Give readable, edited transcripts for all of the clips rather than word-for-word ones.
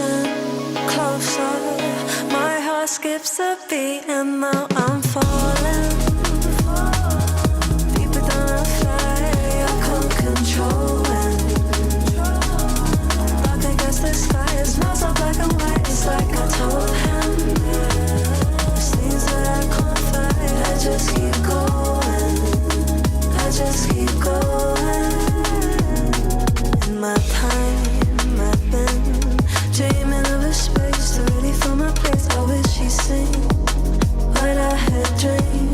pushing closer. My heart skips a beat and now I'm falling. Deeper down a fire, I can't control it. Dark against the sky, it smells so black and white. It's like I told him. There's things that I can't fight. I just keep going. I just keep going. In my time, I've been dreaming of a space to really fill my place. I wish she'd seen what I had dreamed.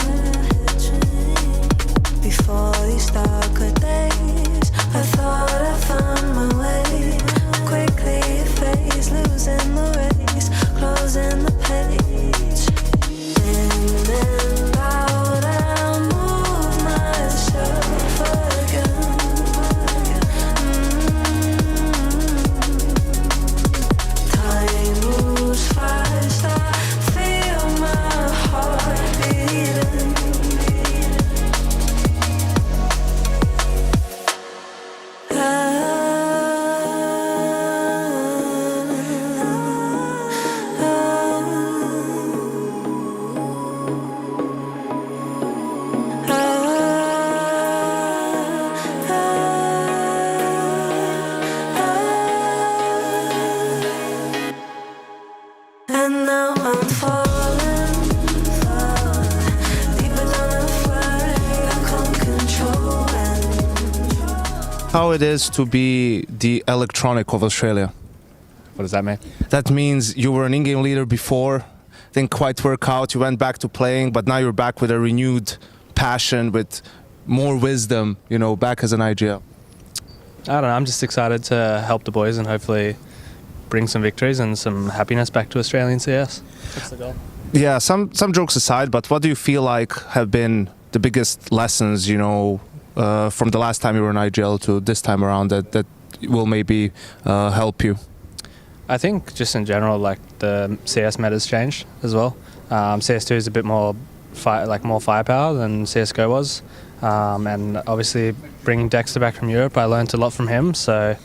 Before these darker days, I thought I found my way. Quickly it fades, losing the race, closing the page. In and out, I move myself again. Time moves fast, I feel my heart beating. And now I'm falling, deeper down the fire, I can't control it. How it is to be the electronic of Australia? What does that mean? That means you were an in-game leader before, didn't quite work out, you went back to playing, but now you're back with a renewed passion, with more wisdom, you know, back as an IGL. I don't know, I'm just excited to help the boys and hopefully bring some victories and some happiness back to Australian CS. That's the goal. Yeah, some jokes aside, but what do you feel like have been the biggest lessons, you know, from the last time you were in IGL to this time around that will maybe help you? I think just in general, like the CS meta's changed as well. CS2 is a bit more more firepower than CSGO was, and obviously bringing Dexter back from Europe, I learned a lot from him. So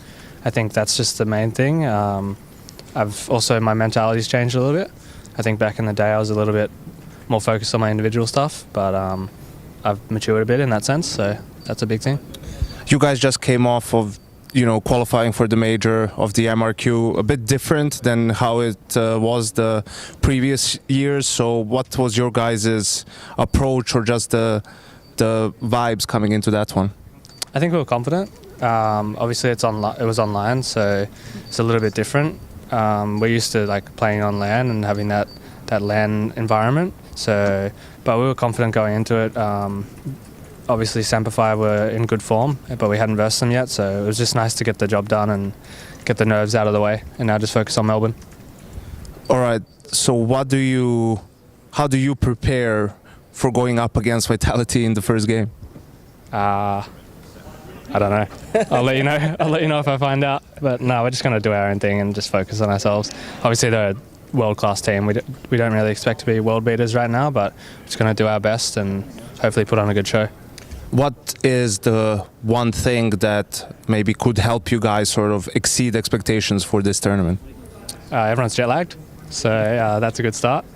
I think that's just the main thing. I've also, my mentality's changed a little bit. I think back in the day I was a little bit more focused on my individual stuff, but I've matured a bit in that sense, so that's a big thing. You guys just came off of, you know, qualifying for the major of the MRQ, a bit different than how it was the previous years. So what was your guys' approach or just the vibes coming into that one? I think we were confident. Obviously it was online, so it's a little bit different. We're used to like playing on LAN and having that LAN environment. So, but we were confident going into it. Obviously Semperfi were in good form, but we hadn't versed them yet, so it was just nice to get the job done and get the nerves out of the way, and now just focus on Melbourne. All right, so how do you prepare for going up against Vitality in the first game? I don't know. I'll let you know. I'll let you know if I find out. But no, we're just going to do our own thing and just focus on ourselves. Obviously, they're a world-class team. We don't really expect to be world beaters right now, but we're just going to do our best and hopefully put on a good show. What is the one thing that maybe could help you guys sort of exceed expectations for this tournament? Everyone's jet-lagged, so that's a good start.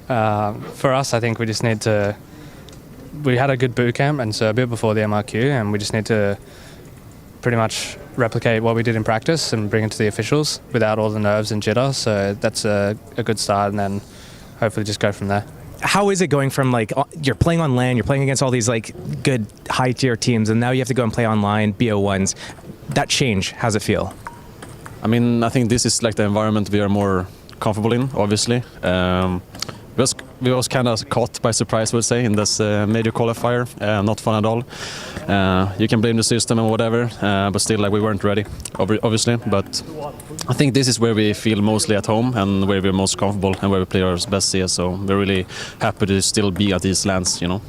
For us, I think we just need to... We had a good boot camp in Serbia before the MRQ, and we just need to pretty much replicate what we did in practice and bring it to the officials without all the nerves and jitter. So that's a good start, and then hopefully just go from there. How is it going from like you're playing on LAN, you're playing against all these like good high tier teams, and now you have to go and play online BO1s? That change, how's it feel? I mean, I think this is like the environment we are more comfortable in, obviously. We was kind of caught by surprise, I would say, in this major qualifier. Not fun at all. You can blame the system and whatever, but still, like, we weren't ready, obviously. But I think this is where we feel mostly at home and where we're most comfortable and where we play our best CS. So we're really happy to still be at these LANs, you know.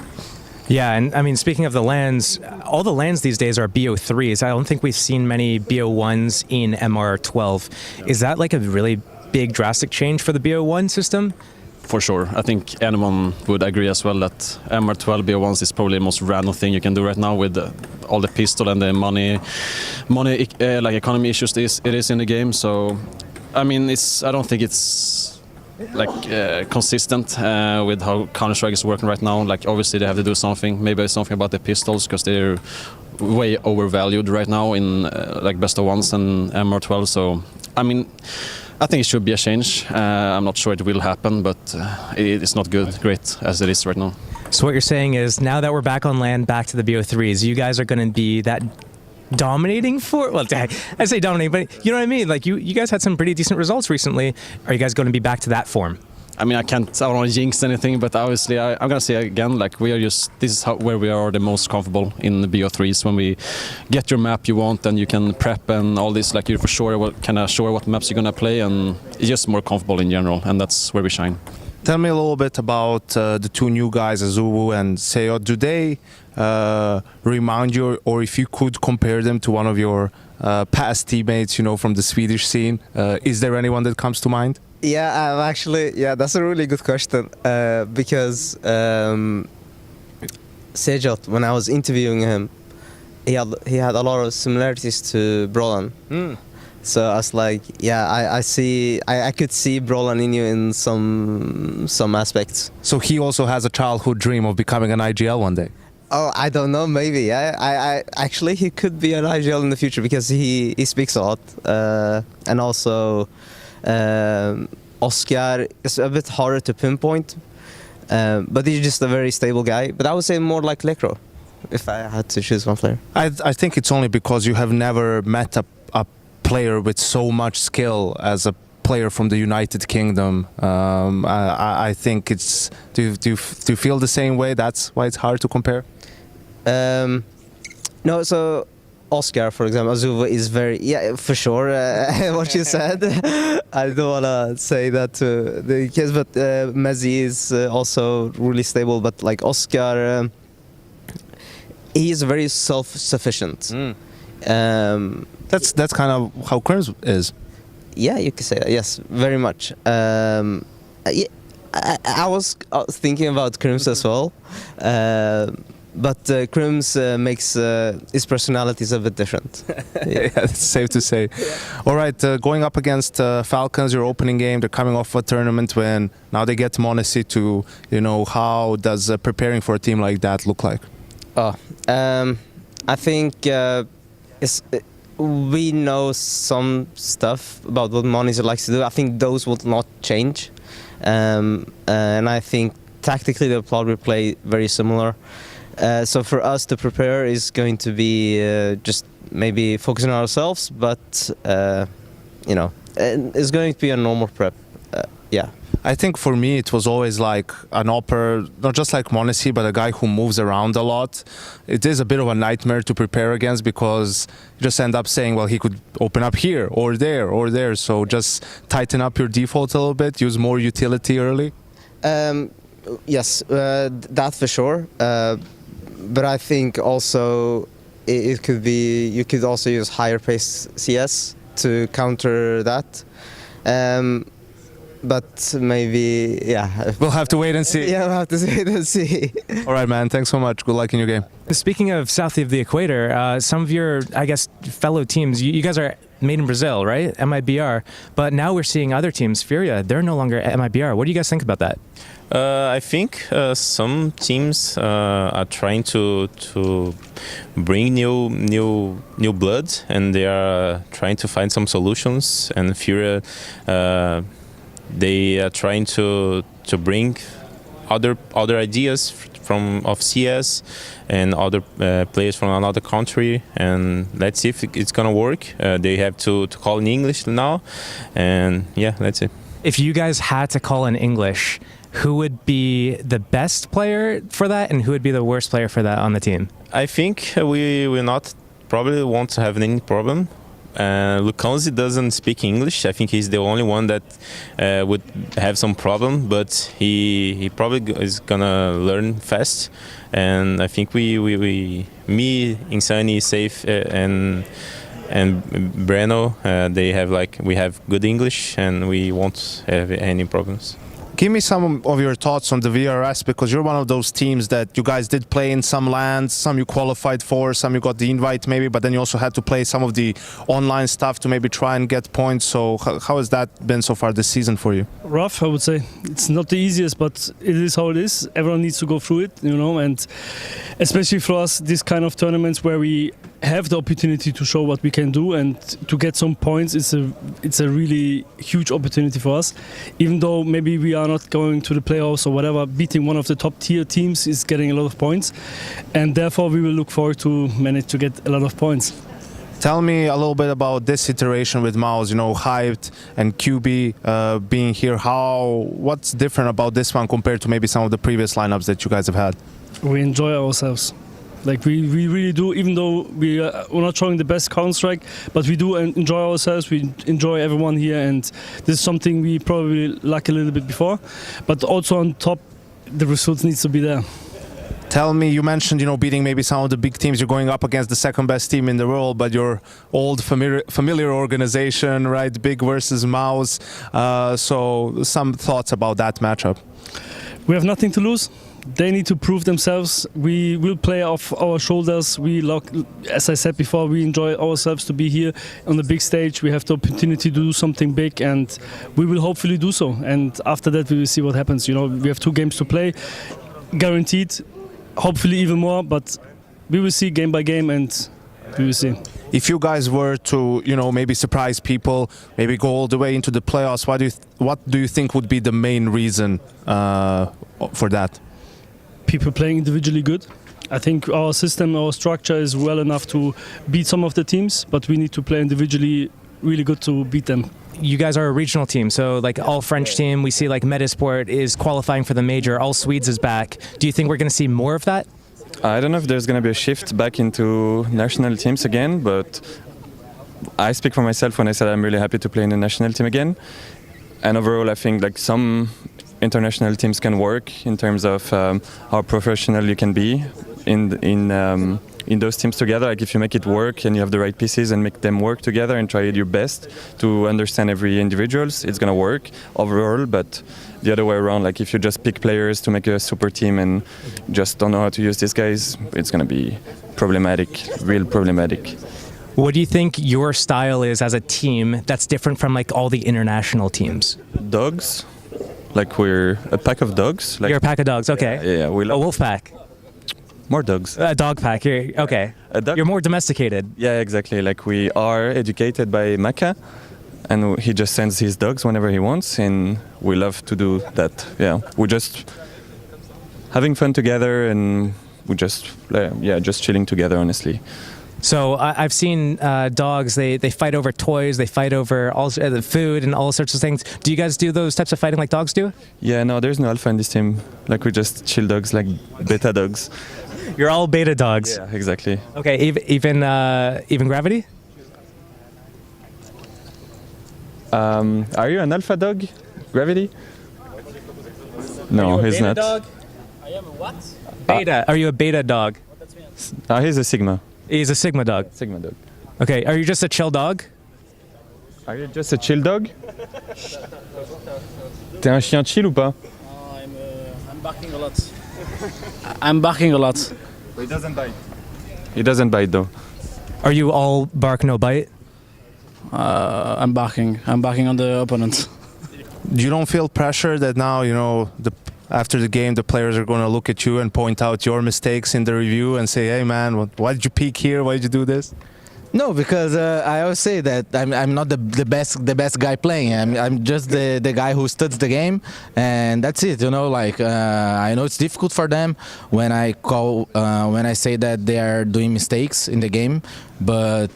Yeah, and I mean, speaking of the LANs, all the LANs these days are BO3s. I don't think we've seen many BO1s in MR12. Is that like a really big, drastic change for the BO1 system? For sure. I think anyone would agree as well that MR12 BO1s is probably the most random thing you can do right now with all the pistol and the money like economy issues it is in the game. So I mean, I don't think it's like consistent with how Counter-Strike is working right now. Like obviously they have to do something. Maybe something about the pistols because they're way overvalued right now in like best of ones and MR12. So I mean, I think it should be a change. I'm not sure it will happen, but it's not great as it is right now. So what you're saying is now that we're back on land, back to the BO3s, you guys are going to be that dominating for, well, I say dominating, but you know what I mean? Like you guys had some pretty decent results recently. Are you guys going to be back to that form? I mean, I don't want to jinx anything, but obviously I'm going to say again, like this is where we are the most comfortable in the BO3s. When we get your map you want and you can prep and all this, like you're for sure what maps you're going to play, and it's just more comfortable in general, and that's where we shine. Tell me a little bit about the two new guys, Azuvu and Seo. Do they remind you, or if you could compare them to one of your past teammates, you know, from the Swedish scene? Is there anyone that comes to mind? Yeah, that's a really good question because Sejot, when I was interviewing him, he had a lot of similarities to Brolan. So I was like, yeah, I could see Brolan in you in some aspects. So he also has a childhood dream of becoming an IGL one day. Oh, I don't know, maybe. Yeah, I actually he could be an IGL in the future because he speaks a lot, and also Oscar is a bit harder to pinpoint, but he's just a very stable guy. But I would say more like Lyrical, if I had to choose one player. I think it's only because you have never met a player with so much skill as a player from the United Kingdom. I think it's. Do you feel the same way? That's why it's hard to compare. No, so Oscar, for example, Azuva is very, yeah, for sure, what you said. I don't want to say that to the kids, but Mezzi is also really stable, but like Oscar, he is very self-sufficient. That's kind of how Crims is. Yeah, you could say that, yes, very much. Yeah, I was thinking about Crims as well. But Crims makes his personality is a bit different. Yeah, it's safe to say. All right, going up against Falcons, your opening game, they're coming off a tournament win. Now they get Monacy to, you know, how does preparing for a team like that look like? I think we know some stuff about what Monacy likes to do. I think those will not change. And I think tactically they'll probably play very similar. So for us to prepare is going to be just maybe focusing on ourselves, but you know, it's going to be a normal prep. Yeah. I think for me it was always like an upper, not just like Monacy, but a guy who moves around a lot. It is a bit of a nightmare to prepare against because you just end up saying, well, he could open up here or there or there. So just tighten up your default a little bit, use more utility early. Yes, that for sure. But I think also it could be, you could also use higher pace CS to counter that. But maybe, yeah. We'll have to wait and see. Yeah, we'll have to wait and see. All right, man. Thanks so much. Good luck in your game. Speaking of south of the equator, some of your, I guess, fellow teams, you guys are made in Brazil, right? MIBR. But now we're seeing other teams, Furia, they're no longer MIBR. What do you guys think about that? I think some teams are trying to bring new blood, and they are trying to find some solutions. And Furia, they are trying to bring other ideas of CS and other players from another country, and let's see if it's gonna work. They have to call in English now, and yeah, let's see. If you guys had to call in English, who would be the best player for that, and who would be the worst player for that on the team? I think we will not probably won't have any problem. Lucanzi doesn't speak English. I think he's the only one that would have some problem, but he probably is gonna learn fast. And I think me, Insani, Safe, and Breno, we have good English, and we won't have any problems. Give me some of your thoughts on the VRS, because you're one of those teams that you guys did play in some lands, some you qualified for, some you got the invite maybe, but then you also had to play some of the online stuff to maybe try and get points. So how has that been so far this season for you? Rough, I would say. It's not the easiest, but it is how it is. Everyone needs to go through it, you know, and especially for us, this kind of tournaments where we have the opportunity to show what we can do and to get some points, it's a really huge opportunity for us. Even though maybe we are not going to the playoffs or whatever, beating one of the top tier teams is getting a lot of points, and therefore we will look forward to manage to get a lot of points. Tell me a little bit about this iteration with Mouse, you know, Hyped and QB being here. What's different about this one compared to maybe some of the previous lineups that you guys have had? We enjoy ourselves. Like we really do, even though we're not showing the best Counter-Strike, but we do enjoy ourselves, we enjoy everyone here, and this is something we probably lack a little bit before. But also on top, the results needs to be there. Tell me, you mentioned, you know, beating maybe some of the big teams. You're going up against the second best team in the world, but your old familiar organization, right? Big versus Mouse. So some thoughts about that matchup? We have nothing to lose. They need to prove themselves. We will play off our shoulders. As I said before, we enjoy ourselves to be here on the big stage. We have the opportunity to do something big, and we will hopefully do so. And after that, we will see what happens. You know, we have 2 games to play, guaranteed. Hopefully even more, but we will see game by game, and we will see. If you guys were to, you know, maybe surprise people, maybe go all the way into the playoffs, what do you think would be the main reason for that? People playing individually good. I think our system, our structure is well enough to beat some of the teams, but we need to play individually really good to beat them. You guys are a regional team, so like all French team, we see like Metasport is qualifying for the major, all Swedes is back. Do you think we're going to see more of that? I don't know if there's going to be a shift back into national teams again, but I speak for myself when I said I'm really happy to play in the national team again. And overall, I think like some international teams can work in terms of how professional you can be in those teams together. Like if you make it work and you have the right pieces and make them work together and try your best to understand every individuals, it's gonna work overall. But the other way around, like if you just pick players to make a super team and just don't know how to use these guys, it's gonna be problematic, real problematic. What do you think your style is as a team that's different from like all the international teams? Dogs. Like we're a pack of dogs. Like, You're a pack of dogs, okay. Yeah, we A wolf pack. more dogs. A dog pack, okay. You're more domesticated. Yeah, exactly. Like we are educated by Maka, and he just sends his dogs whenever he wants, and we love to do that. Yeah, we're just having fun together, and we just just chilling together, honestly. So I've seen dogs, they fight over toys, they fight over all the food and all sorts of things. Do you guys do those types of fighting like dogs do? Yeah, no, there's no alpha in this team. Like we just chill dogs, like beta dogs. You're all beta dogs. Yeah, exactly. Okay, even Gravity? Are you an alpha dog, Gravity? No, he's not. Dog? I am a what? Beta. Are you a beta dog? He's a Sigma. He's a Sigma dog. Sigma dog. Okay, are you just a chill dog? Are you just a chill dog? T'es un chien chill ou pas? I'm barking a lot. I'm barking a lot. He doesn't bite. He doesn't bite though. Are you all bark no bite? I'm barking. I'm barking on the opponent. You don't feel pressure that now, you know, after the game, the players are going to look at you and point out your mistakes in the review and say, hey man, why did you peek here? Why did you do this? No, because I always say that I'm not the best guy playing. I'm just the guy who studies the game, and that's it. You know, like I know it's difficult for them when I say that they are doing mistakes in the game, but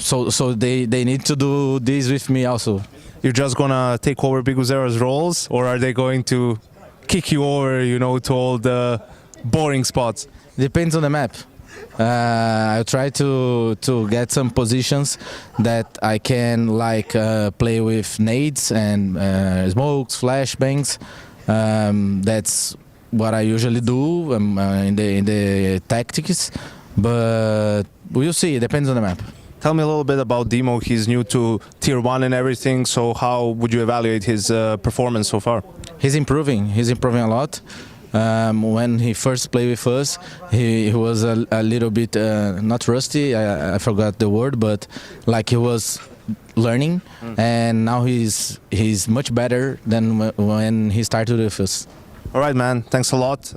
so they need to do this with me also. You're just gonna take over Biguzera's roles, or are they going to kick you over, you know, to all the boring spots? Depends on the map. I try to get some positions that I can like play with nades and smokes, flashbangs. That's what I usually do in the tactics, but we'll see. It depends on the map. Tell me a little bit about Demo. He's new to Tier 1 and everything, so how would you evaluate his performance so far? He's improving a lot. When he first played with us, he was a little bit not rusty, I forgot the word, but like he was learning, and now he's much better than when he started with us. All right, man. Thanks a lot.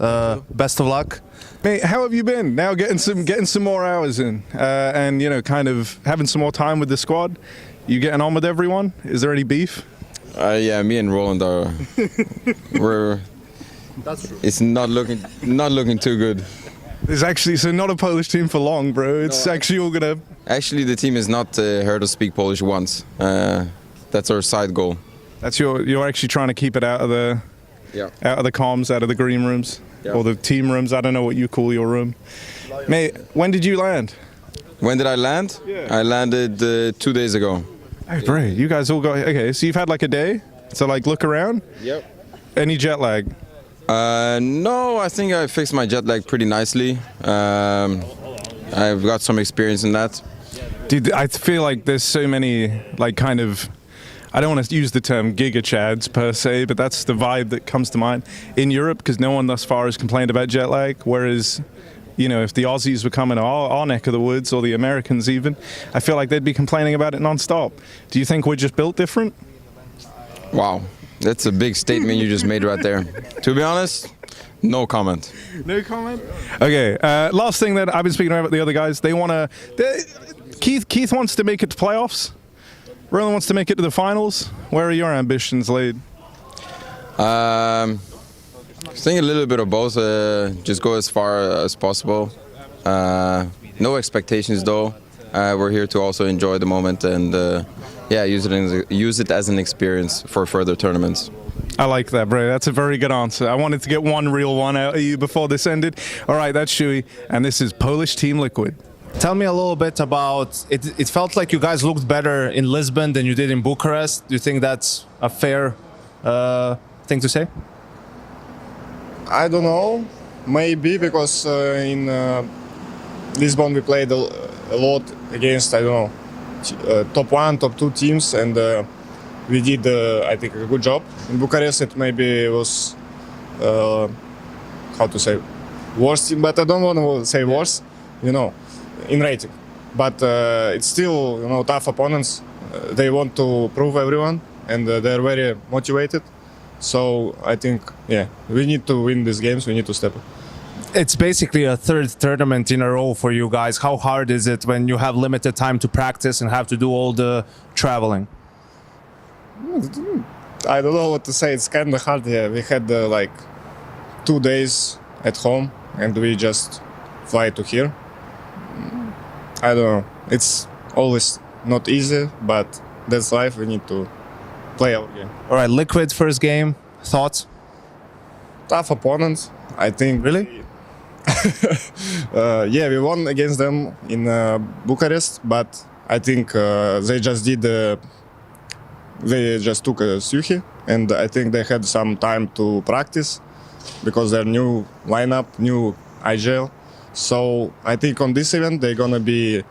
Best of luck. Mate, how have you been? Now getting some more hours in, and kind of having some more time with the squad. You getting on with everyone? Is there any beef? Yeah, me and Roland are. That's true. It's not looking too good. It's actually not a Polish team for long, bro. It's actually all gonna. Actually, the team has not heard us speak Polish once. That's our side goal. That's you're actually trying to keep it out of the. Yeah. Out of the comms, out of the green rooms, or the team rooms. I don't know what you call your room. Mate, when did you land? When did I land? Yeah. I landed 2 days ago. Hey, bro, you guys all got okay. So you've had like a day to like look around. Yep. Any jet lag? No, I think I fixed my jet lag pretty nicely. I've got some experience in that. Dude, I feel like there's so many like kind of. I don't want to use the term giga chads per se, but that's the vibe that comes to mind in Europe because no one thus far has complained about jet lag. Whereas, if the Aussies were coming to our neck of the woods or the Americans even, I feel like they'd be complaining about it non-stop. Do you think we're just built different? Wow, that's a big statement you just made right there. To be honest, no comment. No comment? Okay, last thing that I've been speaking about the other guys, Keith wants to make it to playoffs. Roland wants to make it to the finals. Where are your ambitions laid? I think a little bit of both. Just go as far as possible. No expectations though. We're here to also enjoy the moment and use it as an experience for further tournaments. I like that, bro. That's a very good answer. I wanted to get one real one out of you before this ended. All right, that's Shui, and this is Polish Team Liquid. Tell me a little bit about it. It felt like you guys looked better in Lisbon than you did in Bucharest. Do you think that's a fair thing to say? I don't know. Maybe because in Lisbon we played a lot against, I don't know, top 1, top 2 teams, and we did, I think, a good job. In Bucharest it maybe was, how to say, worse team, but I don't want to say worse, in rating. But it's still, tough opponents. They want to prove everyone, and they're very motivated. So I think, we need to win these games. We need to step up. It's basically a third tournament in a row for you guys. How hard is it when you have limited time to practice and have to do all the traveling? I don't know what to say. It's kind of hard. Yeah, we had 2 days at home, and we just fly to here. I don't know. It's always not easy, but that's life. We need to play our game. All right, Liquid first game. Thoughts? Tough opponents, I think. Really? We won against them in Bucharest, but I think they just took a Suhi, and I think they had some time to practice because their new lineup, new IGL. So I think on this event they're gonna be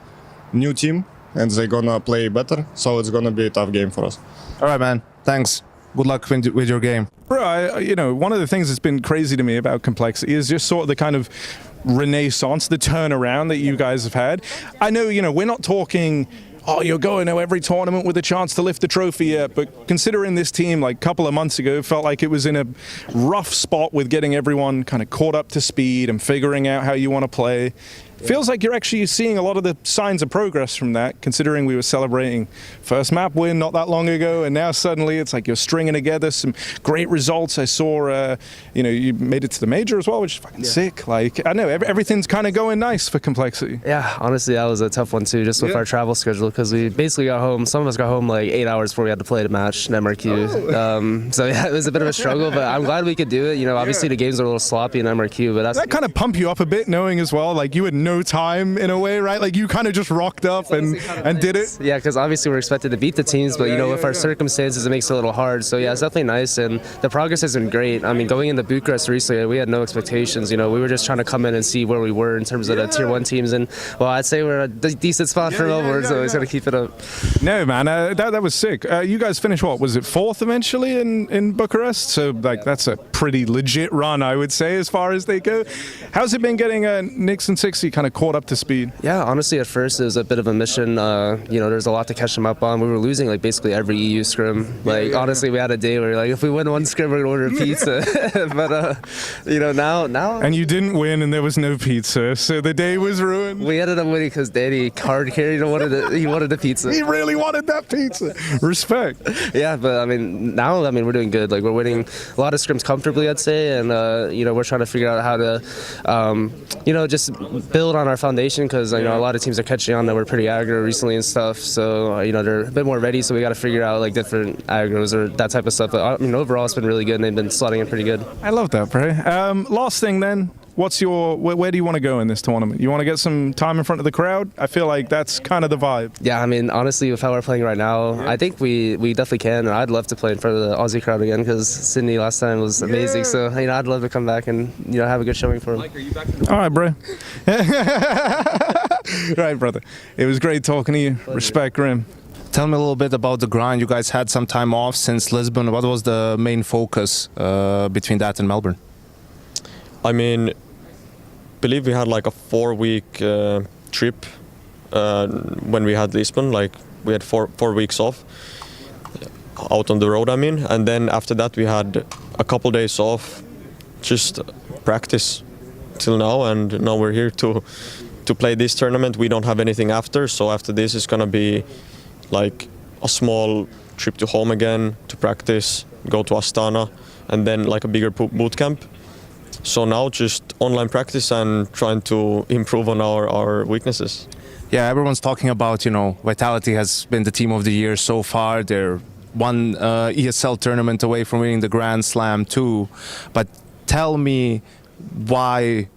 new team and they're gonna play better. So it's gonna be a tough game for us. All right, man. Thanks. Good luck with your game. Bro, one of the things that's been crazy to me about Complexity is just sort of the kind of renaissance, the turnaround that you guys have had. I know, we're not talking, you're going to every tournament with a chance to lift the trophy yet, but considering this team, like a couple of months ago, felt like it was in a rough spot with getting everyone kind of caught up to speed and figuring out how you want to play. Feels like you're actually seeing a lot of the signs of progress from that, considering we were celebrating first map win not that long ago, and now suddenly it's like you're stringing together some great results. I saw, you made it to the major as well, which is fucking sick. Like, I know, everything's kind of going nice for Complexity. Yeah, honestly, that was a tough one too, just with our travel schedule, because we basically got home, some of us got home like 8 hours before we had to play the match in MRQ. So yeah, it was a bit of a struggle, but I'm glad we could do it. Obviously the games are a little sloppy in MRQ, but that kind of pump you up a bit, knowing as well, like you had no no time in a way, right? Like you kind of just rocked up and did it. Yeah, because obviously we're expected to beat the teams, but with our circumstances, it makes it a little hard. So yeah, it's definitely nice, and the progress has been great. I mean, going into Bucharest recently, we had no expectations. We were just trying to come in and see where we were in terms of the Tier 1 teams, and well, I'd say we're at a decent spot for Melbourne, so we're going to keep it up. No, man, that was sick. You guys finished what? Was it 4th eventually in Bucharest? So like that's a pretty legit run, I would say, as far as they go. How's it been getting Nix and 60 kind of caught up to speed? Yeah, honestly, at first it was a bit of a mission. There's a lot to catch them up on. We were losing like basically every EU scrim. Honestly, we had a day where like if we win one scrim, we're gonna order pizza. But now. And you didn't win, and there was no pizza, so the day was ruined. We ended up winning because Danny card carried and he wanted the pizza. He really wanted that pizza. Respect. Yeah, but now we're doing good. Like we're winning a lot of scrims comfortably, I'd say, and we're trying to figure out how to, just build on our foundation because a lot of teams are catching on that we're pretty aggro recently and stuff. So they're a bit more ready. So we got to figure out like different aggros or that type of stuff. But overall, it's been really good, and they've been slotting in pretty good. I love that, bro. Last thing then. Where do you want to go in this tournament? You want to get some time in front of the crowd? I feel like that's kind of the vibe. Yeah, honestly, with how we're playing right now, I think we definitely can. And I'd love to play in front of the Aussie crowd again because Sydney last time was amazing. So, I'd love to come back and, have a good showing for them. All right, bro. Right, brother. It was great talking to you. Respect, Grim. Tell me a little bit about the grind. You guys had some time off since Lisbon. What was the main focus between that and Melbourne? Believe we had like a 4-week trip when we had Lisbon. Like we had four weeks off out on the road. And then after that we had a couple days off, just practice till now. And now we're here to play this tournament. We don't have anything after, so after this is gonna be like a small trip to home again to practice, go to Astana, and then like a bigger boot camp. So now just online practice and trying to improve on our weaknesses. Yeah, everyone's talking about, Vitality has been the team of the year so far. They're one ESL tournament away from winning the Grand Slam too. But tell me why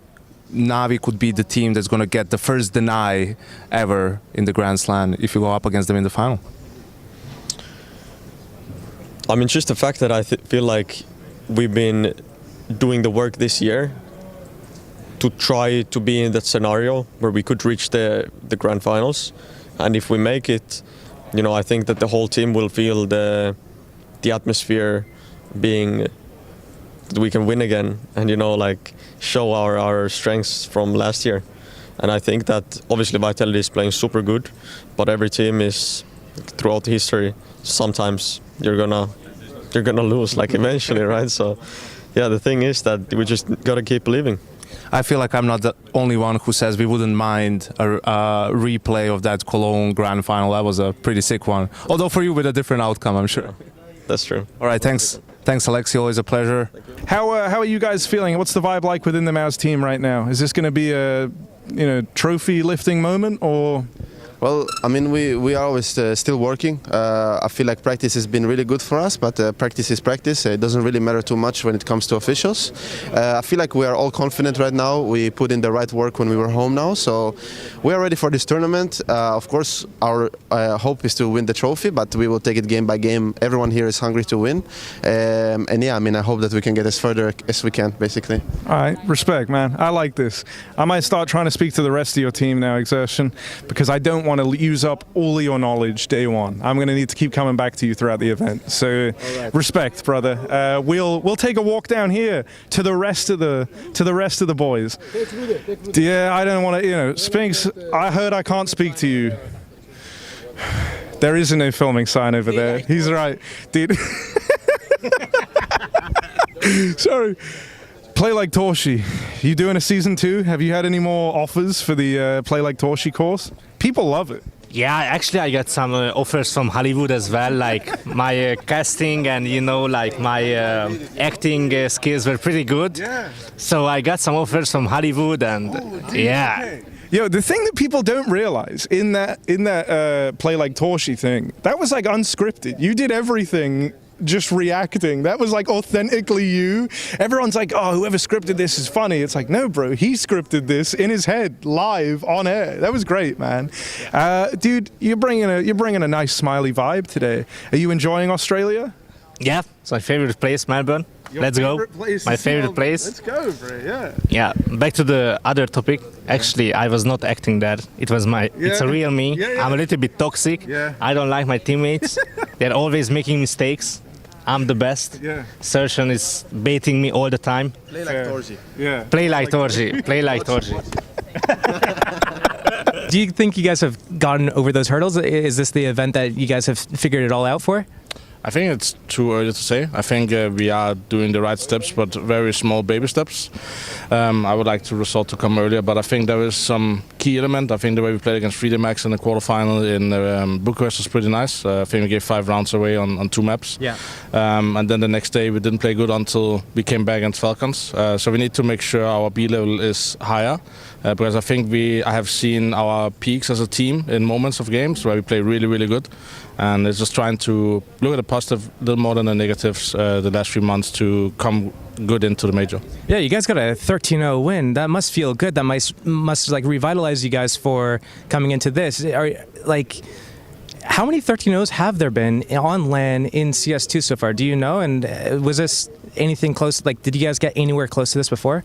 Navi could be the team that's going to get the first deny ever in the Grand Slam if you go up against them in the final. Just the fact that I feel like we've been doing the work this year to try to be in that scenario where we could reach the grand finals, and if we make it, I think that the whole team will feel the atmosphere being that we can win again and show our strengths from last year. And I think that obviously Vitality is playing super good, but every team is throughout history sometimes you're gonna lose eventually, right? So yeah, the thing is that we just gotta keep believing. I feel like I'm not the only one who says we wouldn't mind a replay of that Cologne Grand Final. That was a pretty sick one. Although for you with a different outcome, I'm sure. That's true. All right, thanks. Thanks, Alexi. Always a pleasure. How are you guys feeling? What's the vibe like within the Mouse team right now? Is this going to be a trophy lifting moment or? Well, we are always still working. I feel like practice has been really good for us, but practice is practice. It doesn't really matter too much when it comes to officials. I feel like we are all confident right now. We put in the right work when we were home now, so we are ready for this tournament. Of course, our hope is to win the trophy, but we will take it game by game. Everyone here is hungry to win, and yeah, I hope that we can get as further as we can, basically. All right, respect, man. I like this. I might start trying to speak to the rest of your team now, Exertion, because I don't want to use up all of your knowledge day one. I'm going to need to keep coming back to you throughout the event. So, respect, brother. We'll take a walk down here to the rest of the boys. Yeah, I don't want to. Spinks, I heard I can't speak to you. There isn't a filming sign over there. He's right, dude. Sorry. Play Like Torshi. You doing a season 2? Have you had any more offers for the Play Like Torshi course? People love it. Yeah, actually I got some offers from Hollywood as well, like my casting and my acting skills were pretty good. Yeah. So I got some offers from Hollywood and yeah. Okay. Yo, the thing that people don't realize in that Play Like Torshi thing, that was like unscripted. You did everything just reacting. That was like authentically you. Everyone's like, oh, whoever scripted this is funny. It's like, no, bro, he scripted this in his head, live, on air. That was great, man. Dude, you're bringing a nice smiley vibe today. Are you enjoying Australia? Yeah, it's my favorite place, Melbourne. Let's go. My favorite place. Let's go, bro. Yeah. Yeah. Back to the other topic. Actually, I was not acting that. It was it's a real me. I'm a little bit toxic. I don't like my teammates. They're always making mistakes. I'm the best. Sertian is baiting me all the time. Play like Torji. Yeah. Play like Torji. Play like Torji. Do you think you guys have gotten over those hurdles? Is this the event that you guys have figured it all out for? I think it's too early to say. I think we are doing the right steps, but very small baby steps. I would like the result to come earlier, but I think there is some key element. I think the way we played against 3D Max in the quarterfinal in Bucharest was pretty nice. I think we gave 5 rounds away on 2 maps. Yeah. And then the next day we didn't play good until we came back against Falcons. So we need to make sure our B level is higher. Because I think I have seen our peaks as a team in moments of games where we play really, really good. And it's just trying to look at the positive a little more than the negatives the last few months to come good into the major. Yeah, you guys got a 13-0 win. That must feel good. That must like revitalize you guys for coming into this. How many 13-0s have there been on LAN in CS2 so far? Do you know? And was this anything close? Like, did you guys get anywhere close to this before?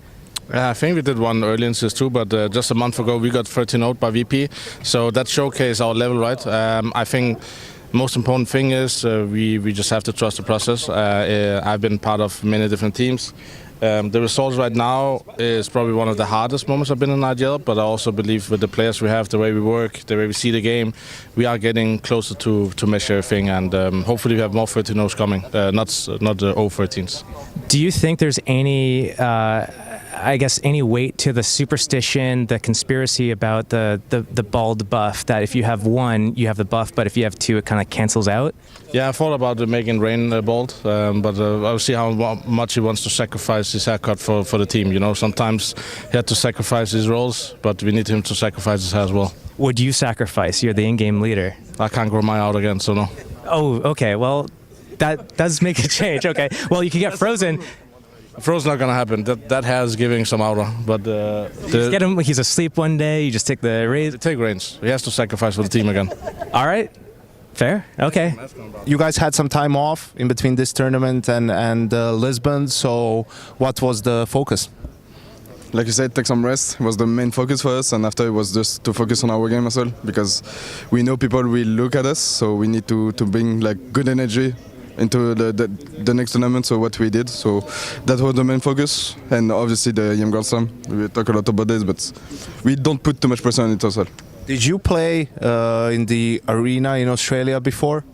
I think we did one early in CS2, but just a month ago we got 13-0 by VP. So that showcased our level, right? I think most important thing is we just have to trust the process. I've been part of many different teams. The results right now is probably one of the hardest moments I've been in IGL, but I also believe with the players we have, the way we work, the way we see the game, we are getting closer to measure everything, and hopefully we have more 13-0s coming, not the 0-13s. Do you think there's any any weight to the superstition, the conspiracy about the bald buff, that if you have one, you have the buff, but if you have two, it kind of cancels out? Yeah, I thought about making Rain bald, but I'll see how much he wants to sacrifice his haircut for the team. You know, sometimes he had to sacrifice his roles, but we need him to sacrifice his hair as well. Would you sacrifice? You're the in-game leader. I can't grow my out again, so no. Oh, okay. Well, that does make a change. Okay. Well, you can get Frozen. Frozen's not gonna happen. That has giving some outer, but just get him. He's asleep one day. You just take the raise. Take Reigns. He has to sacrifice for the team again. All right. Fair. Okay. You guys had some time off in between this tournament and Lisbon. So what was the focus? Like you said, take some rest was the main focus for us, and after it was just to focus on our game as well, because we know people will look at us, so we need to bring like good energy into the next tournament. So what we did, so that was the main focus, and obviously the IEM Grand Slam. We talk a lot about this, but we don't put too much pressure on it as well. Did you play in the arena in Australia before?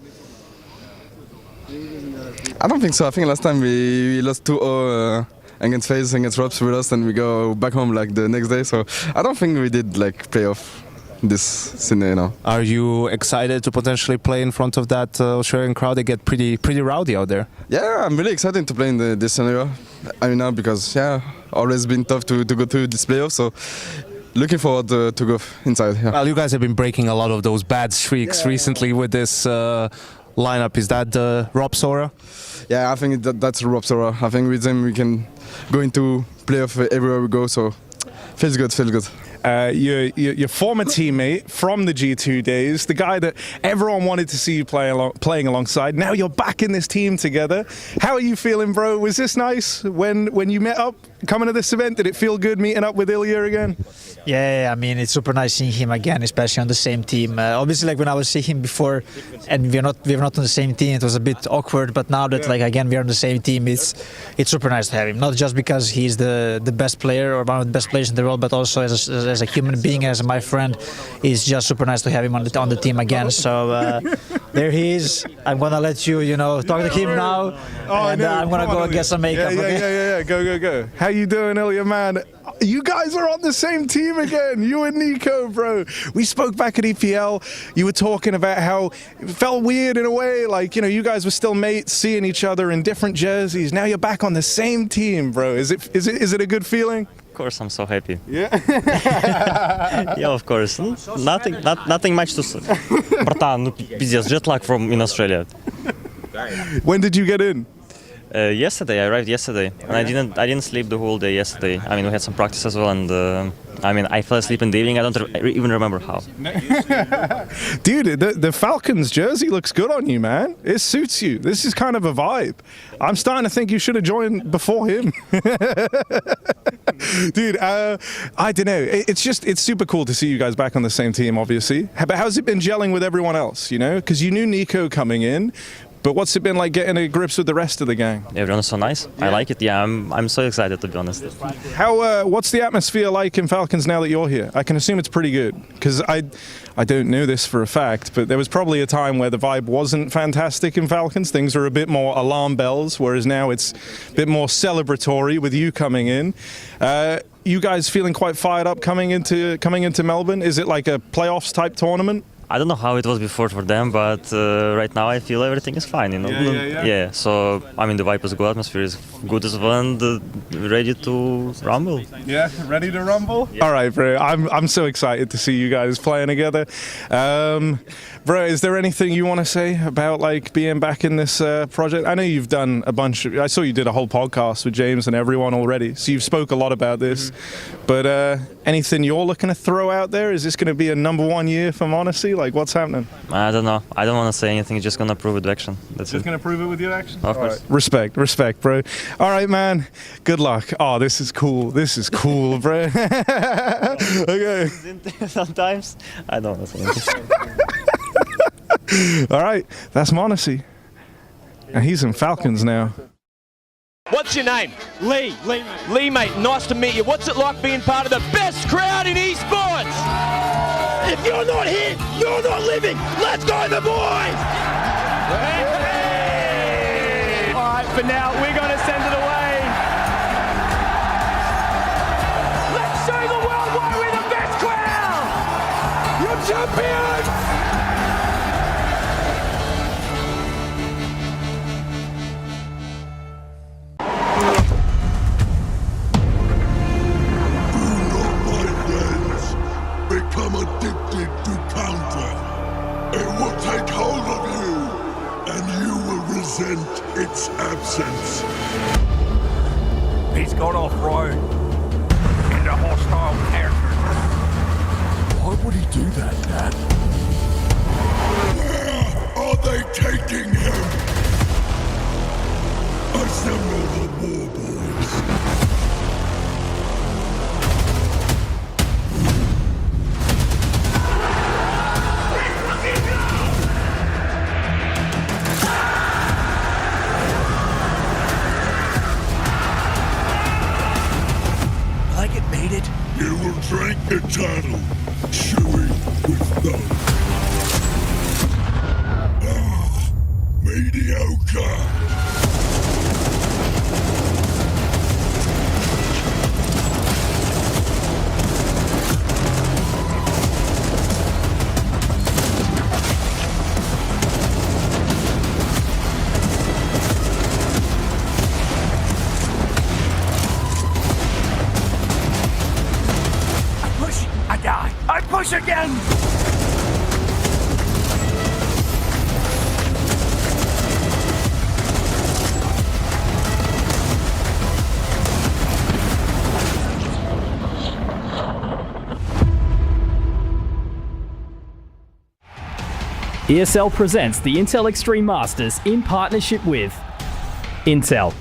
I don't think so. I think last time we lost 2-0 against FaZe, against Robs, we lost, and we go back home like the next day. So I don't think we did like playoff this scenario now. Are you excited to potentially play in front of that Australian crowd? They get pretty rowdy out there. Yeah, I'm really excited to play in this scenario. I mean now because always been tough to go through this playoff. So looking forward to go inside. Yeah. Well, you guys have been breaking a lot of those bad streaks recently with this lineup. Is that Rob Sora? Yeah, I think that's Rob Sora. I think with them we can go into playoff everywhere we go. So feels good. Your former teammate from the G2 days, the guy that everyone wanted to see you playing alongside. Now you're back in this team together. How are you feeling, bro? Was this nice when you met up coming to this event? Did it feel good meeting up with Ilya again? Yeah, I mean, it's super nice seeing him again, especially on the same team. Obviously, like when I was seeing him before, and we're not on the same team, it was a bit awkward. But now that like again we're on the same team, it's super nice to have him. Not just because he's the best player or one of the best players in the world, but also as a human being, as my friend. It's just super nice to have him on the team again. So there he is. I'm gonna let you talk to him now, and I'm gonna go and get some makeup. Yeah. Go. How you doing, Ilya, man? You guys are on the same team again, you and Nico, bro. We spoke back at EPL. You were talking about how it felt weird in a way, like, you guys were still mates, seeing each other in different jerseys. Now you're back on the same team, bro. Is it a good feeling? Of course, I'm so happy. Yeah. Yeah, of course. Nothing much to say. Братан, пиздец, jet lag from in Australia. When did you get in? Yesterday, I arrived yesterday, and I didn't sleep the whole day yesterday. I mean, we had some practice as well, and I mean, I fell asleep in the evening. I don't even remember how. Dude, the Falcons jersey looks good on you, man. It suits you. This is kind of a vibe. I'm starting to think you should have joined before him. Dude, I don't know. It's super cool to see you guys back on the same team, obviously. But how's it been gelling with everyone else, you know? Because you knew Nico coming in. But what's it been like getting to grips with the rest of the gang? Everyone's so nice. Yeah. I like it. Yeah, I'm so excited, to be honest. How what's the atmosphere like in Falcons now that you're here? I can assume it's pretty good, because I don't know this for a fact, but there was probably a time where the vibe wasn't fantastic in Falcons. Things were a bit more alarm bells, whereas now it's a bit more celebratory with you coming in. You guys feeling quite fired up coming into Melbourne? Is it like a playoffs type tournament? I don't know how it was before for them, but right now I feel everything is fine, you know. Yeah. So I mean, the vibe is good, atmosphere is good as well, and ready to rumble. Yeah, ready to rumble. Yeah. All right, bro. I'm so excited to see you guys playing together. Bro, is there anything you want to say about like being back in this project? I know you've done a bunch. I saw you did a whole podcast with James and everyone already, so you've spoke a lot about this. But anything you're looking to throw out there? Is this going to be a #1 year for Monacy? Like, what's happening? I don't know. I don't want to say anything. Just gonna prove it with action. That's just gonna prove it with your action. Of course. Right. Respect, bro. All right, man. Good luck. Oh, this is cool, bro. Okay. Sometimes I don't want to say anything. All right, that's Monacy, and he's in Falcons now. What's your name? Lee. Lee, mate. Nice to meet you. What's it like being part of the best crowd in esports? If you're not here, you're not living. Let's go, the boys! Hey! All right, for now, we're going to send it away. Let's show the world why we're the best crowd! You're champions! Become addicted to counter. It will take hold of you, and you will resent its absence. He's got off-road into hostile character. Why would he do that, Dad? Where are they taking him? Assemble the war boys. You will drink eternal, chewy with those. Mediocre. I push again! ESL presents the Intel Extreme Masters in partnership with Intel,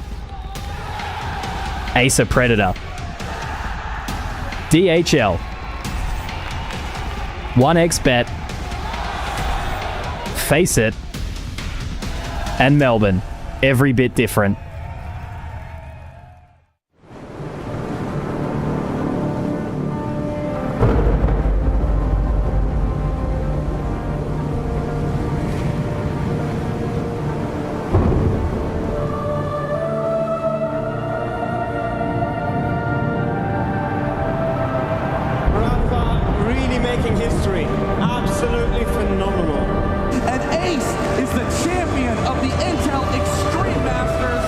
Acer Predator, DHL, 1xBet, Face It, and Melbourne. Every bit different. Making history. Absolutely phenomenal. And Ace is the champion of the Intel Extreme Masters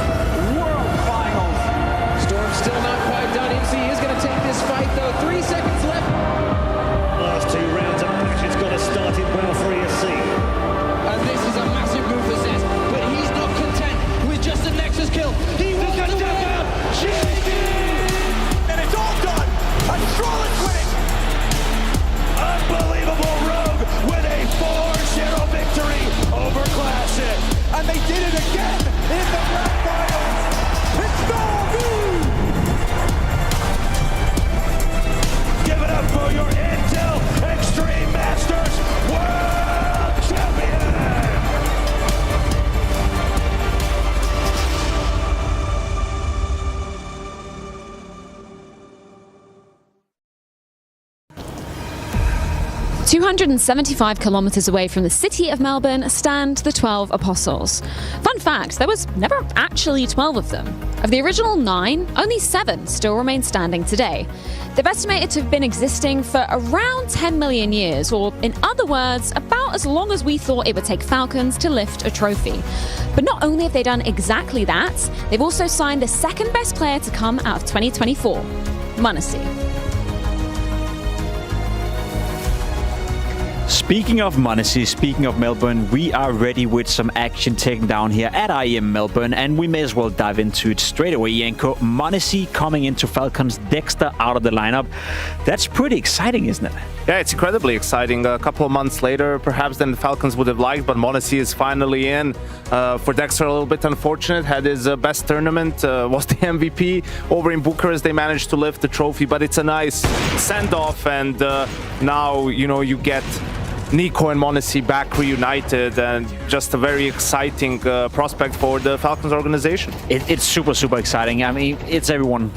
again in the grand finals. It's Melbourne! Give it up for your Intel Extreme Masters World Champion! 275 kilometres away from the city of Melbourne stand the 12 Apostles. Fun fact, there was never actually 12 of them. Of the original 9, only 7 still remain standing today. They're estimated to have been existing for around 10 million years, or in other words, about as long as we thought it would take Falcons to lift a trophy. But not only have they done exactly that, they've also signed the second best player to come out of 2024, m0NESY. Speaking of m0NESY, speaking of Melbourne, we are ready with some action taken down here at IEM Melbourne, and we may as well dive into it straight away. Yanko, m0NESY coming into Falcons, Dexter out of the lineup. That's pretty exciting, isn't it? Yeah, it's incredibly exciting. A couple of months later, perhaps, than the Falcons would have liked, but m0NESY is finally in. For Dexter, a little bit unfortunate. Had his best tournament, was the MVP. Over in Bucharest, they managed to lift the trophy, but it's a nice send-off, and now, you get Nico and m0NESY back reunited, and just a very exciting prospect for the Falcons organization. It's super, super exciting. I mean, it's everyone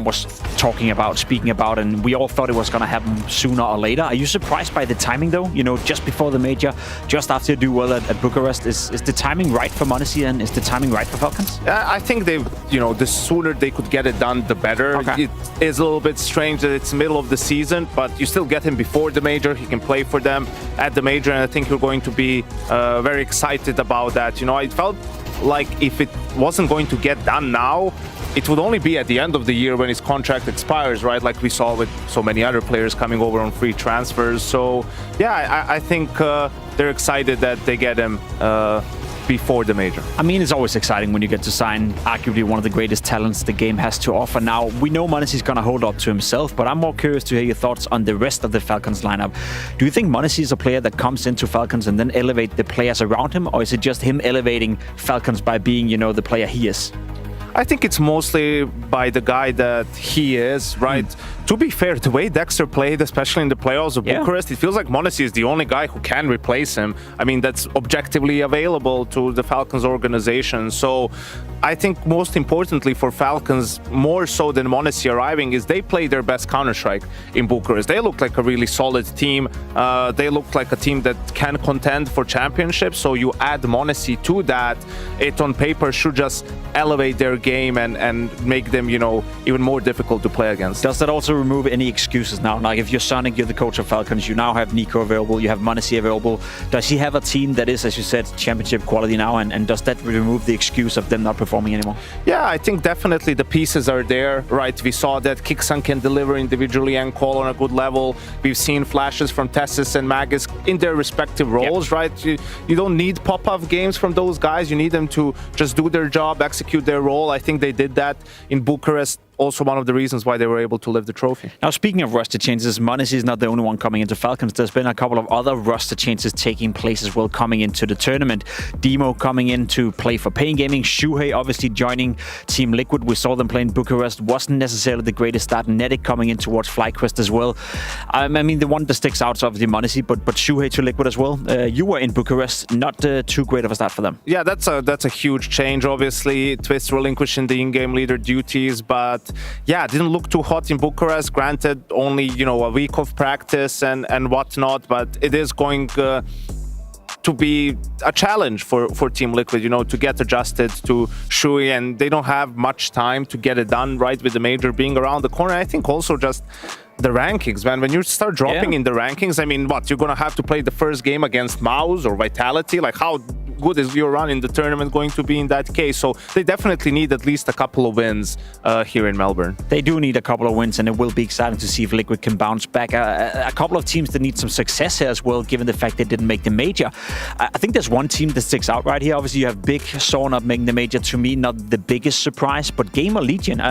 was talking about, speaking about, and we all thought it was going to happen sooner or later. Are you surprised by the timing, though? Just before the major, just after you do well at Bucharest, is the timing right for m0NESY, and is the timing right for Falcons? I think the sooner they could get it done, the better. Okay. It is a little bit strange that it's middle of the season, but you still get him before the major. He can play for them at the major, and I think you're going to be very excited about that. I felt like if it wasn't going to get done now, it would only be at the end of the year when his contract expires, right? Like we saw with so many other players coming over on free transfers. So yeah, I think they're excited that they get him before the major. I mean, it's always exciting when you get to sign arguably one of the greatest talents the game has to offer. Now, we know m0NESY is going to hold up to himself, but I'm more curious to hear your thoughts on the rest of the Falcons lineup. Do you think m0NESY is a player that comes into Falcons and then elevate the players around him, or is it just him elevating Falcons by being, the player he is? I think it's mostly by the guy that he is, right? To be fair, the way Dexter played, especially in the playoffs of Bucharest, it feels like m0NESY is the only guy who can replace him. I mean, that's objectively available to the Falcons organization. So I think most importantly for Falcons, more so than m0NESY arriving, is they play their best Counter-Strike in Bucharest. They look like a really solid team. They look like a team that can contend for championships. So you add m0NESY to that, it on paper should just elevate their game and make them, even more difficult to play against. Does that also remove any excuses now? Like if you're Sonic, you're the coach of Falcons, you now have Nico available, you have m0NESY available. Does he have a team that is, as you said, championship quality now? And does that remove the excuse of them not performing anymore? Yeah, I think definitely the pieces are there, right? We saw that Kixan can deliver individually and call on a good level. We've seen flashes from Tessis and Magus in their respective roles, right? You don't need pop-up games from those guys. You need them to just do their job, execute their role. I think they did that in Bucharest. Also one of the reasons why they were able to lift the trophy. Now, speaking of roster changes, m0NESY is not the only one coming into Falcons. There's been a couple of other roster changes taking place as well coming into the tournament. Demo coming in to play for Pain Gaming. Shuhei obviously joining Team Liquid. We saw them play in Bucharest. Wasn't necessarily the greatest start. Nedic coming in towards FlyQuest as well. I mean, the one that sticks out is obviously m0NESY, but Shuhei to Liquid as well. You were in Bucharest. Not too great of a start for them. Yeah, that's a huge change. Obviously, Twist relinquishing the in-game leader duties, but yeah, didn't look too hot in Bucharest. Granted, only a week of practice and whatnot, but it is going to be a challenge for Team Liquid, to get adjusted to Shui, and they don't have much time to get it done, right, with the major being around the corner. I think also just the rankings, man. When you start dropping in the rankings, I mean, you're gonna have to play the first game against Mouse or Vitality? Like, how good is your run in the tournament going to be in that case? So they definitely need at least a couple of wins here in Melbourne. They do need a couple of wins, and it will be exciting to see if Liquid can bounce back. A couple of teams that need some success here as well, given the fact they didn't make the major. I think there's one team that sticks out right here. Obviously, you have Big Saw not making the major. To me, not the biggest surprise, but Gamer Legion.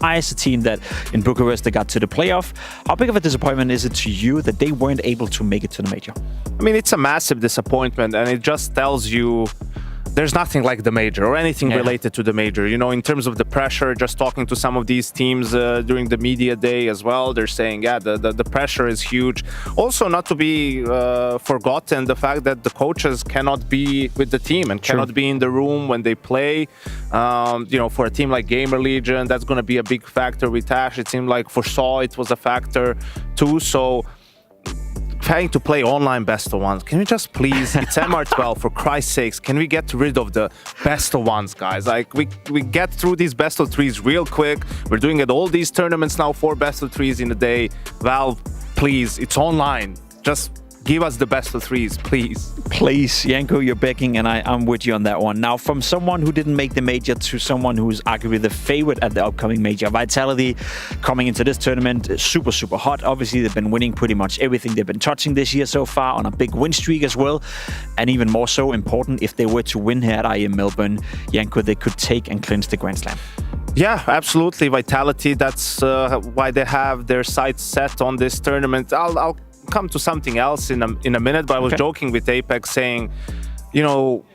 As a team that in Bucharest they got to the playoff. How big of a disappointment is it to you that they weren't able to make it to the major? I mean, it's a massive disappointment, and it just tells you there's nothing like the major or anything related to the major. You know, in terms of the pressure, just talking to some of these teams during the media day as well, they're saying, yeah, the pressure is huge. Also, not to be forgotten, the fact that the coaches cannot be with the team and cannot be in the room when they play. You know, for a team like Gamer Legion, that's going to be a big factor with Ash. It seemed like for Saw it was a factor too. So having to play online best of ones, can we just please, it's MR12, for Christ's sakes, can we get rid of the best of ones, guys? Like, we get through these best of threes real quick. We're doing it all these tournaments now, 4 best of threes in a day. Valve, please, it's online. Just give us the best of threes, please. Please, Janko, you're begging, and I'm with you on that one. Now, from someone who didn't make the major to someone who's arguably the favorite at the upcoming major, Vitality coming into this tournament is super, super hot. Obviously, they've been winning pretty much everything they've been touching this year so far, on a big win streak as well. And even more so important, if they were to win here at IEM Melbourne, Janko, they could take and clinch the Grand Slam. Yeah, absolutely. Vitality, that's why they have their sights set on this tournament. I'll come to something else in a minute, but I was joking with Apex saying, you know,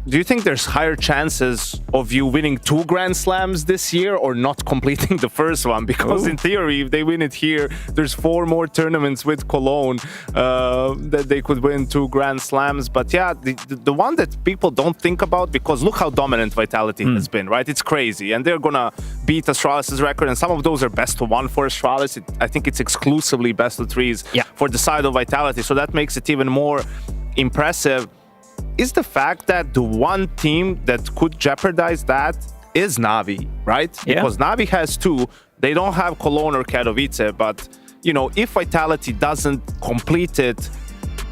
do you think there's higher chances of you winning 2 Grand Slams this year or not completing the first one? Because in theory, if they win it here, there's 4 more tournaments with Cologne that they could win 2 Grand Slams. But yeah, the one that people don't think about, because look how dominant Vitality has been, right? It's crazy. And they're going to beat Astralis' record. And some of those are best of 1 for Astralis. I think it's exclusively best of 3s for the side of Vitality. So that makes it even more impressive. Is the fact that the one team that could jeopardize that is Navi, right? Because Navi has 2. They don't have Cologne or Katowice, but, you know, if Vitality doesn't complete it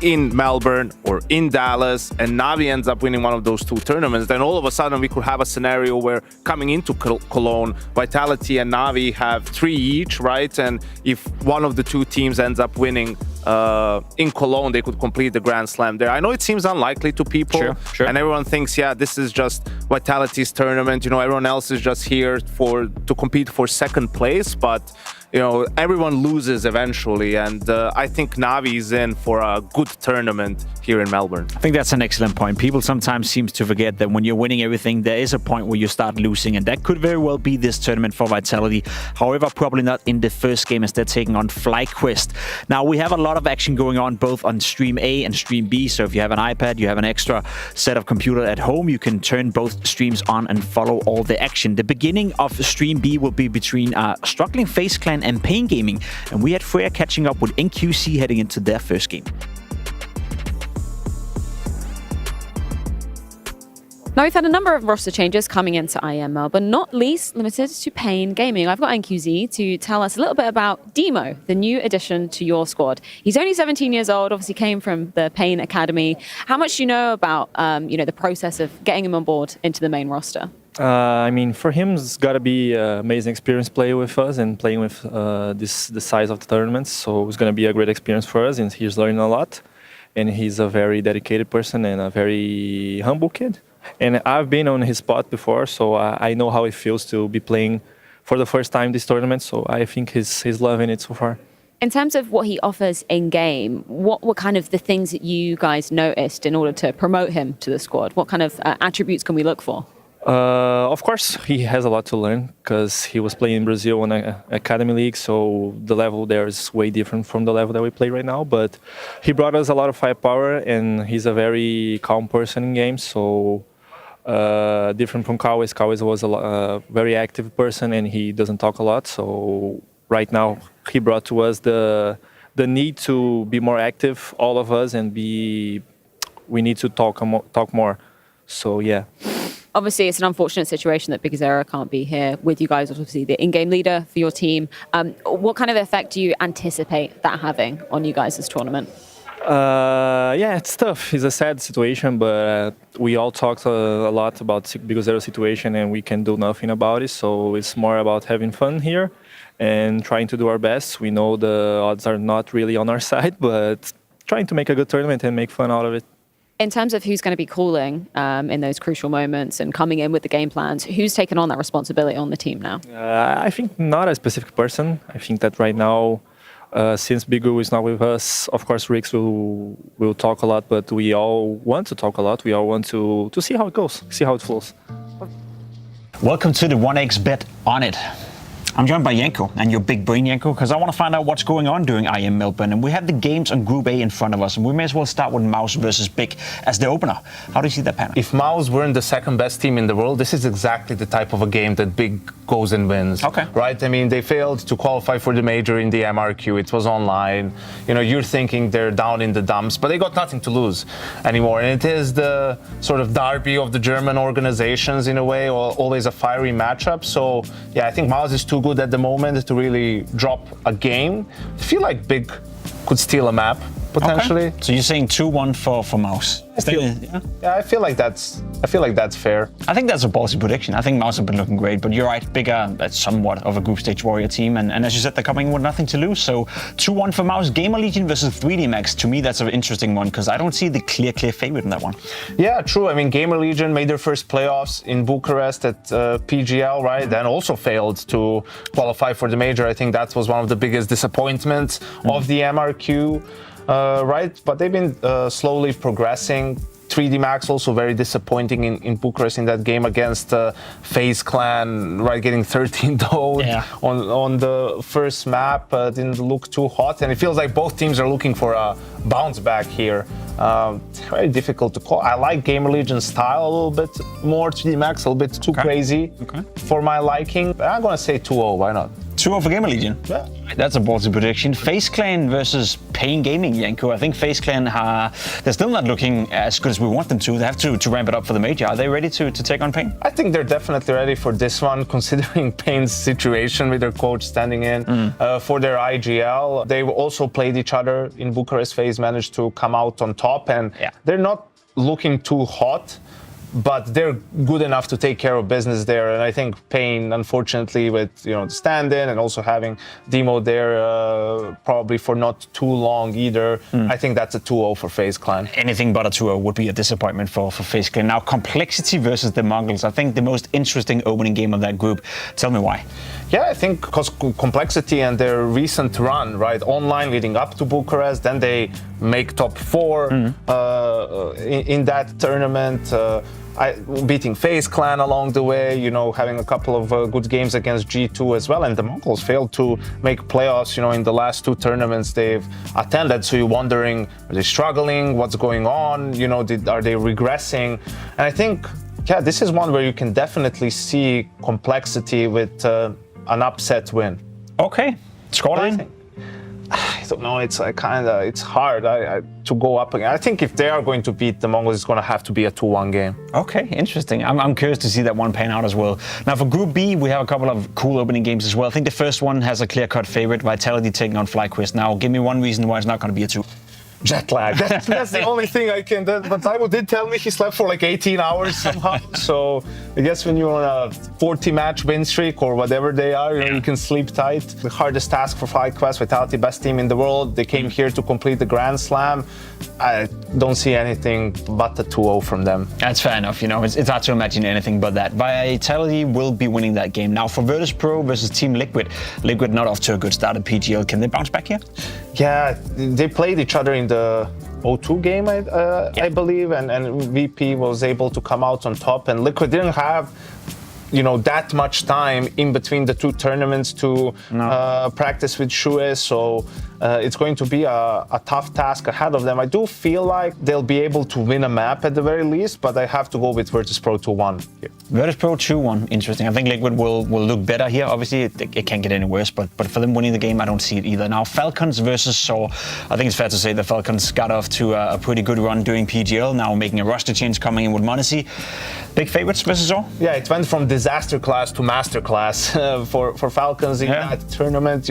in Melbourne or in Dallas and Navi ends up winning one of those 2 tournaments, then all of a sudden we could have a scenario where coming into Cologne, Vitality and Navi have 3 each, right? And if one of the 2 teams ends up winning in Cologne, they could complete the Grand Slam there. I know it seems unlikely to people, and everyone thinks, yeah, this is just Vitality's tournament. You know, everyone else is just here to compete for 2nd place, but you know, everyone loses eventually, and I think Navi is in for a good tournament here in Melbourne. I think that's an excellent point. People sometimes seem to forget that when you're winning everything, there is a point where you start losing, and that could very well be this tournament for Vitality. However, probably not in the first game as they're taking on FlyQuest. Now, we have a lot of action going on both on Stream A and Stream B, so if you have an iPad, you have an extra set of computer at home, you can turn both streams on and follow all the action. The beginning of Stream B will be between struggling FaZe Clan and Pain Gaming, and we had Freya catching up with NQC heading into their first game. Now, we've had a number of roster changes coming into IEM Melbourne, not least limited to Pain Gaming. I've got NQZ to tell us a little bit about Demo, the new addition to your squad. He's only 17 years old, obviously came from the Pain Academy. How much do you know about you know, the process of getting him on board into the main roster? I mean, for him, it's got to be an amazing experience playing with us and playing with the size of the tournaments. So it's going to be a great experience for us, and he's learning a lot. And he's a very dedicated person and a very humble kid. And I've been on his spot before, so I know how it feels to be playing for the first time this tournament. So I think he's loving it so far. In terms of what he offers in-game, what were kind of the things that you guys noticed in order to promote him to the squad? What kind of attributes can we look for? Of course, he has a lot to learn because he was playing in Brazil in an academy league, so the level there is way different from the level that we play right now. But he brought us a lot of firepower, and he's a very calm person in games, so different from Kawes. Kawes was a very active person, and he doesn't talk a lot. So right now, he brought to us the need to be more active, all of us, and we need to talk more. So yeah. Obviously, it's an unfortunate situation that Bigazera can't be here with you guys, obviously the in-game leader for your team. What kind of effect do you anticipate that having on you guys this tournament? Yeah, it's tough. It's a sad situation, but we all talked a lot about Bigazera's situation, and we can do nothing about it. So it's more about having fun here and trying to do our best. We know the odds are not really on our side, but trying to make a good tournament and make fun out of it. In terms of who's going to be calling in those crucial moments and coming in with the game plans, who's taken on that responsibility on the team now? I think not a specific person. I think that right now Since Bigu is not with us, of course, Rix will talk a lot, but we all want to talk a lot. We all want to see how it goes, see how it flows. Welcome to the 1x bet on it. I'm joined by Janko, and your big brain, Janko, because I want to find out what's going on during IEM Melbourne. And we have the games on Group A in front of us, and we may as well start with Mouse versus Big as the opener. How do you see that panel? If Mouse weren't the second best team in the world, this is exactly the type of a game that Big goes and wins. Okay. Right? I mean, they failed to qualify for the major in the MRQ. It was online. You know, you're thinking they're down in the dumps, but they got nothing to lose anymore. And it is the sort of derby of the German organizations in a way, or always a fiery matchup. So, yeah, I think Mouse is too good at the moment to really drop a game. I feel like Big could steal a map potentially. Okay. So you're saying 2-1 for Mouse? I feel like that's fair. I think that's a ballsy prediction. I think Mouse have been looking great, but you're right, Big are somewhat of a group stage warrior team, and as you said, they're coming with nothing to lose. So 2-1 for Mouse. Gamer Legion versus 3D Max. To me, that's an interesting one because I don't see the clear favorite in that one. Yeah, true. I mean, Gamer Legion made their first playoffs in Bucharest at PGL, right? Then also failed to qualify for the major. I think that was one of the biggest disappointments of the MRQ. Right, but they've been slowly progressing. 3D Max also very disappointing in Bucharest in that game against FaZe clan, right, getting 13-0 on the first map. Didn't look too hot, and it feels like both teams are looking for a bounce back here. Very difficult to call. I like Gamer Legion's style a little bit more. 3D Max a little bit too crazy for my liking. But I'm gonna say 2-0. Why not? 2-0 for Gamer Legion. Yeah. That's a ballsy prediction. FaZe Clan versus Pain Gaming, Janko. I think FaZe Clan, they're still not looking as good as we want them to. They have to ramp it up for the major. Are they ready to take on Pain? I think they're definitely ready for this one, considering Pain's situation with their coach standing in for their IGL. They also played each other in Bucharest. FaZe managed to come out on top, and they're not looking too hot, but they're good enough to take care of business there. And I think Pain, unfortunately, with the stand-in and also having Demo there probably for not too long either, I think that's a 2-0 for FaZe Clan. Anything but a 2-0 would be a disappointment for FaZe Clan. Now, Complexity versus the Mongols. I think the most interesting opening game of that group. Tell me why. Yeah, I think because Complexity and their recent run, right, online leading up to Bucharest, then they make top 4 in that tournament. Beating FaZe Clan along the way, having a couple of good games against G2 as well. And the Mongols failed to make playoffs, in the last 2 tournaments they've attended. So you're wondering, are they struggling? What's going on? Are they regressing? And I think, this is one where you can definitely see Complexity with an upset win. Okay. Scoreline? I don't know. It's hard to go up again. I think if they are going to beat the Mongols, it's going to have to be a 2-1 game. Okay, interesting. I'm curious to see that one pan out as well. Now for Group B, we have a couple of cool opening games as well. I think the first one has a clear-cut favorite, Vitality taking on FlyQuest. Now, give me one reason why it's not going to be a 2. Jet lag. That's the only thing I can do. But Taiwo did tell me he slept for like 18 hours somehow. So I guess when you're on a 40-match win streak or whatever they are, you can sleep tight. The hardest task for FlyQuest, Vitality, best team in the world. They came here to complete the Grand Slam. I don't see anything but a 2-0 from them. That's fair enough. It's hard to imagine anything but that. Vitality will be winning that game. Now for Virtus Pro versus Team Liquid. Liquid not off to a good start at PGL. Can they bounce back here? Yeah, they played each other in the O2 game, I believe, and VP was able to come out on top, and Liquid didn't have that much time in between the 2 tournaments to practice with Shue, so it's going to be a tough task ahead of them. I do feel like they'll be able to win a map at the very least, but I have to go with Virtus Pro 2-1 here. Virtus Pro 2-1, interesting. I think Liquid will look better here. Obviously, it can't get any worse, but for them winning the game, I don't see it either. Now, Falcons versus Saw. I think it's fair to say the Falcons got off to a pretty good run during PGL, now making a roster change coming in with Monacy. Big favorites versus Saw? Yeah, it went from disaster class to master class for Falcons in that tournament,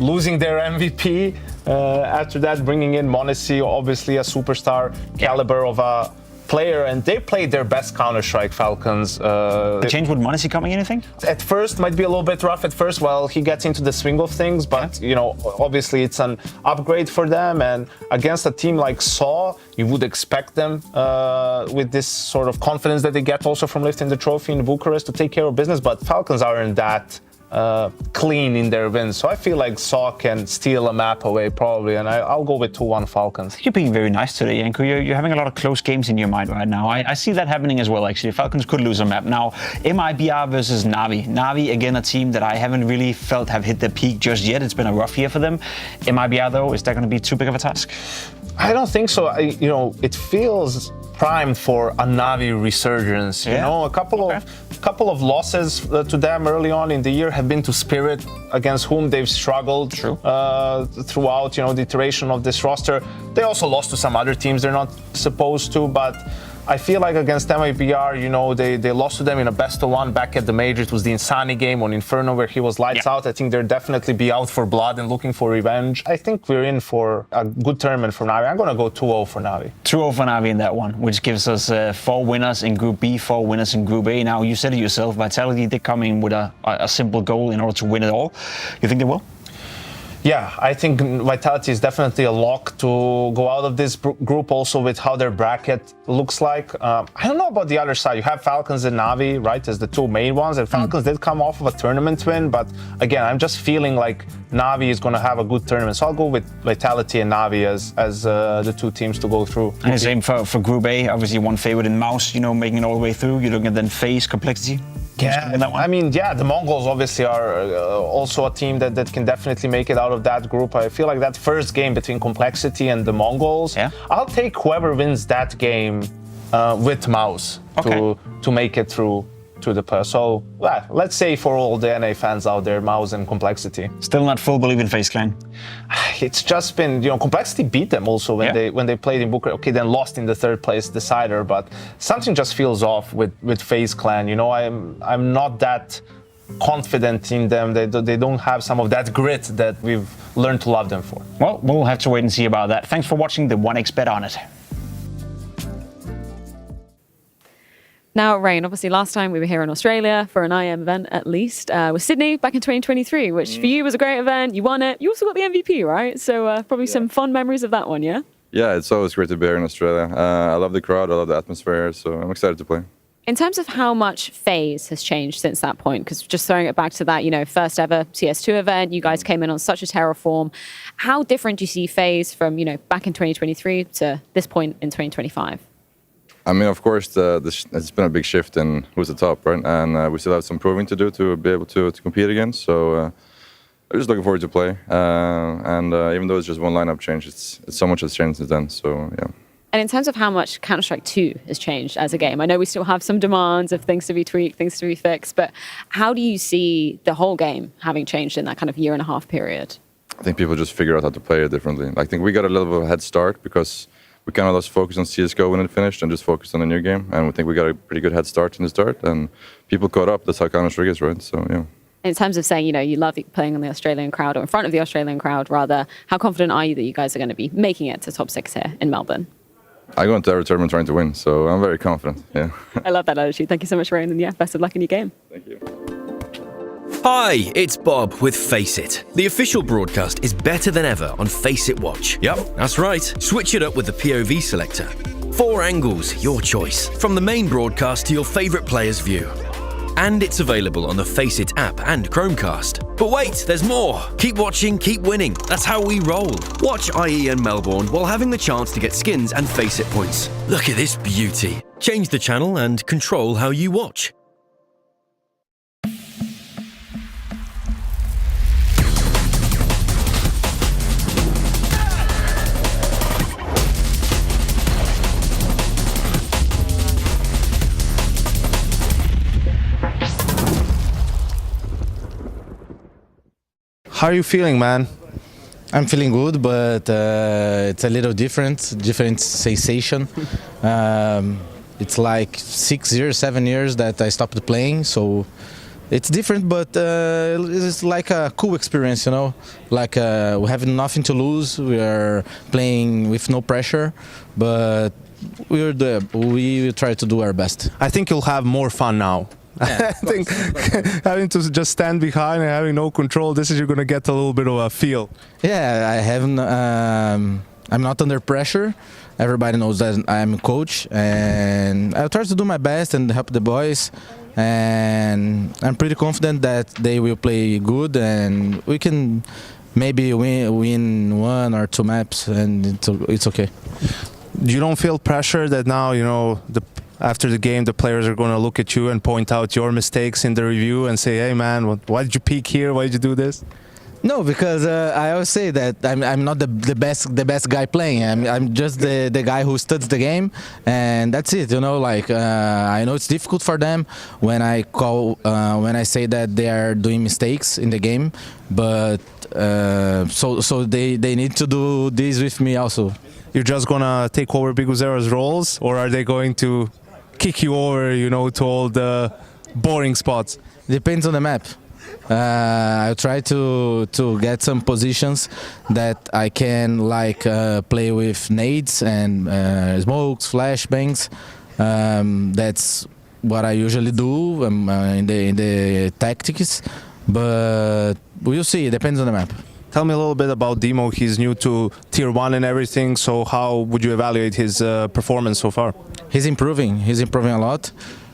losing their MVP. After that, bringing in Monacy, obviously a superstar caliber of a player, and they played their best Counter-Strike, Falcons. The change with Monacy coming in, you think? At first, might be a little bit rough at first while he gets into the swing of things, but, obviously it's an upgrade for them, and against a team like Saw, you would expect them with this sort of confidence that they get also from lifting the trophy in Bucharest to take care of business, but Falcons aren't that clean in their wins. So I feel like Saw can steal a map away probably, and I'll go with 2-1 Falcons. You're being very nice today, Yanko. You're having a lot of close games in your mind right now. I see that happening as well, actually. Falcons could lose a map. Now, MIBR versus Navi. Navi, again, a team that I haven't really felt have hit their peak just yet. It's been a rough year for them. MIBR, though, is that going to be too big of a task? I don't think so. It feels primed for a Navi resurgence. You know, a couple of losses to them early on in the year have been to Spirit, against whom they've struggled throughout, the iteration of this roster. They also lost to some other teams they're not supposed to, but I feel like against MIBR, they lost to them in a best-of-1 back at the major. It was the Insani game on Inferno where he was lights out. I think they'll definitely be out for blood and looking for revenge. I think we're in for a good tournament for Navi. I'm going to go 2-0 for Navi. 2-0 for Navi in that one, which gives us 4 winners in Group B, 4 winners in Group A. Now, you said it yourself, Vitality did come in with a simple goal in order to win it all. You think they will? Yeah, I think Vitality is definitely a lock to go out of this group, also with how their bracket looks like. I don't know about the other side. You have Falcons and Navi, right, as the 2 main ones. And Falcons did come off of a tournament win. But again, I'm just feeling like Navi is going to have a good tournament. So I'll go with Vitality and Navi as the 2 teams to go through. And same for Group A. Obviously, one favorite in Mouse, making it all the way through. You're looking at then FaZe, Complexity. Yeah, the Mongols obviously are also a team that can definitely make it out of that group. I feel like that first game between Complexity and the Mongols, I'll take whoever wins that game with Mouse to make it through to the playoffs. So let's say for all the NA fans out there, Mouse and Complexity. Still not full believe in FaZe Clan. It's just been, Complexity beat them also when they played in Bucharest. Okay, then lost in the 3rd place decider, but something just feels off with FaZe Clan. I'm not that confident in them. They don't have some of that grit that we've learned to love them for. Well, we'll have to wait and see about that. Thanks for watching the 1xBet on it. Now, Rain, obviously last time we were here in Australia for an IEM event at least, with Sydney back in 2023, which for you was a great event. You won it. You also got the MVP, right? So probably some fond memories of that one, yeah? Yeah, it's always great to be here in Australia. I love the crowd, I love the atmosphere, so I'm excited to play. In terms of how much FaZe has changed since that point, because just throwing it back to that, first ever CS2 event, you guys came in on such a terror form. How different do you see FaZe from, back in 2023 to this point in 2025? I mean, of course, it's been a big shift in who's the top, right? And we still have some proving to do to be able to compete against. So I'm just looking forward to play. And even though it's just one lineup change, it's so much has changed since then. So yeah. And in terms of how much Counter-Strike 2 has changed as a game, I know we still have some demands of things to be tweaked, things to be fixed, but how do you see the whole game having changed in that kind of 1.5 year period? I think people just figure out how to play it differently. I think we got a little bit of a head start because we kind of lost focus on CSGO when it finished and just focused on the new game. And we think we got a pretty good head start in the start, and people caught up. That's how Counter-Strike is, right? So, yeah. In terms of saying, you love playing on the Australian crowd, or in front of the Australian crowd, rather, how confident are you that you guys are going to be making it to top 6 here in Melbourne? I go into every tournament trying to win, so I'm very confident, yeah. I love that attitude. Thank you so much, Ryan, and best of luck in your game. Thank you. Hi, it's Bob with Face It. The official broadcast is better than ever on Face It Watch. Yep, that's right. Switch it up with the POV selector. 4 angles, your choice. From the main broadcast to your favourite player's view. And it's available on the Face It app and Chromecast. But wait, there's more. Keep watching, keep winning. That's how we roll. Watch IEM Melbourne while having the chance to get skins and Face It points. Look at this beauty. Change the channel and control how you watch. How are you feeling, man? I'm feeling good, but it's a little different sensation. It's like 6 years, 7 years that I stopped playing, so it's different, but it's like a cool experience, Like we have nothing to lose. We are playing with no pressure, but we try to do our best. I think you'll have more fun now. Yeah, I think having to just stand behind and having no control, you're going to get a little bit of a feel. Yeah, I haven't. I'm not under pressure. Everybody knows that I'm a coach, and I'll try to do my best and help the boys. and I'm pretty confident that they will play good, and we can maybe win 1 or 2 maps, and it's okay. You don't feel pressure that now, after the game, the players are going to look at you and point out your mistakes in the review and say, hey man, why did you peek here? Why did you do this? No, because I always say that I'm not the best guy playing. I'm just the guy who studies the game, and that's it. I know it's difficult for them when I say that they are doing mistakes in the game, but so they need to do this with me also. You're just gonna take over Biguzero's roles, or are they going to kick you over, to all the boring spots? Depends on the map. I try to get some positions that I can play with nades and smokes, flashbangs. That's what I usually do in the tactics, but we'll see. It depends on the map. Tell me a little bit about Demo. He's new to Tier 1 and everything, so how would you evaluate his performance so far? He's improving a lot.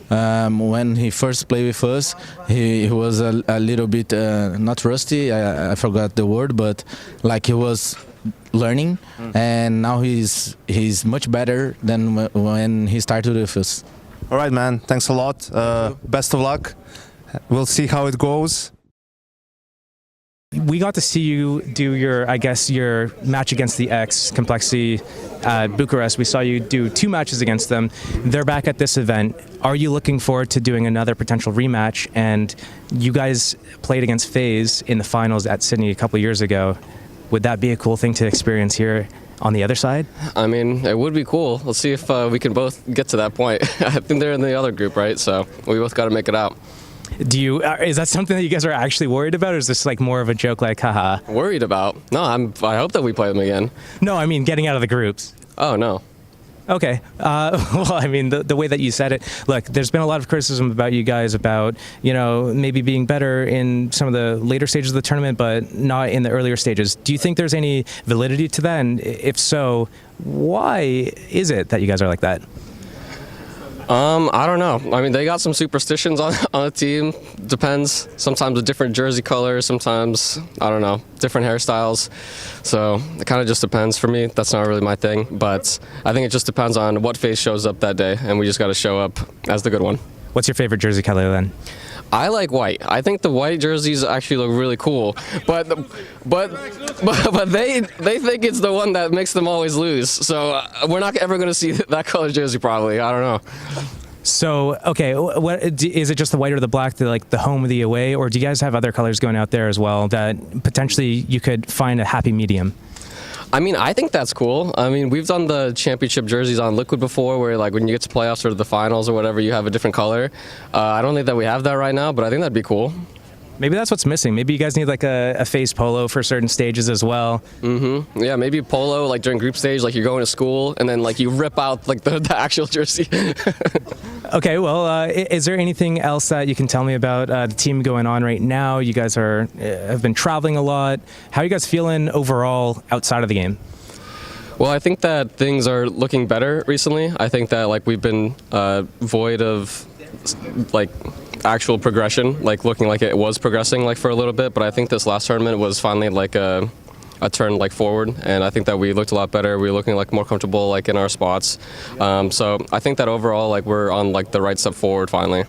When he first played with us, he was a little bit not rusty, I forgot the word, but he was learning, and now he's much better than when he started with us. All right, man, thanks a lot. Best of luck. We'll see how it goes. We got to see you do your match against the X, Complexity, Bucharest. We saw you do 2 matches against them. They're back at this event. Are you looking forward to doing another potential rematch? And you guys played against FaZe in the finals at Sydney a couple years ago. Would that be a cool thing to experience here on the other side? I mean, it would be cool. Let's see if we can both get to that point. I think they're in the other group, right? So we both got to make it out. Is that something that you guys are actually worried about, or is this more of a joke, haha? Worried about? No, I hope that we play them again. No, I mean getting out of the groups. Oh, no. Okay. Well, I mean, the way that you said it, look, there's been a lot of criticism about you guys about, maybe being better in some of the later stages of the tournament, but not in the earlier stages. Do you think there's any validity to that? And if so, why is it that you guys are like that? I don't know. I mean, they got some superstitions on the team. Depends. Sometimes a different jersey color, sometimes, I don't know, different hairstyles. So it kind of just depends for me. That's not really my thing. But I think it just depends on what FaZe shows up that day, and we just got to show up as the good one. What's your favorite jersey color then? I like white. I think the white jerseys actually look really cool, but they think it's the one that makes them always lose. So we're not ever going to see that color jersey probably. I don't know. So okay, what is it? Just the white or the black, the home or the away, or do you guys have other colors going out there as well that potentially you could find a happy medium? I mean, I think that's cool. I mean, we've done the championship jerseys on Liquid before, where when you get to playoffs or the finals or whatever, you have a different color. I don't think that we have that right now, but I think that'd be cool. Maybe that's what's missing. Maybe you guys need a FaZe polo for certain stages as well. Mm-hmm. Yeah, maybe polo during group stage, you're going to school, and then you rip out the actual jersey. Okay, well, is there anything else that you can tell me about the team going on right now? You guys have been traveling a lot. How are you guys feeling overall outside of the game? Well, I think that things are looking better recently. I think that we've been void of actual progression, looking like it was progressing for a little bit, but I think this last tournament was finally a turn forward, and I think that we looked a lot better. We were looking more comfortable in our spots. So I think that overall we're on the right step forward finally.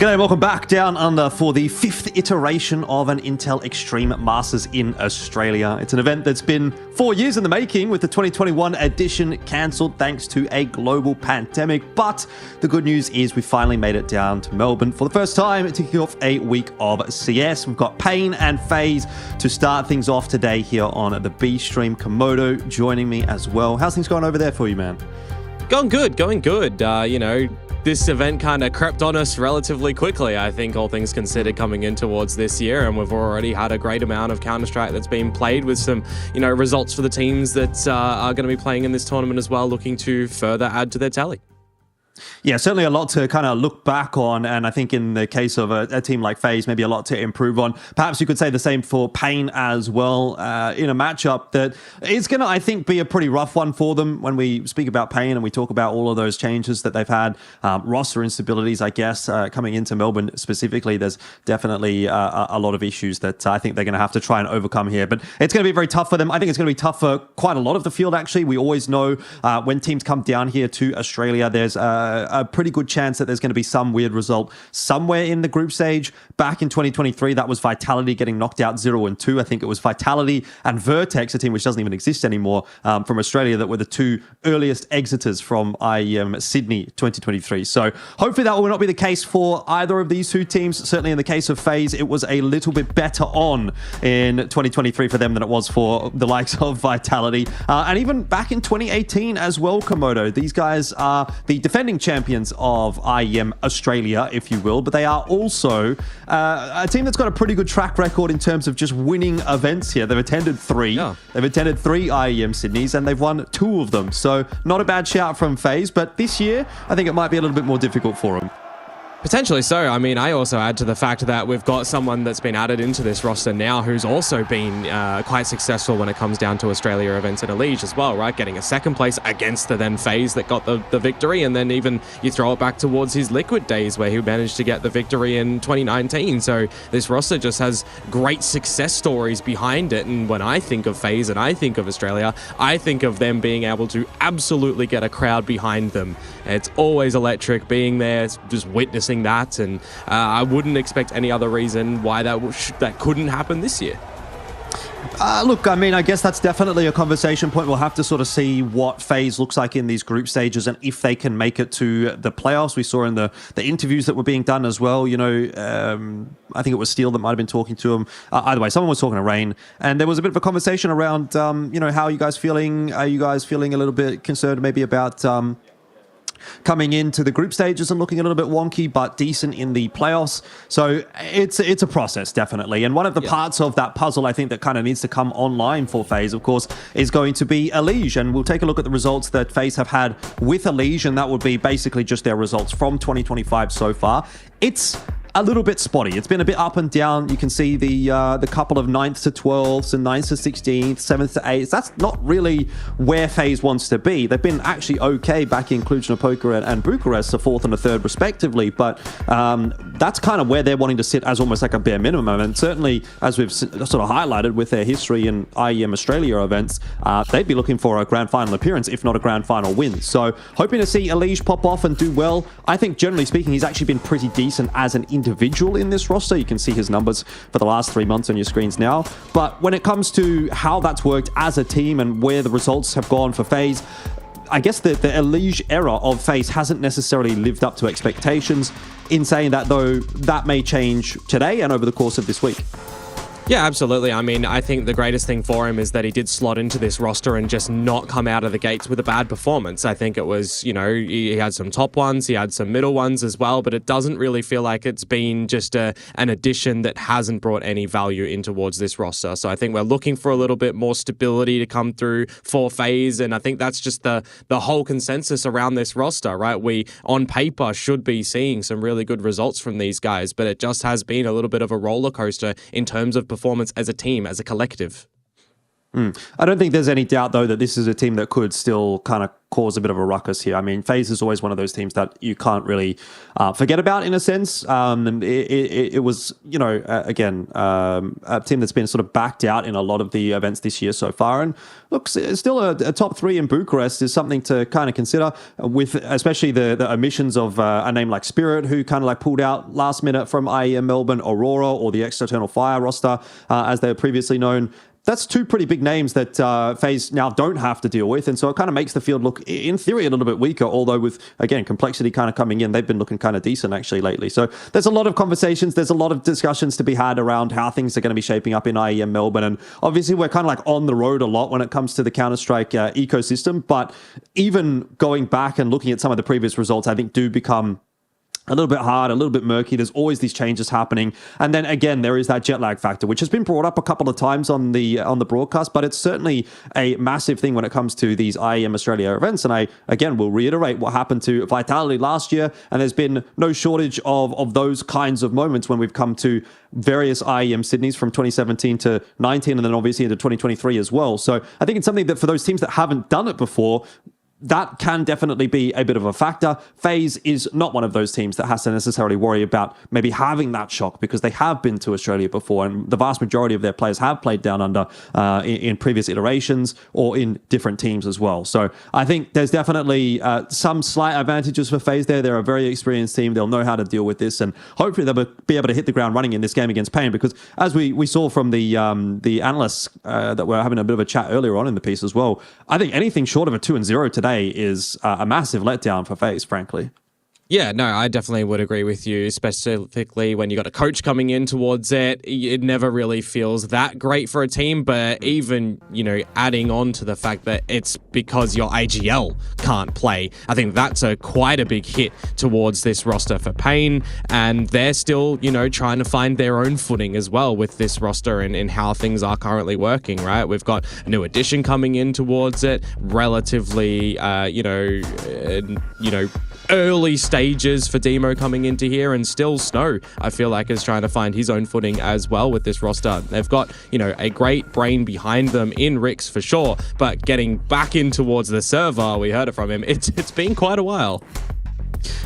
G'day, welcome back down under for the 5th iteration of an Intel Extreme Masters in Australia. It's an event that's been 4 years in the making, with the 2021 edition cancelled thanks to a global pandemic. But the good news is we finally made it down to Melbourne for the first time to kick off a week of CS. We've got Payne and FaZe to start things off today here on the B stream. Komodo joining me as well. How's things going over there for you, man? Going good. This event kind of crept on us relatively quickly, I think, all things considered, coming in towards this year, and we've already had a great amount of Counter-Strike that's been played, with some, results for the teams that are going to be playing in this tournament as well, looking to further add to their tally. Yeah, certainly a lot to kind of look back on, and I think in the case of a team like FaZe, maybe a lot to improve on. Perhaps you could say the same for Payne as well, in a matchup that is going to, I think, be a pretty rough one for them when we speak about Payne and we talk about all of those changes that they've had, roster instabilities, I guess, coming into Melbourne specifically. There's definitely a lot of issues that I think they're going to have to try and overcome here, but it's going to be very tough for them. I think it's going to be tough for quite a lot of the field, actually. We always know when teams come down here to Australia, there's a pretty good chance that there's going to be some weird result somewhere in the group stage. Back in 2023, that was Vitality getting knocked out 0-2. I think it was Vitality and Vertex, a team which doesn't even exist anymore, from Australia, that were the two earliest exiters from IEM Sydney 2023. So hopefully that will not be the case for either of these two teams. Certainly in the case of FaZe, it was a little bit better on in 2023 for them than it was for the likes of Vitality. And even back in 2018 as well, Komodo. These guys are the defending champions of IEM Australia, if you will, but they are also a team that's got a pretty good track record in terms of just winning events here. They've attended three. Yeah. They've attended 3 IEM Sydneys, and they've won 2 of them. So not a bad shout from FaZe, but this year, I think it might be a little bit more difficult for them. Potentially so. I mean, I also add to the fact that we've got someone that's been added into this roster now who's also been quite successful when it comes down to Australia events at Elige as well, right? Getting a second place against the then FaZe that got the victory, and then even you throw it back towards his Liquid days where he managed to get the victory in 2019. So this roster just has great success stories behind it, and when I think of FaZe and I think of Australia, I think of them being able to absolutely get a crowd behind them. It's always electric being there, just witnessing that, and I wouldn't expect any other reason why that couldn't happen this year. Look, I mean, I guess that's definitely a conversation point. We'll have to sort of see what FaZe looks like in these group stages and if they can make it to the playoffs. We saw in the interviews that were being done as well, I think it was Steele that might have been talking to him. Either way, someone was talking to Rain, and there was a bit of a conversation around, how are you guys feeling? Are you guys feeling a little bit concerned maybe about coming into the group stages and looking a little bit wonky, but decent in the playoffs? So it's a process, definitely. And one of the parts of that puzzle, I think, that kind of needs to come online for FaZe, of course, is going to be Elige. And we'll take a look at the results that FaZe have had with Elige, and that would be basically just their results from 2025 so far. It's a little bit spotty. It's been a bit up and down. You can see the couple of 9th to 12th and 9th to 16th, 7th to 8th. That's not really where FaZe wants to be. They've been actually okay back in Cluj-Napoca and Bucharest, a 4th and a 3rd respectively, but that's kind of where they're wanting to sit as almost like a bare minimum. And certainly, as we've sort of highlighted with their history in IEM Australia events, they'd be looking for a grand final appearance, if not a grand final win. So hoping to see Elige pop off and do well. I think generally speaking, he's actually been pretty decent as an individual in this roster. You can see his numbers for the last 3 months on your screens now. But when it comes to how that's worked as a team and where the results have gone for FaZe, I guess the Elige era of FaZe hasn't necessarily lived up to expectations. In saying that, though, that may change today and over the course of this week. Yeah, absolutely. I mean, I think the greatest thing for him is that he did slot into this roster and just not come out of the gates with a bad performance. I think it was, he had some top ones, he had some middle ones as well, but it doesn't really feel like it's been just an addition that hasn't brought any value in towards this roster. So I think we're looking for a little bit more stability to come through for FaZe, and I think that's just the whole consensus around this roster, right? We, on paper, should be seeing some really good results from these guys, but it just has been a little bit of a roller coaster in terms of performance as a team, as a collective. I don't think there's any doubt, though, that this is a team that could still kind of cause a bit of a ruckus here. I mean, FaZe is always one of those teams that you can't really forget about in a sense. It was, again, a team that's been sort of backed out in a lot of the events this year so far. And look, still a top 3 in Bucharest is something to kind of consider, with especially the omissions of a name like Spirit, who kind of like pulled out last minute from IEM Melbourne, Aurora, or the Eternal Fire roster, as they were previously known. That's 2 pretty big names that FaZe now don't have to deal with, and so it kind of makes the field look, in theory, a little bit weaker, although with, again, complexity kind of coming in, they've been looking kind of decent actually lately. So there's a lot of conversations, there's a lot of discussions to be had around how things are going to be shaping up in IEM Melbourne, and obviously we're kind of like on the road a lot when it comes to the Counter-Strike ecosystem, but even going back and looking at some of the previous results, I think do become a little bit hard, a little bit murky. There's always these changes happening. And then again, there is that jet lag factor, which has been brought up a couple of times on the broadcast, but it's certainly a massive thing when it comes to these IEM Australia events. And I, again, will reiterate what happened to Vitality last year. And there's been no shortage of those kinds of moments when we've come to various IEM Sydneys from 2017 to 19, and then obviously into 2023 as well. So I think it's something that for those teams that haven't done it before, that can definitely be a bit of a factor. FaZe is not one of those teams that has to necessarily worry about maybe having that shock, because they have been to Australia before, and the vast majority of their players have played down under in previous iterations or in different teams as well. So I think there's definitely some slight advantages for FaZe there. They're a very experienced team. They'll know how to deal with this, and hopefully they'll be able to hit the ground running in this game against Pain, because as we saw from the analysts that were having a bit of a chat earlier on in the piece as well, I think anything short of a 2-0 today is a massive letdown for FaZe, frankly. Yeah, no, I definitely would agree with you, specifically when you got a coach coming in towards it. It never really feels that great for a team, but even, adding on to the fact that it's because your AGL can't play, I think that's quite a big hit towards this roster for Pain, and they're still, trying to find their own footing as well with this roster and how things are currently working, right? We've got a new addition coming in towards it, relatively, early stages for Demo coming into here, and still Snow, I feel like, is trying to find his own footing as well with this roster. They've got, a great brain behind them in Rix for sure, but getting back in towards the server, we heard it from him, it's been quite a while.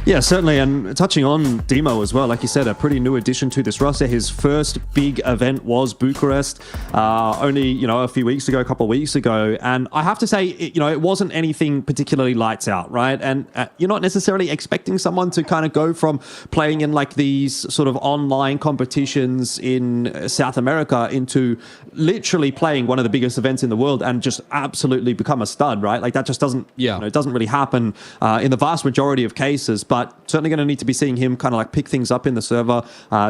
Yeah, certainly. And touching on Demo as well, like you said, a pretty new addition to this roster. His first big event was Bucharest, only, a few weeks ago, a couple of weeks ago. And I have to say, it wasn't anything particularly lights out, right? And you're not necessarily expecting someone to kind of go from playing in like these sort of online competitions in South America into literally playing one of the biggest events in the world and just absolutely become a stud, right? Like that just doesn't, it doesn't really happen in the vast majority of cases. But certainly going to need to be seeing him kind of like pick things up in the server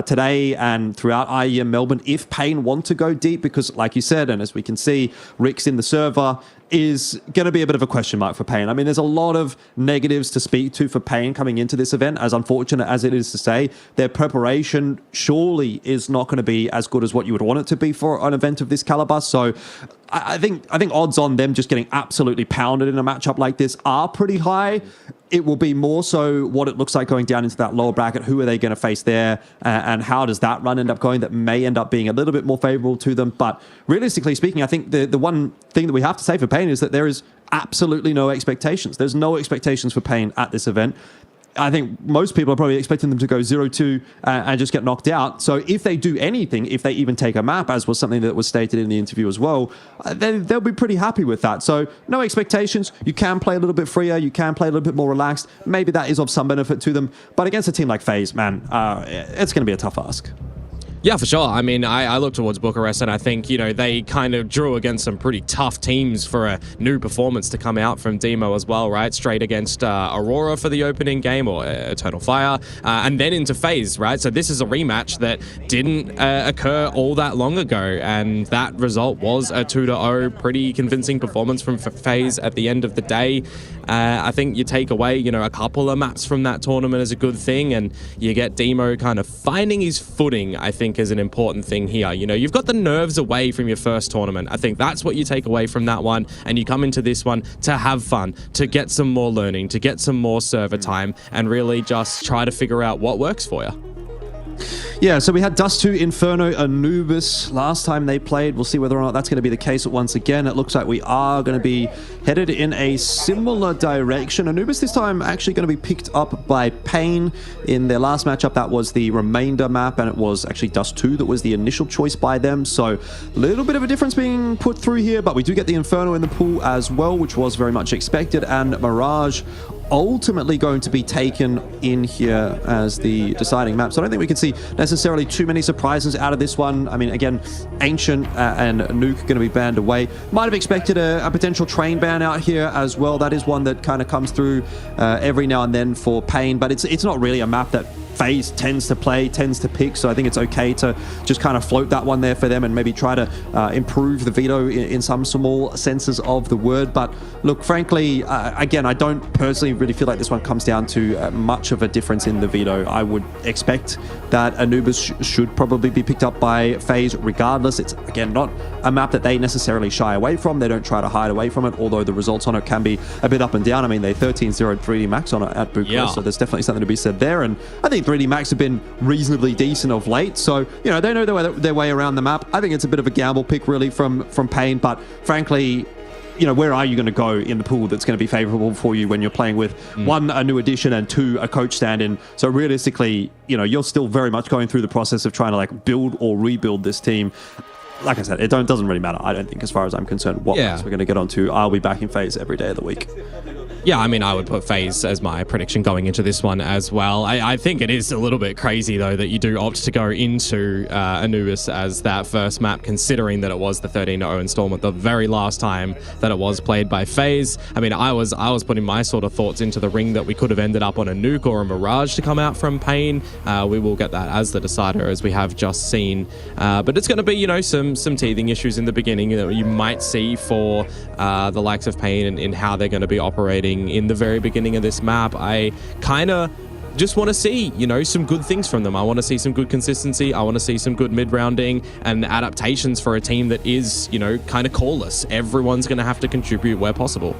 today and throughout IEM Melbourne if Pain want to go deep, because like you said, and as we can see, Rick's in the server is going to be a bit of a question mark for Pain. I mean, there's a lot of negatives to speak to for Pain coming into this event, as unfortunate as it is to say. Their preparation surely is not going to be as good as what you would want it to be for an event of this caliber. So I think odds on them just getting absolutely pounded in a matchup like this are pretty high. It will be more so what it looks like going down into that lower bracket. Who are they going to face there? And how does that run end up going? That may end up being a little bit more favorable to them. But realistically speaking, I think the one thing that we have to say for Pain is that there is absolutely no expectations. There's no expectations for Pain at this event. I think most people are probably expecting them to go 0-2 and just get knocked out. So if they do anything, if they even take a map, as was something that was stated in the interview as well, then they'll be pretty happy with that. So no expectations. You can play a little bit freer. You can play a little bit more relaxed. Maybe that is of some benefit to them. But against a team like FaZe, man, it's going to be a tough ask. Yeah, for sure. I mean, I look towards Bucharest and I think, they kind of drew against some pretty tough teams for a new performance to come out from Demo as well, right? Straight against Aurora for the opening game, or Eternal Fire, and then into FaZe, right? So this is a rematch that didn't occur all that long ago, and that result was a 2-0, pretty convincing performance from FaZe at the end of the day. I think you take away, a couple of maps from that tournament as a good thing, and you get Demo kind of finding his footing, I think, is an important thing here. You've got the nerves away from your first tournament. I think that's what you take away from that one, and you come into this one to have fun, to get some more learning, to get some more server time, and really just try to figure out what works for you. Yeah, so we had Dust 2, Inferno, Anubis last time they played. We'll see whether or not that's going to be the case once again. It looks like we are going to be headed in a similar direction. Anubis this time actually going to be picked up by Pain. In their last matchup, that was the remainder map, and it was actually Dust 2 that was the initial choice by them. So a little bit of a difference being put through here, but we do get the Inferno in the pool as well, which was very much expected, and Mirage ultimately going to be taken in here as the deciding map. So I don't think we can see necessarily too many surprises out of this one. I mean, again, Ancient and Nuke going to be banned away. Might have expected a potential train ban out here as well. That is one that kind of comes through every now and then for Pain, but it's not really a map that FaZe tends to pick, so I think it's okay to just kind of float that one there for them and maybe try to improve the veto in some small senses of the word. But look, frankly, again, I don't personally really feel like this one comes down to much of a difference in the veto. I would expect that Anubis should probably be picked up by FaZe regardless. It's, again, not a map that they necessarily shy away from. They don't try to hide away from it, although the results on it can be a bit up and down. I mean, they 13-0 3D Max on it at Bucharest, so there's definitely something to be said there. And I think 3D Max have been reasonably decent of late, so you know they know their way around the map. I think it's a bit of a gamble pick really from Pain, but frankly, you know, where are you going to go in the pool that's going to be favorable for you when you're playing with one, a new addition, and two, a coach stand-in? So realistically, you know, you're still very much going through the process of trying to like build or rebuild this team. Like I said, it doesn't really matter, I don't think, as far as I'm concerned, what maps we're going to get onto. I'll be back in FaZe every day of the week. Yeah, I mean, I would put FaZe as my prediction going into this one as well. I think it is a little bit crazy, though, that you do opt to go into Anubis as that first map, considering that it was the 13-0 installment, the very last time that it was played by FaZe. I mean, I was putting my sort of thoughts into the ring that we could have ended up on a Nuke or a Mirage to come out from Pain. We will get that as the decider, as we have just seen. But it's going to be, you know, some teething issues in the beginning that you might see for the likes of Pain and how they're going to be operating in the very beginning of this map. I kind of just want to see, you know, some good things from them. I want to see some good consistency. I want to see some good mid-rounding and adaptations for a team that is, you know, kind of callless. Everyone's going to have to contribute where possible.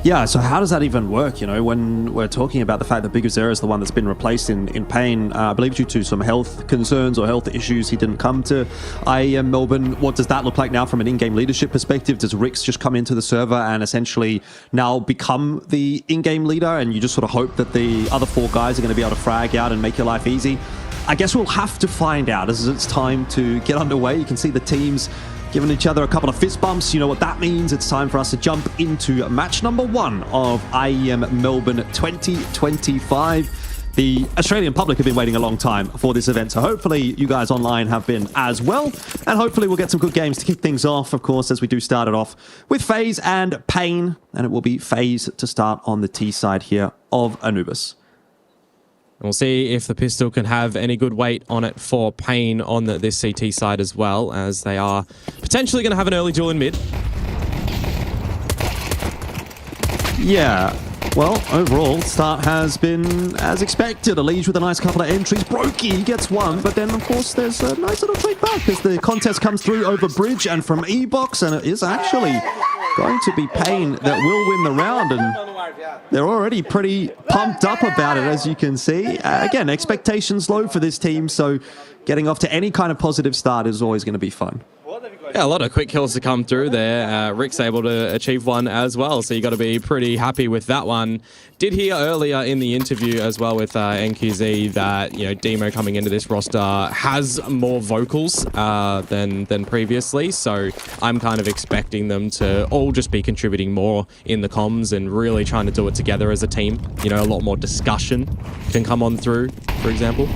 Yeah, so how does that even work? You know, when we're talking about the fact that Bigazera is the one that's been replaced in Pain, I believe due to some health concerns or health issues, he didn't come to IEM Melbourne. What does that look like now from an in-game leadership perspective? Does Rix just come into the server and essentially now become the in-game leader, and you just sort of hope that the other four guys are going to be able to frag out and make your life easy? I guess we'll have to find out as it's time to get underway. You can see the teams giving each other a couple of fist bumps. You know what that means. It's time for us to jump into match number 1 of IEM Melbourne 2025. The Australian public have been waiting a long time for this event, so hopefully you guys online have been as well, and hopefully we'll get some good games to kick things off, of course, as we do start it off with FaZe and Pain, and it will be FaZe to start on the T side here of Anubis. We'll see if the pistol can have any good weight on it for Pain on this CT side as well, as they are potentially going to have an early duel in mid. Yeah, well, overall, start has been as expected. Elige with a nice couple of entries. Brokey gets one, but then, of course, there's a nice little trade back as the contest comes through over bridge and from E-Box, and it is actually going to be Pain that will win the round, and they're already pretty pumped up about it, as you can see. Again, expectations low for this team, so getting off to any kind of positive start is always going to be fun. Yeah, a lot of quick kills to come through there. Rick's able to achieve one as well, so you got to be pretty happy with that one. Did hear earlier in the interview as well with NQZ that, you know, Demo coming into this roster has more vocals than previously, so I'm kind of expecting them to all just be contributing more in the comms and really trying to do it together as a team. You know, a lot more discussion can come on through, for example.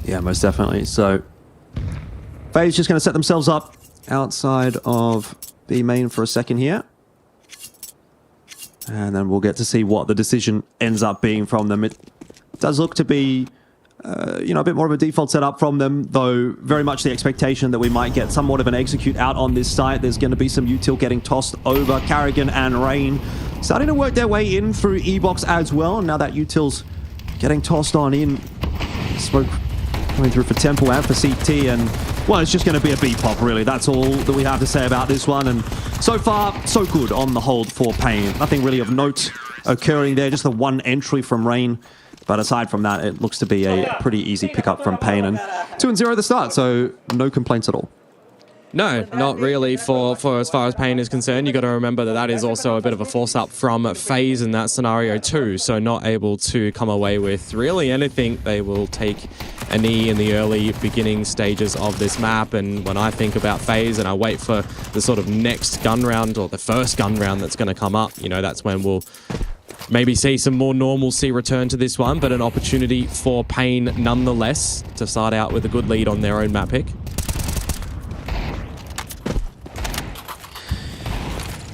Yeah, most definitely. So FaZe just going to set themselves up outside of B main for a second here. And then we'll get to see what the decision ends up being from them. It does look to be, you know, a bit more of a default setup from them, though very much the expectation that we might get somewhat of an execute out on this site. There's going to be some util getting tossed over. Carrigan and Rain starting to work their way in through E-Box as well. Now that util's getting tossed on in. Smoke coming through for Temple and for CT, and well, it's just going to be a B-pop, really. That's all that we have to say about this one, and so far, so good on the hold for Pain. Nothing really of note occurring there, just the one entry from Rain But aside from that, it looks to be a pretty easy pickup from Pain, and 2-0 at the start, so no complaints at all. No, not really for as far as Pain is concerned. You got to remember that is also a bit of a force up from FaZe in that scenario too, so not able to come away with really anything. They will take a knee in the early beginning stages of this map, and when I think about FaZe and I wait for the sort of next gun round or the first gun round that's going to come up, you know, that's when we'll maybe see some more normalcy return to this one, but an opportunity for Pain nonetheless to start out with a good lead on their own map pick.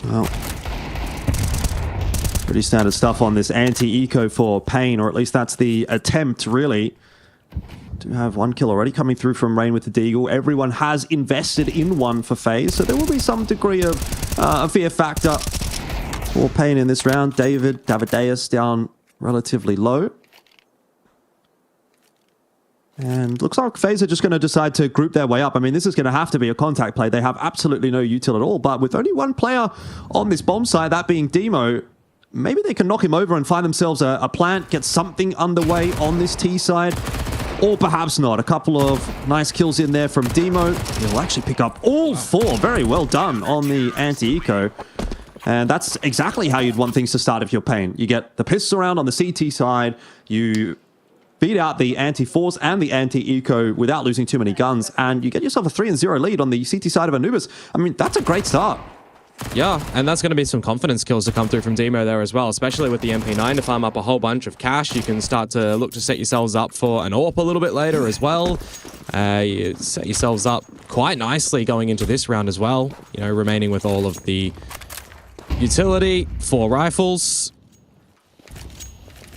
Well, pretty standard stuff on this anti-eco for Pain, or at least that's the attempt, really. Do have one kill already coming through from Rain with the Deagle. Everyone has invested in one for FaZe, so there will be some degree of a fear factor for Pain in this round. Davideus down relatively low. And looks like FaZe are just going to decide to group their way up. I mean, this is going to have to be a contact play. They have absolutely no util at all. But with only one player on this bomb site, that being Demo, maybe they can knock him over and find themselves a plant, get something underway on this T side. Or perhaps not. A couple of nice kills in there from Demo. He'll actually pick up all four. Very well done on the anti-eco. And that's exactly how you'd want things to start if you're Pain. You get the pistol round on the CT side. You beat out the anti-force and the anti-eco without losing too many guns, and you get yourself a 3-0 lead on the CT side of Anubis. I mean, that's a great start. Yeah, and that's going to be some confidence kills to come through from Demo there as well, especially with the MP9 to farm up a whole bunch of cash. You can start to look to set yourselves up for an AWP a little bit later as well. You set yourselves up quite nicely going into this round as well, you know, remaining with all of the utility, 4 rifles.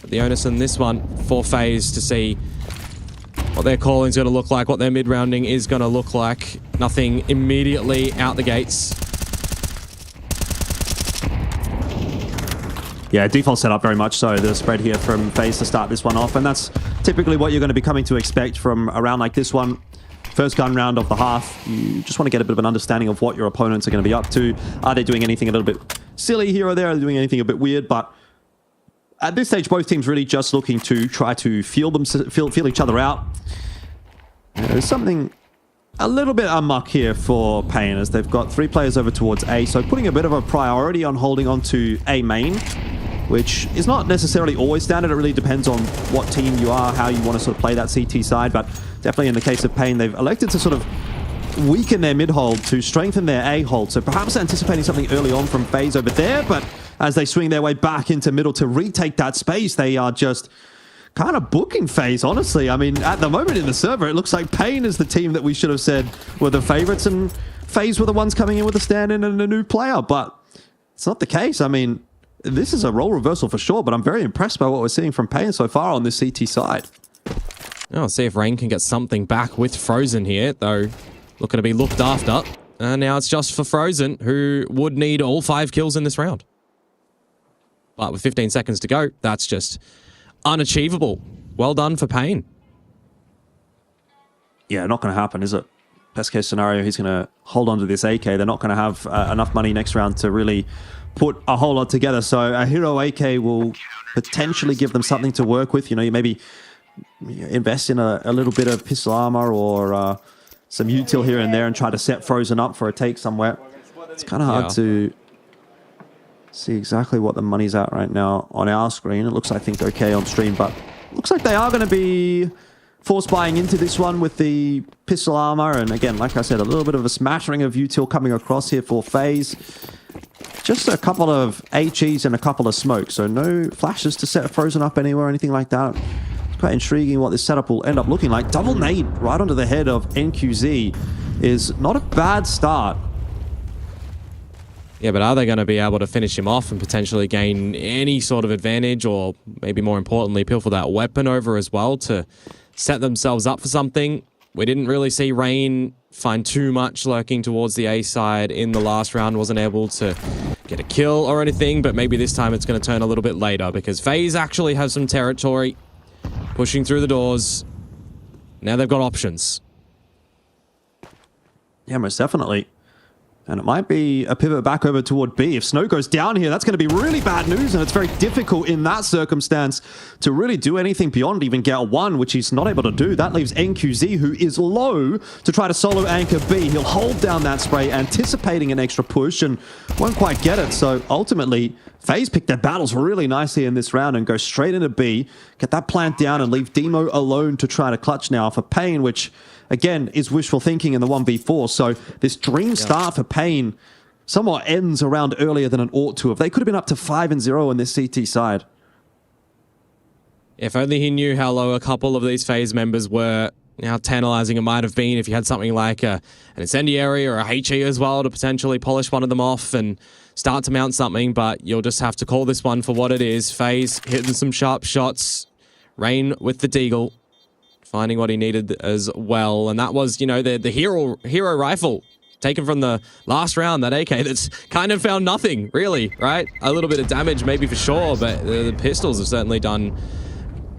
The onus in this one for FaZe to see what their calling's going to look like, what their mid-rounding is going to look like. Nothing immediately out the gates. Yeah, default setup very much so. The spread here from FaZe to start this one off, and that's typically what you're going to be coming to expect from a round like this one. First gun round of the half, you just want to get a bit of an understanding of what your opponents are going to be up to. Are they doing anything a little bit silly here or there? Are they doing anything a bit weird? But at this stage, both teams really just looking to try to feel each other out. There's something a little bit amok here for Pain, as they've got 3 players over towards A, so putting a bit of a priority on holding on to A main, which is not necessarily always standard. It really depends on what team you are, how you want to sort of play that CT side, but definitely in the case of Pain, they've elected to sort of weaken their mid hold to strengthen their A hold, so perhaps anticipating something early on from FaZe over there, but as they swing their way back into middle to retake that space, they are just kind of booking FaZe, honestly. I mean, at the moment in the server, it looks like Pain is the team that we should have said were the favorites, and FaZe were the ones coming in with a stand-in and a new player, but it's not the case. I mean, this is a role reversal for sure, but I'm very impressed by what we're seeing from Pain so far on this CT side. I'll see if Rain can get something back with Frozen here, though looking to be looked after. And now it's just for Frozen, who would need all 5 kills in this round. But with 15 seconds to go, that's just unachievable. Well done for Pain. Yeah, not going to happen, is it? Best case scenario, he's going to hold on to this AK. They're not going to have enough money next round to really put a whole lot together. So a hero AK will potentially give them something to work with. You know, you maybe invest in a little bit of pistol armor or some util here and there and try to set Frozen up for a take somewhere. It's kind of hard to see exactly what the money's at right now on our screen. It looks, I think, okay on stream, but looks like they are going to be force buying into this one with the pistol armor. And again, like I said, a little bit of a smattering of util coming across here for FaZe. Just a couple of HEs and a couple of smokes, so no flashes to set Frozen up anywhere or anything like that. It's quite intriguing what this setup will end up looking like. Double nade right onto the head of NQZ is not a bad start. Yeah, but are they going to be able to finish him off and potentially gain any sort of advantage, or maybe more importantly, pilfer that weapon over as well to set themselves up for something? We didn't really see Rain find too much lurking towards the A side in the last round. Wasn't able to get a kill or anything, but maybe this time it's going to turn a little bit later because FaZe actually have some territory pushing through the doors. Now they've got options. Yeah, most definitely. And it might be a pivot back over toward B. If Snow goes down here, that's going to be really bad news, and it's very difficult in that circumstance to really do anything beyond even get a 1, which he's not able to do. That leaves NQZ, who is low, to try to solo anchor B. He'll hold down that spray, anticipating an extra push, and won't quite get it. So ultimately, FaZe pick their battles really nicely in this round and go straight into B, get that plant down, and leave Demo alone to try to clutch now for Pain, which again is wishful thinking in the 1v4. So this dream start for Pain somewhat ends around earlier than it ought to have. They could have been up to 5-0 in this CT side. If only he knew how low a couple of these FaZe members were, how tantalizing it might have been if you had something like an incendiary or a HE as well to potentially polish one of them off and start to mount something, but you'll just have to call this one for what it is. FaZe hitting some sharp shots. Rain with the deagle, finding what he needed as well. And that was, you know, the hero rifle taken from the last round, that AK that's kind of found nothing, really, right? A little bit of damage maybe for sure, but the pistols have certainly done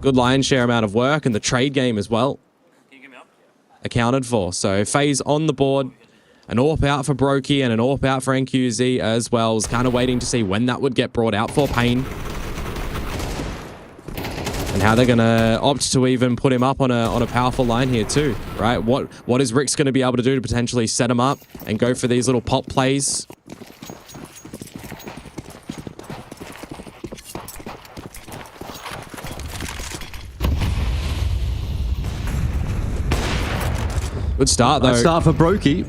good lion's share amount of work, and the trade game as well accounted for. So FaZe on the board, an AWP out for Brokey and an AWP out for NQZ as well. Was kind of waiting to see when that would get brought out for Pain, and how they're going to opt to even put him up on a powerful line here too, right? What is Rick's going to be able to do to potentially set him up and go for these little pop plays? Good start, though. Good start for Brokey.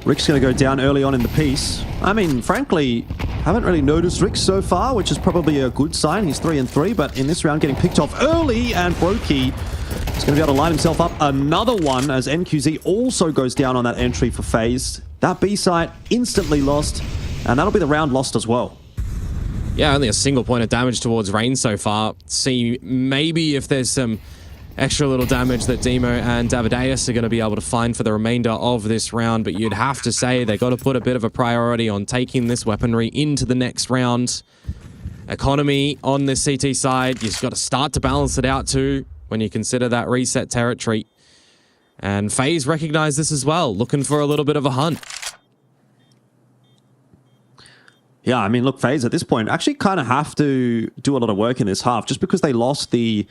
Rick's going to go down early on in the piece. I mean, frankly, haven't really noticed Rick so far, which is probably a good sign. He's 3-3, but in this round getting picked off early, and Brokey is going to be able to line himself up another one as NQZ also goes down on that entry for FaZe. That B site instantly lost, and that'll be the round lost as well. Yeah, only a single point of damage towards Rain so far. See, maybe if there's some extra little damage that Demo and Davideus are going to be able to find for the remainder of this round, but you'd have to say they got to put a bit of a priority on taking this weaponry into the next round. Economy on this CT side, you've got to start to balance it out too when you consider that reset territory. And FaZe recognize this as well, looking for a little bit of a hunt. Yeah, I mean, look, FaZe at this point actually kind of have to do a lot of work in this half, just because they lost the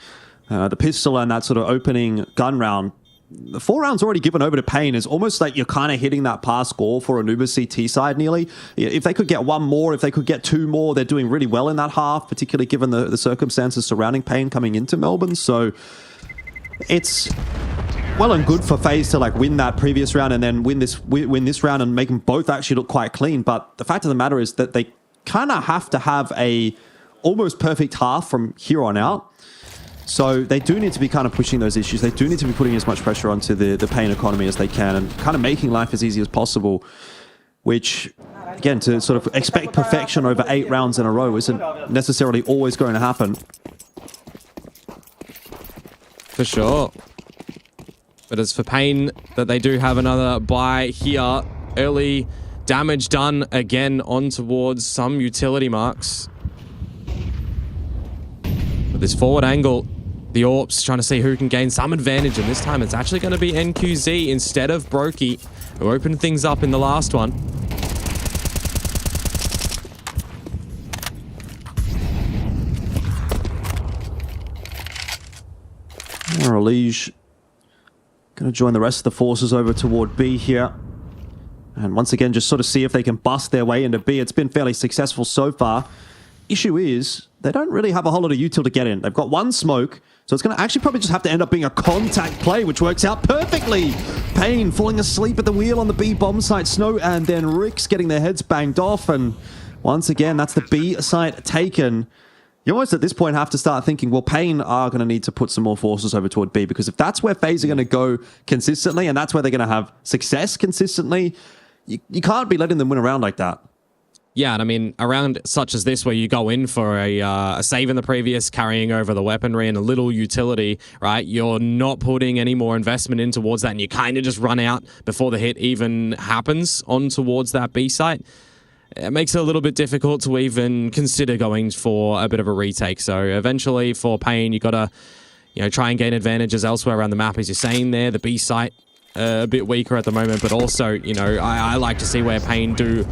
pistol and that sort of opening gun round. The 4 rounds already given over to Pain is almost like you're kind of hitting that par score for Anuba's CT side nearly. If they could get 1 more, if they could get 2 more, they're doing really well in that half, particularly given the circumstances surrounding Pain coming into Melbourne. So it's well and good for FaZe to like win that previous round and then win this round and make them both actually look quite clean. But the fact of the matter is that they kind of have to have a almost perfect half from here on out. So they do need to be kind of pushing those issues. They do need to be putting as much pressure onto the Pain economy as they can and kind of making life as easy as possible, which, again, to sort of expect perfection over 8 rounds in a row isn't necessarily always going to happen. For sure. But as for Pain, that they do have another buy here. Early damage done again on towards some utility marks. With this forward angle, the AWP's trying to see who can gain some advantage, and this time it's actually going to be NQZ instead of Brokey, who opened things up in the last one. Elige going to join the rest of the forces over toward B here. And once again, just sort of see if they can bust their way into B. It's been fairly successful so far. Issue is, they don't really have a whole lot of util to get in. They've got 1 smoke, so it's going to actually probably just have to end up being a contact play, which works out perfectly. Pain falling asleep at the wheel on the B bomb site. Snow and then Rick's getting their heads banged off, and once again, that's the B site taken. You almost at this point have to start thinking, well, Pain are going to need to put some more forces over toward B, because if that's where FaZe are going to go consistently, and that's where they're going to have success consistently, you can't be letting them win around like that. Yeah, and I mean, around such as this, where you go in for a save in the previous, carrying over the weaponry and a little utility, right? You're not putting any more investment in towards that, and you kind of just run out before the hit even happens on towards that B site. It makes it a little bit difficult to even consider going for a bit of a retake. So eventually, for Pain, you got to try and gain advantages elsewhere around the map, as you're saying there. The B site a bit weaker at the moment, but also, you know, I like to see where Pain do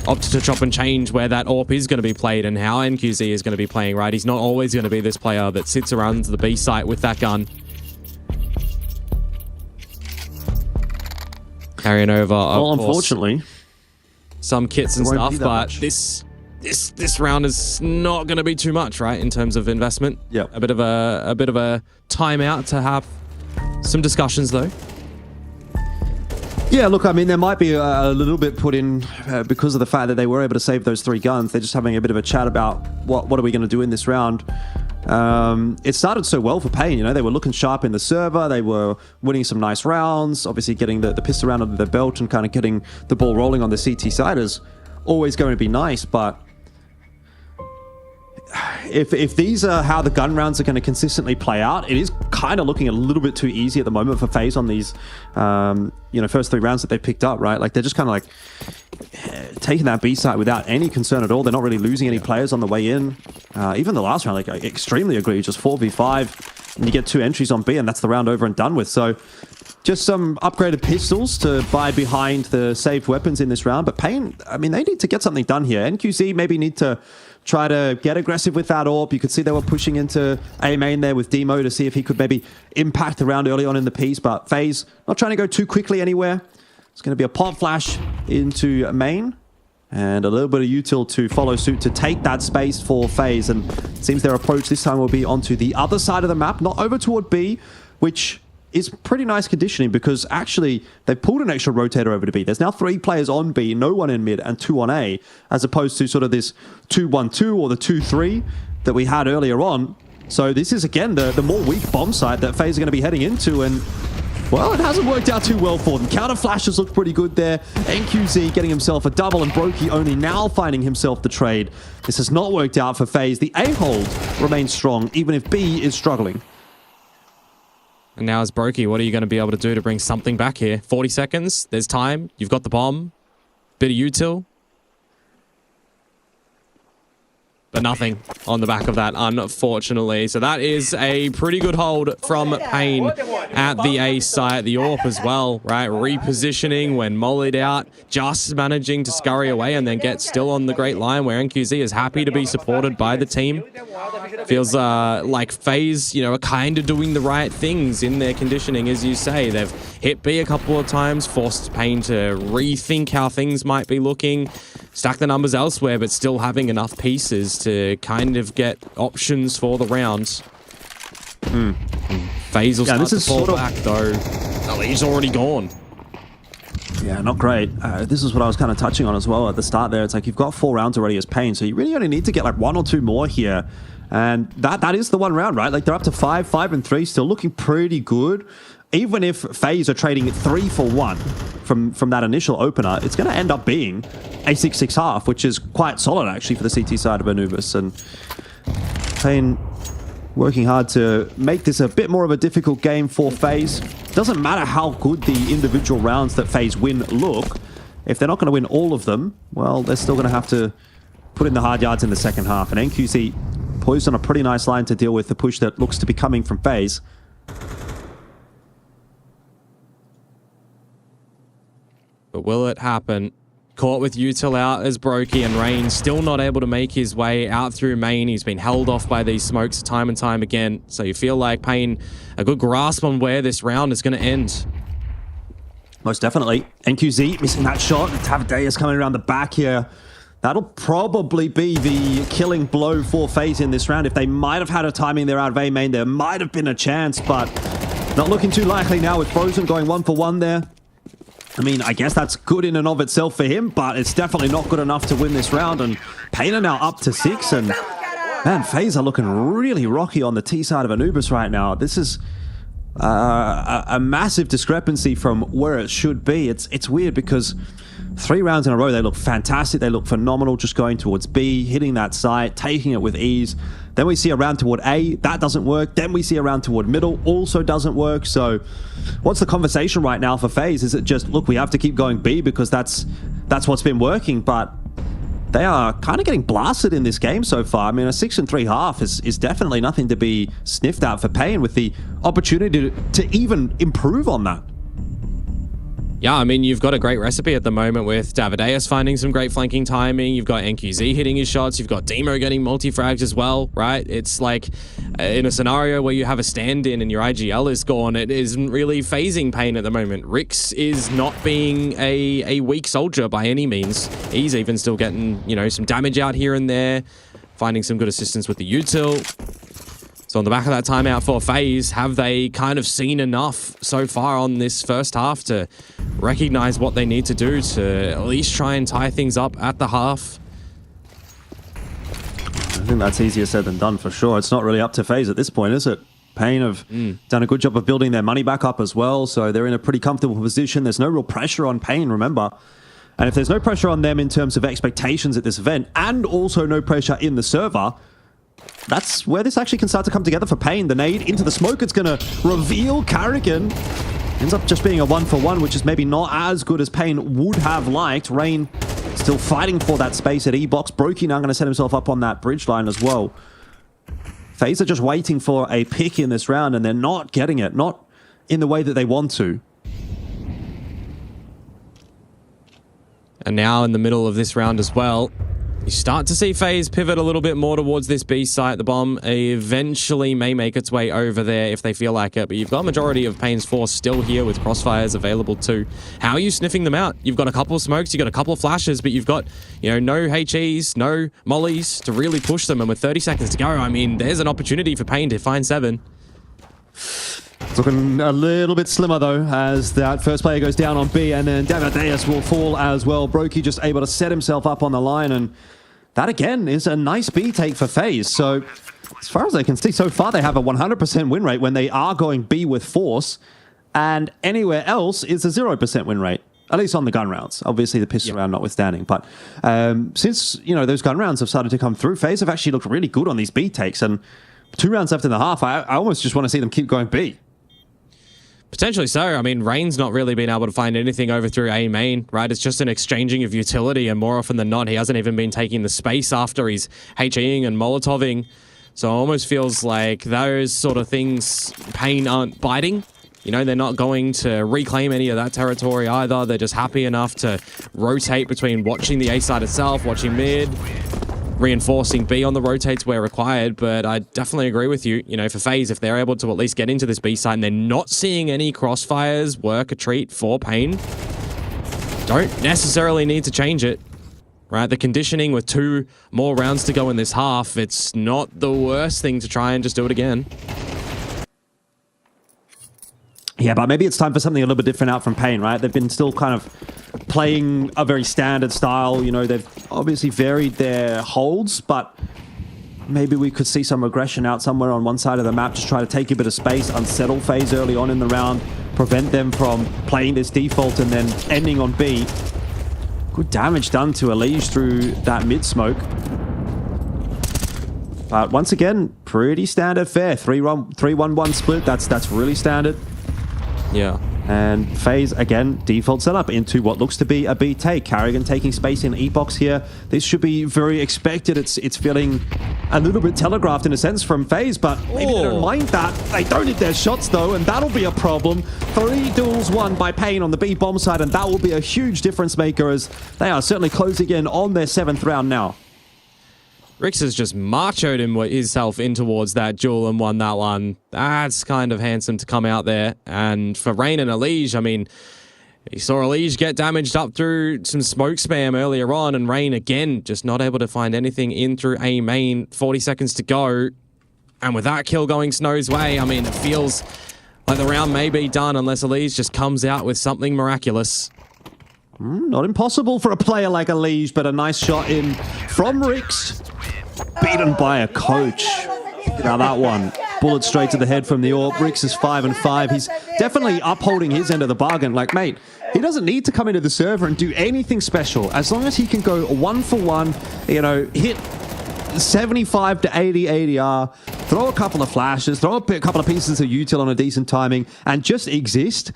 opt to chop and change where that AWP is going to be played and how NQZ is going to be playing, right? He's not always going to be this player that sits around the B site with that gun. Carrying over, well, of course, unfortunately, some kits and it won't stuff, be that but much. this round is not going to be too much, right, in terms of investment. Yep. A bit of a timeout to have some discussions though. Yeah, look, I mean, there might be a little bit put in because of the fact that they were able to save those 3 guns. They're just having a bit of a chat about what are we going to do in this round. It started so well for Pain, you know, they were looking sharp in the server, they were winning some nice rounds, obviously getting the pistol round under their belt and kind of getting the ball rolling on the CT side is always going to be nice, but if these are how the gun rounds are going to consistently play out, it is kind of looking a little bit too easy at the moment for FaZe on these, you know, first 3 rounds that they picked up, right? Like, they're just kind of like taking that B site without any concern at all. They're not really losing any players on the way in. Even the last round, like, I extremely agree, just 4v5, and you get 2 entries on B, and that's the round over and done with. So, just some upgraded pistols to buy behind the saved weapons in this round. But Pain, I mean, they need to get something done here. NQZ maybe need to try to get aggressive with that AWP. You could see they were pushing into A main there with Demo to see if he could maybe impact the round early on in the piece. But FaZe not trying to go too quickly anywhere. It's going to be a pop flash into main and a little bit of util to follow suit to take that space for FaZe. And it seems their approach this time will be onto the other side of the map, not over toward B, which is pretty nice conditioning because actually they've pulled an extra rotator over to B. There's now 3 players on B, no one in mid, and 2 on A, as opposed to sort of this 2-1-2 or the 2-3 that we had earlier on. So this is, again, the more weak bomb site that FaZe are going to be heading into, and, well, it hasn't worked out too well for them. Counter flashes look pretty good there. NQZ getting himself a double, and Brokey only now finding himself the trade. This has not worked out for FaZe. The A hold remains strong, even if B is struggling. And now as Brokey, what are you going to be able to do to bring something back here? 40 seconds, there's time, you've got the bomb, bit of util. But nothing on the back of that, unfortunately. So that is a pretty good hold from Pain at the A site. The AWP as well, right? Repositioning when mollied out, just managing to scurry away and then get still on the great line where NQZ is happy to be supported by the team. Feels like FaZe, you know, are kind of doing the right things in their conditioning, as you say. They've hit B a couple of times, forced Pain to rethink how things might be looking, stack the numbers elsewhere, but still having enough pieces to kind of get options for the rounds. FaZe will start to fall back, though. Oh, he's already gone. Yeah, not great. This is what I was kind of touching on as well at the start there. It's like you've got 4 rounds already as Pain, so you really only need to get like 1 or 2 more here. And that is the one round, right? Like they're up to 5 and 3, still looking pretty good. Even if FaZe are trading 3 for 1 from that initial opener, it's going to end up being a 6-6 half, which is quite solid actually for the CT side of Anubis. And Pain working hard to make this a bit more of a difficult game for FaZe. Doesn't matter how good the individual rounds that FaZe win look. If they're not going to win all of them, well, they're still going to have to put in the hard yards in the second half. And NQC poised on a pretty nice line to deal with the push that looks to be coming from FaZe. But will it happen? Caught with util out as Brokey, and Rain still not able to make his way out through main. He's been held off by these smokes time and time again. So you feel like Pain a good grasp on where this round is going to end. Most definitely. NQZ missing that shot. Tavadeus coming around the back here. That'll probably be the killing blow for FaZe in this round. If they might have had a timing there out of A main, there might have been a chance, but not looking too likely now with Frozen going 1 for 1 there. I mean, I guess that's good in and of itself for him, but it's definitely not good enough to win this round. And Pain are now up to 6, and man, FaZe are looking really rocky on the T side of Anubis right now. This is a massive discrepancy from where it should be. It's weird because 3 rounds in a row, they look fantastic. They look phenomenal just going towards B, hitting that site, taking it with ease. Then we see a round toward A, that doesn't work. Then we see a round toward middle, also doesn't work. So what's the conversation right now for FaZe? Is it just, look, we have to keep going B because that's what's been working, but they are kind of getting blasted in this game so far. I mean, a 6-3 half is definitely nothing to be sniffed at for Pain with the opportunity to even improve on that. Yeah, I mean, you've got a great recipe at the moment with Davideus finding some great flanking timing. You've got NQZ hitting his shots. You've got Demo getting multi-frags as well, right? It's like in a scenario where you have a stand-in and your IGL is gone, it isn't really phasing Pain at the moment. Rix is not being a weak soldier by any means. He's even still getting, you know, some damage out here and there, finding some good assistance with the util. So on the back of that timeout for FaZe, have they kind of seen enough so far on this first half to recognize what they need to do to at least try and tie things up at the half? I think that's easier said than done for sure. It's not really up to FaZe at this point, is it? Pain have done a good job of building their money back up as well, so they're in a pretty comfortable position. There's no real pressure on Pain, remember. And if there's no pressure on them in terms of expectations at this event, and also no pressure in the server, that's where this actually can start to come together for Pain. The nade into the smoke, it's going to reveal Carrigan. Ends up just being a 1-for-1, which is maybe not as good as Pain would have liked. Rain still fighting for that space at E-Box. Brokey now going to set himself up on that bridge line as well. FaZe are just waiting for a pick in this round, and they're not getting it. Not in the way that they want to. And now in the middle of this round as well, you start to see FaZe pivot a little bit more towards this B site. The bomb eventually may make its way over there if they feel like it, but you've got a majority of Pain's force still here with crossfires available too. How are you sniffing them out? You've got a couple of smokes, you've got a couple of flashes, but you've got, you know, no HEs, no mollies to really push them, and with 30 seconds to go, I mean, there's an opportunity for Pain to find 7. It's looking a little bit slimmer though, as that first player goes down on B, and then Davideus will fall as well. Brokey just able to set himself up on the line, and that again is a nice B take for FaZe. So as far as I can see so far, they have a 100% win rate when they are going B with force, and anywhere else is a 0% win rate, at least on the gun rounds. Obviously the pistol round notwithstanding, but since, you know, those gun rounds have started to come through, FaZe have actually looked really good on these B takes, and 2 rounds left in the half, I almost just want to see them keep going B. Potentially so. I mean, Rain's not really been able to find anything over through A main, right? It's just an exchanging of utility, and more often than not, he hasn't even been taking the space after he's HEing and Molotoving. So it almost feels like those sort of things, Pain aren't biting. You know, they're not going to reclaim any of that territory either. They're just happy enough to rotate between watching the A side itself, watching mid, reinforcing B on the rotates where required. But I definitely agree with you. You know, for FaZe, if they're able to at least get into this B side and they're not seeing any crossfires work a treat for Pain, don't necessarily need to change it, right? The conditioning with 2 more rounds to go in this half, it's not the worst thing to try and just do it again. Yeah, but maybe it's time for something a little bit different out from Pain, right? They've been still kind of playing a very standard style. You know, they've obviously varied their holds, but maybe we could see some aggression out somewhere on one side of the map, just try to take a bit of space, unsettle FaZe early on in the round, prevent them from playing this default and then ending on B. Good damage done to Elige through that mid smoke. But once again, pretty standard fare. 3-1-1 split, that's really standard. Yeah. And FaZe, again, default setup into what looks to be a B take. Carrigan taking space in E-Box here. This should be very expected. It's feeling a little bit telegraphed in a sense from FaZe, but maybe they don't mind that. They don't hit their shots though, and that'll be a problem. 3 duels won by Pain on the B bomb side, and that will be a huge difference maker as they are certainly closing in on their 7th round now. Rix has just machoed himself in towards that duel and won that one. That's kind of handsome to come out there. And for Rain and Elige, I mean, you saw Elige get damaged up through some smoke spam earlier on, and Rain again just not able to find anything in through A main. 40 seconds to go. And with that kill going Snow's way, I mean, it feels like the round may be done unless Elige just comes out with something miraculous. Not impossible for a player like Elige, but a nice shot in from Rix. Beaten by a coach. Now that one, bullet straight to the head from the AWP. Rix is 5-5. He's definitely upholding his end of the bargain. Like, mate, he doesn't need to come into the server and do anything special. As long as he can go 1-for-1, you know, hit 75 to 80 ADR, throw a couple of flashes, throw a couple of pieces of util on a decent timing, and just exist,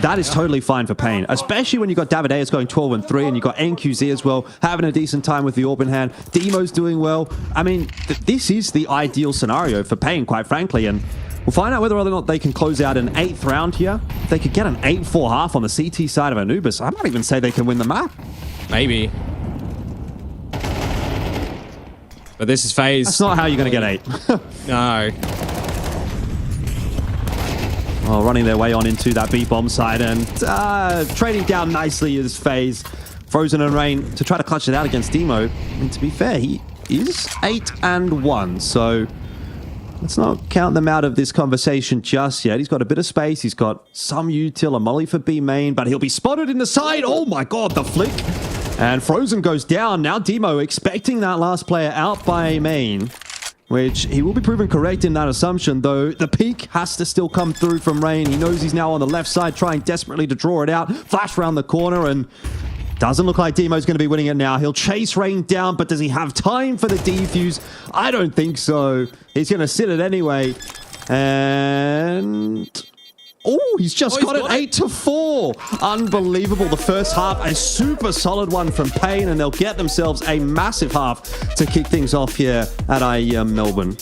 that is totally fine for Pain. Especially when you've got Davideus going 12-3, and you've got NQZ as well, having a decent time with the AWP in hand. Demo's doing well. I mean, this is the ideal scenario for Pain, quite frankly, and We'll find out whether or not they can close out an 8th round here. If they could get an 8-4 half on the CT side of Anubis, I might even say they can win the map. Maybe. But this is FaZe. That's not how you're going to get 8. No. Well, running their way on into that B-bomb side and trading down nicely is FaZe. Frozen and Rain to try to clutch it out against Demo. And to be fair, he is 8-1, so let's not count them out of this conversation just yet. He's got a bit of space. He's got some util, a molly for B main, but he'll be spotted in the side. Oh my god, the flick. And Frozen goes down. Now Demo expecting that last player out by main, which he will be proven correct in that assumption, though the peak has to still come through from Rain. He knows he's now on the left side, trying desperately to draw it out. Flash around the corner, and doesn't look like Demo's going to be winning it now. He'll chase Rain down, but does he have time for the defuse? I don't think so. He's going to sit it anyway. And oh, he's just got it 8-4. Unbelievable. The first half, a super solid one from Pain, and they'll get themselves a massive half to kick things off here at IEM Melbourne.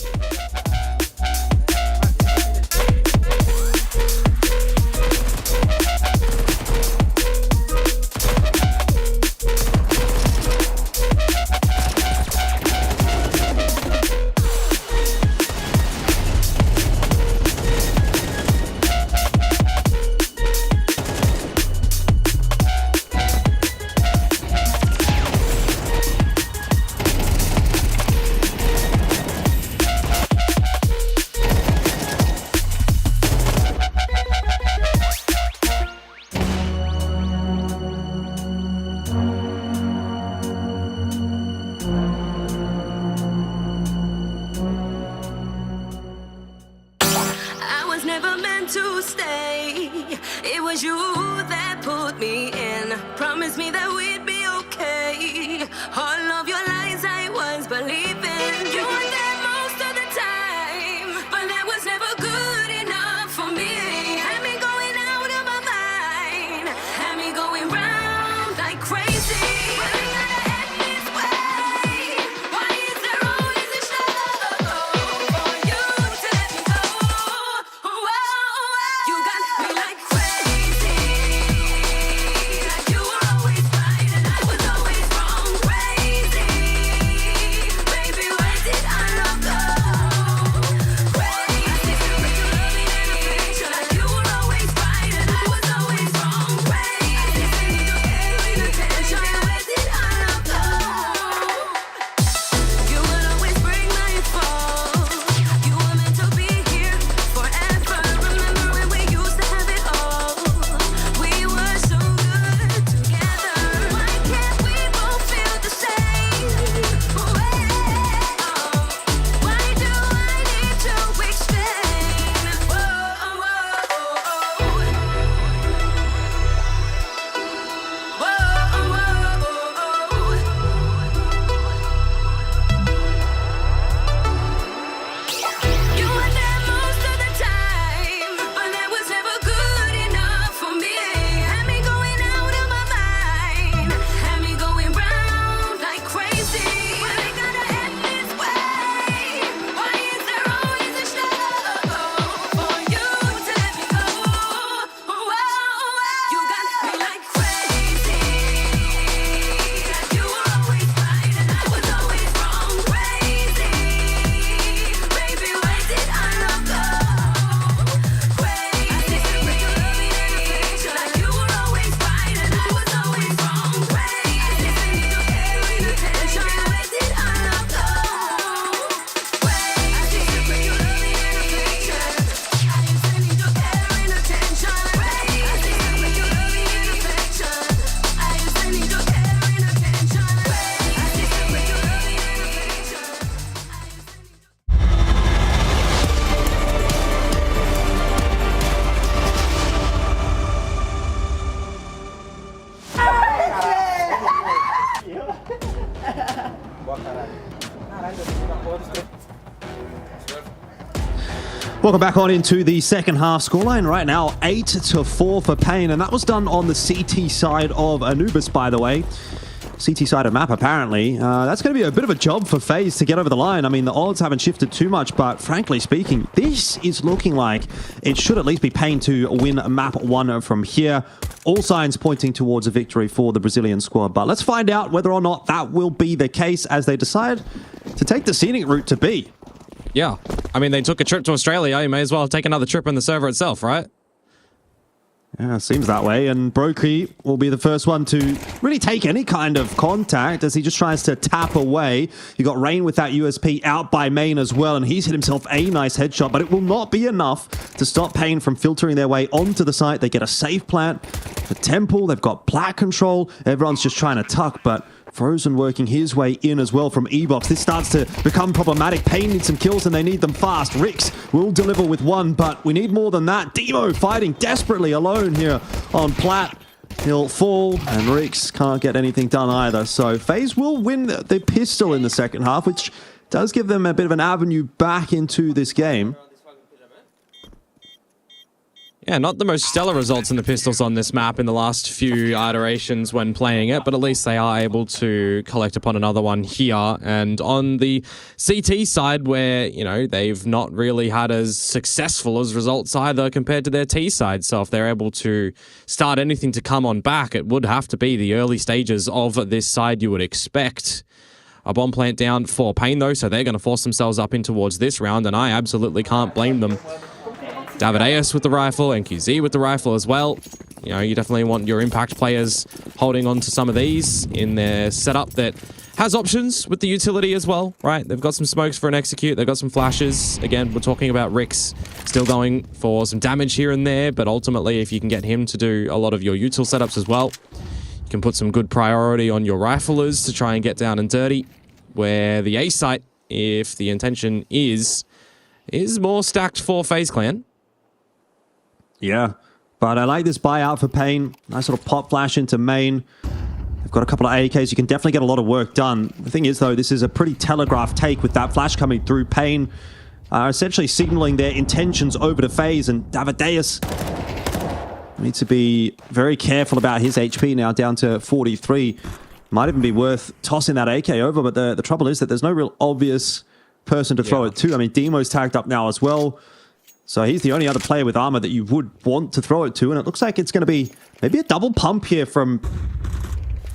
Welcome back on into the second half. Scoreline right now 8-4 for Pain, and that was done on the CT side of Anubis, by the way. CT-sided map, apparently. That's going to be a bit of a job for FaZe to get over the line. I mean, the odds haven't shifted too much, but frankly speaking, this is looking like it should at least be Pain to win map 1 from here. All signs pointing towards a victory for the Brazilian squad, but let's find out whether or not that will be the case as they decide to take the scenic route to B. Yeah, I mean, they took a trip to Australia. You may as well take another trip in the server itself, right? Yeah, seems that way. And Brokey will be the first one to really take any kind of contact as he just tries to tap away. You got Rain with that USP out by Main as well, and he's hit himself a nice headshot, but it will not be enough to stop Pain from filtering their way onto the site. They get a safe plant for Temple. They've got plat control. Everyone's just trying to tuck, but Frozen working his way in as well from E-Box. This starts to become problematic. Pain needs some kills and they need them fast. Rix will deliver with 1, but we need more than that. Demo fighting desperately alone here on plat. He'll fall and Rix can't get anything done either. So FaZe will win the pistol in the second half, which does give them a bit of an avenue back into this game. Yeah, not the most stellar results in the pistols on this map in the last few iterations when playing it, but at least they are able to collect upon another one here. And on the CT side, where, you know, they've not really had as successful as results either compared to their T side. So if they're able to start anything to come on back, it would have to be the early stages of this side you would expect. A bomb plant down for Pain, though, so they're going to force themselves up in towards this round, and I absolutely can't blame them. Davideus with the rifle, NQZ with the rifle as well. You know, you definitely want your impact players holding on to some of these in their setup that has options with the utility as well, right? They've got some smokes for an execute. They've got some flashes. Again, we're talking about Rix still going for some damage here and there, but ultimately, if you can get him to do a lot of your util setups as well, you can put some good priority on your riflers to try and get down and dirty, where the A site, if the intention is more stacked for FaZe Clan. Yeah, but I like this buyout for Pain. Nice little pop flash into Main. They've got a couple of AKs. You can definitely get a lot of work done. The thing is, though, this is a pretty telegraphed take with that flash coming through. Pain essentially signaling their intentions over to FaZe, and Davideus needs to be very careful about his HP now, down to 43. Might even be worth tossing that AK over, but the trouble is that there's no real obvious person to throw it to. I mean, Demo's tagged up now as well. So he's the only other player with armor that you would want to throw it to, and it looks like it's going to be maybe a double pump here from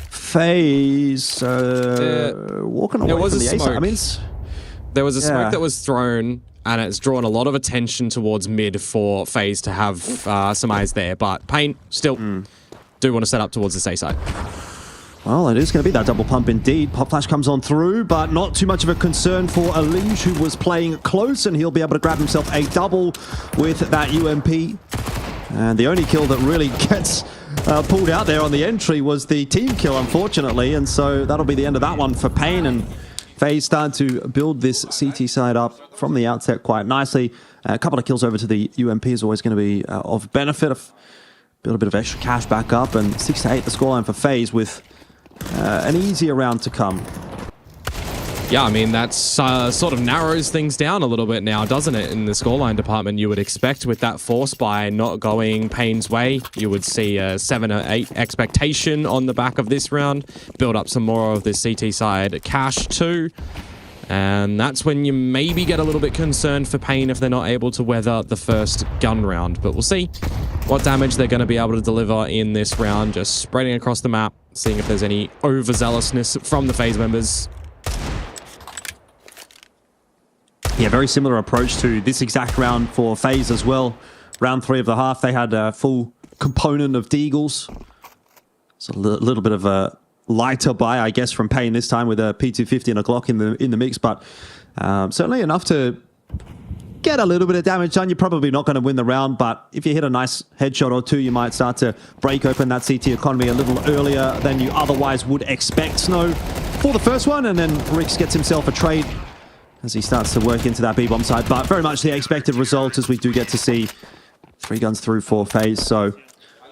FaZe. Walking away from the ace. I mean, there was a smoke that was thrown, and it's drawn a lot of attention towards mid for FaZe to have some eyes there. But Pain still do want to set up towards the A side. Well, it is going to be that double pump indeed. Pop flash comes on through, but not too much of a concern for Elige, who was playing close, and he'll be able to grab himself a double with that UMP. And the only kill that really gets pulled out there on the entry was the team kill, unfortunately. And so that'll be the end of that one for Pain. And FaZe starting to build this CT side up from the outset quite nicely. A couple of kills over to the UMP is always going to be of benefit. Build a bit of extra cash back up, and 6-8 the scoreline for FaZe with an easier round to come. Yeah, I mean, that's sort of narrows things down a little bit now, doesn't it? In the scoreline department, you would expect with that force buy not going Pain's way, you would see a 7 or 8 expectation on the back of this round, build up some more of the CT side cash too. And that's when you maybe get a little bit concerned for Pain if they're not able to weather the first gun round. But we'll see what damage they're going to be able to deliver in this round, just spreading across the map, seeing if there's any overzealousness from the FaZe members. Yeah, very similar approach to this exact round for FaZe as well. Round 3 of the half, they had a full component of Deagles. It's a little bit of a lighter buy, I guess, from Pain this time with a P250 and a Glock in the mix, but certainly enough to get a little bit of damage done. You're probably not going to win the round, but if you hit a nice headshot or two, you might start to break open that CT economy a little earlier than you otherwise would expect. Snow for the first one, and then Rix gets himself a trade as he starts to work into that B-bomb side, but very much the expected result as we do get to see 3 guns through for FaZe. So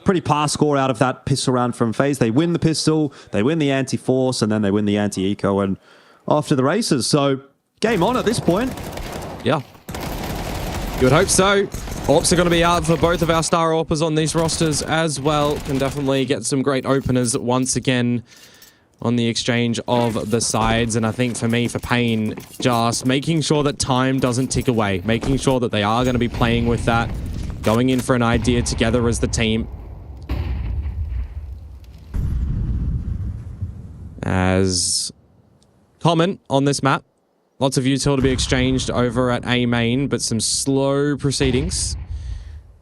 pretty par score out of that pistol round from FaZe. They win the pistol, they win the anti-force, and then they win the anti-eco, and off to the races. So game on at this point. Yeah. You would hope so. AWPs are going to be out for both of our star AWPers on these rosters as well. Can definitely get some great openers once again on the exchange of the sides. And I think for me, for Pain, just making sure that time doesn't tick away, making sure that they are going to be playing with that, going in for an idea together as the team. As common on this map, lots of util to be exchanged over at A main, but some slow proceedings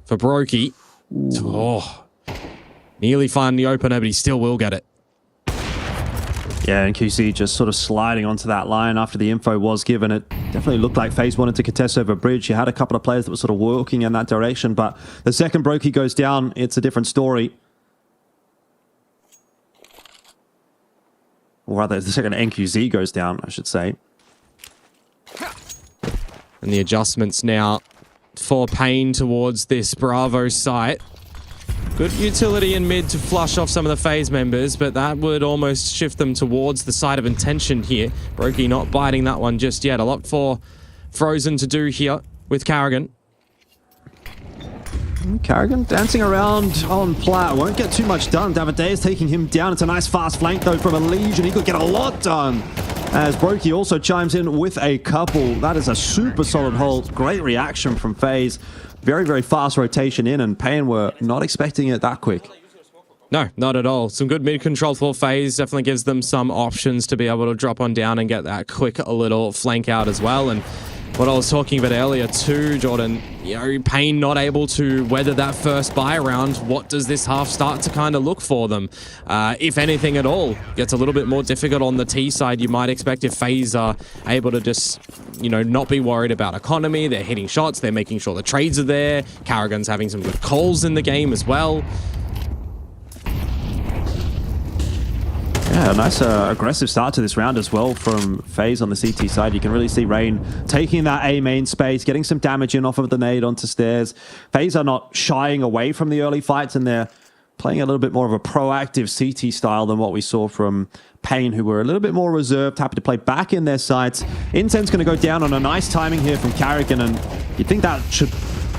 for Brokey. Oh, nearly find the opener, but he still will get it. Yeah, and QC just sort of sliding onto that line after the info was given. It definitely looked like FaZe wanted to contest over bridge. You had a couple of players that were sort of working in that direction, but the second Brokey goes down, it's a different story. Or rather, the second NQZ goes down, I should say. And the adjustments now for Pain towards this Bravo site. Good utility in mid to flush off some of the FaZe members, but that would almost shift them towards the side of intention here. Brokey not biting that one just yet. A lot for Frozen to do here with Carrigan. Carrigan dancing around on plat. Won't get too much done. Davide is taking him down. It's a nice fast flank, though, from Elige, and he could get a lot done. As Brokey also chimes in with a couple. That is a super solid hold. Great reaction from FaZe. Very, very fast rotation in, and Pain were not expecting it that quick. No, not at all. Some good mid-control for FaZe. Definitely gives them some options to be able to drop on down and get that quick little flank out as well. And what I was talking about earlier too, Jordan, you know, Pain not able to weather that first buy round. What does this half start to kind of look for them? If anything at all, gets a little bit more difficult on the T side. You might expect if FaZe are able to just, you know, not be worried about economy. They're hitting shots. They're making sure the trades are there. Carrigan's having some good calls in the game as well. Yeah, a nice aggressive start to this round as well from FaZe on the CT side. You can really see Rain taking that A main space, getting some damage in off of the nade onto stairs. FaZe are not shying away from the early fights, and they're playing a little bit more of a proactive CT style than what we saw from Pain, who were a little bit more reserved, happy to play back in their sights. Intent's going to go down on a nice timing here from Carrigan, and you'd think that should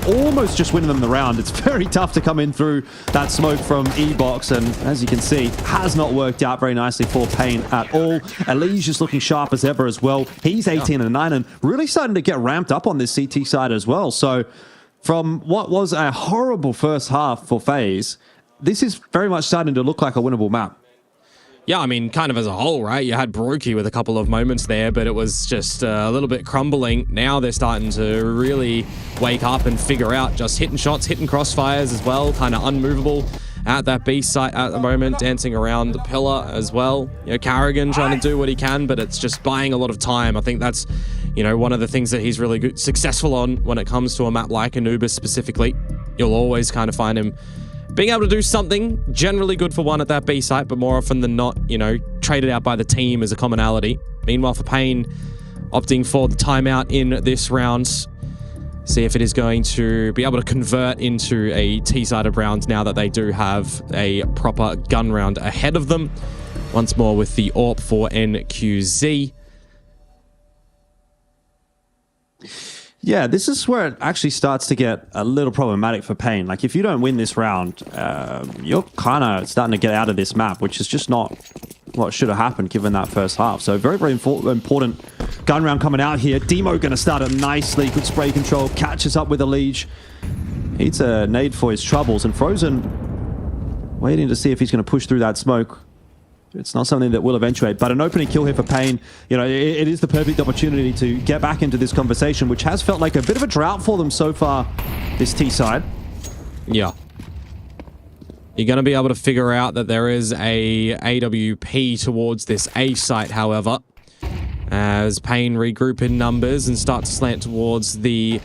almost just win them the round. It's very tough to come in through that smoke from E-Box, and as you can see, has not worked out very nicely for Pain at all. Elige is looking sharp as ever as well. He's 18 and 9 and really starting to get ramped up on this CT side as well. So from what was a horrible first half for FaZe, this is very much starting to look like a winnable map. Yeah, I mean, kind of as a whole, right? You had Brokey with a couple of moments there, but it was just a little bit crumbling. Now they're starting to really wake up and figure out just hitting shots, hitting crossfires as well, kind of unmovable at that B site at the moment, dancing around the pillar as well. You know, Carrigan trying to do what he can, but it's just buying a lot of time. I think that's, you know, one of the things that he's really good, successful on when it comes to a map like Anubis specifically. You'll always kind of find him being able to do something generally good for one at that B site, but more often than not, you know, traded out by the team as a commonality. Meanwhile, for Pain, opting for the timeout in this round. See if it is going to be able to convert into a T-sided round now that they do have a proper gun round ahead of them. Once more with the AWP for NQZ. Yeah, this is where it actually starts to get a little problematic for Pain. Like, if you don't win this round, you're kind of starting to get out of this map, which is just not what should have happened given that first half. So very, very important gun round coming out here. Demo going to start it nicely. Good spray control. Catches up with Elige. Needs a nade for his troubles. And Frozen waiting to see if he's going to push through that smoke. It's not something that will eventuate, but an opening kill here for Pain, you know, it is the perfect opportunity to get back into this conversation, which has felt like a bit of a drought for them so far, this T side. Yeah. You're going to be able to figure out that there is a AWP towards this A site, however, as Pain regroup in numbers and start to slant towards the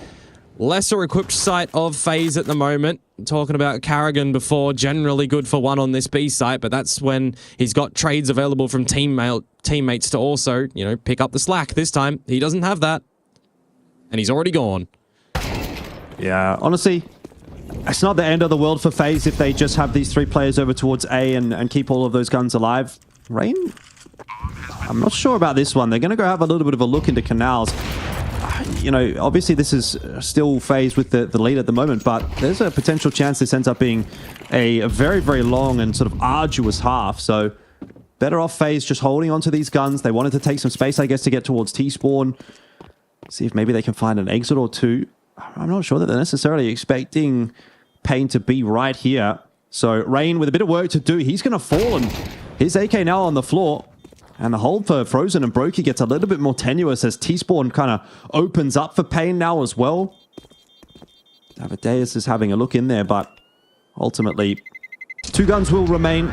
lesser equipped site of FaZe at the moment. Talking about Carrigan before, generally good for one on this B site, but that's when he's got trades available from teammates to also, you know, pick up the slack. This time, he doesn't have that, and he's already gone. Yeah, honestly, it's not the end of the world for FaZe if they just have these three players over towards A and keep all of those guns alive. Rain? I'm not sure about this one. They're going to go have a little bit of a look into canals. You know, obviously this is still FaZe with the lead at the moment, but there's a potential chance this ends up being a very, very long and sort of arduous half. So Better off FaZe just holding onto these guns. They wanted to take some space, I guess, to get towards T-spawn. See if maybe they can find an exit or two. I'm not sure that they're necessarily expecting Pain to be right here. So Rain with a bit of work to do. He's going to fall, and his AK now on the floor. And the hold for Frozen and Brokey gets a little bit more tenuous as T-spawn kind of opens up for Pain now as well. Davideus is having a look in there, but ultimately 2 guns will remain.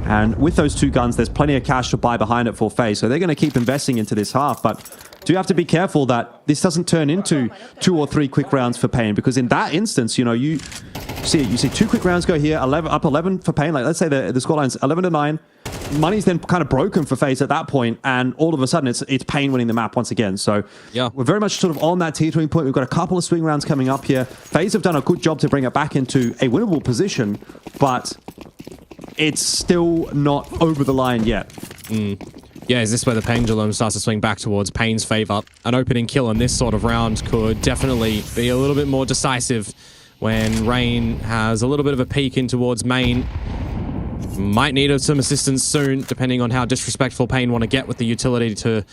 And with those 2 guns, there's plenty of cash to buy behind it for FaZe. So they're going to keep investing into this half, but do have to be careful that this doesn't turn into 2 or 3 quick rounds for Pain, because in that instance, you know, you see 2 quick rounds go here, up 11 for Pain. Like, let's say the scoreline's 11-9. Money's then kind of broken for FaZe at that point, and all of a sudden it's Pain winning the map once again. So yeah, we're very much sort of on that teetering point. We've got a couple of swing rounds coming up here. FaZe have done a good job to bring it back into a winnable position, but it's still not over the line yet. Yeah, is this where the pendulum starts to swing back towards Pain's favor? An opening kill in this sort of round could definitely be a little bit more decisive when Rain has a little bit of a peek in towards main. Might need some assistance soon, depending on how disrespectful Pain want to get with the utility to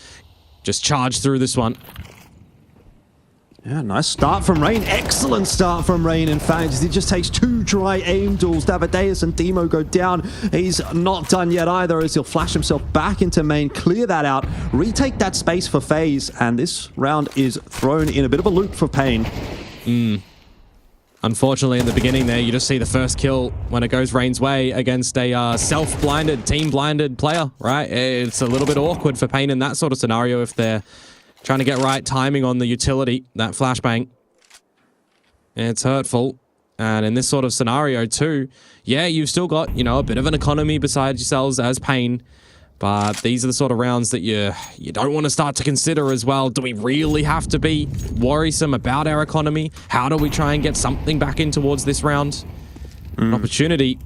just charge through this one. Yeah, nice start from Rain. Excellent start from Rain, in fact. He just takes 2 dry aim duels. Davideus and Demo go down. He's not done yet either, as he'll flash himself back into main, clear that out, retake that space for FaZe, and this round is thrown in a bit of a loop for Pain. Unfortunately, in the beginning there, you just see the first kill when it goes Rain's way against a self-blinded, team-blinded player, right? It's a little bit awkward for Pain in that sort of scenario if they're trying to get right timing on the utility, that flashbang. It's hurtful. And in this sort of scenario too, yeah, you've still got, you know, a bit of an economy besides yourselves as Pain. But these are the sort of rounds that you don't want to start to consider as well. Do we really have to be worrisome about our economy? How do we try and get something back in towards this round? An opportunity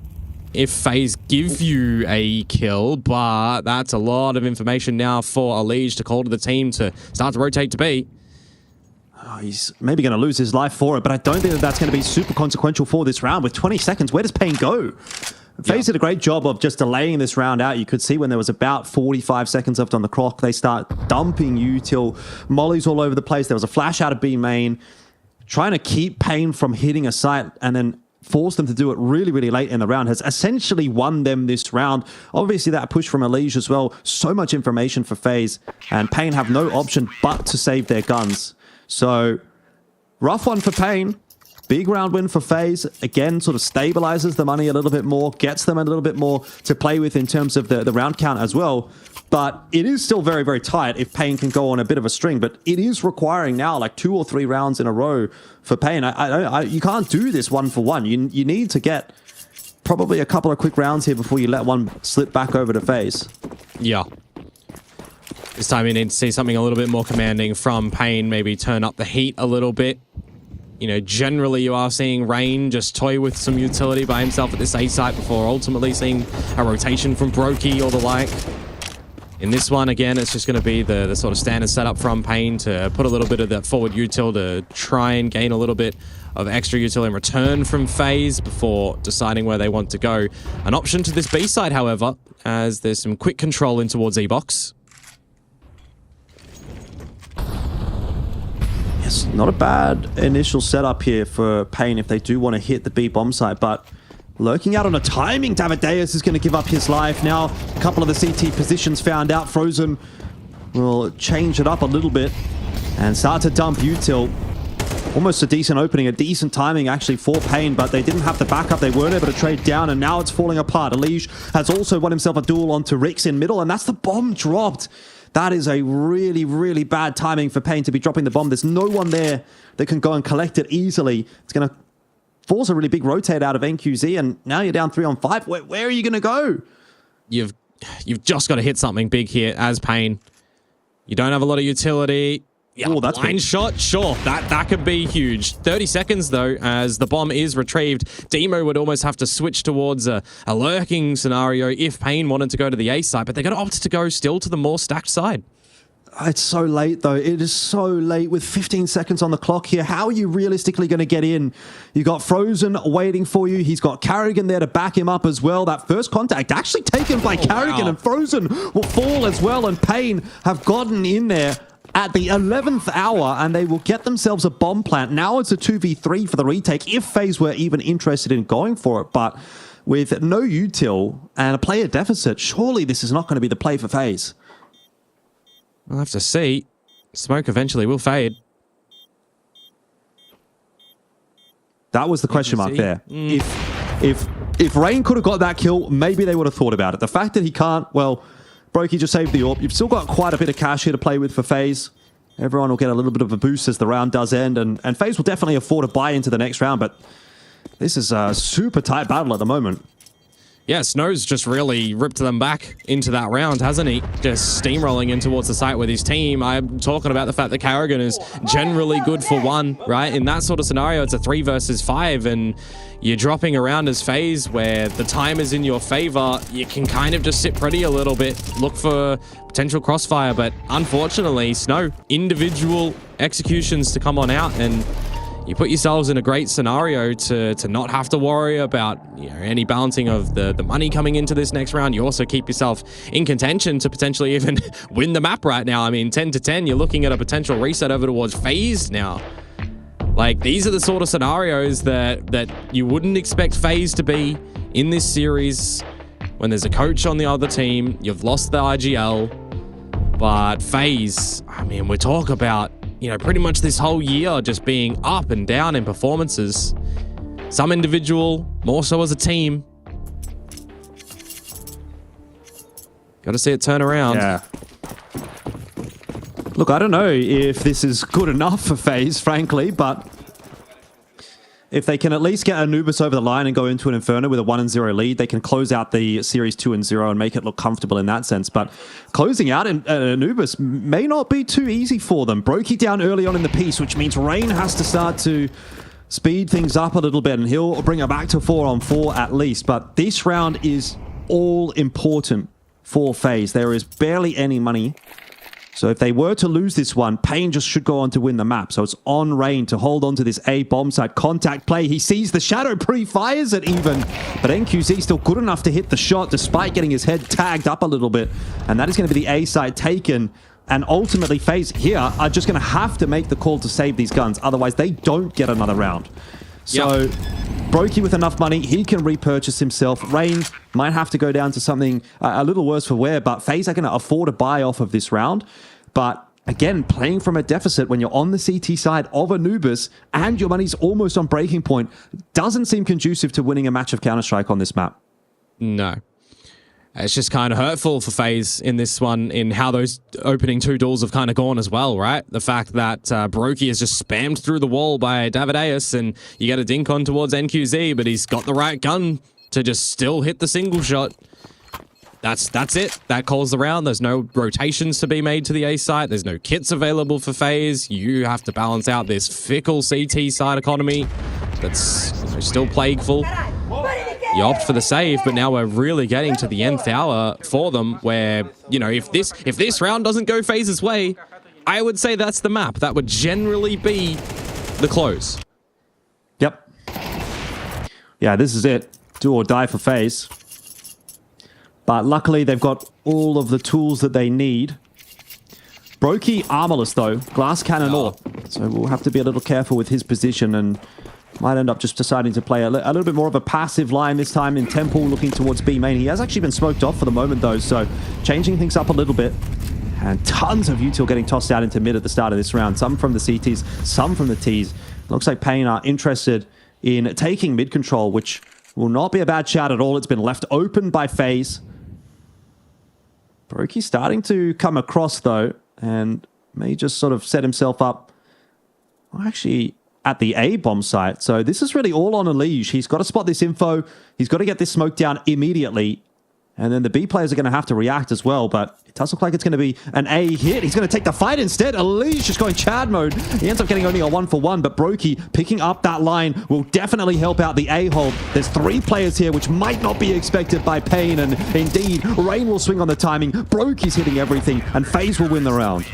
if FaZe give you a kill, but that's a lot of information now for Alige to call to the team to start to rotate to B. Oh, he's maybe going to lose his life for it, but I don't think that that's going to be super consequential for this round. With 20 seconds, where does Pain go? FaZe did a great job of just delaying this round out. You could see when there was about 45 seconds left on the clock, they start dumping util. Molly's all over the place. There was a flash out of B main, trying to keep Pain from hitting a site and then force them to do it really, really late in the round has essentially won them this round. Obviously, that push from Alige as well. So much information for FaZe, and Pain have no option but to save their guns. So, rough one for Pain. Big round win for FaZe. Again, sort of stabilizes the money a little bit more, gets them a little bit more to play with in terms of the round count as well. But it is still very, very tight if Pain can go on a bit of a string. But it is requiring now like 2 or 3 rounds in a row for Pain. You can't do this 1 for 1. You need to get probably a couple of quick rounds here before you let one slip back over to FaZe. Yeah. This time you need to see something a little bit more commanding from Pain. Maybe turn up the heat a little bit. You know, generally you are seeing Rain just toy with some utility by himself at this A site before ultimately seeing a rotation from Brokey or the like. In this one, again, it's just going to be the sort of standard setup from Pain to put a little bit of that forward util to try and gain a little bit of extra util in return from FaZe before deciding where they want to go. An option to this B side, however, as there's some quick control in towards E-Box. Yes, not a bad initial setup here for Pain if they do want to hit the B bomb site, but lurking out on a timing, Davideus is going to give up his life. Now, a couple of the CT positions found out. Frozen will change it up a little bit and start to dump util. Almost a decent opening, a decent timing actually for Pain, but they didn't have the backup. They weren't able to trade down, and now it's falling apart. Alige has also won himself a duel onto Rix in middle, and that's the bomb dropped. That is a really, really bad timing for Pain to be dropping the bomb. There's no one there that can go and collect it easily. It's going to force a really big rotate out of NQZ, and now you're down 3 on 5. Where are you going to go? You've just got to hit something big here as Pain. You don't have a lot of utility. Yeah, oh, that's blind shot, sure, that could be huge. 30 seconds though, as the bomb is retrieved. Demo would almost have to switch towards a lurking scenario if Pain wanted to go to the A side, but they're going to opt to go still to the more stacked side. It's so late, though. It is so late with 15 seconds on the clock here. How are you realistically going to get in? You got Frozen waiting for you. He's got Carrigan there to back him up as well. That first contact actually taken by Carrigan, and Frozen will fall as well. And Pain have gotten in there at the 11th hour, and they will get themselves a bomb plant. Now it's a 2v3 for the retake, if FaZe were even interested in going for it. But with no util and a player deficit, surely this is not going to be the play for FaZe. We'll have to see. Smoke eventually will fade. That was the question mark there. If Rain could have got that kill, maybe they would have thought about it. The fact that he can't, well, Brokey just saved the AWP. You've still got quite a bit of cash here to play with for FaZe. Everyone will get a little bit of a boost as the round does end, and FaZe will definitely afford to buy into the next round, but this is a super tight battle at the moment. Yeah, Snow's just really ripped them back into that round, hasn't he? Just steamrolling in towards the site with his team. I'm talking about the fact that Carrigan is generally good for one, right? In that sort of scenario, it's a 3 versus 5, and you're dropping around as FaZe where the time is in your favor. You can kind of just sit pretty a little bit, look for potential crossfire, but unfortunately, Snow, individual executions to come on out, and you put yourselves in a great scenario to not have to worry about any balancing of the money coming into this next round. You also keep yourself in contention to potentially even win the map right now. I mean, 10-10, you're looking at a potential reset over towards FaZe now. Like, these are the sort of scenarios that you wouldn't expect FaZe to be in this series when there's a coach on the other team. You've lost the IGL, but FaZe, I mean, we talk about pretty much this whole year just being up and down in performances. Some individual, more so as a team. Got to see it turn around. Yeah. Look, I don't know if this is good enough for FaZe, frankly, but if they can at least get Anubis over the line and go into an Inferno with a 1-0 lead, they can close out the series 2-0 and make it look comfortable in that sense. But closing out Anubis may not be too easy for them. Brokey down early on in the piece, which means Rain has to start to speed things up a little bit, and he'll bring it back to 4-on-4 at least. But this round is all important for FaZe. There is barely any money. So if they were to lose this one, Pain just should go on to win the map. So it's on Rain to hold on to this A bomb site. Contact play. He sees the shadow, pre-fires it even. But NQZ still good enough to hit the shot despite getting his head tagged up a little bit. And that is going to be the A site taken. And ultimately, FaZe here are just going to have to make the call to save these guns. Otherwise, they don't get another round. So Brokey with enough money, he can repurchase himself. Rain might have to go down to something a little worse for wear, but FaZe are going to afford to buy off of this round. But again, playing from a deficit when you're on the CT side of Anubis and your money's almost on breaking point doesn't seem conducive to winning a match of Counter-Strike on this map. No. It's just kind of hurtful for FaZe in this one, in how those opening 2 duels have kind of gone as well, right? The fact that Brokey is just spammed through the wall by Davideus, and you get a dink on towards NQZ, but he's got the right gun to just still hit the single shot. That's it. That calls the round. There's no rotations to be made to the A site. There's no kits available for FaZe. You have to balance out this fickle CT side economy that's still plagueful. You opt for the save, but now we're really getting to the nth hour for them where, if this round doesn't go FaZe's way, I would say that's the map. That would generally be the close. Yep. Yeah, this is it. Do or die for FaZe. But luckily, they've got all of the tools that they need. Brokey armorless, though. Glass cannon or. So we'll have to be a little careful with his position, and might end up just deciding to play a little bit more of a passive line this time in Temple, looking towards B main. He has actually been smoked off for the moment, though, so changing things up a little bit. And tons of util getting tossed out into mid at the start of this round. Some from the CTs, some from the Ts. Looks like Pain are interested in taking mid control, which will not be a bad shout at all. It's been left open by FaZe. Brokey starting to come across, though, and may just sort of set himself up. Well, actually, at the A bomb site. So this is really all on Elige. He's got to spot this info. He's got to get this smoke down immediately. And then the B players are going to have to react as well, but it does look like it's going to be an A hit. He's going to take the fight instead. Elise just going Chad mode. He ends up getting only a 1-for-1, but Brokey picking up that line will definitely help out the A hold. There's 3 players here, which might not be expected by Pain, and indeed, Rain will swing on the timing. Brokey's hitting everything, and FaZe will win the round.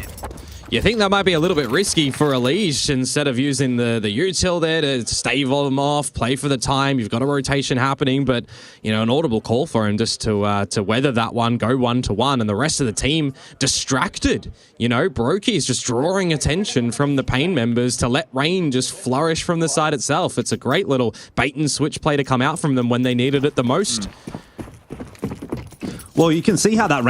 You think that might be a little bit risky for Elige instead of using the util there to stave them off, play for the time. You've got a rotation happening, but an audible call for him just to weather that one, go 1-to-1, and the rest of the team distracted. Brokey is just drawing attention from the Pain members to let Rain just flourish from the side itself. It's a great little bait and switch play to come out from them when they needed it the most. Well, you can see how that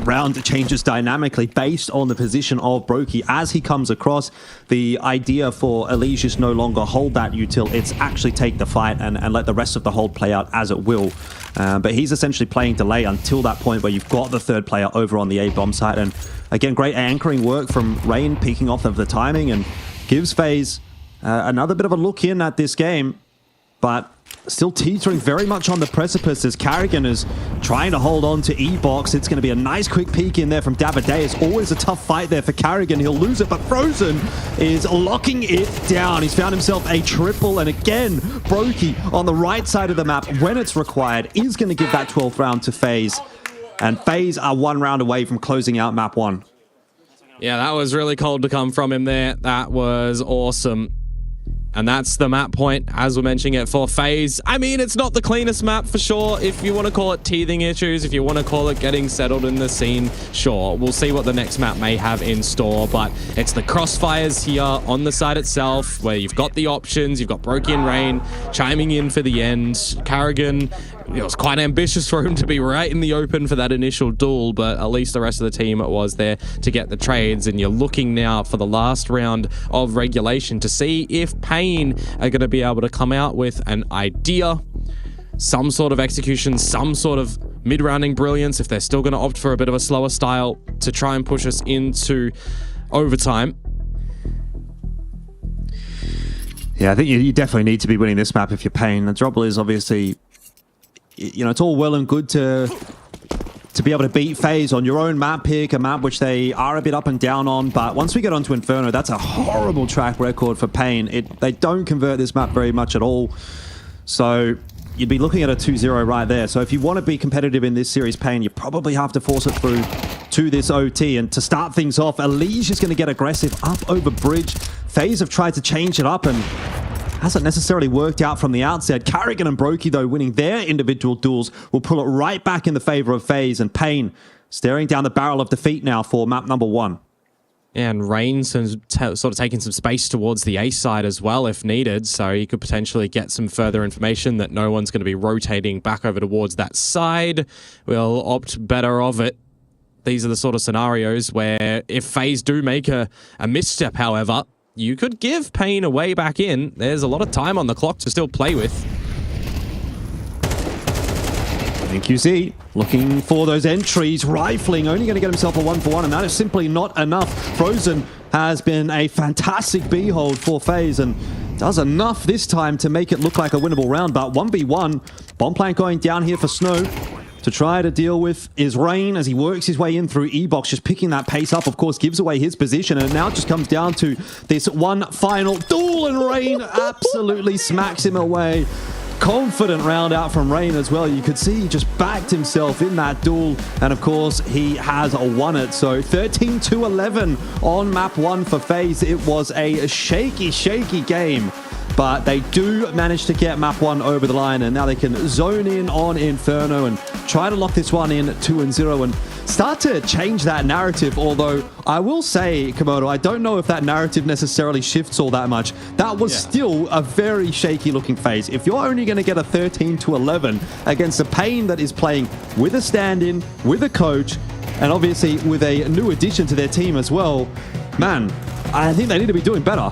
round changes dynamically based on the position of Brokey as he comes across. The idea for Elige is no longer hold that util, it's actually take the fight and let the rest of the hold play out as it will. But he's essentially playing delay until that point where you've got the third player over on the A bomb site. And again, great anchoring work from Rain, peeking off of the timing, and gives FaZe another bit of a look in at this game. But still teetering very much on the precipice as Carrigan is trying to hold on to E-Box. It's going to be a nice quick peek in there from Davide. It's always a tough fight there for Carrigan. He'll lose it, but Frozen is locking it down. He's found himself a triple, and again, Brokey on the right side of the map when it's required is going to give that 12th round to FaZe. And FaZe are 1 round away from closing out map 1. Yeah, that was really cold to come from him there. That was awesome. And that's the map point, as we're mentioning it, for FaZe. I mean, it's not the cleanest map for sure. If you want to call it teething issues, if you want to call it getting settled in the scene, sure. We'll see what the next map may have in store, but it's the crossfires here on the side itself, where you've got the options, you've got Brokey and Rain chiming in for the end. Carrigan, it was quite ambitious for him to be right in the open for that initial duel, but at least the rest of the team was there to get the trades, and you're looking now for the last round of regulation to see if Pain are going to be able to come out with an idea, some sort of execution, some sort of mid-rounding brilliance, if they're still going to opt for a bit of a slower style to try and push us into overtime. Yeah, I think you definitely need to be winning this map if you're Pain. The trouble is, obviously, it's all well and good to be able to beat FaZe on your own map pick, a map which they are a bit up and down on, but once we get onto Inferno, that's a horrible track record for Pain. They don't convert this map very much at all, so you'd be looking at a 2-0 right there. So if you want to be competitive in this series, Pain, you probably have to force it through to this OT, and to start things off, Elige is going to get aggressive up over bridge. FaZe have tried to change it up and hasn't necessarily worked out from the outset. Carrigan and Brokey, though, winning their individual duels, will pull it right back in the favor of FaZe, and Pain staring down the barrel of defeat now for map number 1. And Rain sort of taking some space towards the A side as well if needed, so you could potentially get some further information that no one's going to be rotating back over towards that side. We'll opt better of it. These are the sort of scenarios where if FaZe do make a misstep, however, you could give Pain a way back in. There's a lot of time on the clock to still play with. QC looking for those entries, rifling, only going to get himself a 1-for-1, and that is simply not enough. Frozen has been a fantastic B hold for FaZe and does enough this time to make it look like a winnable round, but 1v1, bomb plant going down here for Snow. To try to deal with is Rain as he works his way in through E-Box, just picking that pace up, of course, gives away his position, and it now just comes down to this one final duel, and Rain absolutely smacks him away. Confident round out from Rain as well. You could see he just backed himself in that duel, and of course, he has won it. So 13-11 on map 1 for FaZe. It was a shaky game, but they do manage to get map 1 over the line, and now they can zone in on Inferno and try to lock this one in 2-0 and start to change that narrative. Although I will say, Komodo, I don't know if that narrative necessarily shifts all that much. That was still a very shaky looking FaZe. If you're only going to get a 13-11 against a Pain that is playing with a stand-in, with a coach, and obviously with a new addition to their team as well, man, I think they need to be doing better.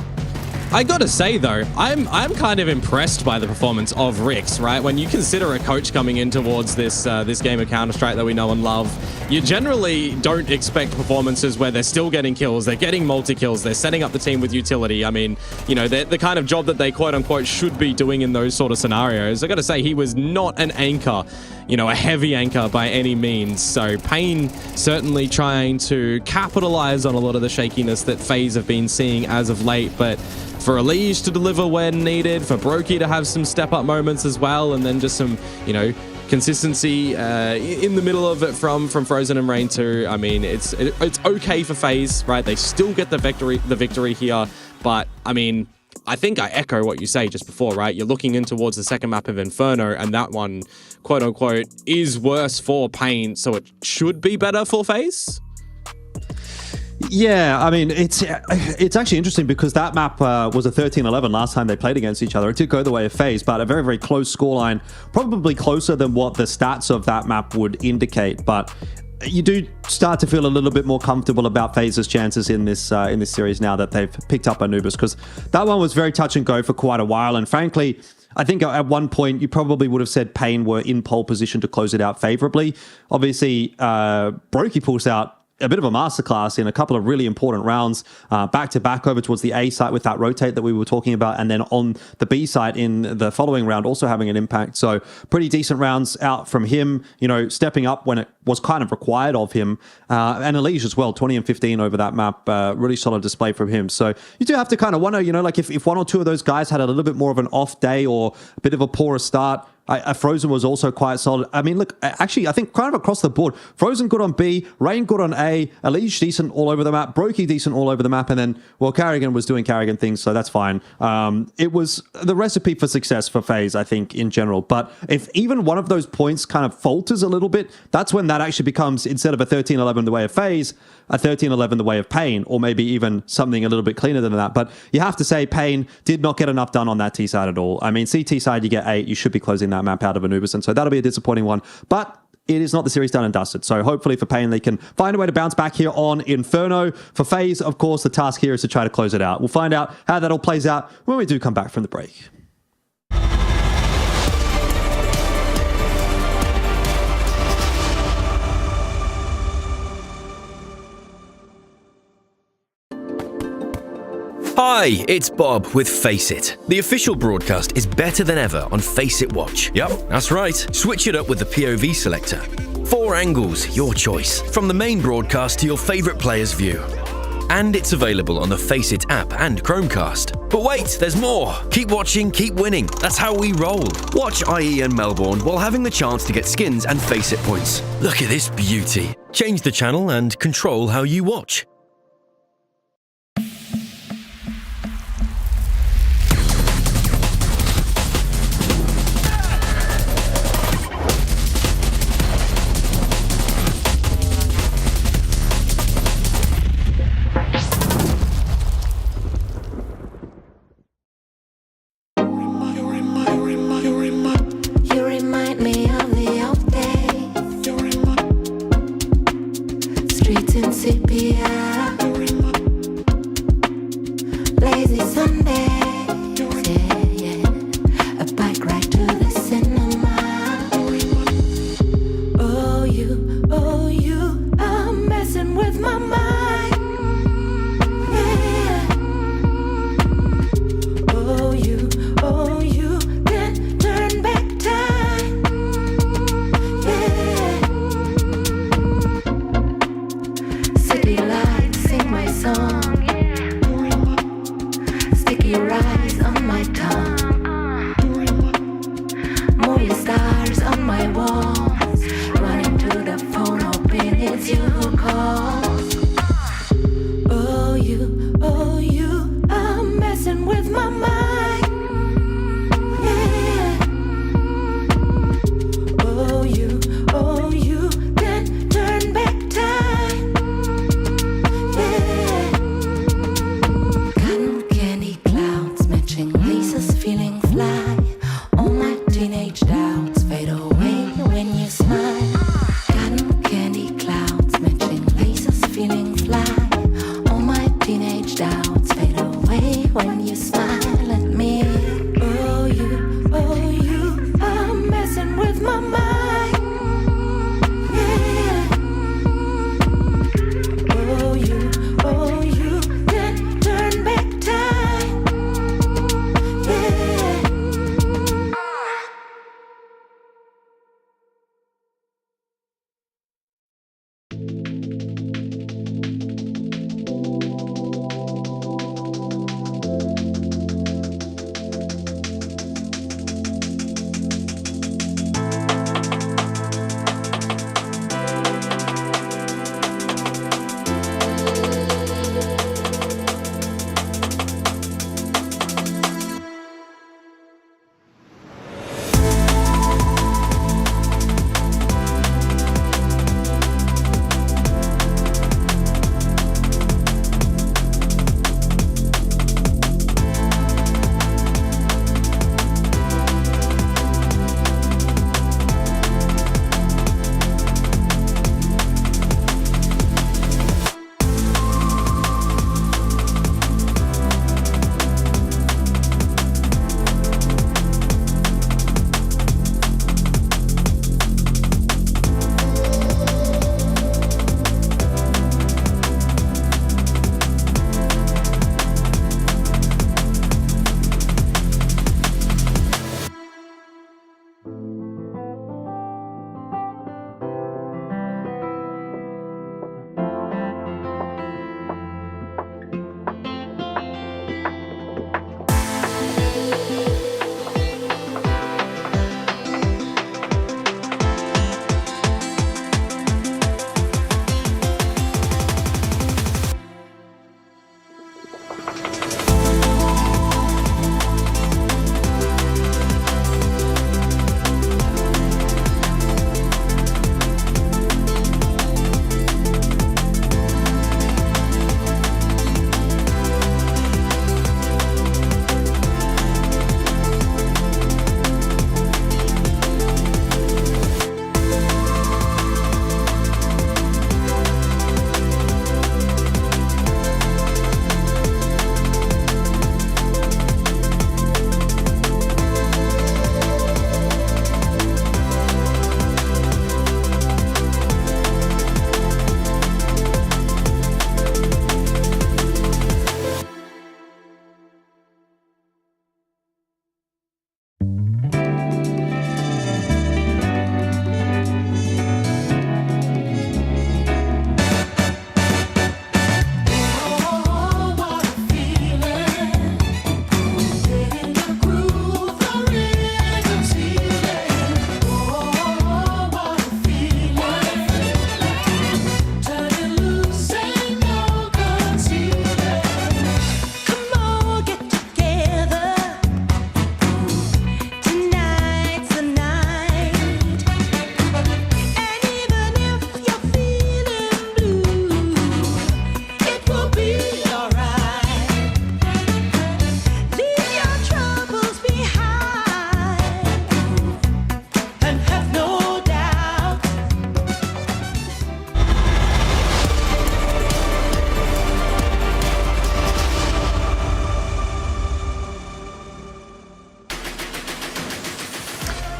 I gotta say though, I'm kind of impressed by the performance of Rix, right? When you consider a coach coming in towards this game of Counter-Strike that we know and love, you generally don't expect performances where they're still getting kills, they're getting multi-kills, they're setting up the team with utility. I mean, they're the kind of job that they quote-unquote should be doing in those sort of scenarios. I gotta say, he was not an anchor a heavy anchor by any means. So Pain certainly trying to capitalize on a lot of the shakiness that FaZe have been seeing as of late, but for Elige to deliver when needed, for Brokey to have some step-up moments as well, and then just some, consistency in the middle of it from Frozen and Rain 2. I mean, it's okay for FaZe, right? They still get the victory here, but I mean, I think I echo what you say just before, right? You're looking in towards the second map of Inferno, and that one, quote unquote, is worse for Pain, so it should be better for FaZe. Yeah, I mean, it's actually interesting because that map was a 13-11 last time they played against each other. It did go the way of FaZe, but a very, very close scoreline, probably closer than what the stats of that map would indicate. But you do start to feel a little bit more comfortable about FaZe's chances in this series now that they've picked up Anubis, because that one was very touch and go for quite a while. And frankly, I think at one point you probably would have said Pain were in pole position to close it out favorably. Obviously, Brokey pulls out a bit of a masterclass in a couple of really important rounds, back to back over towards the A site with that rotate that we were talking about, and then on the B site in the following round also having an impact. So pretty decent rounds out from him, stepping up when it was kind of required of him. And Elige as well, 20 and 15 over that map, really solid display from him. So you do have to kind of wonder, if one or two of those guys had a little bit more of an off day or a bit of a poorer start, Frozen was also quite solid. I mean, look, actually, I think kind of across the board, Frozen good on B, Rain good on A, Elige decent all over the map, Brokey decent all over the map, and then, well, Carrigan was doing Carrigan things, so that's fine. It was the recipe for success for FaZe, I think, in general. But if even one of those points kind of falters a little bit, that's when that actually becomes, instead of a 13-11 the way of FaZe, a 13-11 the way of Pain, or maybe even something a little bit cleaner than that. But you have to say Pain did not get enough done on that T side at all. I mean, CT side, you get 8, you should be closing that map out of Anubis, and so that'll be a disappointing one. But it is not the series done and dusted. So hopefully for Pain, they can find a way to bounce back here on Inferno. For FaZe, of course, the task here is to try to close it out. We'll find out how that all plays out when we do come back from the break. Hi, it's Bob with Face It. The official broadcast is better than ever on Face It Watch. Yep, that's right. Switch it up with the POV selector. 4 angles, your choice. From the main broadcast to your favourite player's view. And it's available on the Face It app and Chromecast. But wait, there's more. Keep watching, keep winning. That's how we roll. Watch IEM Melbourne while having the chance to get skins and Face It points. Look at this beauty. Change the channel and control how you watch. Streets in CPI.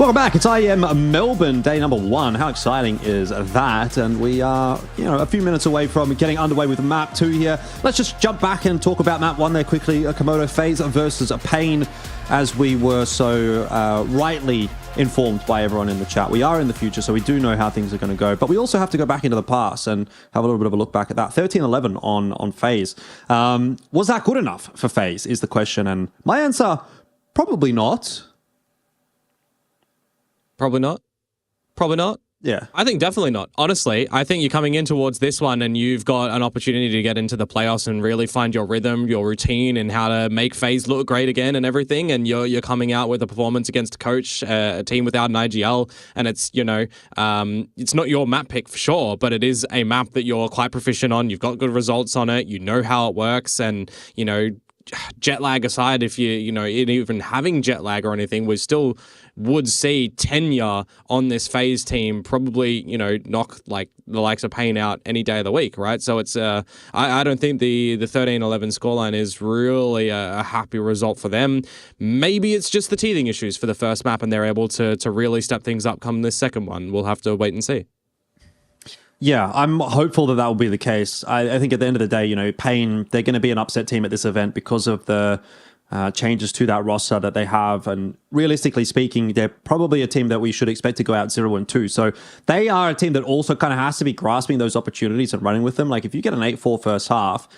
Welcome back. It's IEM Melbourne, day number 1. How exciting is that? And we are, a few minutes away from getting underway with map 2 here. Let's just jump back and talk about map 1 there quickly. Komodo FaZe versus Pain, as we were so rightly informed by everyone in the chat. We are in the future, so we do know how things are going to go. But we also have to go back into the past and have a little bit of a look back at that. 13-11 on FaZe. Was that good enough for FaZe is the question. And my answer, probably not. Probably not. Probably not. Yeah. I think definitely not. Honestly, I think you're coming in towards this one and you've got an opportunity to get into the playoffs and really find your rhythm, your routine, and how to make FaZe look great again and everything. And you're coming out with a performance against Coach, a team without an IGL. And it's, it's not your map pick for sure, but it is a map that you're quite proficient on. You've got good results on it. You know how it works. And, jet lag aside, if even having jet lag or anything, we still would see tenure on this FaZe team probably, knock like the likes of Pain out any day of the week, right? So it's I don't think the 13-11 scoreline is really a happy result for them. Maybe it's just the teething issues for the first map and they're able to really step things up come this second one. We'll have to wait and see. Yeah, I'm hopeful that will be the case. I think at the end of the day, Pain, they're going to be an upset team at this event because of the changes to that roster that they have. And realistically speaking, they're probably a team that we should expect to go out 0-2. So they are a team that also kind of has to be grasping those opportunities and running with them. Like if you get an 8-4 first half,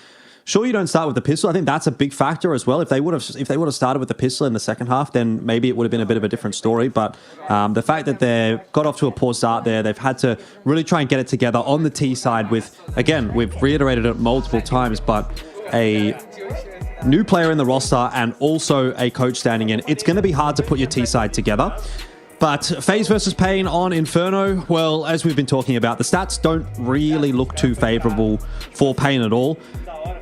sure, you don't start with the pistol. I think that's a big factor as well. If they would have started with the pistol in the second half, then maybe it would have been a bit of a different story. But the fact that they got off to a poor start there, they've had to really try and get it together on the T side with, again, we've reiterated it multiple times, but a new player in the roster and also a coach standing in. It's going to be hard to put your T side together. But FaZe versus Pain on Inferno, well, as we've been talking about, the stats don't really look too favorable for Pain at all.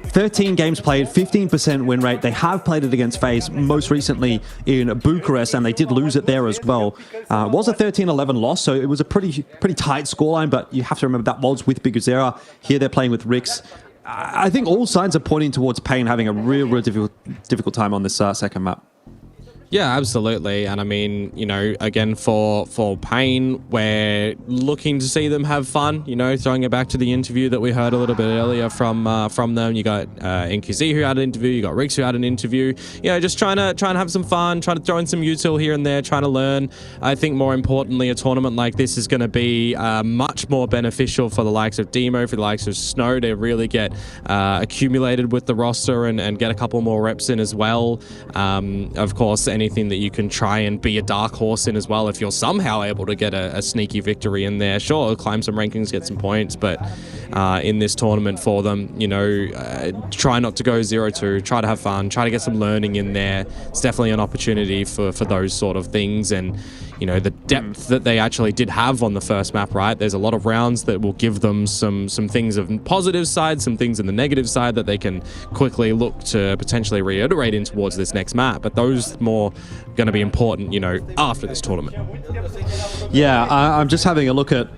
13 games played, 15% win rate. They have played it against FaZe most recently in Bucharest, and they did lose it there as well. It was a 13-11 loss, so it was a pretty tight scoreline, but you have to remember that was with Biguzera. Here they're playing with Rix. I think all signs are pointing towards Pain having a real difficult time on this second map. Yeah, absolutely. And I mean, again, for Pain, we're looking to see them have fun, throwing it back to the interview that we heard a little bit earlier from them. You got NQZ who had an interview, you got Rix who had an interview. Just trying to have some fun, trying to throw in some util here and there, trying to learn. I think more importantly, a tournament like this is going to be much more beneficial for the likes of Demo, for the likes of Snow to really get accumulated with the roster and get a couple more reps in as well. Of course, anything that you can try and be a dark horse in as well, if you're somehow able to get a sneaky victory in there, sure, climb some rankings, get some points, but in this tournament for them, try not to go 0-2, try to have fun, try to get some learning in there. It's definitely an opportunity for those sort of things. And the depth that they actually did have on the first map, right? There's a lot of rounds that will give them some things of positive side, some things in the negative side that they can quickly look to potentially reiterate in towards this next map. But those more going to be important, after this tournament. Yeah, I'm just having a look at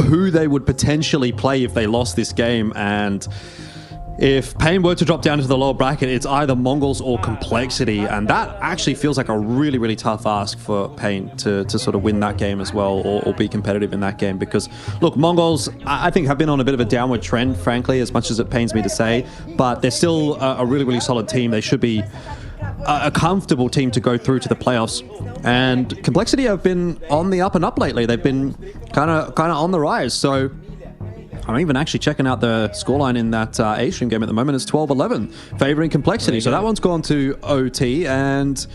who they would potentially play if they lost this game, and if Pain were to drop down into the lower bracket, it's either Mongols or Complexity, and that actually feels like a really tough ask for Pain to sort of win that game as well, or be competitive in that game. Because, look, Mongols, I think, have been on a bit of a downward trend, frankly, as much as it pains me to say, but they're still a really solid team. They should be a comfortable team to go through to the playoffs. And Complexity have been on the up and up lately. They've been kind of on the rise, so I'm even actually checking out the scoreline in that A-Stream game at the moment. It's 12-11, favoring Complexity. So that one's gone to OT, and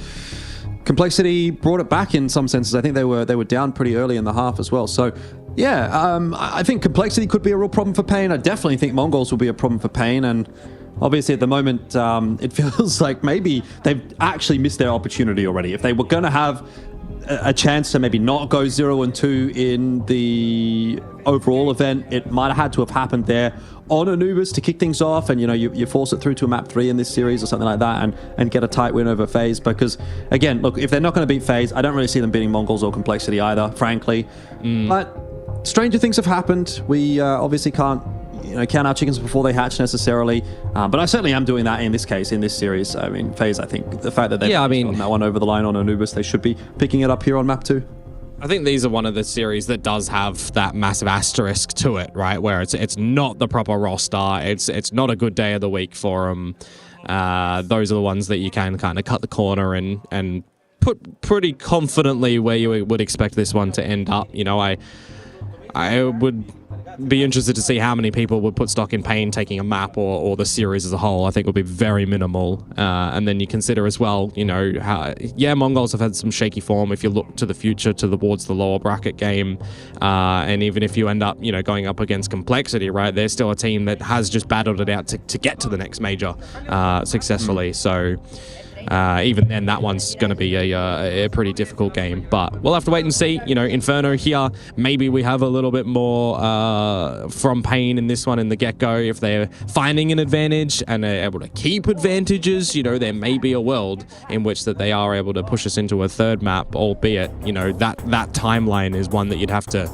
Complexity brought it back in some senses. I think they were down pretty early in the half as well. So yeah, I think Complexity could be a real problem for Pain. I definitely think Mongols will be a problem for Pain, and obviously at the moment it feels like maybe they've actually missed their opportunity already. If they were going to have a chance to maybe not go 0-2 in the overall event, it might have had to have happened there on Anubis to kick things off, and you force it through to a map 3 in this series or something like that, and get a tight win over FaZe. Because again, look, if they're not going to beat FaZe, I don't really see them beating Mongols or Complexity either, frankly. But stranger things have happened. We obviously can't count our chickens before they hatch necessarily. But I certainly am doing that in this case, in this series. I mean, FaZe, I think the fact that they've gotten that one over the line on Anubis, they should be picking it up here on map 2. I think these are one of the series that does have that massive asterisk to it, right? Where it's not the proper roster. It's not a good day of the week for them. Those are the ones that you can kind of cut the corner and put pretty confidently where you would expect this one to end up. You know, I would be interested to see how many people would put stock in Pain taking a map or the series as a whole. I think would be very minimal. And then you consider as well, you know, Mongols have had some shaky form if you look to the future towards the lower bracket game. And even if you end up, you know, going up against Complexity, right, they're still a team that has just battled it out to get to the next major successfully. So even then, that one's going to be a pretty difficult game. But we'll have to wait and see. You know, Inferno here, maybe we have a little bit more from Pain in this one in the get-go. If they're finding an advantage and they're able to keep advantages, you know, there may be a world in which that they are able to push us into a third map, albeit, you know, that timeline is one that you'd have to,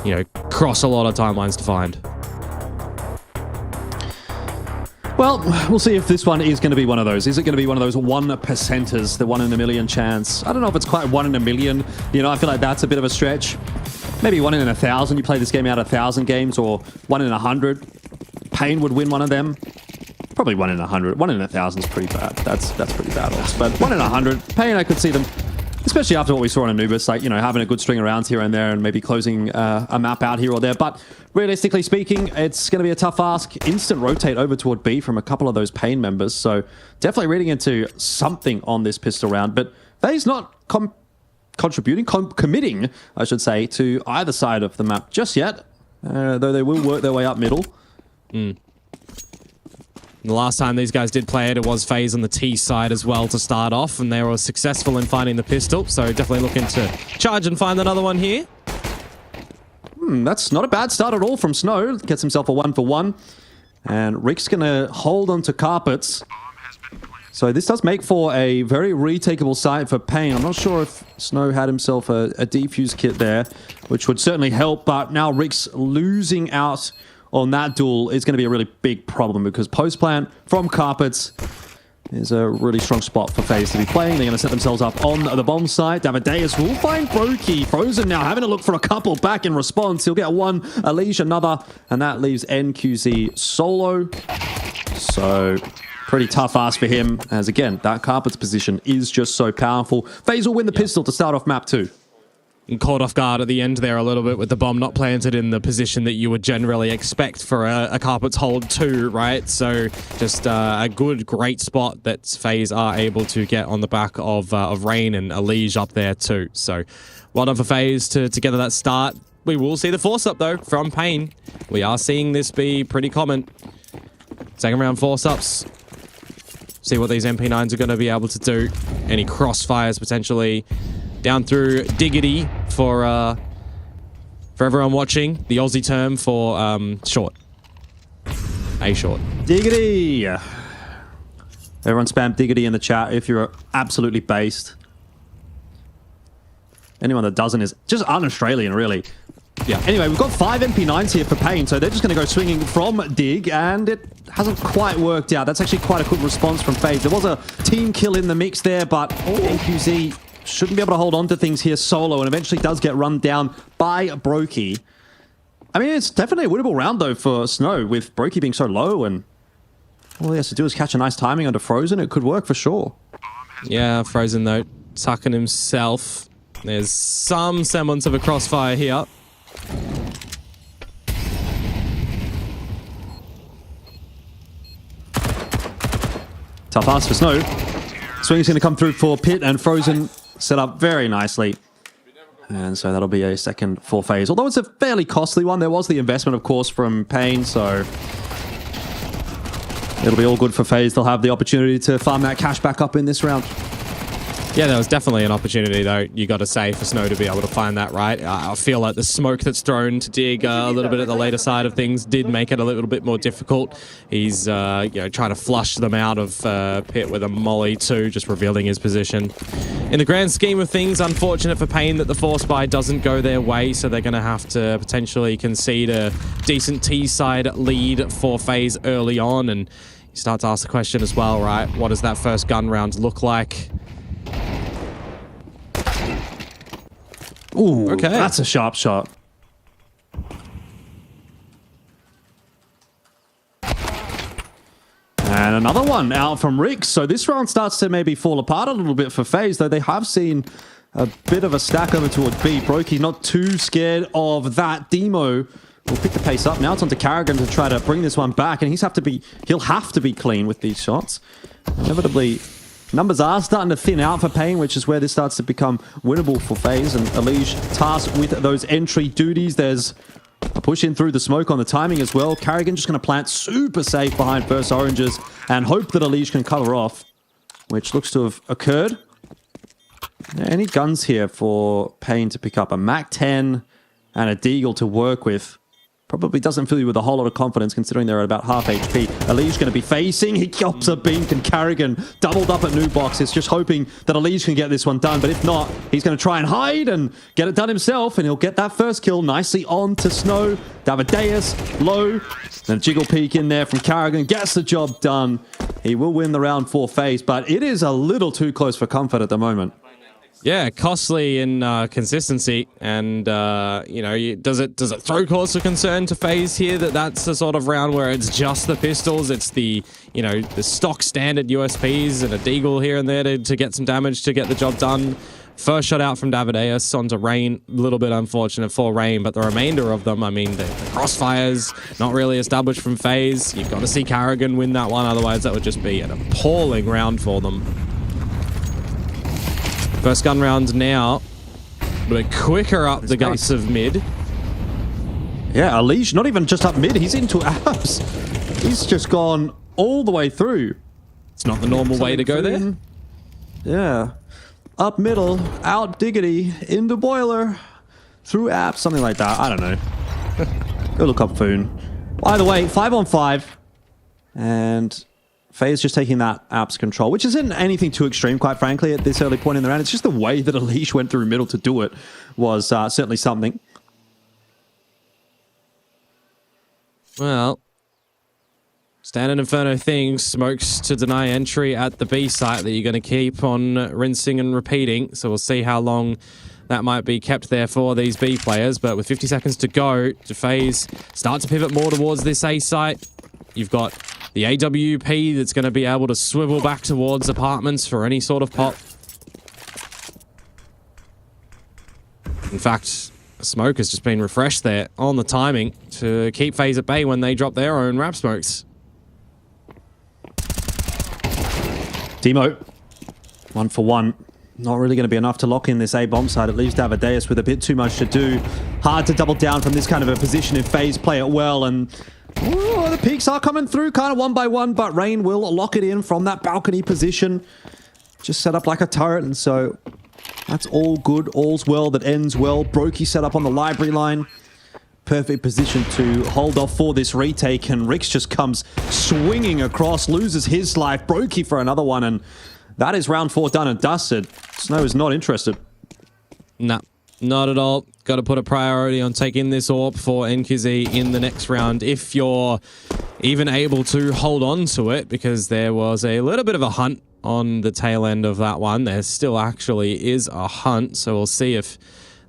you know, cross a lot of timelines to find. Well, we'll see if this one is going to be one of those. Is it going to be one of those 1%ers, the 1 in a million chance? I don't know if it's quite 1 in a million. You know, I feel like that's a bit of a stretch. Maybe 1 in 1,000. You play this game out 1,000 games, or 1 in 100. Pain would win one of them. Probably 1 in 100. 1 in 1,000 is pretty bad. That's pretty bad odds. But 1 in 100, Pain, I could see them, especially after what we saw on Anubis, like, you know, having a good string of rounds here and there and maybe closing a map out here or there. But realistically speaking, it's going to be a tough ask. Instant rotate over toward B from a couple of those Pain members. So definitely reading into something on this pistol round. But FaZe not committing, I should say, to either side of the map just yet, though they will work their way up middle. The last time these guys did play it was FaZe on the T side as well to start off, and they were successful in finding the pistol, so definitely looking to charge and find another one here. That's not a bad start at all from Snow. Gets himself a 1-for-1. And Rick's going to hold on to Carpets. So this does make for a very retakeable site for Pain. I'm not sure if Snow had himself a defuse kit there, which would certainly help, but now Rick's losing out on that duel is going to be a really big problem, because post plant from Carpets is a really strong spot for FaZe to be playing. They're going to set themselves up on the bomb site. Damadeus will find Brokey. Frozen now having to look for a couple back in response. He'll get one, Alicia another, and that leaves NQZ solo. So pretty tough ask for him, as again, that Carpets position is just so powerful. FaZe will win the pistol to start off map 2. And caught off guard at the end there a little bit with the bomb not planted in the position that you would generally expect for a Carpets hold 2, right? So just a great spot that FaZe are able to get on the back of Rain and Elige up there too. So well done for FaZe to gather that start. We will see the force up though from Pain. We are seeing this be pretty common. Second round force ups. See what these MP9s are going to be able to do. Any crossfires potentially. Down through Diggity for everyone watching. The Aussie term for short. A short. Diggity! Everyone spam Diggity in the chat if you're absolutely based. Anyone that doesn't is just un-Australian, really. Yeah. Anyway, we've got 5 MP9s here for Pain, so they're just going to go swinging from Dig, and it hasn't quite worked out. That's actually quite a good response from FaZe. There was a team kill in the mix there, but NQZ shouldn't be able to hold on to things here solo, and eventually does get run down by Brokey. I mean, it's definitely a winnable round, though, for Snow, with Brokey being so low, and all he has to do is catch a nice timing under Frozen. It could work for sure. Yeah, Frozen, though, tucking himself. There's some semblance of a crossfire here. Tough ask for Snow. Swing's going to come through for Pit, and Frozen set up very nicely. And so that'll be a second for FaZe. Although it's a fairly costly one, there was the investment, of course, from Pain, so it'll be all good for FaZe. They'll have the opportunity to farm that cash back up in this round. Yeah, there was definitely an opportunity, though, you got to say, for Snow to be able to find that, right? I feel like the smoke that's thrown to dig a little bit at the later side of things did make it a little bit more difficult. He's, trying to flush them out of pit with a molly, too, just revealing his position. In the grand scheme of things, unfortunate for Pain that the force buy doesn't go their way, so they're going to have to potentially concede a decent T-side lead for FaZe early on, and you start to ask the question as well, right? What does that first gun round look like? Ooh, okay. That's a sharp shot. And another one out from Rick. So this round starts to maybe fall apart a little bit for FaZe, though they have seen a bit of a stack over toward B. Brokey not too scared of that. Demo will pick the pace up. Now it's on to Carrigan to try to bring this one back, and he'll have to be clean with these shots. Inevitably, numbers are starting to thin out for Pain, which is where this starts to become winnable for FaZe. And Elige tasked with those entry duties. There's a push in through the smoke on the timing as well. Carrigan just going to plant super safe behind first oranges and hope that Elige can cover off, which looks to have occurred. Any guns here for Pain to pick up? A MAC-10 and a Deagle to work with. Probably doesn't fill you with a whole lot of confidence considering they're at about half HP. Elige going to be facing. He chops a bink, and Carrigan doubled up at new box. It's just hoping that Elige can get this one done. But if not, he's going to try and hide and get it done himself. And he'll get that first kill nicely on to Snow. Davideus low. Then a jiggle peek in there from Carrigan. Gets the job done. He will win the round for FaZe. But it is a little too close for comfort at the moment. Yeah, costly in consistency, and does it throw cause for concern to FaZe here that that's the sort of round where it's just the pistols, it's the the stock standard USPs and a deagle here and there to get some damage to get the job done. First shot out from Davideus onto Rain, a little bit unfortunate for Rain, but the remainder of them, I mean, the crossfires not really established from FaZe. You've got to see Carrigan win that one, otherwise that would just be an appalling round for them. First gun round now, a bit quicker up the guts of mid. Yeah, Elige, not even just up mid, he's into abs. He's just gone all the way through. It's not the normal way to go there. Yeah. Up middle, out diggity, into boiler, through abs, something like that. I don't know. Go look up Foon. Either way, 5-on-5. And FaZe just taking that apps control, which isn't anything too extreme, quite frankly, at this early point in the round. It's just the way that Elige went through middle to do it was certainly something. Well, Standard Inferno things, smokes to deny entry at the B site that you're going to keep on rinsing and repeating. So we'll see how long that might be kept there for these B players. But with 50 seconds to go, FaZe start to pivot more towards this A site. You've got the AWP that's going to be able to swivel back towards apartments for any sort of pop. In fact, smoke has just been refreshed there on the timing to keep FaZe at bay when they drop their own wrap smokes. Demo, 1 for 1. Not really going to be enough to lock in this A bomb side. It leaves Davideus with a bit too much to do. Hard to double down from this kind of a position if FaZe play it well. And ooh, the peaks are coming through kind of one by one, but Rain will lock it in from that balcony position. Just set up like a turret, and so that's all good. All's well that ends well. Brokey set up on the library line. Perfect position to hold off for this retake, and Rix just comes swinging across, loses his life. Brokey for another one, and that is round 4 done and dusted. Snow is not interested. Nah, not at all. Got to put a priority on taking this AWP for NQZ in the next round if you're even able to hold on to it, because there was a little bit of a hunt on the tail end of that one. There still actually is a hunt, so we'll see if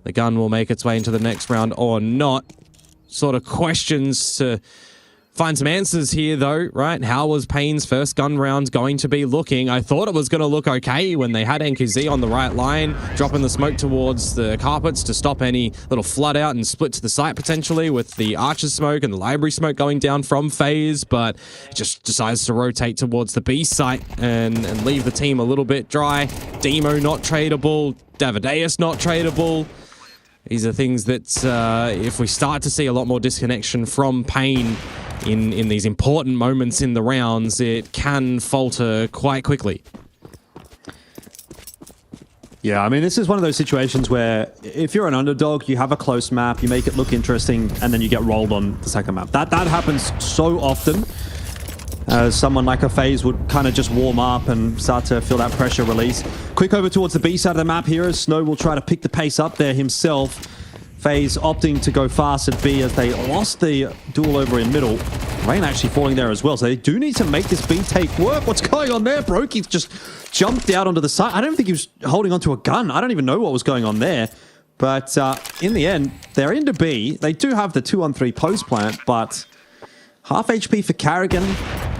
the gun will make its way into the next round or not. Sort of questions to find some answers here, though, right? How was Pain's first gun round going to be looking? I thought it was going to look okay when they had NQZ on the right line, dropping the smoke towards the carpets to stop any little flood out and split to the site potentially with the Archer smoke and the library smoke going down from FaZe, but it just decides to rotate towards the B site and leave the team a little bit dry. Demo not tradable, Davideus not tradable. These are things that if we start to see a lot more disconnection from Pain in these important moments in the rounds, it can falter quite quickly. Yeah, I mean, this is one of those situations where if you're an underdog, you have a close map, you make it look interesting, and then you get rolled on the second map. That happens so often. Someone like a FaZe would kind of just warm up and start to feel that pressure release. Quick over towards the B side of the map here as Snow will try to pick the pace up there himself. FaZe opting to go fast at B as they lost the duel over in middle. Rain actually falling there as well, so they do need to make this B take work. What's going on there? Broky's just jumped out onto the side. I don't think he was holding onto a gun. I don't even know what was going on there. But in the end, they're into B. They do have the 2-on-3 post plant, but half HP for Carrigan.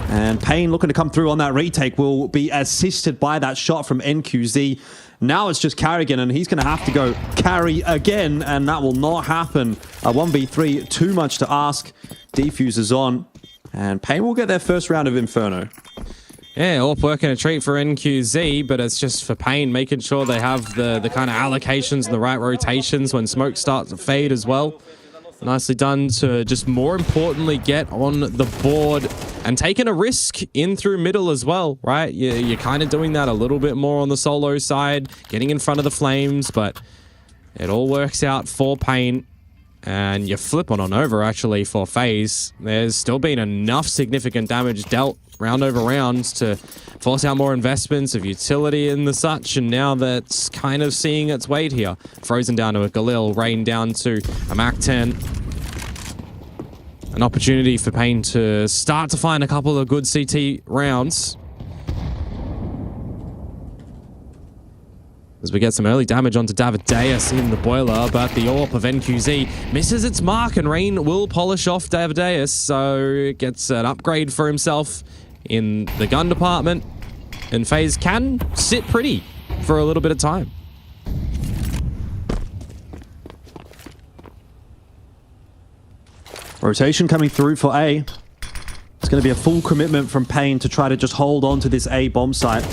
And Payne looking to come through on that retake will be assisted by that shot from NQZ. Now it's just Carrigan, and he's going to have to go carry again, and that will not happen. A 1v3, too much to ask. Defuse is on, and Payne will get their first round of Inferno. Yeah, AWP working a treat for NQZ, but it's just for Payne, making sure they have the kind of allocations and the right rotations when smoke starts to fade as well. Nicely done to just more importantly get on the board and taking a risk in through middle as well, right? You're kind of doing that a little bit more on the solo side, getting in front of the flames, but it all works out for Payne. And you flip on over actually for FaZe. There's still been enough significant damage dealt round over round to force out more investments of utility and the such, and now that's kind of seeing its weight here. Frozen down to a Galil, Rain down to a Mac-10. An opportunity for Payne to start to find a couple of good CT rounds. As we get some early damage onto Davideus in the boiler, but the AWP of NQZ misses its mark, and Rain will polish off Davideus, so gets an upgrade for himself in the gun department, and FaZe can sit pretty for a little bit of time. Rotation coming through for A. It's going to be a full commitment from Payne to try to just hold on to this A bomb site.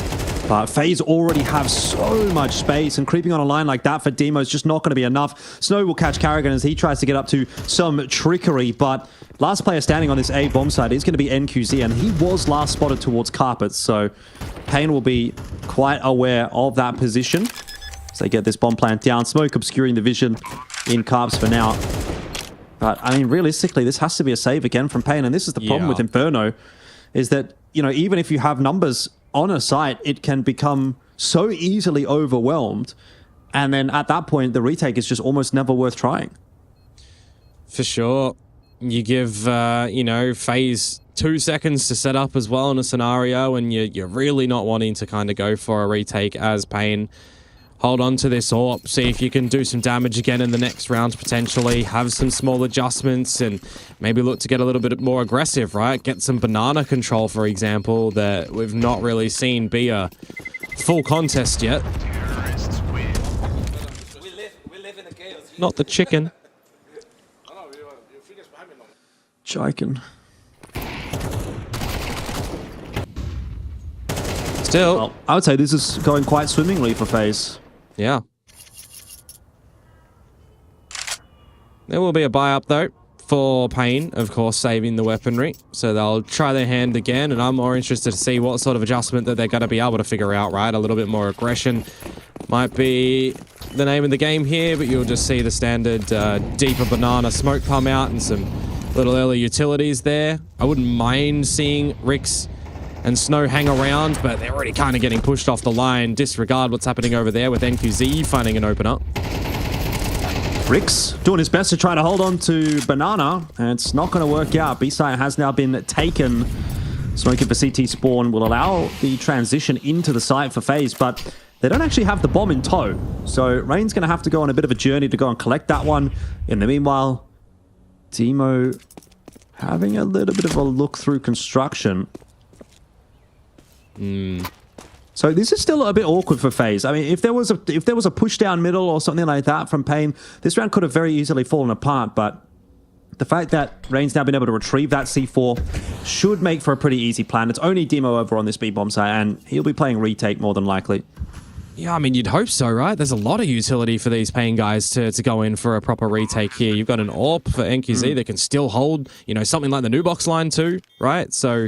But FaZe already have so much space, and creeping on a line like that for Demo is just not going to be enough. Snow will catch Carrigan as he tries to get up to some trickery, but last player standing on this A bomb site is going to be NQZ, and he was last spotted towards carpets, so Payne will be quite aware of that position as they get this bomb plant down. Smoke obscuring the vision in Carps for now. But, I mean, realistically, this has to be a save again from Payne, and this is the problem with Inferno, is that, you know, even if you have numbers on a site, it can become so easily overwhelmed, and then at that point, the retake is just almost never worth trying. For sure. You give, you know, FaZe 2 seconds to set up as well in a scenario, and you're really not wanting to kind of go for a retake as Payne. Hold on to this AWP, see if you can do some damage again in the next round potentially, have some small adjustments, and maybe look to get a little bit more aggressive, right? Get some banana control, for example, that we've not really seen be a full contest yet. Not the chicken. Chicken. Still. Well, I would say this is going quite swimmingly for FaZe. Yeah. There will be a buy up though for Payne, of course, saving the weaponry. So they'll try their hand again, and I'm more interested to see what sort of adjustment that they're going to be able to figure out, right? A little bit more aggression might be the name of the game here, but you'll just see the standard deeper banana smoke come out and some little early utilities there. I wouldn't mind seeing Rix and Snow hang around, but they're already kind of getting pushed off the line. Disregard what's happening over there with NQZ finding an opener. Rix doing his best to try to hold on to Banana, and it's not going to work out. B-site has now been taken. Smoking for CT spawn will allow the transition into the site for FaZe, but they don't actually have the bomb in tow. So Rain's going to have to go on a bit of a journey to go and collect that one. In the meanwhile, Demo having a little bit of a look through construction. So this is still a bit awkward for FaZe. I mean, if there was a push down middle or something like that from Payne, this round could have very easily fallen apart. But the fact that Rain's now been able to retrieve that C4 should make for a pretty easy plan. It's only Demo over on this B bomb site, and he'll be playing retake more than likely. Yeah, I mean, you'd hope so, right? There's a lot of utility for these Payne guys to go in for a proper retake here. You've got an AWP for NQZ that can still hold, you know, something like the new box line too, right? So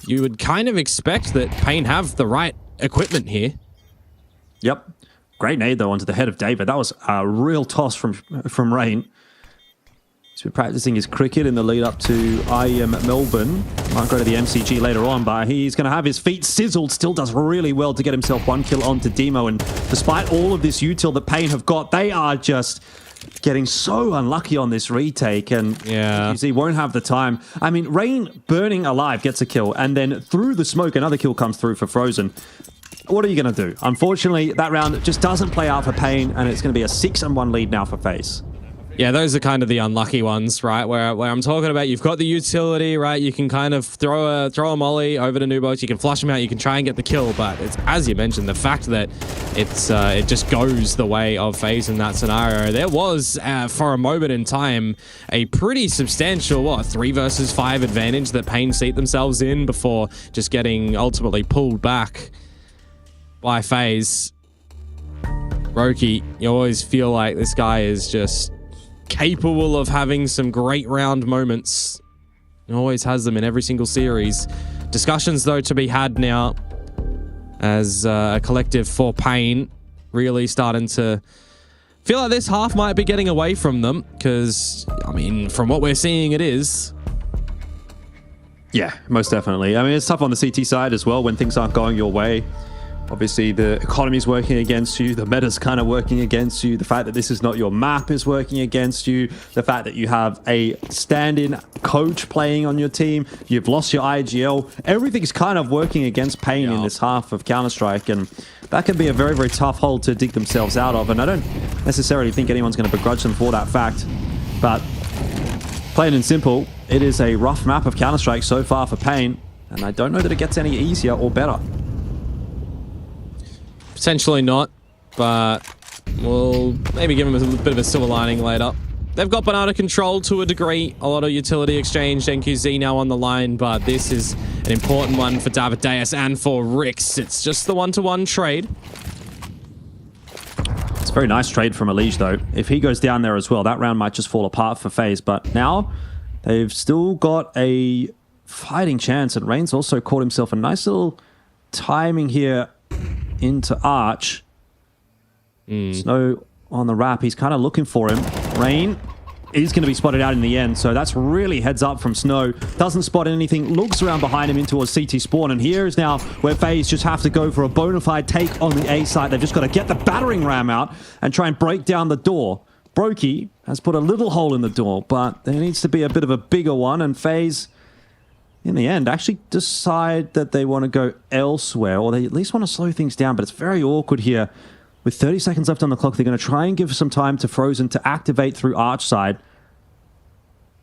you would kind of expect that Payne have the right equipment here. Yep. Great nade, though, onto the head of David. That was a real toss from Rain. He's been practicing his cricket in the lead up to IEM at Melbourne. Might go to the MCG later on, but he's going to have his feet sizzled. Still does really well to get himself 1 kill onto Demo. And despite all of this util that Pain have got, they are just getting so unlucky on this retake. And he won't have the time. I mean, Rain burning alive gets a kill. And then through the smoke, another kill comes through for Frozen. What are you going to do? Unfortunately, that round just doesn't play out for Pain. And it's going to be a 6-1 lead now for FaZe. Yeah, those are kind of the unlucky ones, right? Where I'm talking about, you've got the utility, right? You can kind of throw a molly over to Nubox, you can flush him out, you can try and get the kill, but it's, as you mentioned, the fact that it just goes the way of FaZe in that scenario. There was, for a moment in time, a pretty substantial, 3 versus 5 advantage that Pain seat themselves in before just getting ultimately pulled back by FaZe. Roki, you always feel like this guy is just capable of having some great round moments. He always has them in every single series. Discussions, though, to be had now as a collective for Pain really starting to feel like this half might be getting away from them because, I mean, from what we're seeing, it is. Yeah, most definitely. I mean, it's tough on the CT side as well when things aren't going your way. Obviously, the economy's working against you. The meta's kind of working against you. The fact that this is not your map is working against you. The fact that you have a stand-in coach playing on your team. You've lost your IGL. Everything's kind of working against Pain in this half of Counter-Strike. And that can be a very, very tough hole to dig themselves out of. And I don't necessarily think anyone's going to begrudge them for that fact. But plain and simple, it is a rough map of Counter-Strike so far for Pain. And I don't know that it gets any easier or better. Potentially not, but we'll maybe give them a bit of a silver lining later. They've got banana control to a degree. A lot of utility exchange. NQZ now on the line, but this is an important one for Davideus and for Rix. It's just the one-to-one trade. It's a very nice trade from Elige, though. If he goes down there as well, that round might just fall apart for FaZe. But now they've still got a fighting chance. And Rain's also caught himself a nice little timing here into Arch. Snow on the wrap. He's kind of looking for him. Rain is going to be spotted out in the end, so that's really heads up from Snow. Doesn't spot anything, looks around behind him in towards CT spawn, and here is now where FaZe just have to go for a bona fide take on the A site. They've just got to get the battering ram out and try and break down the door. Brokey has put a little hole in the door, but there needs to be a bit of a bigger one, and FaZe in the end, actually decide that they want to go elsewhere, or they at least want to slow things down, but it's very awkward here. With 30 seconds left on the clock, they're going to try and give some time to Frozen to activate through Arch side.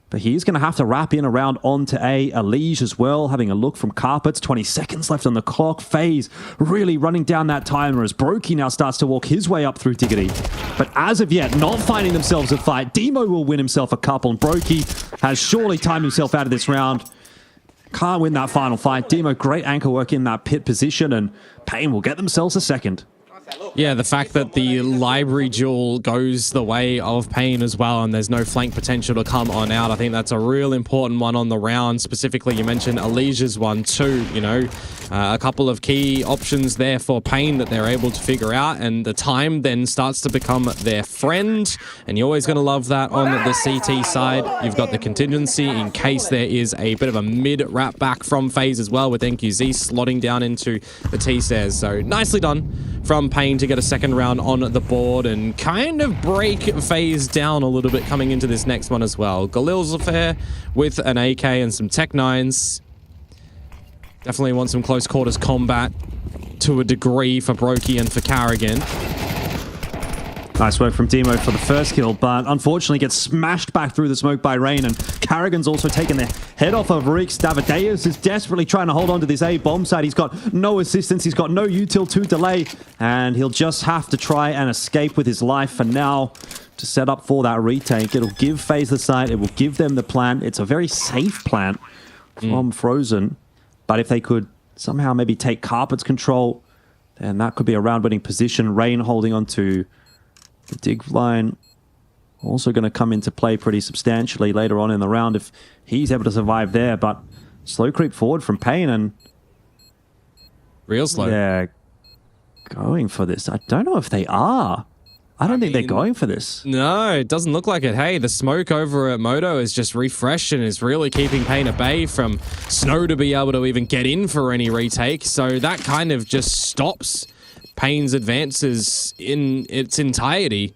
But he's going to have to wrap in around onto A. Elige as well, having a look from Carpets. 20 seconds left on the clock. FaZe really running down that timer as Brokey now starts to walk his way up through Diggity. But as of yet, not finding themselves a fight. Demo will win himself a couple, and Brokey has surely timed himself out of this round. Can't win that final fight. Demo, great anchor work in that pit position, and Pain will get themselves a second. Yeah, the fact that the library duel goes the way of Pain as well, and there's no flank potential to come on out. I think that's a real important one on the round. Specifically, you mentioned Elige's one too, you know. A couple of key options there for Pain that they're able to figure out, and the time then starts to become their friend, and you're always going to love that on the CT side. You've got the contingency in case there is a bit of a mid-wrap back from FaZe as well, with NQZ slotting down into the T-stairs. So nicely done from Pain to get a second round on the board and kind of break FaZe down a little bit coming into this next one as well. Galil's affair with an AK and some Tech 9s. Definitely want some close quarters combat to a degree for Brokey and for Carrigan. Nice work from Demo for the first kill, but unfortunately gets smashed back through the smoke by Rain, and Carrigan's also taken the head off of Rix. Davideus is desperately trying to hold on to this A bomb site. He's got no assistance, he's got no util to delay, and he'll just have to try and escape with his life for now to set up for that retake. It'll give FaZe the site, it will give them the plant. It's a very safe plant from Frozen, but if they could somehow maybe take Carpet's control, then that could be a round-winning position. Rain holding on to the dig line, also going to come into play pretty substantially later on in the round if he's able to survive there, but slow creep forward from Pain, and real slow. Yeah, going for this? I don't know if they are. I don't think they're going for this. No, it doesn't look like it. Hey, the smoke over at Moto is just refreshed and is really keeping Pain at bay from Snow to be able to even get in for any retake. So that kind of just stops Pain's advances in its entirety.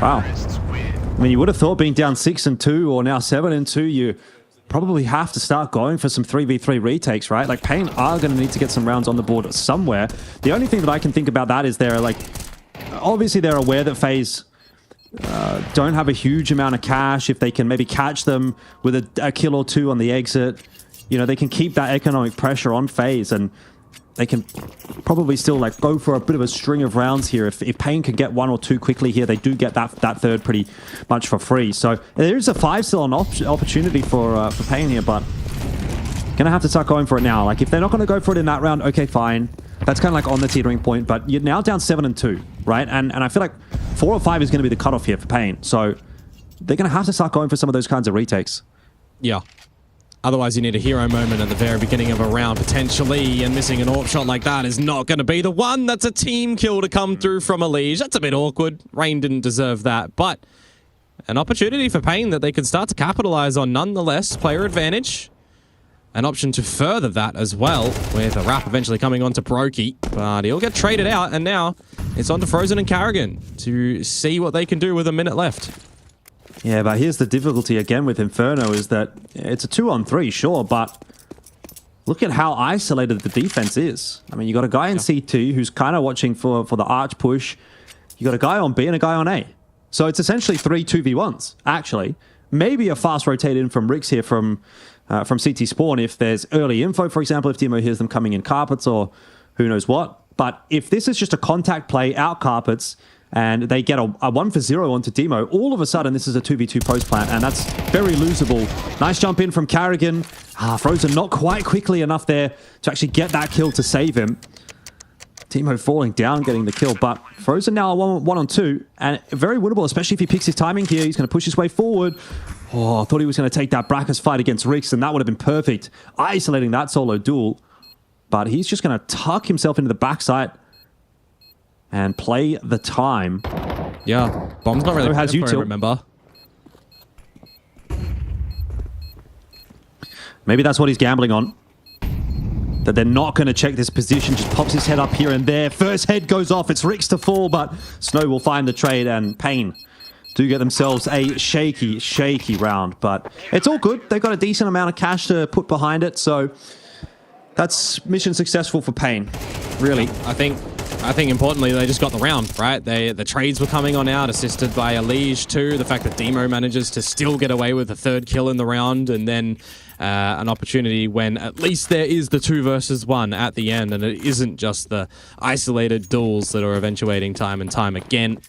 Wow. I mean, you would have thought being down 6-2 or now 7-2, you probably have to start going for some 3v3 retakes, right? Like, Pain are going to need to get some rounds on the board somewhere. The only thing that I can think about that is they're like, obviously they're aware that FaZe don't have a huge amount of cash. If they can maybe catch them with a kill or two on the exit, you know, they can keep that economic pressure on FaZe, and they can probably still like go for a bit of a string of rounds here. If Pain can get 1 or 2 quickly here, they do get that third pretty much for free. So there is a 5 still an opportunity for Pain here, but gonna have to start going for it now. Like, if they're not gonna go for it in that round, okay, fine. That's kind of like on the teetering point, but you're now down 7-2, right? And I feel like 4 or 5 is going to be the cutoff here for Pain. So they're going to have to start going for some of those kinds of retakes. Yeah. Otherwise, you need a hero moment at the very beginning of a round, potentially, and missing an AWP shot like that is not going to be the one. That's a team kill to come through from Elige. That's a bit awkward. Rain didn't deserve that, but an opportunity for Pain that they could start to capitalize on nonetheless. Player advantage. An option to further that as well, with a wrap eventually coming on to Brokey. But he'll get traded out, and now it's on to Frozen and Carrigan to see what they can do with a minute left. Yeah, but here's the difficulty again with Inferno is that it's a 2-on-3, sure, but look at how isolated the defense is. I mean, you got a guy in C2 who's kind of watching for the arch push. You got a guy on B and a guy on A. So it's essentially 3 2v1s, actually. Maybe a fast rotate in from Rix here from CT Spawn if there's early info, for example, if Demo hears them coming in carpets or who knows what. But if this is just a contact play out carpets and they get a 1-for-0 onto Demo, all of a sudden this is a 2v2 post plant, and that's very losable. Nice jump in from Carrigan. Frozen not quite quickly enough there to actually get that kill to save him. Demo falling down, getting the kill, but Frozen now a 1-on-2, and very winnable, especially if he picks his timing here. He's going to push his way forward. Oh, I thought he was going to take that Brackus fight against Rix, and that would have been perfect, isolating that solo duel. But he's just going to tuck himself into the backside and play the time. Yeah, Bomb's not really has util, remember. Maybe that's what he's gambling on. That they're not going to check this position. Just pops his head up here and there. First head goes off. It's Rix to fall, but Snow will find the trade, and Pain do get themselves a shaky, shaky round. But it's all good. They've got a decent amount of cash to put behind it, so that's mission successful for Pain, really. I think importantly they just got the round, right? The trades were coming on out, assisted by Elige too. The fact that Demo manages to still get away with a 3rd kill in the round, and then an opportunity when at least there is the 2 versus 1 at the end, and it isn't just the isolated duels that are eventuating time and time again.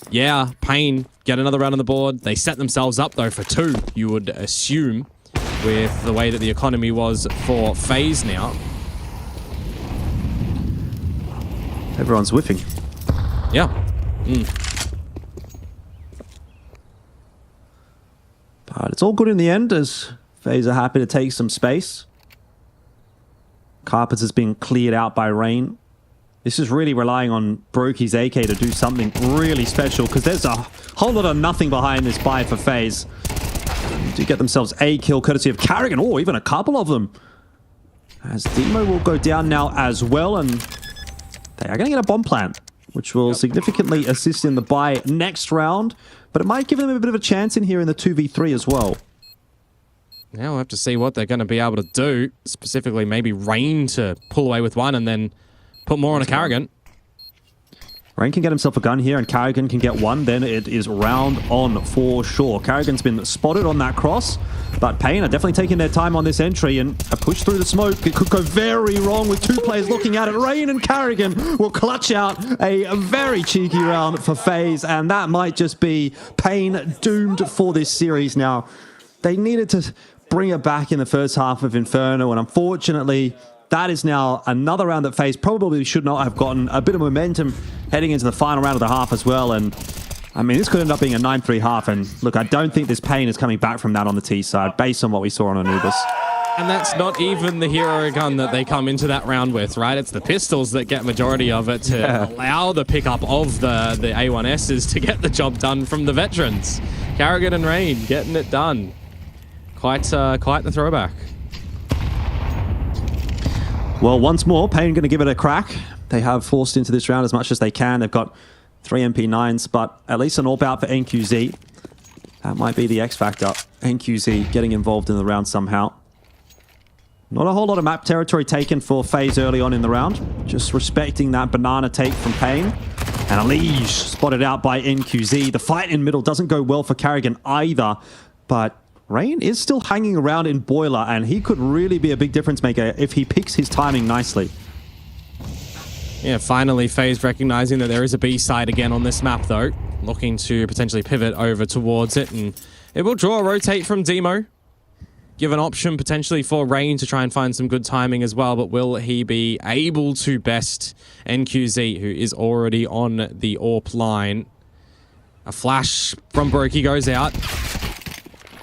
Yeah, Pain get another round on the board. They set themselves up though for 2, you would assume, with the way that the economy was for FaZe now. Everyone's whiffing. Yeah. But it's all good in the end, as FaZe are happy to take some space. Carpets has been cleared out by Rain. This is really relying on Brokey's AK to do something really special, because there's a whole lot of nothing behind this buy for FaZe. They do get themselves a kill courtesy of Carrigan, or even a couple of them. As Demo will go down now as well, and they are going to get a bomb plant, which will significantly assist in the buy next round, but it might give them a bit of a chance in here in the 2v3 as well. Now we'll have to see what they're going to be able to do. Specifically, maybe Rain to pull away with 1 and then put more on a Carrigan. Rain can get himself a gun here, and Carrigan can get 1. Then it is round on for sure. Carrigan's been spotted on that cross, but Pain are definitely taking their time on this entry, and a push through the smoke. It could go very wrong with 2 players looking at it. Rain and Carrigan will clutch out a very cheeky round for FaZe, and that might just be Pain doomed for this series now. They needed to bring it back in the first half of Inferno, and unfortunately, that is now another round that FaZe probably should not have gotten. A bit of momentum heading into the final round of the half as well, and I mean, this could end up being a 9-3 half, and look, I don't think this Pain is coming back from that on the T side, based on what we saw on Anubis. And that's not even the hero gun that they come into that round with, right? It's the pistols that get majority of it to allow the pickup of the A1Ss to get the job done from the veterans. Carrigan and Rain getting it done. Quite the throwback. Well, once more, Pain going to give it a crack. They have forced into this round as much as they can. They've got 3 MP9s, but at least an AWP out for NQZ. That might be the X factor. NQZ getting involved in the round somehow. Not a whole lot of map territory taken for FaZe early on in the round. Just respecting that banana take from Pain. And a Liege spotted out by NQZ. The fight in middle doesn't go well for Carrigan either, but Rain is still hanging around in Boiler, and he could really be a big difference maker if he picks his timing nicely. Yeah, finally FaZe recognizing that there is a B side again on this map though. Looking to potentially pivot over towards it, and it will draw a rotate from Demo. Give an option potentially for Rain to try and find some good timing as well, but will he be able to best NQZ, who is already on the AWP line? A flash from Brokey goes out,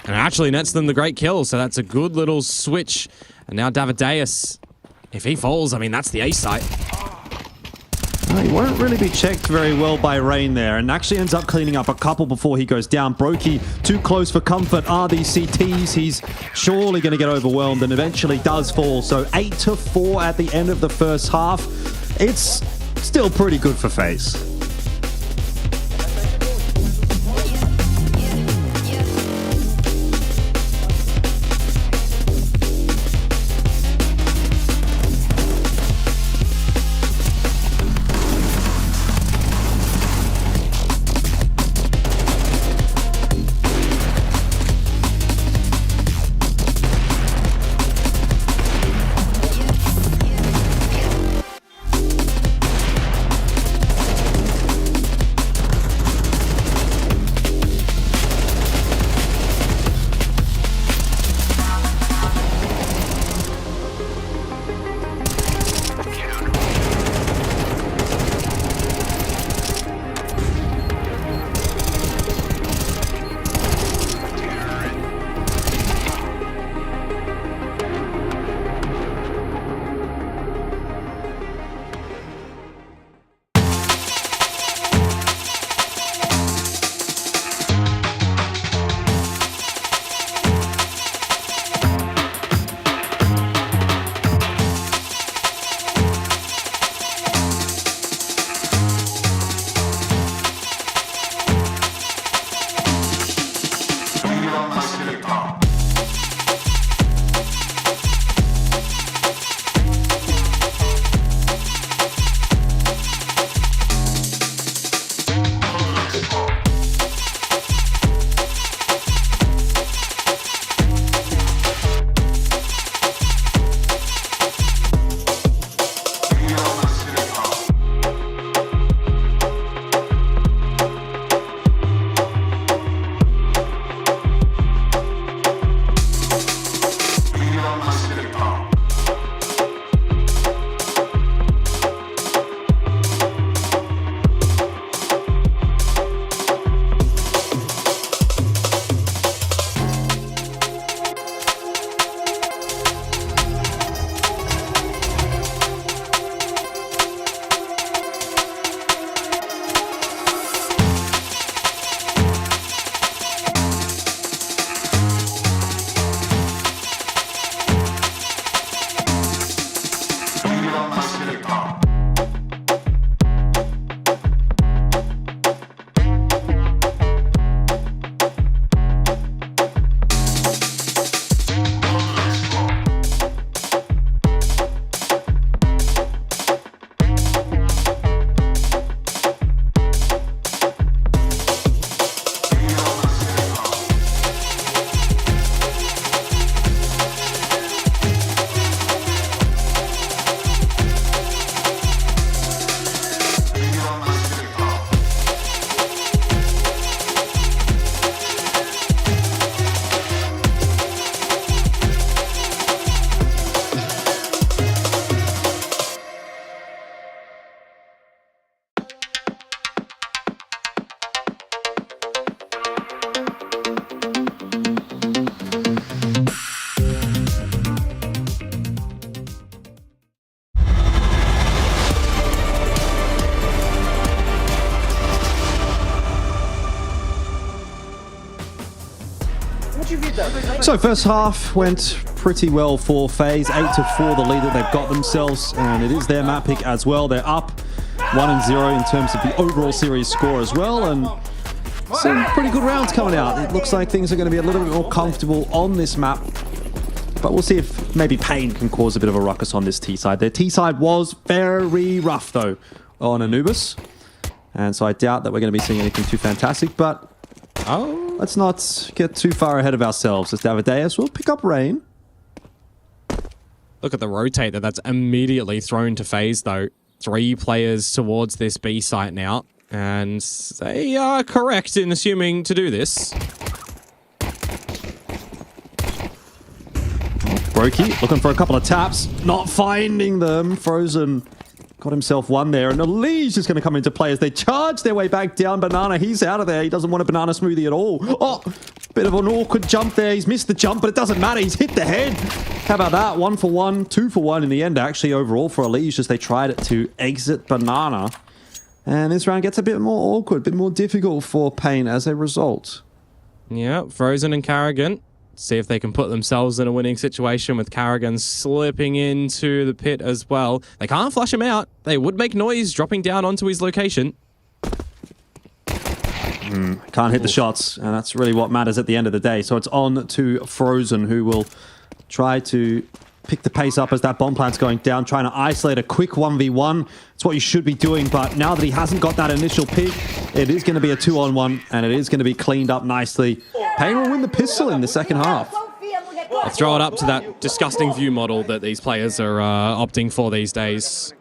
and actually nets them the great kill, so that's a good little switch. And now Davideus, if he falls, I mean, that's the A site. He won't really be checked very well by Rain there, and actually ends up cleaning up a couple before he goes down. Brokey too close for comfort. Are these CTs? He's surely going to get overwhelmed and eventually does fall. So 8-4 at the end of the first half. It's still pretty good for FaZe. So first half went pretty well for FaZe. 8-4 the lead that they've got themselves, and it is their map pick as well. They're up 1-0 in terms of the overall series score as well, and some pretty good rounds coming out. It looks like things are going to be a little bit more comfortable on this map, but we'll see if maybe Pain can cause a bit of a ruckus on this T side. Their T side was very rough though on Anubis, and so I doubt that we're going to be seeing anything too fantastic, but let's not get too far ahead of ourselves as Davideus will pick up Rain. Look at the rotate that's immediately thrown to FaZe though. 3 players towards this B site now, and they are correct in assuming to do this. Brokey looking for a couple of taps, not finding them. Frozen got himself one there, and Elige is going to come into play as they charge their way back down. Banana, he's out of there. He doesn't want a banana smoothie at all. Oh, bit of an awkward jump there. He's missed the jump, but it doesn't matter. He's hit the head. How about that? 1 for 1, 2 for 1 in the end, actually, overall for Elige, as they tried it to exit Banana. And this round gets a bit more awkward, a bit more difficult for Pain as a result. Yeah, Frozen and Carrigan. See if they can put themselves in a winning situation with Carrigan slipping into the pit as well. They can't flush him out. They would make noise dropping down onto his location. Can't hit the shots, and that's really what matters at the end of the day. So it's on to Frozen, who will try to pick the pace up as that bomb plant's going down, trying to isolate a quick 1v1. It's what you should be doing, but now that he hasn't got that initial pick, it is going to be a 2-on-1, and it is going to be cleaned up nicely. Pain will win the pistol in the second half. I'll throw it up to that disgusting view model that these players are opting for these days.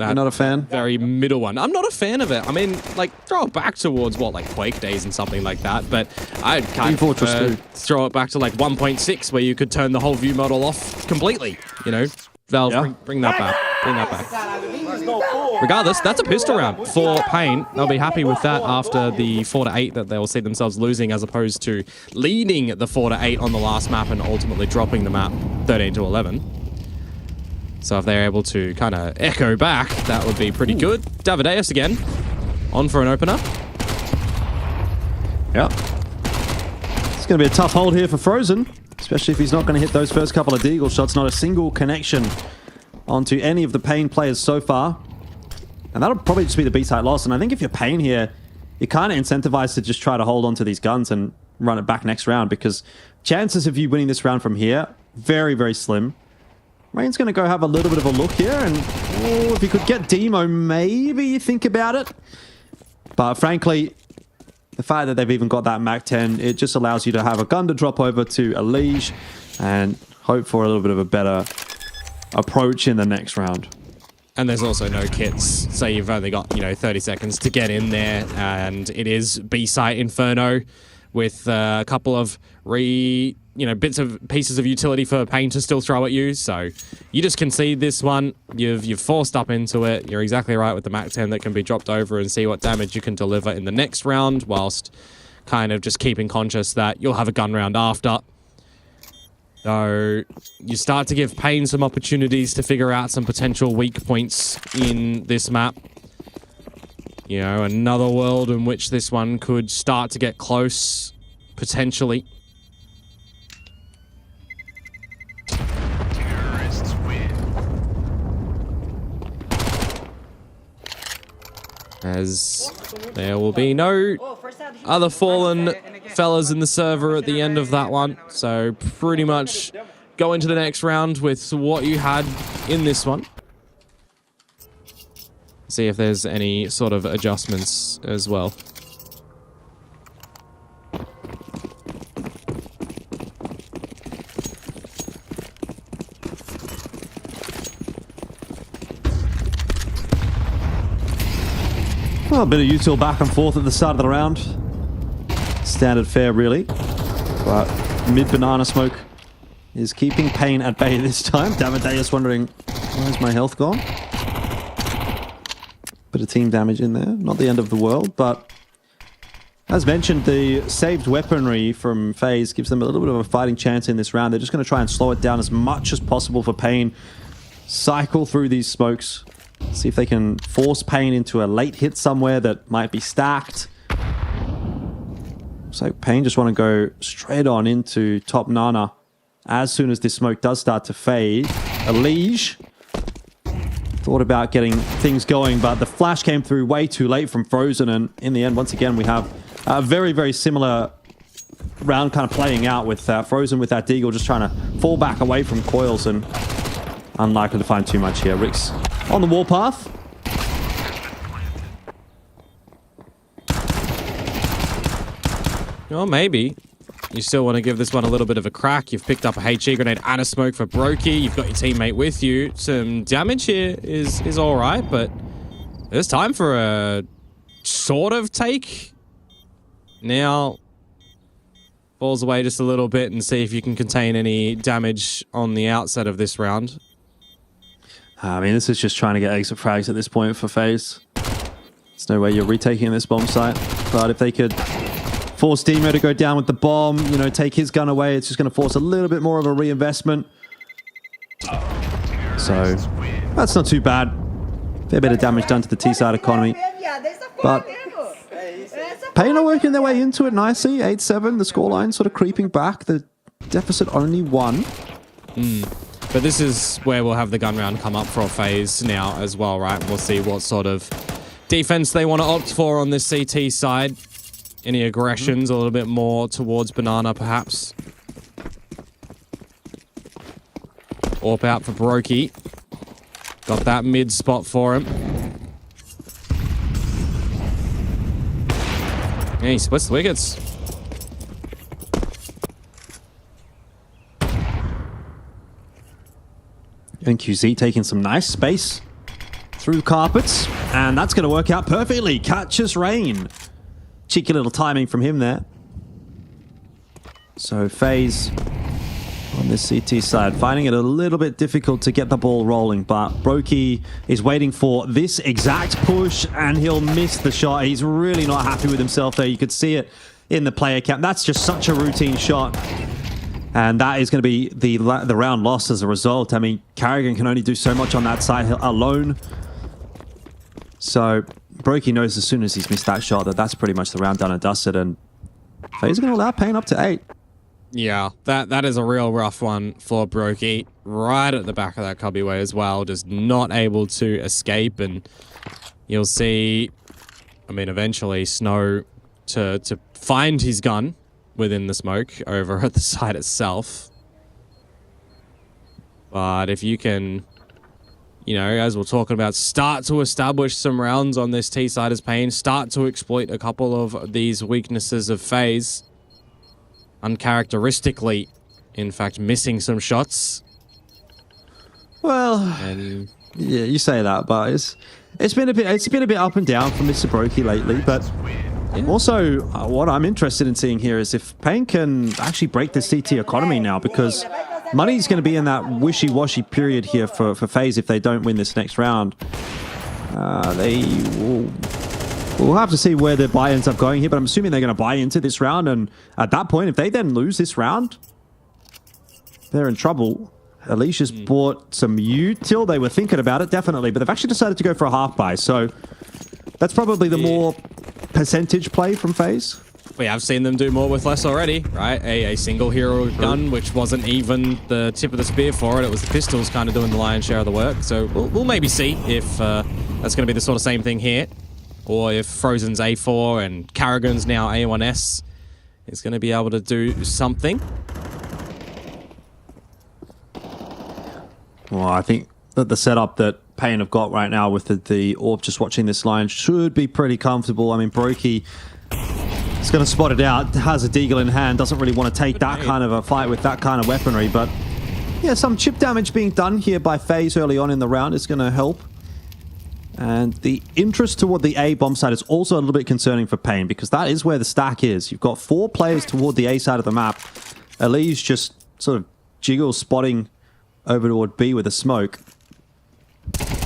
You're not a fan? Very middle one. I'm not a fan of it. I mean, like, throw it back towards, what, like Quake days and something like that, but I'd kind of throw it back to, like, 1.6, where you could turn the whole view model off completely, you know? Valve, bring that back. Bring that back. Regardless, that's a pistol round for Pain. They'll be happy with that after the 4-8 that they'll see themselves losing, as opposed to leading the 4-8 on the last map and ultimately dropping the map 13-11. So if they're able to kind of echo back, that would be pretty good. Davideus again, on for an opener. Yeah. It's going to be a tough hold here for Frozen, especially if he's not going to hit those first couple of deagle shots. Not a single connection onto any of the Pain players so far. And that'll probably just be the B-side loss. And I think if you're Pain here, you're kind of incentivized to just try to hold onto these guns and run it back next round, because chances of you winning this round from here, very slim. Rain's going to go have a little bit of a look here, and if you could get Demo, maybe you think about it. But frankly, the fact that they've even got that MAC-10, it just allows you to have a gun to drop over to Elige and hope for a little bit of a better approach in the next round. And there's also no kits, so you've only got, 30 seconds to get in there, and it is B-site Inferno with a couple of bits of pieces of utility for Pain to still throw at you. So you just concede this one. You've forced up into it. You're exactly right with the MAC-10 that can be dropped over, and see what damage you can deliver in the next round, whilst kind of just keeping conscious that you'll have a gun round after. So you start to give Pain some opportunities to figure out some potential weak points in this map. Another world in which this one could start to get close, potentially. Terrorists win. As there will be no other fallen fellas in the server at the end of that one. So pretty much go into the next round with what you had in this one. See if there's any sort of adjustments as well. Well, a bit of util back and forth at the start of the round. Standard fare, really. But mid-banana smoke is keeping Pain at bay this time. Davideus wondering, where's my health gone? Bit of team damage in there. Not the end of the world, but as mentioned, the saved weaponry from FaZe gives them a little bit of a fighting chance in this round. They're just going to try and slow it down as much as possible for Pain. Cycle through these smokes. See if they can force Pain into a late hit somewhere that might be stacked. So Pain just want to go straight on into top Nana as soon as this smoke does start to fade. Elige thought about getting things going, but the flash came through way too late from Frozen, and in the end, once again, we have a very, very similar round kind of playing out with Frozen with that Deagle just trying to fall back away from coils, and unlikely to find too much here. Rick's on the warpath. Well, maybe. You still want to give this one a little bit of a crack. You've picked up a HE grenade and a smoke for Brokey. You've got your teammate with you. Some damage here is all right, but there's time for a sort of take. Now, falls away just a little bit and see if you can contain any damage on the outset of this round. I mean, this is just trying to get exit frags at this point for FaZe. There's no way you're retaking this bomb site, but if they could force Demo to go down with the bomb, you know, take his gun away, it's just going to force a little bit more of a reinvestment. So, that's not too bad. Fair bit of damage done to the T-side economy. But Pain are working their way into it nicely. 8-7, the scoreline sort of creeping back. The deficit only 1. But this is where we'll have the gun round come up for FaZe now as well, right? We'll see what sort of defense they want to opt for on this CT side. Any aggressions, a little bit more towards Banana, perhaps. Orp out for Brokey. Got that mid spot for him. Yeah, he splits the wickets. NQZ taking some nice space through carpets, and that's going to work out perfectly. Catches rain. Cheeky little timing from him there. So FaZe on this CT side, finding it a little bit difficult to get the ball rolling, but Brokey is waiting for this exact push, and he'll miss the shot. He's really not happy with himself there. You could see it in the player cam. That's just such a routine shot. And that is going to be the round lost as a result. I mean, Carrigan can only do so much on that side alone. So Brokey knows as soon as he's missed that shot that that's pretty much the round done and dusted, and FaZe are going to allow Pain up to 8. Yeah, that is a real rough one for Brokey. Right at the back of that cubby-way as well, just not able to escape, and you'll see, I mean, eventually Snow to find his gun within the smoke over at the site itself. But if you can, you know, as we're talking about, start to establish some rounds on this T-side as Pain, start to exploit a couple of these weaknesses of FaZe, uncharacteristically, in fact, missing some shots. Well, yeah, you say that, but it's been a bit up and down for Mr. Brokey lately. But also, what I'm interested in seeing here is if Pain can actually break the CT economy now, because money's going to be in that wishy-washy period here for FaZe if they don't win this next round. We'll have to see where the buy ends up going here, but I'm assuming they're going to buy into this round, and at that point, if they then lose this round, they're in trouble. Alicia's bought some util. They were thinking about it, definitely, but they've actually decided to go for a half buy, so that's probably the more percentage play from FaZe. We have seen them do more with less already, right? A single hero gun, which wasn't even the tip of the spear for it. It was the pistols kind of doing the lion's share of the work. So we'll maybe see if that's going to be the sort of same thing here. Or if Frozen's A4 and Carrigan's now A1S is going to be able to do something. Well, I think that the setup that Pain have got right now with the Orb just watching this line should be pretty comfortable. I mean, Brokey is going to spot it out, has a deagle in hand, doesn't really want to take that kind of a fight with that kind of weaponry, but yeah, some chip damage being done here by FaZe early on in the round is going to help. And the interest toward the A bomb side is also a little bit concerning for Pain, because that is where the stack is. You've got 4 players toward the A side of the map. Elise just sort of jiggles spotting over toward B with a smoke.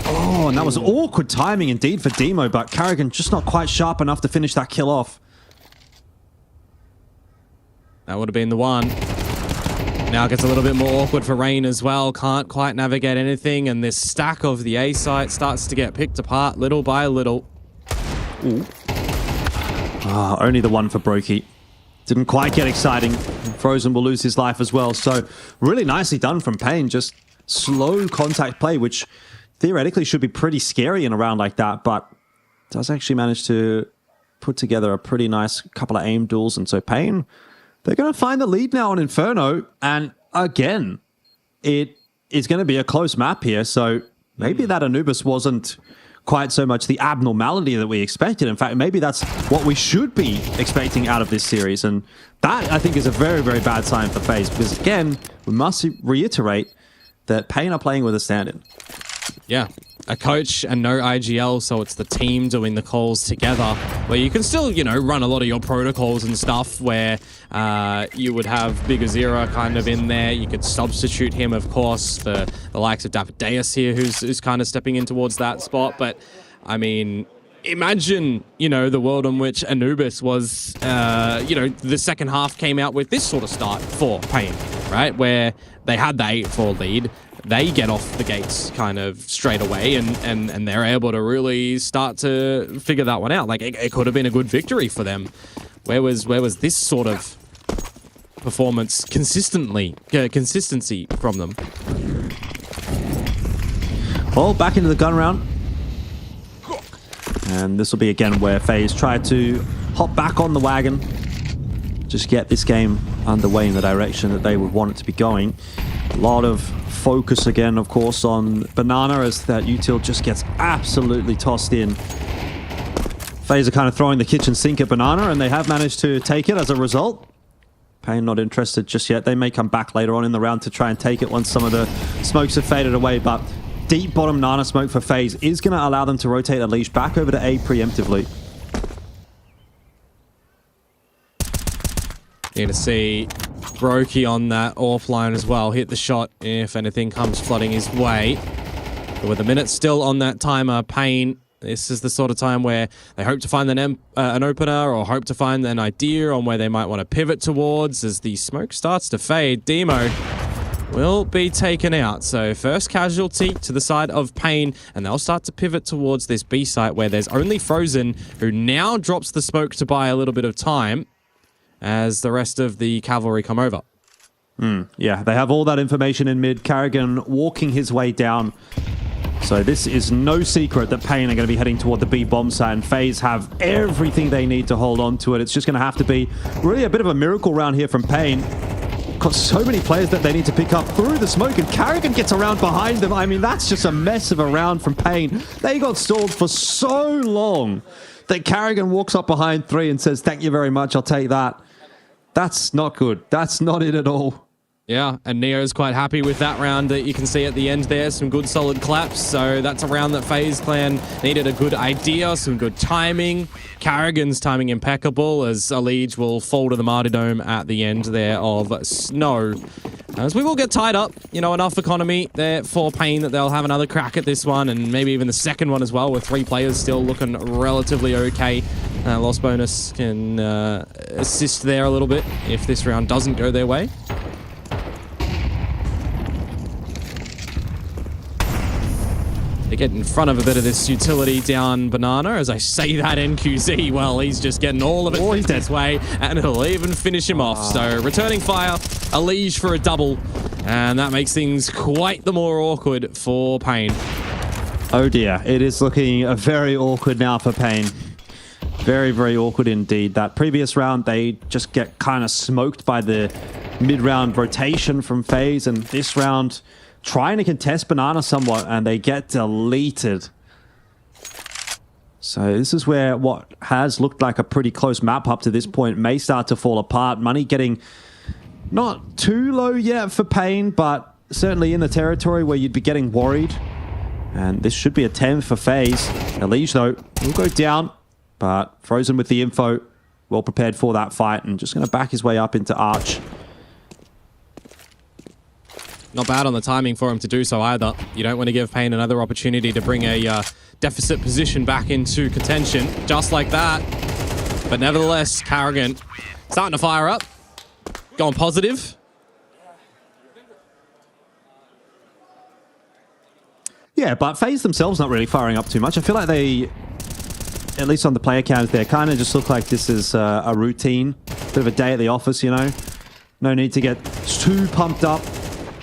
Oh, and that was awkward timing indeed for Demo, but Carrigan just not quite sharp enough to finish that kill off. That would have been the one. Now it gets a little bit more awkward for Rain as well. Can't quite navigate anything, and this stack of the A site starts to get picked apart little by little. Ooh. Only the one for Brokey. Didn't quite get exciting. Frozen will lose his life as well. So really nicely done from Pain. Just slow contact play, which theoretically should be pretty scary in a round like that, but does actually manage to put together a pretty nice couple of aim duels. And so Pain, they're going to find the lead now on Inferno. And again, it is going to be a close map here. So maybe that Anubis wasn't quite so much the abnormality that we expected. In fact, maybe that's what we should be expecting out of this series. And that, I think, is a very, very bad sign for FaZe. Because, again, we must reiterate that Pain are playing with a stand-in. Yeah, a coach and no IGL, so it's the team doing the calls together, where you can still, you know, run a lot of your protocols and stuff, where you would have Big Azira kind of in there. You could substitute him, of course, the likes of Dapadeus here, who's kind of stepping in towards that spot. But, I mean, imagine, you know, the world in which Anubis was, you know, the second half came out with this sort of start for Pain, right? Where they had the 8-4 lead. They get off the gates kind of straight away, and they're able to really start to figure that one out. Like, it could have been a good victory for them. Where was this sort of performance consistency from them? Well, back into the gun round. And this will be again where FaZe try to hop back on the wagon. Just get this game underway in the direction that they would want it to be going. A lot of focus again, of course, on Banana as that util just gets absolutely tossed in. FaZe are kind of throwing the kitchen sink at Banana, and they have managed to take it as a result. Pain not interested just yet. They may come back later on in the round to try and take it once some of the smokes have faded away, but deep bottom Nana smoke for FaZe is going to allow them to rotate a leash back over to A preemptively. Need to see Brokey on that offline as well. Hit the shot if anything comes flooding his way. But with a minute still on that timer, Pain, this is the sort of time where they hope to find an opener, or hope to find an idea on where they might want to pivot towards. As the smoke starts to fade, Demo will be taken out. So first casualty to the side of Pain, and they'll start to pivot towards this B site where there's only Frozen, who now drops the smoke to buy a little bit of time as the rest of the cavalry come over. Yeah, they have all that information in mid. Carrigan walking his way down. So this is no secret that Pain are going to be heading toward the B bomb site, and FaZe have everything they need to hold on to it. It's just going to have to be really a bit of a miracle round here from Pain. Got so many players that they need to pick up through the smoke, and Carrigan gets around behind them. I mean, that's just a mess of a round from Pain. They got stalled for so long that Carrigan walks up behind 3 and says, "Thank you very much, I'll take that." That's not good. That's not it at all. Yeah, and Neo's quite happy with that round that you can see at the end there. Some good solid claps. So that's a round that FaZe Clan needed a good idea, some good timing. Carrigan's timing impeccable, as Alige will fall to the martyrdom at the end there of Snow. As we will get tied up, you know, enough economy there for Pain that they'll have another crack at this one, and maybe even the second one as well, with 3 players still looking relatively okay. Lost bonus can assist there a little bit if this round doesn't go their way. They get in front of a bit of this utility down Banana. As I say that, NQZ, well, he's just getting all of it his way, and it'll even finish him off. So returning fire, a liege for a double, and that makes things quite the more awkward for Pain. Oh dear, it is looking very awkward now for Pain. Very, very awkward indeed. That previous round, they just get kind of smoked by the mid-round rotation from FaZe, and this round, trying to contest Banana somewhat, and they get deleted. So this is where what has looked like a pretty close map up to this point may start to fall apart. Money getting not too low yet for Pain, but certainly in the territory where you'd be getting worried. And this should be a 10 for FaZe. Elige, though, will go down, but Frozen with the info, well prepared for that fight, and just going to back his way up into Arch. Not bad on the timing for him to do so either. You don't want to give Pain another opportunity to bring a deficit position back into contention, just like that. But nevertheless, Carrigan starting to fire up, going positive. Yeah, but FaZe themselves not really firing up too much. I feel like they, at least on the player counts there, kind of just look like this is a routine bit of a day at the office, you know. No need to get too pumped up.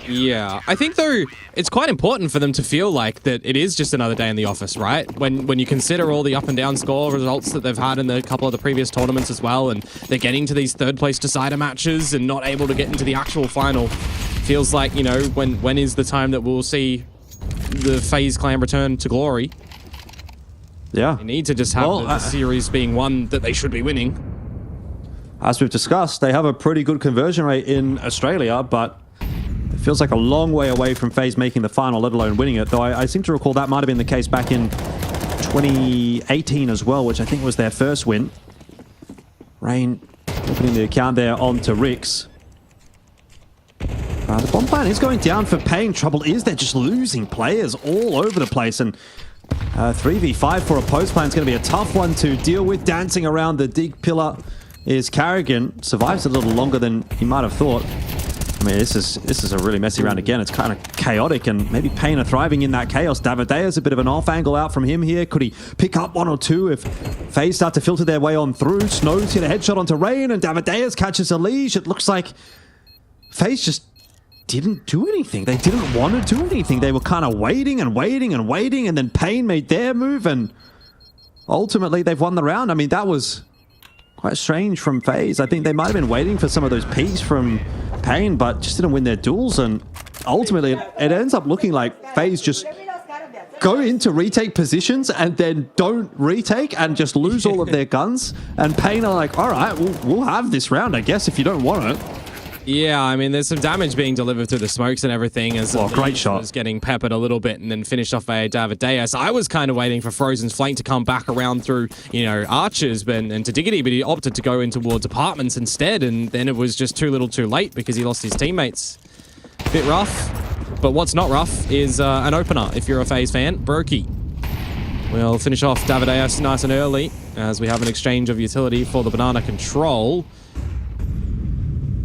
Yeah, I think though it's quite important for them to feel like that it is just another day in the office, right? When you consider all the up and down score results that they've had in a couple of the previous tournaments as well, and they're getting to these third place decider matches and not able to get into the actual final, feels like, you know, when is the time that we'll see the FaZe clan return to glory? Yeah, they need to just have the series being one that they should be winning. As we've discussed, they have a pretty good conversion rate in Australia, but it feels like a long way away from FaZe making the final, let alone winning it. Though I seem to recall that might have been the case back in 2018 as well, which I think was their first win. Rain opening the account there onto Rix. The bomb plan is going down for Pain. Trouble is they're just losing players all over the place, and 3v5 for a post plan is going to be a tough one to deal with. Dancing around the dig pillar is Carrigan. Survives a little longer than he might have thought. I mean, this is a really messy round again. It's kind of chaotic, and maybe Pain are thriving in that chaos. Davidea's a bit of an off angle out from him here. Could he pick up one or two if FaZe start to filter their way on through? Snows hit a headshot onto Rain, and Davidea's catches a leash. It looks like FaZe just didn't do anything. They didn't want to do anything. They were kind of waiting and waiting and waiting, and then Pain made their move, and ultimately they've won the round. I mean, that was quite strange from FaZe. I think they might have been waiting for some of those peaks from Pain, but just didn't win their duels, and ultimately it ends up looking like FaZe just go into retake positions and then don't retake and just lose all of their guns, and Pain are like, all right, we'll have this round, I guess, if you don't want it. Yeah, I mean, there's some damage being delivered through the smokes and everything as great shot. Was getting peppered a little bit and then finished off by Davideus. I was kind of waiting for Frozen's flank to come back around through, you know, Archers and to Diggity, but he opted to go in towards Apartments instead, and then it was just too little too late because he lost his teammates. Bit rough, but what's not rough is an opener if you're a FaZe fan. Brokey will finish off Davideus nice and early as we have an exchange of utility for the banana control.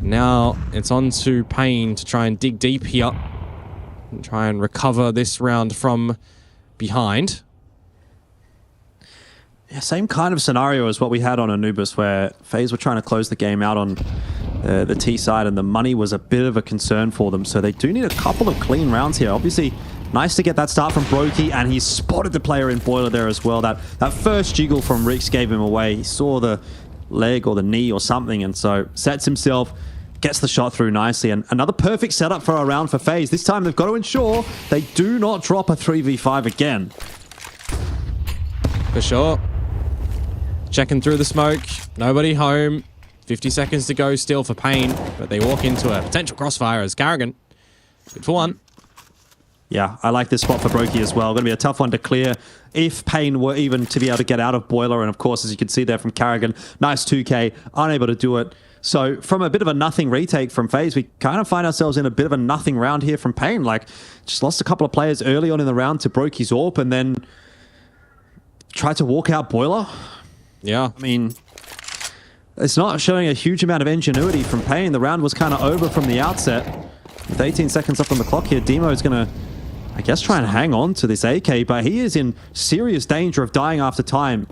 Now it's on to Pain to try and dig deep here and try and recover this round from behind. Yeah, same kind of scenario as what we had on Anubis, where FaZe were trying to close the game out on the T side, and the money was a bit of a concern for them. So they do need a couple of clean rounds here. Obviously, nice to get that start from Brokey, and he spotted the player in Boiler there as well. That first jiggle from Rix gave him away. He saw the leg or the knee or something, and so sets himself, gets the shot through nicely, and another perfect setup for a round for FaZe. This time they've got to ensure they do not drop a 3v5 again. For sure. Checking through the smoke, nobody home. 50 seconds to go still for Pain, but they walk into a potential crossfire as Carrigan. Good for one. Yeah, I like this spot for Brokey as well. Going to be a tough one to clear if Pain were even to be able to get out of Boiler, and of course, as you can see there from Carrigan, nice 2k, unable to do it. So from a bit of a nothing retake from FaZe, we kind of find ourselves in a bit of a nothing round here from Pain. Like, just lost a couple of players early on in the round to Brokey's AWP, and then tried to walk out Boiler. Yeah. I mean, it's not showing a huge amount of ingenuity from Pain. The round was kind of over from the outset. With 18 seconds up on the clock here, Demo is going to, I guess, try and hang on to this AK, but he is in serious danger of dying after time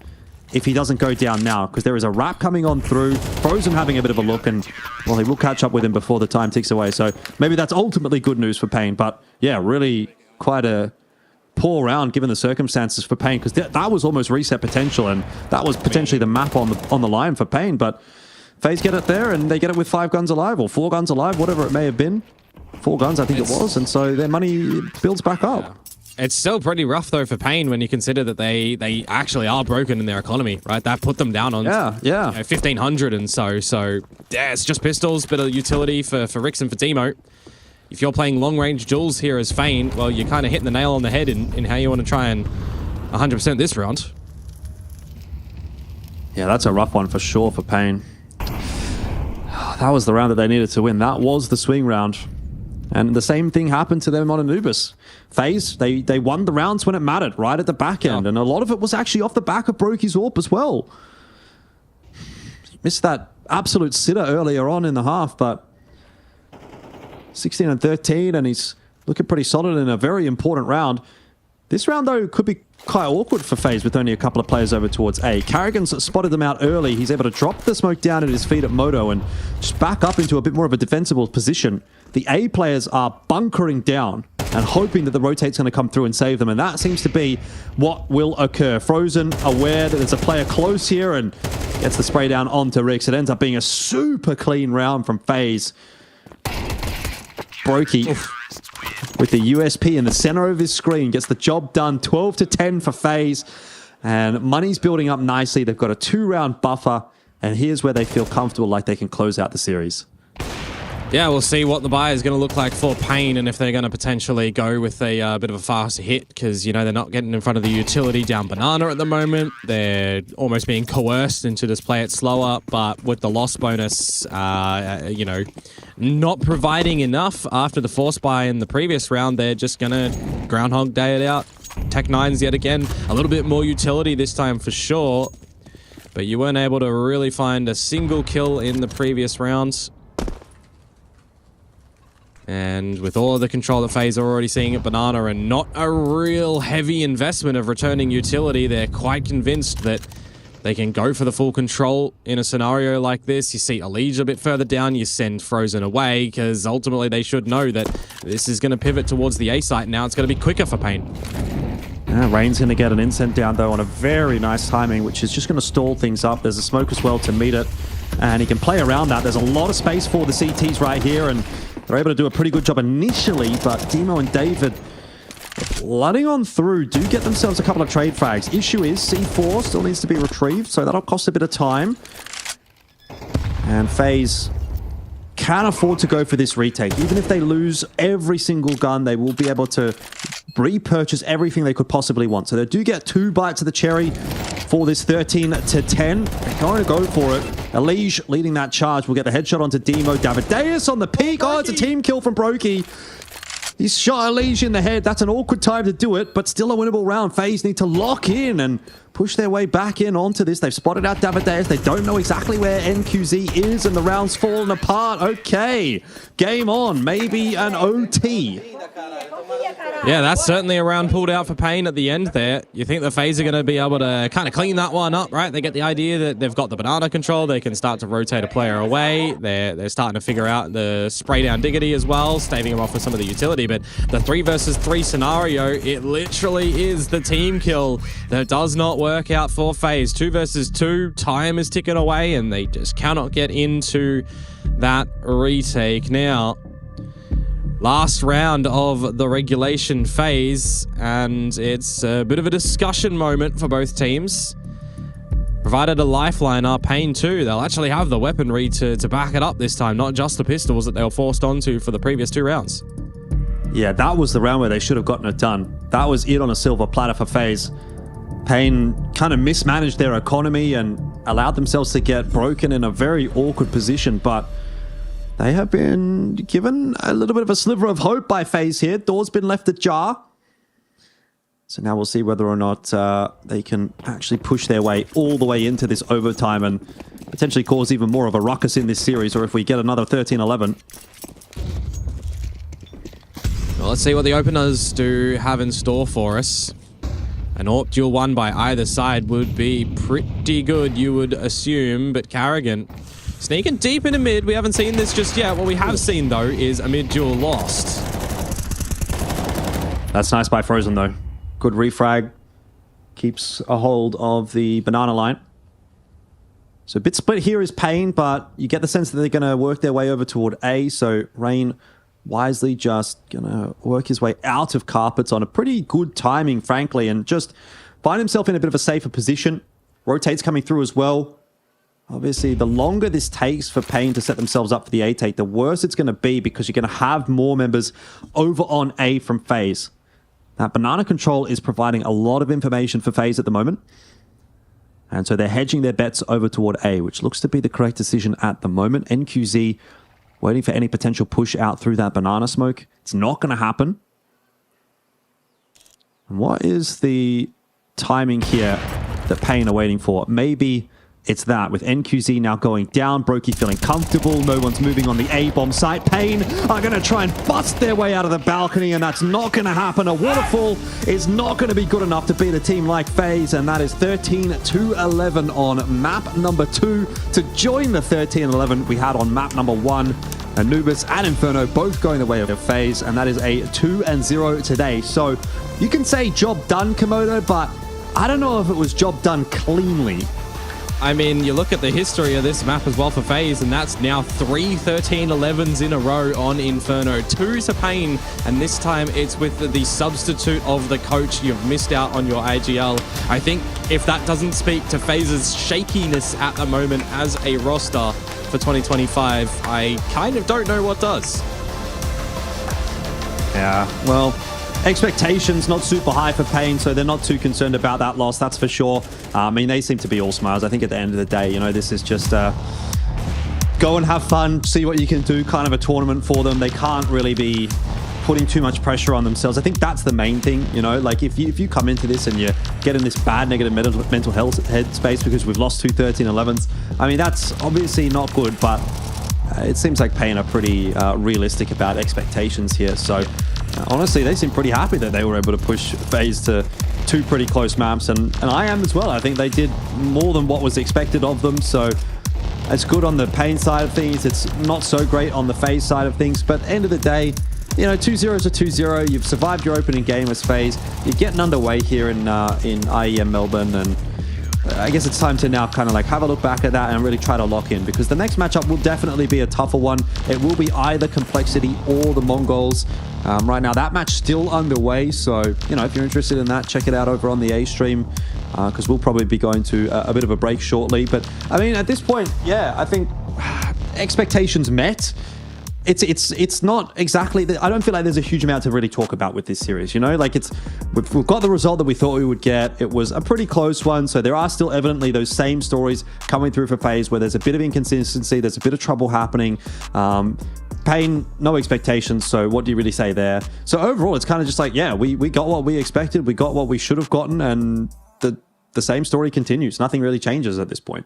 if he doesn't go down now, because there is a wrap coming on through. Frozen having a bit of a look, and, well, he will catch up with him before the time ticks away. So maybe that's ultimately good news for Pain, but yeah, really quite a poor round given the circumstances for Pain, because that was almost reset potential, and that was potentially the map on the line for Pain. But FaZe get it there, and they get it with 5 guns alive, or 4 guns alive, whatever it may have been. 4 guns, I think it was, and so their money builds back up. Yeah. It's still pretty rough, though, for Pain when you consider that they actually are broken in their economy, right? That put them down on you know, 1,500 and so. So, yeah, it's just pistols, bit of utility for Rix and for Demo. If you're playing long-range duels here as Fane, well, you're kind of hitting the nail on the head in how you want to try and 100% this round. Yeah, that's a rough one for sure for Pain. That was the round that they needed to win. That was the swing round. And the same thing happened to them on Anubis. FaZe, they won the rounds when it mattered, right at the back end. And a lot of it was actually off the back of Brokey's AWP as well. Missed that absolute sitter earlier on in the half, but 16 and 13, and he's looking pretty solid in a very important round. This round, though, could be quite awkward for FaZe with only a couple of players over towards A. Carrigan's spotted them out early. He's able to drop the smoke down at his feet at Moto and just back up into a bit more of a defensible position. The A players are bunkering down and hoping that the rotate's going to come through and save them, and that seems to be what will occur. Frozen, aware that there's a player close here, and gets the spray down onto Rix. It ends up being a super clean round from FaZe. Brokey with the USP in the center of his screen gets the job done. 12-10 for FaZe, and money's building up nicely. They've got a 2-round buffer, and here's where they feel comfortable, like they can close out the series. Yeah, we'll see what the buy is going to look like for Pain, and if they're going to potentially go with a bit of a faster hit, because, you know, they're not getting in front of the utility down Banana at the moment. They're almost being coerced into just play it slower, but with the loss bonus, you know, not providing enough after the force buy in the previous round, they're just going to Groundhog Day it out. Tech 9s yet again, a little bit more utility this time for sure, but you weren't able to really find a single kill in the previous rounds. And with all of the control that FaZe are already seeing at Banana and not a real heavy investment of returning utility, they're quite convinced that they can go for the full control in a scenario like this. You see Elige a bit further down, you send Frozen away, because ultimately they should know that this is going to pivot towards the A site now. It's going to be quicker for Pain. Rain's going to get an incent down, though, on a very nice timing, which is just going to stall things up. There's a smoke as well to meet it, and he can play around that. There's a lot of space for the CTs right here, and they're able to do a pretty good job initially, but Demo and David, flooding on through, do get themselves a couple of trade frags. Issue is C4 still needs to be retrieved, so that'll cost a bit of time. And FaZe can afford to go for this retake. Even if they lose every single gun, they will be able to repurchase everything they could possibly want. So they do get 2 bites of the cherry for this 13-10. They're going to go for it. Elige leading that charge will get the headshot onto Demo. Davideus on the peak. Oh, it's a team kill from Brokey. He's shot Elige in the head. That's an awkward time to do it, but still a winnable round. FaZe need to lock in and push their way back in onto this. They've spotted out Davideus. They don't know exactly where NQZ is, and the round's fallen apart. Okay, game on. Maybe an OT. Yeah, that's certainly a round pulled out for Pain at the end there. You think the FaZe are going to be able to kind of clean that one up, right? They get the idea that they've got the Banana control. They can start to rotate a player away. They're starting to figure out the spray down Diggity as well, staving him off with some of the utility. But the 3 versus 3 scenario, it literally is the team kill that does not work out for FaZe. 2 versus 2, time is ticking away, and they just cannot get into that retake. Now, last round of the regulation phase, and it's a bit of a discussion moment for both teams. Provided a lifeline are Pain too. They'll actually have the weaponry to back it up this time, not just the pistols that they were forced onto for the previous 2 rounds. Yeah, that was the round where they should have gotten it done. That was it on a silver platter for FaZe. Pain kind of mismanaged their economy and allowed themselves to get broken in a very awkward position, but they have been given a little bit of a sliver of hope by FaZe here. Door's been left ajar. So now we'll see whether or not they can actually push their way all the way into this overtime and potentially cause even more of a ruckus in this series, or if we get another 13-11. Well, let's see what the openers do have in store for us. An AWP duel won by either side would be pretty good, you would assume, but Carrigan sneaking deep into mid. We haven't seen this just yet. What we have seen, though, is a mid duel lost. That's nice by Frozen, though. Good refrag. Keeps a hold of the Banana line. So a bit split here is Pain, but you get the sense that they're going to work their way over toward A. So Rain wisely just going to work his way out of carpets on a pretty good timing, frankly, and just find himself in a bit of a safer position. Rotates coming through as well. Obviously, the longer this takes for Pain to set themselves up for the A take, the worse it's going to be, because you're going to have more members over on A from FaZe. That Banana control is providing a lot of information for FaZe at the moment. And so they're hedging their bets over toward A, which looks to be the correct decision at the moment. NQZ waiting for any potential push out through that Banana smoke. It's not going to happen. And what is the timing here that Pain are waiting for? Maybe it's that, with NQZ now going down, Brokey feeling comfortable, no one's moving on the A-bomb site. Pain are going to try and bust their way out of the balcony, and that's not going to happen. A waterfall is not going to be good enough to beat a team like FaZe, and that is 13-11 on map number 2 to join the 13-11 we had on map number 1. Anubis and Inferno both going the way of FaZe, and that is a 2-0 today. So you can say job done, Komodo, but I don't know if it was job done cleanly. I mean, you look at the history of this map as well for FaZe, and that's now 3 13-11s in a row on Inferno. 2 to Pain, and this time it's with the substitute of the coach. You've missed out on your AGL. I think if that doesn't speak to FaZe's shakiness at the moment as a roster for 2025, I kind of don't know what does. Yeah, well, expectations not super high for Pain, so they're not too concerned about that loss, that's for sure. I mean, they seem to be all smiles. I think at the end of the day, you know, this is just go and have fun, see what you can do, kind of a tournament for them. They can't really be putting too much pressure on themselves. I think that's the main thing, you know, like if you come into this and you get in this bad negative mental health headspace because we've lost 2 13-11s, I mean, that's obviously not good, but it seems like Pain are pretty realistic about expectations here. So honestly, they seem pretty happy that they were able to push FaZe to 2 pretty close maps, and I am as well. I think they did more than what was expected of them, so it's good on the Pain side of things. It's not so great on the FaZe side of things, but end of the day, you know, 2-0 is a 2-0. You've survived your opening game as FaZe. You're getting underway here in IEM Melbourne, and I guess it's time to now kind of like have a look back at that and really try to lock in, because the next matchup will definitely be a tougher one. It will be either Complexity or the Mongols. Right now, that match still underway, so, you know, if you're interested in that, check it out over on the A stream, because we'll probably be going to a bit of a break shortly. But, I mean, at this point, yeah, I think expectations met. It's not exactly, I don't feel like there's a huge amount to really talk about with this series, you know, like we've got the result that we thought we would get. It was a pretty close one, so there are still evidently those same stories coming through for FaZe where there's a bit of inconsistency, there's a bit of trouble happening. Pain, no expectations, so what do you really say there? So overall, it's kind of just like, yeah, we got what we expected, we got what we should have gotten, and the same story continues. Nothing really changes at this point.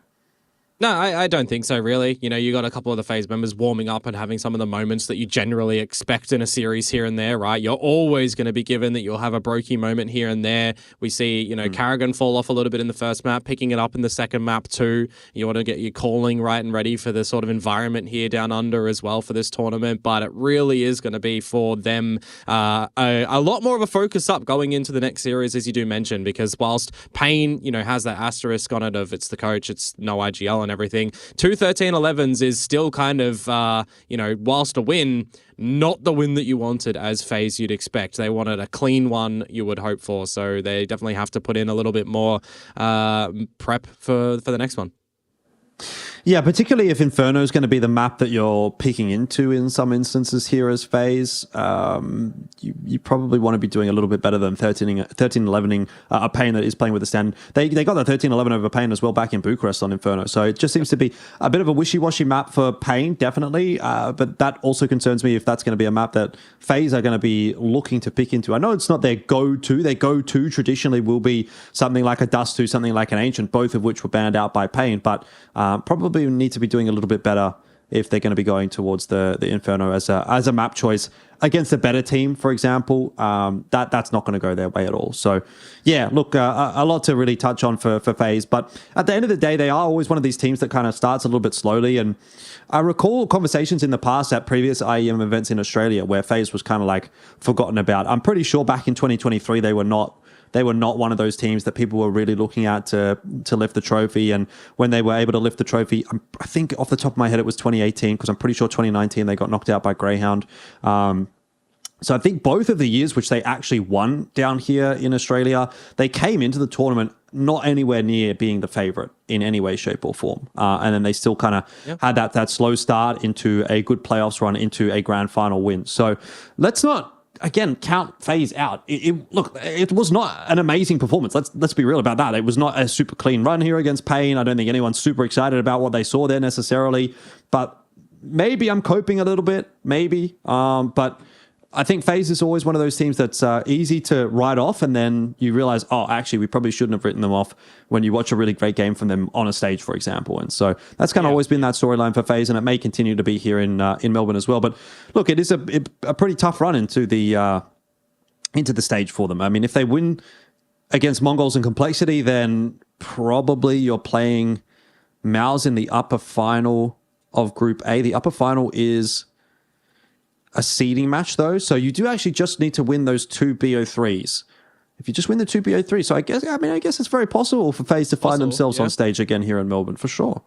No, I don't think so, really. You know, you got a couple of the FaZe members warming up and having some of the moments that you generally expect in a series here and there, right? You're always going to be given that you'll have a Brokey moment here and there. We see, you know, Karrigan fall off a little bit in the first map, picking it up in the second map too. You want to get your calling right and ready for the sort of environment here down under as well for this tournament, but it really is going to be for them a lot more of a focus up going into the next series, as you do mention, because whilst Pain, you know, has that asterisk on it of it's the coach, it's no IGL and everything, 2 13-11s is still kind of, you know, whilst a win, not the win that you wanted as FaZe you'd expect. They wanted a clean one you would hope for, so they definitely have to put in a little bit more prep for the next one. Yeah, particularly if Inferno is going to be the map that you're peeking into in some instances here as FaZe, you probably want to be doing a little bit better than 13-11ing a Pain that is playing with the stand. They got the 13-11 over Pain as well back in Bucharest on Inferno, so it just seems to be a bit of a wishy-washy map for Pain, definitely, but that also concerns me if that's going to be a map that FaZe are going to be looking to pick into. I know it's not their go-to. Their go-to traditionally will be something like a Dust 2, something like an Ancient, both of which were banned out by Pain, but probably need to be doing a little bit better if they're going to be going towards the Inferno as a map choice against a better team, for example. That's not going to go their way at all. So yeah, look, a lot to really touch on for FaZe, but at the end of the day, they are always one of these teams that kind of starts a little bit slowly, and I recall conversations in the past at previous IEM events in Australia where FaZe was kind of like forgotten about. I'm pretty sure back in 2023 they were not one of those teams that people were really looking at to lift the trophy. And when they were able to lift the trophy, I think off the top of my head, it was 2018, because I'm pretty sure 2019 they got knocked out by Greyhound. So I think both of the years which they actually won down here in Australia, they came into the tournament not anywhere near being the favorite in any way, shape or form. And then they still kind of had that slow start into a good playoffs run, into a grand final win. So let's not, again, count FaZe out. Look, it was not an amazing performance. Let's be real about that. It was not a super clean run here against Pain. I don't think anyone's super excited about what they saw there necessarily. But maybe I'm coping a little bit, maybe. But I think FaZe is always one of those teams that's easy to write off, and then you realize, oh, actually, we probably shouldn't have written them off when you watch a really great game from them on a stage, for example. And so that's kind of always been that storyline for FaZe, and it may continue to be here in Melbourne as well. But look, it is a pretty tough run into the stage for them. I mean, if they win against Mongols and Complexity, then probably you're playing Maus in the upper final of Group A. The upper final is a seeding match, though, so you do actually just need to win those 2 BO3s. If you just win the 2 BO3s, so I guess it's very possible for FaZe to find themselves on stage again here in Melbourne, for sure.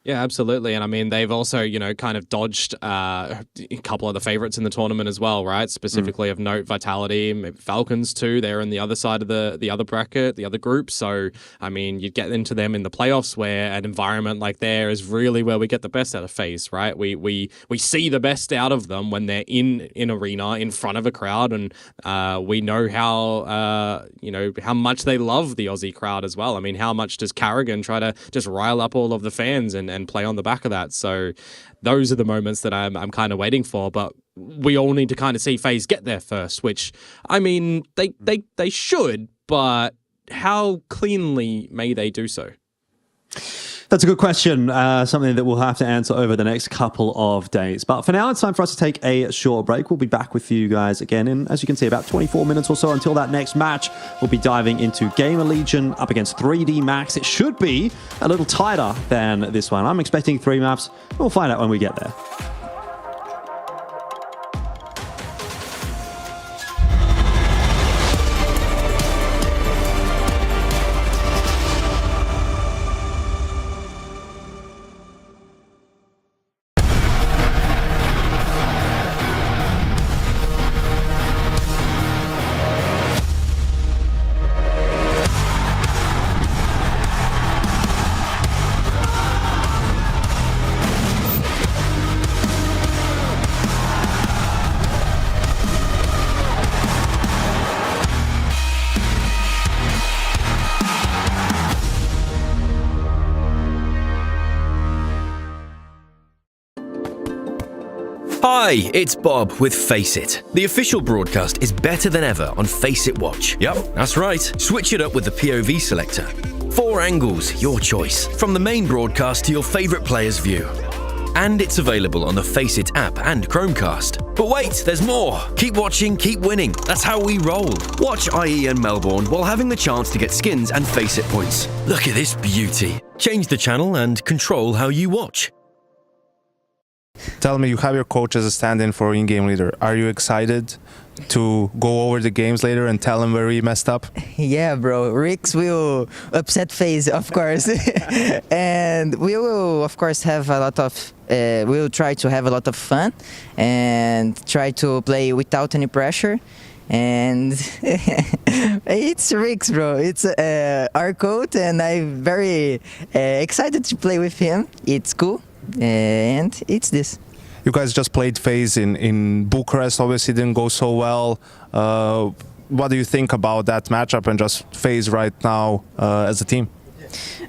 Yeah, absolutely. And I mean, they've also, kind of dodged a couple of the favorites in the tournament as well, right? Specifically of note, Vitality, maybe Falcons too. They're on the other side of the other bracket, the other group. So, I mean, you'd get into them in the playoffs where an environment like there is really where we get the best out of FaZe, right? We see the best out of them when they're in arena, in front of a crowd. And we know how, how much they love the Aussie crowd as well. I mean, how much does Carrigan try to just rile up all of the fans and play on the back of that? So those are the moments that I'm kind of waiting for, but we all need to kind of see FaZe get there first, which, I mean, they should, but how cleanly may they do so? That's a good question, something that we'll have to answer over the next couple of days. But for now, it's time for us to take a short break. We'll be back with you guys again in, as you can see, about 24 minutes or so until that next match. We'll be diving into Gamer Legion up against 3D Max. It should be a little tighter than this one. I'm expecting 3 maps. We'll find out when we get there. Hi, it's Bob with Face It. The official broadcast is better than ever on Face It Watch. Yep, that's right. Switch it up with the POV selector. 4 angles, your choice. From the main broadcast to your favourite player's view. And it's available on the Face It app and Chromecast. But wait, there's more. Keep watching, keep winning. That's how we roll. Watch IEM Melbourne while having the chance to get skins and Face It points. Look at this beauty. Change the channel and control how you watch. Tell me, you have your coach as a stand-in for in-game leader. Are you excited to go over the games later and tell him where he messed up? Yeah, bro. Rix will upset FaZe, of course. And we will, of course, have a lot of... we'll try to have a lot of fun and try to play without any pressure. And it's Rix, bro. It's our coach, and I'm very excited to play with him. It's cool. And it's this. You guys just played FaZe in Bucharest, obviously didn't go so well. What do you think about that matchup and just FaZe right now as a team?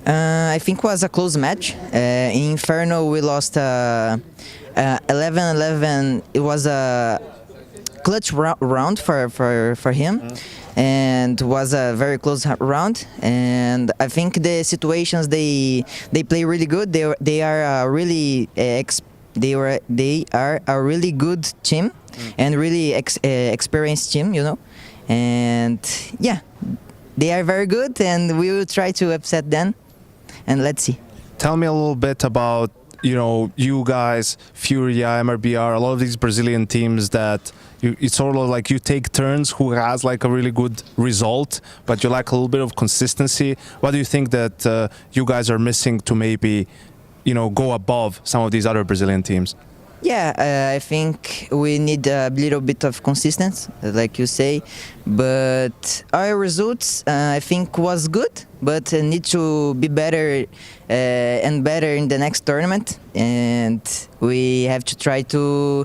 I think it was a close match. In Inferno we lost 11-11. It was a clutch round for him. And was a very close round, and I think the situations they play really good. They are a really they are a really good team and really experienced team, and yeah, they are very good, and we will try to upset them, and let's see. Tell me a little bit about you guys, Furia, MRBR, a lot of these Brazilian teams that it's sort of like you take turns who has like a really good result, but you lack a little bit of consistency. What do you think that you guys are missing to maybe, go above some of these other Brazilian teams? Yeah, I think we need a little bit of consistency, like you say, but our results I think was good, but need to be better and better in the next tournament, and we have to try to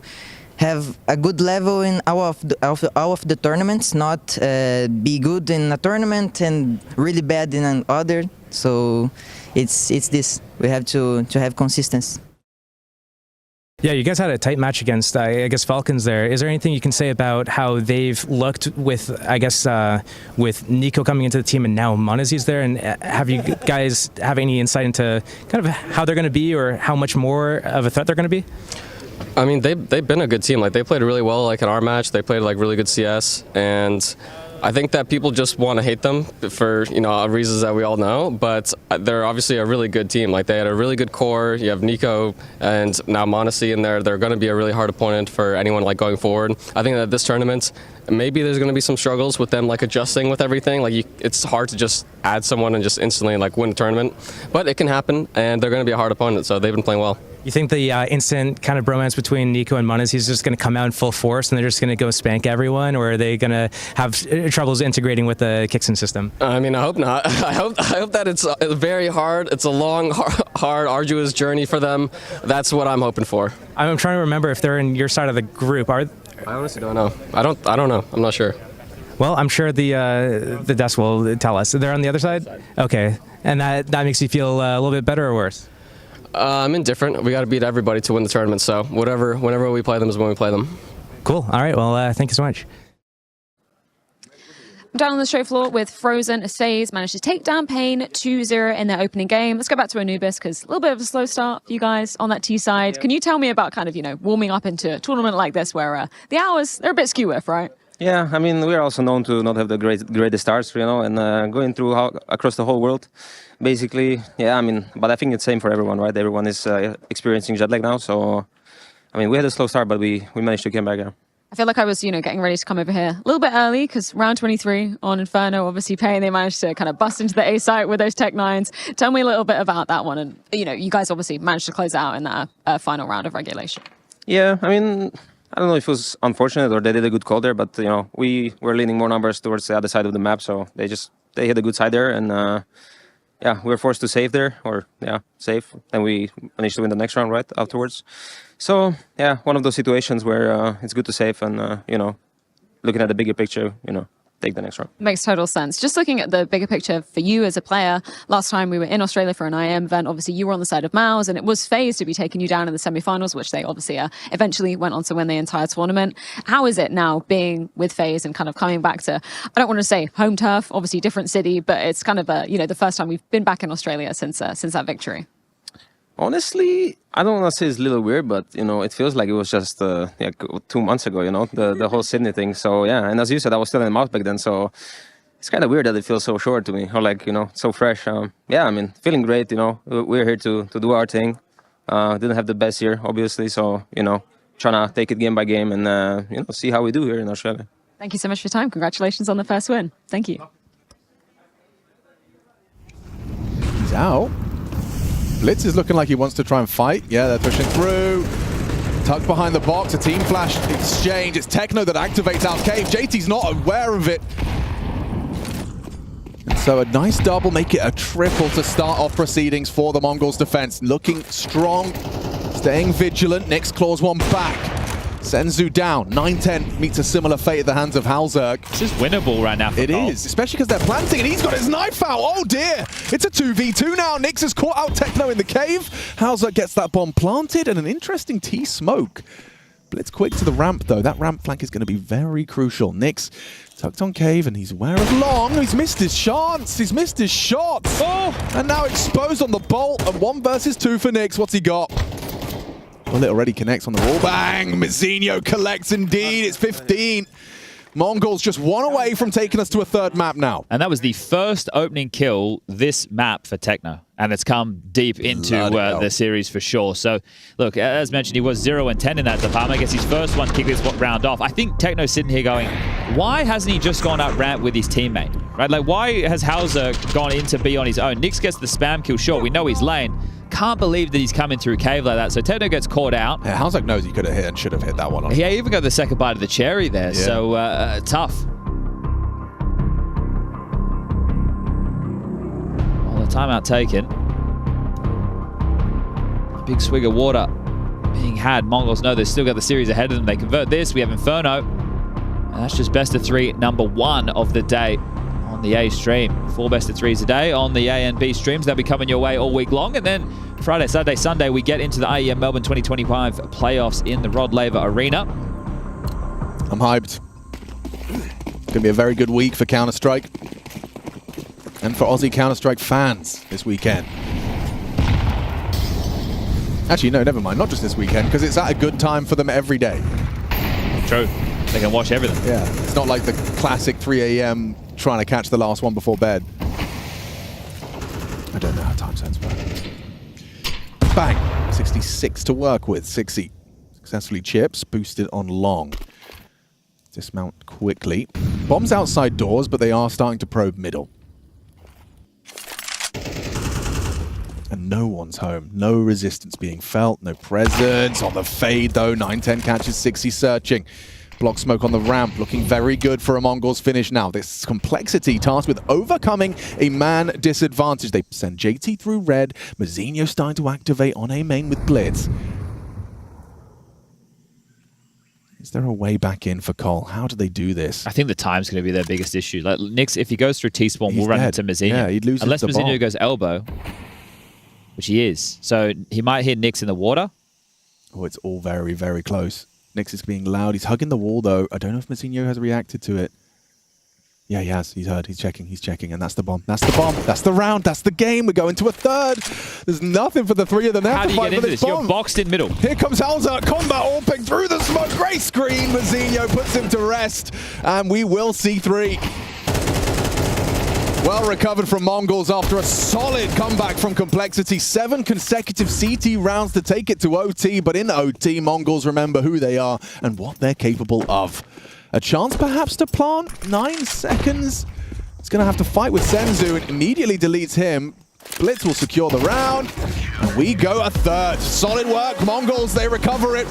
have a good level in all of the tournaments, not be good in a tournament and really bad in another. So it's this. We have to have consistency. Yeah, you guys had a tight match against, I guess, Falcons there. Is there anything you can say about how they've looked with, I guess, with Nico coming into the team and now Monazy's there? And have you guys have any insight into kind of how they're going to be or how much more of a threat they're going to be? I mean, they've been a good team. Like, they played really well, like, in our match. They played, like, really good CS. And I think that people just want to hate them for, reasons that we all know. But they're obviously a really good team. Like, they had a really good core. You have Nico and now Monazy in there. They're going to be a really hard opponent for anyone, like, going forward. I think that this tournament, maybe there's going to be some struggles with them, like, adjusting with everything. Like, it's hard to just add someone and just instantly, like, win a tournament. But it can happen, and they're going to be a hard opponent, so they've been playing well. You think the instant kind of bromance between Nico and Monazy is just going to come out in full force and they're just going to go spank everyone, or are they going to have troubles integrating with the Kixen system? I mean, I hope not. I hope that it's very hard. It's a long, hard, arduous journey for them. That's what I'm hoping for. I'm trying to remember if they're in your side of the group. I honestly don't know. I don't know. I'm not sure. Well, I'm sure the desk will tell us. They're on the other side? Okay. And that makes you feel a little bit better or worse? I'm indifferent. We got to beat everybody to win the tournament, so whenever we play them is when we play them. Cool. All right. Well, thank you so much. Down on the show floor with Frozen, FaZe managed to take down Pain 2-0 in their opening game. Let's go back to Anubis, because a little bit of a slow start for you guys on that T side. Can you tell me about kind of, warming up into a tournament like this where the hours, they're a bit skew with, right? Yeah, I mean, we're also known to not have the greatest starts, and going through across the whole world, basically. Yeah, I mean, but I think it's same for everyone, right? Everyone is experiencing jet lag now, so I mean, we had a slow start, but we managed to get back here. I feel like I was, getting ready to come over here a little bit early because round 23 on Inferno, obviously Pain, they managed to kind of bust into the A site with those Tech 9s. Tell me a little bit about that one, and you guys obviously managed to close out in that final round of regulation. Yeah, I mean, I don't know if it was unfortunate or they did a good call there, but we were leaning more numbers towards the other side of the map, so they hit a good side there, and yeah, we were forced to save there, save, and we managed to win the next round right afterwards. So yeah, one of those situations where it's good to save and looking at the bigger picture, take the next round. Makes total sense. Just looking at the bigger picture for you as a player, last time we were in Australia for an IEM event, obviously you were on the side of Mouse, and it was FaZe to be taking you down in the semi-finals, which they obviously eventually went on to win the entire tournament. How is it now being with FaZe and kind of coming back to, I don't want to say home turf, obviously different city, but it's kind of the first time we've been back in Australia since that victory? Honestly, I don't want to say it's a little weird, but it feels like it was just 2 months ago, the whole Sydney thing. So yeah, and as you said, I was still in Mouth back then, so it's kind of weird that it feels so short to me, or so fresh. Yeah, I mean, feeling great. We're here to do our thing. Didn't have the best year, obviously, so trying to take it game by game and see how we do here in Australia. Thank you so much for your time. Congratulations on the first win. Thank you. He's out. Blitz is looking like he wants to try and fight. Yeah, they're pushing through. Tucked behind the box, a team flash exchange. It's Techno that activates out Cave. JT's not aware of it. And so a nice double, make it a triple to start off proceedings for the Mongols defense. Looking strong, staying vigilant. Nyx claws one back. Senzu down. 9-10 meets a similar fate at the hands of Halzerg. This is winnable right now for It Cole. is, especially because they're planting and he's got his knife out. Oh dear. It's a 2v2 now. Nyx has caught out Techno in the cave. Halzerg gets that bomb planted and an interesting T-smoke. Blitz quick to the ramp though. That ramp flank is going to be very crucial. Nyx tucked on cave and he's aware of Long. He's missed his chance. He's missed his shots. Oh! And now exposed on the bolt. And 1 versus 2 for Nyx. What's he got? Well, it already connects on the wall. Bang! Mizzinho collects indeed. It's 15. Mongols just 1 away from taking us to a 3rd map now. And that was the first opening kill this map for Techno. And it's come deep into the series for sure. So, look, as mentioned, he was 0-10 in that department. I guess his first one to kick this round off. I think Techno's sitting here going, why hasn't he just gone up ramp with his teammate? Right? Like, why has Hauser gone into B on his own? Nyx gets the spam kill, sure. We know he's lane. Can't believe that he's coming through cave like that. So Techno gets caught out. Yeah, Halzerg knows he could have hit and should have hit that one. Yeah, even got the second bite of the cherry there. Yeah. So tough. Well, the timeout taken. A big swig of water being had. Mongols know they've still got the series ahead of them. They convert this. We have Inferno. And that's just best of 3, number 1 of the day. On on the A stream. 4 best of 3s a day on the A and B streams. They'll be coming your way all week long. And then Friday, Saturday, Sunday, we get into the IEM Melbourne 2025 playoffs in the Rod Laver Arena. I'm hyped. It's going to be a very good week for Counter-Strike. And for Aussie Counter-Strike fans this weekend. Actually, no, never mind. Not just this weekend, because it's at a good time for them every day. True. They can watch everything. Yeah. It's not like the classic 3 a.m. trying to catch the last one before bed. I don't know how time zones work. Bang. 66 to work with. 60 successfully chips. Boosted on long. Dismount quickly. Bombs outside doors, but they are starting to probe middle. And no one's home. No resistance being felt. No presence on the fade, though. 9-10 catches 60 searching. Block smoke on the ramp, looking very good for a Mongols finish now. This complexity tasked with overcoming a man disadvantage. They send JT through red. Mazinho starting to activate on A main with Blitz. Is there a way back in for Cole? How do they do this? I think the time's going to be their biggest issue. Like Nix, if he goes through T-spawn, we'll run dead. into Mazinho. Yeah, he'd lose unless the Mazinho bomb. goes elbow, which he is. So he might hit Nix in the water. Oh, it's all very, very close. Nix is being loud. He's hugging the wall, though. I don't know if Mazinho has reacted to it. Yeah, he has. He's heard. He's checking. And that's the bomb. That's the bomb. That's the round. That's the game. We're going to a third. There's nothing for the three of them. They have How to do you fight get for into this this? bomb. You're boxed in middle. Here comes Halza. Combat AWPing through the smoke. Great screen. Mazinho puts him to rest. And we will see 3. Well recovered from Mongols after a solid comeback from Complexity. 7 consecutive CT rounds to take it to OT, but in OT, Mongols remember who they are and what they're capable of. A chance perhaps to plant. 9 seconds. It's going to have to fight with Senzu and immediately deletes him. Blitz will secure the round. And we go a third. Solid work. Mongols, they recover it.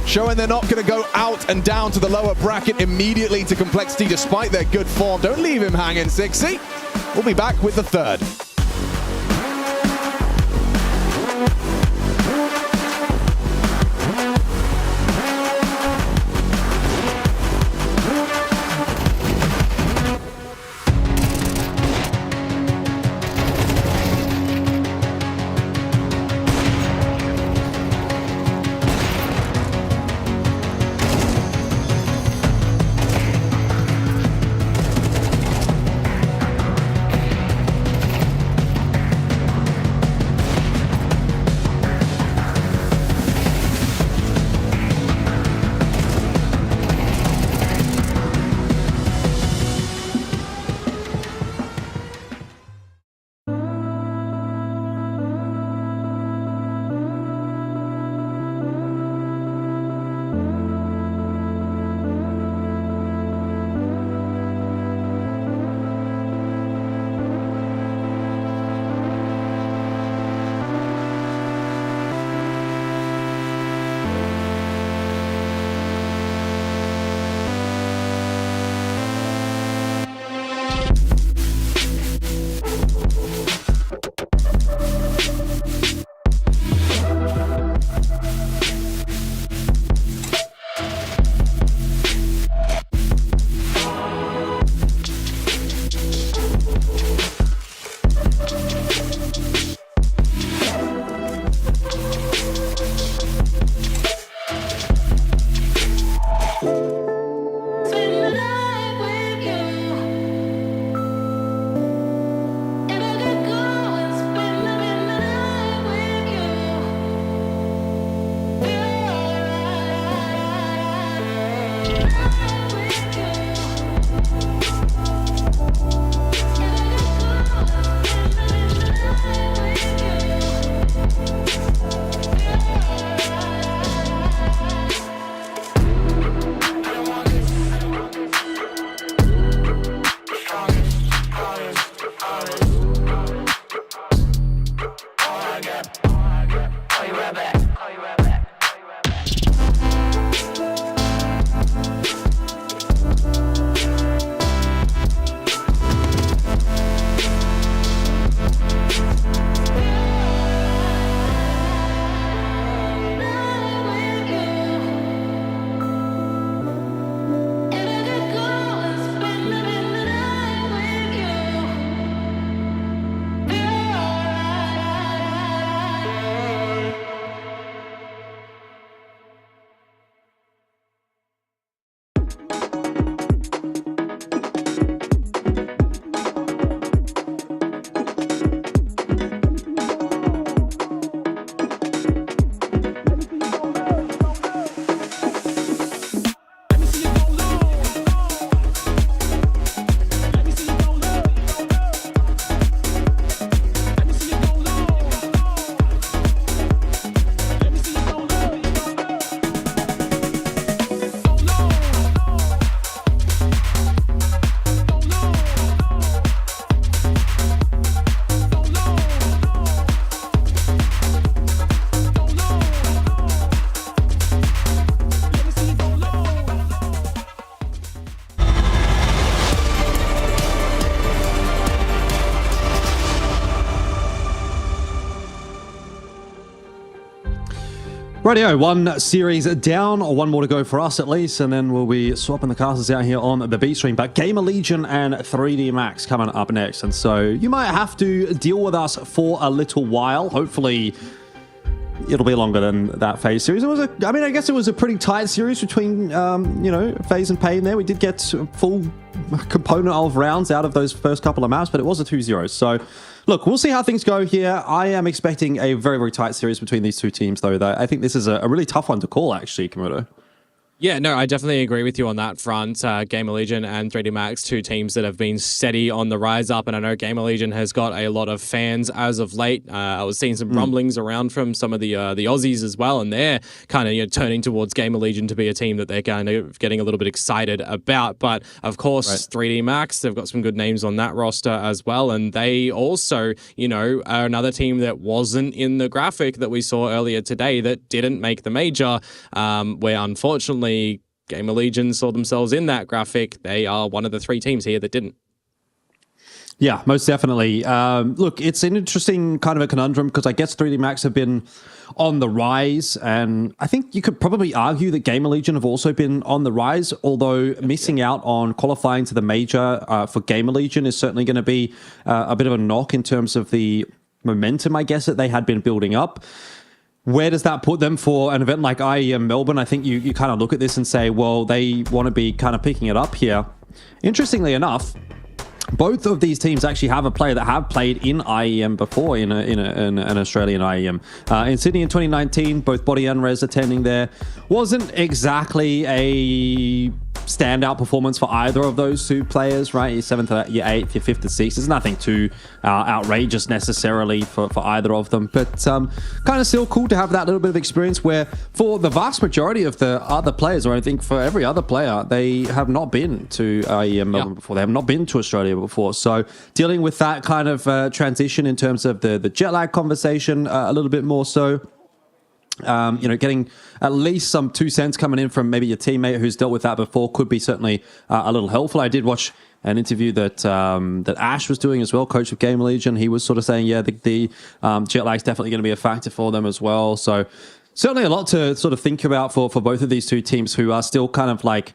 Showing they're not going to go out and down to the lower bracket immediately to Complexity despite their good form. Don't leave him hanging, 60. We'll be back with the third. Rightio, one series down, or one more to go for us at least, and then we'll be swapping the casters out here on the B stream. But Gamer Legion and 3D Max coming up next, and so you might have to deal with us for a little while. Hopefully, it'll be longer than that FaZe series. It was I guess it was a pretty tight series between, FaZe and Pain there. We did get a full component of rounds out of those first couple of maps, but it was a 2-0. So, look, we'll see how things go here. I am expecting a very, very tight series between these two teams, though. I think this is a really tough one to call, actually, Komodo. Yeah, no, I definitely agree with you on that front. Gamer Legion and 3D Max, two teams that have been steady on the rise up, and I know Gamer Legion has got a lot of fans as of late. I was seeing some rumblings around from some of the Aussies as well, and they're kind of turning towards Gamer Legion to be a team that they're kind of getting a little bit excited about. But of course, 3D Max, they've got some good names on that roster as well, and they also, are another team that wasn't in the graphic that we saw earlier today that didn't make the major, where unfortunately Gamer Legion saw themselves in that graphic. They are one of the three teams here that didn't. Yeah, most definitely. Look, it's an interesting kind of a conundrum because I guess 3D Max have been on the rise, and I think you could probably argue that Gamer Legion have also been on the rise, although missing out on qualifying to the major for Gamer Legion is certainly going to be a bit of a knock in terms of the momentum, I guess, that they had been building up. Where does that put them for an event like IEM Melbourne? I think you kind of look at this and say, well, they want to be kind of picking it up here. Interestingly enough, both of these teams actually have a player that have played in IEM before, in an Australian IEM. In Sydney in 2019, both Body and Rez attending there. Wasn't exactly a standout performance for either of those two players, right? Your 7th, your 8th, your 5th, and 6th. There's nothing too outrageous necessarily for either of them, but kind of still cool to have that little bit of experience where for the vast majority of the other players, or I think for every other player, they have not been to IEM Melbourne before. They have not been to Australia before. So dealing with that kind of transition in terms of the jet lag conversation a little bit more so. Getting at least some 2 cents coming in from maybe your teammate who's dealt with that before could be certainly a little helpful. I did watch an interview that Ash was doing as well, coach of Gamer Legion. He was sort of saying, the jet lag is definitely going to be a factor for them as well. So certainly a lot to sort of think about for both of these two teams who are still kind of like,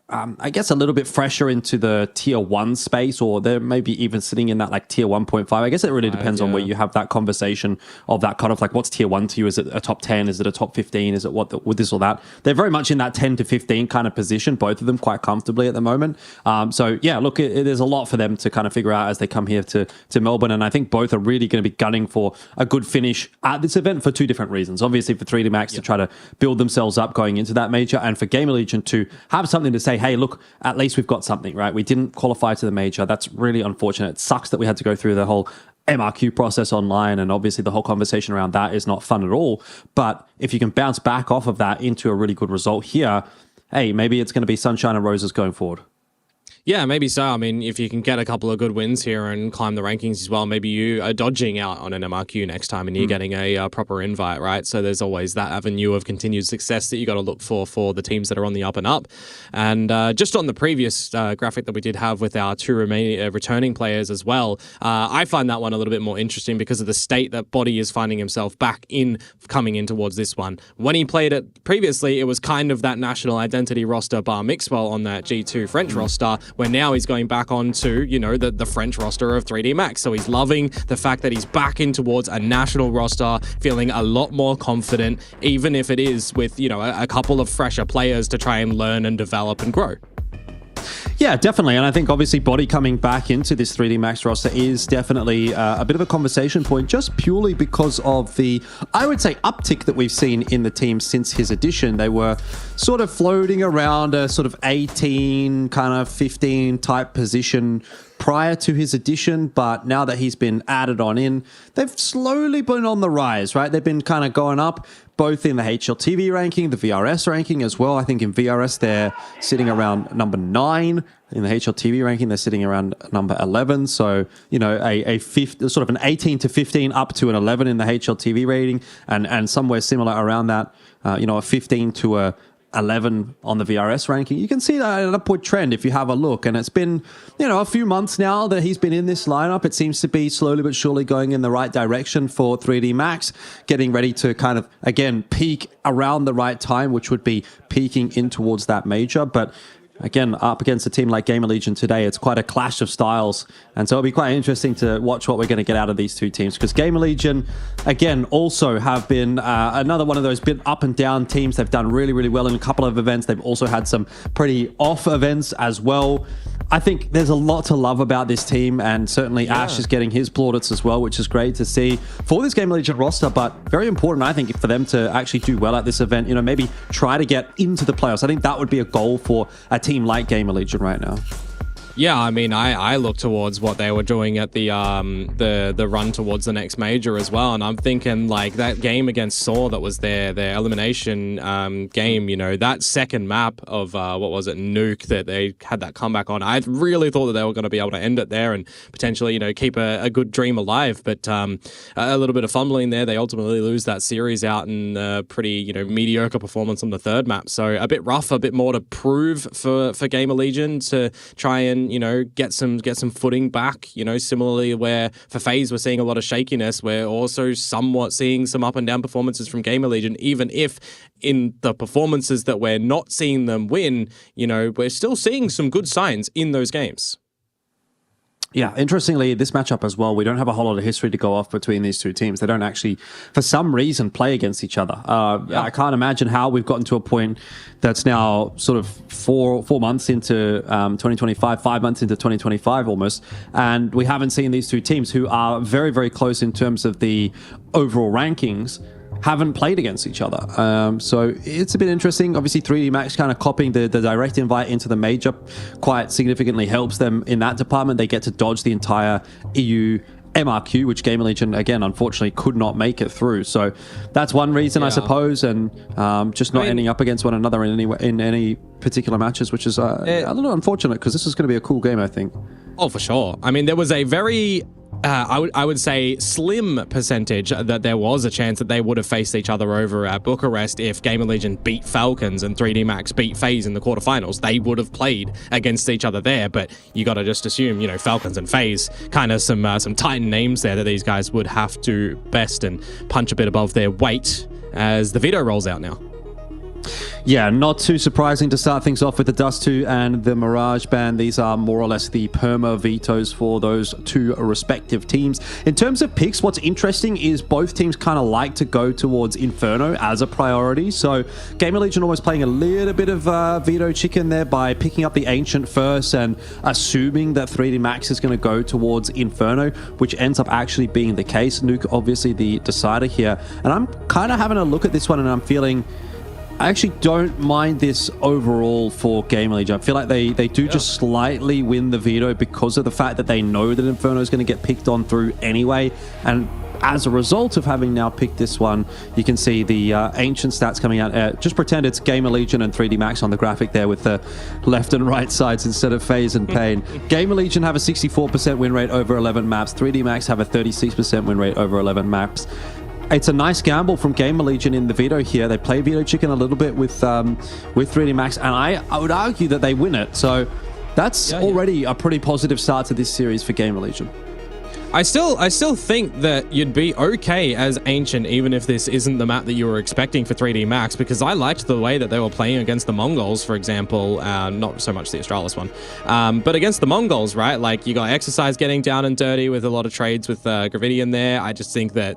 I guess a little bit fresher into the tier 1 space, or they're maybe even sitting in that like tier 1.5. I guess it really depends on where you have that conversation of that kind of like, what's tier 1 to you? Is it a top 10? Is it a top 15? Is it with this or that? They're very much in that 10 to 15 kind of position, both of them quite comfortably at the moment. So yeah, look, there's a lot for them to kind of figure out as they come here to Melbourne. And I think both are really going to be gunning for a good finish at this event for two different reasons. Obviously for 3D Max to try to build themselves up going into that major, and for Gamer Legion to have something to say, hey, look, at least we've got something, right? We didn't qualify to the major. That's really unfortunate. It sucks that we had to go through the whole MRQ process online, and obviously the whole conversation around that is not fun at all. But if you can bounce back off of that into a really good result here, hey, maybe it's going to be sunshine and roses going forward. Yeah, maybe so. I mean, if you can get a couple of good wins here and climb the rankings as well, maybe you are dodging out on an MRQ next time and you're getting a proper invite, right? So there's always that avenue of continued success that you got to look for the teams that are on the up and up. And just on the previous graphic that we did have with our two returning players as well, I find that one a little bit more interesting because of the state that Body is finding himself back in coming in towards this one. When he played it previously, it was kind of that national identity roster bar Mixwell on that G2 French roster, where now he's going back onto, the French roster of 3D Max. So he's loving the fact that he's back in towards a national roster, feeling a lot more confident, even if it is with, a couple of fresher players to try and learn and develop and grow. Yeah, definitely. And I think obviously Body coming back into this 3D Max roster is definitely a bit of a conversation point, just purely because of the, I would say, uptick that we've seen in the team since his addition. They were sort of floating around a sort of 18, kind of 15 type position prior to his addition, but now that he's been added on in, they've slowly been on the rise, right? They've been kind of going up, both in the HLTV ranking, the VRS ranking as well. I think in VRS, they're sitting around number 9. In the HLTV ranking, they're sitting around number 11. So, a fifth, sort of an 18 to 15 up to an 11 in the HLTV rating, and somewhere similar around that, a 15 to a 11 on the VRS ranking. You can see that an upward trend if you have a look. And it's been, a few months now that he's been in this lineup. It seems to be slowly but surely going in the right direction for 3D Max, getting ready to kind of, again, peak around the right time, which would be peaking in towards that major. But again, up against a team like Gamer Legion today, it's quite a clash of styles. And so it'll be quite interesting to watch what we're going to get out of these two teams. Because Gamer Legion, again, also have been another one of those bit up and down teams. They've done really, really well in a couple of events. They've also had some pretty off events as well. I think there's a lot to love about this team, and certainly Ash is getting his plaudits as well, which is great to see for this Gamer Legion roster, but very important, I think, for them to actually do well at this event, maybe try to get into the playoffs. I think that would be a goal for a team like Gamer Legion right now. Yeah, I mean, I look towards what they were doing at the run towards the next major as well, and I'm thinking like that game against Saw that was their elimination game. That second map of what was it, Nuke, that they had that comeback on. I really thought that they were going to be able to end it there and potentially keep a good dream alive, but a little bit of fumbling there. They ultimately lose that series out in a pretty mediocre performance on the third map. So a bit rough, a bit more to prove for Gamer Legion to try and get some footing back. Similarly where for FaZe we're seeing a lot of shakiness, we're also somewhat seeing some up and down performances from Gamer Legion, even if in the performances that we're not seeing them win, we're still seeing some good signs in those games. Yeah, interestingly, this matchup as well, we don't have a whole lot of history to go off between these two teams. They don't actually, for some reason, play against each other. I can't imagine how we've gotten to a point that's now sort of four months into 2025, 5 months into 2025 almost, and we haven't seen these two teams who are very, very close in terms of the overall rankings haven't played against each other. So it's a bit interesting. Obviously, 3D Max kind of copying the direct invite into the major quite significantly helps them in that department. They get to dodge the entire EU MRQ, which Gamer Legion, again, unfortunately could not make it through. So that's one reason, I suppose, and just not ending up against one another in any particular matches, which is a little unfortunate because this is going to be a cool game, I think. Oh, for sure. I mean, there was a very I would say slim percentage that there was a chance that they would have faced each other over at Bucharest if Gamer Legion beat Falcons and 3D Max beat FaZe in the quarterfinals. They would have played against each other there, but you got to just assume, Falcons and FaZe, kind of some Titan names there that these guys would have to best and punch a bit above their weight as the veto rolls out now. Yeah, not too surprising to start things off with the Dust 2 and the Mirage ban. These are more or less the perma vetoes for those two respective teams. In terms of picks, what's interesting is both teams kind of like to go towards Inferno as a priority. So Gamer Legion almost playing a little bit of veto chicken there by picking up the Ancient first and assuming that 3D Max is going to go towards Inferno, which ends up actually being the case. Nuke, obviously the decider here. And I'm kind of having a look at this one and I'm feeling I actually don't mind this overall for Gamer Legion. I feel like they do just slightly win the veto because of the fact that they know that Inferno is going to get picked on through anyway. And as a result of having now picked this one, you can see the Ancient stats coming out. Just pretend it's Gamer Legion and 3D Max on the graphic there with the left and right sides instead of FaZe and Pain. Gamer Legion have a 64% win rate over 11 maps. 3D Max have a 36% win rate over 11 maps. It's a nice gamble from Gamer Legion in the veto here. They play veto chicken a little bit with 3D Max, and I would argue that they win it. So that's already a pretty positive start to this series for Gamer Legion. I still think that you'd be okay as Ancient even if this isn't the map that you were expecting for 3D Max, because I liked the way that they were playing against the Mongols, for example. Not so much the Astralis one, but against the Mongols, right? Like, you got Exercise getting down and dirty with a lot of trades with Gravidian there. I just think that,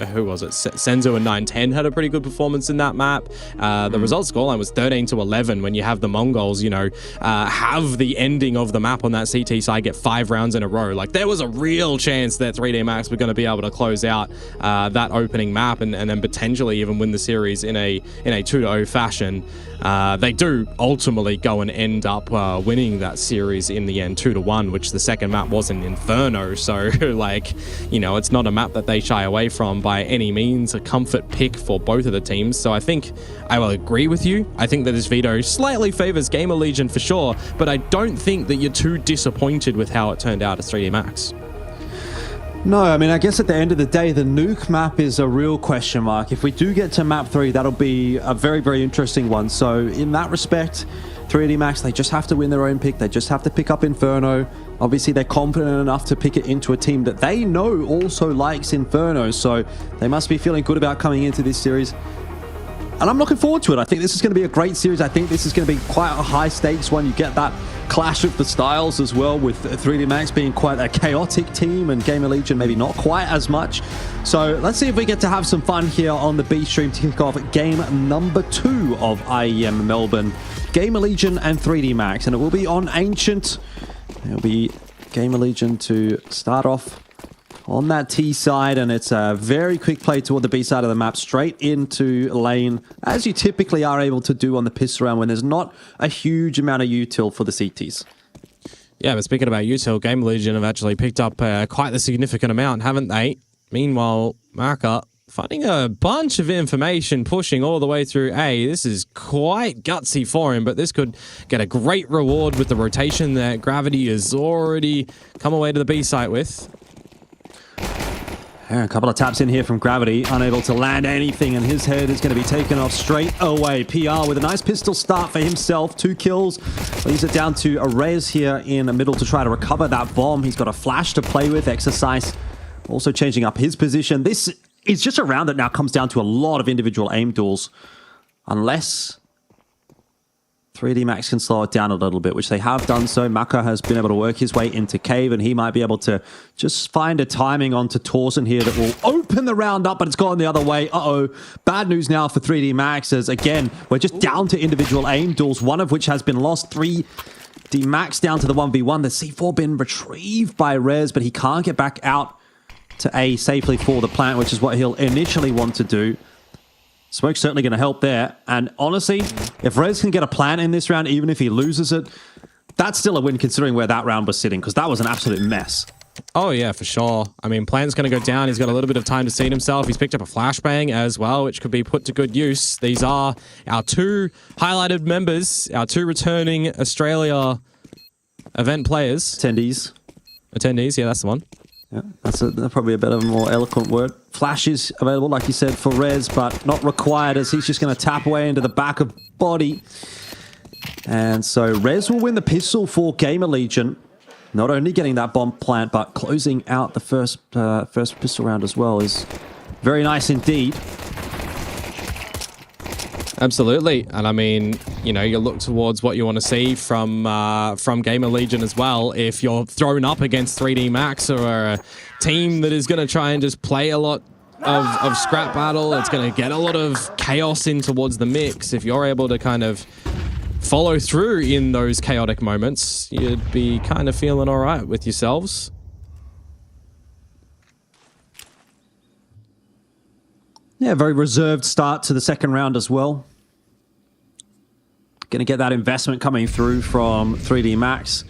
who was it? Senzo and 910 had a pretty good performance in that map. The result scoreline was 13-11 when you have the Mongols, have the ending of the map on that CT side, get 5 rounds in a row. Like, there was a real chance that 3D Max were going to be able to close out that opening map and then potentially even win the series in a 2-0 fashion. They do ultimately go and end up winning that series in the end 2-1, which the second map was in Inferno. So it's not a map that they shy away from by any means. A comfort pick for both of the teams. So I think I will agree with you. I think that this veto slightly favors Gamer Legion for sure, but I don't think that you're too disappointed with how it turned out as 3D Max. No, I mean, I guess at the end of the day, the nuke map is a real question mark. If we do get to map 3, that'll be a very, very interesting one. So in that respect, 3D Max, they just have to win their own pick. They just have to pick up Inferno. Obviously, they're confident enough to pick it into a team that they know also likes Inferno. So they must be feeling good about coming into this series. And I'm looking forward to it. I think this is going to be a great series. I think this is going to be quite a high stakes one. You get that clash of the styles as well, with 3D Max being quite a chaotic team and Gamer Legion maybe not quite as much. So let's see if we get to have some fun here on the B stream to kick off game number 2 of IEM Melbourne. Gamer Legion and 3D Max, and it will be on Ancient. It'll be Gamer Legion to start off on that T side, and it's a very quick play toward the B side of the map, straight into lane, as you typically are able to do on the pistol round when there's not a huge amount of util for the CTs. Yeah, but speaking about util, Game Legion have actually picked up quite the significant amount, haven't they? Meanwhile, Marker finding a bunch of information, pushing all the way through A. This is quite gutsy for him, but this could get a great reward with the rotation that Gravity has already come away to the B site with. Yeah, a couple of taps in here from Gravity, unable to land anything, and his head is going to be taken off straight away. PR with a nice pistol start for himself, 2 kills. Leaves it down to Arez here in the middle to try to recover that bomb. He's got a flash to play with. Exercise also changing up his position. This is just a round that now comes down to a lot of individual aim duels. Unless 3D Max can slow it down a little bit, which they have done so. Maka has been able to work his way into Cave, and he might be able to just find a timing onto Torsen here that will open the round up, but it's gone the other way. Uh-oh. Bad news now for 3D Max, as again, we're just down to individual aim duels, one of which has been lost. 3D Max down to the 1v1. The C4 been retrieved by Rez, but he can't get back out to A safely for the plant, which is what he'll initially want to do. Smoke's certainly going to help there. And honestly, if Rez can get a plant in this round, even if he loses it, that's still a win considering where that round was sitting, because that was an absolute mess. Oh, yeah, for sure. I mean, Plant's going to go down. He's got a little bit of time to seed himself. He's picked up a flashbang as well, which could be put to good use. These are our 2 highlighted members, our 2 returning Australia event players. Attendees, yeah, that's the one. Yeah, that's probably a better, more eloquent word. Flash is available, like you said, for Rez, but not required, as he's just going to tap away into the back of body. And so Rez will win the pistol for Gamer Legion. Not only getting that bomb plant, but closing out the first pistol round as well is very nice indeed. Absolutely. And I mean, you know, you look towards what you want to see from Gamer Legion as well. If you're thrown up against 3D Max or a team that is going to try and just play a lot of scrap battle, it's going to get a lot of chaos in towards the mix. If you're able to kind of follow through in those chaotic moments, you'd be kind of feeling all right with yourselves. Yeah, very reserved start to the second round as well. Going to get that investment coming through from 3D Max.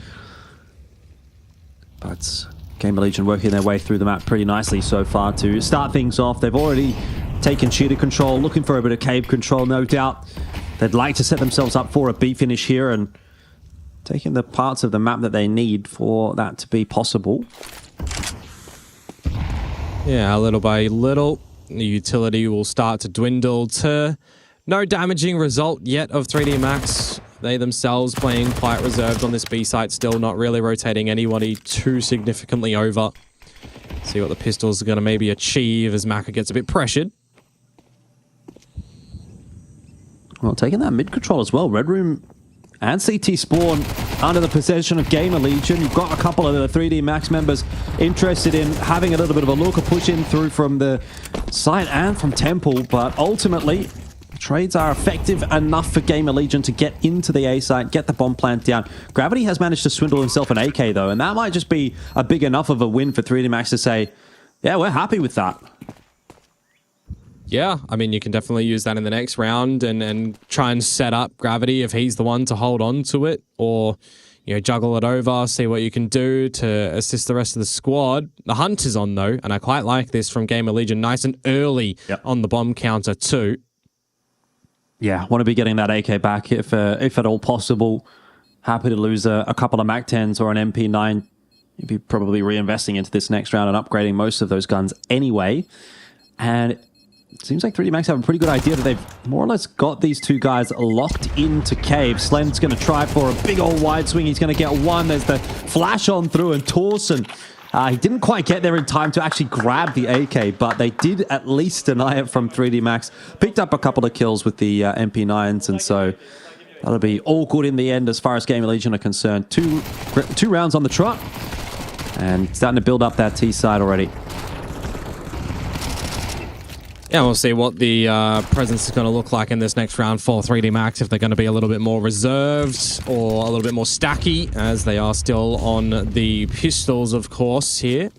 But Gamer Legion working their way through the map pretty nicely so far to start things off. They've already taken cheater control, looking for a bit of cave control, no doubt. They'd like to set themselves up for a B finish here and taking the parts of the map that they need for that to be possible. Yeah, little by little, the utility will start to dwindle to no damaging result yet of 3D Max. They themselves playing quite reserved on this B site still, not really rotating anybody too significantly over. See what the pistols are going to maybe achieve as Maka gets a bit pressured. Well, taking that mid control as well. Red Room and CT Spawn under the possession of Gamer Legion. You've got a couple of the 3D Max members interested in having a little bit of a look, a push in through from the site and from Temple, but ultimately trades are effective enough for Gamer Legion to get into the A site, get the bomb plant down. Gravity has managed to swindle himself an AK though, and that might just be a big enough of a win for 3D Max to say, yeah, we're happy with that. Yeah, I mean, you can definitely use that in the next round and try and set up Gravity if he's the one to hold on to it, or, you know, juggle it over, see what you can do to assist the rest of the squad. The hunt is on though, and I quite like this from Gamer Legion, nice and early on the bomb counter too. Yeah, want to be getting that AK back if at all possible. Happy to lose a couple of MAC-10s or an MP9 You'd be probably reinvesting into this next round and upgrading most of those guns anyway. And it seems like 3D Max have a pretty good idea that they've more or less got these two guys locked into cave. Slen's going to try for a big old wide swing. He's going to get one. There's the flash on through, and Torsen, he didn't quite get there in time to actually grab the AK, but they did at least deny it from 3D Max. Picked up a couple of kills with the MP9s, and so that'll be all good in the end as far as Gamer Legion are concerned. Two rounds on the trot, and starting to build up that T side already. Yeah, we'll see what the presence is going to look like in this next round for 3D Max, if they're going to be a little bit more reserved or a little bit more stacky, as they are still on the pistols, of course, here.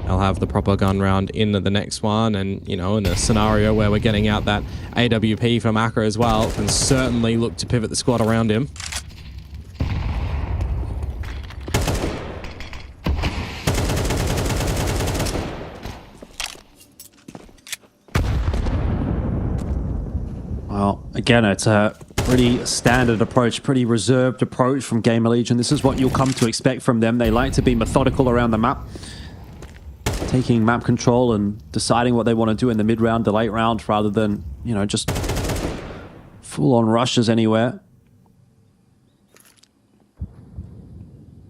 They'll have the proper gun round in the next one, and, you know, in a scenario where we're getting out that AWP from Akka as well, can certainly look to pivot the squad around him. Well, again, it's a pretty standard approach, pretty reserved approach from Gamer Legion. This is what you'll come to expect from them. They like to be methodical around the map, taking map control and deciding what they want to do in the mid-round, the late round, rather than, you know, just full-on rushes anywhere.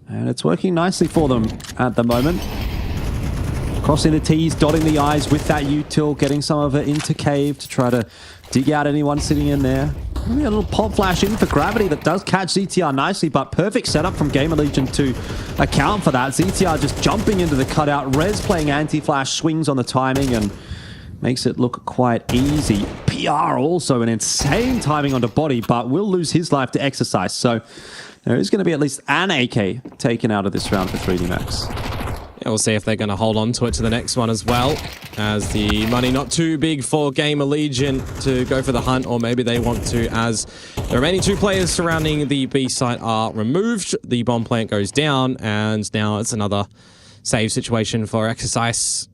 And it's working nicely for them at the moment. Crossing the T's, dotting the I's with that util, getting some of it into cave to try to dig out anyone sitting in there. Maybe a little pop flash in for gravity that does catch ZTR nicely, but perfect setup from Gamer Legion to account for that. ZTR just jumping into the cutout. Rez playing anti-flash, swings on the timing and makes it look quite easy. PR also an insane timing onto body, but will lose his life to exercise. So there is going to be at least an AK taken out of this round for 3D Max. Yeah, we'll see if they're going to hold on to it to the next one as well, as the money not too big for Gamer Legion to go for the hunt, or maybe they want to, as the remaining two players surrounding the B site are removed. The bomb plant goes down, and now it's another save situation for Exercise.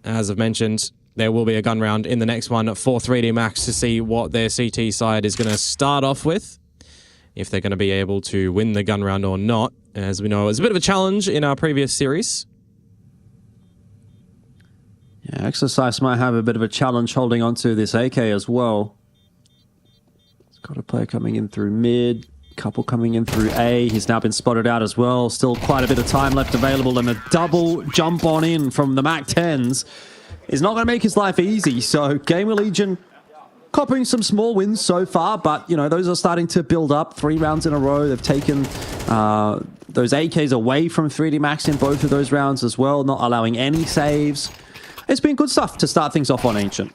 As I've mentioned, there will be a gun round in the next one for 3D Max to see what their CT side is going to start off with, if they're going to be able to win the gun round or not. As we know, it was a bit of a challenge in our previous series. Yeah, Exercise might have a bit of a challenge holding on to this AK as well. It's got a player coming in through mid, couple coming in through A. He's now been spotted out as well. Still quite a bit of time left available, and a double jump on in from the MAC-10s is not going to make his life easy. So Gamer Legion copping some small wins so far, but, you know, those are starting to build up. 3 rounds in a row. They've taken those AKs away from 3D Max in both of those rounds as well, not allowing any saves. It's been good stuff to start things off on Ancient.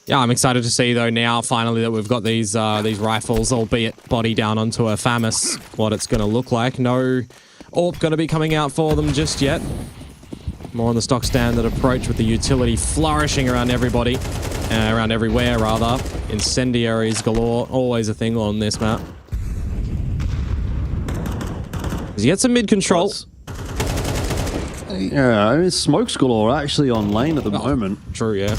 Yeah, I'm excited to see, though, now, finally, that we've got these rifles, albeit body down onto a FAMAS, what it's going to look like. No AWP going to be coming out for them just yet. More on the stock standard approach, with the utility flourishing around everybody. Around everywhere, rather. Incendiaries galore, always a thing on this map. He gets some mid control. Yeah, I mean, smokes galore actually on lane at the moment. True, yeah.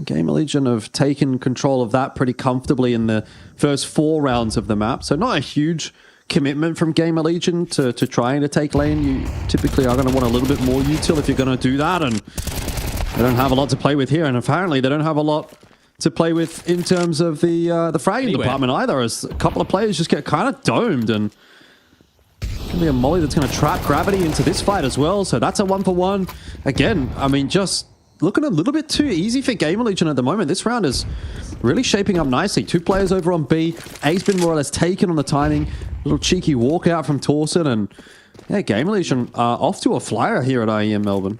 Gamer Legion have taken control of that pretty comfortably in the first 4 rounds of the map. So not a huge commitment from Gamer Legion to trying to take lane. You typically are going to want a little bit more util if you're going to do that, and they don't have a lot to play with here, and apparently they don't have a lot to play with in terms of the fragging department either, as a couple of players just get kind of domed, and going to be a molly that's going to trap gravity into this fight as well. So that's a 1-for-1. Again, I mean, just looking a little bit too easy for Gamer Legion at the moment. This round is really shaping up nicely. 2 players over on B. A's been more or less taken on the timing. A little cheeky walkout from Torsen, and yeah, Gamer Legion off to a flyer here at IEM Melbourne.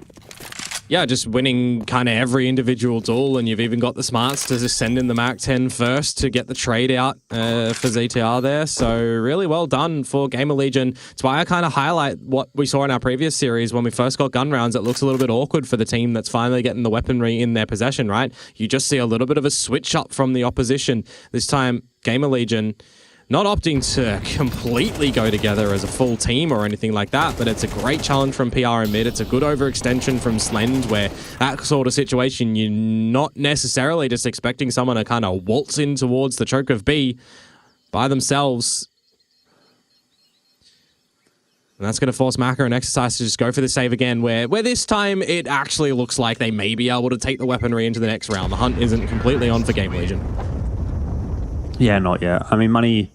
Yeah, just winning kind of every individual duel, and you've even got the smarts to just send in the MAC-10 first to get the trade out for ZTR there. So really well done for Gamer Legion. That's why I kind of highlight what we saw in our previous series when we first got gun rounds. It looks a little bit awkward for the team that's finally getting the weaponry in their possession, right? You just see a little bit of a switch up from the opposition. This time, Gamer Legion not opting to completely go together as a full team or anything like that, but it's a great challenge from PR and mid. It's a good overextension from Slend, where that sort of situation, you're not necessarily just expecting someone to kind of waltz in towards the choke of B by themselves. And that's going to force Maka and Exercise to just go for the save again, where this time it actually looks like they may be able to take the weaponry into the next round. The hunt isn't completely on for Game Legion. Yeah, not yet. I mean, Money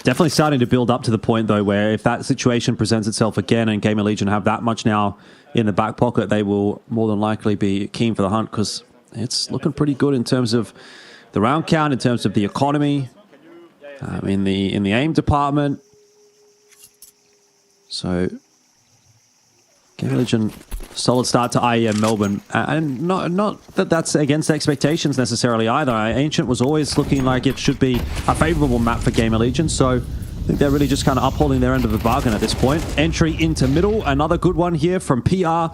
definitely starting to build up to the point, though, where if that situation presents itself again and Gamer Legion have that much now in the back pocket, they will more than likely be keen for the hunt, because it's looking pretty good in terms of the round count, in terms of the economy, in the aim department. So, Gamer Legion, solid start to IEM Melbourne, and not that that's against expectations necessarily either. Ancient was always looking like it should be a favourable map for Gamer Legion, so I think they're really just kind of upholding their end of the bargain at this point. Entry into middle, another good one here from PR,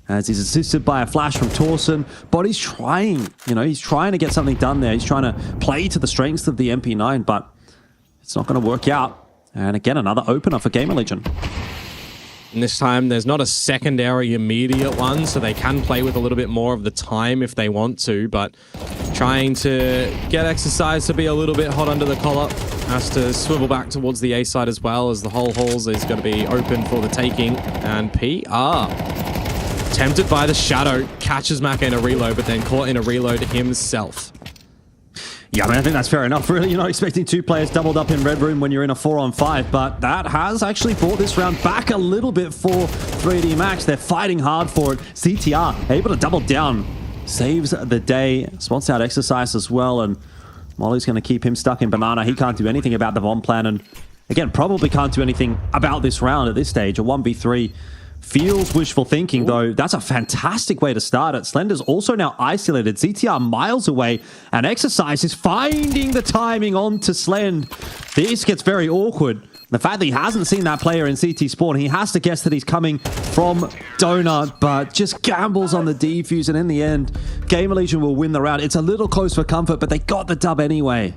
as he's assisted by a flash from Torsen. But he's trying, he's trying to get something done there. He's trying to play to the strengths of the MP9, but it's not going to work out. And again, another opener for Gamer Legion. And this time, there's not a secondary immediate one, so they can play with a little bit more of the time if they want to, but trying to get Exercise to be a little bit hot under the collar. Has to swivel back towards the A side as well, as the whole halls is going to be open for the taking. And PR, tempted by the shadow, catches Maka in a reload, but then caught in a reload himself. Yeah, I mean, I think that's fair enough, really. You're not expecting two players doubled up in Red Room when you're in a 4-on-5, but that has actually brought this round back a little bit for 3D Max. They're fighting hard for it. CTR able to double down. Saves the day. Spots out Exercise as well, and Molly's going to keep him stuck in Banana. He can't do anything about the bomb plan, and again, probably can't do anything about this round at this stage. A 1v3 feels wishful thinking, though. That's a fantastic way to start it. Slender's also now isolated. CTR miles away, and Exercise is finding the timing onto Slend. This gets very awkward. The fact that he hasn't seen that player in CT spawn, he has to guess that he's coming from Donut, but just gambles on the defuse, and in the end, Gamer Legion will win the round. It's a little close for comfort, but they got the dub anyway.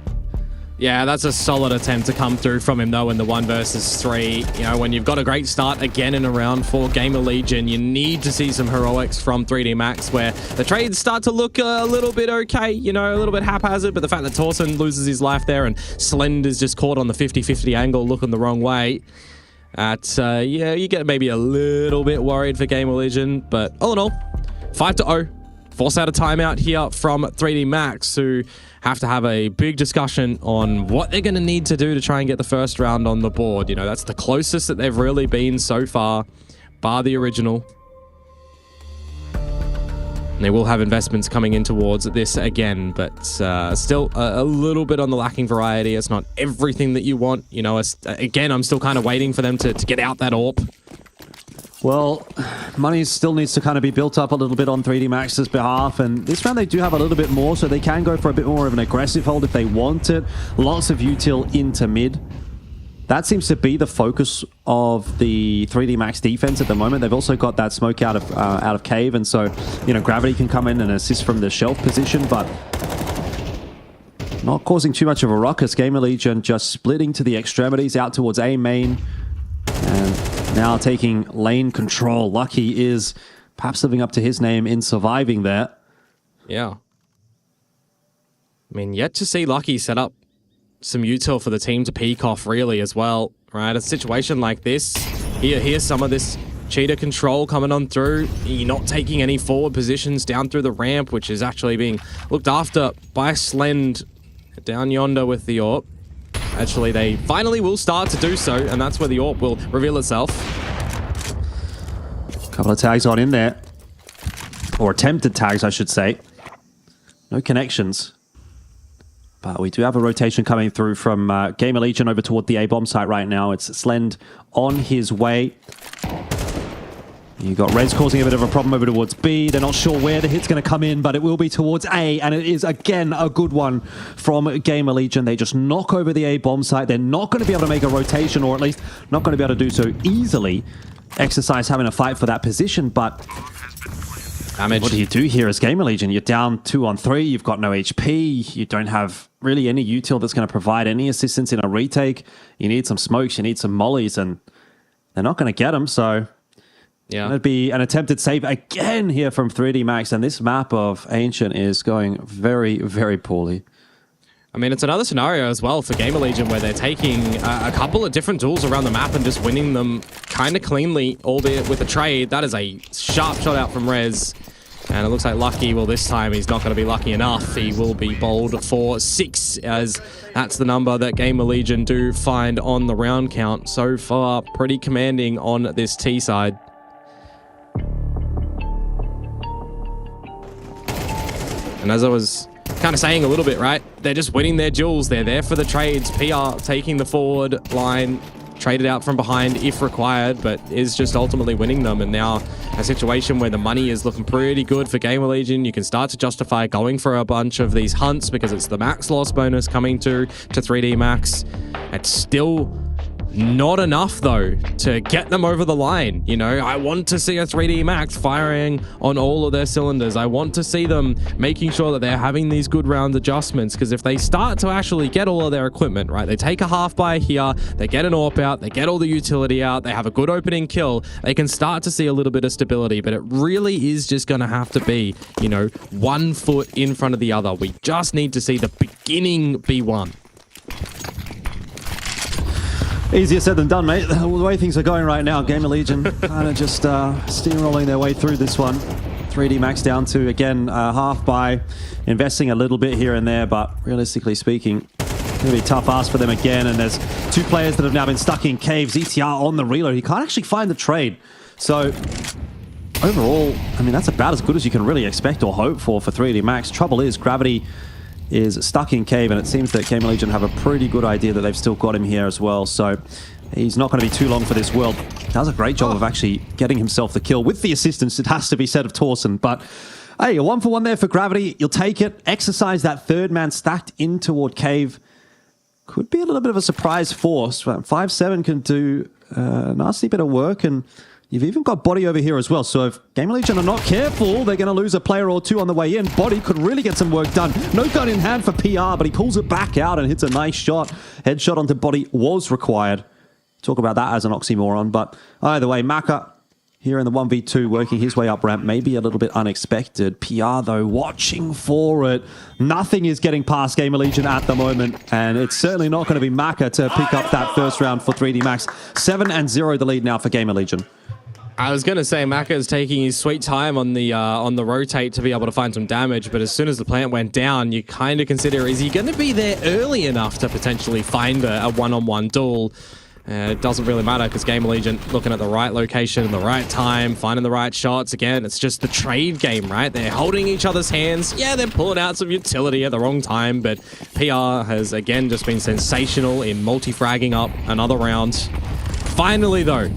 Yeah, that's a solid attempt to come through from him, though, in the 1 versus 3. When you've got a great start again in a round for Gamer Legion, you need to see some heroics from 3D Max, where the trades start to look a little bit okay, a little bit haphazard, but the fact that Torsen loses his life there and Slend is just caught on the 50-50 angle looking the wrong way, you get maybe a little bit worried for Gamer Legion, but all in all, 5-0. Force out a timeout here from 3D Max, who have to have a big discussion on what they're going to need to do to try and get the first round on the board. That's the closest that they've really been so far, bar the original. And they will have investments coming in towards this again, but still a little bit on the lacking variety. It's not everything that you want. Again, I'm still kind of waiting for them to get out that AWP. Well, money still needs to kind of be built up a little bit on 3D Max's behalf, and this round they do have a little bit more, so they can go for a bit more of an aggressive hold if they want it. Lots of util into mid. That seems to be the focus of the 3D Max defense at the moment. They've also got that smoke out of cave, and so Gravity can come in and assist from the shelf position, but not causing too much of a ruckus. Gamer Legion just splitting to the extremities out towards A main, and now taking lane control. Lucky is perhaps living up to his name in surviving there. Yeah. Yet to see Lucky set up some util for the team to peek off, really, as well. Right? A situation like this, here's some of this cheater control coming on through. You're not taking any forward positions down through the ramp, which is actually being looked after by Slend down yonder with the AWP. Actually, they finally will start to do so, and that's where the AWP will reveal itself. Couple of tags on in there. Or attempted tags, I should say. No connections. But we do have a rotation coming through from Gamer Legion over toward the A-bomb site right now. It's Slend on his way. You've got Reds causing a bit of a problem over towards B. They're not sure where the hit's going to come in, but it will be towards A, and it is, again, a good one from Gamer Legion. They just knock over the A-bomb site. They're not going to be able to make a rotation, or at least not going to be able to do so easily. Exercise having a fight for that position, but damage. What do you do here as Gamer Legion? You're down 2-on-3. You've got no HP. You don't have really any util that's going to provide any assistance in a retake. You need some smokes. You need some mollies, and they're not going to get them, so... Yeah. It'd be an attempted save again here from 3D Max, and this map of Ancient is going very, very poorly. It's another scenario as well for Gamer Legion where they're taking a couple of different duels around the map and just winning them kind of cleanly, albeit with a trade. That is a sharp shot out from Rez. And it looks like Lucky, well, this time he's not going to be lucky enough. He will be bowled for 6, as that's the number that Gamer Legion do find on the round count. So far, pretty commanding on this T side. And as I was kind of saying a little bit, right? They're just winning their duels. They're there for the trades. PR taking the forward line, traded out from behind if required, but is just ultimately winning them. And now a situation where the money is looking pretty good for Gamer Legion. You can start to justify going for a bunch of these hunts because it's the max loss bonus coming to 3D Max. It's still not enough, though, to get them over the line. You know, I want to see a 3D Max firing on all of their cylinders. I want to see them making sure that they're having these good round adjustments, because if they start to actually get all of their equipment, right, they take a half buy here, they get an AWP out, they get all the utility out, they have a good opening kill, they can start to see a little bit of stability, but it really is just going to have to be, you know, 1 foot in front of the other. We just need to see the beginning be won. Easier said than done, mate. The way things are going right now, Gamer Legion kind of just steamrolling their way through this one. 3D Max down to, again, half by investing a little bit here and there, but realistically speaking, it's going to be a tough ask for them again. And there's 2 players that have now been stuck in caves. ETR on the reload. He can't actually find the trade. So overall, I mean, that's about as good as you can really expect or hope for 3D Max. Trouble is, Gravity is stuck in cave, and it seems that Gamer Legion have a pretty good idea that they've still got him here as well, so he's not going to be too long for this world. Does a great job of actually getting himself the kill with the assistance, it has to be said, of Torsen. But hey, a 1-for-1 there for Gravity. You'll take it. Exercise that third man stacked in toward cave. Could be a little bit of a surprise force. 5-7 can do a nasty bit of work, and you've even got Body over here as well. So if Gamer Legion are not careful, they're going to lose a player or 2 on the way in. Body could really get some work done. No gun in hand for PR, but he pulls it back out and hits a nice shot. Headshot onto Body was required. Talk about that as an oxymoron. But either way, Maka here in the 1v2 working his way up ramp. Maybe a little bit unexpected. PR, though, watching for it. Nothing is getting past Gamer Legion at the moment. And it's certainly not going to be Maka to pick up that first round for 3D Max. 7-0 the lead now for Gamer Legion. I was going to say Maka is taking his sweet time on the rotate to be able to find some damage, but as soon as the plant went down, you kind of consider, is he going to be there early enough to potentially find a one-on-one duel? It doesn't really matter because Gamer Legion looking at the right location, the right time, finding the right shots. Again, it's just the trade game, right? They're holding each other's hands. Yeah, they're pulling out some utility at the wrong time, but PR has, again, just been sensational in multi-fragging up another round. Finally, though,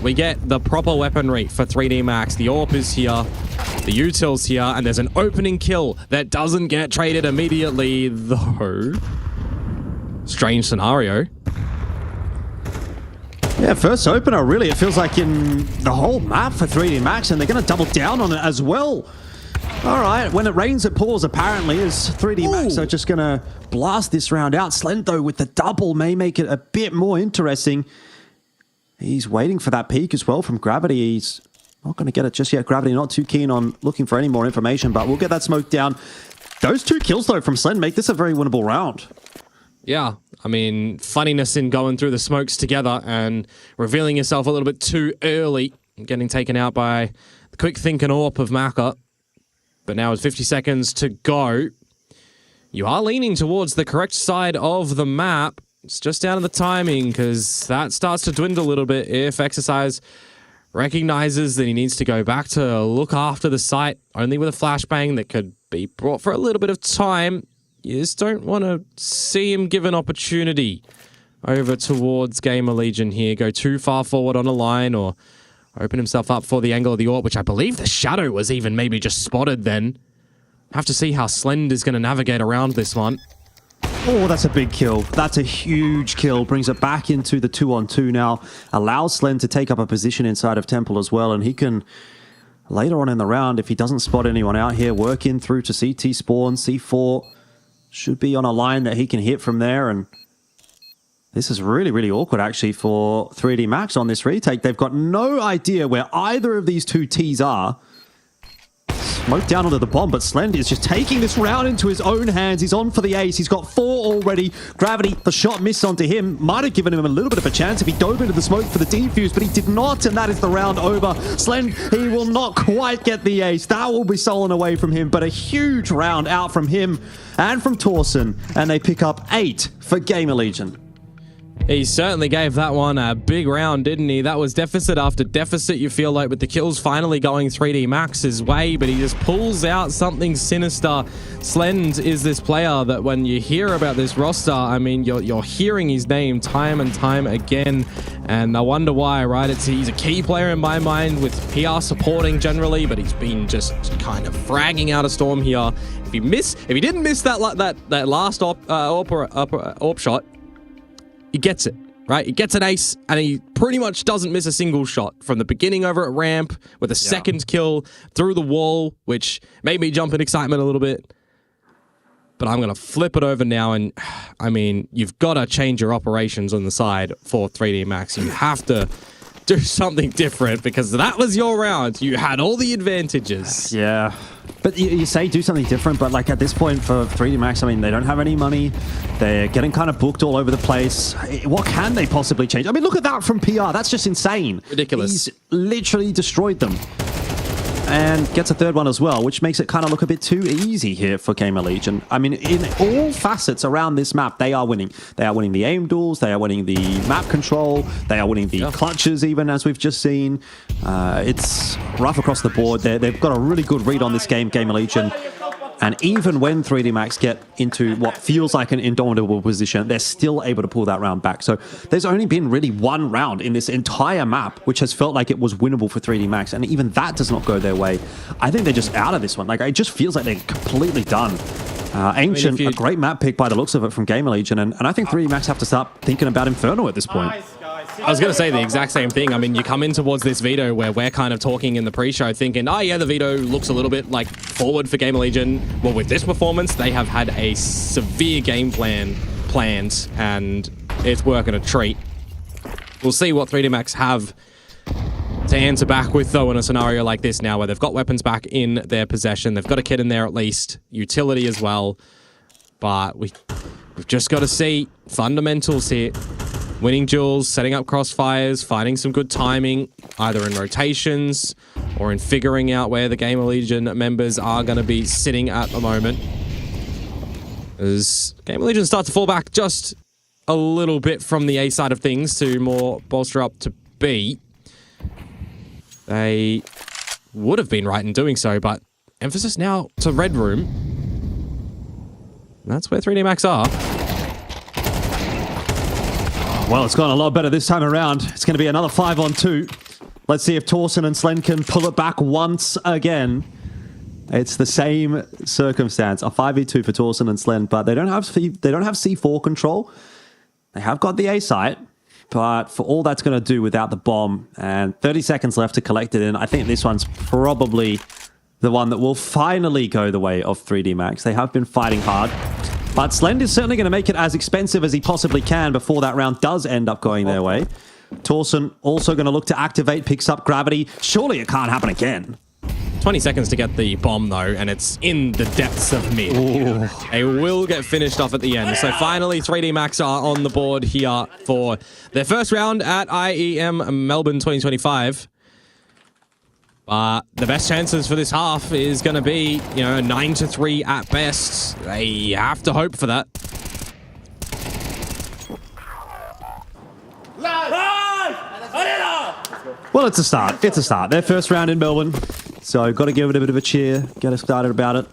we get the proper weaponry for 3D Max. The AWP is here, the util's here, and there's an opening kill that doesn't get traded immediately, though. Strange scenario. Yeah, first opener, really. It feels like in the whole map for 3D Max, and they're going to double down on it as well. All right, when it rains, it pours, apparently, is 3D Max are just going to blast this round out. Slend, though, with the double may make it a bit more interesting. He's waiting for that peek as well from Gravity. He's not going to get it just yet. Gravity not too keen on looking for any more information, but we'll get that smoke down. Those 2 kills, though, from Slend make this a very winnable round. Yeah, I mean, funniness in going through the smokes together and revealing yourself a little bit too early, getting taken out by the quick thinking AWP of Maka. But now with 50 seconds to go, you are leaning towards the correct side of the map. It's just down to the timing, because that starts to dwindle a little bit if Exercise recognizes that he needs to go back to look after the site, only with a flashbang that could be brought for a little bit of time. You just don't want to see him give an opportunity over towards Gamer Legion here, go too far forward on a line, or open himself up for the angle of the AWP, which I believe the shadow was even maybe just spotted then. Have to see how Slend is going to navigate around this one. Oh, that's a big kill. That's a huge kill. Brings it back into the 2-on-2 now. Allows Slend to take up a position inside of Temple as well. And he can, later on in the round, if he doesn't spot anyone out here, work in through to CT spawn. C4 should be on a line that he can hit from there. And this is really, really awkward, actually, for 3D Max on this retake. They've got no idea where either of these 2 Ts are. smoke down onto the bomb, but Slend is just taking this round into his own hands. He's on for the ace. He's got 4 already. Gravity, the shot missed onto him. Might have given him a little bit of a chance if he dove into the smoke for the defuse, but he did not, and that is the round over. Slend, he will not quite get the ace. That will be stolen away from him, but a huge round out from him and from Torsen, and they pick up 8 for Gamer Legion. He certainly gave that one a big round, didn't he? That was deficit after deficit, you feel like, with the kills finally going 3D Max's way, but he just pulls out something sinister. Slend is this player that when you hear about this roster, I mean, you're hearing his name time and time again, and I wonder why, right? He's a key player in my mind with PR supporting generally, but he's been just kind of fragging out a storm here. If he didn't miss that last AWP shot, he gets it, right? He gets an ace, and he pretty much doesn't miss a single shot from the beginning over at ramp with a second kill through the wall, which made me jump in excitement a little bit. But I'm going to flip it over now, and I mean, you've got to change your operations on the side for 3D Max. You have to do something different because that was your round. You had all the advantages. Yeah. But you say do something different, but like at this point for 3D Max, I mean, they don't have any money. They're getting kind of booked all over the place. What can they possibly change? I mean, look at that from PR. That's just insane. Ridiculous. He's literally destroyed them. And gets a third one as well, which makes it kind of look a bit too easy here for Gamer Legion. I mean, in all facets around this map, they are winning. They are winning the aim duels, they are winning the map control, they are winning the clutches even, as we've just seen. It's rough across the board. They've got a really good read on this game, Gamer Legion. And even when 3D Max get into what feels like an indomitable position, they're still able to pull that round back. So there's only been really one round in this entire map which has felt like it was winnable for 3D Max, and even that does not go their way. I think they're just out of this one. Like, it just feels like they're completely done. Ancient, a great map pick by the looks of it from Gamer Legion, and I think 3D Max have to start thinking about Inferno at this point. I was going to say the exact same thing. I mean, you come in towards this veto where we're kind of talking in the pre-show thinking, oh yeah, the veto looks a little bit like forward for Gamer Legion. Well, with this performance, they have had a severe game plan planned, and it's working a treat. We'll see what 3D Max have to answer back with, though, in a scenario like this now, where they've got weapons back in their possession. They've got a kit in there at least, utility as well. But we've just got to see fundamentals here. Winning duels, setting up crossfires, finding some good timing, either in rotations or in figuring out where the Gamer Legion members are going to be sitting at the moment. As Gamer Legion start to fall back just a little bit from the A side of things to more bolster up to B. They would have been right in doing so, but emphasis now to Red Room. That's where 3D Max are. Well, it's gone a lot better this time around. It's going to be another 5-on-2. Let's see if Torsen and Slend can pull it back once again. It's the same circumstance, a 5v2 for Torsen and Slend, but they don't have C4 control. They have got the A site, but for all that's going to do without the bomb, and 30 seconds left to collect it in, I think this one's probably the one that will finally go the way of 3D Max. They have been fighting hard. But Slend is certainly going to make it as expensive as he possibly can before that round does end up going their way. Torsen also going to look to activate, picks up gravity. Surely it can't happen again. 20 seconds to get the bomb, though, and it's in the depths of mid. Ooh. They will get finished off at the end. So finally, 3D Max are on the board here for their first round at IEM Melbourne 2025. But the best chances for this half is going to be, 9-3 at best. They have to hope for that. Well, it's a start. It's a start. Their first round in Melbourne. So got to give it a bit of a cheer, get excited about it,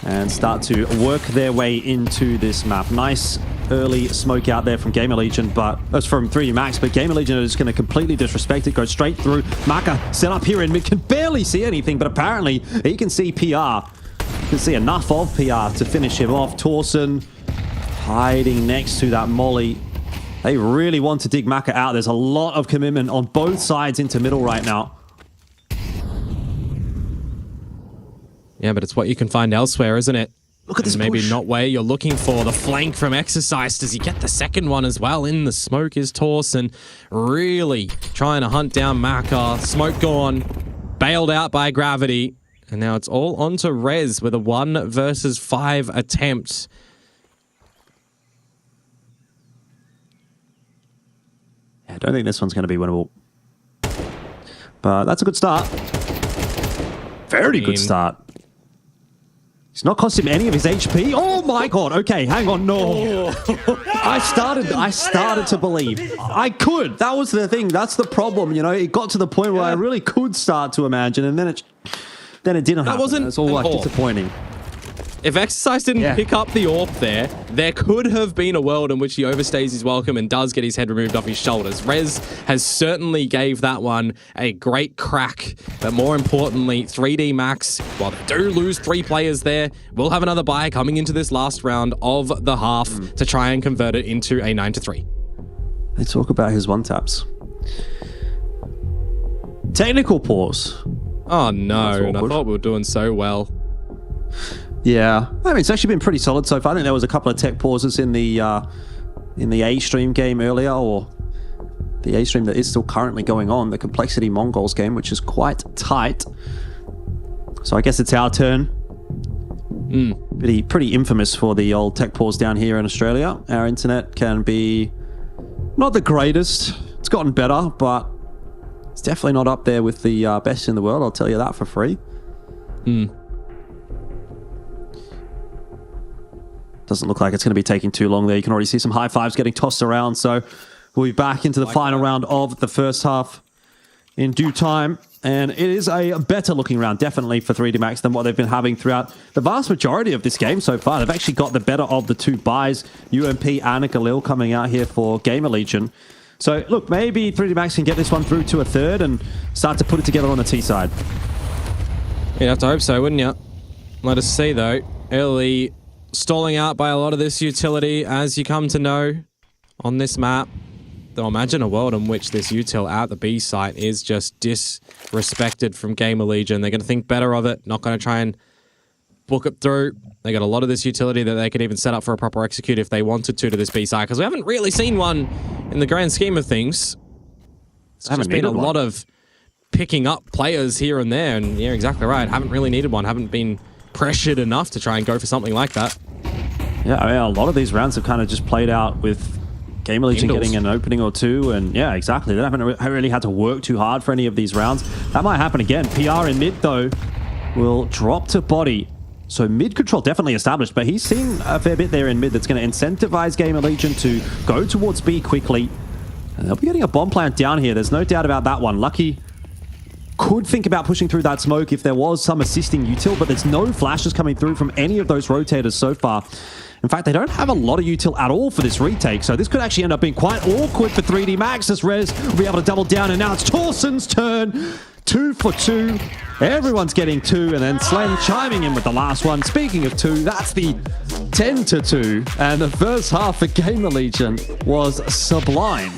and start to work their way into this map. Nice early smoke out there from Gamer Legion, but that's from 3D Max, but Gamer Legion is going to completely disrespect it, go straight through. Maka set up here in mid, can barely see anything, but apparently he can see PR. You can see enough of PR to finish him off. Torsen hiding next to that molly. They really want to dig Maka out. There's a lot of commitment on both sides into middle right now. Yeah, but it's what you can find elsewhere, isn't it? Look at this Maybe push. not where you're looking for. The flank from Exercise. Does he get the second one as well? In the smoke is Torsen. Really trying to hunt down Maka. Smoke gone. Bailed out by gravity. And now it's all on to Rez with a 1 versus 5 attempt. I don't think this one's going to be winnable. But that's a good start. Very good start. He's not cost him any of his HP. Oh my god. Okay, hang on. No. I started to believe. I could. That was the thing. That's the problem. You know, it got to the point where I really could start to imagine, and then it didn't happen. That wasn't It's all like disappointing. If Exercise didn't pick up the AWP there could have been a world in which he overstays his welcome and does get his head removed off his shoulders. Rez has certainly gave that one a great crack, but more importantly, 3D Max, while they do lose 3 players there, will have another buy coming into this last round of the half to try and convert it into a 9-3. They talk about his one-taps. Technical pause. Oh no, and I thought we were doing so well. Yeah, I mean, it's actually been pretty solid so far. I think there was a couple of tech pauses in the A stream game earlier, or the A stream that is still currently going on, the Complexity Mongols game, which is quite tight. So I guess it's our turn. Pretty infamous for the old tech pause down here in Australia. Our internet can be not the greatest. It's gotten better, but it's definitely not up there with the best in the world. I'll tell you that for free. Doesn't look like it's going to be taking too long there. You can already see some high fives getting tossed around. So we'll be back into the final round of the first half in due time. And it is a better looking round, definitely, for 3D Max than what they've been having throughout the vast majority of this game so far. They've actually got the better of the 2 buys, UMP and Galil coming out here for Gamer Legion. So look, maybe 3D Max can get this one through to a third and start to put it together on the T side. You'd have to hope so, wouldn't you? Let us see, though. Early stalling out by a lot of this utility, as you come to know on this map. Though imagine a world in which this util at the B site is just disrespected from Gamer Legion. They're going to think better of it, not going to try and book it through. They got a lot of this utility that they could even set up for a proper execute if they wanted to this B site, because we haven't really seen one in the grand scheme of things. It's just been a lot of picking up players here and there, and yeah, exactly right. Haven't really needed one, haven't been pressured enough to try and go for something like that. Yeah, I mean, a lot of these rounds have kind of just played out with Gamer Legion getting an opening or two, and yeah, exactly. They haven't really had to work too hard for any of these rounds. That might happen again. PR in mid, though, will drop to body. So mid control definitely established, but he's seen a fair bit there in mid that's going to incentivize Gamer Legion to go towards B quickly. And they'll be getting a bomb plant down here. There's no doubt about that one. Lucky could think about pushing through that smoke if there was some assisting util, but there's no flashes coming through from any of those rotators so far. In fact, they don't have a lot of util at all for this retake, so this could actually end up being quite awkward for 3D Max, as Rez will be able to double down, and now it's Torsen's turn. 2 for 2. Everyone's getting 2, and then Slen chiming in with the last one. Speaking of 2, that's the 10-2, and the first half for Gamer Legion was sublime.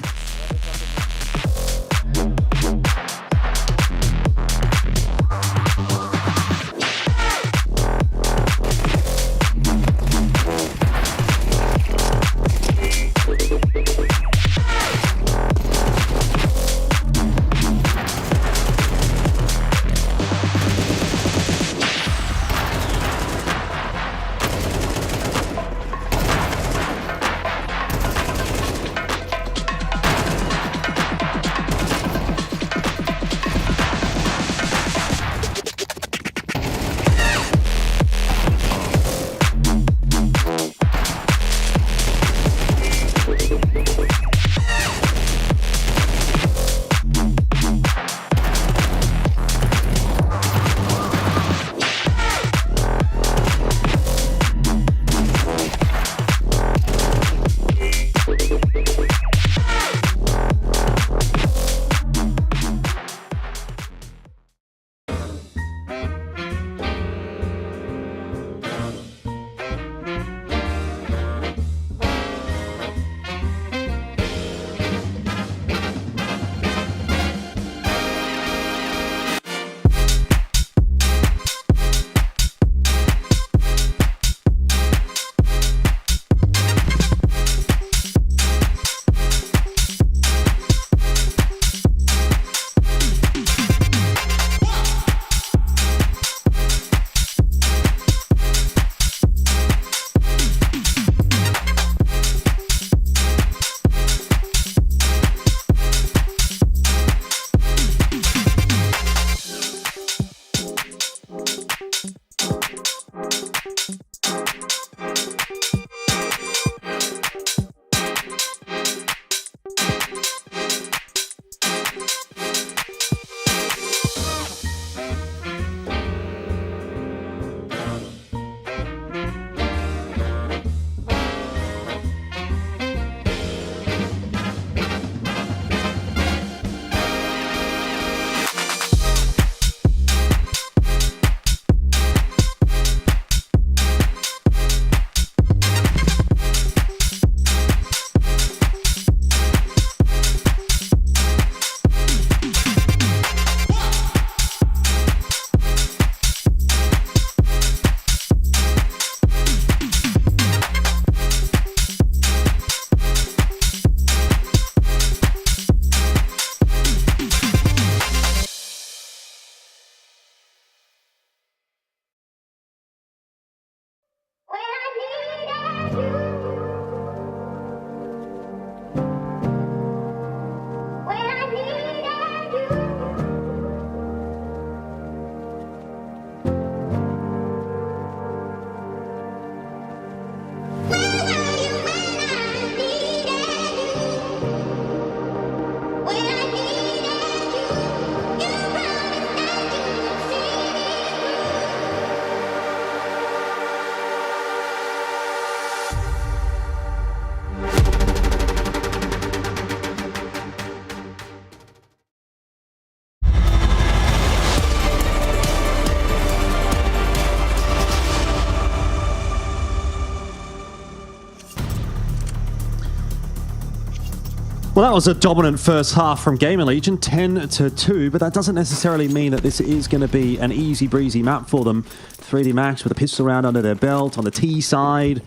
Well, that was a dominant first half from Gamer Legion, 10-2, but that doesn't necessarily mean that this is going to be an easy breezy map for them. 3D Max with a pistol round under their belt on the T side.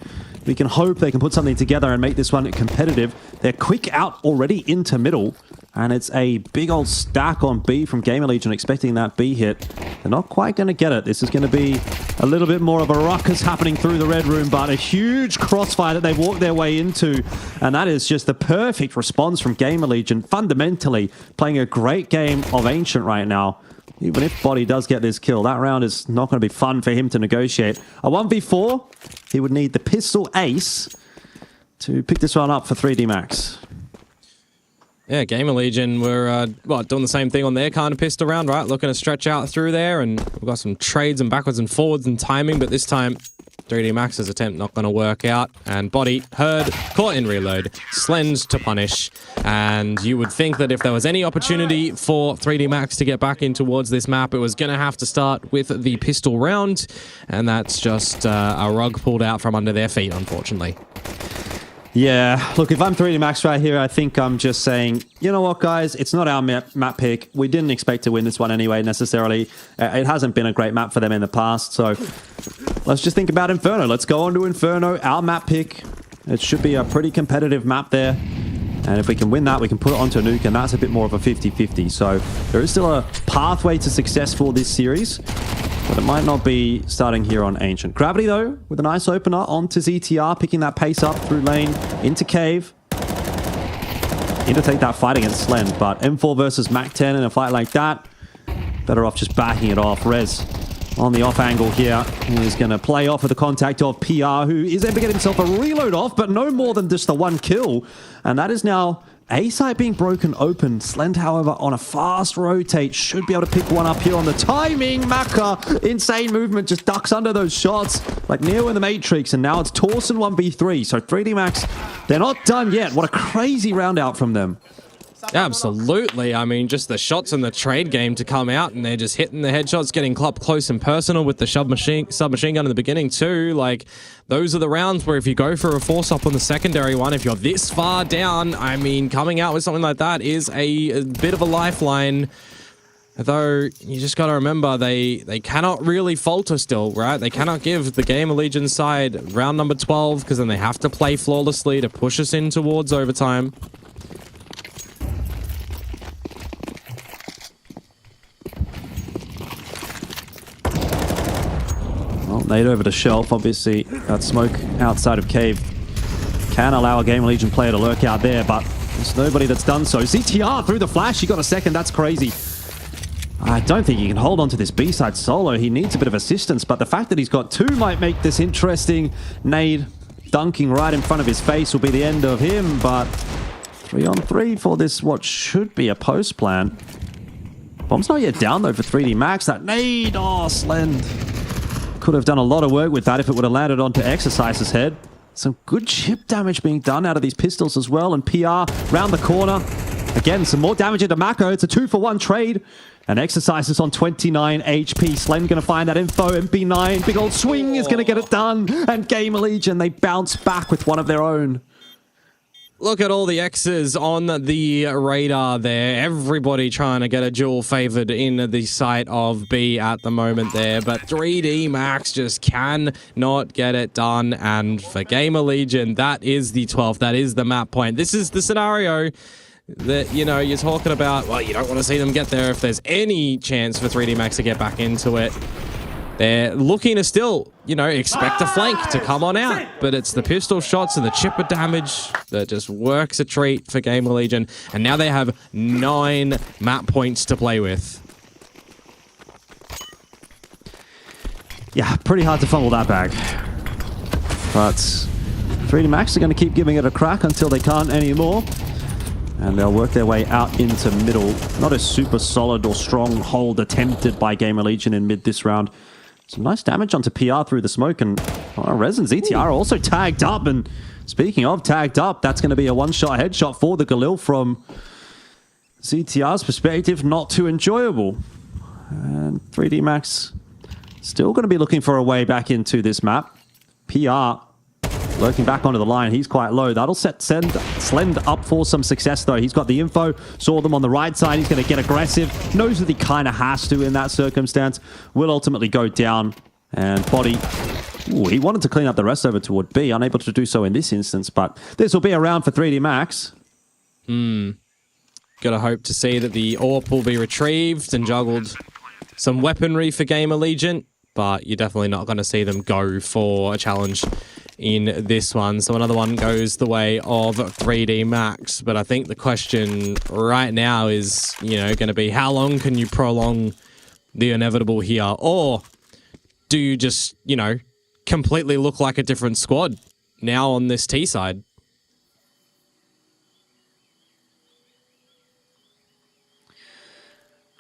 We can hope they can put something together and make this one competitive. They're quick out already into middle, and it's a big old stack on B from Gamer Legion, expecting that B hit. They're not quite going to get it. This is going to be a little bit more of a ruckus happening through the red room, but a huge crossfire that they've walked their way into, and that is just the perfect response from Gamer Legion. Fundamentally, playing a great game of Ancient right now. Even if Body does get this kill, that round is not going to be fun for him to negotiate. A 1v4, he would need the pistol ace to pick this one up for 3D Max. Yeah, Gamer Legion were doing the same thing on their kind of pistol round, right? Looking to stretch out through there, and we've got some trades and backwards and forwards and timing, but this time 3D Max's attempt not going to work out, and Body heard, caught in reload, Slend to punish, and you would think that if there was any opportunity for 3D Max to get back in towards this map, it was going to have to start with the pistol round, and that's just a rug pulled out from under their feet, unfortunately. Yeah, look, if I'm 3D Max right here, I think I'm just saying, you know what, guys, it's not our map pick. We didn't expect to win this one anyway, necessarily. It hasn't been a great map for them in the past, so let's just think about Inferno. Let's go on to Inferno, our map pick. It should be a pretty competitive map there. And if we can win that, we can put it onto Nuke, and that's a bit more of a 50-50. So there is still a pathway to success for this series, but it might not be starting here on Ancient. Gravity, though, with a nice opener onto ZTR, picking that pace up through lane into Cave. Need to take that fight against Slend, but M4 versus Mac 10 in a fight like that, better off just backing it off. Rez on the off angle here. He's going to play off with the contact of PR, who is able to get himself a reload off, but no more than just the one kill. And that is now A site being broken open. Slend, however, on a fast rotate, should be able to pick one up here on the timing. Maka, insane movement, just ducks under those shots like Neo in the Matrix. And now it's Torsen 1v3. So 3D Max, they're not done yet. What a crazy round out from them. Absolutely. I mean, just the shots in the trade game to come out, and they're just hitting the headshots, getting up close and personal with the submachine gun in the beginning too. Like, those are the rounds where if you go for a force up on the secondary one, if you're this far down, I mean, coming out with something like that is a bit of a lifeline. Though, you just got to remember, they cannot really falter still, right? They cannot give the Gamer Legion side round number 12, because then they have to play flawlessly to push us in towards overtime. Well, nade over the shelf. Obviously, that smoke outside of Cave can allow a Gamer Legion player to lurk out there, but there's nobody that's done so. ZTR through the flash. He got a second. That's crazy. I don't think he can hold on to this B-side solo. He needs a bit of assistance, but the fact that he's got two might make this interesting. Nade dunking right in front of his face will be the end of him, but 3-on-3 for this, what should be a post plan. Bomb's not yet down, though, for 3D Max. That nade, oh, Slend could have done a lot of work with that if it would have landed onto Exercise's head. Some good chip damage being done out of these pistols as well, and PR round the corner. Again, some more damage into Mako. It's a 2-for-1 trade. And Exercises on 29 HP. Slend going to find that info. MP9, big old swing is going to get it done. And Gamer Legion, they bounce back with one of their own. Look at all the X's on the radar there. Everybody trying to get a duel favored in the site of B at the moment there. But 3D Max just cannot get it done. And for Gamer Legion, that is the 12th. That is the map point. This is the scenario that, you know, you're talking about. Well, you don't want to see them get there if there's any chance for 3D Max to get back into it. They're looking to still, you know, expect a flank to come on out, but it's the pistol shots and the chipper damage that just works a treat for Gamer Legion. And now they have 9 map points to play with. Yeah, pretty hard to fumble that bag. But 3D Max are going to keep giving it a crack until they can't anymore. And they'll work their way out into middle. Not a super solid or strong hold attempted by Gamer Legion in mid this round. Some nice damage onto PR through the smoke, and Rez and ZTR also tagged up. And speaking of tagged up, that's going to be a one-shot headshot for the Galil from ZTR's perspective. Not too enjoyable. And 3D Max still going to be looking for a way back into this map. PR Lurking back onto the line, he's quite low. That'll set Slend up for some success, though. He's got the info, saw them on the right side. He's going to get aggressive. Knows that he kind of has to in that circumstance. Will ultimately go down. And Body, ooh, he wanted to clean up the rest over toward B. Unable to do so in this instance, but this will be a round for 3D Max. Gotta hope to see that the AWP will be retrieved and juggled some weaponry for Game Allegiant, but you're definitely not going to see them go for a challenge in this one. So another one goes the way of 3D Max, but I think the question right now is, going to be how long can you prolong the inevitable here? Or do you just, completely look like a different squad now on this T side?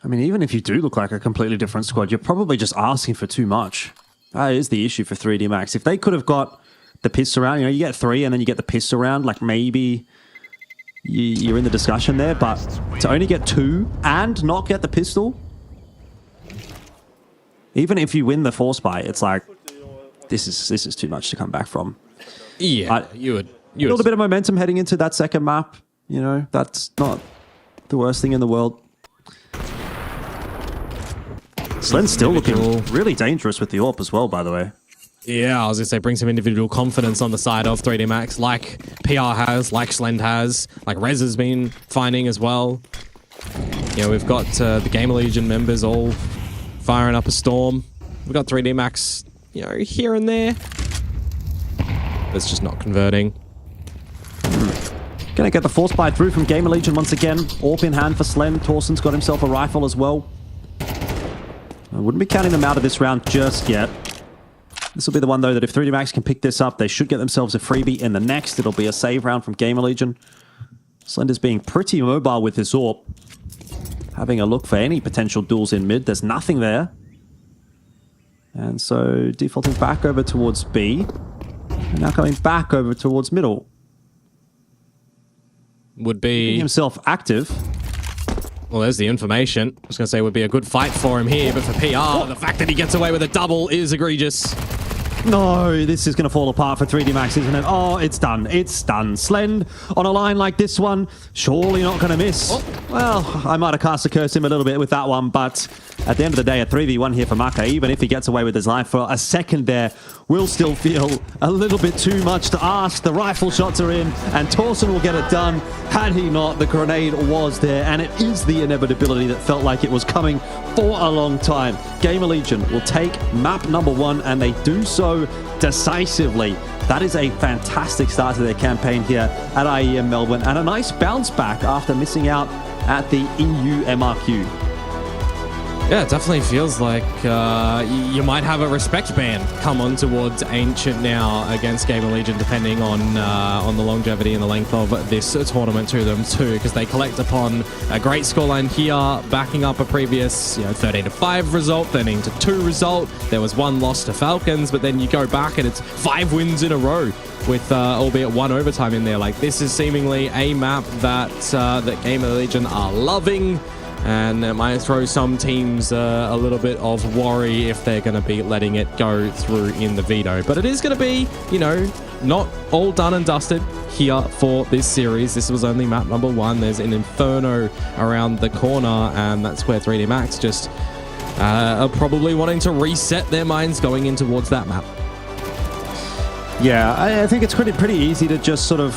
I mean, even if you do look like a completely different squad, you're probably just asking for too much. That is the issue for 3D Max. If they could have got the pistol round, you get 3 and then you get the pistol round, like maybe you're in the discussion there, but to only get 2 and not get the pistol, even if you win the force buy, it's like, this is too much to come back from. Yeah, you would. A little bit of momentum heading into that second map. That's not the worst thing in the world. Slen's still looking really dangerous with the AWP as well, by the way. Yeah, I was going to say, bring some individual confidence on the side of 3D Max, like PR has, like Slend has, like Rez has been finding as well. We've got the Game Legion members all firing up a storm. We've got 3D Max, here and there. It's just not converting. Gonna get the force buy through from Game Legion once again. AWP in hand for Slend. Torsen's got himself a rifle as well. I wouldn't be counting them out of this round just yet. This will be the one, though, that if 3D Max can pick this up, they should get themselves a freebie in the next. It'll be a save round from Gamer Legion. Slender's being pretty mobile with his AWP. Having a look for any potential duels in mid. There's nothing there. And so defaulting back over towards B. And now coming back over towards middle. Would be... Keeping himself active. Well, there's the information. I was going to say it would be a good fight for him here, but for PR, the fact that he gets away with a double is egregious. No, this is going to fall apart for 3D Max, isn't it? Oh, it's done. It's done. Slend on a line like this one, surely not going to miss. Well, I might have cast a curse him a little bit with that one, but at the end of the day, a 3v1 here for Maka, even if he gets away with his life for a second there, will still feel a little bit too much to ask. The rifle shots are in, and Torsen will get it done. Had he not, the grenade was there, and it is the inevitability that felt like it was coming for a long time. Gamer Legion will take map number 1, and they do so decisively. That is a fantastic start to their campaign here at IEM Melbourne, and a nice bounce back after missing out at the EU MRQ. Yeah, it definitely feels like you might have a respect ban come on towards Ancient now against Gamer Legion, depending on the longevity and the length of this tournament to them too, because they collect upon a great scoreline here, backing up a previous 13-5 result, 13-2 result. There was 1 loss to Falcons, but then you go back and it's 5 wins in a row with albeit 1 overtime in there. Like, this is seemingly a map that Gamer Legion are loving. And it might throw some teams a little bit of worry if they're going to be letting it go through in the veto. But it is going to be, not all done and dusted here for this series. This was only map number 1. There's an Inferno around the corner, and that's where 3D Max just are probably wanting to reset their minds going in towards that map. Yeah, I think it's pretty easy to just sort of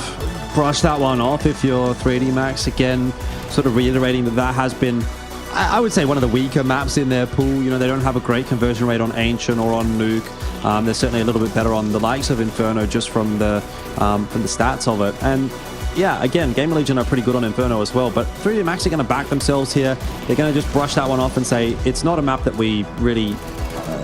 brush that one off if you're 3D Max. Again, sort of reiterating that has been, I would say, one of the weaker maps in their pool. They don't have a great conversion rate on Ancient or on Nuke. They're certainly a little bit better on the likes of Inferno just from the stats of it. And yeah, again, Gamer Legion are pretty good on Inferno as well, but 3D Max are going to back themselves here. They're going to just brush that one off and say, it's not a map that we really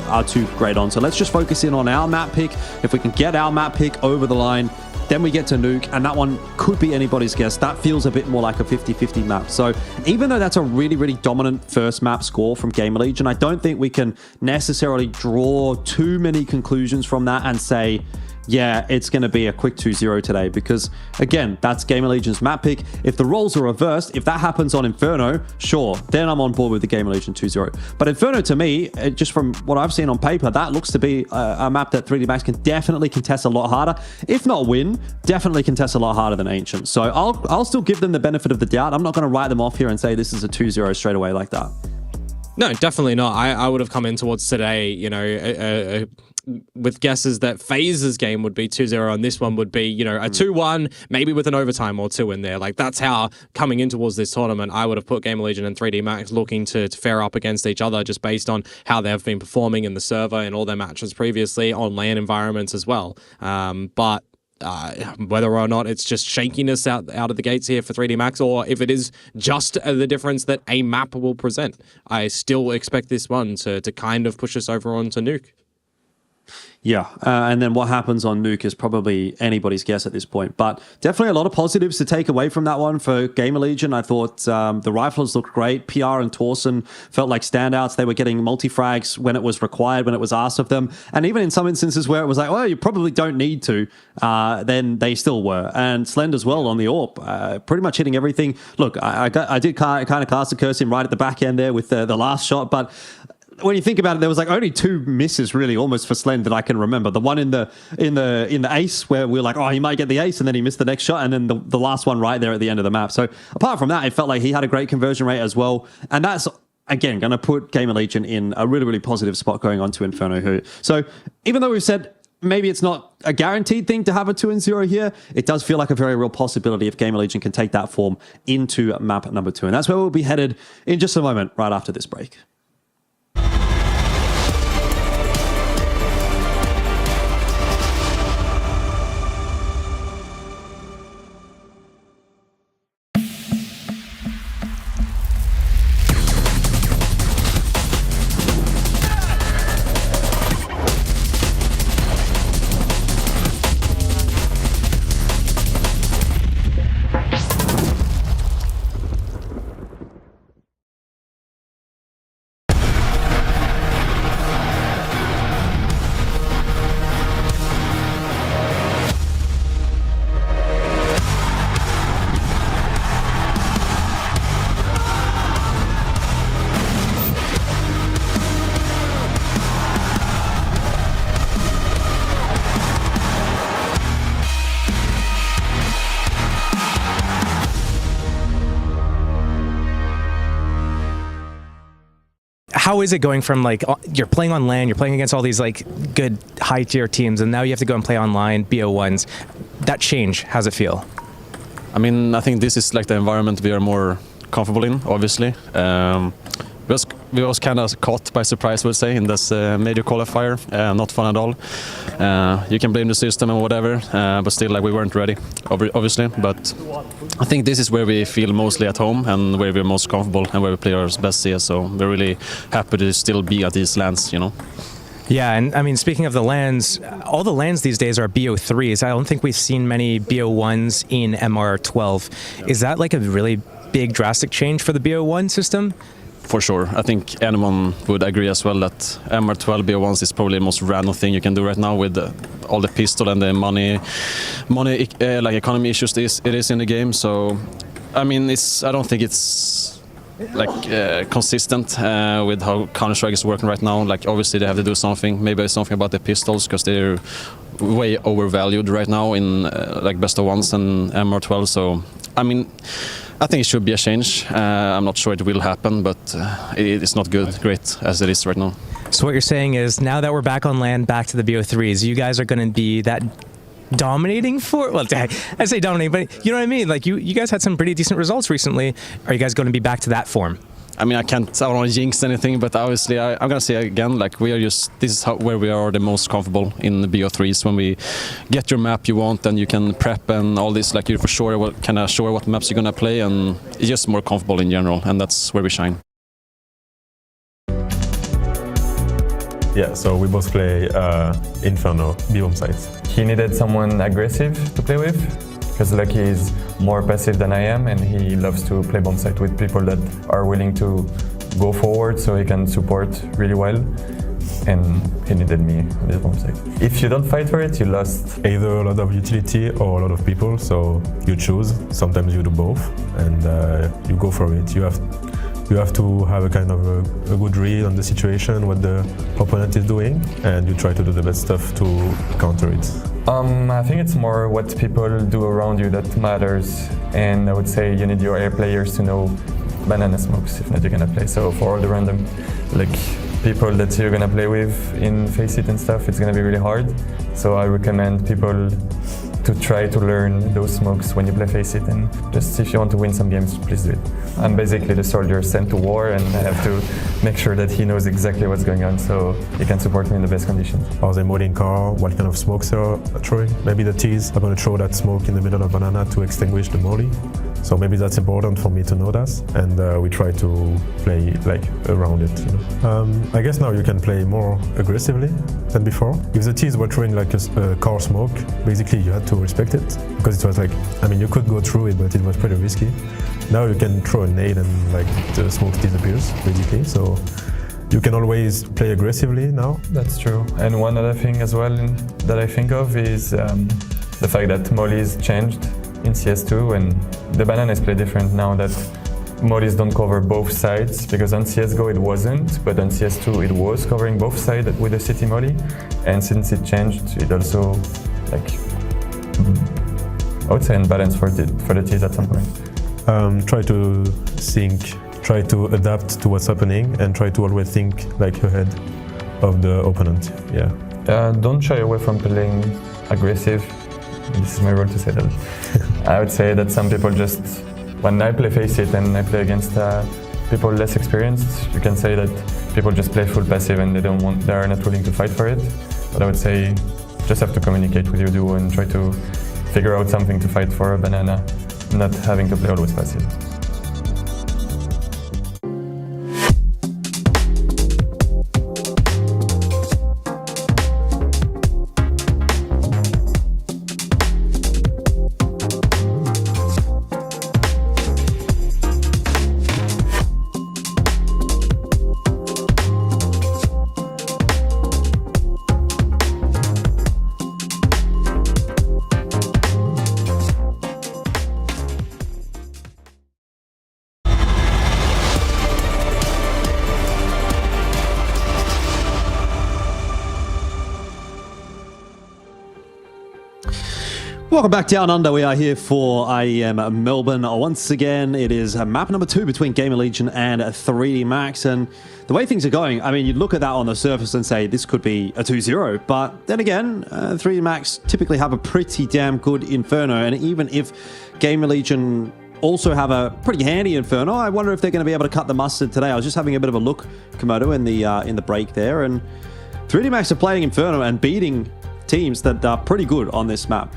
are too great on. So let's just focus in on our map pick. If we can get our map pick over the line, then we get to Nuke, and that one could be anybody's guess. That feels a bit more like a 50-50 map. So even though that's a really, really dominant first map score from Gamer Legion, I don't think we can necessarily draw too many conclusions from that and say yeah, it's going to be a quick 2-0 today because, again, that's Game of Legion's map pick. If the roles are reversed, if that happens on Inferno, sure, then I'm on board with the Game of Legion 2-0. But Inferno, to me, just from what I've seen on paper, that looks to be a map that 3D Max can definitely contest a lot harder. If not win, definitely contest a lot harder than Ancient. So I'll still give them the benefit of the doubt. I'm not going to write them off here and say this is a 2-0 straight away like that. No, definitely not. I would have come in towards today, you know, with guesses that FaZe's game would be 2-0 and this one would be, you know, a 2-1, maybe with an overtime or two in there. Like, that's how, coming in towards this tournament, I would have put Game of Legion and 3D Max looking to fare up against each other just based on how they've been performing in the server and all their matches previously on LAN environments as well. But whether or not it's just shakiness out of the gates here for 3D Max, or if it is just the difference that a map will present, I still expect this one to kind of push us over onto Nuke. Yeah, and then what happens on Nuke is probably anybody's guess at this point. But definitely a lot of positives to take away from that one for Game of Legion. I thought the rifles looked great. PR and Torsen felt like standouts. They were getting multi-frags when it was required, when it was asked of them. And even in some instances where it was like, well, you probably don't need to, then they still were. And Slend as well on the AWP, pretty much hitting everything. Look, I did kind of cast a curse him right at the back end there with the last shot, but when you think about it, there was like only two misses really almost for Slend that I can remember. The one in the ace where we were like, oh, he might get the ace, and then he missed the next shot, and then the last one right there at the end of the map. So apart from that, it felt like he had a great conversion rate as well. And that's, again, going to put Game of Legion in a really, really positive spot going on to Inferno. So even though we've said maybe it's not a guaranteed thing to have a 2-0 here, it does feel like a very real possibility if Game of Legion can take that form into map number 2. And that's where we'll be headed in just a moment, right after this break. How is it going from like you're playing on LAN, you're playing against all these like good high tier teams, and now you have to go and play online BO1s? That change, how's it feel? I mean, I think this is like the environment we are more comfortable in, obviously. We was kind of caught by surprise, I would say, in this major qualifier. Not fun at all. You can blame the system and whatever, but still, like, we weren't ready, obviously. But I think this is where we feel mostly at home and where we're most comfortable and where we play our best CS. So we're really happy to still be at these LANs, you know. Yeah, and I mean, speaking of the LANs, all the LANs these days are BO3s. I don't think we've seen many BO1s in MR12. Is that like a really big drastic change for the BO1 system? For sure. I think anyone would agree as well that MR12 BO1s is probably the most random thing you can do right now with all the pistol and the money like economy issues it is in the game. So, I mean, I don't think it's like consistent with how Counter-Strike is working right now. Like, obviously they have to do something. Maybe it's something about the pistols because they're way overvalued right now in like best of ones and MR12. So, I mean, I think it should be a change. I'm not sure it will happen, but it's not great as it is right now. So what you're saying is, now that we're back on LAN, back to the BO3s, you guys are going to be that dominating for, well, I say dominating, but you know what I mean? Like, you guys had some pretty decent results recently. Are you guys going to be back to that form? I mean, I don't want to jinx anything, but obviously I'm going to say again, like, this is where we are the most comfortable in the BO3s. When we get your map you want and you can prep and all this, like, you're for sure what maps you're going to play, and it's just more comfortable in general, and that's where we shine. Yeah, so we both play Inferno, B-bomb sites. He needed someone aggressive to play with, because Lucky is more passive than I am, and he loves to play bomb site with people that are willing to go forward so he can support really well. and he needed me on this bomb site. If you don't fight for it, you lost. Either a lot of utility or a lot of people, so you choose. Sometimes you do both, and you go for it. You have to have a kind of a good read on the situation, what the opponent is doing, and you try to do the best stuff to counter it. I think it's more what people do around you that matters, and I would say you need your air players to know banana smokes, if not you cannot play. So for all the random people that you're gonna play with in FaZe It and stuff, it's gonna be really hard. So I recommend people to try to learn those smokes when you play FaZe It, and just if you want to win some games, please do it. I'm basically the soldier sent to war, and I have to make sure that he knows exactly what's going on so he can support me in the best conditions. Are they modding car? What kind of smokes are throwing? Maybe the T's are going to throw that smoke in the middle of banana to extinguish the molly. So maybe that's important for me to know that, and we try to play around it. I guess now you can play more aggressively than before. If the T's were throwing like a car smoke, basically you had to respect it, because it was you could go through it, but it was pretty risky. Now you can throw a nade and the smoke disappears basically. So you can always play aggressively now. That's true. And one other thing as well that I think of is the fact that mollies changed in CS2, and the bananas play different now that mollies don't cover both sides, because on CSGO it wasn't, but on CS2 it was covering both sides with the city molly, and since it changed, it also I would say unbalanced for the T's at some point. Try to think, try to adapt to what's happening, and try to always think ahead of the opponent. Yeah. Don't shy away from playing aggressive. This is my role to say that. I would say that some people just, when I play FaZe It and I play against people less experienced, you can say that people just play full passive and they are not willing to fight for it. But I would say just have to communicate with your duo and try to figure out something to fight for a banana, not having to play always passive. Welcome back down under. We are here for IEM Melbourne. Once again, it is map number 2 between Gamer Legion and 3D Max. And the way things are going, I mean, you'd look at that on the surface and say this could be a 2-0. But then again, 3D Max typically have a pretty damn good Inferno. And even if Gamer Legion also have a pretty handy Inferno, I wonder if they're going to be able to cut the mustard today. I was just having a bit of a look, Komodo, in the break there. And 3D Max are playing Inferno and beating teams that are pretty good on this map,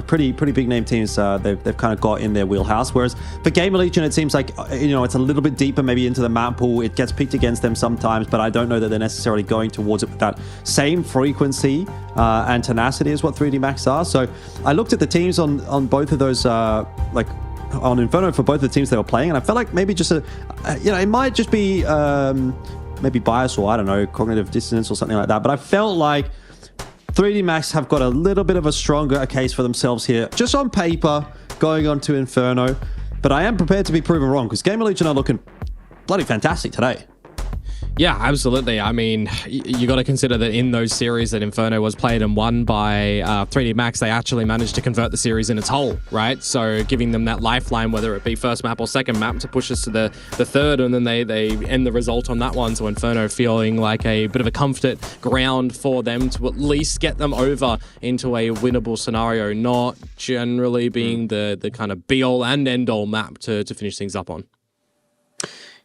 pretty big name teams. They've kind of got in their wheelhouse. Whereas for Gamer Legion, it seems like it's a little bit deeper, maybe into the map pool. It gets picked against them sometimes, but I don't know that they're necessarily going towards it with that same frequency and tenacity as what 3D Max are. So I looked at the teams on both of those, on Inferno for both the teams they were playing, and I felt like maybe just it might just be maybe bias or I don't know, cognitive dissonance or something like that. But I felt like 3D Max have got a little bit of a stronger case for themselves here, just on paper, going on to Inferno. But I am prepared to be proven wrong, because Gamer Legion are looking bloody fantastic today. Yeah, absolutely. I mean, you got to consider that in those series that Inferno was played and won by 3D Max, they actually managed to convert the series in its whole, right? So giving them that lifeline, whether it be first map or second map, to push us to the third, and then they end the result on that one. So Inferno feeling like a bit of a comfort ground for them to at least get them over into a winnable scenario, not generally being the kind of be-all and end-all map to finish things up on.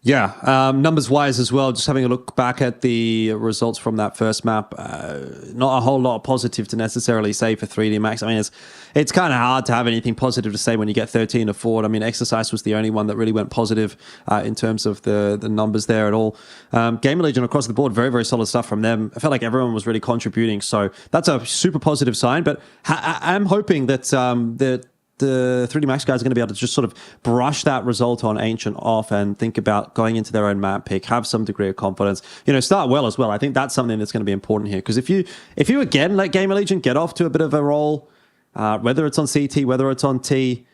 Yeah, numbers-wise as well, just having a look back at the results from that first map, not a whole lot positive to necessarily say for 3D Max. I mean, it's kind of hard to have anything positive to say when you get 13 to 4. I mean, Exercise was the only one that really went positive in terms of the numbers there at all. Gamer Legion across the board, very, very solid stuff from them. I felt like everyone was really contributing, so that's a super positive sign. But I'm hoping that the 3D Max guys are going to be able to just sort of brush that result on Ancient off and think about going into their own map pick, have some degree of confidence, start well as well. I think that's something that's going to be important here, because if you again let Game Allegiant get off to a bit of a roll, whether it's on CT, whether it's on T,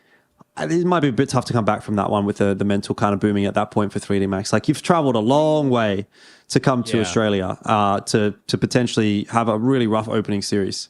it might be a bit tough to come back from that one with the mental kind of booming at that point for 3D Max. Like, you've traveled a long way to come to Australia to potentially have a really rough opening series.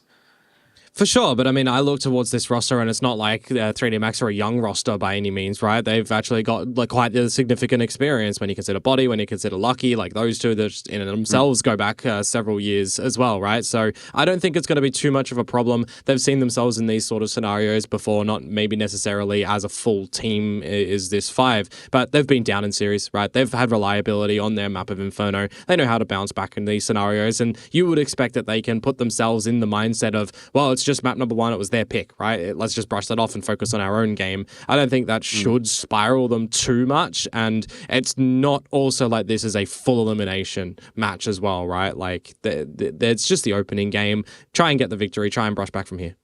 For sure, but I mean, I look towards this roster and it's not like 3D Max are a young roster by any means, right? They've actually got like quite a significant experience when you consider Body, when you consider Lucky, like those two that in themselves go back several years as well, right? So I don't think it's going to be too much of a problem. They've seen themselves in these sort of scenarios before, not maybe necessarily as a full team is this 5, but they've been down in series, right? They've had reliability on their map of Inferno. They know how to bounce back in these scenarios, and you would expect that they can put themselves in the mindset of, well, it's just map number 1, it was their pick, right? Let's just brush that off and focus on our own game. I don't think that should spiral them too much, and it's not also like this is a full elimination match as well, right? Like, it's just the opening game. Try and get the victory, try and brush back from here.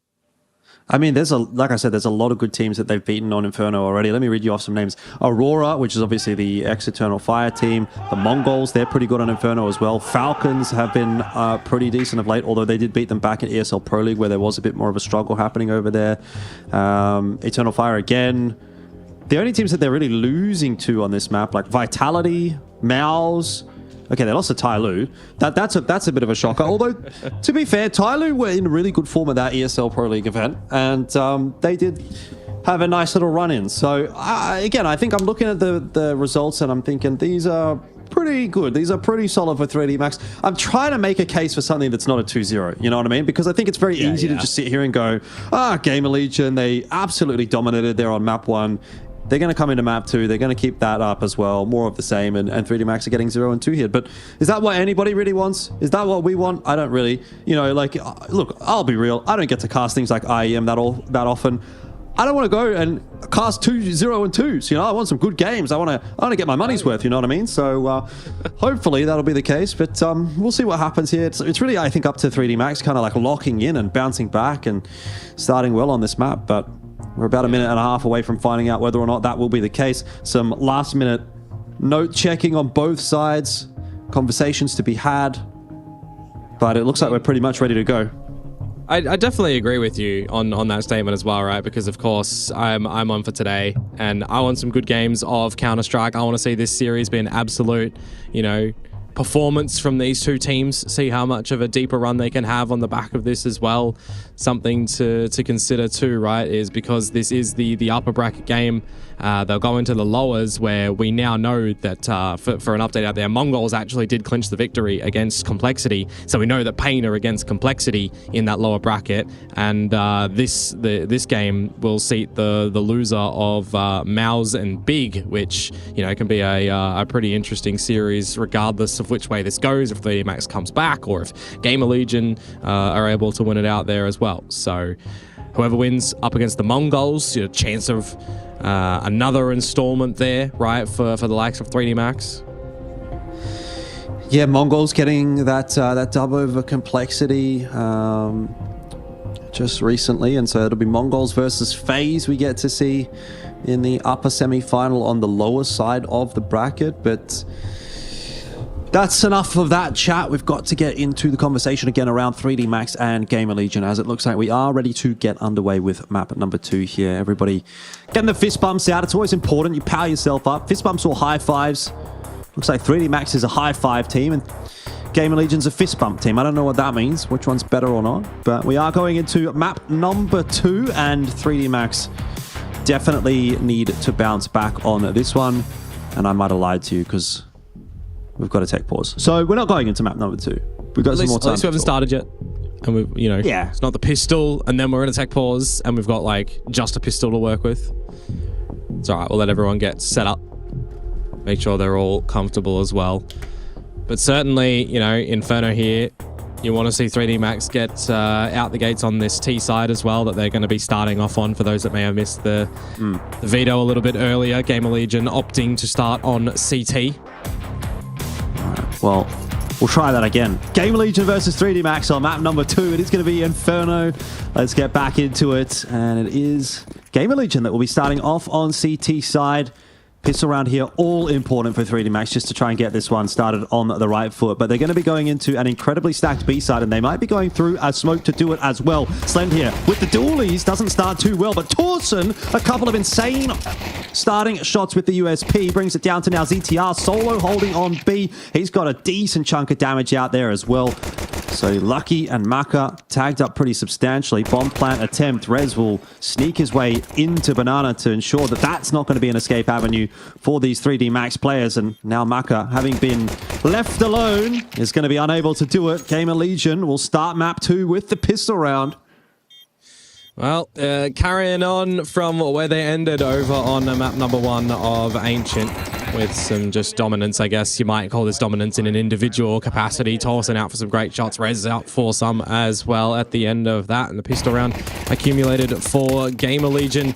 I mean, like I said, there's a lot of good teams that they've beaten on Inferno already. Let me read you off some names. Aurora, which is obviously the ex-Eternal Fire team. The Mongols, they're pretty good on Inferno as well. Falcons have been pretty decent of late, although they did beat them back in ESL Pro League, where there was a bit more of a struggle happening over there. Eternal Fire again. The only teams that they're really losing to on this map, like Vitality, Mouse. Okay, they lost to Tyloo. That's a bit of a shocker. Although, to be fair, Tyloo were in really good form at that ESL Pro League event, and they did have a nice little run-in. So, again, I think I'm looking at the results, and I'm thinking these are pretty good. These are pretty solid for 3D Max. I'm trying to make a case for something that's not a 2-0. You know what I mean? Because I think it's very easy to just sit here and go, Game Allegiant, they absolutely dominated there on map 1. They're going to come into map 2. They're going to keep that up as well. More of the same. And 3D Max are getting 0 and 2 here. But is that what anybody really wants? Is that what we want? I don't really. Look, I'll be real. I don't get to cast things like IEM that often. I don't want to go and cast 0 and 2s. I want some good games. I want to get my money's worth. You know what I mean? So hopefully that'll be the case. But we'll see what happens here. It's really, I think, up to 3D Max kind of like locking in and bouncing back and starting well on this map. But we're about a minute and a half away from finding out whether or not that will be the case. Some last-minute note-checking on both sides, conversations to be had, but it looks like we're pretty much ready to go. I definitely agree with you on that statement as well, right? Because, of course, I'm on for today, and I want some good games of Counter-Strike. I want to see this series be an absolute, performance from these two teams, see how much of a deeper run they can have on the back of this as well. Something to consider too, right, is because this is the upper bracket game, they'll go into the lowers, where we now know that for an update out there, Mongols actually did clinch the victory against Complexity, so we know that Pain are against Complexity in that lower bracket, and this game will seat the loser of Mouse and Big, which can be a pretty interesting series regardless of which way this goes, if 3D Max comes back or if Game Allegiant are able to win it out there as well. So whoever wins up against the Mongols, chance of another installment there, right, for the likes of 3D Max. Yeah, Mongols getting that dub over Complexity just recently, and so it'll be Mongols versus FaZe we get to see in the upper semi-final on the lower side of the bracket. But that's enough of that chat. We've got to get into the conversation again around 3D Max and Game Allegiant, as it looks like we are ready to get underway with map number 2 here. Everybody getting the fist bumps out. It's always important. You power yourself up. Fist bumps or high fives. Looks like 3D Max is a high five team and Game Allegiant's a fist bump team. I don't know what that means, which one's better or not. But we are going into map number 2, and 3D Max definitely need to bounce back on this one. And I might have lied to you because we've got to take pause. So we're not going into map number 2. We've got some more time. At least we haven't started yet. And we've, it's not the pistol, and then we're going to take pause, and we've got just a pistol to work with. It's all right. We'll let everyone get set up. Make sure they're all comfortable as well. But certainly, Inferno here, you want to see 3D Max get out the gates on this T side as well, that they're going to be starting off on, for those that may have missed the veto a little bit earlier. Game Allegiant opting to start on CT. Well, we'll try that again. Game Allegiant versus 3D Max on map number 2. It is going to be Inferno. Let's get back into it. And it is Gamer Legion that will be starting off on CT side. Pistol round here, all important for 3D Max just to try and get this one started on the right foot. But they're going to be going into an incredibly stacked B side, and they might be going through a smoke to do it as well. Slend here with the dualies, doesn't start too well, but Torsen, a couple of insane starting shots with the USP, brings it down to now ZTR, solo holding on B. He's got a decent chunk of damage out there as well. So Lucky and Maka tagged up pretty substantially. Bomb plant attempt. Rez will sneak his way into Banana to ensure that that's not going to be an escape avenue for these 3D Max players. And now Maka, having been left alone, is going to be unable to do it. Gamer Legion will start map 2 with the pistol round. Well, carrying on from where they ended over on map number 1 of Ancient with some just dominance, I guess you might call this dominance in an individual capacity. Torsen out for some great shots, Rez out for some as well at the end of that, and the pistol round accumulated for Gamer Legion.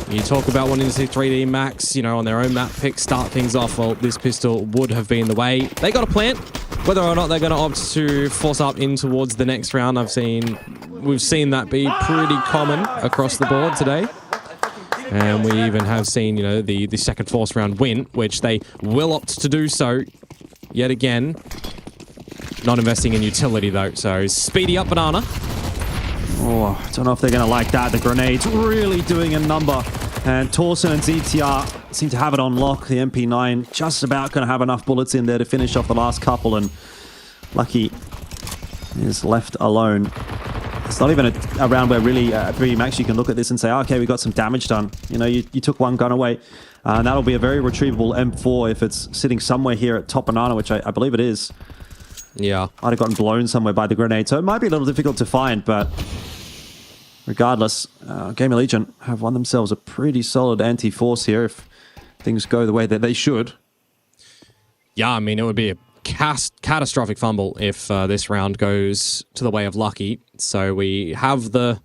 You talk about wanting to see 3D Max, you know, on their own map pick, start things off. Well, this pistol would have been the way. They got a plant. Whether or not they're going to opt to force up in towards the next round, we've seen that be pretty common across the board today. And we even have seen, you know, the second force round win, which they will opt to do so yet again. Not investing in utility though, so speedy up Banana. Oh, I don't know if they're going to like that. The grenades really doing a number. And Torsen and ZTR seem to have it on lock. The MP9 just about going to have enough bullets in there to finish off the last couple. And Lucky is left alone. It's not even a round where really 3D Max you can look at this and say, oh, okay, we got some damage done. You know, you took one gun away. And that'll be a very retrievable M4 if it's sitting somewhere here at top Banana, which I believe it is. Yeah. Might have gotten blown somewhere by the grenade. So it might be a little difficult to find, but regardless, Gamer Legion have won themselves a pretty solid anti-force here if things go the way that they should. Yeah, I mean, it would be a catastrophic fumble if this round goes to the way of Lucky. So we have the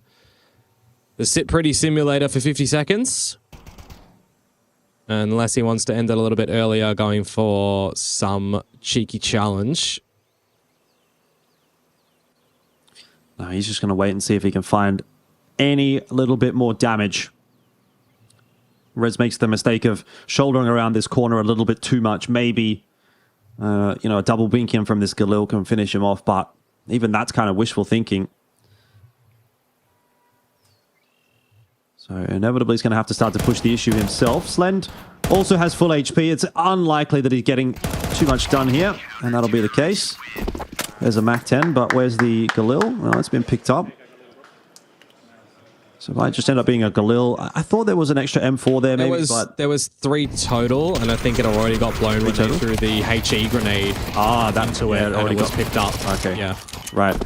sit pretty simulator for 50 seconds. Unless he wants to end it a little bit earlier, going for some cheeky challenge. No, he's just going to wait and see if he can find any little bit more damage. Rez makes the mistake of shouldering around this corner a little bit too much. Maybe, you know, a double bink in from this Galil can finish him off, but even that's kind of wishful thinking. So inevitably he's going to have to start to push the issue himself. Slend also has full HP. It's unlikely that he's getting too much done here, and that'll be the case. There's a Mac 10, but where's the Galil? Well, it's been picked up. So it might just end up being a Galil. I thought there was an extra M4 there, maybe. There was 3 total, and I think it already got blown through the HE grenade. Ah, that's where it already was picked up. Okay. Yeah. Right.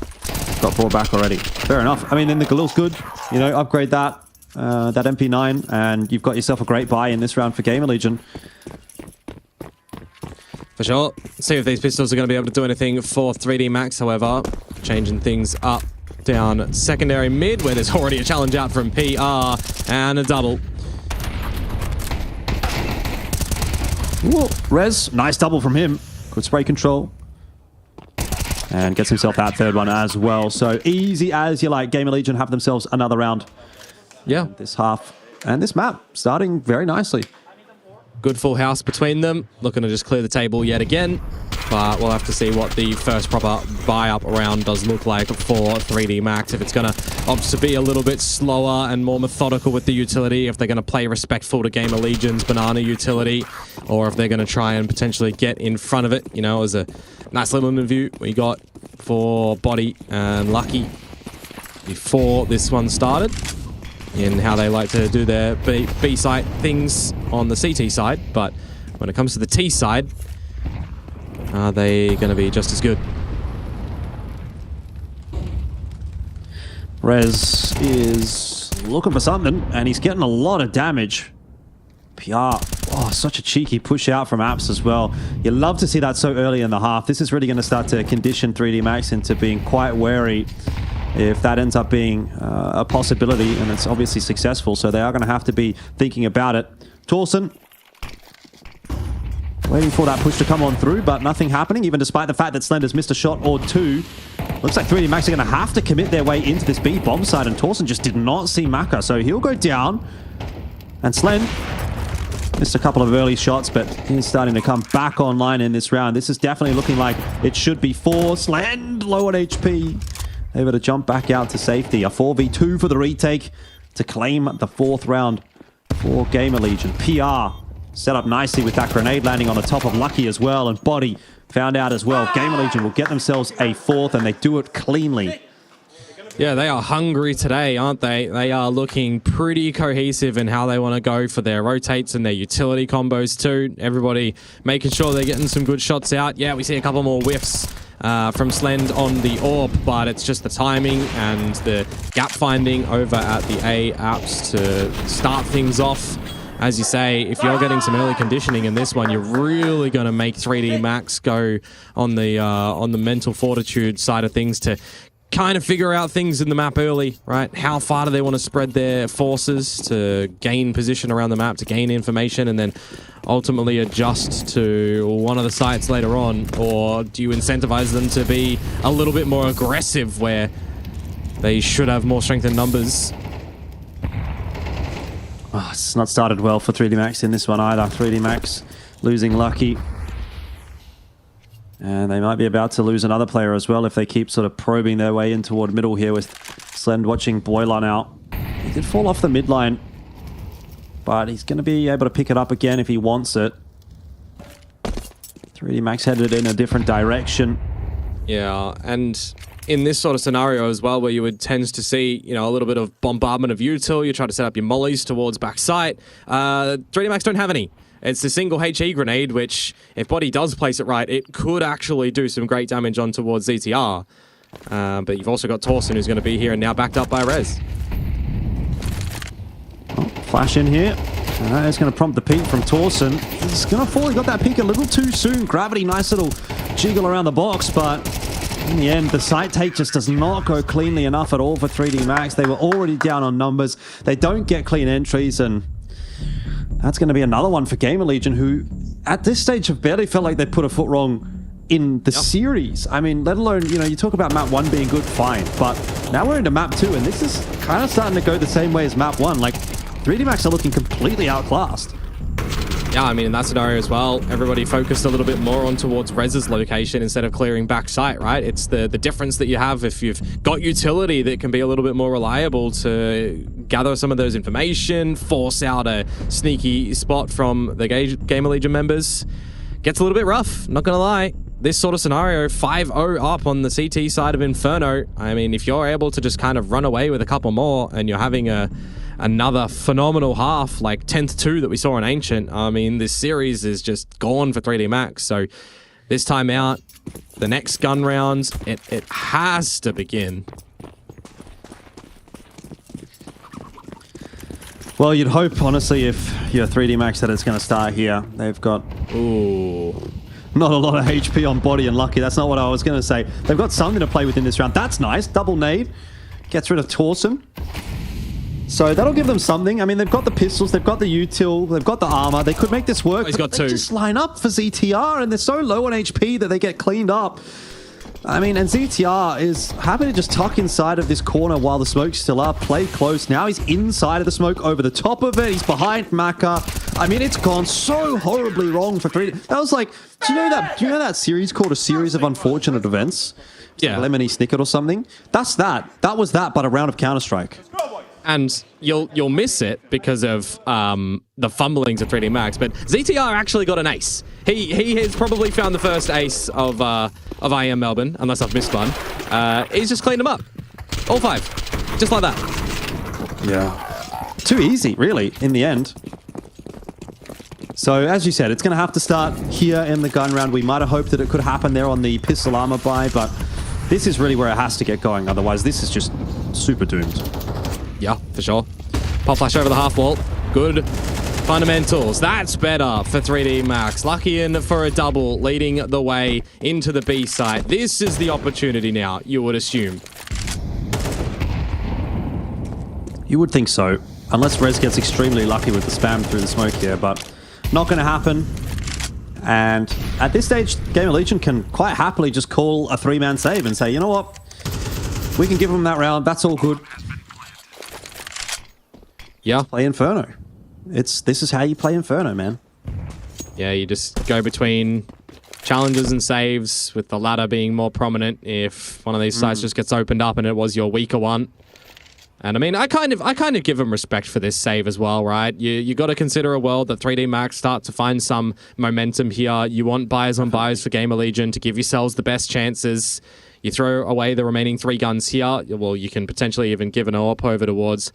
Got brought back already. Fair enough. I mean, then the Galil's good. You know, upgrade that MP9, and you've got yourself a great buy in this round for Gamer Legion. For sure. See if these pistols are going to be able to do anything for 3D Max, however. Changing things up down secondary mid, where there's already a challenge out from PR, and a double. Ooh, Rez, nice double from him. Good spray control. And gets himself that third one as well. So easy as you like. Gamer Legion have themselves another round. Yeah. This half and this map starting very nicely. Good full house between them. Looking to just clear the table yet again. But we'll have to see what the first proper buy-up round does look like for 3D Max. If it's going to opt to be a little bit slower and more methodical with the utility, if they're going to play respectful to Gamer Legion's Banana utility, or if they're going to try and potentially get in front of it. You know, as a nice little interview we got for Body and Lucky before this one started, in how they like to do their B side things on the CT side, but when it comes to the T side, are they going to be just as good? Rez is looking for something, and he's getting a lot of damage. PR, oh, such a cheeky push out from Apps as well. You love to see that so early in the half. This is really going to start to condition 3D Max into being quite wary if that ends up being a possibility, and it's obviously successful, so they are going to have to be thinking about it. Torsen waiting for that push to come on through, but nothing happening, even despite the fact that Slender's missed a shot or two. Looks like 3D Max are going to have to commit their way into this B bomb side, and Torsen just did not see Maka, so he'll go down. And Slen missed a couple of early shots, but he's starting to come back online in this round. This is definitely looking like it should be for Slen, low on HP. Able to jump back out to safety. A 4v2 for the retake to claim the 4th round for Gamer Legion. PR set up nicely with that grenade landing on the top of Lucky as well, and Body found out as well. Gamer Legion will get themselves a 4th, and they do it cleanly. Yeah, they are hungry today, aren't they? They are looking pretty cohesive in how they want to go for their rotates and their utility combos too. Everybody making sure they're getting some good shots out. Yeah, we see a couple more whiffs from Slend on the AWP, but it's just the timing and the gap finding over at the A apps to start things off. As you say, if you're getting some early conditioning in this one, you're really going to make 3D Max go on the mental fortitude side of things to kind of figure out things in the map early, right? How far do they want to spread their forces to gain position around the map, to gain information, and then ultimately adjust to one of the sites later on? Or do you incentivize them to be a little bit more aggressive where they should have more strength in numbers? Oh, it's not started well for 3D Max in this one either. 3D Max losing Lucky. And they might be about to lose another player as well if they keep sort of probing their way in toward middle here with Slend watching Boiler out. He did fall off the mid line, but he's going to be able to pick it up again if he wants it. 3D Max headed in a different direction. Yeah, and in this sort of scenario as well, where you would tend to see, you know, a little bit of bombardment of util, you try to set up your mollies towards backside. 3D Max don't have any. It's a single HE grenade, which, if Body does place it right, it could actually do some great damage on towards ZTR. But you've also got Torsen, who's going to be here and now backed up by Rez. Oh, flash in here. It's going to prompt the peek from Torsen. He's going to fall. He got that peek a little too soon. Gravity, nice little jiggle around the box, but in the end, the site take just does not go cleanly enough at all for 3D Max. They were already down on numbers. They don't get clean entries, and that's going to be another one for Gamer Legion, who at this stage have barely felt like they put a foot wrong in the series. I mean, let alone, you know, you talk about map 1 being good, fine, but now we're into map 2, and this is kind of starting to go the same way as map 1. Like, 3D Max are looking completely outclassed. Yeah, I mean, in that scenario as well, everybody focused a little bit more on towards Rez's location instead of clearing back site, right? It's the difference that you have if you've got utility that can be a little bit more reliable to gather some of those information, force out a sneaky spot from the Gamer Legion members. Gets a little bit rough, not gonna lie. This sort of scenario, 5-0 up on the CT side of Inferno. I mean, if you're able to just kind of run away with a couple more and you're having another phenomenal half, like 10-2 that we saw in Ancient, I mean, this series is just gone for 3D Max. So this time out, the next gun rounds, it has to begin. Well, you'd hope, honestly, if you're 3D Max that it's going to start here. They've got not a lot of HP on Body and Lucky. That's not what I was going to say. They've got something to play with in this round. That's nice. Double nade. Gets rid of Torsen. So that'll give them something. I mean, they've got the pistols, they've got the util, they've got the armor. They could make this work. He's got two. They just line up for ZTR, and they're so low on HP that they get cleaned up. I mean, and ZTR is happy to just tuck inside of this corner while the smoke's still up, play close. Now he's inside of the smoke over the top of it. He's behind Maka. I mean, it's gone so horribly wrong for 3D. That was like, do you know that series called A Series of Unfortunate Events? Yeah. Like Lemony Snicket or something? That's that. That was that, but a round of Counter-Strike. And you'll miss it because of the fumblings of 3D Max, but ZTR actually got an ace. He has probably found the first ace of IEM Melbourne, unless I've missed one. He's just cleaned them up. All 5. Just like that. Yeah. Too easy, really, in the end. So, as you said, it's going to have to start here in the gun round. We might have hoped that it could happen there on the pistol armor buy, but this is really where it has to get going. Otherwise, this is just super doomed. Yeah, for sure. Pop flash over the half wall. Good fundamentals. That's better for 3D Max. Lucky in for a double, leading the way into the B site. This is the opportunity now, you would assume. You would think so. Unless Rez gets extremely lucky with the spam through the smoke here, but not going to happen. And at this stage, Gamer Legion can quite happily just call a 3-man save and say, you know what? We can give them that round. That's all good. Yeah. Play Inferno. This is how you play Inferno, man. Yeah, you just go between challenges and saves, with the latter being more prominent if one of these sites just gets opened up and it was your weaker one. And I mean, I kind of give them respect for this save as well, right? You got to consider a world that 3D Max start to find some momentum here. You want buyers on buyers for Gamer Legion to give yourselves the best chances. You throw away the remaining 3 guns here. Well, you can potentially even give an AWP over towards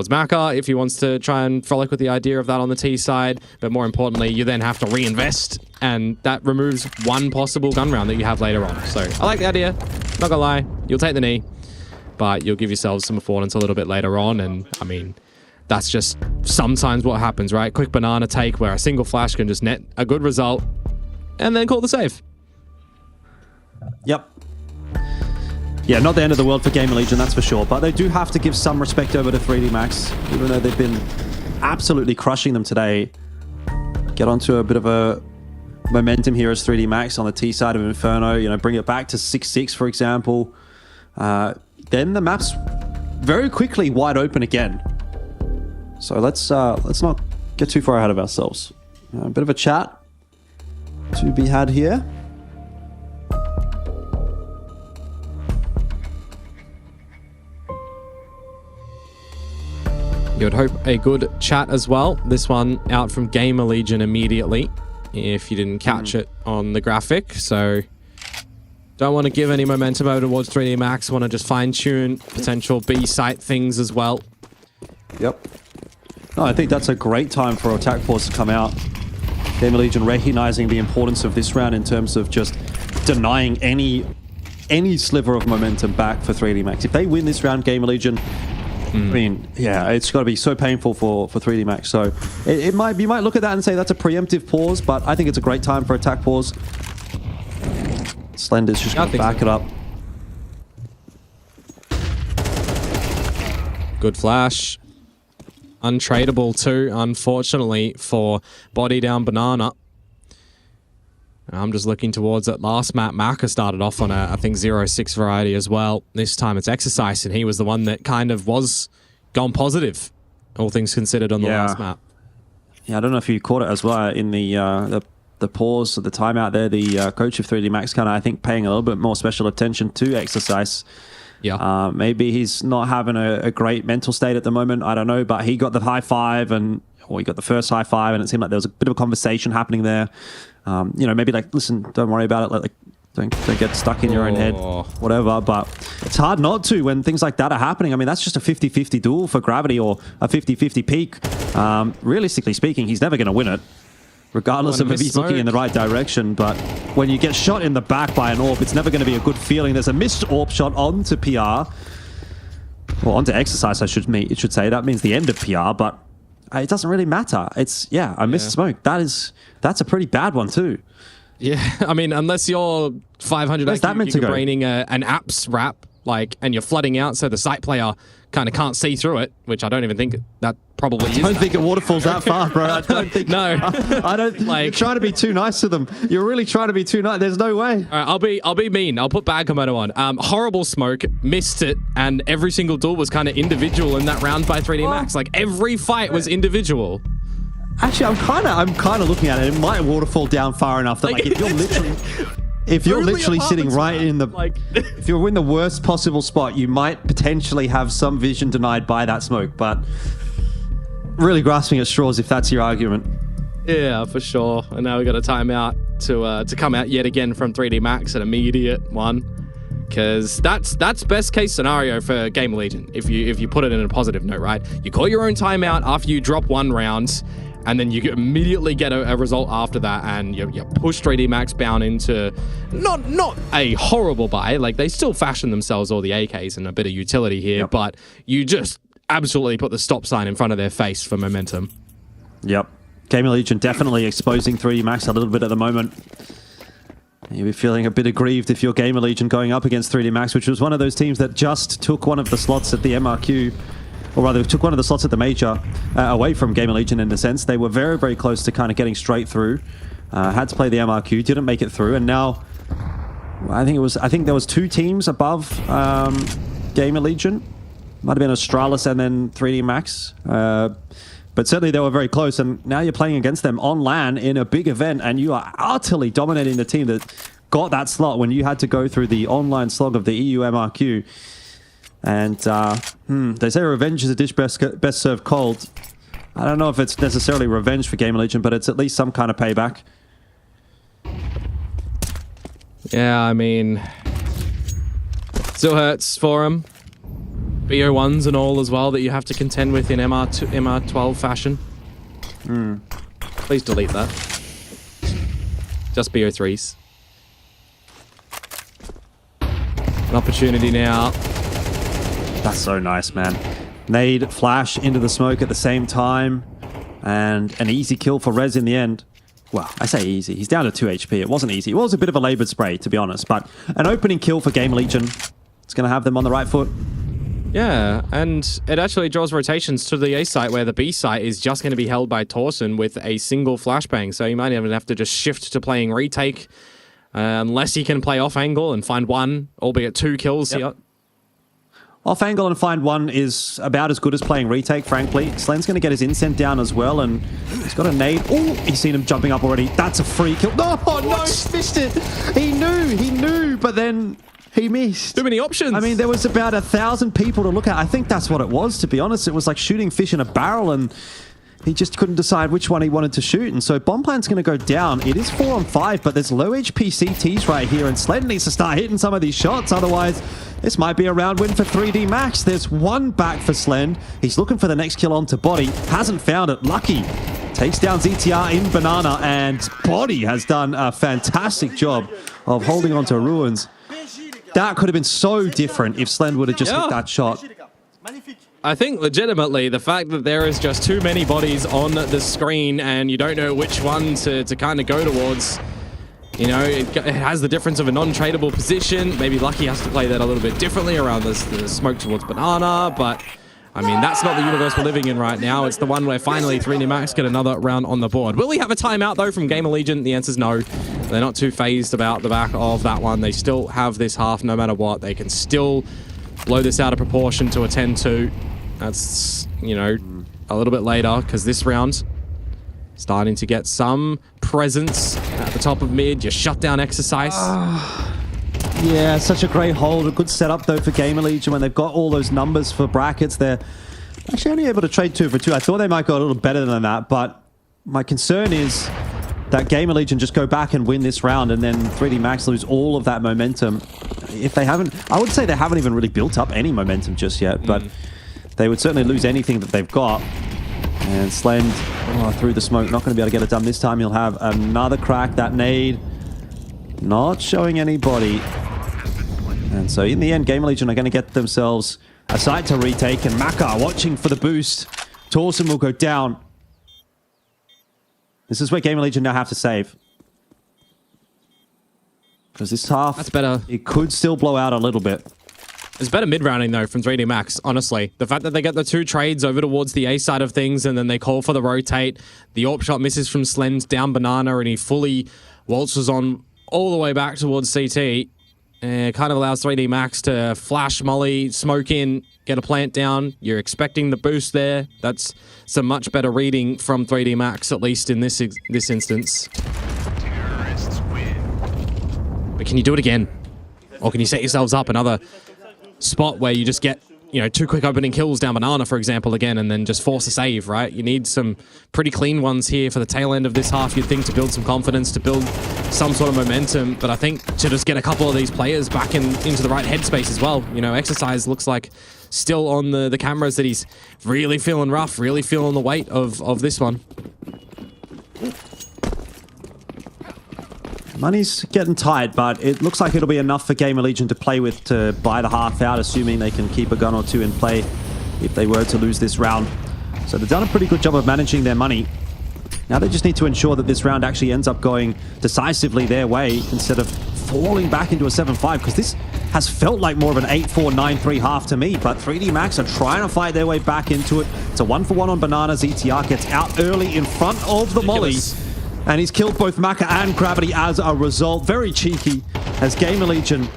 Maka if he wants to try and frolic with the idea of that on the T side. But more importantly, you then have to reinvest, and that removes one possible gun round that you have later on. So I like the idea. Not gonna lie, you'll take the knee, but you'll give yourselves some affordance a little bit later on. And I mean, that's just sometimes what happens, right? Quick banana take where a single flash can just net a good result and then call the save. Yep. Yeah, not the end of the world for Gamer Legion, that's for sure. But they do have to give some respect over to 3D Max, even though they've been absolutely crushing them today. Get onto a bit of a momentum here as 3D Max on the T side of Inferno. You know, bring it back to 6-6, for example. Then the map's very quickly wide open again. So let's not get too far ahead of ourselves. A bit of a chat to be had here. You would hope a good chat as well. This one out from Gamer Legion immediately, if you didn't catch it on the graphic. So don't want to give any momentum over towards 3D Max. Want to just fine-tune potential B site things as well. Yep. No, I think that's a great time for Attack Force to come out. Gamer Legion recognizing the importance of this round in terms of just denying any sliver of momentum back for 3D Max. If they win this round, Gamer Legion, I mean, yeah, it's got to be so painful for 3D Max. So you might look at that and say that's a preemptive pause, but I think it's a great time for Attack Pause. Slender's just going to back it up. Good flash. Untradeable too, unfortunately, for Body Down Banana. I'm just looking towards that last map. Maka started off on a, I think, 0-6 variety as well. This time it's Exercise, and he was the one that kind of was gone positive, all things considered, on the last map. Yeah, I don't know if you caught it as well in the pause, the timeout there. The coach of 3D Max kind of, I think, paying a little bit more special attention to Exercise. Yeah. Maybe he's not having a great mental state at the moment. I don't know, but he got the high five, or he got the first high five, and it seemed like there was a bit of a conversation happening there. You know, maybe like, listen, don't worry about it. Like, don't get stuck in your own head, whatever. But it's hard not to when things like that are happening. I mean, that's just a 50-50 duel for Gravity, or a 50-50 peak. Realistically speaking, he's never going to win it, regardless of if he's looking in the right direction. But when you get shot in the back by an AWP, it's never going to be a good feeling. There's a missed AWP shot onto PR. Well, onto Exercise, it should say. That means the end of PR, but it doesn't really matter. It's, I missed smoke. That's a pretty bad one too. Yeah, I mean, unless you're 500 Where's that meant to go? braining an apps wrap, and you're flooding out so the site player kind of can't see through it, which I don't even think that probably is. I don't think it waterfalls that far, bro. I don't think. No. I don't. You're trying to be too nice to them. You're really trying to be too nice. There's no way. All right, I'll be mean. I'll put bad komodo on. Horrible smoke, missed it, and every single duel was kind of individual in that round by 3D Max. Like, every fight was individual. Actually, I'm kind of looking at it. It might waterfall down far enough that, like, if you're literally sitting right in the, if you're in the worst possible spot, you might potentially have some vision denied by that smoke. But really grasping at straws if that's your argument. Yeah, for sure. And now we got a timeout to come out yet again from 3D Max, an immediate one, because that's best case scenario for Gamer Legion. If you put it in a positive note, right? You call your own timeout after you drop one round, and then you immediately get a result after that, and you push 3D Max bound into not a horrible buy. Like, they still fashion themselves all the AKs and a bit of utility here, but you just absolutely put the stop sign in front of their face for momentum. Yep. Gamer Legion definitely exposing 3D Max a little bit at the moment. You'll be feeling a bit aggrieved if you're Gamer Legion going up against 3D Max, which was one of those teams that just took one of the slots at the MRQ, or rather took one of the slots at the major away from Gamer Legion in a sense. They were very, very close to kind of getting straight through. Had to play the MRQ, didn't make it through, and now I think there was 2 teams above Gamer Legion. Might have been Astralis and then 3D Max. But certainly they were very close, and now you're playing against them on LAN in a big event, and you are utterly dominating the team that got that slot when you had to go through the online slog of the EU MRQ. And they say revenge is a dish best served cold. I don't know if it's necessarily revenge for Gamer Legion, but it's at least some kind of payback. Yeah, I mean, still hurts for him. BO1s and all as well that you have to contend with in MR12 fashion. Please delete that. Just BO3s. An opportunity now. That's so nice, man. Nade, flash into the smoke at the same time. And an easy kill for Rez in the end. Well, I say easy. He's down to 2 HP. It wasn't easy. It was a bit of a labored spray, to be honest. But an opening kill for Gamer Legion. It's going to have them on the right foot. Yeah, and it actually draws rotations to the A site where the B site is just going to be held by Torsen with a single flashbang. So you might even have to just shift to playing retake unless he can play off angle and find 1, albeit 2 kills here. Off angle and find 1 is about as good as playing retake, frankly. Slen's going to get his incent down as well, and he's got a nade. Oh, he's seen him jumping up already. That's a free kill. No, he missed it. He knew, but then he missed. Too many options. I mean, there was about 1,000 people to look at. I think that's what it was, to be honest. It was like shooting fish in a barrel, and he just couldn't decide which one he wanted to shoot. And so Bomb Plan's going to go down. It is 4 on 5, but there's low HP CTs right here, and Slen needs to start hitting some of these shots. Otherwise, this might be a round win for 3D Max. There's 1 back for Slen. He's looking for the next kill onto Body. Hasn't found it. Lucky takes down ZTR in Banana, and Body has done a fantastic job of holding onto Ruins. That could have been so different if Slend would have just hit that shot. I think legitimately the fact that there is just too many bodies on the screen and you don't know which one to kind of go towards, you know, it has the difference of a non-tradable position. Maybe Lucky has to play that a little bit differently around the smoke towards Banana, but I mean, that's not the universe we're living in right now. It's the one where finally 3D Max get another round on the board. Will we have a timeout, though, from Gamer Legion? The answer's no. They're not too phased about the back of that one. They still have this half no matter what. They can still blow this out of proportion to a 10-2. That's, you know, a little bit later, because this round starting to get some presence at the top of mid. Your shutdown exercise. Yeah, such a great hold. A good setup, though, for Gamer Legion. When they've got all those numbers for brackets, they're actually only able to trade 2 for 2. I thought they might go a little better than that, but my concern is that Gamer Legion just go back and win this round, and then 3D Max lose all of that momentum. If they haven't, I would say they haven't even really built up any momentum just yet, but they would certainly lose anything that they've got. And Slend, through the smoke, not going to be able to get it done this time. He'll have another crack. That nade not showing anybody. And so in the end, Gamer Legion are going to get themselves a site to retake, and Maka watching for the boost. Torsen will go down. This is where Gamer Legion now have to save. Because this half, that's better. It could still blow out a little bit. It's better mid-rounding, though, from 3D Max, honestly. The fact that they get the 2 trades over towards the A side of things, and then they call for the rotate. The AWP shot misses from Slend down Banana, and he fully waltzes on all the way back towards CT. It kind of allows 3D Max to flash molly, smoke in, get a plant down. You're expecting the boost there. That's some much better reading from 3D Max, at least in this instance. But can you do it again? Or can you set yourselves up another spot where you just get, you know, 2 quick opening kills down Banana, for example, again, and then just force a save, right? You need some pretty clean ones here for the tail end of this half, you'd think, to build some confidence, to build some sort of momentum. But I think to just get a couple of these players back into the right headspace as well. You know, Exercise looks like still on the cameras that he's really feeling rough, really feeling the weight of this one. Money's getting tight, but it looks like it'll be enough for Gamer Legion to play with to buy the half out, assuming they can keep a gun or 2 in play if they were to lose this round. So they've done a pretty good job of managing their money. Now they just need to ensure that this round actually ends up going decisively their way instead of falling back into a 7-5, because this has felt like more of an 8-4, 9-3 half to me, but 3D Max are trying to fight their way back into it. It's a 1-for-1 on Banana. ZTR gets out early in front of the molly. And he's killed both Maka and Gravity as a result. Very cheeky. as Gamer Legion,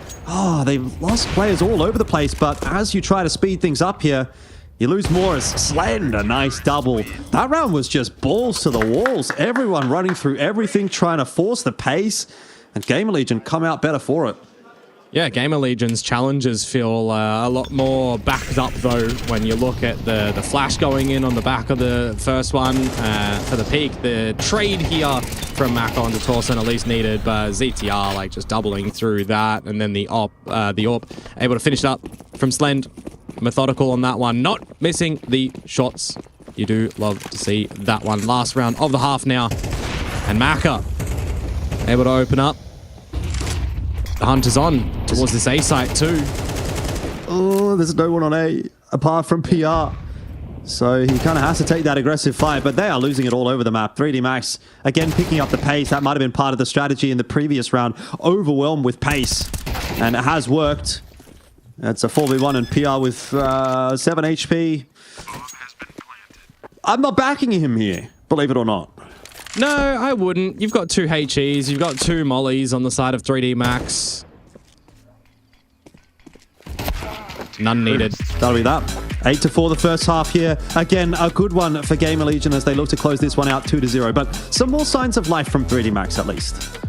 they've lost players all over the place, but as you try to speed things up here, you lose more as Slend, a nice double. That round was just balls to the walls. Everyone running through everything, trying to force the pace, and Gamer Legion come out better for it. Yeah, Gamer Legion's challenges feel a lot more backed up, though, when you look at the flash going in on the back of the first one for the peak. The trade here from Mako onto Torsen at least needed, but ZTR like just doubling through that, and then the AWP able to finish it up from Slend. Methodical on that one, not missing the shots. You do love to see that one. Last round of the half now, and Maka able to open up. The hunt is on towards this A site too. Oh, there's no one on A apart from PR. So he kind of has to take that aggressive fight, but they are losing it all over the map. 3D Max, again, picking up the pace. That might have been part of the strategy in the previous round. Overwhelmed with pace, and it has worked. That's a 4v1 and PR with 7 HP. I'm not backing him here, believe it or not. No, I wouldn't. You've got 2 HEs, you've got 2 mollies on the side of 3D Max. None needed. That'll be that. 8-4 the first half here. Again, a good one for Gamer Legion as they look to close this one out 2-0. But some more signs of life from 3D Max at least.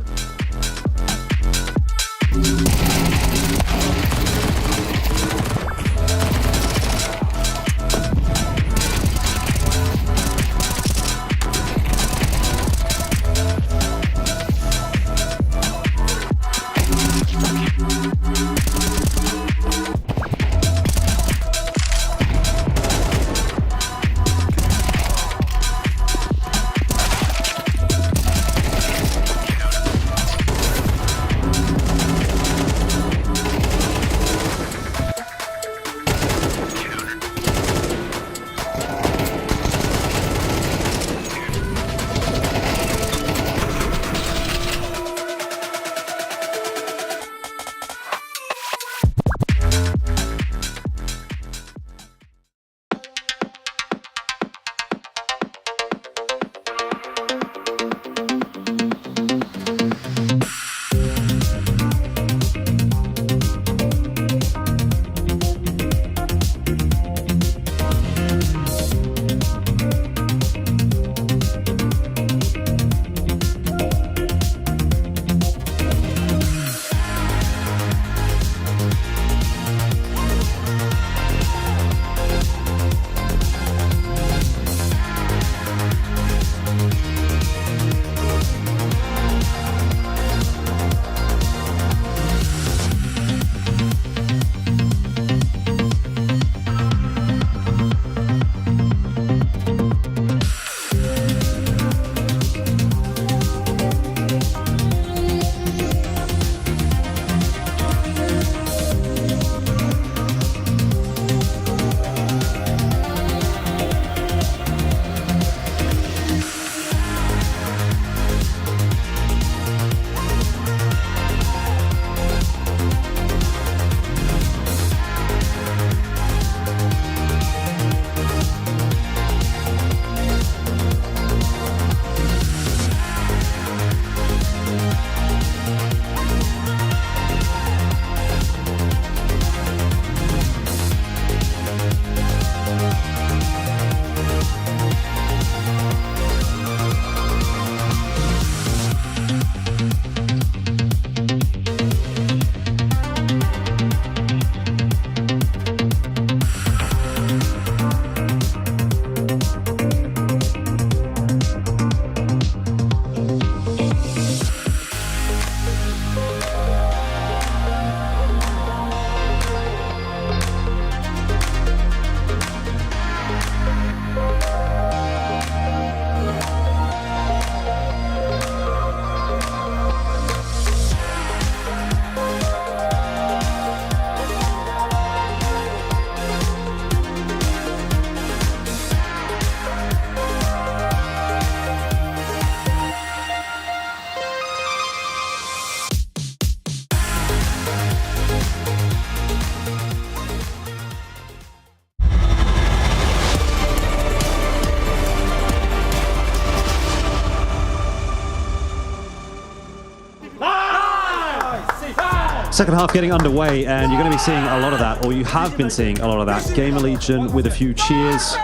Second half getting underway, and you're going to be seeing a lot of that, or you have been seeing a lot of that. Gamer Legion with a few cheers.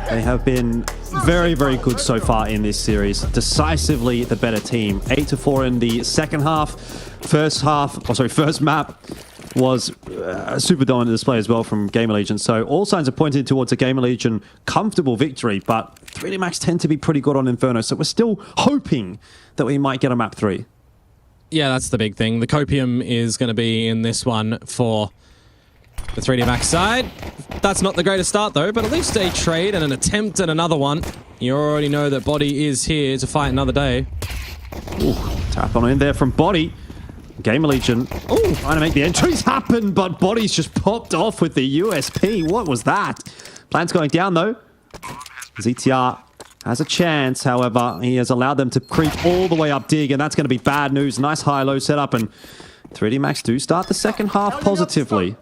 They have been very, very good so far in this series. Decisively the better team. 8-4 in the second half. First map was a super dominant display as well from Gamer Legion. So all signs are pointing towards a Gamer Legion comfortable victory, but 3D Max tend to be pretty good on Inferno, so we're still hoping that we might get a map 3. Yeah, that's the big thing. The Copium is going to be in this one for the 3D Max side. That's not the greatest start, though, but at least a trade and an attempt at another one. You already know that Body is here to fight another day. Ooh, tap on in there from Body. Gamer Legion, trying to make the entries happen, but Body's just popped off with the USP. What was that? Plan's going down, though. ZTR has a chance, however. He has allowed them to creep all the way up Dig, and that's going to be bad news. Nice high-low setup, and 3D Max do start the second half positively.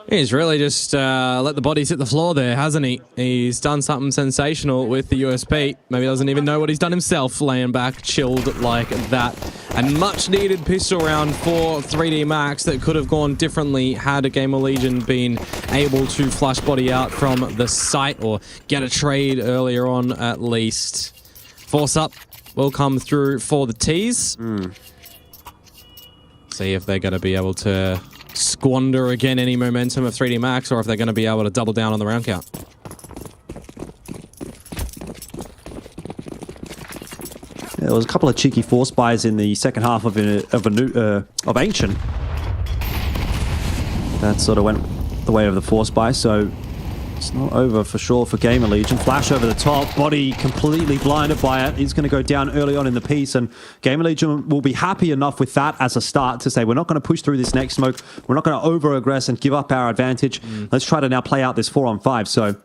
He's really just let the bodies hit the floor there, hasn't he? He's done something sensational with the USP. Maybe doesn't even know what he's done himself, laying back, chilled like that. And much-needed pistol round for 3D Max that could have gone differently had a Gamer Legion been able to flush Body out from the site or get a trade earlier on at least. Force up will come through for the T's. See if they're going to be able to squander again any momentum of 3D Max, or if they're going to be able to double down on the round count. Yeah, there was a couple of cheeky force buys in the second half of Ancient. That sort of went the way of the force buy, so it's not over for sure for Gamer Legion. Flash over the top, Body completely blinded by it. He's going to go down early on in the piece, and Gamer Legion will be happy enough with that as a start to say, we're not going to push through this next smoke. We're not going to over-aggress and give up our advantage. Let's try to now play out this 4-on-5. So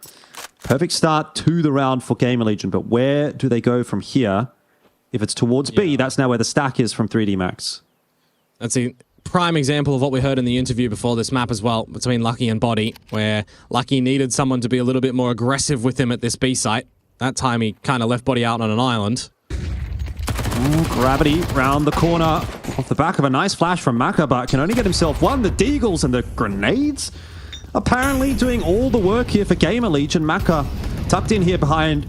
perfect start to the round for Gamer Legion, but where do they go from here? If it's towards B, that's now where the stack is from 3D Max. That's a prime example of what we heard in the interview before this map as well, between Lucky and Body, where Lucky needed someone to be a little bit more aggressive with him at this B site. That time he kind of left Body out on an island. Gravity round the corner off the back of a nice flash from Maka, but can only get himself one. The Deagles and the grenades apparently doing all the work here for Gamer Legion. Maka tucked in here behind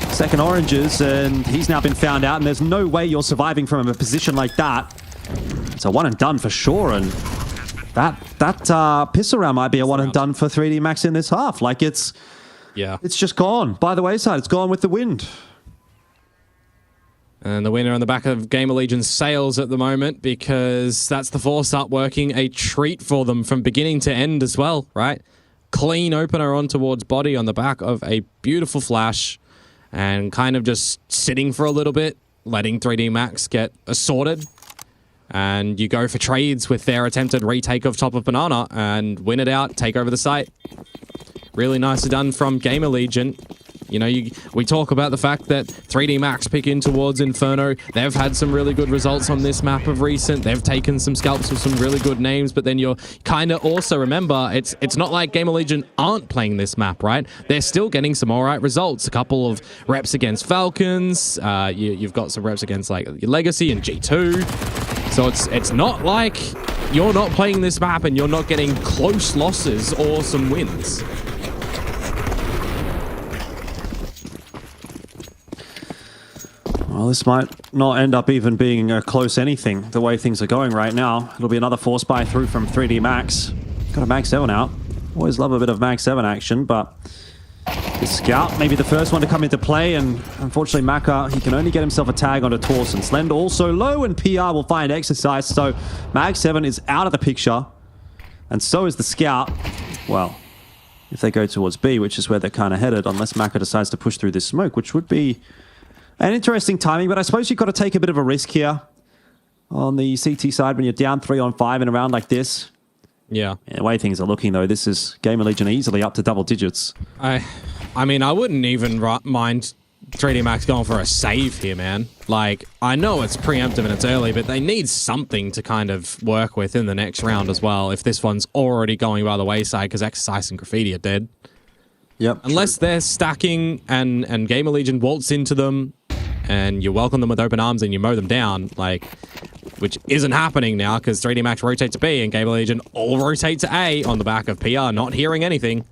second oranges, and he's now been found out, and there's no way you're surviving from a position like that. It's a one and done for sure, and that pistol round might be a one and done for 3D Max in this half. Like it's just gone by the wayside. It's gone with the wind. And the winner on the back of Gamer Legion's sails at the moment, because that's the force up working a treat for them from beginning to end as well, right? Clean opener on towards Body on the back of a beautiful flash, and kind of just sitting for a little bit, letting 3D Max get assorted. And you go for trades with their attempted retake of top of Banana and win it out, take over the site. Really nicely done from Gamer Legion. You know, we talk about the fact that 3D Max pick in towards Inferno. They've had some really good results on this map of recent. They've taken some scalps with some really good names, but then you're kind of also remember, it's not like Gamer Legion aren't playing this map, right? They're still getting some all right results. A couple of reps against Falcons. You've got some reps against like your Legacy and G2. So it's not like you're not playing this map and you're not getting close losses or some wins. Well, this might not end up even being a close anything, the way things are going right now. It'll be another force buy through from 3D Max. Got a Mag 7 out. Always love a bit of Mag 7 action, but the Scout may be the first one to come into play, and unfortunately Maka, he can only get himself a tag onto Torsen. Slend also low, and PR will find exercise, so Mag 7 is out of the picture, and so is the Scout. Well, if they go towards B, which is where they're kind of headed, unless Maka decides to push through this smoke, which would be an interesting timing, but I suppose you've got to take a bit of a risk here on the CT side when you're down 3-on-5 in a round like this. Yeah. The way things are looking, though, this is Gamer Legion easily up to double digits. I mean, I wouldn't even mind 3D Max going for a save here, man. Like, I know it's preemptive and it's early, but they need something to kind of work with in the next round as well, if this one's already going by the wayside, because Exercise and Graffiti are dead. Yep. Unless they're stacking and Gamer Legion waltz into them and you welcome them with open arms and you mow them down, like, which isn't happening now because 3D Max rotate to B and Gamer Legion all rotate to A on the back of PR not hearing anything.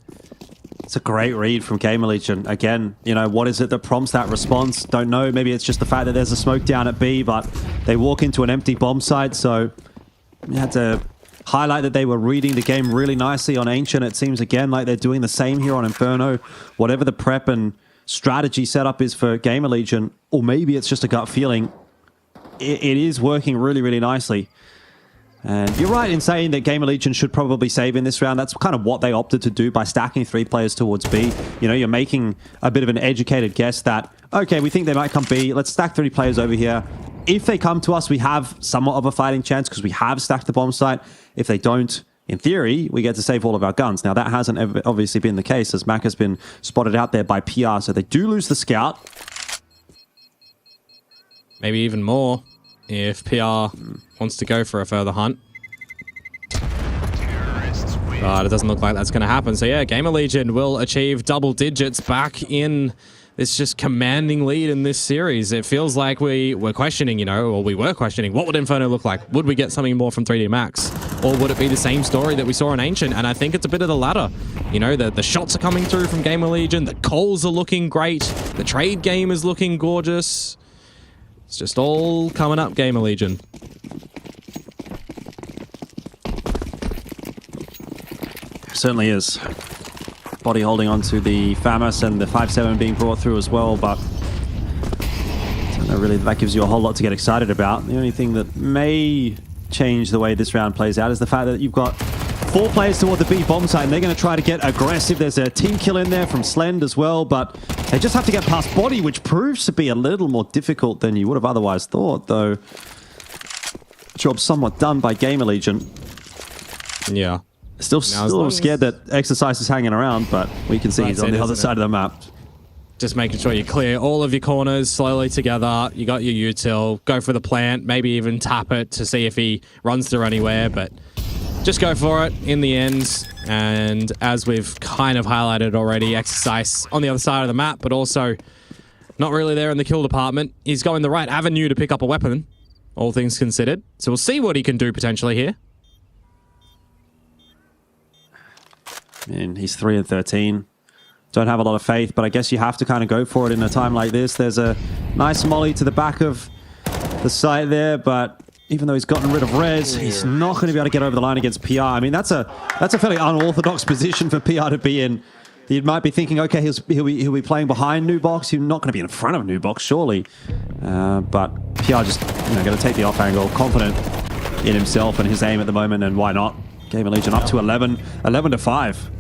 It's a great read from Gamer Legion. Again, you know, what is it that prompts that response? Don't know. Maybe it's just the fact that there's a smoke down at B, but they walk into an empty bomb site, so you had to highlight that they were reading the game really nicely on Ancient. It seems again like they're doing the same here on Inferno. Whatever the prep and strategy setup is for Gamer Legion, or maybe it's just a gut feeling, it is working really, really nicely. And you're right in saying that Gamer Legion should probably save in this round. That's kind of what they opted to do by stacking 3 players towards B. You know, you're making a bit of an educated guess that, okay, we think they might come B. Let's stack 3 players over here. If they come to us, we have somewhat of a fighting chance because we have stacked the bomb site. If they don't, in theory, we get to save all of our guns. Now, that hasn't obviously been the case as Mac has been spotted out there by PR. So they do lose the scout. Maybe even more if PR wants to go for a further hunt. But it doesn't look like that's going to happen. So yeah, Gamer Legion will achieve double digits back in this just commanding lead in this series. It feels like we were questioning, you know, or we were questioning, what would Inferno look like? Would we get something more from 3D Max? Or would it be the same story that we saw in Ancient? And I think it's a bit of the latter. You know, the shots are coming through from Gamer Legion, the calls are looking great, the trade game is looking gorgeous. It's just all coming up, Gamer Legion. Certainly is. Body holding on to the FAMAS and the 5-7 being brought through as well, but I don't know really that gives you a whole lot to get excited about. The only thing that may change the way this round plays out is the fact that you've got 4 players toward the B bomb site, and they're going to try to get aggressive. There's a team kill in there from Slend as well, but they just have to get past Body, which proves to be a little more difficult than you would have otherwise thought, though. Job somewhat done by Gamer Legion. Yeah. Still scared that Exercise is hanging around, but we can see he's on the other side of the map. Just making sure you clear all of your corners slowly together. You got your util, go for the plant, maybe even tap it to see if he runs through anywhere, but just go for it in the end. And as we've kind of highlighted already, Exercise on the other side of the map, but also not really there in the kill department. He's going the right avenue to pick up a weapon, all things considered. So we'll see what he can do potentially here. And he's 3 and 13. Don't have a lot of faith, but I guess you have to kind of go for it in a time like this. There's a nice molly to the back of the site there, but even though he's gotten rid of Rez, he's not going to be able to get over the line against PR. I mean, that's a fairly unorthodox position for PR to be in. You might be thinking, okay, he'll be playing behind Nubox. He's not going to be in front of Nubox, surely. But PR just going to take the off angle, confident in himself and his aim at the moment, and why not? Gamer Legion up to 11 to 5.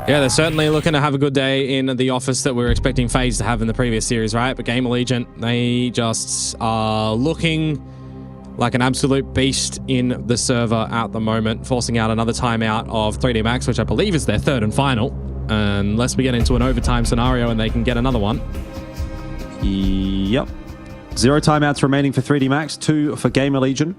Yeah, they're certainly looking to have a good day in the office that we were expecting FaZe to have in the previous series, right? But Gamer Legion, they just are looking like an absolute beast in the server at the moment, forcing out another timeout of 3D Max, which I believe is their 3rd and final, unless we get into an overtime scenario and they can get another one. Yep. 0 timeouts remaining for 3D Max, 2 for Gamer Legion.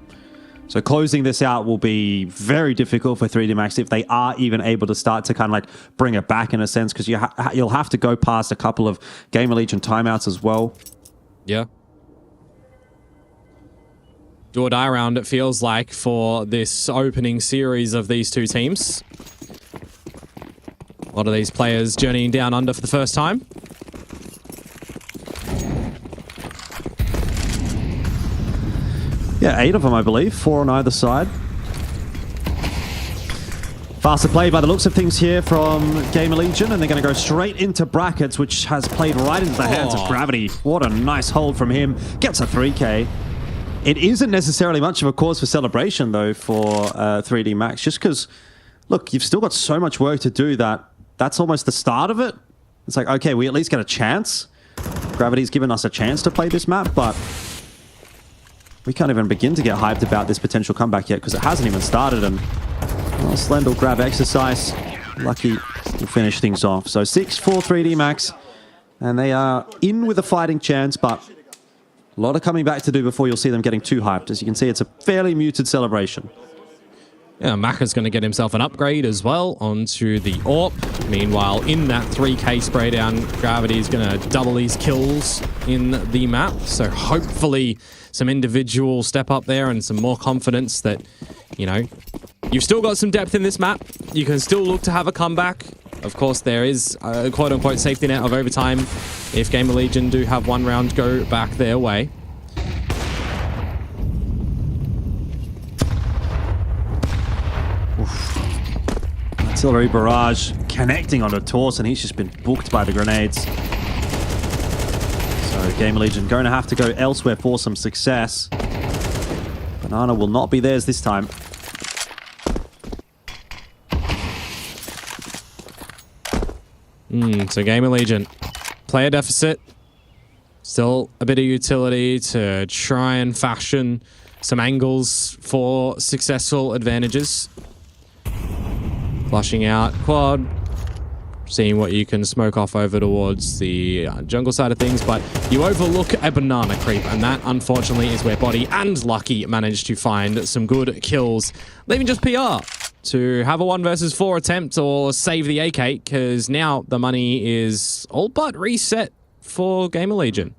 So closing this out will be very difficult for 3D Max if they are even able to start to kind of like bring it back in a sense, because you'll have to go past a couple of Gamer Legion timeouts as well. Yeah. Do or die round, it feels like, for this opening series of these two teams. A lot of these players journeying down under for the first time. Yeah, 8 of them, I believe. 4 on either side. Faster play by the looks of things here from Gamer Legion, and they're going to go straight into brackets, which has played right into the hands of Gravity. What a nice hold from him. Gets a 3K. It isn't necessarily much of a cause for celebration, though, for 3D Max, just because, look, you've still got so much work to do that's almost the start of it. It's like, okay, we at least get a chance. Gravity's given us a chance to play this map, but we can't even begin to get hyped about this potential comeback yet because it hasn't even started, and well, Slend will grab Exercise. Lucky to finish things off. So 6 for 3D Max, and they are in with a fighting chance, but a lot of coming back to do before you'll see them getting too hyped. As you can see, it's a fairly muted celebration. Yeah, Maka's going to get himself an upgrade as well onto the AWP. Meanwhile, in that 3k spray down, Gravity is going to double his kills in the map. So hopefully some individual step up there and some more confidence that, you know, you've still got some depth in this map. You can still look to have a comeback. Of course, there is a quote-unquote safety net of overtime if Gamer Legion do have one round go back their way. Artillery barrage connecting onto Torsen. He's just been booked by the grenades. So Gamer Legion going to have to go elsewhere for some success. Banana will not be theirs this time. So Gamer Legion, player deficit. Still a bit of utility to try and fashion some angles for successful advantages. Flushing out quad, seeing what you can smoke off over towards the jungle side of things, but you overlook a banana creep, and that unfortunately is where Body and Lucky managed to find some good kills, leaving just PR to have a 1 versus 4 attempt or save the AK, because now the money is all but reset for Gamer Legion.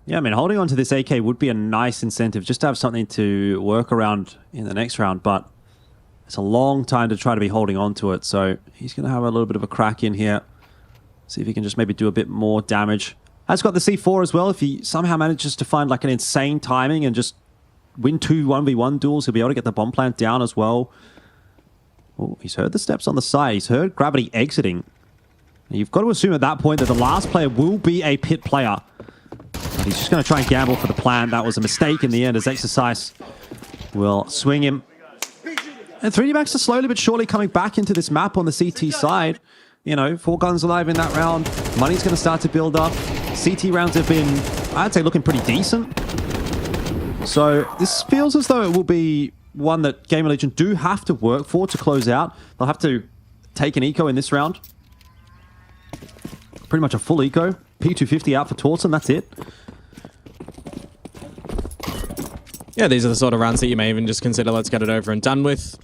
Yeah, I mean, holding on to this AK would be a nice incentive just to have something to work around in the next round, but it's a long time to try to be holding on to it, so he's going to have a little bit of a crack in here. See if he can just maybe do a bit more damage. Has got the C4 as well. If he somehow manages to find like an insane timing and just win 2 1v1 duels, he'll be able to get the bomb plant down as well. Oh, he's heard the steps on the side. He's heard Gravity exiting. And you've got to assume at that point that the last player will be a pit player. But he's just going to try and gamble for the plant. That was a mistake in the end as Exercise will swing him. And 3D Max are slowly but surely coming back into this map on the CT side. You know, 4 guns alive in that round. Money's going to start to build up. CT rounds have been, I'd say, looking pretty decent. So this feels as though it will be one that Gamer Legion do have to work for to close out. They'll have to take an eco in this round. Pretty much a full eco. P250 out for Torsen, that's it. Yeah, these are the sort of rounds that you may even just consider, let's get it over and done with.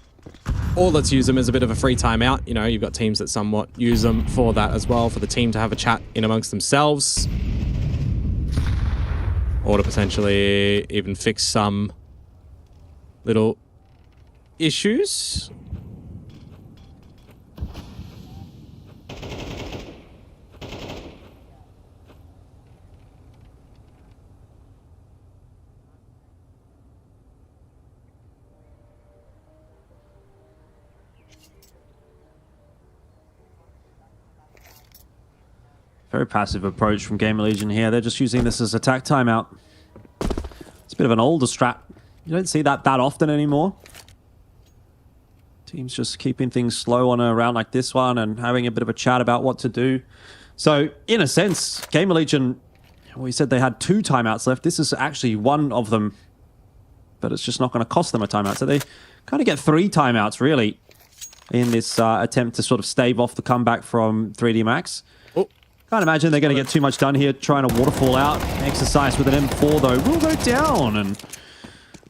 Or let's use them as a bit of a free timeout. You know, you've got teams that somewhat use them for that as well, for the team to have a chat in amongst themselves. Or to potentially even fix some little issues. Very passive approach from Gamer Legion here. They're just using this as attack timeout. It's a bit of an older strat. You don't see that often anymore. Teams just keeping things slow on a round like this one and having a bit of a chat about what to do. So, in a sense, Gamer Legion, we said they had 2 timeouts left. This is actually one of them, but it's just not going to cost them a timeout. So they kind of get 3 timeouts, really, in this attempt to sort of stave off the comeback from 3D Max. Can't imagine they're going to get too much done here trying to waterfall out. Exercise with an M4, though, will go down. And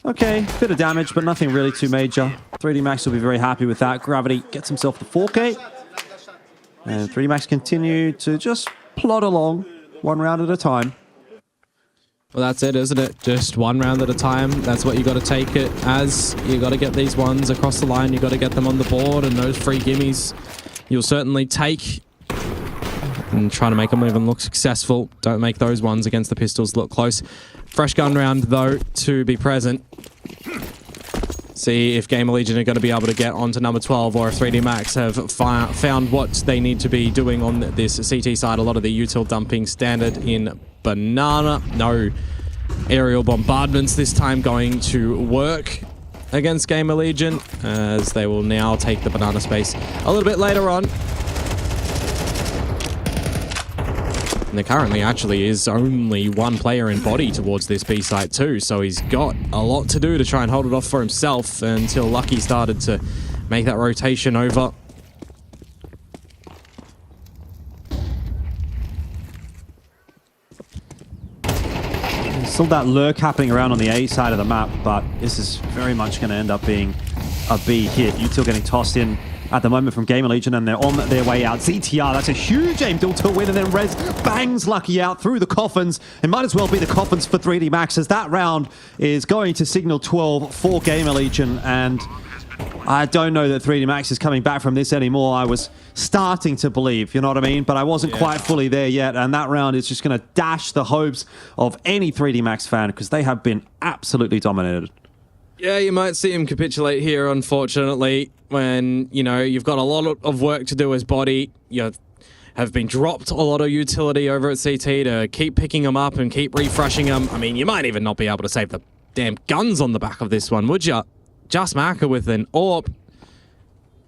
okay, bit of damage, but nothing really too major. 3D Max will be very happy with that. Gravity gets himself the 4K. And 3D Max continue to just plod along, 1 round at a time. Well, that's it, isn't it? Just 1 round at a time. That's what you got to take it as. You got to get these ones across the line. You got to get them on the board, and those free gimmies you'll certainly take. And trying to make them even look successful. Don't make those ones against the pistols look close. Fresh gun round, though, to be present. See if Gamer Legion are going to be able to get onto number 12, or if 3D Max have found what they need to be doing on this CT side. A lot of the util dumping standard in Banana. No aerial bombardments this time going to work against Gamer Legion, as they will now take the Banana space a little bit later on. And there currently actually is only 1 player in Body towards this B site too, so he's got a lot to do to try and hold it off for himself until Lucky started to make that rotation over. There's still that lurk happening around on the A side of the map, but this is very much going to end up being a B hit. Util getting tossed in at the moment from Gamer Legion, and they're on their way out. ZTR, that's a huge aim build to a win, and then Rez bangs Lucky out through the coffins. It might as well be the coffins for 3D Max, as that round is going to signal 12 for Gamer Legion, and I don't know that 3D Max is coming back from this anymore. I was starting to believe, you know what I mean? But I wasn't quite fully there yet, and that round is just going to dash the hopes of any 3D Max fan, because they have been absolutely dominated. Yeah, you might see him capitulate here, unfortunately, when, you know, you've got a lot of work to do as body. You have been dropped a lot of utility over at CT to keep picking them up and keep refreshing them. I mean, you might even not be able to save the damn guns on the back of this one, would you? Just Maka with an AWP.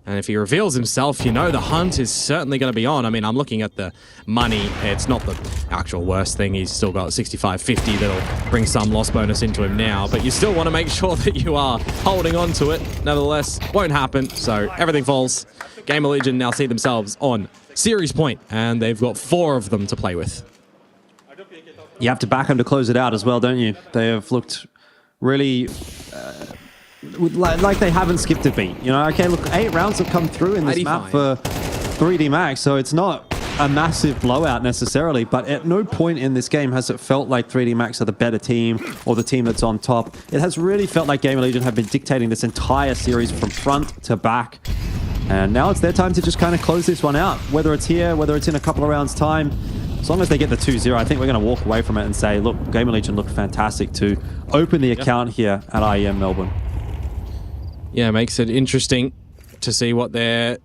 And if he reveals himself, you know the hunt is certainly going to be on. I mean, I'm looking at the money. It's not the actual worst thing. He's still got 65-50 that'll bring some loss bonus into him now. But you still want to make sure that you are holding on to it. Nevertheless, won't happen. So everything falls. Gamer Legion now see themselves on series point, and they've got 4 of them to play with. You have to back them to close it out as well, don't you? They have looked really... like they haven't skipped a beat. You know, okay, look, 8 rounds have come through in this 85. map for 3D Max, so it's not a massive blowout necessarily, but at no point in this game has it felt like 3D Max are the better team or the team that's on top. It has really felt like Gamer Legion have been dictating this entire series from front to back, and now it's their time to just kind of close this one out, whether it's here, whether it's in a couple of rounds time. As long as they get the 2-0, I think we're going to walk away from it and say, look, Gamer Legion looked fantastic to open the account here at IEM Melbourne. Yeah, makes it interesting to see what their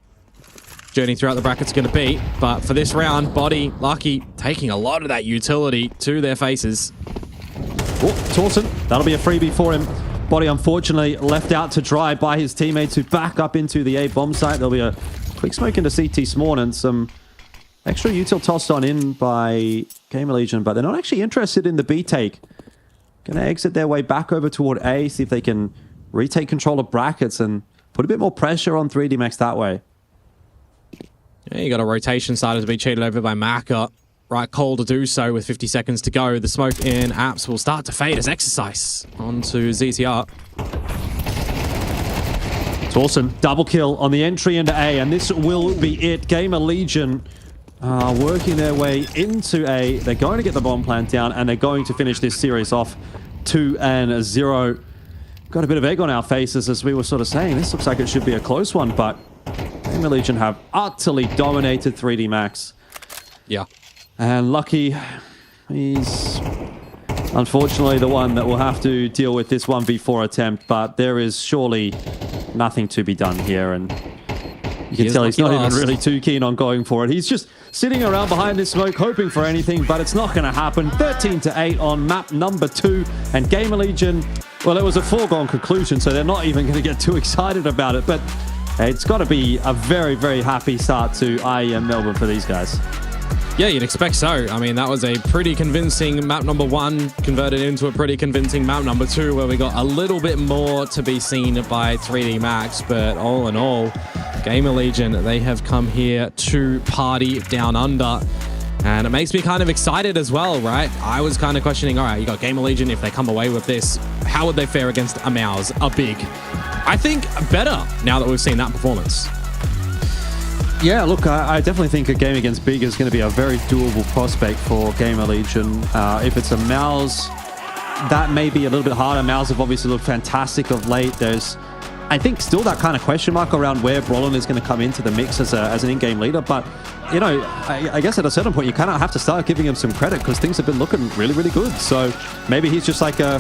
journey throughout the bracket's going to be. But for this round, Body, Lucky, taking a lot of that utility to their faces. Oh, Torsen, that'll be a freebie for him. Body, unfortunately, left out to dry by his teammates who back up into the A bomb site. There'll be a quick smoke into CT Spawn and some extra util tossed on in by Gamer Legion, but they're not actually interested in the B take. Going to exit their way back over toward A, see if they can retake control of brackets and put a bit more pressure on 3D Max that way. Yeah, you got a rotation started to be cheated over by Maka. Right call to do so with 50 seconds to go. The smoke in Apps will start to fade as Exercise onto ZTR. It's awesome. Double kill on the entry into A, and this will be it. Gamer Legion working their way into A. They're going to get the bomb plant down, and they're going to finish this series off 2-0. Got a bit of egg on our faces as we were sort of saying, this looks like it should be a close one, but Gamer Legion have utterly dominated 3D Max. Yeah. And Lucky, he's unfortunately the one that will have to deal with this 1v4 attempt, but there is surely nothing to be done here, and you can tell he's not even really too keen on going for it. He's just sitting around behind this smoke hoping for anything, but it's not going to happen. 13-8 on map number 2, and Gamer Legion, well, it was a foregone conclusion, so they're not even going to get too excited about it, but it's got to be a very, very happy start to IEM Melbourne for these guys. Yeah, you'd expect so. I mean, that was a pretty convincing map number 1 converted into a pretty convincing map number 2, where we got a little bit more to be seen by 3D Max, but all in all, Gamer Legion, they have come here to party down under. And it makes me kind of excited as well, right? I was kind of questioning, all right, you got Gamer Legion, if they come away with this, how would they fare against a Mouse, a Big? I think better now that we've seen that performance. Yeah, look, I definitely think a game against Big is going to be a very doable prospect for Gamer Legion. If it's a Mouse, that may be a little bit harder. Mouse have obviously looked fantastic of late. There's, I think, still that kind of question mark around where Brolin is going to come into the mix as an in-game leader. But, you know, I guess at a certain point, you kind of have to start giving him some credit because things have been looking really, really good. So maybe he's just like a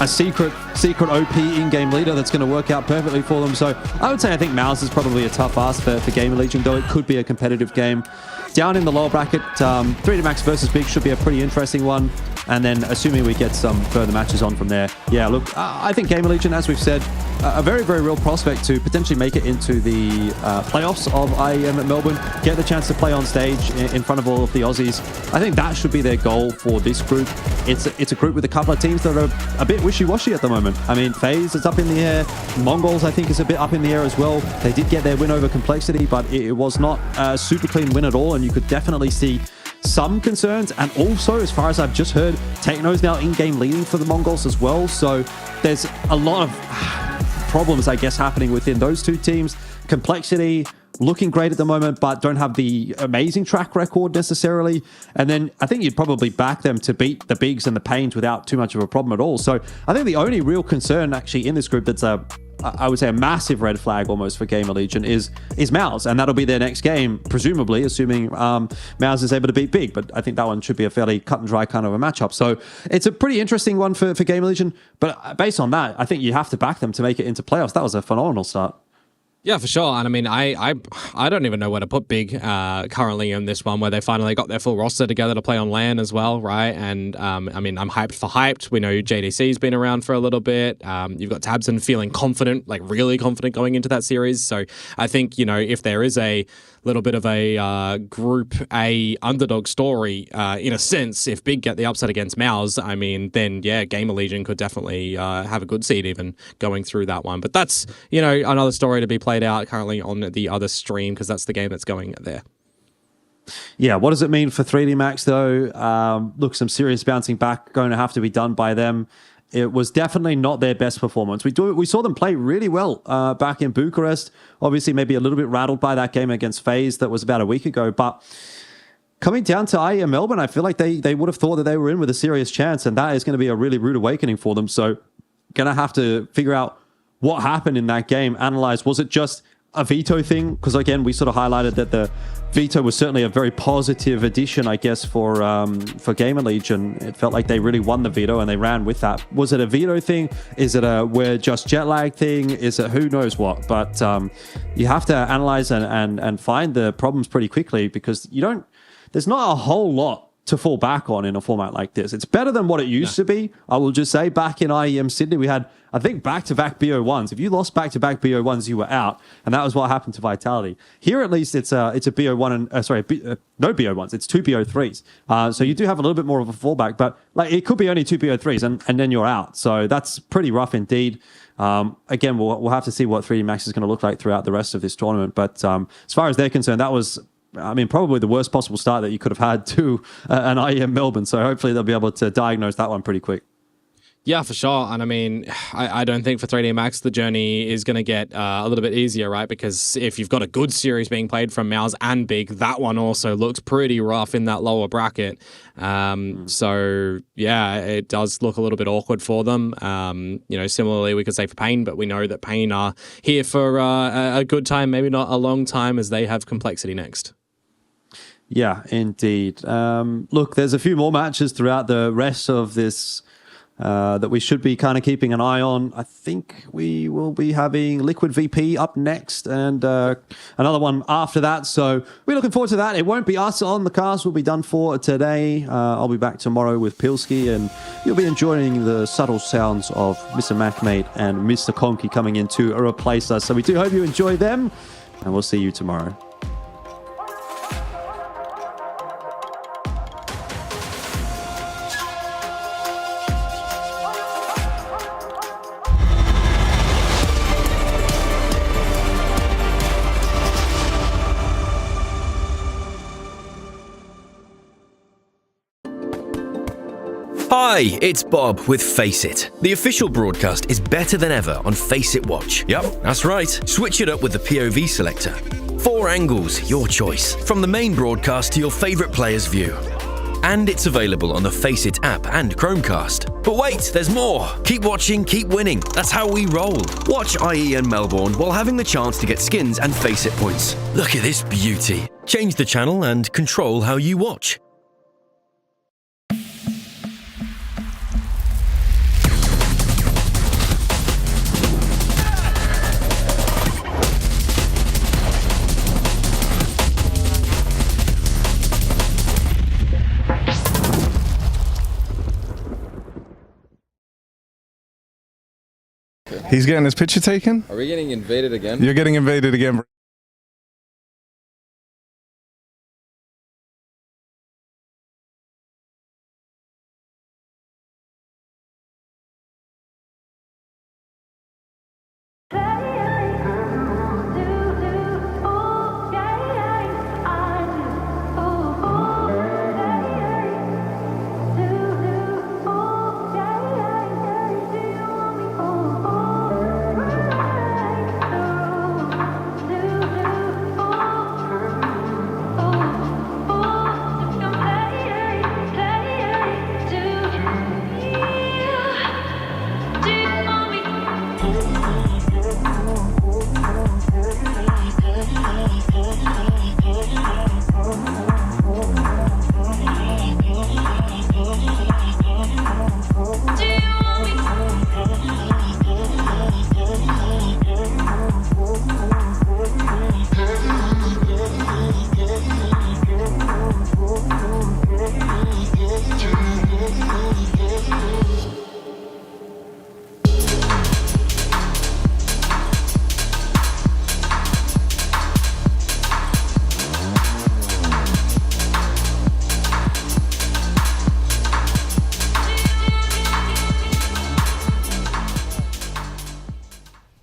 secret OP in-game leader that's going to work out perfectly for them. So I would say I think Mouse is probably a tough ask for Gamer Legion, though it could be a competitive game. Down in the lower bracket, 3D Max versus Big should be a pretty interesting one. And then assuming we get some further matches on from there, yeah, look, I think Gamer Legion, as we've said, a very, very real prospect to potentially make it into the playoffs of IEM at Melbourne, get the chance to play on stage in front of all of the Aussies. I think that should be their goal for this group. It's a group with a couple of teams that are a bit wishy-washy at the moment. I mean, FaZe is up in the air. Mongols, I think, is a bit up in the air as well. They did get their win over Complexity, but it was not a super clean win at all, and you could definitely see some concerns. And also, as far as I've just heard, Techno's now in-game leading for the Mongols as well. So there's a lot of problems, I guess, happening within those two teams. Complexity looking great at the moment, but don't have the amazing track record necessarily. And then I think you'd probably back them to beat the Bigs and the Pains without too much of a problem at all. So I think the only real concern actually in this group that's I would say a massive red flag almost for Gamer Legion is Mouse, and that'll be their next game, presumably, assuming Mouse is able to beat Big. But I think that one should be a fairly cut and dry kind of a matchup. So it's a pretty interesting one for Gamer Legion. But based on that, I think you have to back them to make it into playoffs. That was a phenomenal start. Yeah, for sure. And I mean, I don't even know where to put Big currently in this one, where they finally got their full roster together to play on LAN as well, right? And I mean, I'm hyped for hyped. We know JDC's been around for a little bit. You've got Tabson feeling confident, like really confident going into that series. So I think, you know, if there is a little bit of a Group A underdog story, in a sense, if Big get the upset against Mouse, I mean, then yeah, Gamer Legion could definitely have a good seed even going through that one. But that's, you know, another story to be played out currently on the other stream, because that's the game that's going there. Yeah, what does it mean for 3D Max though? Look, some serious bouncing back going to have to be done by them. It was definitely not their best performance. We saw them play really well back in Bucharest. Obviously, maybe a little bit rattled by that game against FaZe that was about a week ago. But coming down to IEM Melbourne, I feel like they would have thought that they were in with a serious chance, and that is going to be a really rude awakening for them. So going to have to figure out what happened in that game, analyze, was it just a veto thing? Because again, we sort of highlighted that the veto was certainly a very positive addition, I guess, for Gamer Legion. It felt like they really won the veto and they ran with that. Was it a veto thing? Is it a we're just jet lag thing? Is it who knows what? But you have to analyze and find the problems pretty quickly, because there's not a whole lot to fall back on in a format like this. It's better than what it used to be. I will just say, back in IEM Sydney, we had, I think, back-to-back BO1s. If you lost back-to-back BO1s, you were out, and that was what happened to Vitality. Here, at least, it's a BO1 and no BO1s. It's two BO3s. So you do have a little bit more of a fallback, but like it could be only two BO3s, and then you're out. So that's pretty rough indeed. Again, we'll have to see what 3D Max is going to look like throughout the rest of this tournament. But as far as they're concerned, that was, I mean, probably the worst possible start that you could have had to an IEM Melbourne. So hopefully they'll be able to diagnose that one pretty quick. Yeah, for sure. And I mean, I don't think for 3D Max the journey is going to get a little bit easier, right? Because if you've got a good series being played from Mouse and Big, that one also looks pretty rough in that lower bracket. So yeah, it does look a little bit awkward for them. You know, similarly, we could say for Pain, but we know that Pain are here for a good time, maybe not a long time, as they have Complexity next. Yeah, indeed. Look, there's a few more matches throughout the rest of this that we should be kind of keeping an eye on. I think we will be having Liquid VP up next, and another one after that. So we're looking forward to that. It won't be us on the cast. We'll be done for today. I'll be back tomorrow with Pilski, and you'll be enjoying the subtle sounds of Mr. MacMate and Mr. Conky coming in to replace us. So we do hope you enjoy them, and we'll see you tomorrow. Hi, it's Bob with Face It. The official broadcast is better than ever on Face It Watch. Yep, that's right. Switch it up with the POV selector. 4 angles, your choice. From the main broadcast to your favourite player's view. And it's available on the Face It app and Chromecast. But wait, there's more. Keep watching, keep winning. That's how we roll. Watch IEM Melbourne while having the chance to get skins and Face It points. Look at this beauty. Change the channel and control how you watch. He's getting his picture taken? Are we getting invaded again? You're getting invaded again.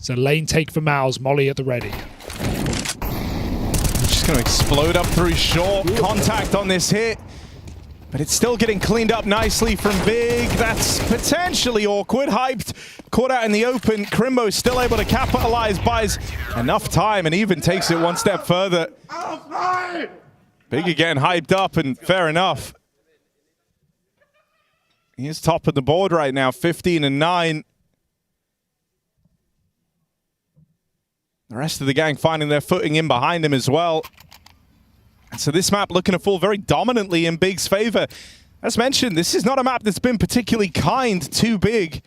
So lane take for Mouse, Molly at the ready. Just going to explode up through short. Contact on this hit. But it's still getting cleaned up nicely from Big. That's potentially awkward. Hyped, caught out in the open. Crimbo still able to capitalize, buys enough time and even takes it one step further. Big again, hyped up, and fair enough. He's top of the board right now, 15-9. The rest of the gang finding their footing in behind him as well. And so this map looking to fall very dominantly in Big's favor. As mentioned, this is not a map that's been particularly kind to Big.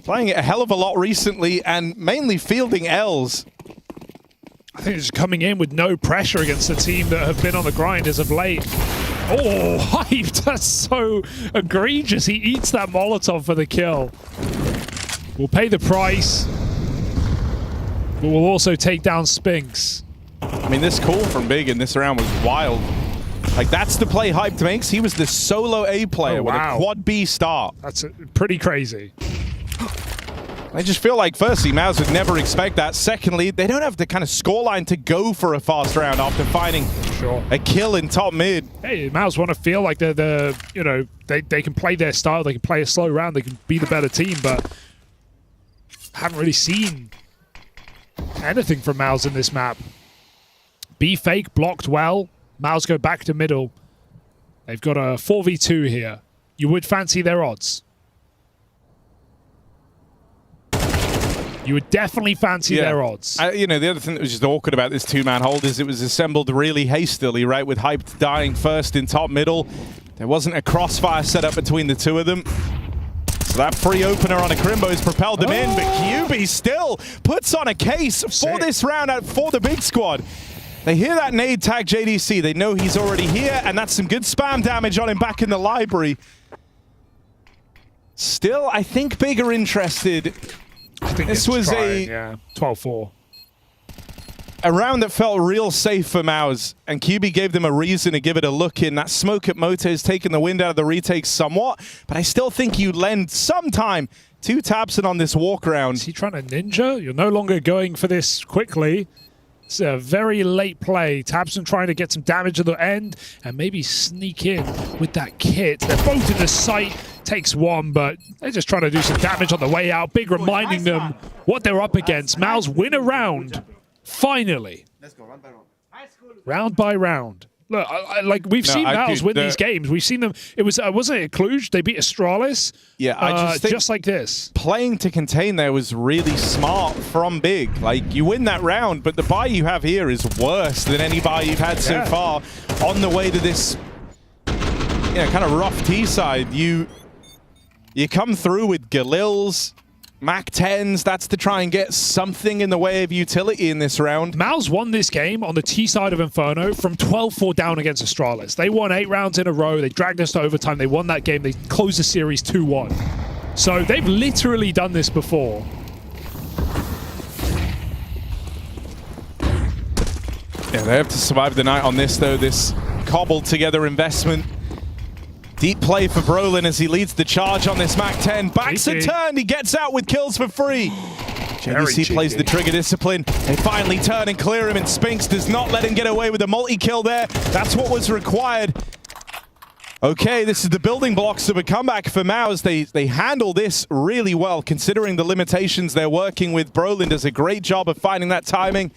Playing it a hell of a lot recently and mainly fielding L's. I think it's coming in with no pressure against the team that have been on the grind as of late. Oh, hyped! That's so egregious. He eats that Molotov for the kill. We'll pay the price, but we'll also take down Spinks. I mean, this call from Big in this round was wild. Like, that's the play Hyped makes. He was the solo A player with a quad B start. That's pretty crazy. I just feel like, firstly, Mouse would never expect that. Secondly, they don't have the kind of scoreline to go for a fast round after finding a kill in top mid. Hey, Mouse want to feel like they're you know, they can play their style, they can play a slow round, they can be the better team, but haven't really seen anything from Mouse in this map. B fake blocked well. Mouse go back to middle. They've got a 4v2 here. You would fancy their odds. You would definitely fancy their odds. You know, the other thing that was just awkward about this two-man hold is it was assembled really hastily, right? With Hyped dying first in top middle. There wasn't a crossfire set up between the two of them. So that free opener on a Crimbo has propelled them in, but QB still puts on a case for this round out for the Big squad. They hear that nade tag JDC. They know he's already here, and that's some good spam damage on him back in the library. Still, I think Big are interested. I think this was a 12-4. A round that felt real safe for Maus, and QB gave them a reason to give it a look in. That smoke at Moto has taken the wind out of the retake somewhat, but I still think you lend some time to Tabson on this walk around. Is he trying to ninja? You're no longer going for this quickly. It's a very late play. Tabson trying to get some damage at the end and maybe sneak in with that kit. They're both in the sight. Takes one, but they're just trying to do some damage on the way out. Big reminding them what they're up against. Mouse win a round. Finally. Let's go round by round. Round by round. Look, like we've seen Mouse win these games. We've seen them. It was wasn't it Cluj? They beat Astralis. Yeah, I just think just like this. Playing to contain there was really smart from Big. Like, you win that round, but the buy you have here is worse than any buy you've had so far on the way to this, you know, kind of rough T side. You come through with Galils, Mac 10s, that's to try and get something in the way of utility in this round. Mouse won this game on the T side of Inferno from 12-4 down against Astralis. They won 8 rounds in a row. They dragged us to overtime. They won that game. They closed the series 2-1. So they've literally done this before. Yeah, they have to survive the night on this, though. This cobbled together investment. Deep play for Brolin as he leads the charge on this Mac 10. Backs a turn, he gets out with kills for free. JDC plays the trigger discipline. They finally turn and clear him, and Spinks does not let him get away with a multi-kill there. That's what was required. Okay, this is the building blocks of a comeback for Maus. They handle this really well, considering the limitations they're working with. Brolin does a great job of finding that timing,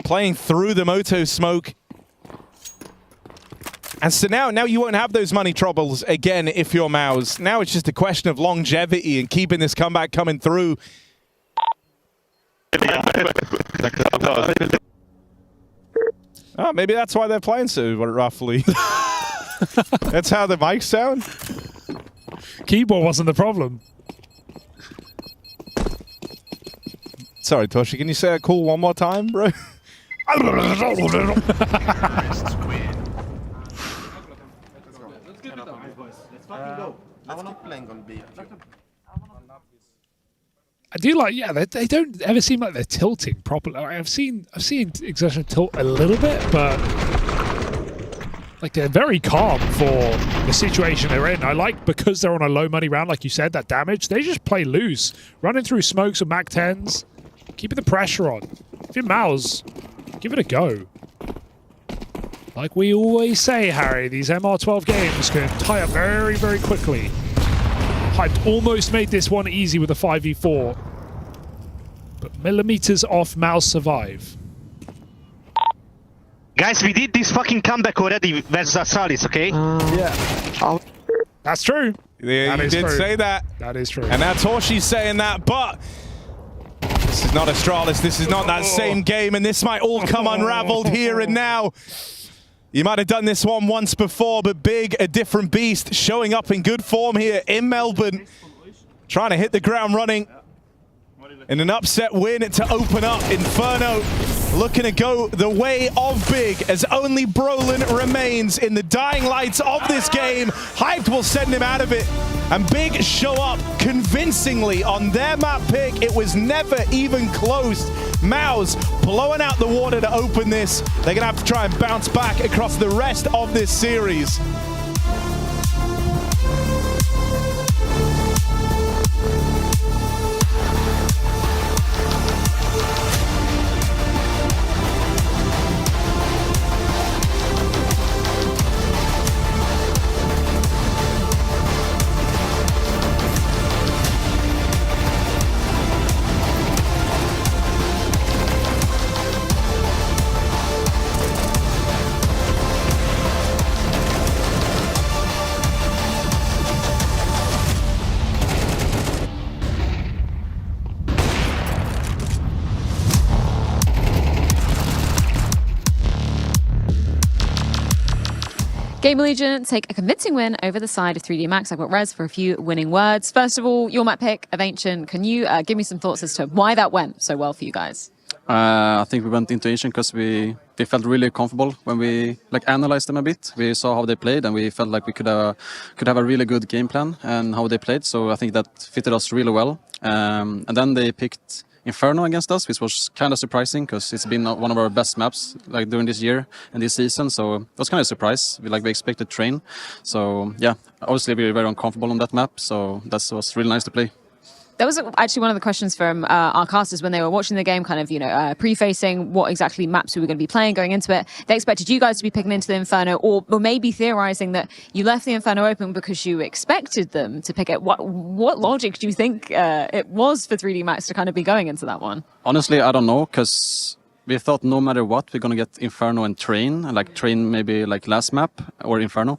playing through the Moto smoke. And so now you won't have those money troubles again if you're Maus. Now it's just a question of longevity and keeping this comeback coming through. Oh, maybe that's why they're playing so roughly. That's how the mics sound? Keyboard wasn't the problem. Sorry, Toshi, can you say that cool one more time, bro? I do like, they don't ever seem like they're tilting properly. I've seen Exertion tilt a little bit, but like they're very calm for the situation they're in. I like, because they're on a low money round, like you said, that damage, they just play loose. Running through smokes and Mac 10s. Keeping the pressure on. If you're Mouse, give it a go. Like we always say, Harry, these MR12 games can tie up very, very quickly. Hyped almost made this one easy with a 5v4. But millimeters off, Mouse survive. Guys, we did this fucking comeback already versus Astralis, okay? Yeah. That's true. Yeah, you did say that. That is true. And now Torshi's saying that, but this is not Astralis. This is not that same game, and this might all come unraveled here and now. You might have done this one once before, but Big, a different beast, showing up in good form here in Melbourne. Trying to hit the ground running in an upset win to open up. Inferno looking to go the way of Big as only Brolin remains in the dying lights of this game. Hyped will send him out of it. And Big show up convincingly on their map pick. It was never even close. Mouse blowing out the water to open this. They're going to have to try and bounce back across the rest of this series. Game Allegiant take a convincing win over the side of 3D Max. I've got Rez for a few winning words. First of all, your map pick of Ancient. Can you give me some thoughts as to why that went so well for you guys? I think we went into Ancient because we felt really comfortable when we analyzed them a bit. We saw how they played and we felt like we could have a really good game plan and how they played. So I think that fitted us really well. And then they picked Inferno against us, which was kind of surprising because it's been one of our best maps during this year and this season. So it was kind of a surprise. We expected Train. So yeah, obviously we were very uncomfortable on that map. So that was really nice to play. That was actually one of the questions from our casters when they were watching the game, kind of, pre-facing what exactly maps we were going to be playing going into it. They expected you guys to be picking into the Inferno, or maybe theorizing that you left the Inferno open because you expected them to pick it. What logic do you think it was for 3D Max to kind of be going into that one? Honestly, I don't know, because we thought no matter what, we're going to get Inferno and Train, Train maybe last map, or Inferno.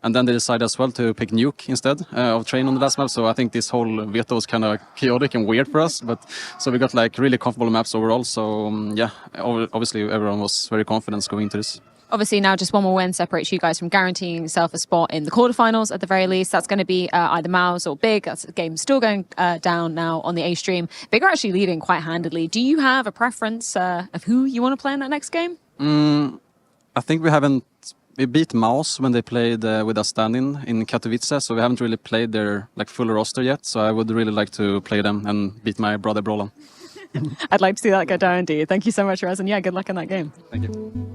And then they decided as well to pick Nuke instead of Train on the last map. So I think this whole veto was kind of chaotic and weird for us. But so we got really comfortable maps overall. So yeah, obviously everyone was very confident going into this. Obviously now just one more win separates you guys from guaranteeing yourself a spot in the quarterfinals at the very least. That's going to be either Mouse or Big. That's the game still going down now on the A stream. Big are actually leading quite handily. Do you have a preference of who you want to play in that next game? I think we beat Mouse when they played with us standing in Katowice, so we haven't really played their full roster yet. So I would really like to play them and beat my brother Brolan. I'd like to see that go down, indeed. Thank you so much, Rez, and yeah, good luck in that game. Thank you.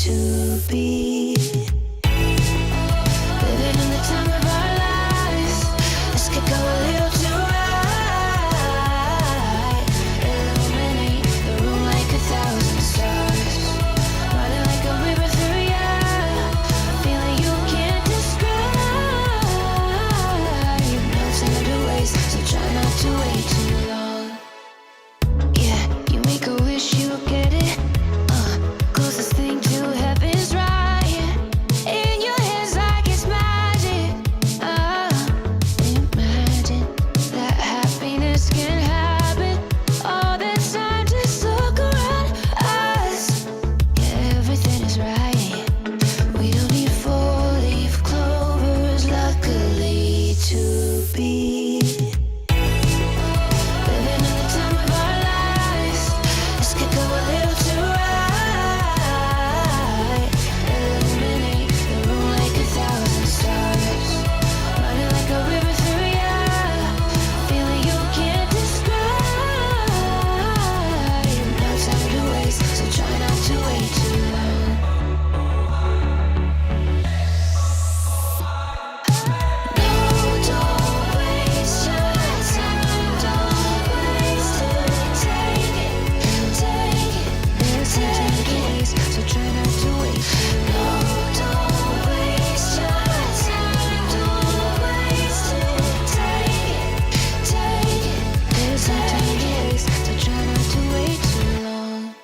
to be. Living in the time of our lives. This could go a little too right. Illuminate the room like 1,000 stars. Running like a river through ya. Feeling you can't describe. You've no time to waste, so try not to wait too long. Yeah, you make a wish, you get it. Closest thing to heaven's right here. In your hands like it's magic. Imagine that happiness can happen. All the time, just look around us. Yeah, everything is right. We don't need 4-leaf clovers, luckily to be. Living in the time of our lives. This could go a little too right. Illuminate the room like 1,000 stars. Running like a river through ya. Feeling you can't describe. No time to waste, so try not to wait too long. No, don't waste your time. Don't waste it. Take it. There's no time to waste, so try not to wait. No, don't waste your time. Don't waste it. Take it. There's no time to waste, so try not to wait too long.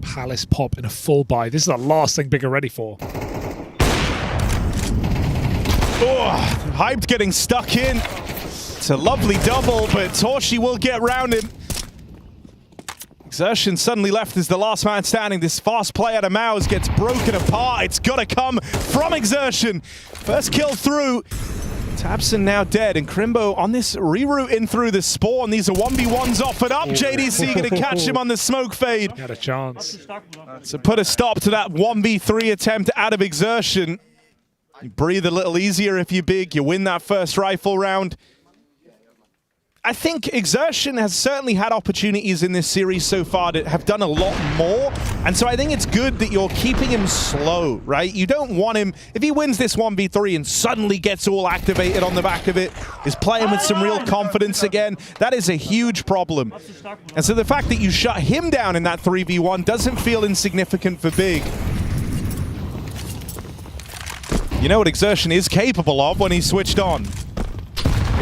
Palace pop in a full buy. This is the last thing Big are ready for. Oh, Hyped getting stuck in. It's a lovely double, but Torshi will get round him. Exertion suddenly left as the last man standing. This fast play out of Maus gets broken apart. It's got to come from Exertion. First kill through. Tabson now dead, and Crimbo on this reroute in through the spawn. These are 1v1s offered up. JDC going to catch him on the smoke fade. He had a chance. So put a stop to that 1v3 attempt out of Exertion. You breathe a little easier if you're big. You win that first rifle round. I think Exertion has certainly had opportunities in this series so far that have done a lot more. And so I think it's good that you're keeping him slow, right? You don't want him, if he wins this 1v3 and suddenly gets all activated on the back of it, is playing with some real confidence again, that is a huge problem. And so the fact that you shut him down in that 3v1 doesn't feel insignificant for Big. You know what Exertion is capable of when he's switched on.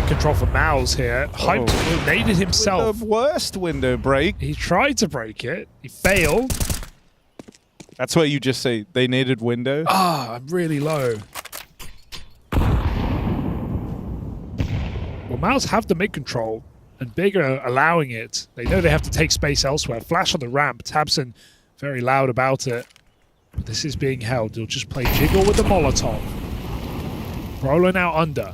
Control for Mouse here. Hyped, naded himself. The worst window break. He tried to break it. He failed. That's where you just say they naded window. Ah, I'm really low. Well, Mouse have the mid control, and Big are allowing it. They know they have to take space elsewhere. Flash on the ramp. Tabson very loud about it. But this is being held. He'll just play jiggle with the Molotov. Rolo now under.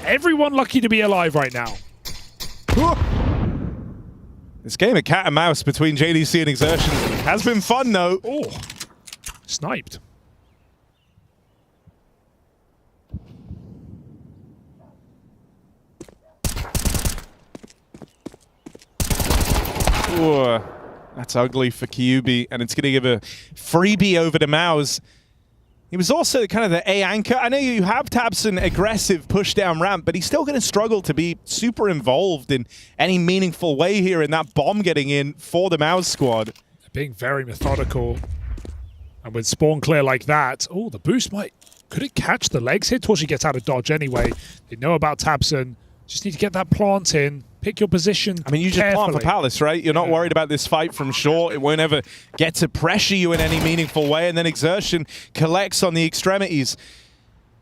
Everyone lucky to be alive right now. This game of cat and mouse between JDC and Exertion has been fun, though. Oh, sniped. Ooh, that's ugly for Kyubi, and it's going to give a freebie over to Mouse. He was also kind of the A anchor. I know you have Tabson aggressive push down ramp, but he's still going to struggle to be super involved in any meaningful way here in that bomb getting in for the Mouse squad. They're being very methodical. And with spawn clear like that, oh, the boost could it catch the legs hit? Or she gets out of dodge anyway. They know about Tabson. Just need to get that plant in. Pick your position. I mean, you just plant for Palace, right? You're not worried about this fight from short. It won't ever get to pressure you in any meaningful way. And then Exertion collects on the extremities.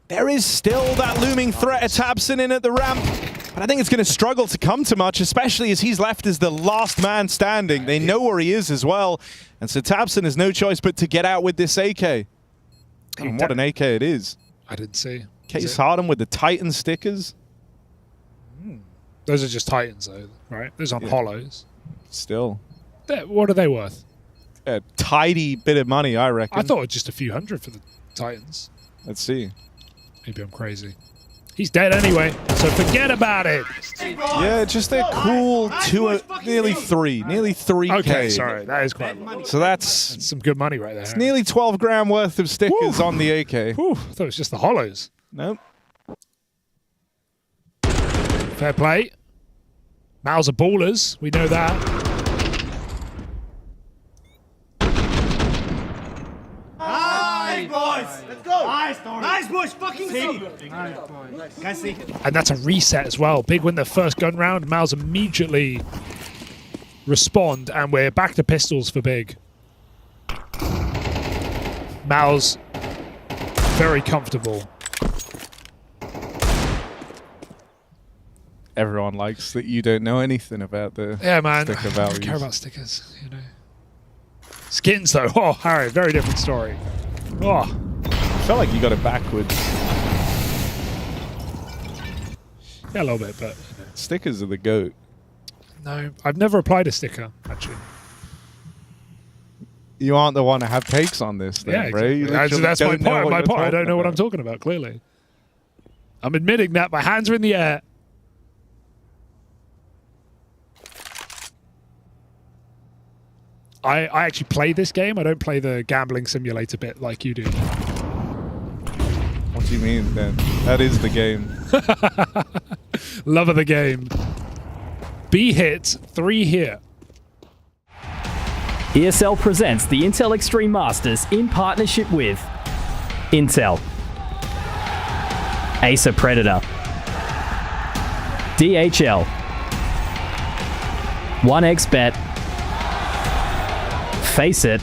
There is still that looming threat of Tabson in at the ramp. But I think it's going to struggle to come to much, especially as he's left as the last man standing. They know where he is as well. And so Tabson has no choice but to get out with this AK. And what an AK it is. I didn't see. Case Harden with the Titan stickers. Those are just Titans, though, right? Those aren't hollows. Still. What are they worth? A tidy bit of money, I reckon. I thought it was just a few hundred for the Titans. Let's see. Maybe I'm crazy. He's dead anyway, so forget about it. Yeah, just a cool nearly 3K. Okay, sorry, that is quite low. So that's some good money right there. It's nearly 12 grand worth of stickers on the AK. Whew, I thought it was just the hollows. Nope. Fair play. Mouse are ballers. We know that. Nice, boys. Let's go. Nice, boys. Fucking see. Nice. And that's a reset as well. Big win their first gun round. Mouse immediately respond, and we're back to pistols for Big. Mouse very comfortable. Everyone likes that you don't know anything about the sticker values. I don't care about stickers, you know. Skins, though. Oh, Harry, very different story. Oh. I felt like you got it backwards. Yeah, a little bit, but... Stickers are the GOAT. No, I've never applied a sticker, actually. You aren't the one to have takes on this, then, yeah, bro. exactly. That's my point. My point. I don't know what I'm talking about, clearly. I'm admitting that. My hands are in the air. I actually play this game. I don't play the gambling simulator bit like you do. What do you mean, then? That is the game. Love of the game. B hit, 3 here. ESL presents the Intel Extreme Masters in partnership with Intel, Acer Predator, DHL, 1xBet, FaceIt,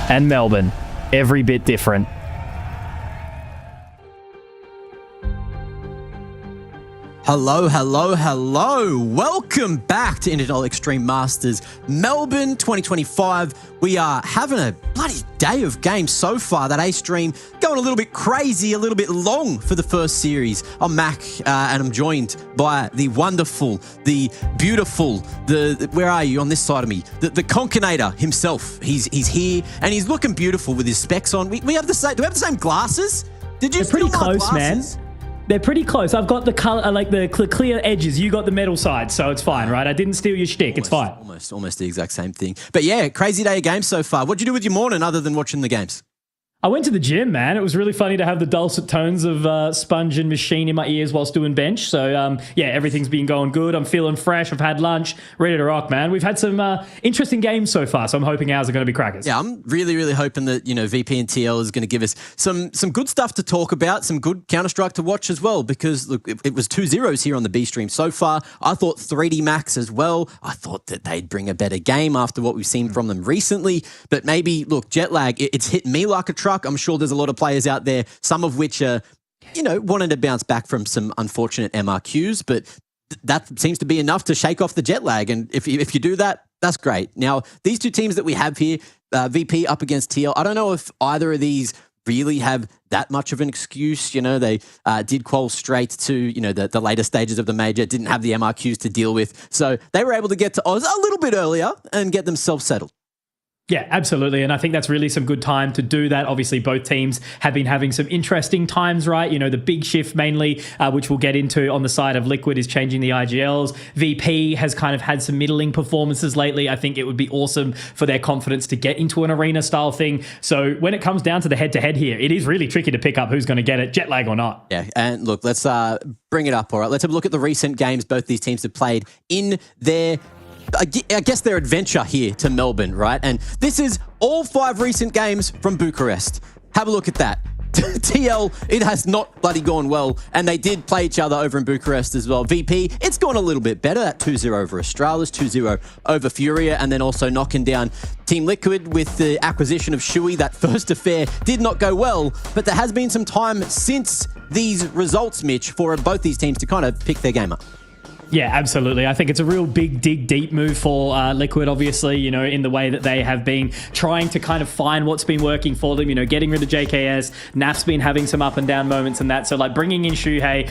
and Melbourne. Every bit different. Hello, hello, hello. Welcome back to Intel Extreme Masters Melbourne 2025. We are having a bloody day of games so far. That A stream going a little bit crazy, a little bit long for the first series. I'm Mac, and I'm joined by the wonderful, the beautiful, where are you on this side of me? The Conquinator himself. He's here, and he's looking beautiful with his specs on. We have the same. Do we have the same glasses? Did you They're pretty steal my close, glasses? man. They're pretty close. I've got the color, like the clear edges. You got the metal side, so it's fine, right? I didn't steal your shtick. It's fine. Almost the exact same thing. But yeah, crazy day of games so far. What'd you do with your morning other than watching the games? I went to the gym, man. It was really funny to have the dulcet tones of Sponge and Machine in my ears whilst doing bench. So, yeah, everything's been going good. I'm feeling fresh. I've had lunch. Ready to rock, man. We've had some interesting games so far, so I'm hoping ours are going to be crackers. Yeah, I'm really, really hoping that, VP and TL is going to give us some good stuff to talk about, some good Counter-Strike to watch as well, because, look, it was 2-0s here on the B stream so far. I thought 3D Max as well. I thought that they'd bring a better game after what we've seen from them recently. But maybe, look, jet lag, it's hit me like a truck. I'm sure there's a lot of players out there, some of which are, wanting to bounce back from some unfortunate MRQs, but that seems to be enough to shake off the jet lag. And if you do that, that's great. Now, these two teams that we have here, VP up against TL, I don't know if either of these really have that much of an excuse. They did qual straight to, the later stages of the major, didn't have the MRQs to deal with. So they were able to get to Oz a little bit earlier and get themselves settled. Yeah, absolutely. And I think that's really some good time to do that. Obviously, both teams have been having some interesting times, right? The big shift mainly, which we'll get into on the side of Liquid, is changing the IGLs. VP has kind of had some middling performances lately. I think it would be awesome for their confidence to get into an arena style thing. So when it comes down to the head-to-head here, it is really tricky to pick up who's going to get it, jet lag or not. Yeah, and look, let's bring it up, all right? Let's have a look at the recent games both these teams have played in their I guess their adventure here to Melbourne, right? And this is all 5 recent games from Bucharest. Have a look at that. TL, it has not bloody gone well, and they did play each other over in Bucharest as well. VP, it's gone a little bit better. That 2-0 over Astralis, 2-0 over Furia, and then also knocking down Team Liquid with the acquisition of Shui. That first affair did not go well, but there has been some time since these results, Mitch, for both these teams to kind of pick their game up. Yeah, absolutely. I think it's a real big dig deep move for Liquid, obviously, in the way that they have been trying to kind of find what's been working for them, getting rid of JKS. Naf's been having some up and down moments and that. So like bringing in Shuhei,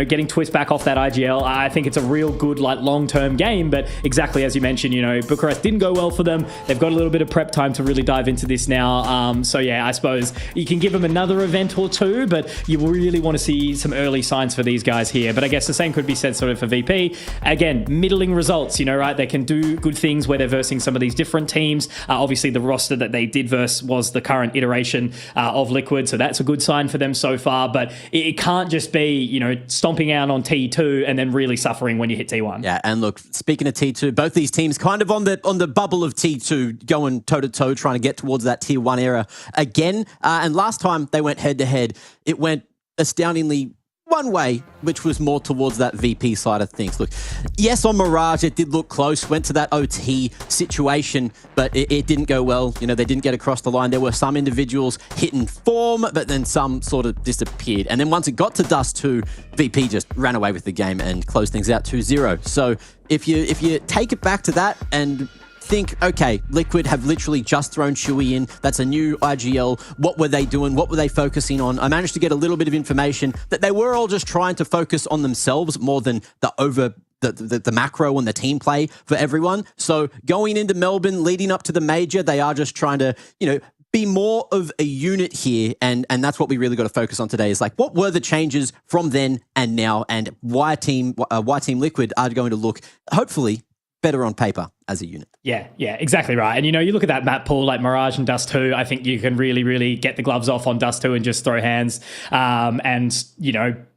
getting Twist back off that IGL. I think it's a real good long-term game, but exactly as you mentioned, Bucharest didn't go well for them. They've got a little bit of prep time to really dive into this now. So yeah, I suppose you can give them another event or two, but you really want to see some early signs for these guys here. But I guess the same could be said sort of for VP. Again, middling results, right? They can do good things where they're versing some of these different teams. Obviously, the roster that they did verse was the current iteration of Liquid, so that's a good sign for them so far. But it can't just be, stomping out on T2 and then really suffering when you hit T1. Yeah, and look, speaking of T2, both these teams kind of on the bubble of T2, going toe-to-toe, trying to get towards that Tier 1 era again. And last time they went head-to-head, it went astoundingly one way, which was more towards that VP side of things. Look, yes, on Mirage, it did look close, went to that OT situation, but it didn't go well. They didn't get across the line. There were some individuals hitting form, but then some sort of disappeared. And then once it got to Dust 2, VP just ran away with the game and closed things out 2-0. So if you take it back to that and think, okay, Liquid have literally just thrown Shui in. That's a new IGL. What were they doing? What were they focusing on? I managed to get a little bit of information that they were all just trying to focus on themselves more than the macro and the team play for everyone. So going into Melbourne, leading up to the major, they are just trying to, be more of a unit here. And that's what we really got to focus on today is what were the changes from then and now, and why Team Liquid are going to look, hopefully, better on paper as a unit. Yeah, exactly right. And, you look at that map pool like Mirage and Dust 2, I think you can really, really get the gloves off on Dust 2 and just throw hands and,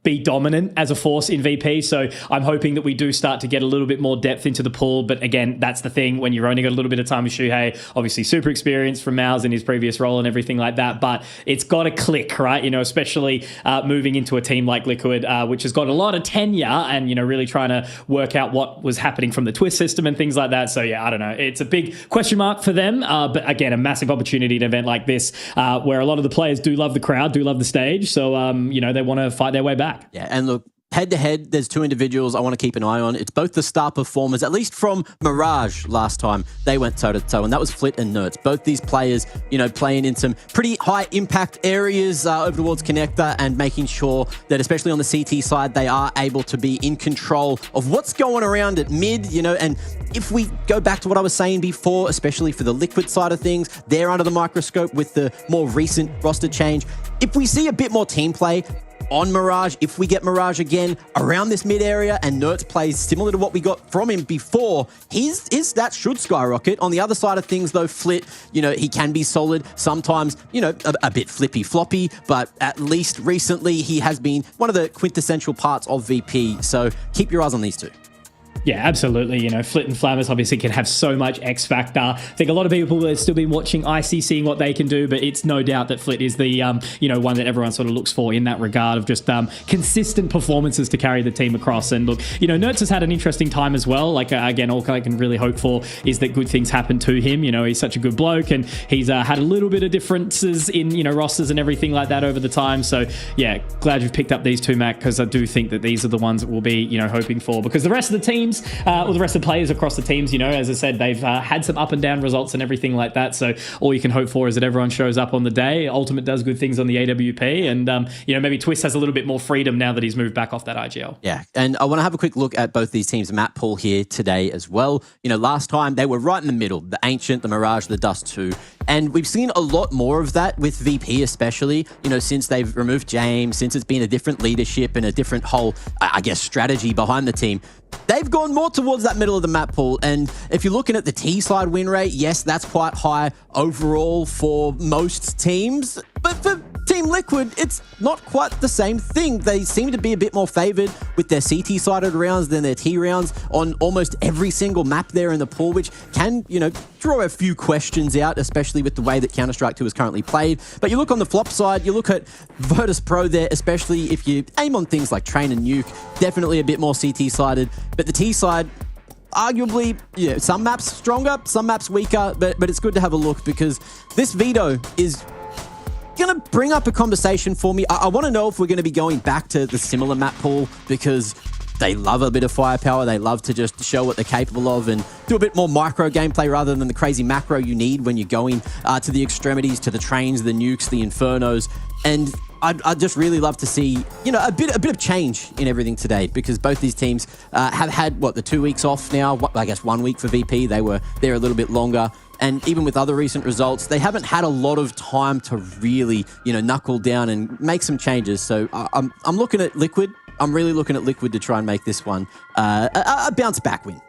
be dominant as a force in VP. So I'm hoping that we do start to get a little bit more depth into the pool. But again, that's the thing when you've only got a little bit of time with Shuhei, obviously super experienced from Mouse in his previous role and everything like that. But it's got to click, right? Especially moving into a team like Liquid, which has got a lot of tenure and, really trying to work out what was happening from the Twist system and things like that. So yeah, I don't know. It's a big question mark for them. But again, a massive opportunity at an event like this where a lot of the players do love the crowd, do love the stage. So, they want to fight their way back. Yeah, and look, head-to-head, there's two individuals I want to keep an eye on. It's both the star performers, at least from Mirage last time they went toe-to-toe, and that was Flit and Nerds. Both these players, playing in some pretty high-impact areas over towards Connector and making sure that, especially on the CT side, they are able to be in control of what's going around at mid, and if we go back to what I was saying before, especially for the Liquid side of things, they're under the microscope with the more recent roster change. If we see a bit more team play on Mirage, if we get Mirage again around this mid area and Nertz plays similar to what we got from him before, his stats should skyrocket. On the other side of things though, Flit, he can be solid, sometimes, a bit flippy floppy, but at least recently he has been one of the quintessential parts of VP. So keep your eyes on these two. Yeah, absolutely. Flit and Flammers obviously can have so much X factor. I think a lot of people have still been watching Icy, seeing what they can do, but it's no doubt that Flit is the, one that everyone sort of looks for in that regard of just consistent performances to carry the team across. And look, Nertz has had an interesting time as well. Like, again, all I can really hope for is that good things happen to him. He's such a good bloke and he's had a little bit of differences in, rosters and everything like that over the time. So, yeah, glad you've picked up these two, Mac, because I do think that these are the ones that we'll be, hoping for, because the rest of the teams, or the rest of the players across the teams, as I said, they've had some up and down results and everything like that. So all you can hope for is that everyone shows up on the day. Ultimate does good things on the AWP, and maybe Twist has a little bit more freedom now that he's moved back off that IGL. Yeah, and I want to have a quick look at both these teams' map pool here today as well. Last time they were right in the middle, the Ancient, the Mirage, the Dust 2. And we've seen a lot more of that with VP especially, since they've removed James, since it's been a different leadership and a different whole, strategy behind the team. They've gone more towards that middle of the map pool. And if you're looking at the T-side win rate, yes, that's quite high overall for most teams. But for Team Liquid, it's not quite the same thing. They seem to be a bit more favored with their CT-sided rounds than their T rounds on almost every single map there in the pool, which can, draw a few questions out, especially with the way that Counter-Strike 2 is currently played. But you look on the flop side, you look at Virtus Pro there, especially if you aim on things like Train and Nuke, definitely a bit more CT-sided. But the T side, arguably, some maps stronger, some maps weaker, but it's good to have a look because this veto is going to bring up a conversation for me. I want to know if we're going to be going back to the similar map pool because they love a bit of firepower. They love to just show what they're capable of and do a bit more micro gameplay rather than the crazy macro you need when you're going to the extremities, to the trains, the nukes, the infernos. And I'd just really love to see, a bit of change in everything today because both these teams have had, the 2 weeks off now? I guess 1 week for VP. They were there a little bit longer. And even with other recent results, they haven't had a lot of time to really, knuckle down and make some changes. So I'm looking at Liquid. I'm really looking at Liquid to try and make this one a bounce back win.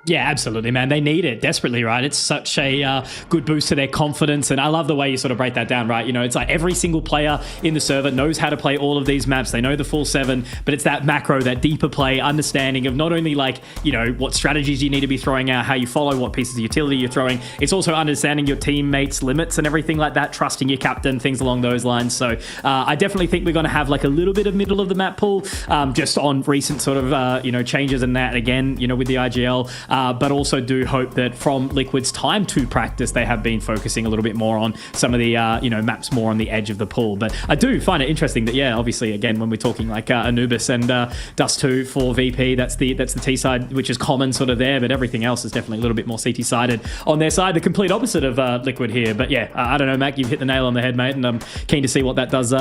Yeah, absolutely, man. They need it desperately, right? It's such a good boost to their confidence. And I love the way you sort of break that down, right? It's like every single player in the server knows how to play all of these maps. They know the full 7, but it's that macro, that deeper play, understanding of not only what strategies you need to be throwing out, how you follow, what pieces of utility you're throwing. It's also understanding your teammates' limits and everything like that, trusting your captain, things along those lines. So I definitely think we're going to have a little bit of middle of the map pool just on recent sort of, changes and that again, with the IGL. But also do hope that from Liquid's time to practice, they have been focusing a little bit more on some of the, maps more on the edge of the pool. But I do find it interesting that, obviously, again, when we're talking Anubis and Dust 2 for VP, that's the T side, which is common sort of there, but everything else is definitely a little bit more CT sided on their side, the complete opposite of Liquid here. But I don't know, Mac, you've hit the nail on the head, mate, and I'm keen to see what that does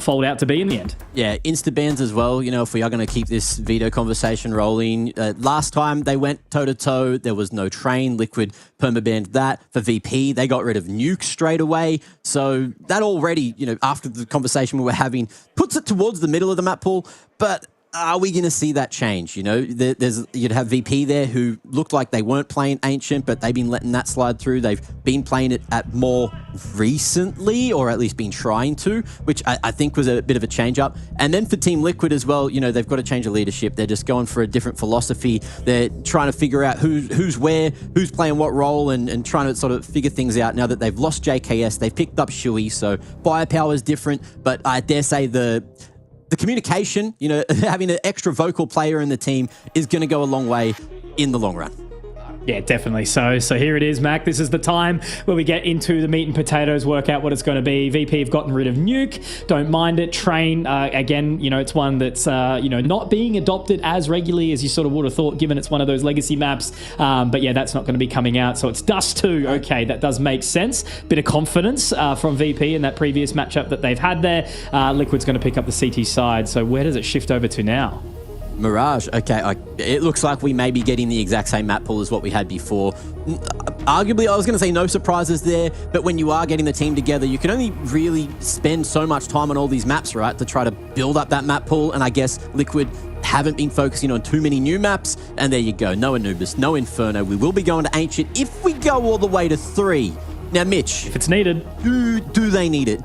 fold out to be in the end. Yeah, insta bans as well, if we are going to keep this veto conversation rolling. Last time they went toe-to-toe, there was no train. Liquid permabanned that. For VP, they got rid of Nuke straight away. So that already, after the conversation we were having, puts it towards the middle of the map pool. But are we going to see that change? You'd have VP there who looked like they weren't playing Ancient, but they've been letting that slide through. They've been playing it at more recently, or at least been trying to, which I think was a bit of a change up. And then for Team Liquid as well, they've got to change the leadership. They're just going for a different philosophy. They're trying to figure out who's where, who's playing what role, and trying to sort of figure things out now that they've lost JKS. They've picked up Shui, so firepower is different, but I dare say the communication, having an extra vocal player in the team is going to go a long way in the long run. Yeah, definitely. So here it is, Mac. This is the time where we get into the meat and potatoes, work out what it's going to be. VP have gotten rid of Nuke. Don't mind it. Train, again, it's one that's, not being adopted as regularly as you sort of would have thought, given it's one of those legacy maps. But yeah, that's not going to be coming out. So it's Dust 2. Okay, that does make sense. Bit of confidence from VP in that previous matchup that they've had there. Liquid's going to pick up the CT side. So where does it shift over to now? Mirage, okay, it looks like we may be getting the exact same map pool as what we had before. Arguably, I was going to say no surprises there, but when you are getting the team together, you can only really spend so much time on all these maps, right, to try to build up that map pool, and I guess Liquid haven't been focusing on too many new maps, and there you go, no Anubis, no Inferno. We will be going to Ancient if we go all the way to 3. Now, Mitch. If it's needed. Do they need it?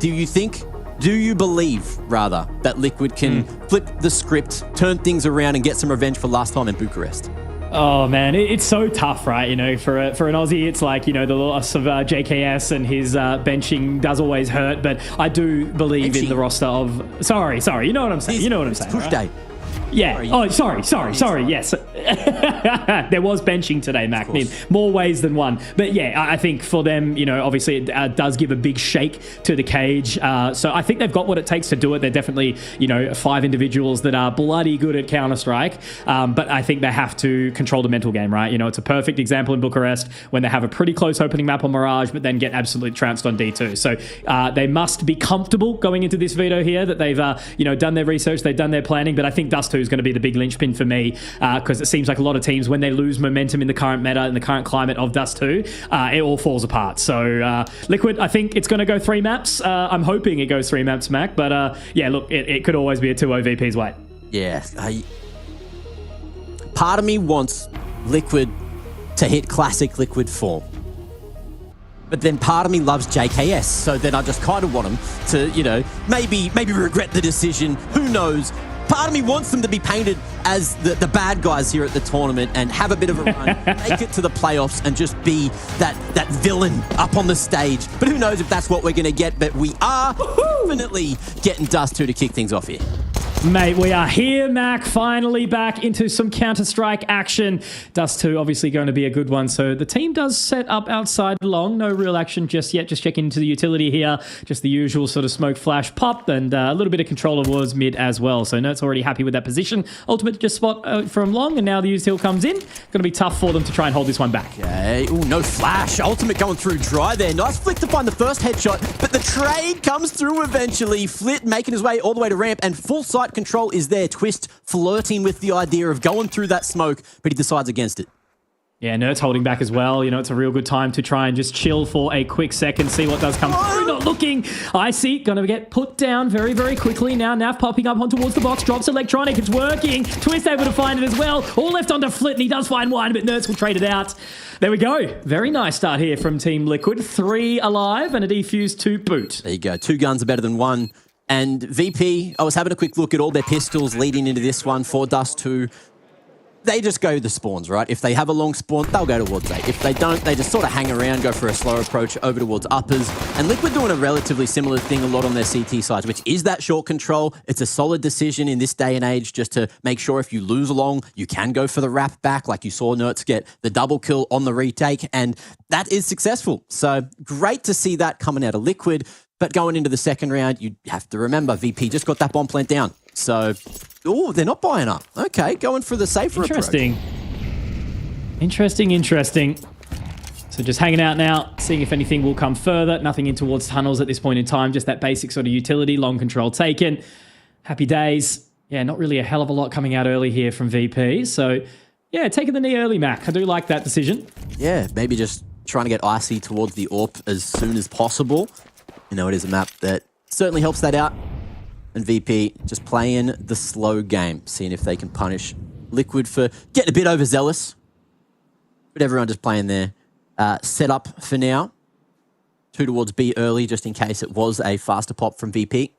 Do you believe, rather, that Liquid can flip the script, turn things around, and get some revenge for last time in Bucharest? Oh, man, it's so tough, right? For an Aussie, it's like, the loss of JKS and his benching does always hurt, but I do believe in the roster of... Sorry, you know what I'm saying. Push right? day. Yeah. Sorry. Yes. There was benching today, Mac. More ways than one. But yeah, I think for them, obviously it does give a big shake to the cage. So I think they've got what it takes to do it. They're definitely, 5 individuals that are bloody good at Counter-Strike. But I think they have to control the mental game, right? It's a perfect example in Bucharest when they have a pretty close opening map on Mirage, but then get absolutely trounced on D2. So they must be comfortable going into this veto here that they've, done their research, they've done their planning. But I think Dust 2 is going to be the big linchpin for me because it seems like a lot of teams, when they lose momentum in the current meta, in the current climate of Dust 2, it all falls apart. So Liquid, I think it's going to go 3 maps. I'm hoping it goes 3 maps, Mac. But yeah, look, it could always be a 2-0 VP's way. Yeah. Part of me wants Liquid to hit classic Liquid form. But then part of me loves JKS, so then I just kind of want them to, maybe regret the decision. Who knows? Part of me wants them to be painted as the bad guys here at the tournament and have a bit of a run, make it to the playoffs and just be that villain up on the stage. But who knows if that's what we're going to get. But we are definitely getting Dust 2 to kick things off here. Mate, we are here, Mac, finally back into some Counter-Strike action. Dust 2 obviously going to be a good one. So the team does set up outside long. No real action just yet. Just checking into the utility here. Just the usual sort of smoke flash pop and a little bit of control of Wars mid as well. So Nert's already happy with that position. Ultimate just spot from long, and now the util comes in. Going to be tough for them to try and hold this one back. Okay. Ooh, no flash. Ultimate going through dry there. Nice flick to find the first headshot, but the trade comes through eventually. Flit making his way all the way to ramp, and full sight control is there. Twist flirting with the idea of going through that smoke, but he decides against it. Yeah, Nert's holding back as well. It's a real good time to try and just chill for a quick second, see what does come through. Not looking. Icy going to get put down very, very quickly. Now Nav popping up on towards the box. Drops Electronic. It's working. Twist able to find it as well. All left onto Flit, and he does find one, but Nert's will trade it out. There we go. Very nice start here from Team Liquid. 3 alive and a defuse to boot. There you go. 2 guns are better than 1. And VP, I was having a quick look at all their pistols leading into this one for Dust 2. They just go the spawns, right? If they have a long spawn, they'll go towards A. If they don't, they just sort of hang around, go for a slower approach over towards uppers. And Liquid doing a relatively similar thing a lot on their CT sides, which is that short control. It's a solid decision in this day and age just to make sure if you lose along, you can go for the wrap back, like you saw Nertz get the double kill on the retake, and that is successful. So great to see that coming out of Liquid. But going into the second round, you have to remember, VP just got that bomb plant down. So, they're not buying up. Okay, going for the safer approach. Interesting. So just hanging out now, seeing if anything will come further. Nothing in towards tunnels at this point in time. Just that basic sort of utility, long control taken. Happy days. Yeah, not really a hell of a lot coming out early here from VP. So, yeah, taking the knee early, Mac. I do like that decision. Yeah, maybe just trying to get Icy towards the AWP as soon as possible. It is a map that certainly helps that out. And VP just playing the slow game, seeing if they can punish Liquid for getting a bit overzealous. But everyone just playing their setup for now. 2 towards B early, just in case it was a faster pop from VP.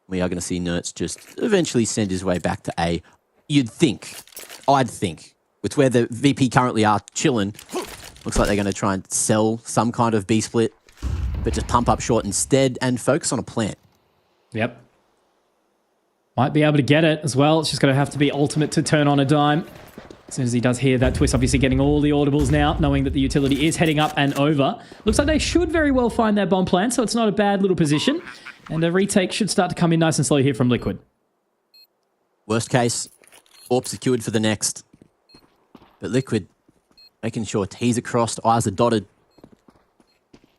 We are going to see Nertz just eventually send his way back to A. I'd think, with where the VP currently are chilling, looks like they're going to try and sell some kind of B split, but just pump up short instead and focus on a plant. Yep. Might be able to get it as well. It's just going to have to be ultimate to turn on a dime. As soon as he does hear that, Twist obviously getting all the audibles now, knowing that the utility is heading up and over. Looks like they should very well find their bomb plan, so it's not a bad little position. And a retake should start to come in nice and slow here from Liquid. Worst case, AWP secured for the next. But Liquid making sure T's are crossed, I's are dotted.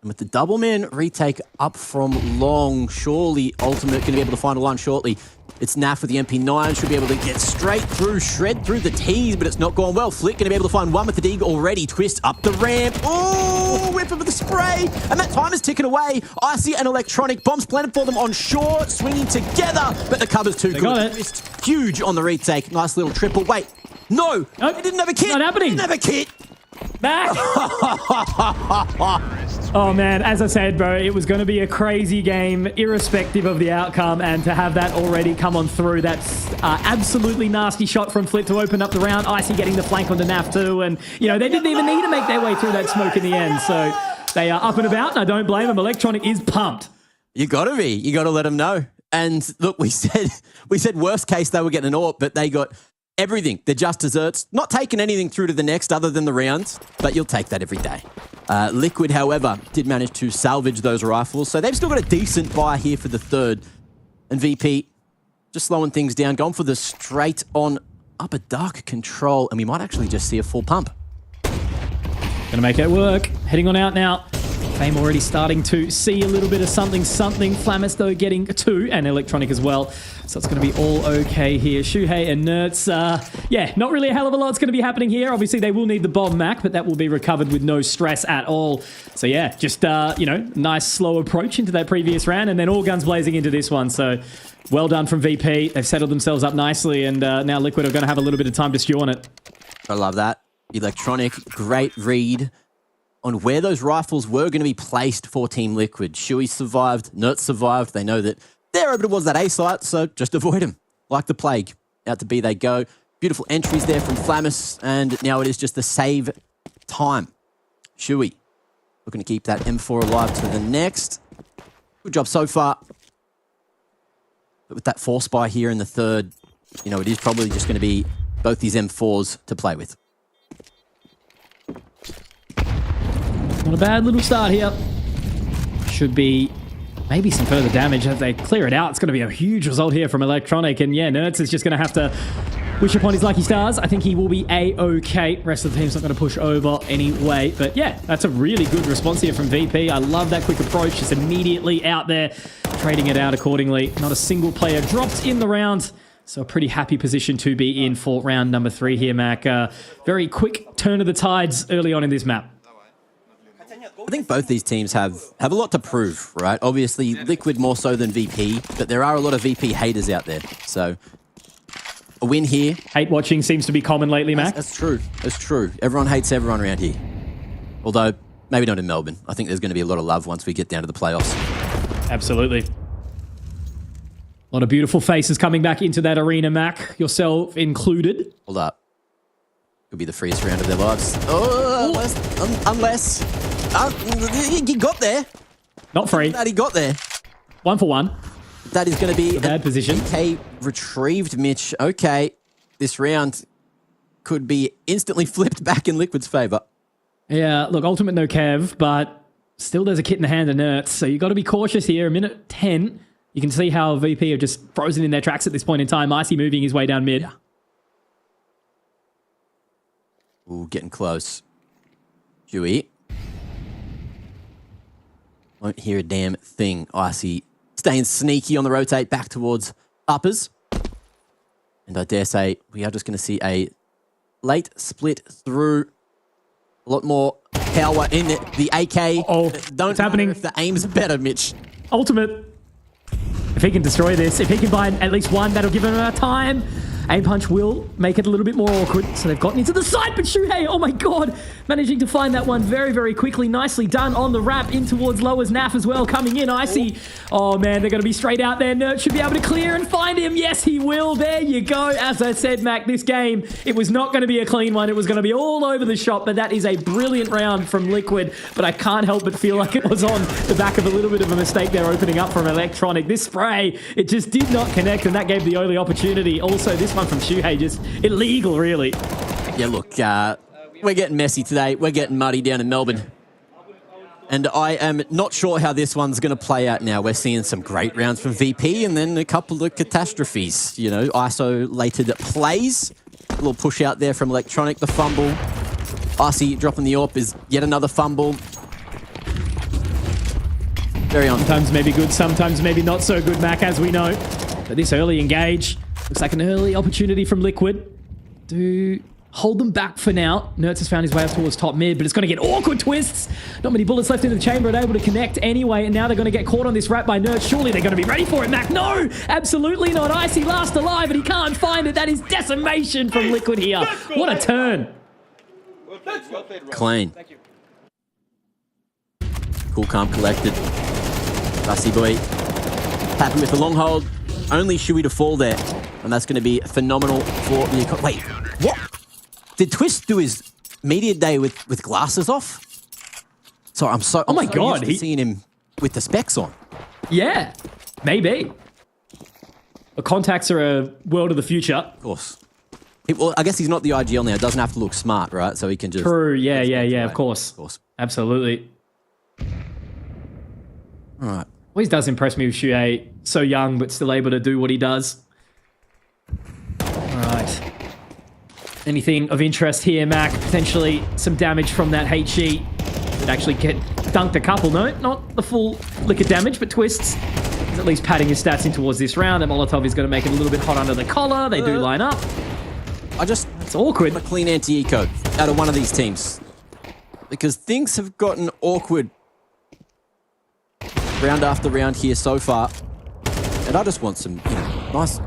And with the double man retake up from long, surely Ultimate going to be able to find a line shortly. It's Naf with the MP9, should be able to get straight through, shred through the T's, but it's not gone well. Flick going to be able to find one with the dig already. Twist up the ramp. Oh, whip him with the spray. And that time is ticking away. Icy and Electronic, bombs planted for them on shore, swinging together, but the cover's too good. Twist, huge on the retake. Nice little triple. Wait, no, it didn't have a kit. Not happening. Didn't have a kit. Back. Oh man, as I said, bro, it was going to be a crazy game, irrespective of the outcome, and to have that already come on through, that's absolutely nasty shot from Flit to open up the round. Icy getting the flank on the NAF too, and you know they didn't even need to make their way through that smoke in the end, so they are up and about, and I don't blame them. Electronic is pumped. You gotta be. You gotta let them know. And look, we said worst case they were getting an AWP, but they got everything. They're just desserts. Not taking anything through to the next other than the rounds, but you'll take that every day. Liquid, however, did manage to salvage those rifles, so they've still got a decent buy here for the third. And VP just slowing things down, going for the straight on upper dark control, and we might actually just see a full pump. Gonna make it work. Heading on out now. Fame already starting to see a little bit of something. Flamus, though, getting 2, and Electronic as well. So it's going to be all okay here. Shuhei and Nertz, yeah, not really a hell of a lot's going to be happening here. Obviously, they will need the bomb, Mac, but that will be recovered with no stress at all. So yeah, just, you know, nice slow approach into that previous round, and then all guns blazing into this one. So well done from VP. They've settled themselves up nicely, and now Liquid are going to have a little bit of time to stew on it. I love that. Electronic, great read on where those rifles were going to be placed for Team Liquid. Shuey survived, Nertz survived. They know that they're over towards that A site, so just avoid them. Like the plague. Out to B they go. Beautiful entries there from Flamus, and now it is just the save time. Shuey looking to keep that M4 alive to the next. Good job so far. But with that force buy here in the third, you know, it is probably just going to be both these M4s to play with. Not a bad little start here. Should be maybe some further damage as they clear it out. It's going to be a huge result here from Electronic. And yeah, Nertz is just going to have to wish upon his lucky stars. I think he will be A-okay. Rest of the team's not going to push over anyway. But yeah, that's a really good response here from VP. I love that quick approach. Just immediately out there, trading it out accordingly. Not a single player dropped in the round. So a pretty happy position to be in for round number 3 here, Mac. Very quick turn of the tides early on in this map. I think both these teams have a lot to prove, right? Obviously, Liquid more so than VP, but there are a lot of VP haters out there. So a win here. Hate watching seems to be common lately, Mac. That's true. That's true. Everyone hates everyone around here. Although, maybe not in Melbourne. I think there's going to be a lot of love once we get down to the playoffs. Absolutely. A lot of beautiful faces coming back into that arena, Mac. Yourself included. Hold up. Could be the freest round of their lives. Oh, unless he got there. Not free. That he got there. 1 for 1. That is going to be a bad position. AK retrieved, Mitch. Okay, this round could be instantly flipped back in Liquid's favor. Yeah, look, ultimate no Kev, but still there's a kit in the hand of Nertz, so you got to be cautious here. A minute 10. You can see how VP are just frozen in their tracks at this point in time. Icy moving his way down mid. Yeah. Ooh, getting close. Dewey. Won't hear a damn thing. Icy staying sneaky on the rotate back towards uppers. And I dare say we are just going to see a late split through. A lot more power in it. The AK. Oh, don't know happening. If the aim's better, Mitch. Ultimate. If he can destroy this, if he can find at least one, that'll give him enough time. Aim punch will make it a little bit more awkward. So they've gotten into the side, but Shuhei, oh my god, managing to find that one very, very quickly. Nicely done on the wrap in towards Lower's Naf as well. Coming in, Icy. Oh man, they're going to be straight out there. Nertz should be able to clear and find him. Yes, he will. There you go. As I said, Mac, this game, it was not going to be a clean one. It was going to be all over the shop, but that is a brilliant round from Liquid. But I can't help but feel like it was on the back of a little bit of a mistake there opening up from Electronic. This spray, it just did not connect, and that gave the only opportunity. Also, this one from Shuhei, just illegal, really. Yeah, look, we're getting messy today. We're getting muddy down in Melbourne. And I am not sure how this one's going to play out now. We're seeing some great rounds from VP and then a couple of catastrophes. You know, isolated plays. A little push out there from Electronic, the fumble. RC dropping the AWP is yet another fumble. Very on. Sometimes maybe good, sometimes maybe not so good, Mac, as we know. But this early engage looks like an early opportunity from Liquid to hold them back for now. Nertz has found his way up towards top mid, but it's going to get awkward twists. Not many bullets left in the chamber and able to connect anyway, and now they're going to get caught on this wrap by Nertz. Surely they're going to be ready for it, Mac. No, absolutely not. Icy last alive, and he can't find it. That is decimation from Liquid here. What a turn. Clean. Cool, calm, collected. Fussy boy. Happy with the long hold. Only Shuey to fall there, and that's going to be phenomenal for the... Wait, what? Did Twist do his media day with glasses off? Sorry, I'm so God, used to seeing him with the specs on. Yeah, maybe. The contacts are a world of the future. Of course. Well, I guess he's not the IGL now. It doesn't have to look smart, right? So he can just... True, yeah, of course. Of course. Absolutely. All right. Always does impress me with Shuhei. So young, but still able to do what he does. All right. Anything of interest here, Mac? Potentially some damage from that HE. Did actually get dunked a couple. No, not the full liquor damage, but Twists. He's at least padding his stats in towards this round. And Molotov is going to make it a little bit hot under the collar. They do line up. It's awkward. A clean anti-eco out of one of these teams. Because things have gotten awkward round after round here so far. And I just want some, nice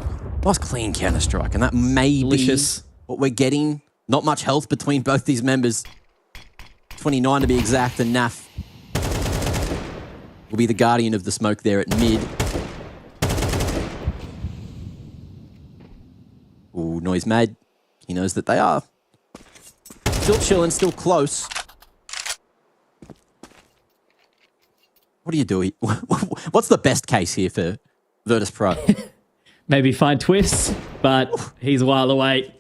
clean Counter-Strike. And that may Delicious. Be what we're getting. Not much health between both these members. 29 to be exact, and Naf will be the guardian of the smoke there at mid. Ooh, noise made. He knows that they are still chilling, still close. What are you doing? What's the best case here for Virtus Pro? Maybe find Twists, but he's a while away.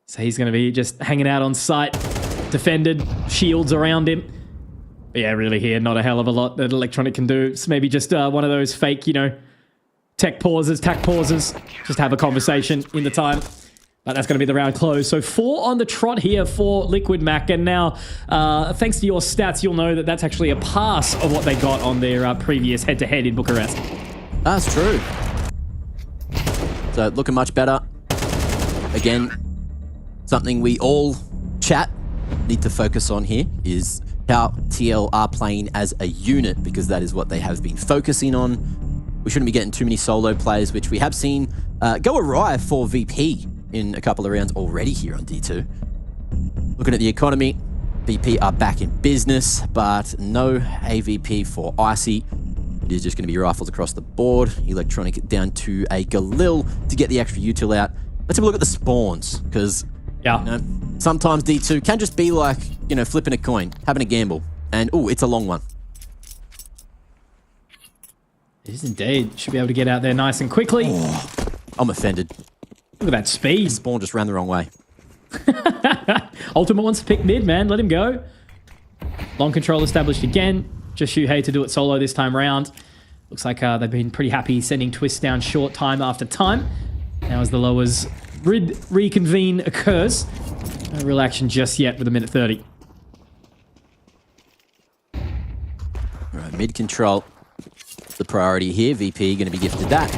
So he's going to be just hanging out on site, defended, shields around him. But yeah, really here, not a hell of a lot that Electronic can do. It's maybe just one of those fake, tac pauses, just have a conversation in the time. But that's going to be the round close. So 4 on the trot here for Liquid, Mac. And now, thanks to your stats, you'll know that that's actually a pass of what they got on their previous head-to-head in Bucharest. That's true. So looking much better. Again, something we all chat need to focus on here is how TL are playing as a unit, because that is what they have been focusing on. We shouldn't be getting too many solo plays, which we have seen go awry for VP in a couple of rounds already here on D2. Looking at the economy, VP are back in business, but no AVP for Icy. It is just going to be rifles across the board. Electronic down to a Galil to get the extra util out. Let's have a look at the spawns, because sometimes D2 can just be like, flipping a coin, having a gamble. And, it's a long one. It is indeed. Should be able to get out there nice and quickly. Oh, I'm offended. Look at that speed. The spawn just ran the wrong way. Ultimate wants to pick mid, man. Let him go. Long control established again. Just Shuhei to do it solo this time round. Looks like they've been pretty happy sending Twist down short time after time. Now as the lowers reconvene occurs. No real action just yet with a minute 30. All right, mid control. The priority here. VP going to be gifted that.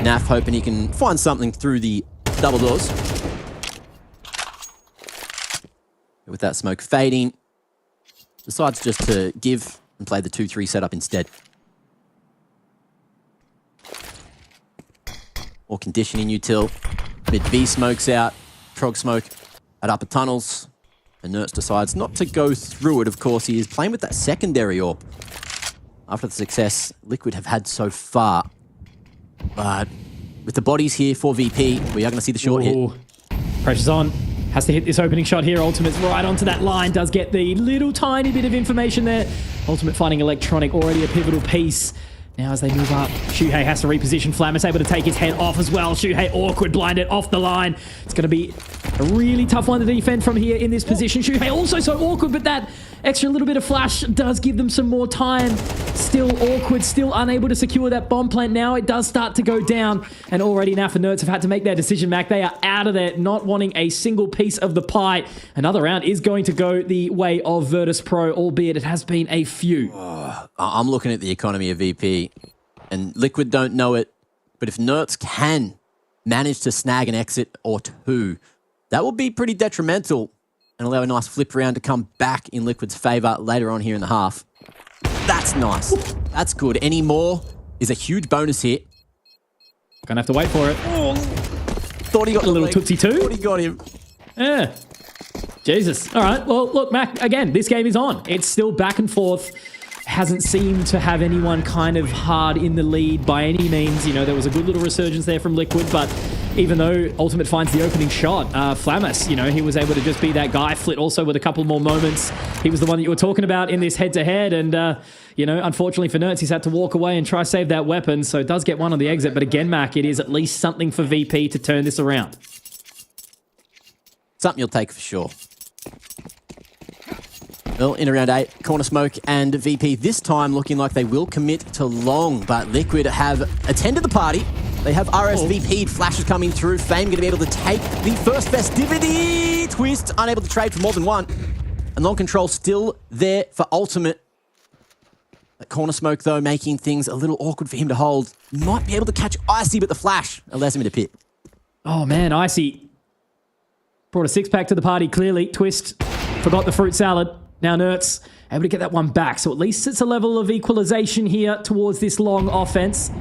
Naf hoping he can find something through the double doors. With that smoke fading, decides just to give and play the 2-3 setup instead. Or conditioning util. Mid B smokes out. Trog smoke at upper tunnels. And Nertz decides not to go through it. Of course, he is playing with that secondary AWP. After the success Liquid have had so far. But with the bodies here for VP, we are going to see the short hit. Pressure's on. Has to hit this opening shot here. Ultimate's right onto that line. Does get the little tiny bit of information there. Ultimate finding Electronic, already a pivotal piece. Now as they move up, Shuhei has to reposition. Flam is able to take his head off as well. Shuhei awkward, blinded off the line. It's going to be A really tough one to defend from here in this position. Shuhei also so awkward, but that extra little bit of flash does give them some more time. Still awkward, still unable to secure that bomb plant. Now it does start to go down, and already Naf and Nerds have had to make their decision, Mac. They are out of there, not wanting a single piece of the pie. Another round is going to go the way of Virtus Pro, albeit it has been a few. I'm looking at the economy of VP, and Liquid don't know it, but if Nerds can manage to snag an exit or two, that will be pretty detrimental and allow a nice flip round to come back in Liquid's favour later on here in the half. That's nice. That's good. Any more is a huge bonus hit. Gonna have to wait for it. Oh, thought he got a little tootsie too. Thought he got him. Yeah. Jesus. All right. Well, look, Mac, again, this game is on. It's still back and forth. Hasn't seemed to have anyone kind of hard in the lead by any means. You know, there was a good little resurgence there from Liquid, but even though Ultimate finds the opening shot, Flamus, you know, he was able to just be that guy. Flit also with a couple more moments. He was the one that you were talking about in this head-to-head, and, you know, unfortunately for Nerds, he's had to walk away and try save that weapon, so it does get one on the exit. But again, Mac, it is at least something for VP to turn this around. Something you'll take for sure. Well, in around 8, Corner Smoke and VP this time looking like they will commit to long, but Liquid have attended the party. They have RSVP'd, flashes coming through. Fame going to be able to take the first festivity. Twist, unable to trade for more than one. And long control still there for Ultimate. That Corner Smoke, though, making things a little awkward for him to hold. Might be able to catch Icy, but the flash allows him into pit. Oh, man, Icy brought a six-pack to the party, clearly. Twist forgot the fruit salad. Now Nerds able to get that one back. So at least it's a level of equalization here towards this long offense.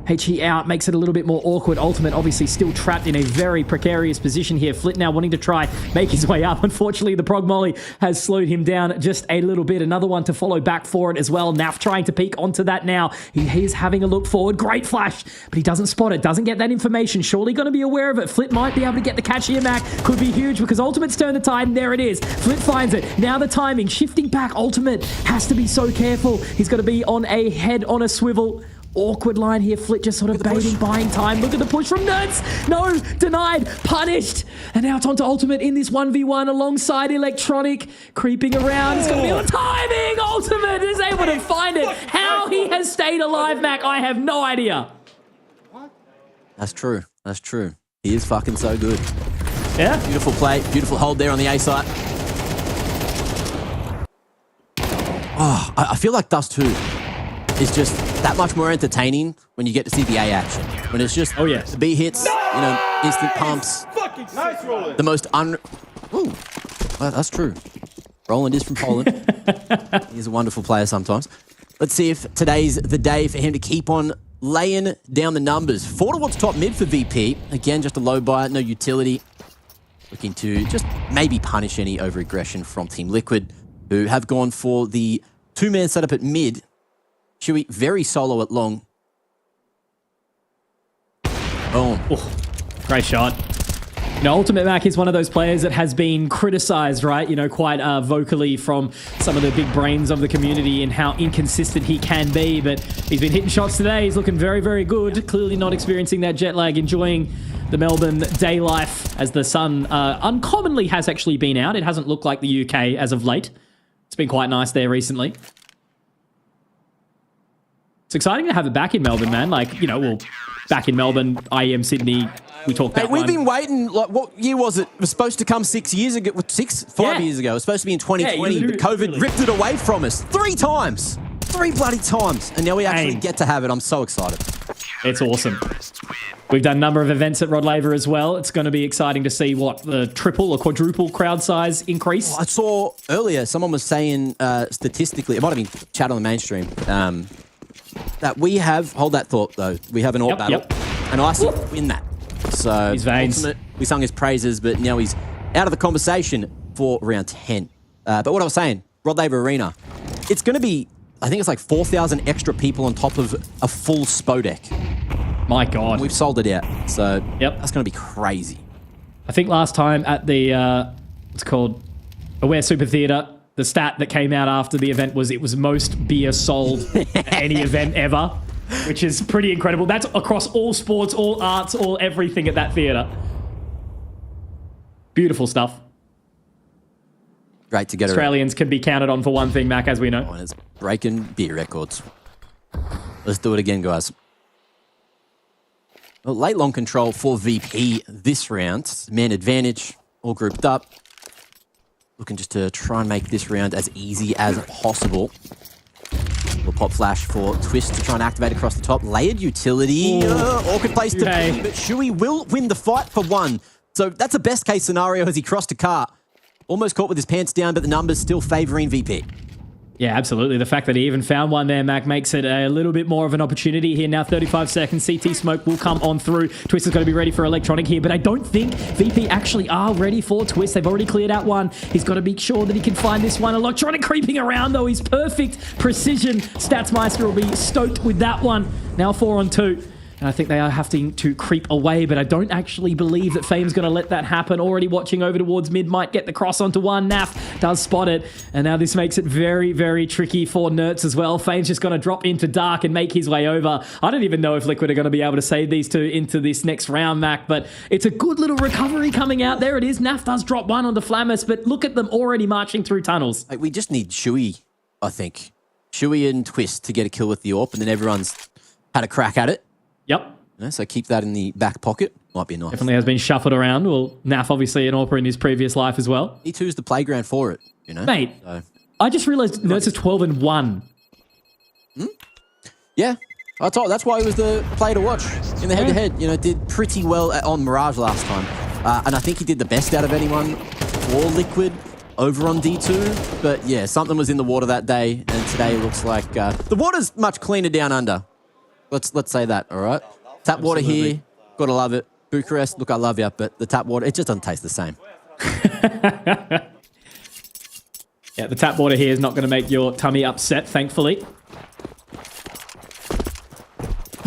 HE out makes it a little bit more awkward. Ultimate obviously still trapped in a very precarious position here. Flit now wanting to try make his way up. Unfortunately, the prog molly has slowed him down just a little bit. Another one to follow back for it as well. Naf trying to peek onto that now. He is having a look forward. Great flash, but he doesn't spot it. Doesn't get that information. Surely going to be aware of it. Flit might be able to get the catch here, Mac. Could be huge because Ultimate's turned the tide, and there it is. Flit finds it. Now the timing. Shifting back. Ultimate has to be so careful. He's got to be on a head on a swivel. Awkward line here. Flit just sort of baiting, buying time. Look at the push from Nerds. No, denied, punished. And now it's on to Ultimate in this 1v1 alongside Electronic. Creeping around. It's going to be on timing. Ultimate is able to find it. How he has stayed alive, Mac, I have no idea. That's true. That's true. He is fucking so good. Yeah. Beautiful play. Beautiful hold there on the A site. Oh, I feel like Dust 2 is just that much more entertaining when you get to see the A action. When it's just the B hits, you know, instant pumps. Nice rolling. The most Ooh, well, that's true. Roland is from Poland. He's a wonderful player sometimes. Let's see if today's the day for him to keep on laying down the numbers. 4 towards top mid for VP. Again, just a low buy, no utility. Looking to just maybe punish any over-aggression from Team Liquid, who have gone for the 2-man setup at mid. Chewy very solo at long. Boom. Oh, great shot. You know, Ultimate Mac is one of those players that has been criticized, right? You know, quite vocally from some of the big brains of the community and how inconsistent he can be. But he's been hitting shots today. He's looking very, very good. Clearly not experiencing that jet lag, enjoying the Melbourne day life as the sun uncommonly has actually been out. It hasn't looked like the UK as of late. It's been quite nice there recently. It's exciting to have it back in Melbourne, man. Like, you know, well, back in Melbourne, IEM Sydney, we talked about. Hey, we've been waiting, like, what year was it? It was supposed to come 6 years ago, 5 years ago. It was supposed to be in 2020, but COVID ripped it away from us 3 times. 3 bloody times. And now we actually get to have it. I'm so excited. It's awesome. We've done a number of events at Rod Laver as well. It's going to be exciting to see what the triple or quadruple crowd size increase. I saw earlier someone was saying statistically, it might have been chat on the mainstream, that we have, hold that thought though, we have an AWP battle, and Icy win that. So his veins. Ultimate, we sung his praises, but now he's out of the conversation for round 10. But what I was saying, Rod Laver Arena, it's going to be, I think it's like 4,000 extra people on top of a full SPO deck. My God. We've sold it out, so that's going to be crazy. I think last time at the, what's it called, Aware Super Theatre, the stat that came out after the event was it was most beer sold at any event ever, which is pretty incredible. That's across all sports, all arts, all everything at that theatre. Beautiful stuff. Great to get Australians can be counted on for one thing, Mac, as we know. and it's breaking beer records. Let's do it again, guys. Well, late long control for VP this round. Man advantage, all grouped up. Looking just to try and make this round as easy as possible. Little pop flash for Twist to try and activate across the top. Layered utility. Awkward place to be, but Shui will win the fight for one. So that's a best case scenario as he crossed a car. Almost caught with his pants down, but the numbers still favouring VP. Yeah, absolutely. The fact that he even found one there, Mac, makes it a little bit more of an opportunity here. Now 35 seconds. CT Smoke will come on through. Twist is going to be ready for Electronic here, but I don't think VP actually are ready for Twist. They've already cleared out one. He's got to be sure that he can find this one. Electronic creeping around, though. He's perfect precision. Statsmeister will be stoked with that one. Now 4 on 2. And I think they are having to creep away, but I don't actually believe that Fame's going to let that happen. Already watching over towards mid, might get the cross onto one. Naf does spot it, and now this makes it very, very tricky for Nertz as well. Fame's just going to drop into Dark and make his way over. I don't even know if Liquid are going to be able to save these two into this next round, Mac, but it's a good little recovery coming out. There it is. Naf does drop one onto Flammus, but look at them already marching through tunnels. We just need Shui, I think. Shui and Twist to get a kill with the AWP, and then everyone's had a crack at it. Yep. So keep that in the back pocket. Might be nice. Definitely has been shuffled around. Well, Naf obviously an AWPer in his previous life as well. E2's the playground for it, you know? Mate, So, I just realised Nertz is 12 and 1. yeah. That's why he was the player to watch in the head-to-head. You know, did pretty well on Mirage last time. And I think he did the best out of anyone for Liquid over on D2. But yeah, something was in the water that day. And today looks like the water's much cleaner down under. Let's say that, all right? Tap water here, gotta love it. Bucharest, look, I love you, but the tap water, it just doesn't taste the same. Yeah, the tap water here is not going to make your tummy upset, thankfully.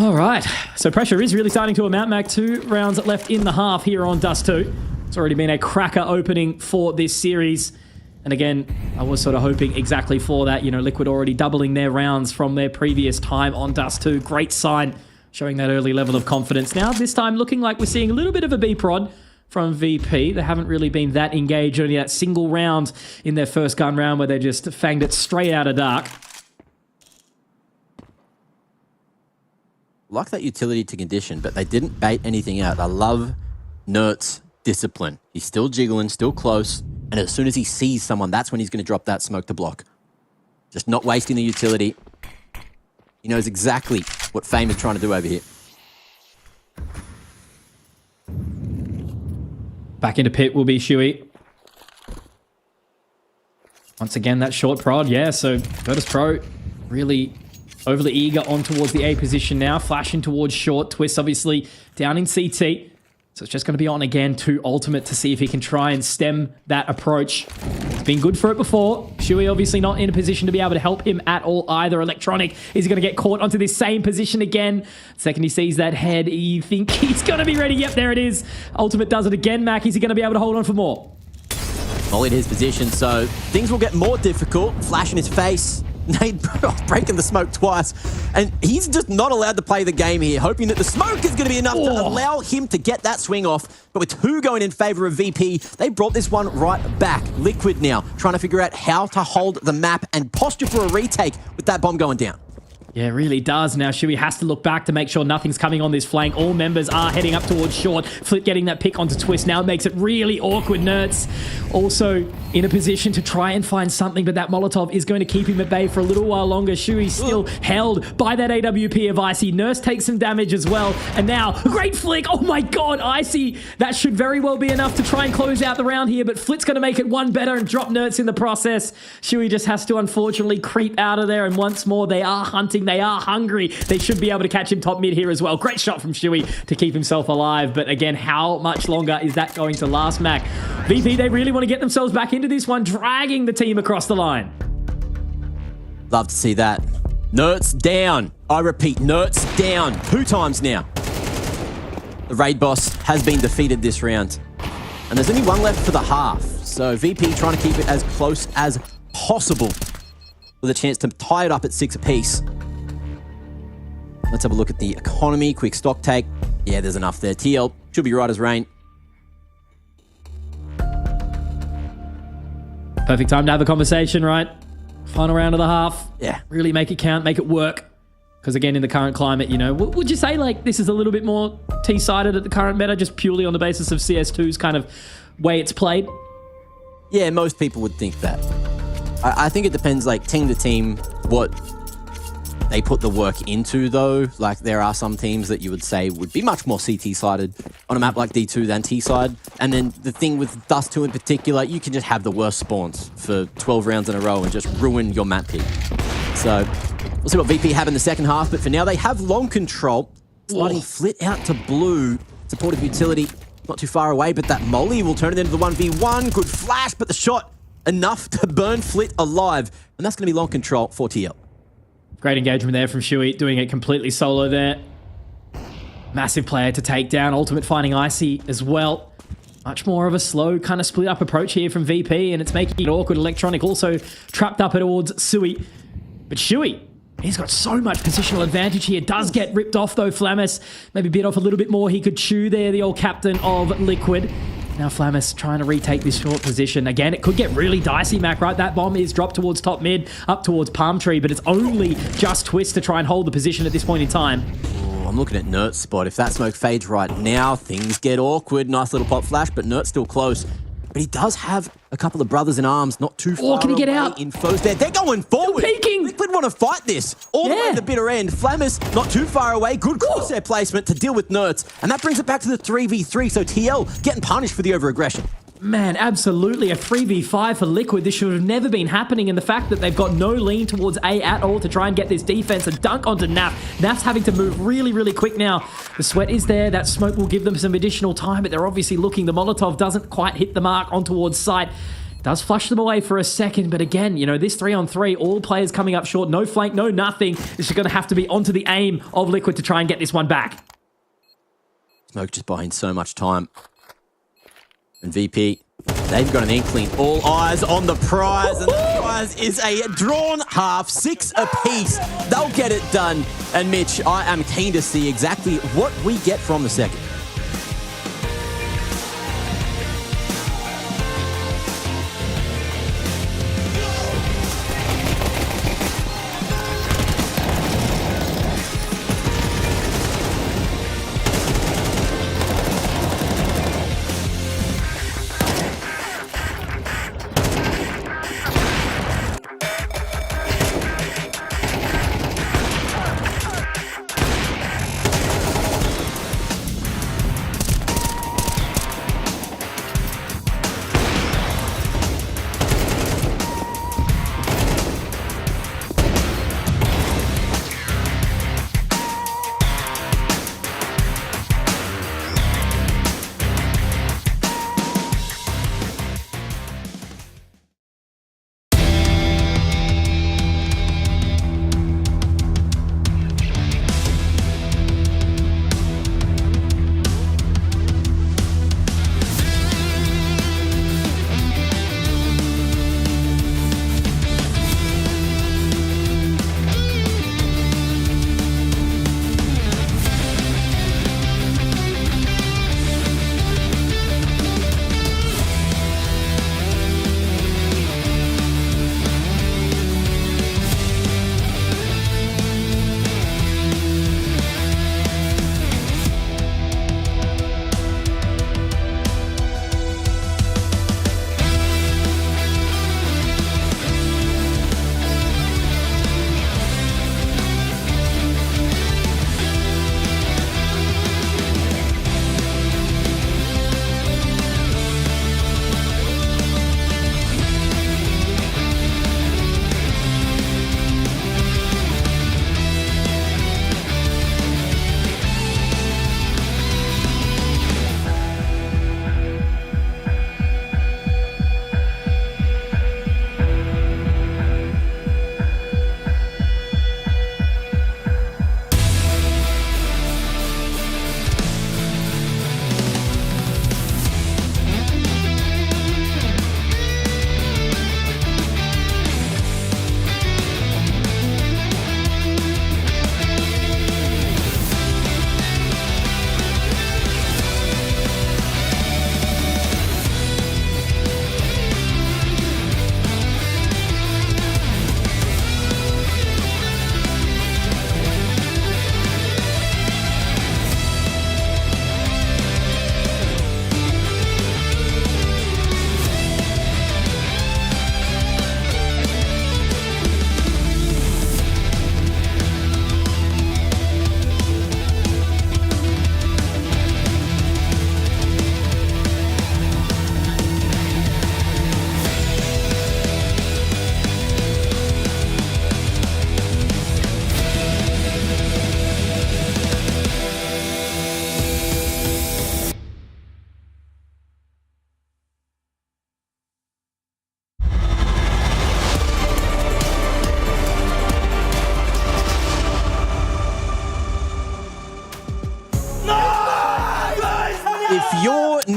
All right, so pressure is really starting to amount, Mac. 2 rounds left in the half here on Dust 2. It's already been a cracker opening for this series. And again, I was sort of hoping exactly for that. You know, Liquid already doubling their rounds from their previous time on Dust 2. Great sign, showing that early level of confidence. Now, this time looking like we're seeing a little bit of a B-prod from VP. They haven't really been that engaged. Only that single round in their first gun round where they just fanged it straight out of Dark. Like that utility to condition, but they didn't bait anything out. I love Nert's discipline. He's still jiggling, still close. And as soon as he sees someone, that's when he's going to drop that smoke to block. Just not wasting the utility. He knows exactly what Fame is trying to do over here. Back into pit will be Shui. Once again, that short prod. Yeah, so Virtus Pro really overly eager on towards the A position now. Flashing towards short. Twist obviously down in CT. So it's just going to be on again to Ultimate to see if he can try and stem that approach. It's been good for it before. Shui obviously not in a position to be able to help him at all either. Electronic is going to get caught onto this same position again. Second he sees that head, you think he's going to be ready. Yep, there it is. Ultimate does it again, Mac. Is he going to be able to hold on for more? Mollied his position, so things will get more difficult. Flash in his face. Nate breaking the smoke twice. And he's just not allowed to play the game here, hoping that the smoke is going to be enough to allow him to get that swing off. But with 2 going in favor of VP, they brought this one right back. Liquid now, trying to figure out how to hold the map and posture for a retake with that bomb going down. Yeah, it really does. Now, Shui has to look back to make sure nothing's coming on this flank. All members are heading up towards short. Flip getting that pick onto Twist now makes it really awkward. Nertz also in a position to try and find something, but that Molotov is going to keep him at bay for a little while longer. Shui's still held by that AWP of Icy. Nurse takes some damage as well. And now, a great flick. Oh my god, Icy. That should very well be enough to try and close out the round here, but Flit's going to make it one better and drop Nertz in the process. Shui just has to unfortunately creep out of there, and once more, they are hunting. They are hungry. They should be able to catch him top mid here as well. Great shot from Shui to keep himself alive. But again, how much longer is that going to last, Mac? VP, they really want to get themselves back into this one, dragging the team across the line. Love to see that. Nertz down. I repeat, Nertz down 2 times now. The raid boss has been defeated this round. And there's only 1 left for the half. So VP trying to keep it as close as possible with a chance to tie it up at 6 apiece. Let's have a look at the economy. Quick stock take. Yeah, there's enough there. TL should be right as rain. Perfect time to have a conversation, right? Final round of the half. Yeah. Really make it count, make it work. Because again, in the current climate, you know, would you say like this is a little bit more T-sided at the current meta, just purely on the basis of CS2's kind of way it's played? Yeah, most people would think that. I think it depends, like, team to team, what they put the work into, though. Like, there are some teams that you would say would be much more CT-sided on a map like D2 than T-side. And then the thing with Dust 2 in particular, you can just have the worst spawns for 12 rounds in a row and just ruin your map pick. So, we'll see what VP have in the second half, but for now, they have long control. Sliding Flit out to blue. Supportive utility, not too far away, but that molly will turn it into the 1v1. Good flash, but the shot enough to burn Flit alive. And that's going to be long control for TL. Great engagement there from Shuey, doing it completely solo there. Massive player to take down. Ultimate finding Icy as well. Much more of a slow kind of split up approach here from VP, and it's making it awkward. Electronic also trapped up towards Sui. But Shuey, he's got so much positional advantage here. Does get ripped off though, Flamus. Maybe bit off a little bit more. He could chew there, the old captain of Liquid. Now Flamus trying to retake this short position. Again, it could get really dicey, Mac, right? That bomb is dropped towards top mid, up towards Palm Tree, but it's only just Twist to try and hold the position at this point in time. Oh, I'm looking at Nert's spot. If that smoke fades right now, things get awkward. Nice little pop flash, but Nert's still close. But he does have a couple of brothers in arms, not too far can he get away. out? Info's there. They're going forward. They're peeking. Liquid want to fight this all the way to the bitter end. Flamus not too far away. Good crosshair placement to deal with Nerds. And that brings it back to the 3v3. So TL getting punished for the over-aggression. Man, absolutely. A 3v5 for Liquid. This should have never been happening. And the fact that they've got no lean towards A at all to try and get this defense and dunk onto Naf. Naf's having to move really, really quick now. The sweat is there. That smoke will give them some additional time, but they're obviously looking. The Molotov doesn't quite hit the mark on towards site. Does flush them away for a second, but again, you know, this 3-on-3, all players coming up short. No flank, no nothing. This is going to have to be onto the aim of Liquid to try and get this one back. Smoke just buying so much time. And VP, they've got an inkling. All eyes on the prize, and the prize is a drawn half, 6 apiece. They'll get it done. And Mitch, I am keen to see exactly what we get from the second.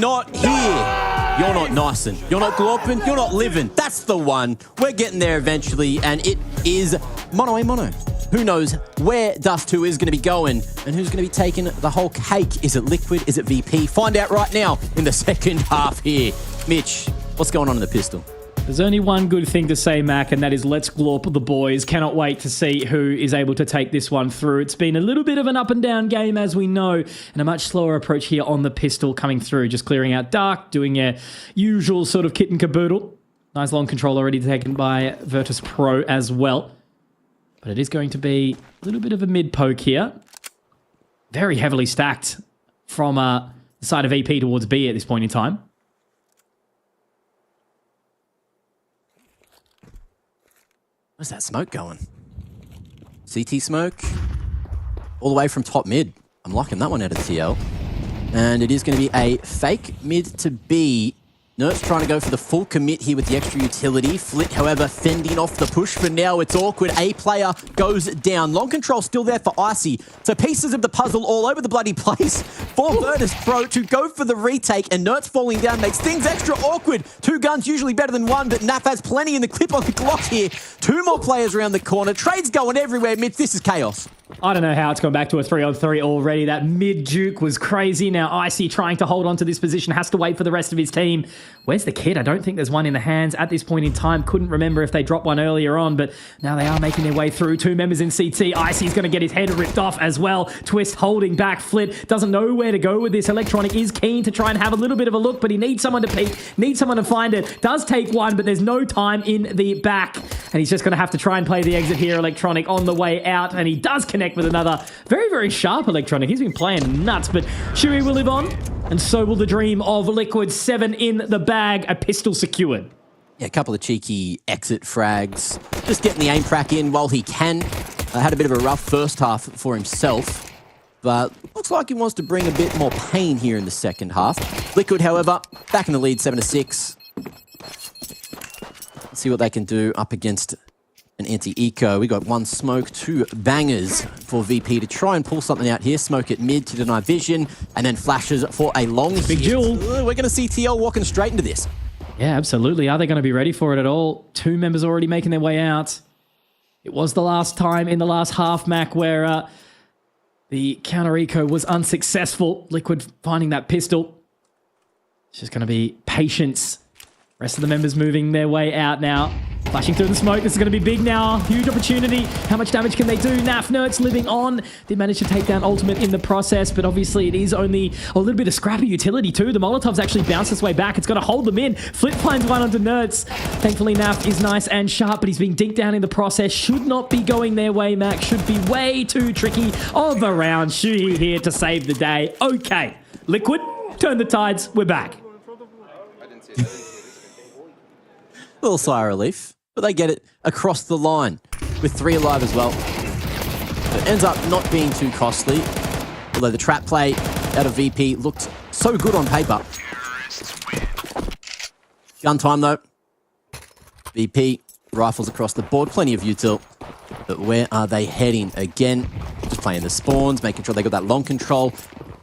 not here, you're not nicing. You're not glorping. You're not living. That's the one. We're getting there eventually, and it is mono a mono. Who knows where Dust 2 is going to be going and who's going to be taking the whole cake? Is it Liquid? Is it VP? Find out right now in the second half here. Mitch, what's going on in the pistol? There's only one good thing to say, Mac, and that is let's glorp the boys. Cannot wait to see who is able to take this one through. It's been a little bit of an up and down game, as we know, and a much slower approach here on the pistol coming through. Just clearing out Dark, doing your usual sort of kit and caboodle. Nice long control already taken by Virtus Pro as well. But it is going to be a little bit of a mid-poke here. Very heavily stacked from the side of EP towards B at this point in time. Where's that smoke going? CT smoke. All the way from top mid. I'm liking that one out of TL. And it is going to be a fake mid to B. Nert's trying to go for the full commit here with the extra utility. Flit, however, fending off the push for now. It's awkward. A player goes down. Long control still there for Icy. So pieces of the puzzle all over the bloody place for Virtus Pro to go for the retake. And Nert's falling down makes things extra awkward. 2 guns usually better than 1, but Naf has plenty in the clip on the Glock here. 2 more players around the corner. Trades going everywhere. Mitch, this is chaos. I don't know how it's gone back to a 3-on-3 already. That mid-juke was crazy. Now Icy trying to hold on to this position, has to wait for the rest of his team. Where's the kid? I don't think there's one in the hands at this point in time. Couldn't remember if they dropped one earlier on, but now they are making their way through. 2 members in CT. Icy's going to get his head ripped off as well. Twist holding back. Flit doesn't know where to go with this. Electronic is keen to try and have a little bit of a look, but he needs someone to peek, needs someone to find it. Does take one, but there's no time in the back. And he's just going to have to try and play the exit here. Electronic on the way out, and he does connect with another very, very sharp Electronic. He's been playing nuts, but Shui will live on, and so will the dream of Liquid. 7 in the bag, a pistol secured. Yeah, a couple of cheeky exit frags. Just getting the aim crack in while he can. Had a bit of a rough first half for himself, but looks like he wants to bring a bit more pain here in the second half. Liquid, however, back in the lead, 7-6. Let's see what they can do up against an anti-eco. We got 1 smoke, 2 bangers for VP to try and pull something out here. Smoke at mid to deny vision, and then flashes for a long big duel. We're going to see TL walking straight into this. Yeah, absolutely. Are they going to be ready for it at all? 2 members already making their way out. It was the last time in the last half, Mac, where the counter-eco was unsuccessful. Liquid finding that pistol. It's just going to be patience. Rest of the members moving their way out now. Flashing through the smoke. This is going to be big now. Huge opportunity. How much damage can they do? Naf Nerds living on. Did manage to take down Ultimate in the process, but obviously it is only a little bit of scrappy utility too. The Molotov's actually bounced its way back. It's got to hold them in. Flip finds one onto Nerds. Thankfully, Naf is nice and sharp, but he's being dinked down in the process. Should not be going their way, Mac. Should be way too tricky of a round. Shuhi here to save the day. Okay. Liquid, turn the tides. We're back. Little sigh of relief, but they get it across the line with 3 alive as well. It ends up not being too costly, although the trap play out of VP looked so good on paper. Gun time though. VP, rifles across the board, plenty of util. But where are they heading? Again, just playing the spawns, making sure they got that long control.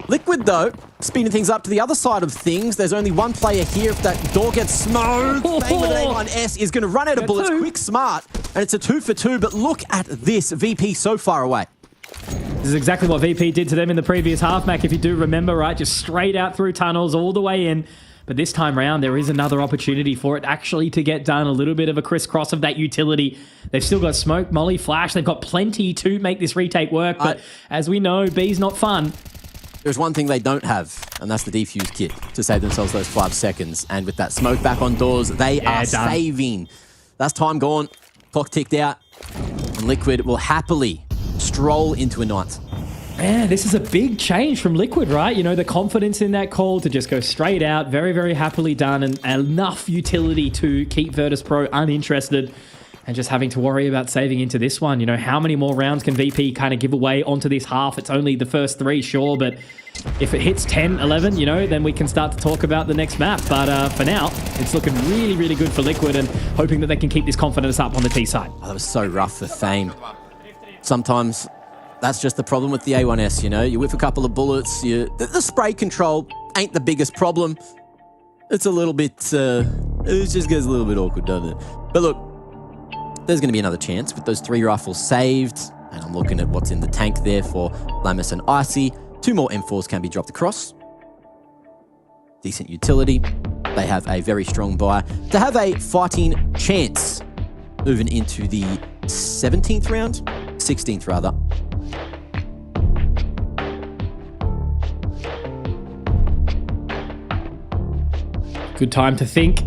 Liquid, though, speeding things up to the other side of things. There's only 1 player here. If that door gets smoked, Bang with an A1S is going to run out of bullets. Quick, smart, and it's a 2 for 2. But look at this. VP so far away. This is exactly what VP did to them in the previous half, Mac, if you do remember, right? Just straight out through tunnels all the way in. But this time around, there is another opportunity for it actually to get done. A little bit of a crisscross of that utility. They've still got smoke, molly, flash. They've got plenty to make this retake work. But as we know, B's not fun. There's one thing they don't have, and that's the defuse kit to save themselves those 5 seconds. And with that smoke back on doors, they are done. saving. That's time gone. Clock ticked out. And Liquid will happily stroll into a night. Man, this is a big change from Liquid, right? You know, the confidence in that call to just go straight out, very, very happily done, and enough utility to keep Virtus Pro uninterested. And just having to worry about saving into this one. You know, how many more rounds can VP kind of give away onto this half? It's only the first 3, sure, but if it hits 10, 11, you know, then we can start to talk about the next map. But for now, it's looking really, really good for Liquid and hoping that they can keep this confidence up on the T side. Oh, that was so rough for Fame. Sometimes that's just the problem with the A1S, you know? You whiff a couple of bullets, the spray control ain't the biggest problem. It's a little bit, it just gets a little bit awkward, doesn't it? But look, there's going to be another chance with those 3 rifles saved. And I'm looking at what's in the tank there for Flamus and Icy. 2 more M4s can be dropped across. Decent utility. They have a very strong buy to have a fighting chance moving into the 17th round? 16th, rather. Good time to think.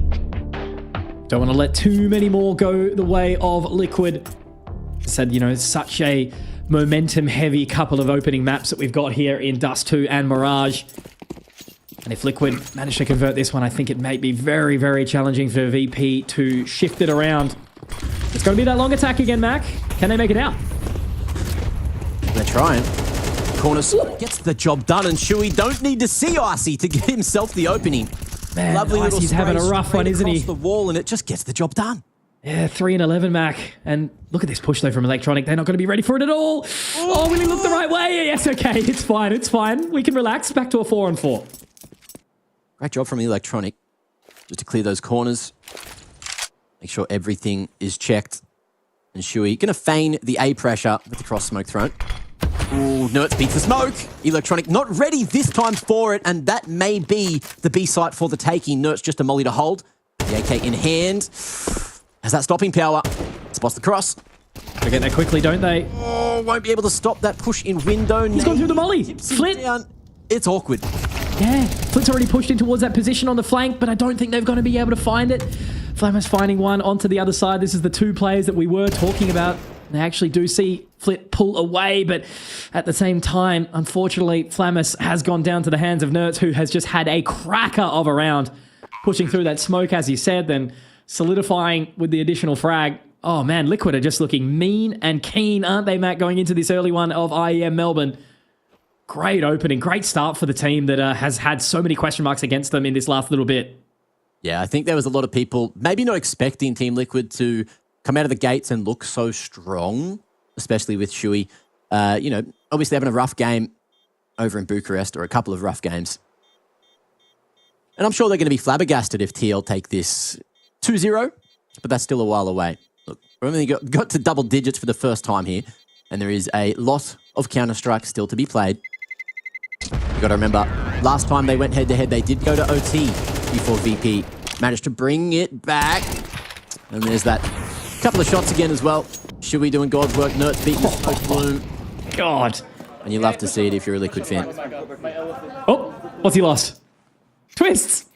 Don't want to let too many more go the way of Liquid. Said, you know, it's such a momentum-heavy couple of opening maps that we've got here in Dust 2 and Mirage. And if Liquid manage to convert this one, I think it may be very, very challenging for VP to shift it around. It's going to be that long attack again, Mac. Can they make it out? They're trying. Corner gets the job done, and Shui don't need to see Icy to get himself the opening. Man, Lovely little Icy's having a rough one, isn't he? Across the wall, and it just gets the job done. Yeah, 3 and 11, Mac. And look at this push, though, from Electronic. They're not going to be ready for it at all. Oh, will he look the right way? Yes, okay. It's fine. It's fine. We can relax. Back to a 4-on-4. Great job from Electronic. Just to clear those corners. Make sure everything is checked. And Shui going to feign the A pressure with the cross smoke thrown. Ooh, Nertz beats the smoke. Electronic not ready this time for it, and that may be the B site for the taking. Nertz just a molly to hold. The AK in hand. Has that stopping power. Spots the cross. They get there quickly, don't they? Oh, won't be able to stop that push in window. He's gone through the molly. Flit. Down. It's awkward. Yeah, Flit's already pushed in towards that position on the flank, but I don't think they're going to be able to find it. Flamus finding one onto the other side. This is the 2 players that we were talking about. They actually do see Flit pull away, but at the same time, unfortunately, Flamus has gone down to the hands of Nertz, who has just had a cracker of a round. Pushing through that smoke, as you said, then solidifying with the additional frag. Oh man, Liquid are just looking mean and keen, aren't they, Matt, going into this early one of IEM Melbourne. Great opening, great start for the team that has had so many question marks against them in this last little bit. Yeah, I think there was a lot of people maybe not expecting Team Liquid to come out of the gates and look so strong, especially with Shui. You know, obviously having a rough game over in Bucharest, or a couple of rough games. And I'm sure they're going to be flabbergasted if TL take this 2-0, but that's still a while away. Look, we only got to double digits for the first time here, and there is a lot of Counter-Strike still to be played. You got to remember, last time they went head-to-head, they did go to OT before VP managed to bring it back. And there's that couple of shots again as well. Shui doing God's work, Nertz beating the smoke bloom. God. And you love to see it if you're a Liquid fan. Oh, what's he lost? Twists.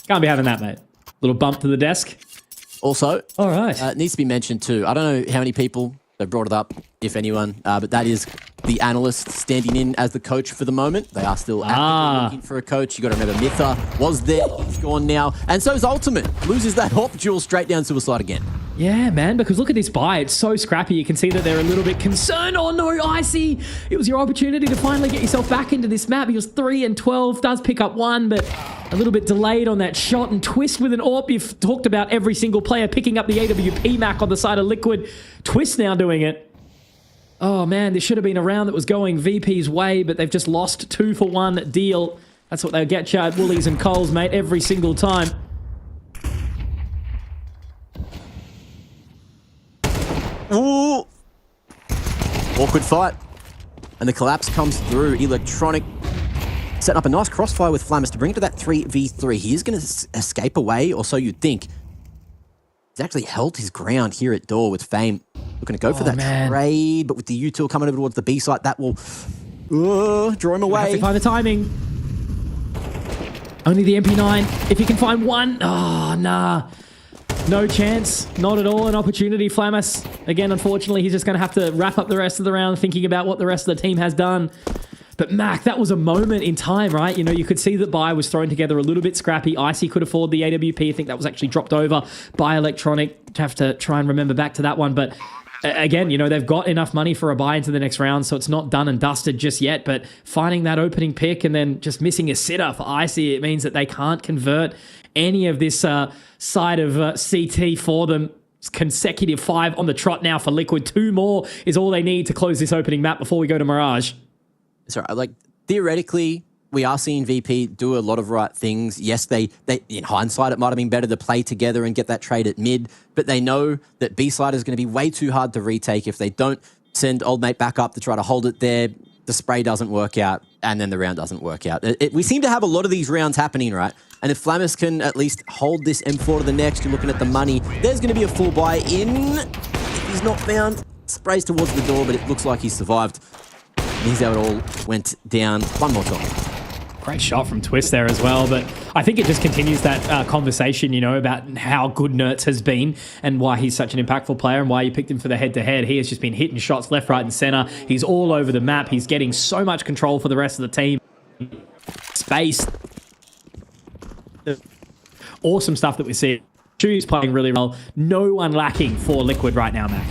Can't be having that, mate. Little bump to the desk. Also, all right, it needs to be mentioned too. I don't know how many people have brought it up, if anyone, but that is the analyst standing in as the coach for the moment. They are still actively looking for a coach. You got to remember, Mitha was there. He's gone now. And so is Ultimate. Loses that hop duel straight down Suicide again. Yeah, man, because look at this buy. It's so scrappy. You can see that they're a little bit concerned. Oh, no, Icy. It was your opportunity to finally get yourself back into this map. He was 3 and 12. Does pick up 1, but a little bit delayed on that shot. And Twist with an AWP. You've talked about every single player picking up the AWP Mac on the side of Liquid. Twist now doing it. Oh, man, this should have been a round that was going VP's way, but they've just lost 2-for-1 deal. That's what they'll get you at Woolies and Coles, mate, every single time. Ooh. Awkward fight. And the collapse comes through. Electronic setting up a nice crossfire with Flamus to bring it to that 3v3. He is going to escape away, or so you'd think. He's actually held his ground here at door with Fame. Looking to go for that trade, but with the U-Tool coming over towards the B site, that will draw him away. Have to find the timing. Only the MP9. If he can find one. Oh, nah. No chance. Not at all an opportunity. Flamus, again, unfortunately, he's just going to have to wrap up the rest of the round thinking about what the rest of the team has done. But Mac, that was a moment in time, right? You know, you could see that Buy was thrown together a little bit scrappy. Icy could afford the AWP. I think that was actually dropped over by Electronic. Have to try and remember back to that one. But again, you know, they've got enough money for a buy into the next round, so it's not done and dusted just yet. But finding that opening pick and then just missing a sitter for Icy, it means that they can't convert any of this side of CT for them. It's consecutive 5 on the trot now for Liquid. 2 more is all they need to close this opening map before we go to Mirage. Sorry, like, theoretically, we are seeing VP do a lot of right things. Yes, they in hindsight, it might have been better to play together and get that trade at mid, but they know that B-side is going to be way too hard to retake. If they don't send old mate back up to try to hold it there, the spray doesn't work out, and then the round doesn't work out. We seem to have a lot of these rounds happening, right? And if Flamus can at least hold this M4 to the next, you're looking at the money. There's going to be a full buy in. If he's not found, sprays towards the door, but it looks like he survived. And here's how it all went down one more time. Great shot from Twist there as well, but I think it just continues that conversation, you know, about how good Nertz has been and why he's such an impactful player and why you picked him for the head-to-head. He has just been hitting shots left, right, and center. He's all over the map. He's getting so much control for the rest of the team. Space. Awesome stuff that we see. Chew's playing really well. No one lacking for Liquid right now, Mac.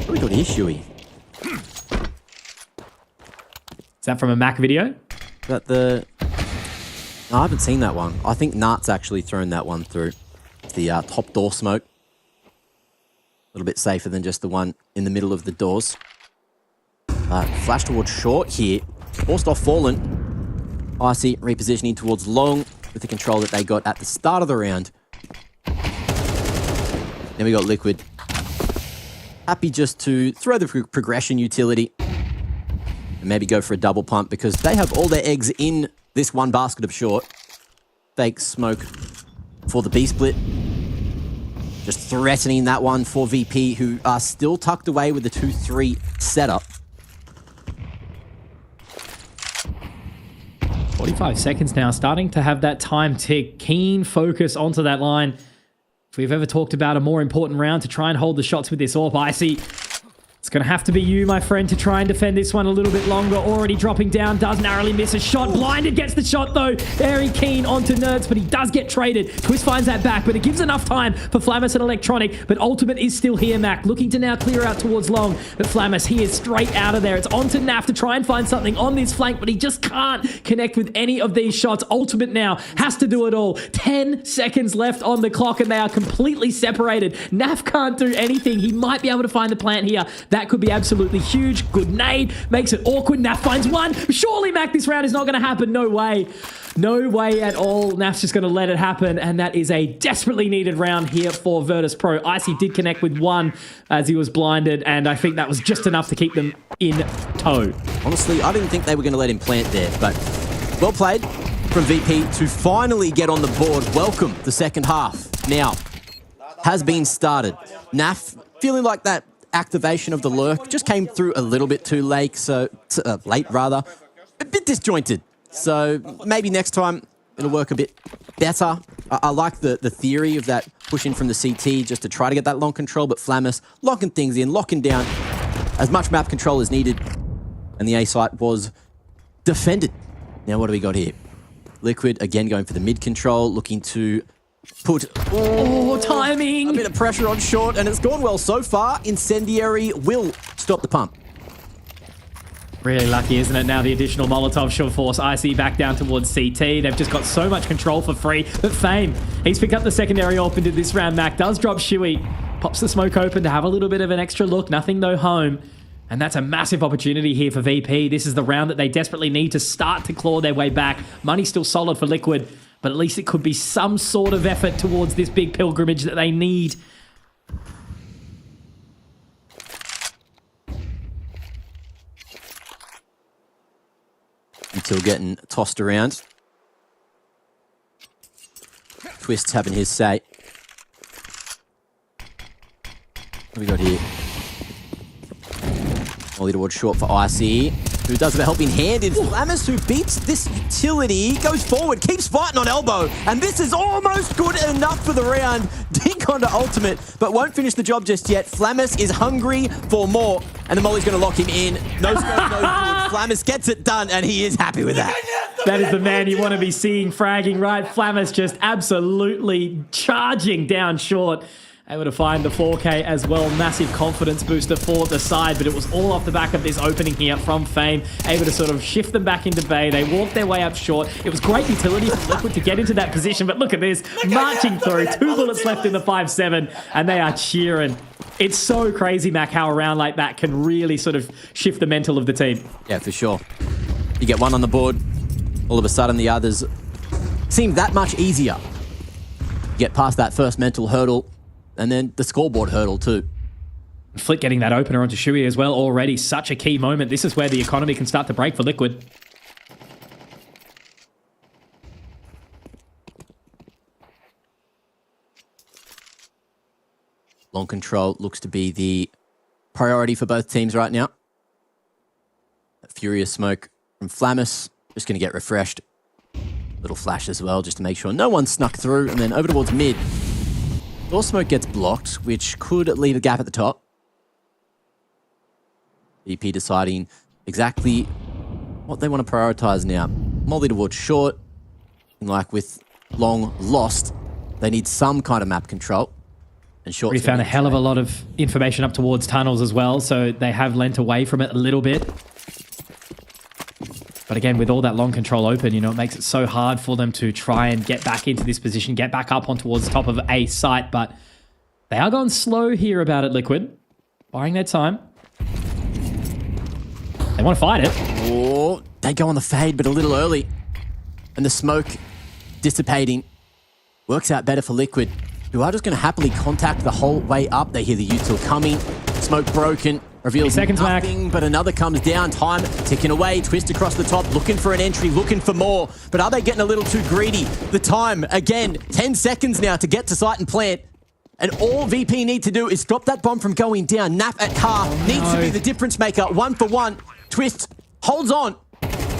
We got here, Shuey. Is that from a Mac video? That the... No, I haven't seen that one. I think Nart's actually thrown that one through. It's the top door smoke. A little bit safer than just the one in the middle of the doors. Flash towards short here. Forced off Fallen. Icy repositioning towards long with the control that they got at the start of the round. Then we got Liquid. Happy just to throw the progression utility and maybe go for a double pump because they have all their eggs in this one basket of short. Fake smoke for the B-split. Just threatening that one for VP, who are still tucked away with the 2-3 setup. 45 seconds now, starting to have that time tick. Keen focus onto that line. If we've ever talked about a more important round to try and hold the shots with this AWP, Icy, it's going to have to be you, my friend, to try and defend this one a little bit longer. Already dropping down, does narrowly miss a shot. Blinded, gets the shot though. Very keen onto Nerds, but he does get traded. Twist finds that back, but it gives enough time for Flamus and Electronic. But Ultimate is still here, Mac, looking to now clear out towards long. But Flamus, he is straight out of there. It's on to Naf to try and find something on this flank, but he just can't connect with any of these shots. Ultimate now has to do it all. 10 seconds left on the clock, and they are completely separated. Naf can't do anything. He might be able to find the plant here. That could be absolutely huge. Good nade. Makes it awkward. Naf finds one. Surely, Mac, this round is not going to happen. No way. No way at all. Naf's just going to let it happen, and that is a desperately needed round here for Virtus Pro. Icy did connect with one as he was blinded, and I think that was just enough to keep them in tow. Honestly, I didn't think they were going to let him plant there, but well played from VP to finally get on the board. Welcome the second half. Now, has been started. Naf feeling like that activation of the lurk just came through a little bit too late, so late rather, a bit disjointed. So maybe next time it'll work a bit better. I like the theory of that pushing from the CT just to try to get that long control, but Flamus locking things in, locking down as much map control as needed, and the A site was defended. Now what do we got here? Liquid again going for the mid control, looking to put timing, a bit of pressure on short, and it's gone well so far. Incendiary will stop the pump. Really lucky, isn't it? Now the additional Molotov should force Icy back down towards CT. They've just got so much control for free. But Fame, he's picked up the secondary AWP into this round. Mac does drop Shuey. Pops the smoke open to have a little bit of an extra look. Nothing though home. And that's a massive opportunity here for VP. This is the round that they desperately need to start to claw their way back. Money's still solid for Liquid, but at least it could be some sort of effort towards this big pilgrimage that they need. Until getting tossed around. Twist having his say. What do we got here? Molly towards short for Icy, who does have a helping hand in Flamus, who beats this utility, goes forward, keeps fighting on elbow, and this is almost good enough for the round. Dink onto ultimate, but won't finish the job just yet. Flamus is hungry for more, and the Molly's going to lock him in. No scope, no good. Flamus gets it done, and he is happy with that. That is the man you want to be seeing fragging, right? Flamus just absolutely charging down short. able to find the 4K as well. Massive confidence booster for the side, but it was all off the back of this opening here from FaZe, able to sort of shift them back into Bay. They walked their way up short. It was great utility from Liquid to get into that position, but look at this, marching through, 2 bullets left in the 5-7, and they are cheering. It's so crazy, Mac, how a round like that can really sort of shift the mental of the team. Yeah, for sure. You get one on the board, all of a sudden the others seem that much easier. You get past that first mental hurdle, and then the scoreboard hurdle too. Flick getting that opener onto Shui as well already. Such a key moment. This is where the economy can start to break for Liquid. Long control looks to be the priority for both teams right now. That furious smoke from Flamus, just going to get refreshed. Little flash as well, just to make sure no one snuck through. And then over towards mid. Door smoke gets blocked, which could leave a gap at the top. VP deciding exactly what they want to prioritize now. Molly towards short. And like with long lost, they need some kind of map control. And short. We found a hell of a lot of information up towards tunnels as well, so they have lent away from it a little bit. But again, with all that long control open, you know, it makes it so hard for them to try and get back into this position, get back up on towards the top of a site. But they are going slow here about it, Liquid. Buying their time. They want to fight it. Oh, they go on the fade, but a little early. And the smoke dissipating. Works out better for Liquid, who are just going to happily contact the whole way up. They hear the util coming. Smoke broken. Reveals nothing, but another comes down. Time ticking away. Twist across the top, looking for an entry, looking for more. But are they getting a little too greedy? The time, again, 10 seconds now to get to site and plant. And all VP need to do is stop that bomb from going down. Nap at car needs to be the difference maker. 1 for 1. Twist holds on.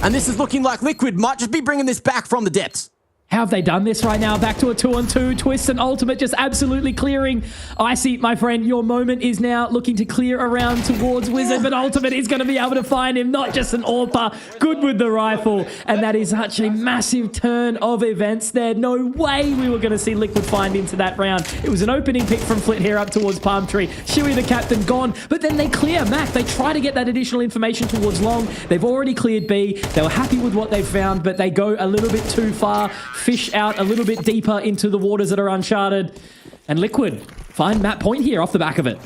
And this is looking like Liquid might just be bringing this back from the depths. How have they done this right now? Back to a 2-on-2. Twist and Ultimate just absolutely clearing. Icy, my friend, your moment is now looking to clear around towards Wizard, but Ultimate is going to be able to find him. Not just an AWPer, good with the rifle. And that is such a massive turn of events there. No way we were going to see Liquid find into that round. It was an opening pick from Flit here up towards Palm Tree. Shui, the captain, gone. But then they clear Mac. They try to get that additional information towards Long. They've already cleared B. They were happy with what they found, but they go a little bit too far. Fish out a little bit deeper into the waters that are uncharted. And Liquid find map point here off the back of it.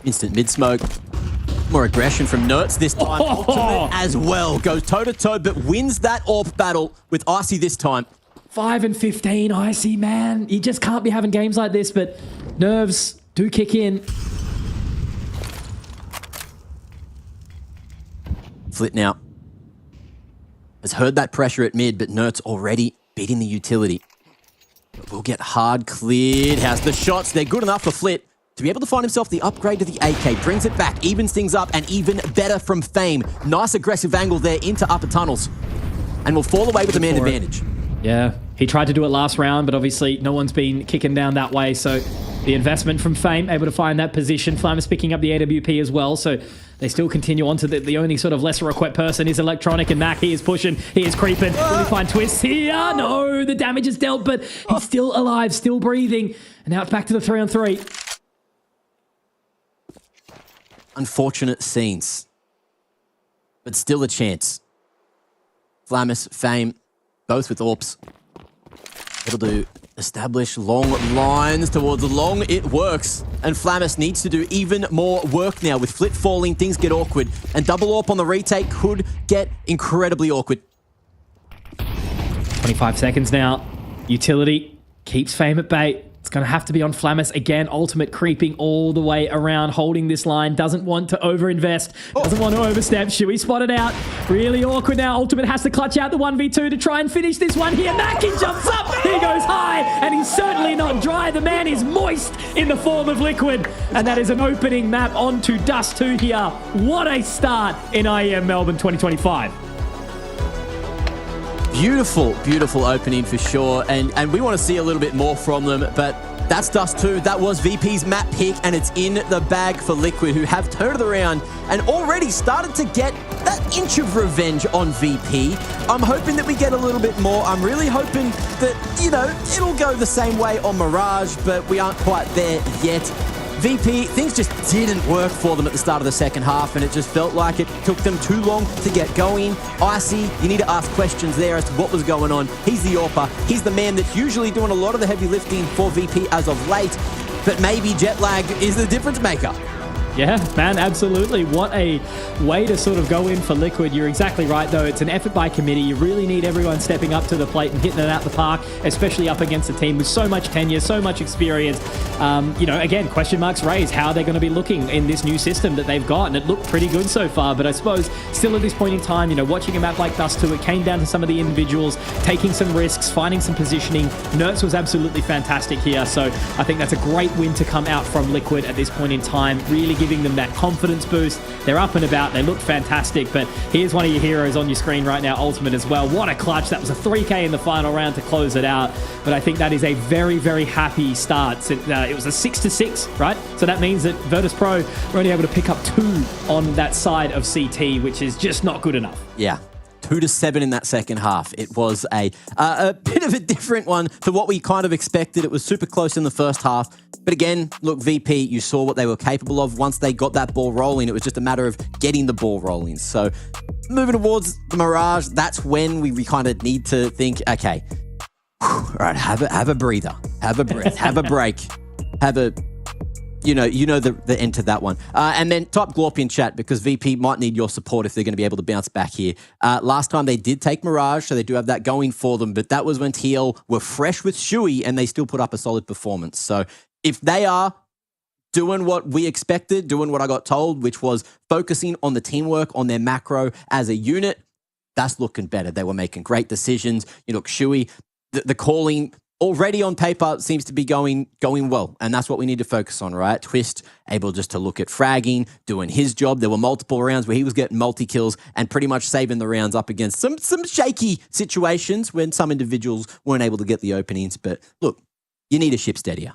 Instant mid-smoke. More aggression from Nertz this time. Ultimate as well. Goes toe-to-toe, but wins that AWP battle with Icy this time. 5 and 15, Icy, man. You just can't be having games like this, but nerves do kick in. Flit now has heard that pressure at mid, but Nertz already beating the utility. But will get hard cleared. Has the shots. They're good enough for Flit to be able to find himself the upgrade to the AK. Brings it back, evens things up, and even better from Fame. Nice aggressive angle there into upper tunnels. And will fall away with the man advantage. Yeah, he tried to do it last round, but obviously no one's been kicking down that way. So the investment from Fame, able to find that position. Flamus picking up the AWP as well. So they still continue on to the only sort of lesser equipped person is Electronic, and Mac, he is pushing, he is creeping. Will he find Twist here? No, the damage is dealt, but he's still alive, still breathing. And now it's back to the 3-on-3. Unfortunate scenes, but still a chance. Flamus, Fame, both with AWPs. It'll do establish long lines towards long. It works. And Flamus needs to do even more work now. With Flit falling, things get awkward. And double AWP on the retake could get incredibly awkward. 25 seconds now. Utility keeps Fame at bay. It's going to have to be on Flamus again. Ultimate creeping all the way around, holding this line. Doesn't want to overinvest. Doesn't want to overstep. Shui spotted out. Really awkward now. Ultimate has to clutch out the 1v2 to try and finish this one here. Mackie jumps up. He goes high. And he's certainly not dry. The man is moist in the form of Liquid. And that is an opening map onto Dust 2 here. What a start in IEM Melbourne 2025. Beautiful, beautiful opening for sure. And we want to see a little bit more from them. But That's Dust 2. That was VP's map pick, and it's in the bag for Liquid, who have turned it around and already started to get that inch of revenge on VP. I'm hoping that we get a little bit more. I'm really hoping that, you know, it'll go the same way on Mirage, but we aren't quite there yet. VP, things just didn't work for them at the start of the second half, and it just felt like it took them too long to get going. Icy, you need to ask questions there as to what was going on. He's the AWPer. He's the man that's usually doing a lot of the heavy lifting for VP as of late, but maybe jet lag is the difference maker. Yeah, man, absolutely. What a way to sort of go in for Liquid. You're exactly right, though. It's an effort by committee. You really need everyone stepping up to the plate and hitting it out the park, especially up against a team with so much tenure, so much experience. You know, again, question marks raised. How are they going to be looking in this new system that they've got? And it looked pretty good so far, but I suppose still at this point in time, you know, watching a map like Dust 2, it came down to some of the individuals taking some risks, finding some positioning. Nertz was absolutely fantastic here, so I think that's a great win to come out from Liquid at this point in time, really giving them that confidence boost. They're up and about. They look fantastic, but here's one of your heroes on your screen right now, Ultimate as well. What a clutch. That was a 3K in the final round to close it out, but I think that is a very, very happy start. It was a 6-6, right? So that means that Virtus Pro were only able to pick up 2 on that side of CT, which is just not good enough. Yeah. 2-7 in that second half. It was a bit of a different one to what we kind of expected. It was super close in the first half. But again, look, VP, you saw what they were capable of. Once they got that ball rolling, it was just a matter of getting the ball rolling. So moving towards the Mirage, that's when we kind of need to think, okay, all right, have a breather, have a breath, have a break, have a... You know the end to that one. And then type Glorpy in chat because VP might need your support if they're going to be able to bounce back here. Last time they did take Mirage, so they do have that going for them, but that was when TL were fresh with Shui and they still put up a solid performance. So if they are doing what we expected, doing what I got told, which was focusing on the teamwork, on their macro as a unit, that's looking better. They were making great decisions. You know, Shui, the calling... already on paper seems to be going well, and that's what we need to focus on, right? Twist able just to look at fragging, doing his job. There were multiple rounds where he was getting multi-kills and pretty much saving the rounds up against some shaky situations when some individuals weren't able to get the openings. But look, you need a ship steadier.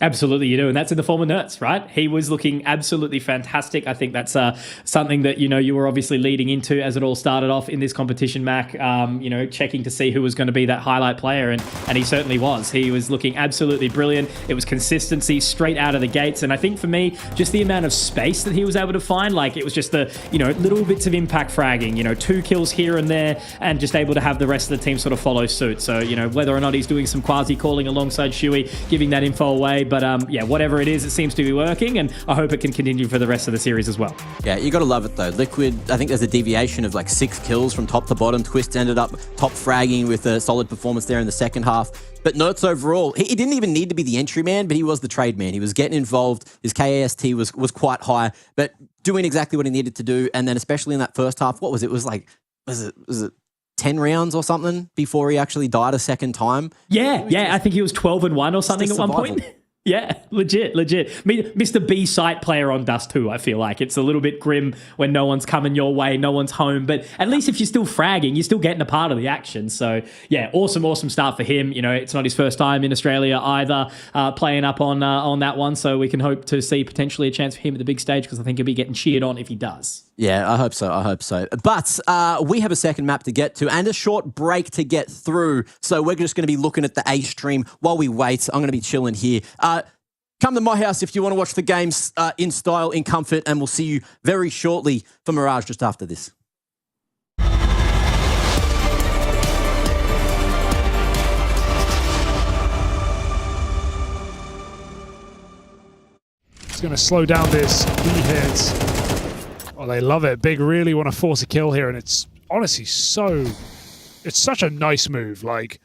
Absolutely, you do, and that's in the form of Nertz, right? He was looking absolutely fantastic. I think that's something that, you know, you were obviously leading into as it all started off in this competition, Mac, you know, checking to see who was going to be that highlight player, and he certainly was. He was looking absolutely brilliant. It was consistency straight out of the gates, and I think for me, just the amount of space that he was able to find, like it was just the, you know, little bits of impact fragging, you know, 2 kills here and there, and just able to have the rest of the team sort of follow suit. So, you know, whether or not he's doing some quasi-calling alongside Shui, giving that info away, but yeah, whatever it is, it seems to be working, and I hope it can continue for the rest of the series as well. Yeah, you got to love it though. Liquid, I think there's a deviation of like 6 kills from top to bottom. Twist ended up top fragging with a solid performance there in the second half. But Nertz overall, he didn't even need to be the entry man, but he was the trade man. He was getting involved. His KAST was quite high, but doing exactly what he needed to do. And then especially in that first half, what was it? It was like, was it 10 rounds or something before he actually died a second time? Yeah, I think he was 12-1 or something at one point. Yeah, legit. Mr. B site player on Dust 2, I feel like. It's a little bit grim when no one's coming your way, no one's home, but at least if you're still fragging, you're still getting a part of the action. So yeah, awesome start for him. You know, it's not his first time in Australia either, playing up on that one, so we can hope to see potentially a chance for him at the big stage, because I think he'll be getting cheered on if he does. Yeah, I hope so. But we have a second map to get to and a short break to get through. So we're just going to be looking at the A stream while we wait. I'm going to be chilling here. Come to my house if you want to watch the games in style, in comfort, and we'll see you very shortly for Mirage just after this. It's going to slow down this B hit. Oh, they love it. Big really want to force a kill here, and it's honestly it's such a nice move. Like,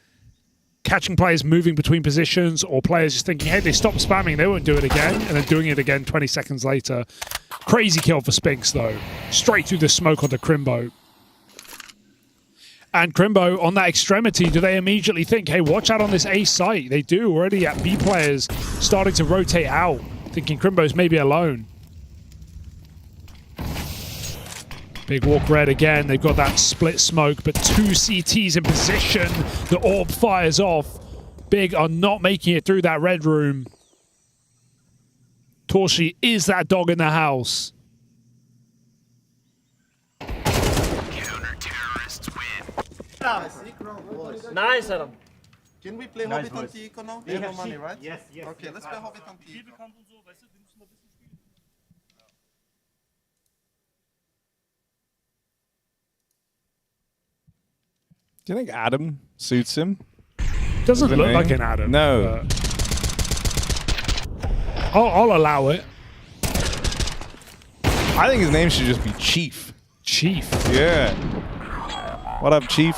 catching players moving between positions, or players just thinking, hey, they stopped spamming, they won't do it again, and then doing it again 20 seconds later. Crazy kill for Spinks, though. Straight through the smoke onto Crimbo. And Crimbo, on that extremity, do they immediately think, hey, watch out on this A site? They do already at B players starting to rotate out, thinking Crimbo's maybe alone. Big walk red again. They've got that split smoke, but 2 CTs in position. The orb fires off. Big are not making it through that red room. Torshi is that dog in the house. Nice, Adam. Can we play Nice Hobbit on voice. Tico now? We We have have no money, sheep. right? Yes, yes. Okay, let's play Hobbit on Tico. Do you think Adam suits him? Doesn't look he? like an Adam. No. I'll allow it. I think his name should just be Chief. Chief? Yeah. What up, Chief?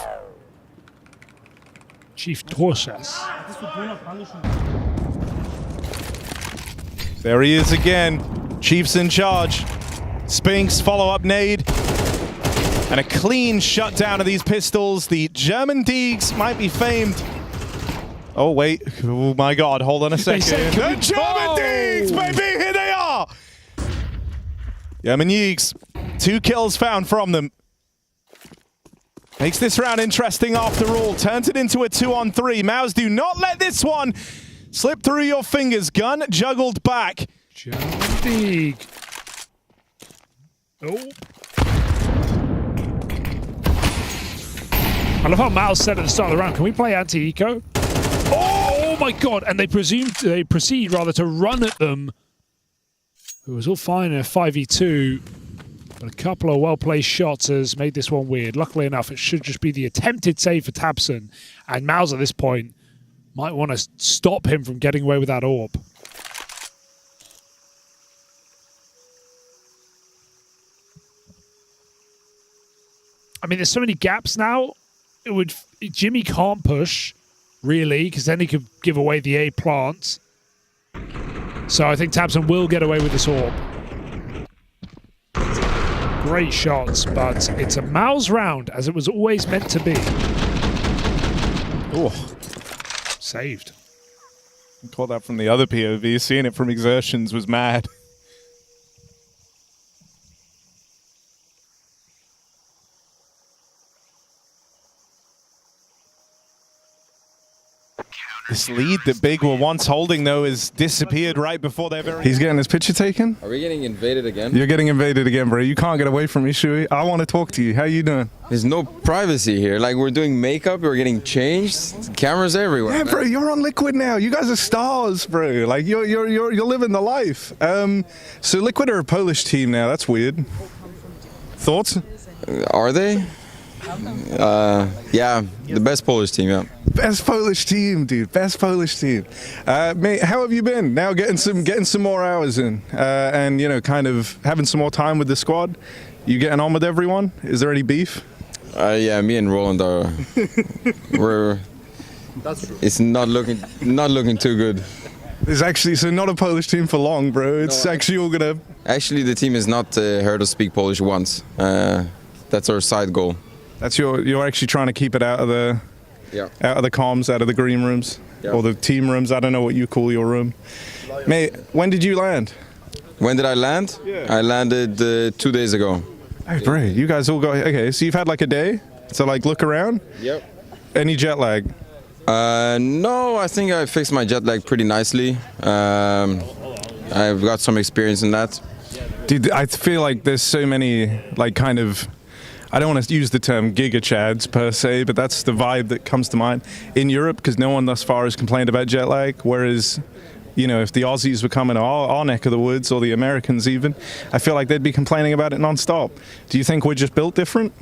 Chief Torses. There he is again. Chief's in charge. Spinks, follow-up nade. And a clean shutdown of these pistols. The German Deegs might be famed. Oh, wait. Oh, my God. Hold on a second. The German Deegs, baby! Here they are! German Deegs. 2 kills found from them. Makes this round interesting after all. Turns it into a 2-on-3. Mouse, do not let this one slip through your fingers. Gun juggled back. German Deeg. Oh. I love how Mouse said at the start of the round, can we play anti-eco? Oh my God! And they proceed rather to run at them. It was all fine in a 5v2, but a couple of well-placed shots has made this one weird. Luckily enough, it should just be the attempted save for Tabson, and Mouse at this point might want to stop him from getting away with that orb. I mean, there's so many gaps now. Jimmy can't push, really, because then he could give away the A plant. So I think Tabson will get away with this orb. Great shots, but it's a Mouse round, as it was always meant to be. Oh. Saved. Caught that from the other POV. Seeing it from Exertions was mad. This lead that Big were once holding, though, has disappeared right before their very... He's getting his picture taken? Are we getting invaded again? You're getting invaded again, bro. You can't get away from me, Shui. I want to talk to you. How you doing? There's no privacy here. Like, we're doing makeup, we're getting changed. Cameras everywhere. Yeah, bro, you're on Liquid now. You guys are stars, bro. Like, you're living the life. So Liquid are a Polish team now. That's weird. Thoughts? Are they? Yeah, the best Polish team, yeah. Best Polish team, dude. Best Polish team. Mate, how have you been? Now getting some more hours in, and you know, kind of having some more time with the squad. You getting on with everyone? Is there any beef? Yeah, me and Roland are. That's true. It's not looking too good. It's actually not a Polish team for long, bro. It's actually all gonna. Actually, the team has not heard us speak Polish once. That's our side goal. That's you're actually trying to keep it out of the comms, out of the green rooms, or the team rooms. I don't know what you call your room. Mate, when did you land? When did I land? Yeah. I landed 2 days ago. Hey, bro, you guys all got okay. So you've had like a day to like look around. Yep. Any jet lag? No, I think I fixed my jet lag pretty nicely. I've got some experience in that. Dude, I feel like there's so many like kind of. I don't want to use the term giga chads per se, but that's the vibe that comes to mind in Europe because no one thus far has complained about jet lag. Whereas, you know, if the Aussies were coming to our neck of the woods or the Americans even, I feel like they'd be complaining about it nonstop. Do you think we're just built different?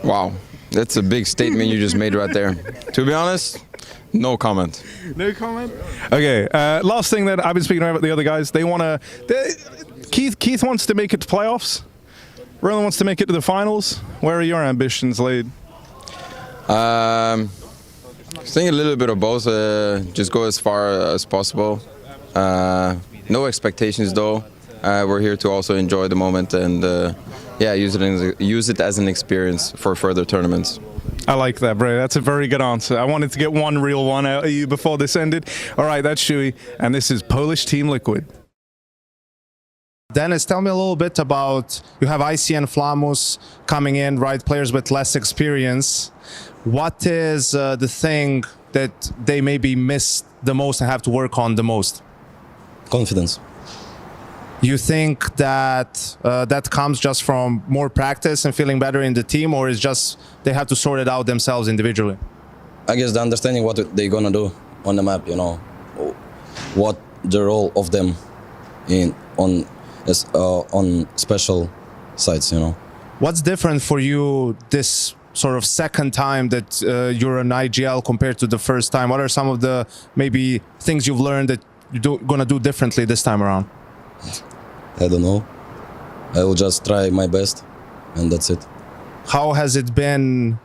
Wow, that's a big statement you just made right there. To be honest, no comment. No comment? Okay, last thing that I've been speaking about the other guys, Keith wants to make it to playoffs. Roland wants to make it to the finals. Where are your ambitions laid? I think a little bit of both. Just go as far as possible. No expectations though. We're here to also enjoy the moment and use it as an experience for further tournaments. I like that, bro. That's a very good answer. I wanted to get one real one out of you before this ended. All right, that's Shui, and this is Polish Team Liquid. Dennis, tell me a little bit about, you have IC and Flamus coming in, right? Players with less experience. What is the thing that they maybe miss the most and have to work on the most? Confidence. You think that that comes just from more practice and feeling better in the team, or is just they have to sort it out themselves individually? I guess the understanding what they're gonna do on the map, you know, what the role of them on special sites, you know. What's different for you this sort of second time that you're an IGL compared to the first time? What are some of the maybe things you've learned that you're gonna do differently this time around? I don't know. I will just try my best, and that's it. How has it been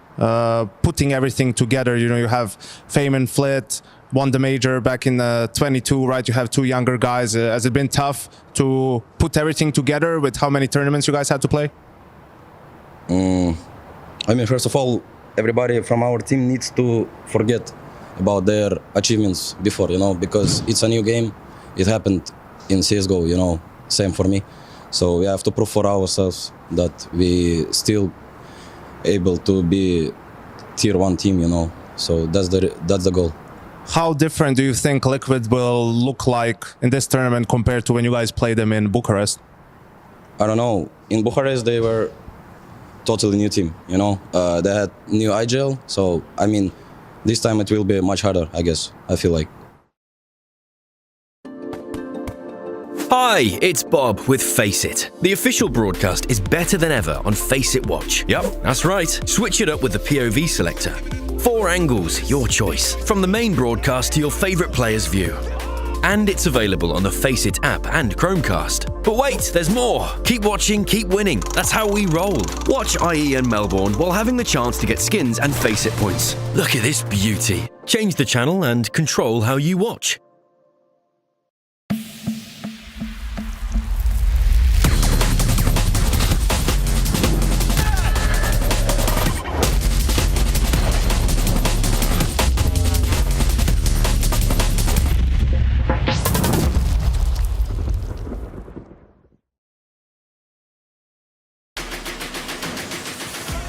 putting everything together? You know, you have Fame and Flit, won the major back in 22, right? You have two younger guys. Has it been tough to put everything together with how many tournaments you guys had to play? I mean, first of all, everybody from our team needs to forget about their achievements before, you know, because it's a new game. It happened in CSGO, you know, same for me. So we have to prove for ourselves that we still able to be tier 1 team, you know. So that's the goal. How different do you think Liquid will look like in this tournament compared to when you guys played them in Bucharest? I don't know. In Bucharest, they were totally new team, you know. They had new IGL, so I mean, this time it will be much harder, I guess. I feel like. Hi, it's Bob with Face It. The official broadcast is better than ever on Face It Watch. Yep, that's right. Switch it up with the POV selector. 4 angles, your choice. From the main broadcast to your favourite player's view. And it's available on the Face It app and Chromecast. But wait, there's more. Keep watching, keep winning. That's how we roll. Watch IEM Melbourne while having the chance to get skins and Face It points. Look at this beauty. Change the channel and control how you watch.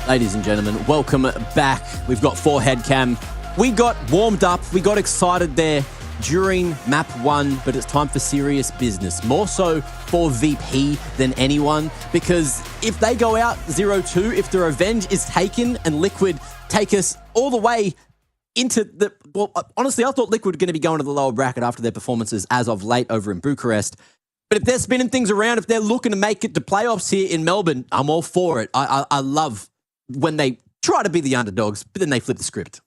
Ladies and gentlemen, welcome back. We've got 4 head cam. We got warmed up, we got excited there during map 1, but it's time for serious business. More so for VP than anyone, because if they go out 0-2, if the revenge is taken and Liquid take us all the way into the... Well, honestly, I thought Liquid were going to be going to the lower bracket after their performances as of late over in Bucharest. But if they're spinning things around, if they're looking to make it to playoffs here in Melbourne, I'm all for it. I love when they try to be the underdogs, but then they flip the script.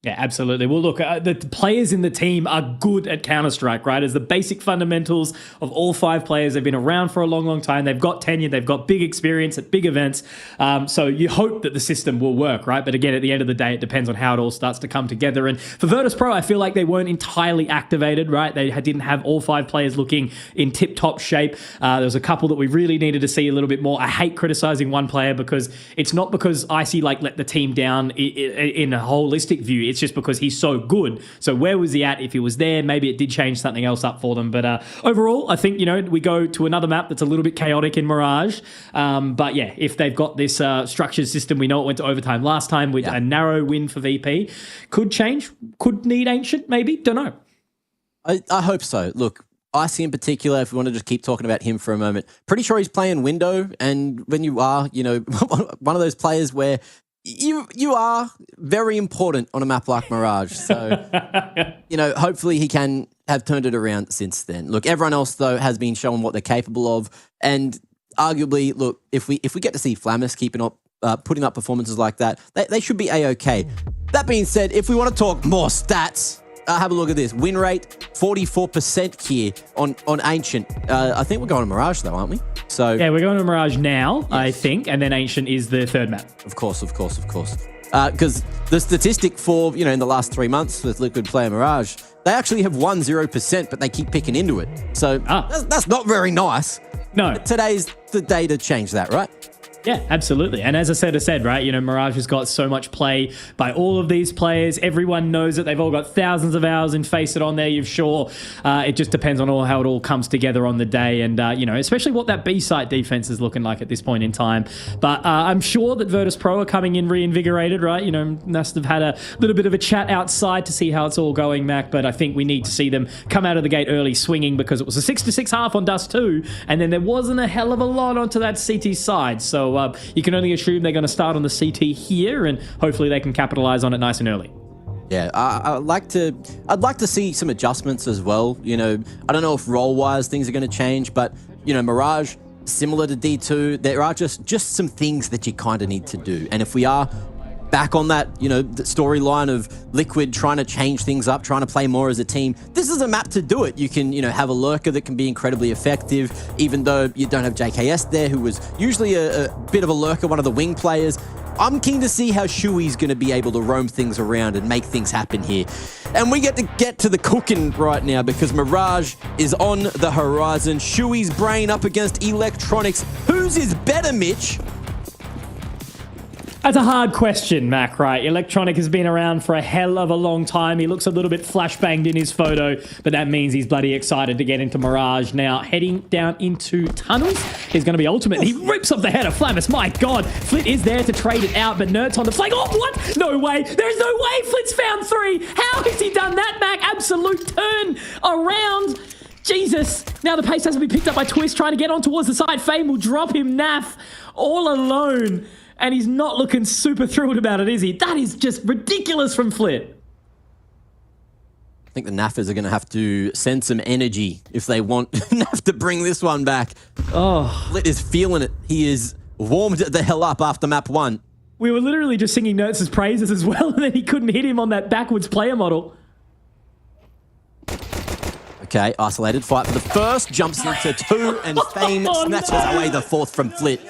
Yeah, absolutely. Well, look, the players in the team are good at Counter-Strike, right? As the basic fundamentals of all 5 players. They've been around for a long, long time. They've got tenure. They've got big experience at big events. So you hope that the system will work, right? But again, at the end of the day, it depends on how it all starts to come together. And for Virtus Pro, I feel like they weren't entirely activated, right? They didn't have all 5 players looking in tip-top shape. There was a couple that we really needed to see a little bit more. I hate criticizing one player because it's not because Icy let the team down in a holistic view. It's just because he's so good. So where was he at? If he was there, maybe it did change something else up for them. But overall, I think, we go to another map that's a little bit chaotic in Mirage. But yeah, if they've got this structured system, we know it went to overtime last time with a narrow win for VP. Could change. Could need Ancient, maybe. Don't know. I hope so. Look, Icy in particular, if we want to just keep talking about him for a moment, pretty sure he's playing window. And when you are, one of those players where you are very important on a map like Mirage. So, hopefully he can have turned it around since then. Look, everyone else, though, has been shown what they're capable of. And arguably, look, if we get to see Flamus putting up performances like that, they should be A-OK. That being said, if we want to talk more stats, have a look at this. Win rate, 44% here on Ancient. I think we're going to Mirage, though, aren't we? So yeah, we're going to Mirage now, yes. I think, and then Ancient is the 3rd map. Of course. Because the statistic for, in the last 3 months with Liquid Player Mirage, they actually have won 0%, but they keep picking into it. So that's not very nice. No. But today's the day to change that, right? Yeah, absolutely. And as I said, right, you know, Mirage has got so much play by all of these players. Everyone knows it. They've all got thousands of hours in Face It on there, you've sure. It just depends on how it all comes together on the day and, you know, especially what that B-site defense is looking like at this point in time. But I'm sure that Virtus Pro are coming in reinvigorated, right? You know, must have had a little bit of a chat outside to see how it's all going, Mac, but I think we need to see them come out of the gate early swinging because it was a 6-6 half on Dust 2, and then there wasn't a hell of a lot onto that CT side. So you can only assume they're going to start on the CT here, and hopefully they can capitalize on it nice and early. Yeah, I'd like to see some adjustments as well. You know, I don't know if role-wise things are going to change, but, you know, Mirage, similar to D2, there are just some things that you kind of need to do. And if we are back on that, you know, the storyline of Liquid trying to change things up, trying to play more as a team, this is a map to do it. You can, you know, have a lurker that can be incredibly effective, even though you don't have JKS there, who was usually a bit of a lurker, one of the wing players. I'm keen to see how Shui's going to be able to roam things around and make things happen here. And we get to the cooking right now because Mirage is on the horizon. Shui's brain up against Electronics. Whose is better, Mitch? That's a hard question, Mac, right? Electronic has been around for a hell of a long time. He looks a little bit flashbanged in his photo, but that means he's bloody excited to get into Mirage. Now, heading down into tunnels is going to be ultimate. He rips off the head of Flamus. My God, Flit is there to trade it out, but Nert's on the flank. Oh, what? No way. There's no way Flit's found 3. How has he done that, Mac? Absolute turn around. Jesus. Now the pace has to be picked up by Twist, trying to get on towards the side. Fame will drop him Naf all alone. And he's not looking super thrilled about it, is he? That is just ridiculous from Flit. I think the Naffers are going to have to send some energy if they want Naff to bring this one back. Oh. Flit is feeling it. He is warmed the hell up after map 1. We were literally just singing Nertz's praises as well, and then he couldn't hit him on that backwards player model. Okay, isolated fight for the first, jumps into 2, and Fame snatches away the 4th from Flit.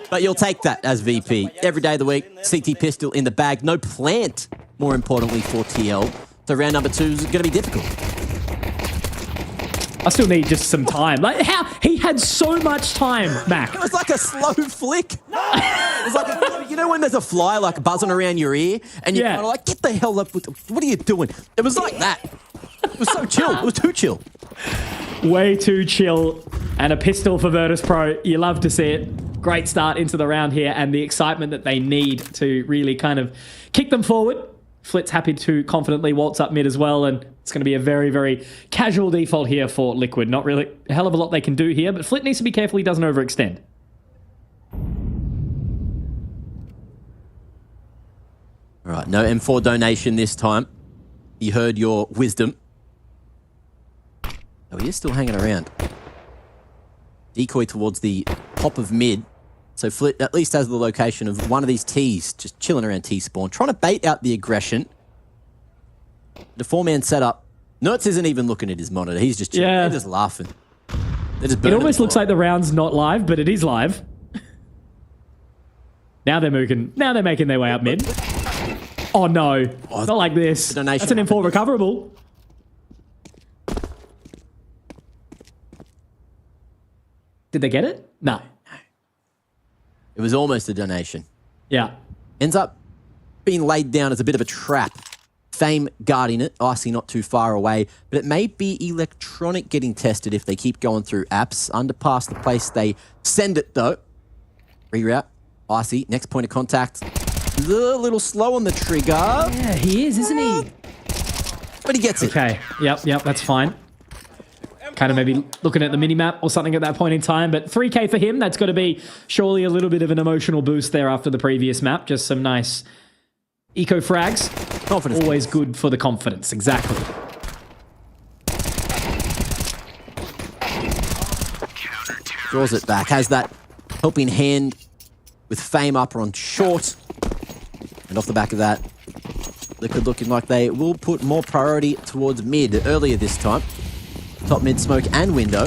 But you'll take that as VP. Every day of the week, CT pistol in the bag. No plant, more importantly, for TL. So round number 2 is going to be difficult. I still need just some time. Like, how? He had so much time, Mac. It was like a slow flick. It was like, you know when there's a fly like buzzing around your ear? And you're kind of like, get the hell up with what are you doing? It was like that. It was so chill. It was too chill. Way too chill. And a pistol for Virtus Pro. You love to see it. Great start into the round here, and the excitement that they need to really kind of kick them forward. Flit's happy to confidently waltz up mid as well, and it's going to be a very, very casual default here for Liquid. Not really a hell of a lot they can do here, but Flit needs to be careful he doesn't overextend. All right, no M4 donation this time. You heard your wisdom. Oh, he is still hanging around. Decoy towards the top of mid. So Flit at least has the location of one of these T's, just chilling around T spawn, trying to bait out the aggression. The 4-man setup. Nertz isn't even looking at his monitor. He's just chilling. They're just laughing. They're just it almost looks like the round's not live, but it is live. Now they're moving. Now they're making their way up mid. Oh no, not like this. That's an M4 recoverable. Did they get it? No. It was almost a donation. Yeah. Ends up being laid down as a bit of a trap. Fame guarding it. Icy not too far away. But it may be Electronic getting tested if they keep going through apps. Underpass the place they send it though. Reroute. Icy. Next point of contact. A little slow on the trigger. Yeah, he is, isn't he? But he gets it. Okay. Yep, that's fine. Kind of maybe looking at the mini-map or something at that point in time. But 3K for him, that's got to be surely a little bit of an emotional boost there after the previous map. Just some nice eco frags. Confidence. Always good for the confidence, exactly. Draws it back. Has that helping hand with Fame up on short. And off the back of that, Liquid looking like they will put more priority towards mid earlier this time. Top mid smoke and window.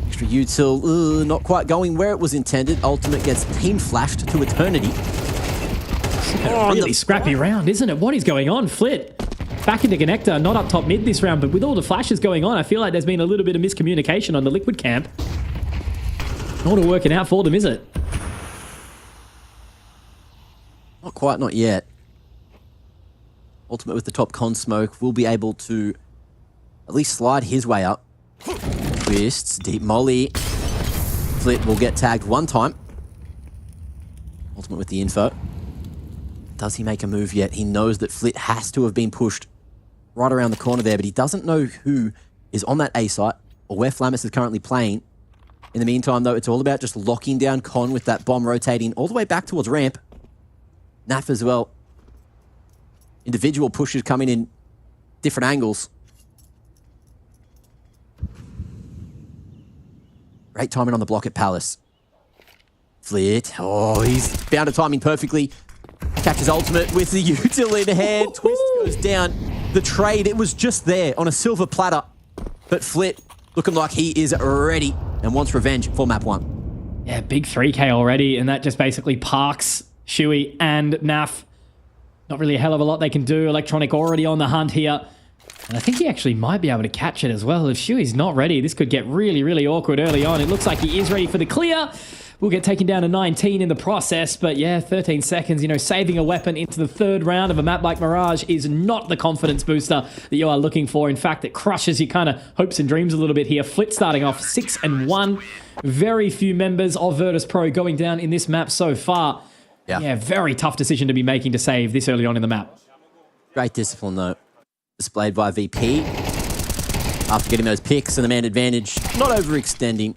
Extra util, not quite going where it was intended. Ultimate gets team flashed to eternity. Really scrappy round, isn't it? What is going on? Flit back into connector, not up top mid this round, but with all the flashes going on, I feel like there's been a little bit of miscommunication on the Liquid camp. Not all working out for them, is it? Not quite, not yet. Ultimate with the top con smoke will be able to at least slide his way up. Twists, deep molly. Flit will get tagged one time. Ultimate with the info. Does he make a move yet? He knows that Flit has to have been pushed right around the corner there, but he doesn't know who is on that A site or where Flamus is currently playing. In the meantime, though, it's all about just locking down Con with that bomb rotating all the way back towards ramp. Naf as well. Individual pushes coming in different angles. Great timing on the block at Palace. Flit. Oh, he's found a timing perfectly. Catches ultimate with the util in hand. Twist goes down. The trade, it was just there on a silver platter. But Flit looking like he is ready and wants revenge for map 1. Yeah, big 3K already, and that just basically parks Shuey and Naf. Not really a hell of a lot they can do. Electronic already on the hunt here. And I think he actually might be able to catch it as well. If Shuey's not ready, this could get really, really awkward early on. It looks like he is ready for the clear. We'll get taken down to 19 in the process, but yeah, 13 seconds, you know, saving a weapon into the third round of a map like Mirage is not the confidence booster that you are looking for. In fact, it crushes your kind of hopes and dreams a little bit here. Flit starting off 6-1. Very few members of Virtus Pro going down in this map so far. Yeah, very tough decision to be making to save this early on in the map. Great discipline, though. Displayed by VP. After getting those picks and the man advantage, not overextending.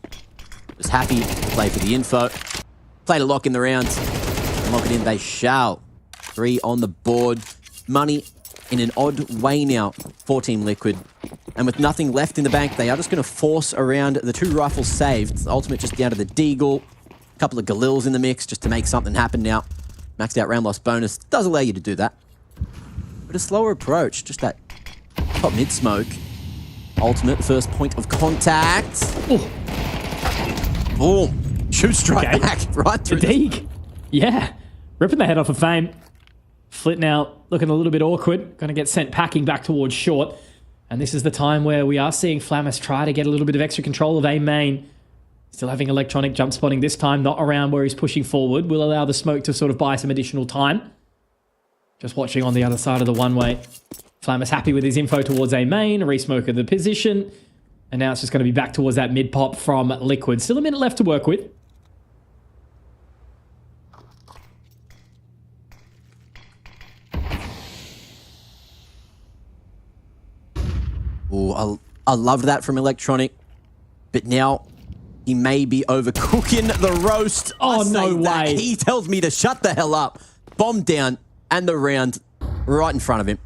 Was happy to play for the info. Played a lock in the round. And lock it in, they shall. 3 on the board. Money in an odd way now for Team Liquid. And with nothing left in the bank, they are just going to force around the 2 rifles saved. Ultimate just down to the Deagle. A couple of Galils in the mix just to make something happen now. Maxed out round loss bonus does allow you to do that. But a slower approach, just that top mid smoke. Ultimate, first point of contact. Ooh. Boom. Shoot strike back right through. Deeg. Yeah. Ripping the head off of Fame. Flit now looking a little bit awkward. Going to get sent packing back towards short. And this is the time where we are seeing Flamus try to get a little bit of extra control of A main. Still having electronic jump spotting this time, not around where he's pushing forward. Will allow the smoke to sort of buy some additional time. Just watching on the other side of the one-way. Flamus happy with his info towards A main. Resmoke of the position. And now it's just going to be back towards that mid-pop from Liquid. Still a minute left to work with. Oh, I loved that from Electronic. But now he may be overcooking the roast. Oh, no way. He tells me to shut the hell up. Bomb down and the round right in front of him.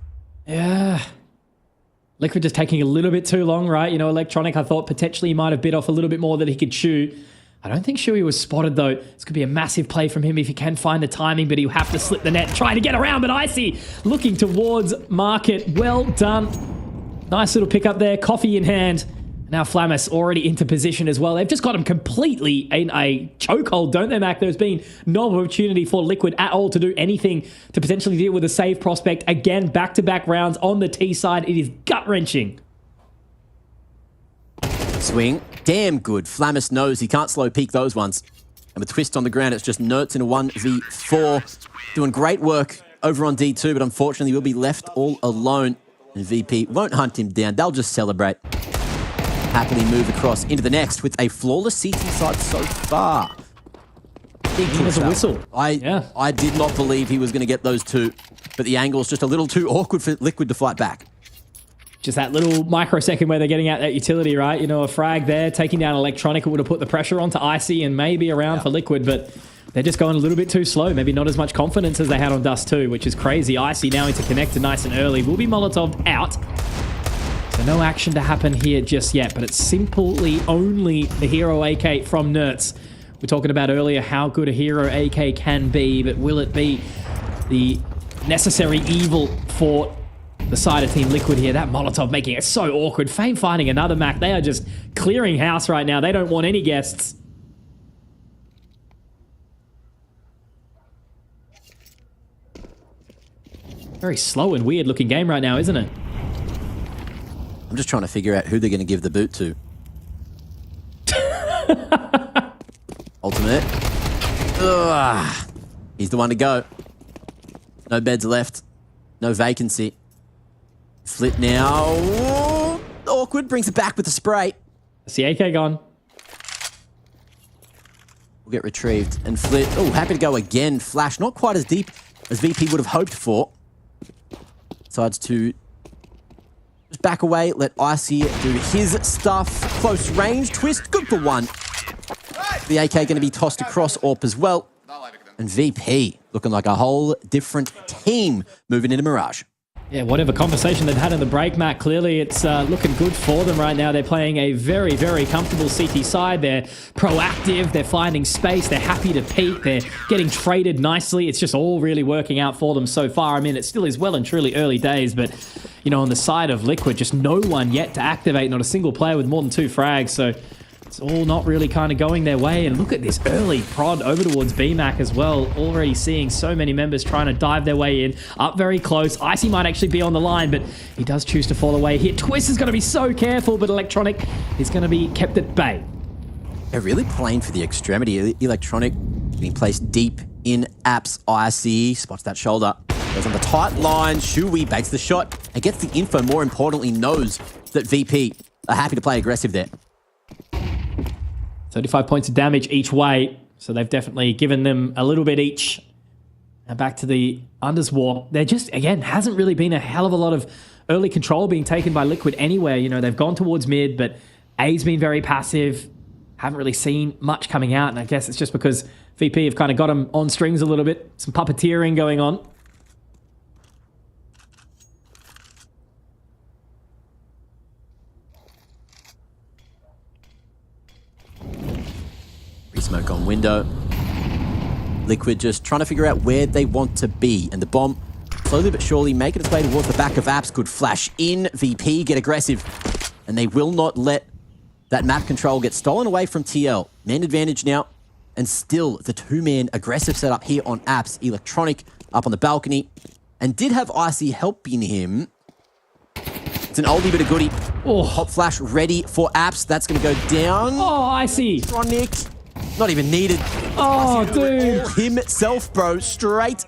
Yeah. Liquid just taking a little bit too long, right? You know, Electronic, I thought potentially he might have bit off a little bit more than he could chew. I don't think Shuey was spotted, though. This could be a massive play from him if he can find the timing, but he'll have to slip the net, try to get around, but Icy looking towards Market. Well done. Nice little pick up there, coffee in hand. Now Flamus already into position as well. They've just got him completely in a chokehold, don't they, Mac? There's been no opportunity for Liquid at all to do anything to potentially deal with a save prospect. Again, back-to-back rounds on the T side. It is gut-wrenching. Swing. Damn good. Flamus knows he can't slow peek those ones. And with Twist on the ground, it's just Nertz in a 1v4. Doing great work over on D2, but unfortunately will be left all alone. And VP won't hunt him down. They'll just celebrate. Happily move across into the next with a flawless CT side so far. Big push a whistle. I did not believe he was going to get those 2, but the angle's just a little too awkward for Liquid to fight back. Just that little microsecond where they're getting out that utility, right? You know, a frag there, taking down Electronic, it would have put the pressure onto Icy and maybe around for Liquid, but they're just going a little bit too slow. Maybe not as much confidence as they had on Dust 2, which is crazy. Icy now interconnected nice and early. Will be Molotov out. So no action to happen here just yet, but it's simply only the hero AK from Nertz. We're talking about earlier how good a hero AK can be, but will it be the necessary evil for the side of Team Liquid here? That Molotov making it so awkward. Fame finding another Mac. They are just clearing house right now. They don't want any guests. Very slow and weird looking game right now, isn't it? I'm just trying to figure out who they're going to give the boot to. Ultimate. Ugh. He's the one to go. No beds left. No vacancy. Flit now. Ooh, awkward. Brings it back with the spray. That's the AK gone. Will get retrieved. And Flit, oh, happy to go again. Flash, not quite as deep as VP would have hoped for. Decides to just back away, let Icy do his stuff. Close range, twist, good for one. The AK going to be tossed across AWP as well. And VP looking like a whole different team moving into Mirage. Yeah, whatever conversation they've had in the break, Matt, clearly it's looking good for them right now. They're playing a very, very comfortable CT side. They're proactive. They're finding space. They're happy to peek. They're getting traded nicely. It's just all really working out for them so far. I mean, it still is well and truly early days, but, you know, on the side of Liquid, just no one yet to activate, not a single player with more than 2 frags. So it's all not really kind of going their way. And look at this early prod over towards BMAC as well. Already seeing so many members trying to dive their way in. Up very close. Icy might actually be on the line, but he does choose to fall away here. Twist is going to be so careful, but Electronic is going to be kept at bay. They're really playing for the extremity. Electronic being placed deep in Apps. Icy spots that shoulder. Goes on the tight line. Shui baits the shot and gets the info. More importantly, knows that VP are happy to play aggressive there. 35 points of damage each way. So they've definitely given them a little bit each. Now back to the Underswar. There just, again, hasn't really been a hell of a lot of early control being taken by Liquid anywhere. You know, they've gone towards mid, but A's been very passive. Haven't really seen much coming out. And I guess it's just because VP have kind of got them on strings a little bit. Some puppeteering going on. Smoke on window. Liquid just trying to figure out where they want to be. And the bomb slowly but surely making its way towards the back of Apps. Good flash in. VP get aggressive. And they will not let that map control get stolen away from TL. Man advantage now. And still the 2-man aggressive setup here on Apps. Electronic up on the balcony. And did have Icy helping him. It's an oldie but a goodie. Oh. Hot flash ready for Apps. That's going to go down. Oh, Icy. Electronic. Not even needed. Oh, dude. Himself, bro, straight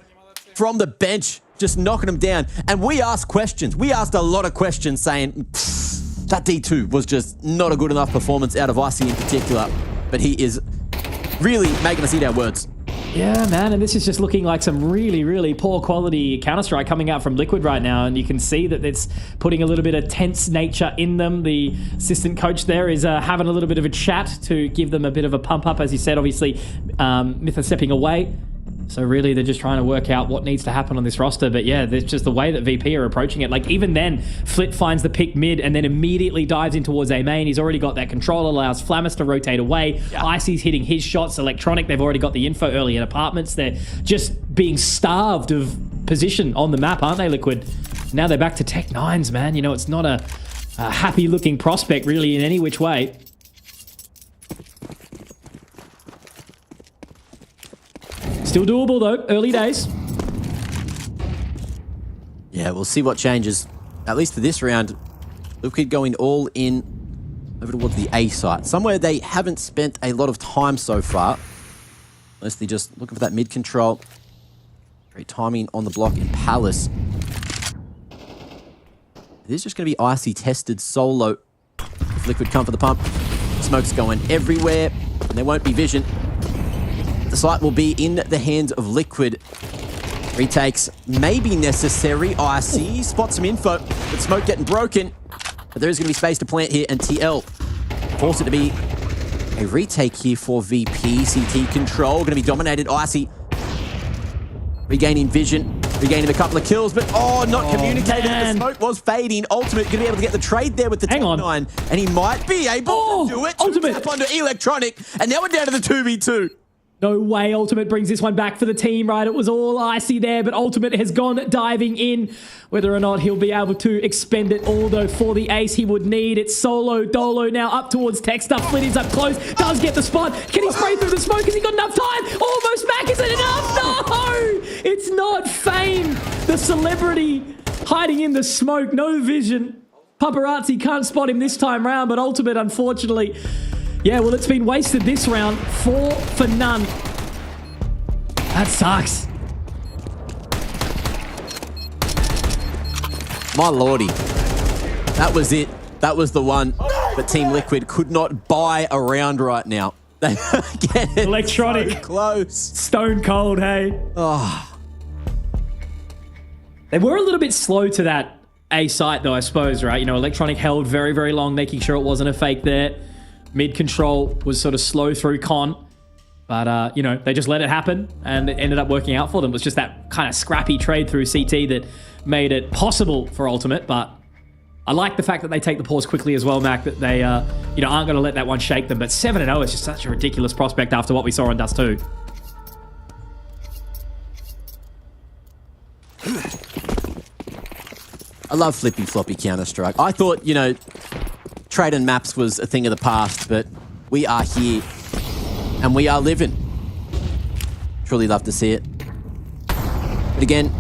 from the bench, just knocking him down. And we asked questions. We asked a lot of questions saying that D2 was just not a good enough performance out of Icy in particular. But he is really making us eat our words. Yeah, man, and this is just looking like some really, really poor quality Counter-Strike coming out from Liquid right now, and you can see that it's putting a little bit of tense nature in them. The assistant coach there is having a little bit of a chat to give them a bit of a pump-up, as you said, obviously, Mytha stepping away. So really, they're just trying to work out what needs to happen on this roster. But yeah, there's just the way that VP are approaching it. Like, even then, Flit finds the pick mid and then immediately dives in towards A main. He's already got that control, allows Flammus to rotate away. Yeah. Icy's hitting his shots. Electronic, they've already got the info early in apartments. They're just being starved of position on the map, aren't they, Liquid? Now they're back to Tech 9s, man. You know, it's not a happy-looking prospect, really, in any which way. Still doable, though. Early days. Yeah, we'll see what changes. At least for this round, Liquid going all in over towards the A site. Somewhere they haven't spent a lot of time so far. Mostly just looking for that mid control. Great timing on the block in Palace. It is just going to be Icy tested solo. If Liquid come for the pump, smoke's going everywhere, and there won't be vision. The site will be in the hands of Liquid. Retakes may be necessary. Icy spots some info, but smoke getting broken. But there is going to be space to plant here, and TL force it to be a retake here for VP. CT control going to be dominated. Icy regaining vision, regaining a couple of kills, but not communicated. The smoke was fading. Ultimate going to be able to get the trade there with the Tech 9, and he might be able to do it. Ultimate up onto Electronic, and now we're down to the 2v2. No way Ultimate brings this one back for the team, right? It was all Icy there, but Ultimate has gone diving in. Whether or not he'll be able to expend it all, though, for the ace he would need. It's solo Dolo now up towards Techstar. Flit is up close, does get the spot. Can he spray through the smoke? Has he got enough time? Almost back, is it enough? No! It's not Fame, the celebrity hiding in the smoke. No vision. Paparazzi can't spot him this time round, but Ultimate, unfortunately, Yeah, well, it's been wasted this round. 4 for none. That sucks. My lordy. That was it. That was the one that Team Liquid could not buy around right now. They get it Electronic. so close. Stone cold, hey. Oh. They were a little bit slow to that A site, though, I suppose, right? You know, Electronic held very, very long, making sure it wasn't a fake there. Mid control was sort of slow through Con. But, you know, they just let it happen, and it ended up working out for them. It was just that kind of scrappy trade through CT that made it possible for Ultimate, but I like the fact that they take the pause quickly as well, Mac, that they, you know, aren't going to let that one shake them. But 7-0 is just such a ridiculous prospect after what we saw on Dust 2. I love flippy floppy Counter-Strike. I thought, you know, trade and maps was a thing of the past, but we are here and we are living. Truly love to see it. But again,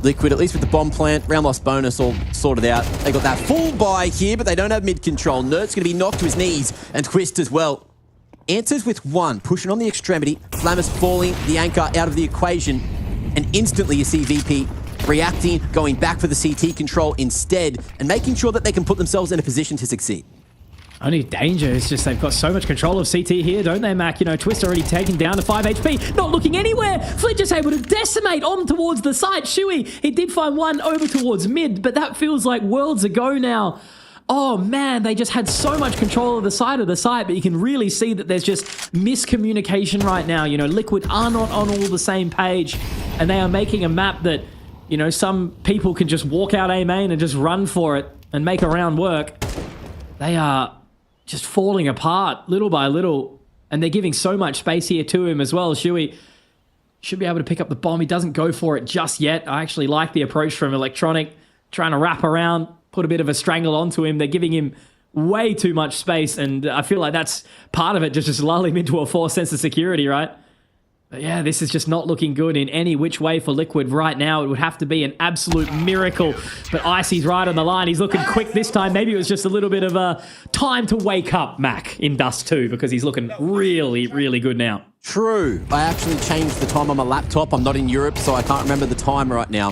Liquid, at least with the bomb plant, round loss bonus all sorted out. They got that full buy here, but they don't have mid control. Nert's going to be knocked to his knees, and Twist as well. Answers with 1, pushing on the extremity. Flammer's falling the anchor out of the equation, and instantly you see VP reacting, going back for the CT control instead, and making sure that they can put themselves in a position to succeed. Only danger is just they've got so much control of CT here, don't they, Mac? You know, Twist already taken down to 5 HP, not looking anywhere. Flit just able to decimate on towards the side. Shuey, he did find one over towards mid, but that feels like worlds ago now. Oh man, they just had so much control of the side, but you can really see that there's just miscommunication right now. You know, Liquid are not on all the same page, and they are making a map that, you know, some people can just walk out A main and just run for it and make a round work. They are just falling apart little by little, and they're giving so much space here to him as well. Shuey should be able to pick up the bomb. He doesn't go for it just yet. I actually like the approach from Electronic, trying to wrap around, put a bit of a strangle onto him. They're giving him way too much space, and I feel like that's part of it, just lull him into a false sense of security, right? But yeah, this is just not looking good in any which way for Liquid right now. It would have to be an absolute miracle. But Icy's right on the line. He's looking quick this time. Maybe it was just a little bit of a time to wake up, Mac, in Dust 2, because he's looking really, really good now. True. I actually changed the time on my laptop. I'm not in Europe, so I can't remember the time right now.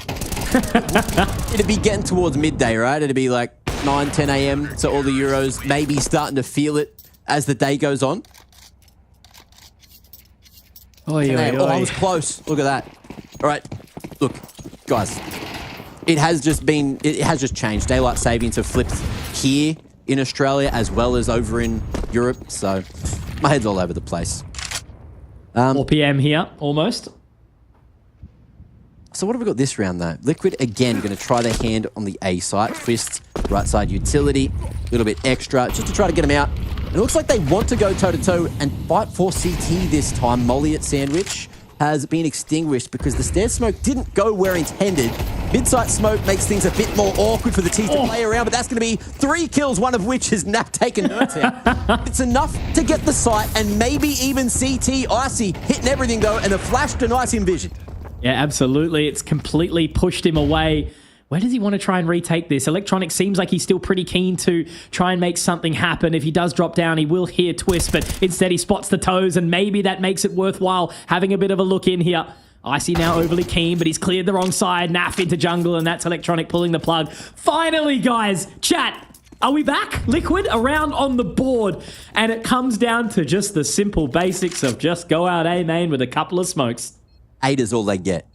It'd be getting towards midday, right? It'd be like 9, 10 a.m. So all the Euros maybe starting to feel it as the day goes on. Oh, I was close. Look at that. All right. Look, guys. It has just changed. Daylight savings have flipped here in Australia as well as over in Europe. So my head's all over the place. 4 p.m. here, almost. So what have we got this round, though? Liquid, again, going to try their hand on the A site. Twist, right side utility. A little bit extra just to try to get them out. And it looks like they want to go toe-to-toe and fight for CT this time. Molly at Sandwich has been extinguished because the stairs smoke didn't go where intended. Mid-site smoke makes things a bit more awkward for the team to play around, but that's going to be 3 kills, one of which is Nap taken Nerds out. It's enough to get the site and maybe even CT. Icy hitting everything, though, and a flash to nice envision. Yeah, absolutely. It's completely pushed him away. Where does he want to try and retake this? Electronic seems like he's still pretty keen to try and make something happen. If he does drop down, he will hear Twist, but instead he spots the toes, and maybe that makes it worthwhile having a bit of a look in here. Icy now overly keen, but he's cleared the wrong side. Naf into jungle, and that's Electronic pulling the plug. Finally, guys, chat. Are we back? Liquid around on the board, and it comes down to just the simple basics of just go out A main with a couple of smokes. 8 is all they get.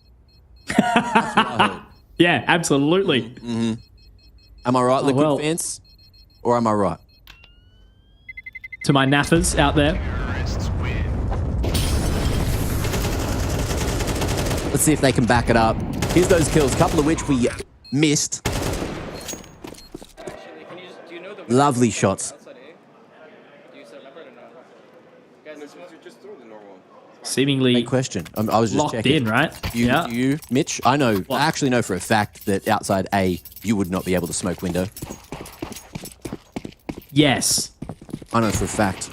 That's what I heard. Yeah, absolutely. Mm-hmm. Am I right, Liquid fans? Or am I right? To my naffers out there. Let's see if they can back it up. Here's those kills, a couple of which we missed. Lovely shots. Seemingly great question. I was just locked checking. in, right? You, Mitch, I know. I actually know for a fact that outside A, you would not be able to smoke window. Yes. I know for a fact.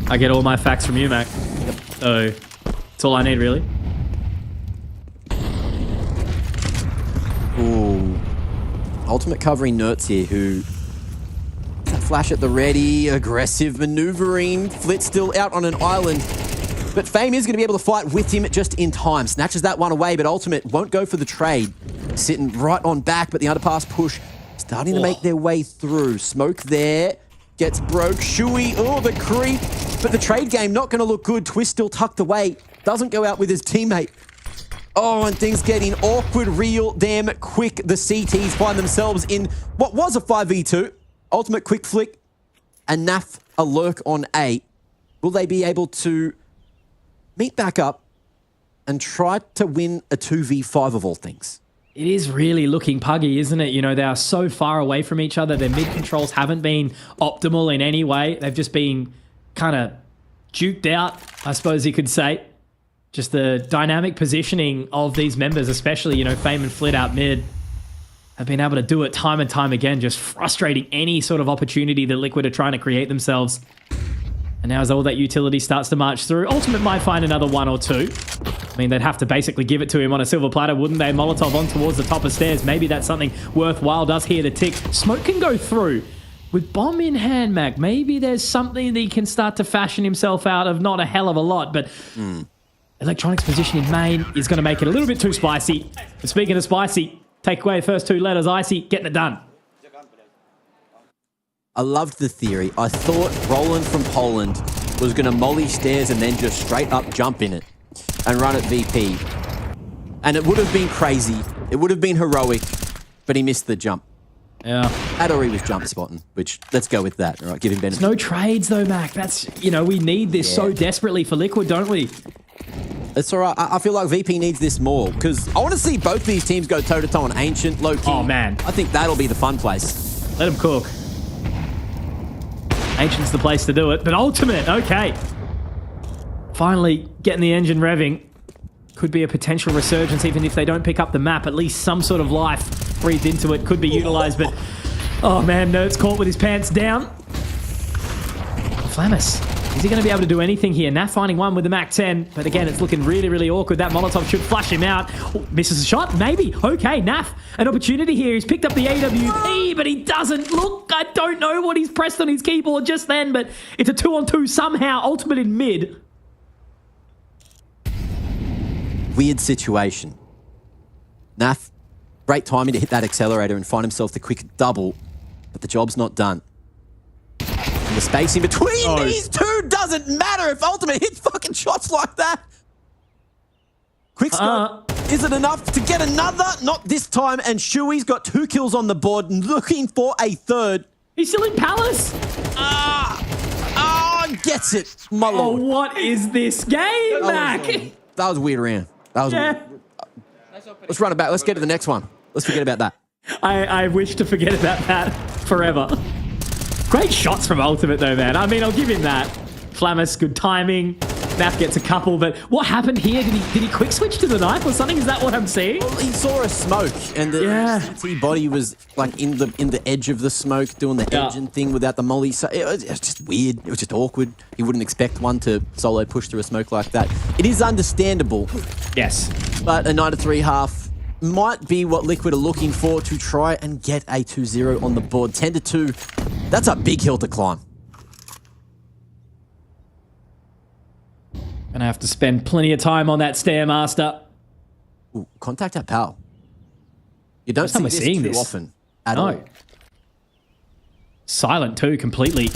I get all my facts from you, Mac. Yep. So that's all I need, really. Ooh. Ultimate covering Nerds here, who... Flash at the ready. Aggressive maneuvering. Flit still out on an island. But Fame is going to be able to fight with him just in time. Snatches that one away, but Ultimate won't go for the trade. Sitting right on back, but the underpass push starting to make their way through. Smoke there. Gets broke. Shui, oh, the creep. But the trade game not going to look good. Twist still tucked away. Doesn't go out with his teammate. Oh, and things getting awkward real damn quick. The CTs find themselves in what was a 5v2. Ultimate quick flick. And Naf a lurk on A. Will they be able to meet back up and try to win a 2v5 of all things? It is really looking puggy, isn't it? You know, they are so far away from each other. Their mid controls haven't been optimal in any way. They've just been kind of juked out, I suppose you could say. Just the dynamic positioning of these members, especially, you know, Fame and Flit out mid, have been able to do it time and time again, just frustrating any sort of opportunity that Liquid are trying to create themselves. And now as all that utility starts to march through, Ultimate might find another one or two. I mean, they'd have to basically give it to him on a silver platter, wouldn't they? Molotov on towards the top of stairs. Maybe that's something worthwhile. Does hear the tick. Smoke can go through. With bomb in hand, Mac, maybe there's something that he can start to fashion himself out of. Not a hell of a lot, but Electronics position in main is going to make it a little bit too spicy. But speaking of spicy, take away the first two letters, Icy, getting it done. I loved the theory. I thought Roland from Poland was going to molly stairs and then just straight up jump in it and run at VP. And it would have been crazy. It would have been heroic, but he missed the jump. Yeah. Adori was jump spotting, which, let's go with that. All right, give him benefit. There's no trades though, Mac. That's, you know, we need this so desperately for Liquid, don't we? It's all right. I feel like VP needs this more because I want to see both these teams go toe-to-toe on Ancient, low-key. Oh, man. I think that'll be the fun place. Let them cook. Ancient's the place to do it, but Ultimate, okay. Finally getting the engine revving. Could be a potential resurgence even if they don't pick up the map. At least some sort of life breathed into it could be utilized, but oh man, Nert's caught with his pants down. Flamus, is he going to be able to do anything here? Naf finding one with the Mac 10, but again, it's looking really, really awkward. That Molotov should flush him out. Oh, misses a shot, maybe. Okay, Naf, an opportunity here. He's picked up the AWP, but he doesn't. Look, I don't know what he's pressed on his keyboard just then, but it's a 2-on-2 somehow. Ultimate in mid. Weird situation. Naf, great timing to hit that accelerator and find himself the quick double, but the job's not done. And the space in between these two doesn't matter if Ultimate hits fucking shots like that. Quick scope. Is it enough to get another? Not this time, and Shui's got 2 kills on the board and looking for a third. He's still in Palace. Gets it. My lord. What is this game, Mac? That was a weird round. That was weird. Let's run it back. Let's get to the next one. Let's forget about that. I wish to forget about that forever. Great shots from Ultimate though, man. I mean, I'll give him that. Flamus, good timing. Naf gets a couple, but what happened here? Did he quick switch to the knife or something? Is that what I'm seeing? Well, he saw a smoke, and the CT body was like in the edge of the smoke, doing the engine thing without the molly. So it was just weird. It was just awkward. You wouldn't expect one to solo push through a smoke like that. It is understandable. Yes. But a 9-3 half might be what Liquid are looking for to try and get a 2-0 on the board. 10-2. That's a big hill to climb. Gonna have to spend plenty of time on that Stairmaster. Ooh, contact at PAL. You don't see this too often at all. Silent too, completely.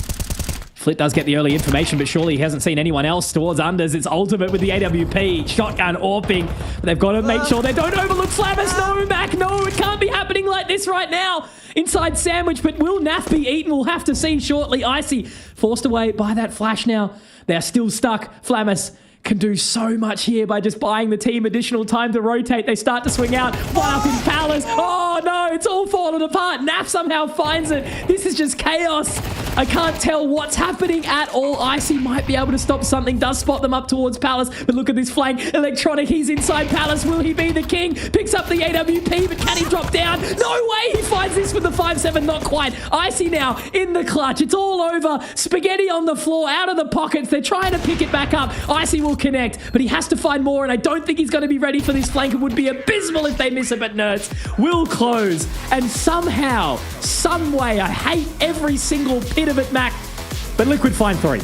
Flit does get the early information, but surely he hasn't seen anyone else towards unders. It's Ultimate with the AWP. Shotgun AWPing. But they've got to make sure they don't overlook Flamus. No, Mac, no. It can't be happening like this right now. Inside Sandwich, but will Naf be eaten? We'll have to see shortly. Icy forced away by that flash now. They're still stuck. Flamus can do so much here by just buying the team additional time to rotate. They start to swing out. One up in Palace. Oh no, it's all falling apart. Naf somehow finds it. This is just chaos. I can't tell what's happening at all. Icy might be able to stop something. Does spot them up towards Palace. But look at this flank. Electronic, he's inside Palace. Will he be the king? Picks up the AWP, but can he drop down? No way he finds this with the 5-7. Not quite. Icy now in the clutch. It's all over. Spaghetti on the floor, out of the pockets. They're trying to pick it back up. Icy will connect, but he has to find more, and I don't think he's going to be ready for this flank. It would be abysmal if they miss it, but Nerds will close. And somehow, some way, I hate every single bit of it, Mac, but Liquid find 3.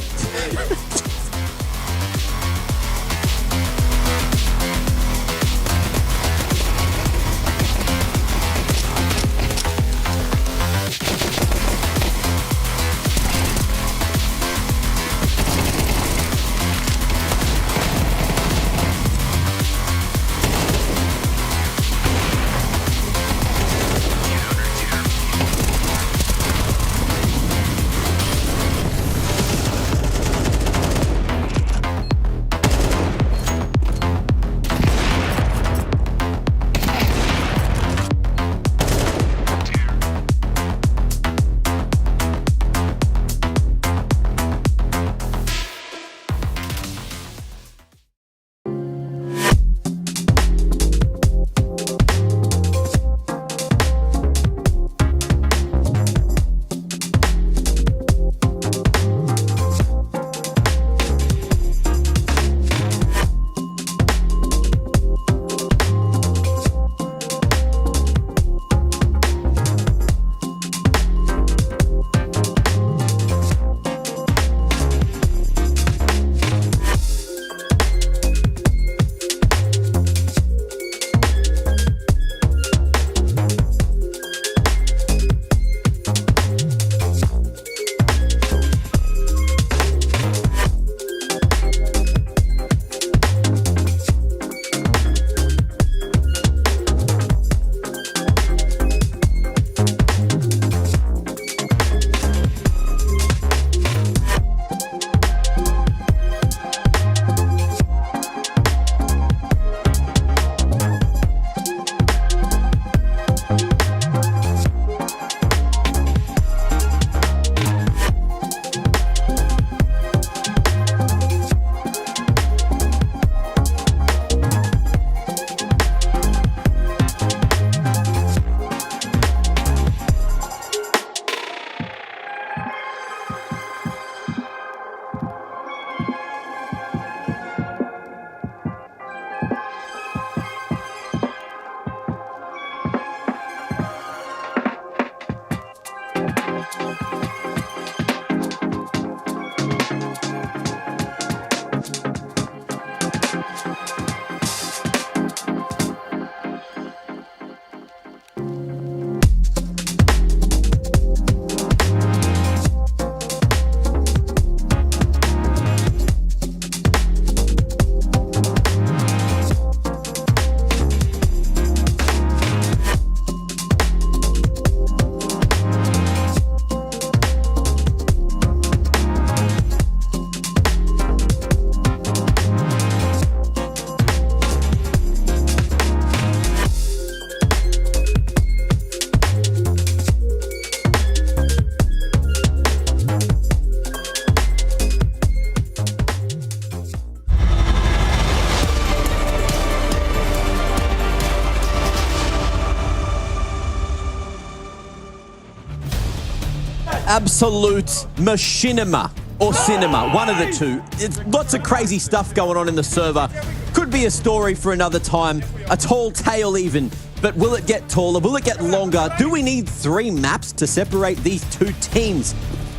absolute machinima or cinema, one of the two. It's lots of crazy stuff going on in the server. Could be a story for another time, a tall tale even, but will it get taller? Will it get longer? Do we need 3 maps to separate these 2 teams?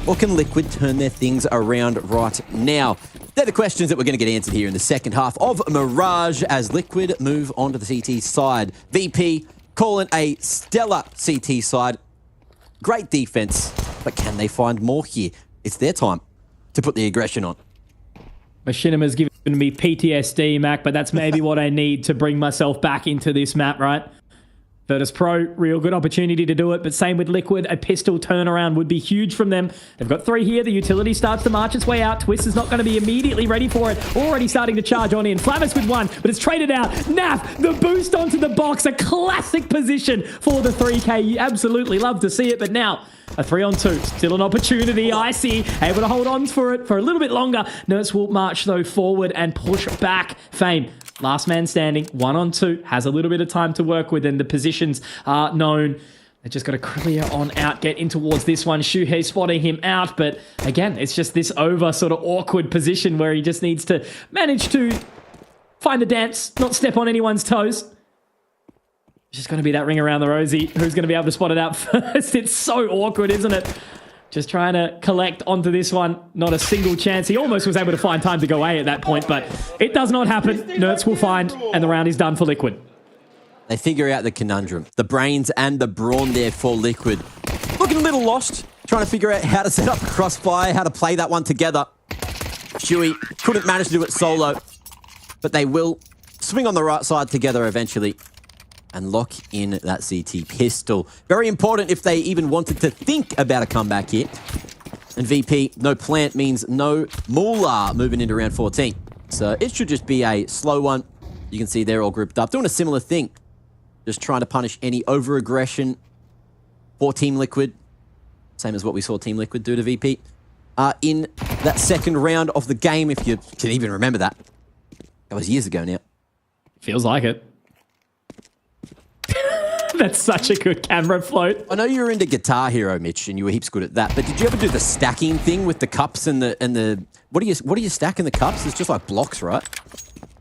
Or can Liquid turn their things around right now? They're the questions that we're going to get answered here in the second half of Mirage as Liquid move on to the CT side. VP calling a stellar CT side. Great defense, but can they find more here? It's their time to put the aggression on. Machinima's given me PTSD, Mac, but that's maybe what I need to bring myself back into this map, right? Virtus Pro, real good opportunity to do it, but same with Liquid. A pistol turnaround would be huge from them. They've got 3 here. The utility starts to march its way out. Twist is not going to be immediately ready for it. Already starting to charge on in. Flavis with 1, but it's traded out. Naf, the boost onto the box. A classic position for the 3K. You absolutely love to see it, but now a 3-on-2. Still an opportunity. Icy able to hold on for it for a little bit longer. Nurse will march, though, forward and push back. Fame. Last man standing, 1-on-2, has a little bit of time to work with, and the positions are known. They just got to clear on out, get in towards this one. Shuhei spotting him out, but again, it's just this over sort of awkward position where he just needs to manage to find the dance, not step on anyone's toes. It's just going to be that ring around the rosy. Who's going to be able to spot it out first? It's so awkward, isn't it? Just trying to collect onto this one. Not a single chance. He almost was able to find time to go A at that point, but it does not happen. Nerds will find, and the round is done for Liquid. They figure out the conundrum. The brains and the brawn there for Liquid. Looking a little lost, trying to figure out how to set up Crossfire, how to play that one together. Shuey couldn't manage to do it solo, but they will swing on the right side together eventually and lock in that CT pistol. Very important if they even wanted to think about a comeback here. And VP, no plant means no moolah moving into round 14. So it should just be a slow one. You can see they're all grouped up, doing a similar thing. Just trying to punish any over-aggression for Team Liquid. Same as what we saw Team Liquid do to VP. In that second round of the game, if you can even remember that. That was years ago now. Feels like it. That's such a good camera float. I know you were into Guitar Hero, Mitch, and you were heaps good at that. But did you ever do the stacking thing with the cups and the what do you stack in the cups? It's just like blocks, right?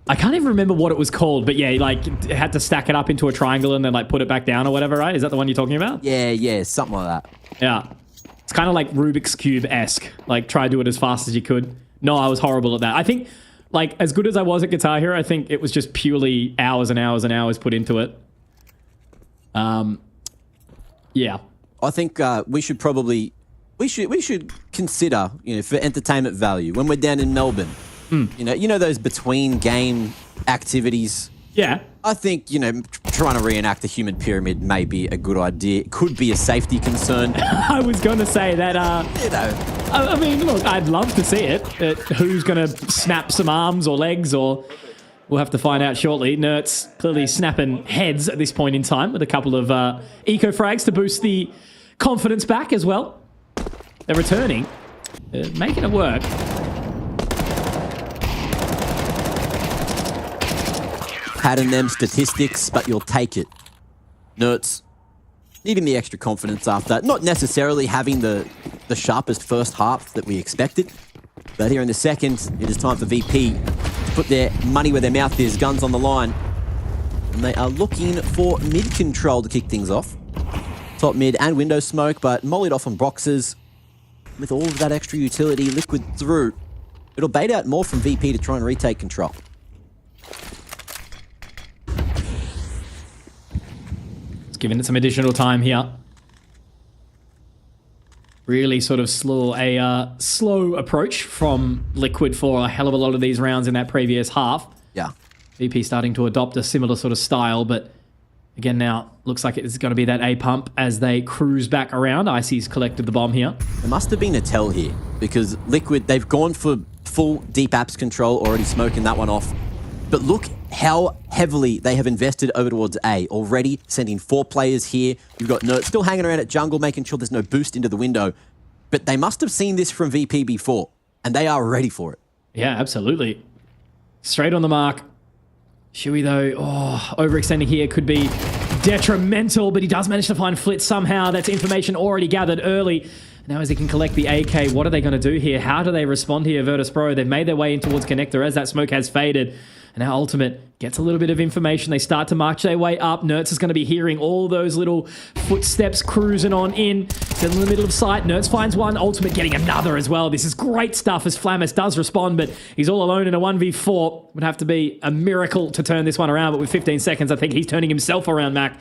I can't even remember what it was called, but yeah, like it had to stack it up into a triangle and then like put it back down or whatever, right? Is that the one you're talking about? Yeah, something like that. Yeah. It's kind of like Rubik's Cube-esque. Like try to do it as fast as you could. No, I was horrible at that. I think like as good as I was at Guitar Hero, I think it was just purely hours and hours and hours put into it. Yeah. I think we should consider, for entertainment value when we're down in Melbourne. You know those between game activities. Yeah. I think trying to reenact the human pyramid may be a good idea. It could be a safety concern. I was going to say that. I mean, look, I'd love to see it. Who's going to snap some arms or legs, or we'll have to find out shortly. Nerds clearly snapping heads at this point in time with a couple of eco frags to boost the confidence back as well. They're returning, making it work. Pattern them statistics, but you'll take it. Nerds needing the extra confidence after not necessarily having the sharpest first half that we expected. But here in the second, it is time for VP to put their money where their mouth is, guns on the line. And they are looking for mid control to kick things off. Top mid and window smoke, but mollied off on boxes. With all of that extra utility, Liquid through. It'll bait out more from VP to try and retake control. Giving it some additional time here. Really sort of slow approach from Liquid for a hell of a lot of these rounds in that previous half. Yeah. VP starting to adopt a similar sort of style, but again now looks like it's going to be that A pump as they cruise back around. Icy's collected the bomb here. There must have been a tell here because Liquid, they've gone for full deep apps control, already smoking that one off. But look how heavily they have invested over towards A. Already sending 4 players here. You've got Nerd still hanging around at jungle, making sure there's no boost into the window. But they must have seen this from VP before, and they are ready for it. Yeah, absolutely. Straight on the mark. Shuey, though, overextending here could be detrimental, but he does manage to find Flitz somehow. That's information already gathered early. Now as he can collect the AK, what are they going to do here? How do they respond here, Virtus Pro? They've made their way in towards Connector as that smoke has faded. And now Ultimate gets a little bit of information. They start to march their way up. Nerds is going to be hearing all those little footsteps cruising on in. Still in the middle of sight. Nerds finds one. Ultimate getting another as well. This is great stuff as Flamus does respond, but he's all alone in a 1v4. Would have to be a miracle to turn this one around, but with 15 seconds, I think he's turning himself around, Mac.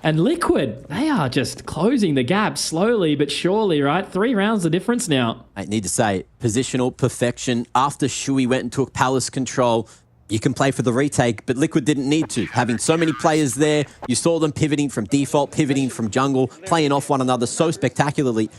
And Liquid, they are just closing the gap slowly but surely, right? 3 rounds the difference now. I need to say, positional perfection. After Shuey went and took Palace control, you can play for the retake, but Liquid didn't need to. Having so many players there, you saw them pivoting from default, pivoting from jungle, playing off one another so spectacularly.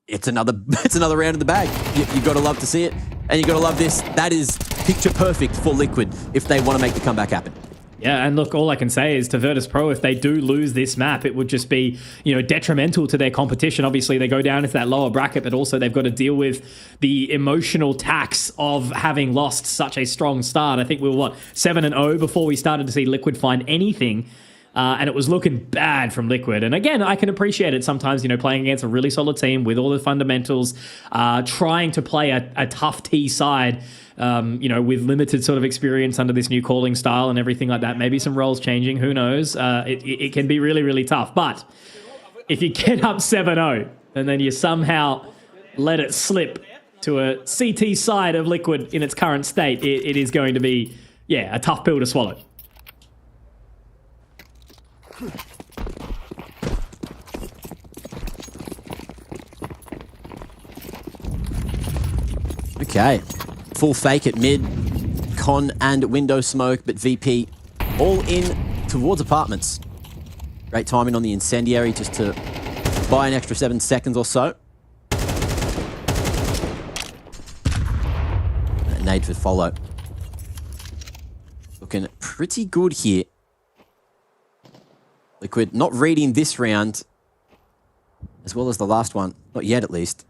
It's another round in the bag. You got to love to see it, and you got to love this. That is picture perfect for Liquid if they want to make the comeback happen. Yeah, and look, all I can say is to Virtus Pro, if they do lose this map, it would just be, detrimental to their competition. Obviously, they go down into that lower bracket, but also they've got to deal with the emotional tax of having lost such a strong start. I think we were, 7-0 before we started to see Liquid find anything and it was looking bad from Liquid. And again, I can appreciate it sometimes, playing against a really solid team with all the fundamentals, trying to play a tough T side, with limited sort of experience under this new calling style and everything like that. Maybe some roles changing, who knows? It can be really, really tough. But if you get up 7-0 and then you somehow let it slip to a CT side of Liquid in its current state, it is going to be, a tough pill to swallow. Okay. Full fake at mid. Con and window smoke, but VP all in towards apartments. Great timing on the incendiary just to buy an extra 7 seconds or so. A nade for follow. Looking pretty good here. Liquid not reading this round as well as the last one. Not yet, at least.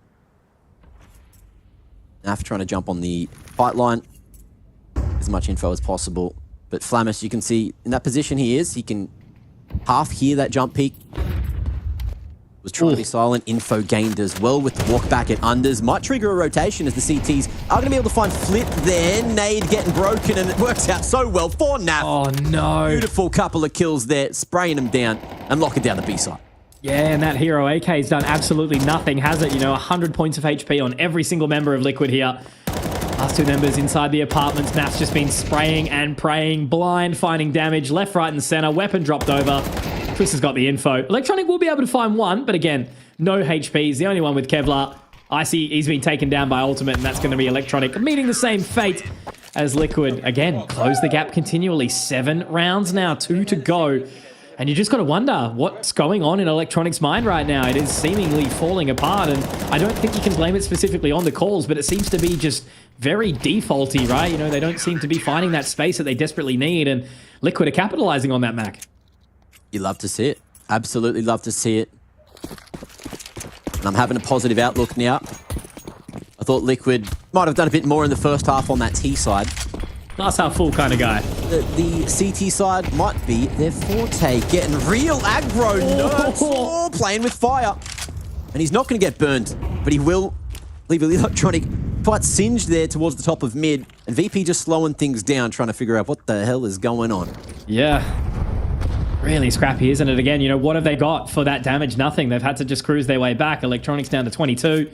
Naf trying to jump on the fight line. As much info as possible. But Flamus, you can see in that position he is. He can half hear that jump peak. Was trying to be silent. Info gained as well with the walk back at unders. Might trigger a rotation as the CTs are going to be able to find Flip there. Nade getting broken and it works out so well for Naf. Oh no. Beautiful couple of kills there. Spraying them down and locking down the B side. Yeah, and that hero AK has done absolutely nothing, has it? 100 points of HP on every single member of Liquid here. Last two members inside the apartments. Naf's just been spraying and praying, blind, finding damage, left, right, and center. Weapon dropped over. Chris has got the info. Electronic will be able to find one, but again, no HP. He's the only one with Kevlar. Icy, he's been taken down by Ultimate, and that's going to be Electronic, meeting the same fate as Liquid. Again, close the gap continually. 7 rounds now, 2 to go. And you just got to wonder what's going on in Electronic's mind right now. It is seemingly falling apart, and I don't think you can blame it specifically on the calls, but it seems to be just very defaulty, right? They don't seem to be finding that space that they desperately need, and Liquid are capitalizing on that, Mac. You love to see it. Absolutely love to see it. And I'm having a positive outlook now. I thought Liquid might have done a bit more in the first half on that T side. Glass half full kind of guy. The CT side might be their forte. Getting real aggro. Nerds playing with fire. And he's not going to get burned, but he will leave Electronic quite singed there towards the top of mid. And VP just slowing things down, trying to figure out what the hell is going on. Yeah. Really scrappy, isn't it? Again, what have they got for that damage? Nothing. They've had to just cruise their way back. Electronics down to 22.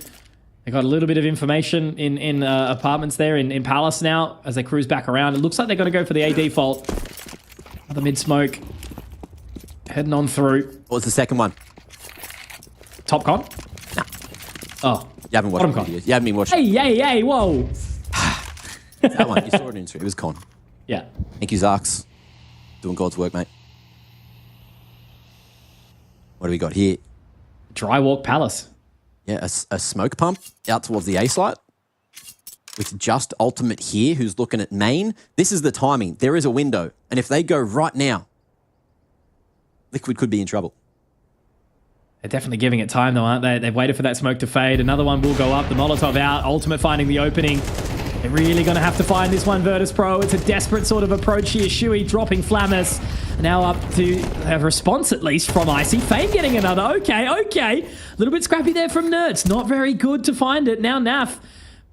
They got a little bit of information in apartments there in Palace now as they cruise back around. It looks like they're going to go for the A default. Another mid smoke. Heading on through. What was the second one? Top con? Nah. You Oh. haven't watched the videos. You haven't been watching. Hey, whoa. That one. You saw it in Instagram. It was con. Yeah. Thank you, Zarks. Doing God's work, mate. What do we got here? Dry walk Palace. Yeah, a smoke pump out towards the A slot with just Ultimate here, who's looking at main. This is the timing. There is a window. And if they go right now, Liquid could be in trouble. They're definitely giving it time, though, aren't they? They've waited for that smoke to fade. Another one will go up. The Molotov out. Ultimate finding the opening. They're really going to have to find this one, Virtus Pro. It's a desperate sort of approach here. Shuey dropping Flamus. Now up to a response, at least, from Icy. Fame getting another. Okay. A little bit scrappy there from Nerds. Not very good to find it. Now Naf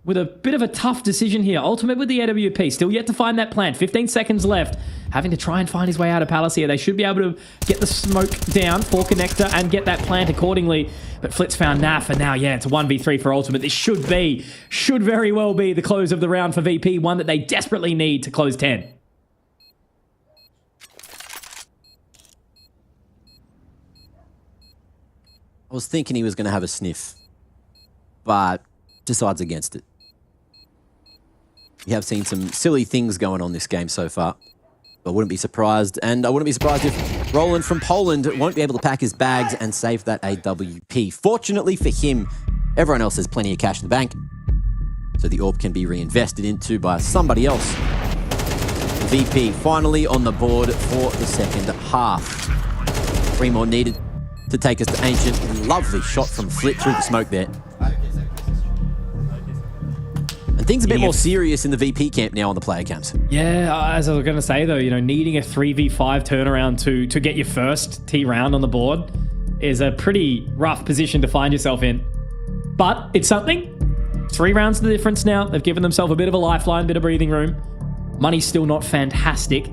with a bit of a tough decision here. Ultimate with the AWP. Still yet to find that plant. 15 seconds left. Having to try and find his way out of Palace here. They should be able to get the smoke down for Connector and get that plant accordingly. But Flitz found Naf, and now, it's a 1v3 for Ultimate. This should very well be the close of the round for VP. One that they desperately need to close 10. I was thinking he was going to have a sniff, but decides against it. We have seen some silly things going on this game so far. I wouldn't be surprised, and I wouldn't be surprised if Roland from Poland won't be able to pack his bags and save that AWP. Fortunately for him, everyone else has plenty of cash in the bank, so the orb can be reinvested into by somebody else. VP finally on the board for the second half. 3 more needed to take us to Ancient. Lovely shot from Flit through the smoke there. And Things a bit more serious in the VP camp now on the player camps. Yeah, as I was going to say though, needing a 3v5 turnaround to get your first T round on the board is a pretty rough position to find yourself in. But it's something. 3 rounds to the difference now. They've given themselves a bit of a lifeline, bit of breathing room. Money's still not fantastic,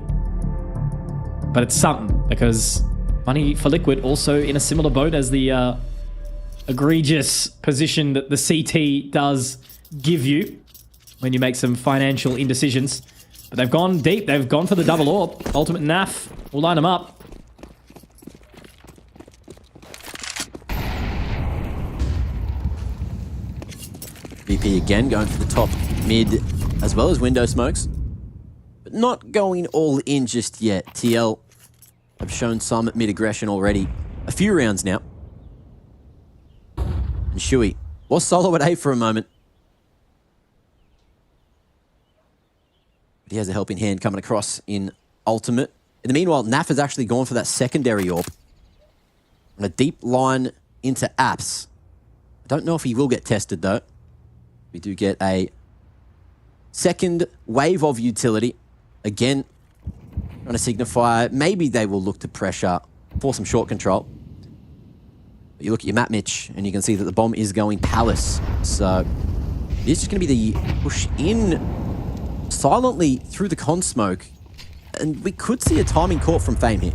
but it's something, because money for Liquid also in a similar boat as the egregious position that the CT does give you when you make some financial indecisions. But they've gone deep. They've gone for the double orb. Ultimate NAF will line them up. VP again going for the top mid as well as window smokes, but not going all in just yet. TL have shown some mid aggression already. A few rounds now. And Shui was solo at A for a moment. But he has a helping hand coming across in ultimate. In the meanwhile, Naf has actually gone for that secondary orb on a deep line into apps. I don't know if he will get tested though. We do get a second wave of utility. Again, trying to signify maybe they will look to pressure for some short control. But you look at your map, Mitch, and you can see that the bomb is going Palace. So it is just going to be the push in silently through the con smoke. And we could see a timing caught from Fame here.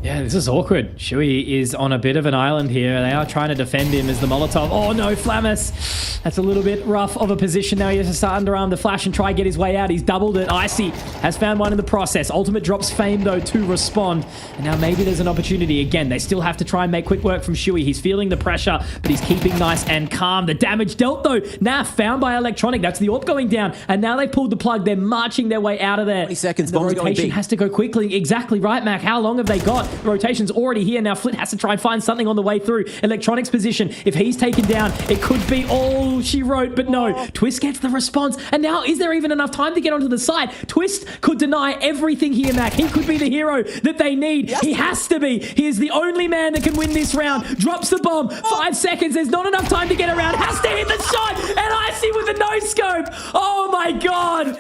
Yeah, this is awkward. Shui is on a bit of an island here. They are trying to defend him as the Molotov. Oh no, Flamus. That's a little bit rough of a position now. He has to start underarm the flash and try and get his way out. He's doubled it. Icy has found one in the process. Ultimate drops Fame though to respond. And now maybe there's an opportunity. Again, they still have to try and make quick work from Shui. He's feeling the pressure, but he's keeping nice and calm. The damage dealt though. Now found by Electronic. That's the AWP going down. And now they pulled the plug. They're marching their way out of there. 20 seconds. The rotation has to go quickly. Exactly right, Mac. How long have they got? The rotation's already here. Now Flit has to try and find something on the way through. Electronic's position. If he's taken down, it could be all she wrote, but no. Twist gets the response. And now, is there even enough time to get onto the side? Twist could deny everything here, Mac. He could be the hero that they need. He has to be. He is the only man that can win this round. Drops the bomb. 5 seconds. There's not enough time to get around. Has to hit the shot. And Icy with the no-scope. Oh my God.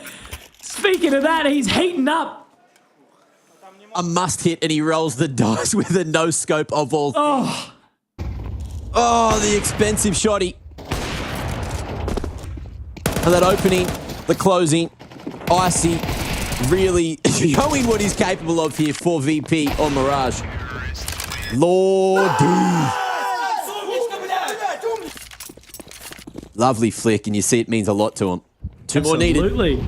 Speaking of that, he's heating up. A must hit, and he rolls the dice with a no scope of all things. Oh, the expensive shotty. And that opening, the closing, Icy really showing what he's capable of here for VP on Mirage. Lordy. Lovely flick, and you see it means a lot to him. Two more needed. Absolutely.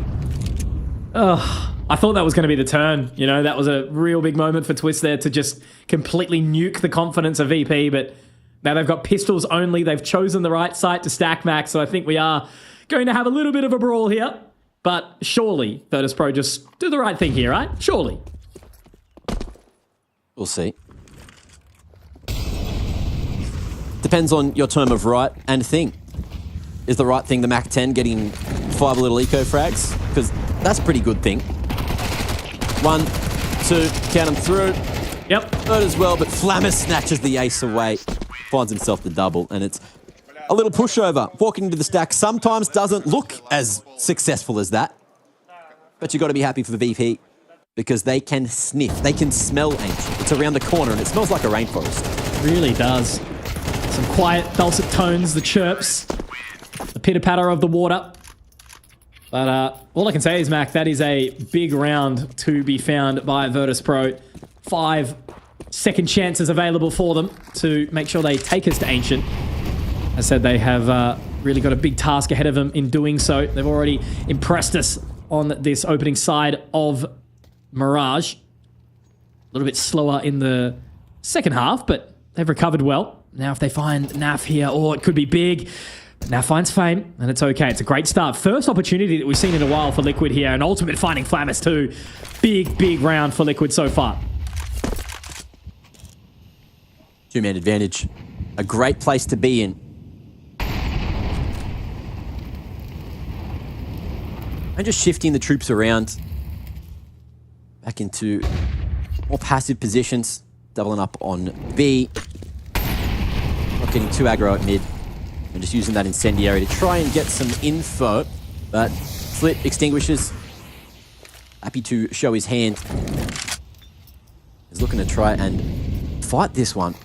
I thought that was going to be the turn. That was a real big moment for Twist there to just completely nuke the confidence of VP, but now they've got pistols only. They've chosen the right site to stack Max, so I think we are going to have a little bit of a brawl here. But surely Virtus Pro just do the right thing here, right? Surely. We'll see. Depends on your term of right and thing. Is the right thing the Mac 10 getting 5 little eco frags? Because that's a pretty good thing. 1, 2, count them through. Yep. Third as well, but Flammer snatches the ace away. Finds himself the double, and it's a little pushover. Walking into the stack sometimes doesn't look as successful as that. But you've got to be happy for the VP, because they can sniff. They can smell Ancient. It's around the corner, and it smells like a rainforest. It really does. Some quiet, dulcet tones, the chirps, the pitter-patter of the water. But all I can say is, Mac, that is a big round to be found by Virtus Pro. 5 second chances available for them to make sure they take us to Ancient. As I said, they have really got a big task ahead of them in doing so. They've already impressed us on this opening side of Mirage. A little bit slower in the second half, but they've recovered well. Now if they find Naf here, it could be big. Now finds Fame, and it's okay. It's a great start. First opportunity that we've seen in a while for Liquid here, and Ultimate finding Flamus too. Big round for Liquid so far. 2-man advantage. A great place to be in. And just shifting the troops around. Back into more passive positions. Doubling up on B. Not getting too aggro at mid. And just using that incendiary to try and get some info. But Flip extinguishes. Happy to show his hand. He's looking to try and fight this one.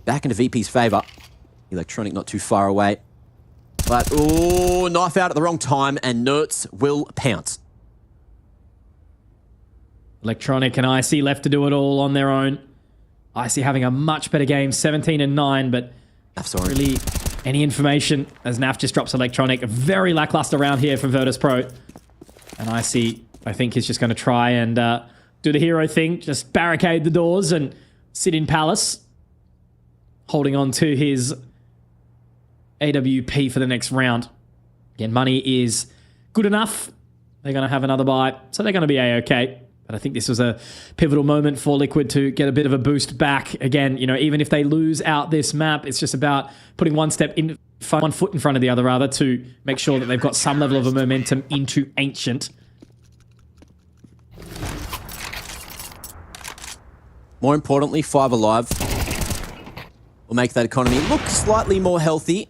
Back into VP's favour. Electronic not too far away. But, oh, knife out at the wrong time, and Nerds will pounce. Electronic and Icy left to do it all on their own. Icy having a much better game, 17-9, but not really any information as Naf just drops Electronic. A very lackluster round here from Virtus Pro. And Icy, I think, is just going to try and do the hero thing, just barricade the doors and sit in Palace, holding on to his AWP for the next round. Again, money is good enough. They're going to have another buy, so they're going to be A-okay. But I think this was a pivotal moment for Liquid to get a bit of a boost back. Again, even if they lose out this map, it's just about putting one foot in front of the other, rather, to make sure that they've got some level of a momentum into Ancient. More importantly, 5 alive will make that economy look slightly more healthy.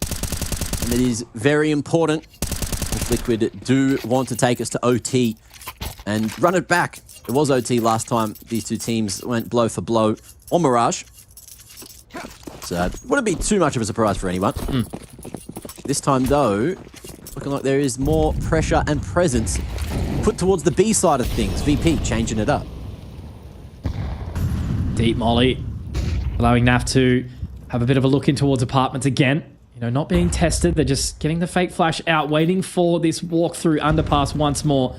And it is very important if Liquid do want to take us to OT and run it back. It was OT last time these two teams went blow for blow on Mirage. So it wouldn't be too much of a surprise for anyone. This time, though, looking like there is more pressure and presence put towards the B side of things. VP changing it up. Deep molly, allowing Naf to have a bit of a look in towards apartments again. Not being tested. They're just getting the fake flash out, waiting for this walk through underpass once more.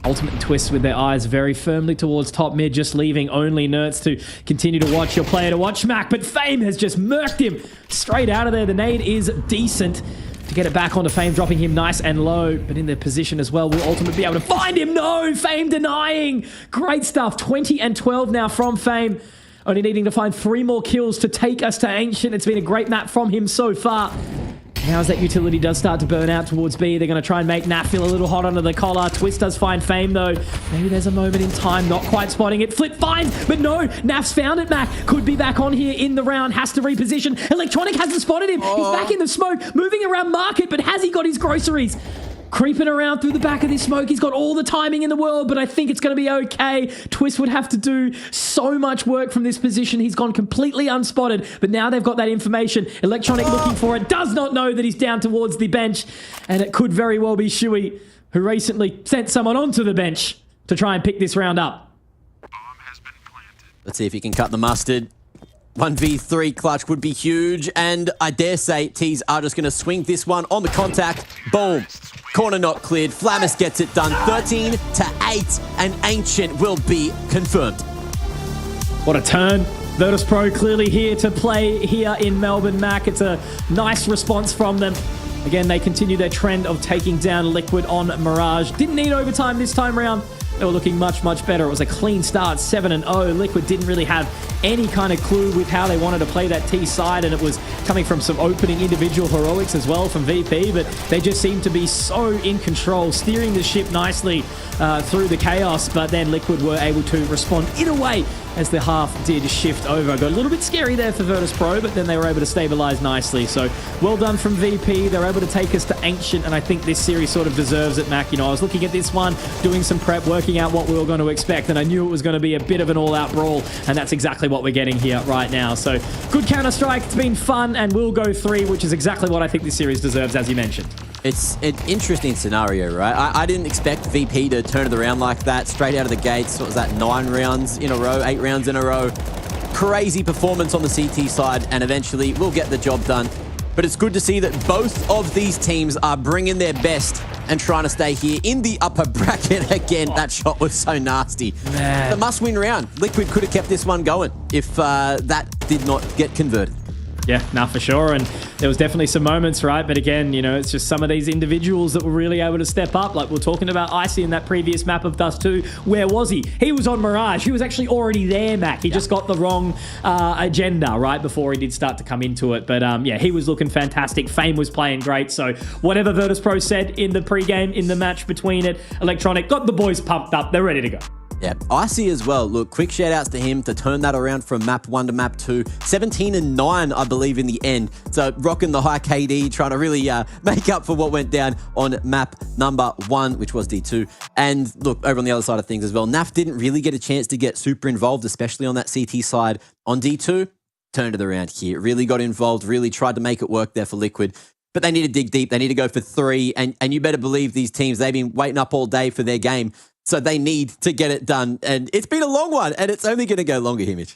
Ultimate Twist with their eyes very firmly towards top mid, just leaving only Nerds to continue to watch your player to watch Mac, but Fame has just murked him straight out of there. The nade is decent to get it back onto Fame, dropping him nice and low, but in their position as well. Will Ultimate be able to find him? No! Fame denying! Great stuff. 20-12 now from Fame. Only needing to find 3 more kills to take us to Ancient. It's been a great map from him so far. Now as that utility does start to burn out towards B, they're going to try and make Naf feel a little hot under the collar. Twist does find Fame, though. Maybe there's a moment in time, not quite spotting it. Flip finds, but no, Naf's found it, Mac. Could be back on here in the round, has to reposition. Electronic hasn't spotted him. He's back in the smoke, moving around market, but has he got his groceries? Creeping around through the back of this smoke. He's got all the timing in the world, but I think it's going to be okay. Twist would have to do so much work from this position. He's gone completely unspotted, but now they've got that information. Electronic looking for it. Does not know that he's down towards the bench, and it could very well be Shui, who recently sent someone onto the bench to try and pick this round up. Let's see if he can cut the mustard. 1v3 clutch would be huge, and I dare say T's are just going to swing this one on the contact. Boom. Corner not cleared. Flamus gets it done. 13-8, and Ancient will be confirmed. What a turn. Virtus Pro clearly here to play here in Melbourne, Mac. It's a nice response from them. Again, they continue their trend of taking down Liquid on Mirage. Didn't need overtime this time round. They were looking much, much better. It was a clean start, 7-0. Liquid didn't really have any kind of clue with how they wanted to play that T side, and it was coming from some opening individual heroics as well from VP, but they just seemed to be so in control, steering the ship nicely through the chaos, but then Liquid were able to respond in a way as the half did shift over. Got a little bit scary there for Virtus Pro, but then they were able to stabilize nicely. So well done from VP. They're able to take us to Ancient, and I think this series sort of deserves it, Mac. I was looking at this one, doing some prep, working out what we were going to expect, and I knew it was going to be a bit of an all-out brawl, and that's exactly what we're getting here right now. So good Counter-Strike. It's been fun, and we'll go 3, which is exactly what I think this series deserves, as you mentioned. It's an interesting scenario, right? I didn't expect VP to turn it around like that straight out of the gates. What was that, 9 rounds in a row, 8 rounds in a row? Crazy performance on the CT side, and eventually we'll get the job done. But it's good to see that both of these teams are bringing their best and trying to stay here in the upper bracket again. That shot was so nasty. Man. The must-win round. Liquid could have kept this one going if that did not get converted. Yeah, for sure. And there was definitely some moments, right? But again, it's just some of these individuals that were really able to step up. Like we're talking about Icy in that previous map of Dust 2. Where was he? He was on Mirage. He was actually already there, Mac. He just got the wrong agenda right before he did start to come into it. But yeah, he was looking fantastic. Fame was playing great. So whatever Virtus Pro said in the pregame, in the match between it, Electronic got the boys pumped up. They're ready to go. Yeah, Icy as well. Look, quick shout outs to him to turn that around from map 1 to map 2. 17-9, I believe, in the end. So rocking the high KD, trying to really make up for what went down on map number 1, which was D2. And look, over on the other side of things as well, NAF didn't really get a chance to get super involved, especially on that CT side. On D2, turned it around here. Really got involved, really tried to make it work there for Liquid. But they need to dig deep. They need to go for 3. And you better believe these teams, they've been waiting up all day for their game. So they need to get it done. And it's been a long one, and it's only going to go longer, Himage.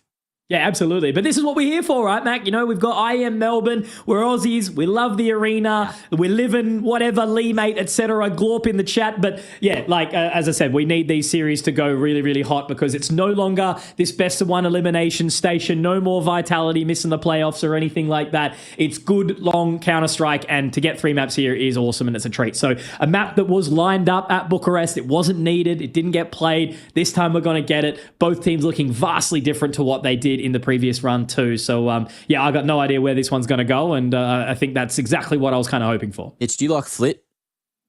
Yeah, absolutely. But this is what we're here for, right, Mac? You know, we've got IEM Melbourne. We're Aussies. We love the arena. We're living whatever, Lee, mate, etc. Glorp in the chat. But yeah, like, as I said, we need these series to go really, really hot because it's no longer this best of 1 elimination station. No more Vitality missing the playoffs or anything like that. It's good, long Counter-Strike. And to get 3 maps here is awesome, and it's a treat. So a map that was lined up at Bucharest, it wasn't needed. It didn't get played. This time we're going to get it. Both teams looking vastly different to what they did in the previous run too. So yeah, I got no idea where this one's going to go, and I think that's exactly what I was kind of hoping for. Do you like Flit?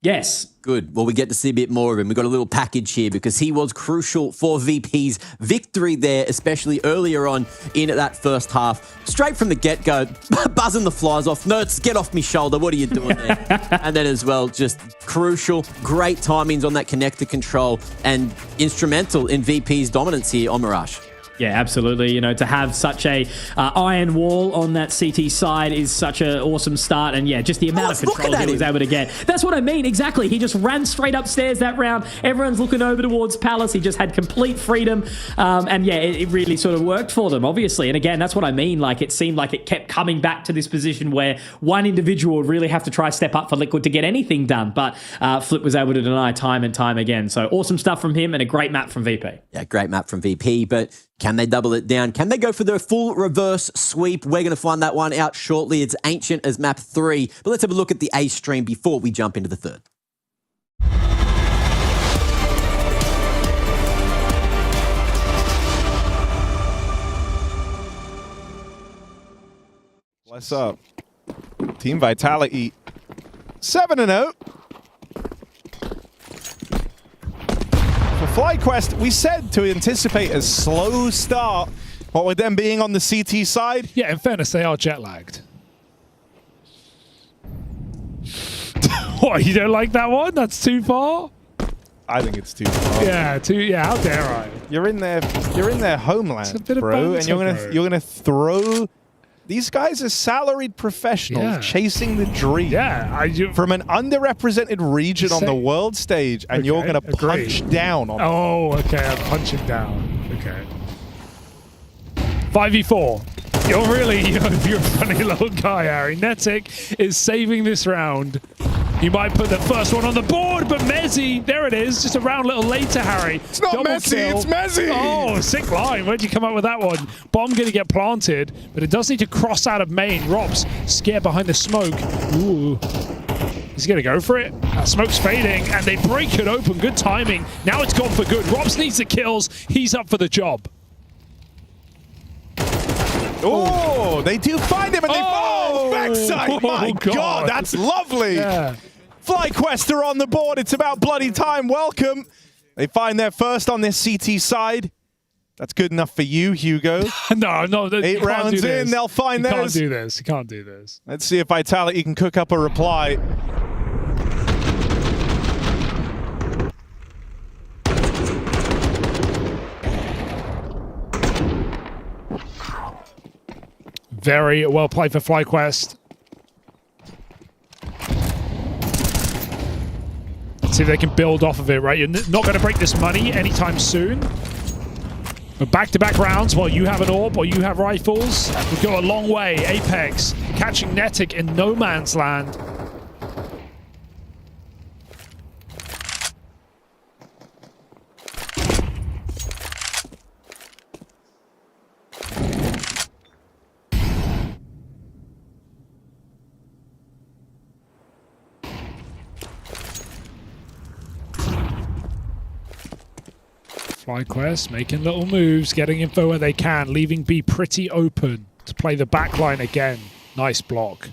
Yes. Good. Well, we get to see a bit more of him. We've got a little package here because he was crucial for VP's victory there, especially earlier on in that first half. Straight from the get-go, buzzing the flies off. Nerds, get off me shoulder. What are you doing there? And then as well, just crucial, great timings on that connector control and instrumental in VP's dominance here on Mirage. Yeah, absolutely. You know, to have such a iron wall on that CT side is such an awesome start. And yeah, just the amount of control he was able to get. That's what I mean. Exactly. He just ran straight upstairs that round. Everyone's looking over towards Palace. He just had complete freedom. And yeah, it really sort of worked for them, obviously. And again, that's what I mean. Like, it seemed like it kept coming back to this position where one individual would really have to try step up for Liquid to get anything done. But Flip was able to deny time and time again. So awesome stuff from him and a great map from VP. Yeah, great map from VP. But can they double it down? Can they go for the full reverse sweep? We're going to find that one out shortly. It's ancient as map 3. But let's have a look at the A stream before we jump into the third. What's up? Team Vitality 7-0. For FlyQuest, we said to anticipate a slow start, what with them being on the CT side. Yeah, in fairness, they are jet-lagged. What, you don't like that one? That's too far? I think it's too far. Yeah, how dare I? You're in their homeland, bro, and you're gonna throw. These guys are salaried professionals chasing the dream from an underrepresented region on the world stage, and you're going to punch down on them. Oh, okay, I'm punching down. Okay. 5v4. You're a funny little guy, Harry. Netic is saving this round. You might put the first one on the board, but Mezzi, there it is. Just a round little later, Harry. It's not Messi, it's Mezzi. Oh, sick line. Where'd you come up with that one? Bomb going to get planted, but it does need to cross out of main. Rob's scared behind the smoke. Ooh. He's going to go for it. That smoke's fading, and they break it open. Good timing. Now it's gone for good. Robs needs the kills. He's up for the job. Oh, they do find him, and they fall backside. My God, that's lovely. Yeah. FlyQuest are on the board. It's about bloody time. Welcome. They find their first on this CT side. That's good enough for you, Hugo. No. 8 rounds in, they'll find theirs. You can't do this. Let's see if Vitality can cook up a reply. Very well played for FlyQuest. See if they can build off of it, right? You're not going to break this money anytime soon. But back-to-back rounds, while you have an AWP or you have rifles, would go a long way. Apex catching Netic in no man's land. FlyQuest making little moves, getting info where they can, leaving B pretty open to play the backline again. Nice block.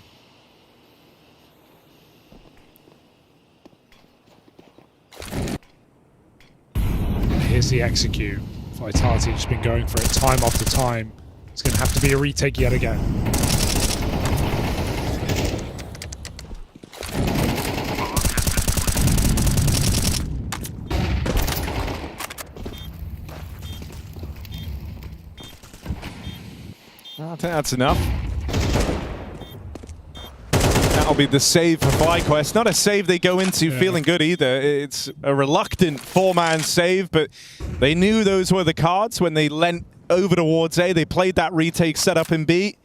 here's the execute. Vitality just been going for it time after time. It's going to have to be a retake yet again. I think that's enough. That'll be the save for FlyQuest. Not a save they go into feeling good either. It's a reluctant four-man save, but they knew those were the cards when they leant over towards A. They played that retake setup in B.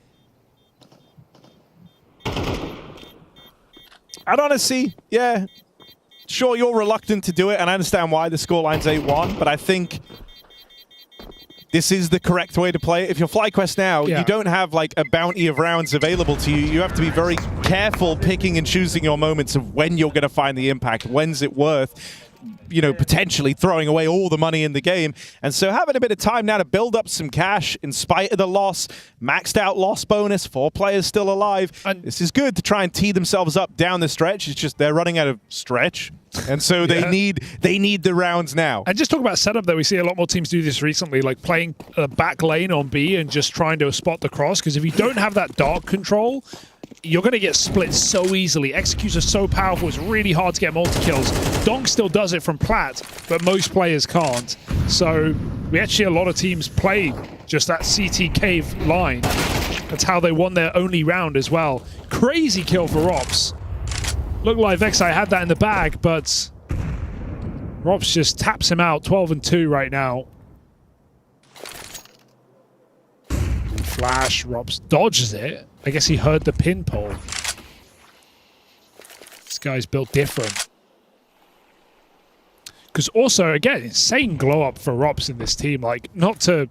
And honestly, yeah, sure, you're reluctant to do it, and I understand why the scoreline's 8-1, but I think this is the correct way to play it. If you're FlyQuest now, you don't have like a bounty of rounds available to you. You have to be very careful picking and choosing your moments of when you're going to find the impact. When's it worth, you know, potentially throwing away all the money in the game. And so having a bit of time now to build up some cash in spite of the loss, maxed out loss bonus, 4 players still alive. And this is good to try and tee themselves up down the stretch. It's just they're running out of stretch. And so they need the rounds now. And just talk about setup, though. We see a lot more teams do this recently, like playing back lane on B and just trying to spot the cross. Because if you don't have that dark control, you're going to get split so easily. Executes are so powerful, it's really hard to get multi-kills. Donk still does it from plat, but most players can't. So we actually, a lot of teams play just that CT cave line. That's how they won their only round as well. Crazy kill for Rops. Looked like Vexai had that in the bag, but Rops just taps him out. 12-2 right now. Flash, Rops dodges it. I guess he heard the pin pull. This guy's built different. Because also, again, insane glow up for Rops in this team. Like, not to,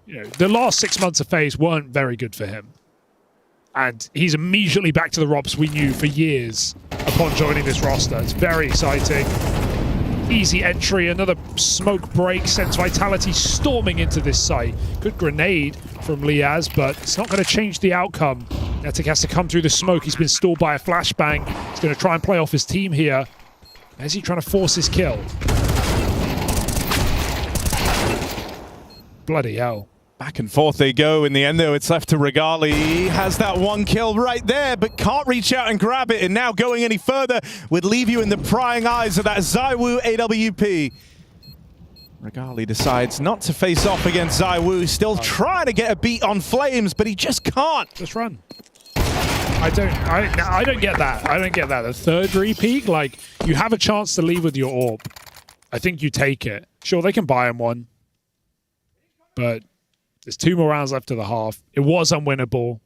you know, the last 6 months of FaZe weren't very good for him. And he's immediately back to the Rops we knew for years upon joining this roster. It's very exciting. Easy entry, another smoke break, sends Vitality storming into this site. Good grenade from Liaz, but it's not going to change the outcome. Netic has to come through the smoke. He's been stalled by a flashbang. He's going to try and play off his team here. Is he trying to force his kill? Bloody hell. Back and forth they go. In the end, though, it's left to Regali. He has that one kill right there, but can't reach out and grab it. And now going any further would leave you in the prying eyes of that ZywOo AWP. Regali decides not to face off against ZywOo. Still trying to get a beat on Flames, but he just can't. Just run. I don't get that. I don't get that. The third repeat, like, you have a chance to leave with your orb. I think you take it. Sure, they can buy him one. But there's 2 more rounds left of the half. It was unwinnable.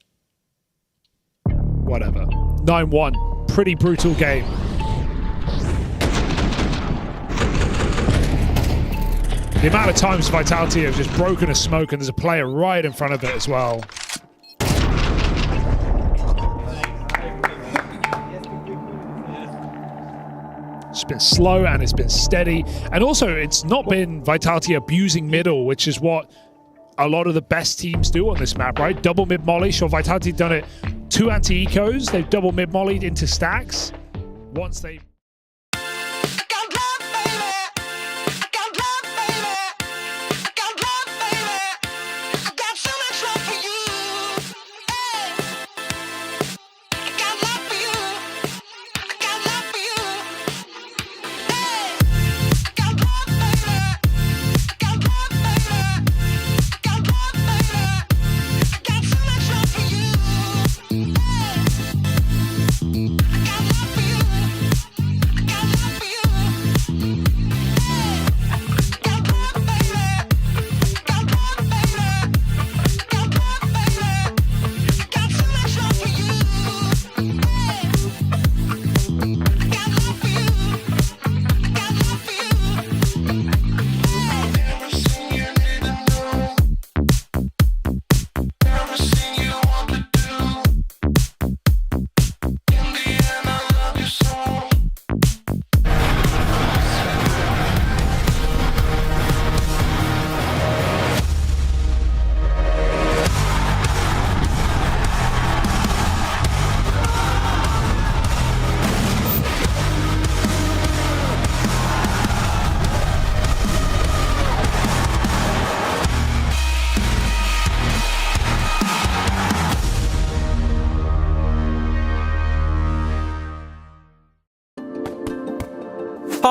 Whatever. 9-1. Pretty brutal game. The amount of times Vitality have just broken a smoke and there's a player right in front of it as well. It's been slow and it's been steady. And also, it's not been Vitality abusing middle, which is what a lot of the best teams do on this map, right? Double mid-molly. Sure, Vitality done it 2 anti-ecos. They've double mid-mollied into stacks. Once they...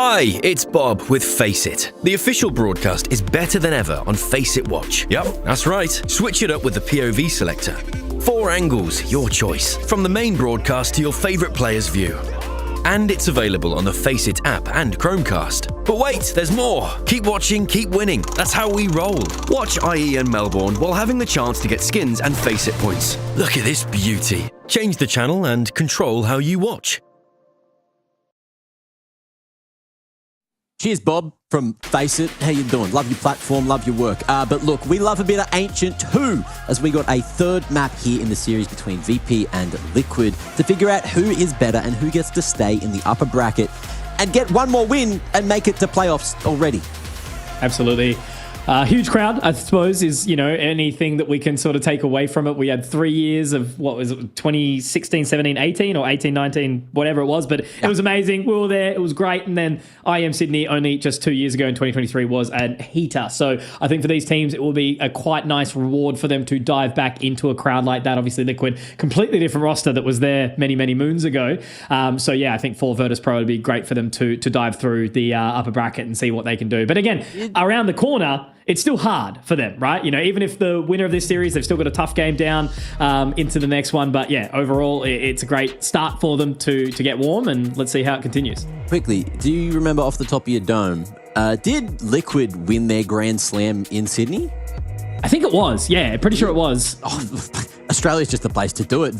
Hi, it's Bob with Face It. The official broadcast is better than ever on Face It Watch. Yep, that's right. Switch it up with the POV selector. 4 angles, your choice. From the main broadcast to your favourite player's view. And it's available on the Face It app and Chromecast. But wait, there's more. Keep watching, keep winning. That's how we roll. Watch IEM Melbourne while having the chance to get skins and Face It points. Look at this beauty. Change the channel and control how you watch. Cheers, Bob, from Face It. How you doing? Love your platform, love your work. But look, we love a bit of Ancient too, as we got a third map here in the series between VP and Liquid to figure out who is better and who gets to stay in the upper bracket and get one more win and make it to playoffs already. Absolutely. Huge crowd, I suppose, is, anything that we can sort of take away from it. We had 3 years of, 2016, 17, 18 or 18, 19, whatever it was. But it was amazing. We were there. It was great. And then IEM Sydney only just 2 years ago in 2023 was a heater. So I think for these teams, it will be a quite nice reward for them to dive back into a crowd like that. Obviously, Liquid, completely different roster that was there many, many moons ago. So yeah, I think for Virtus Pro, it'd be great for them to dive through the upper bracket and see what they can do. But again, around the corner, it's still hard for them, right? Even if the winner of this series, they've still got a tough game down into the next one. But yeah, overall, it's a great start for them to get warm, and let's see how it continues. Quickly, do you remember off the top of your dome, did Liquid win their Grand Slam in Sydney? I think it was, yeah. Pretty sure it was. Oh, Australia's just the place to do it.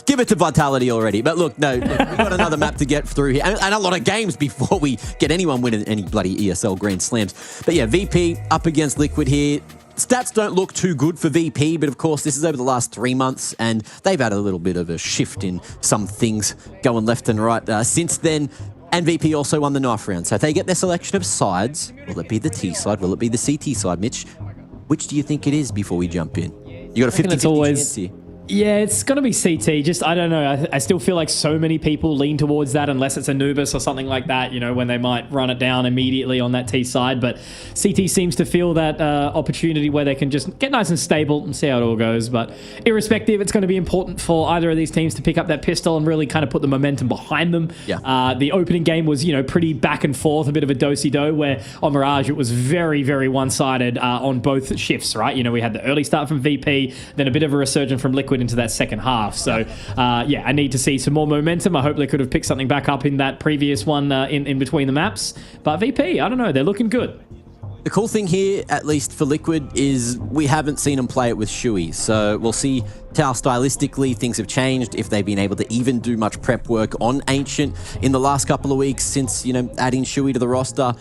Give it to Vitality already. But look, we've got another map to get through here. And a lot of games before we get anyone winning any bloody ESL Grand Slams. But yeah, VP up against Liquid here. Stats don't look too good for VP, but of course, this is over the last 3 months, and they've had a little bit of a shift in some things going left and right since then. And VP also won the knife round. So if they get their selection of sides, will it be the T side? Will it be the CT side, Mitch? Which do you think it is before we jump in? You got a 50-50 chance here. Yeah, it's going to be CT. Just, I don't know. I still feel like so many people lean towards that unless it's Anubis or something like that, when they might run it down immediately on that T side. But CT seems to feel that opportunity where they can just get nice and stable and see how it all goes. But irrespective, it's going to be important for either of these teams to pick up that pistol and really kind of put the momentum behind them. Yeah. The opening game was, pretty back and forth, a bit of a do-si-do, where on Mirage it was very, very one-sided on both shifts, right? We had the early start from VP, then a bit of a resurgence from Liquid into that second half. So, I need to see some more momentum. I hope they could have picked something back up in that previous one in between the maps. But VP, I don't know. They're looking good. The cool thing here, at least for Liquid, is we haven't seen them play it with Shui. So we'll see how stylistically things have changed, if they've been able to even do much prep work on Ancient in the last couple of weeks since, adding Shui to the roster.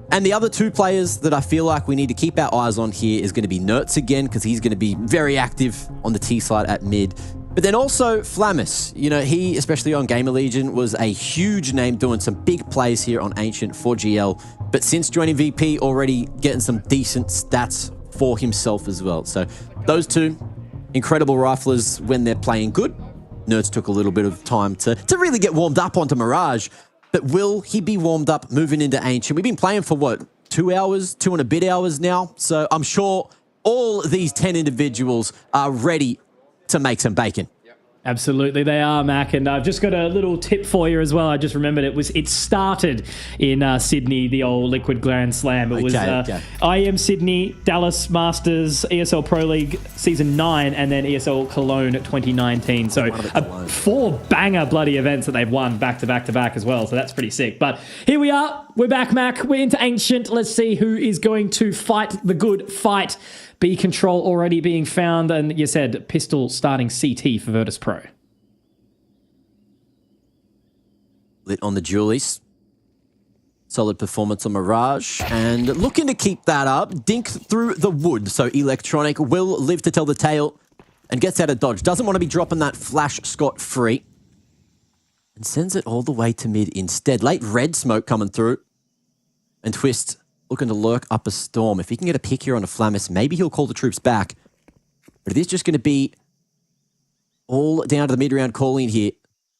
And the other two players that I feel like we need to keep our eyes on here is going to be Nertz again, because he's going to be very active on the T side at mid. But then also Flamus. He, especially on Gamer Legion, was a huge name doing some big plays here on Ancient for GL. But since joining VP, already getting some decent stats for himself as well. So those two, incredible riflers when they're playing good. Nertz took a little bit of time to really get warmed up onto Mirage. But will he be warmed up moving into Ancient? We've been playing for, 2 hours, 2 and a bit hours now. So I'm sure all these 10 individuals are ready to make some bacon. Absolutely, they are, Mac. And I've just got a little tip for you as well. I just remembered it started in Sydney, the old Liquid Grand Slam. It was IEM Sydney, Dallas Masters, ESL Pro League Season 9, and then ESL Cologne 2019. So 4 banger bloody events that they've won back to back to back as well. So that's pretty sick. But here we are. We're back, Mac. We're into Ancient. Let's see who is going to fight the good fight. B control already being found, and you said pistol starting CT for Virtus Pro. Lit on the Julies. Solid performance on Mirage, and looking to keep that up. Dink through the wood, so Electronic will live to tell the tale and gets out of dodge. Doesn't want to be dropping that flash scot-free. And sends it all the way to mid instead. Late red smoke coming through. And Twist looking to lurk up a storm. If he can get a pick here on a Flamus, maybe he'll call the troops back. But it is just going to be all down to the mid-round calling here.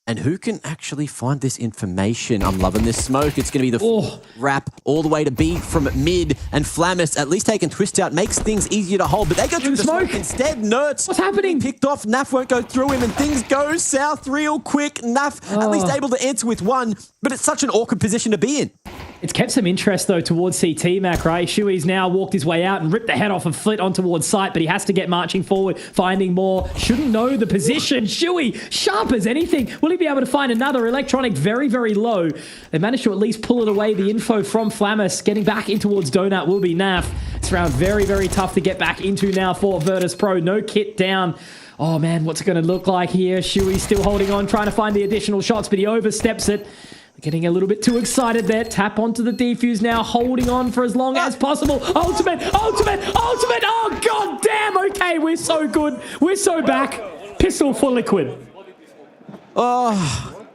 And who can actually find this information? I'm loving this smoke. It's going to be the wrap all the way to B from mid. And Flamus, at least taking Twist out, makes things easier to hold. But they go through the smoke instead. Nertz. What's happening? Picked off. Naf won't go through him. And things go south real quick. Naf at least able to answer with one. But it's such an awkward position to be in. It's kept some interest, though, towards CT, Mac, right? Shui's now walked his way out and ripped the head off of Flit on towards site, but he has to get marching forward, finding more. Shouldn't know the position. Shui, sharp as anything. Will he be able to find another? Electronic very, very low. They managed to at least pull it away. The info from Flammus getting back in towards Donut will be Naf. This round very, very tough to get back into now for Virtus Pro. No kit down. Oh, man, what's it going to look like here? Shui still holding on, trying to find the additional shots, but he oversteps it. Getting a little bit too excited there. Tap onto the defuse now, holding on for as long as possible. Ultimate! Oh, god damn! Okay, we're so good. We're so back. Pistol for Liquid. Oh,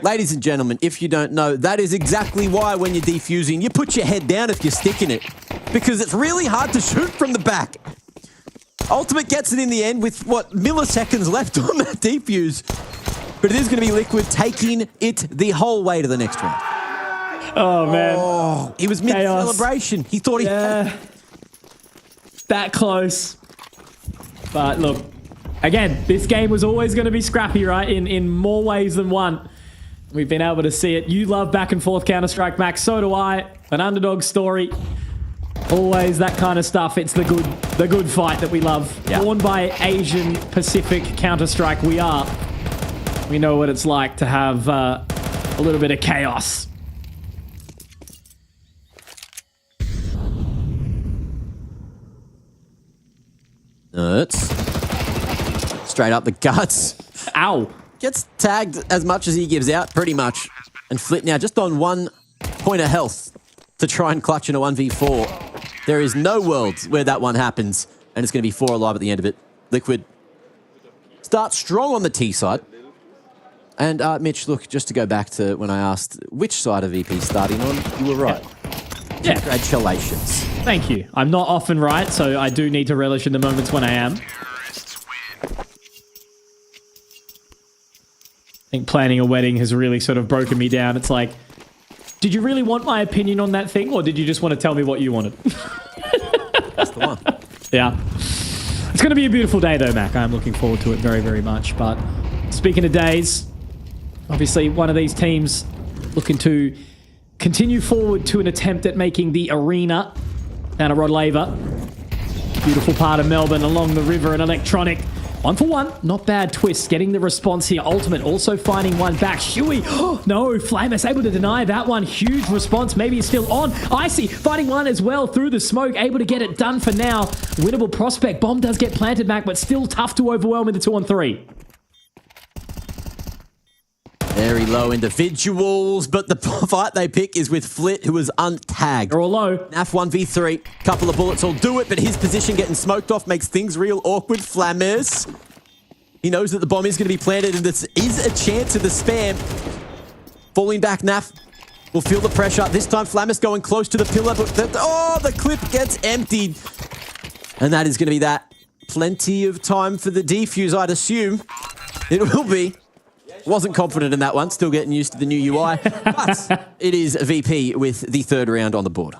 ladies and gentlemen, if you don't know, that is exactly why when you're defusing, you put your head down if you're sticking it. Because it's really hard to shoot from the back. Ultimate gets it in the end with, milliseconds left on that defuse. But it is going to be Liquid taking it the whole way to the next round. Oh, man. Oh, he was mid-celebration. He thought he had... That close. But look, again, this game was always going to be scrappy, right? In more ways than one. We've been able to see it. You love back and forth Counter-Strike, Max. So do I. An underdog story. Always that kind of stuff. It's the good fight that we love. Yeah. Born by Asian Pacific Counter-Strike, we are. We know what it's like to have a little bit of chaos. Nuts. Straight up the guts. Ow. Gets tagged as much as he gives out, pretty much. And Flit now just on 1 point of health to try and clutch in a 1v4. There is no world where that one happens, and it's going to be 4 alive at the end of it. Liquid starts strong on the T side. And Mitch, look, just to go back to when I asked which side of VP starting on, you were right. Yeah. Congratulations. Thank you. I'm not often right, so I do need to relish in the moments when I am. I think planning a wedding has really sort of broken me down. It's like, did you really want my opinion on that thing, or did you just want to tell me what you wanted? That's the one. Yeah. It's going to be a beautiful day, though, Mac. I'm looking forward to it very, very much. But speaking of days, obviously one of these teams looking to continue forward to an attempt at making the arena down at Rod Laver. Beautiful part of Melbourne along the river and Electronic. 1 for 1. Not bad twist. Getting the response here. Ultimate also finding one back. Shui. Oh, no. Flamus able to deny that one. Huge response. Maybe it's still on. Icy finding one as well through the smoke. Able to get it done for now. Winnable prospect. Bomb does get planted, Mac, but still tough to overwhelm in the 2-on-3. Very low individuals, but the fight they pick is with Flit, who is untagged. They're all low. Naf 1v3. Couple of bullets will do it, but his position getting smoked off makes things real awkward. Flammus. He knows that the bomb is going to be planted, and this is a chance of the spam. Falling back, Naf will feel the pressure. This time, Flammus going close to the pillar, but the clip gets emptied. And that is going to be that. Plenty of time for the defuse, I'd assume. It will be. Wasn't confident in that one, still getting used to the new UI, but it is VP with the 3rd round on the board.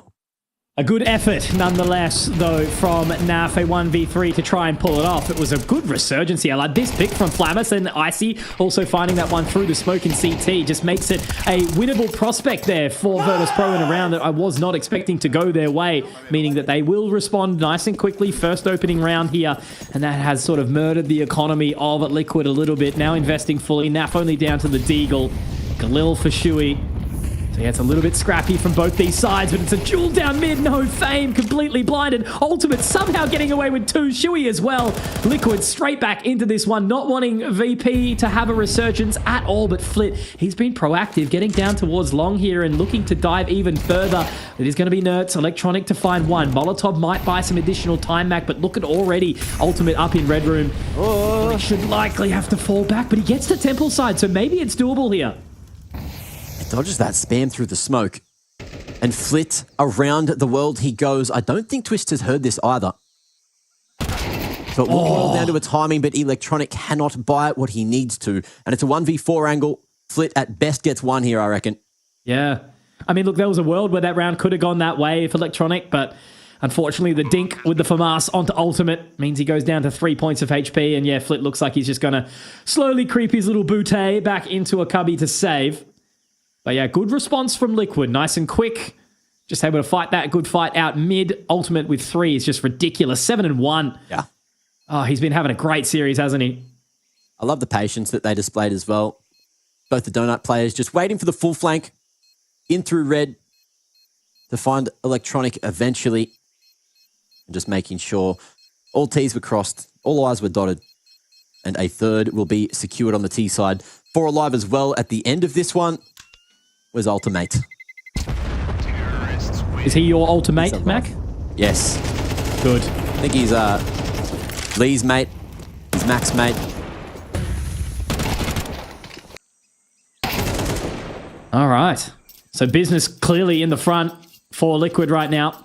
A good effort, nonetheless, though, from Naf, a 1v3 to try and pull it off. It was a good resurgence here. Like this pick from Flammus and Icy, also finding that one through the smoke in CT, just makes it a winnable prospect there for Virtus Pro in a round that I was not expecting to go their way, meaning that they will respond nice and quickly. First opening round here, and that has sort of murdered the economy of Liquid a little bit. Now investing fully. Naf only down to the Deagle. Galil for Shui. So yeah, it's a little bit scrappy from both these sides, but it's a duel down mid. No Fame, completely blinded. Ultimate somehow getting away with 2. Shui as well. Liquid straight back into this one, not wanting VP to have a resurgence at all, but Flit, he's been proactive, getting down towards long here and looking to dive even further. It is going to be Nerds, Electronic to find one. Molotov might buy some additional time, Mac, but look at already Ultimate up in Red Room. Oh, he should likely have to fall back, but he gets to Temple side, so maybe it's doable here. Dodges that spam through the smoke. And Flit, around the world he goes. I don't think Twist has heard this either. So it will boil down to a timing, but Electronic cannot buy what he needs to. And it's a 1v4 angle. Flit at best gets 1 here, I reckon. Yeah. I mean, look, there was a world where that round could have gone that way if Electronic, but unfortunately the dink with the FAMAS onto Ultimate means he goes down to 3 points of HP. And yeah, Flit looks like he's just going to slowly creep his little bootay back into a cubby to save. But yeah, good response from Liquid. Nice and quick. Just able to fight that good fight out mid. Ultimate with 3 is just ridiculous. 7-1. Yeah. Oh, he's been having a great series, hasn't he? I love the patience that they displayed as well. Both the Donut players just waiting for the full flank in through red to find Electronic eventually. And just making sure all T's were crossed, all I's were dotted. And a third will be secured on the T side. 4 alive as well at the end of this one. Where's Ultimate? Is he your ultimate, Mac? Yes. Good. I think he's Lee's mate. He's Mac's mate. All right. So business clearly in the front for Liquid right now.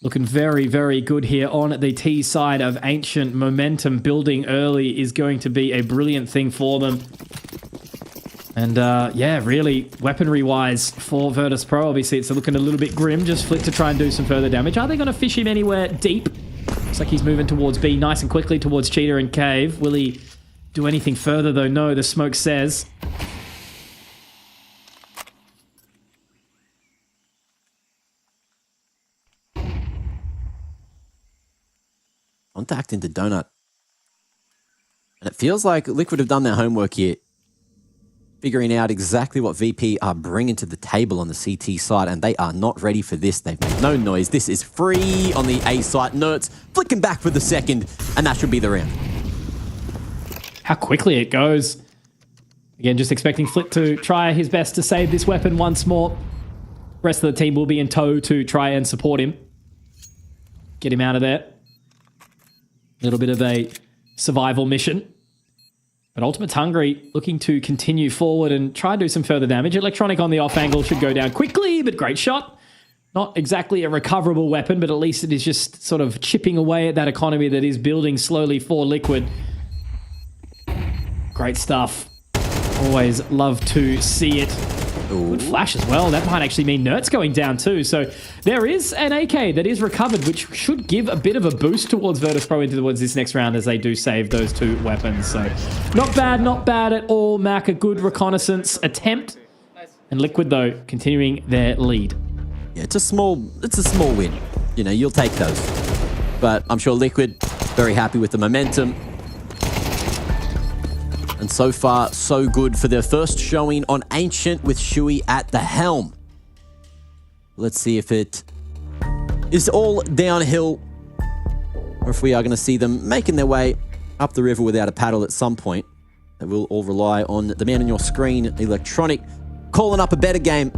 Looking very, very good here on the T side of Ancient. Momentum building early is going to be a brilliant thing for them. And yeah, really, weaponry-wise for Virtus Pro, obviously it's looking a little bit grim. Just flick to try and do some further damage. Are they going to fish him anywhere deep? Looks like he's moving towards B nice and quickly towards Cheetah and Cave. Will he do anything further, though? No, the smoke says. Contact into Donut. And it feels like Liquid have done their homework here. Figuring out exactly what VP are bringing to the table on the CT side, and they are not ready for this. They've made no noise. This is free on the A site. Nerds flicking back for the second, and that should be the round. How quickly it goes. Again, just expecting Flip to try his best to save this weapon once more. Rest of the team will be in tow to try and support him. Get him out of there. A little bit of a survival mission. But Ultimate's hungry, looking to continue forward and try and do some further damage. Electronic on the off angle should go down quickly, but great shot. Not exactly a recoverable weapon, but at least it is just sort of chipping away at that economy that is building slowly for Liquid. Great stuff. Always love to see it. Ooh. Good flash as well. That might actually mean Nert's going down too. So there is an AK that is recovered, which should give a bit of a boost towards Virtus Pro towards this next round as they do save those 2 weapons. So not bad at all, Mac. A good reconnaissance attempt. And Liquid, though, continuing their lead. Yeah, it's a small win. You know, you'll take those. But I'm sure Liquid, very happy with the momentum. And so far, so good for their first showing on Ancient with Shui at the helm. Let's see if it is all downhill or if we are going to see them making their way up the river without a paddle at some point. They will all rely on the man on your screen, Electronic, calling up a better game.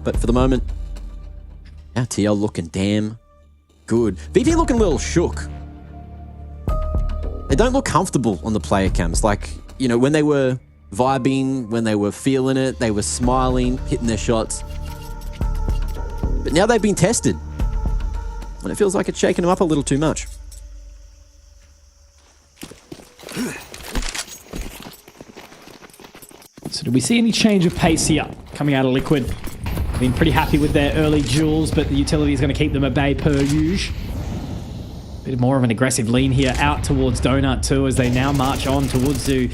But for the moment, our TL looking damn good. VP looking a little shook. They don't look comfortable on the player cams. Like, you know, when they were vibing, when they were feeling it, they were smiling, hitting their shots. But now they've been tested. And it feels like it's shaking them up a little too much. So do we see any change of pace here coming out of Liquid? Been pretty happy with their early duels, but the utility is going to keep them at bay per usual. Bit more of an aggressive lean here out towards Donut too as they now march on towards the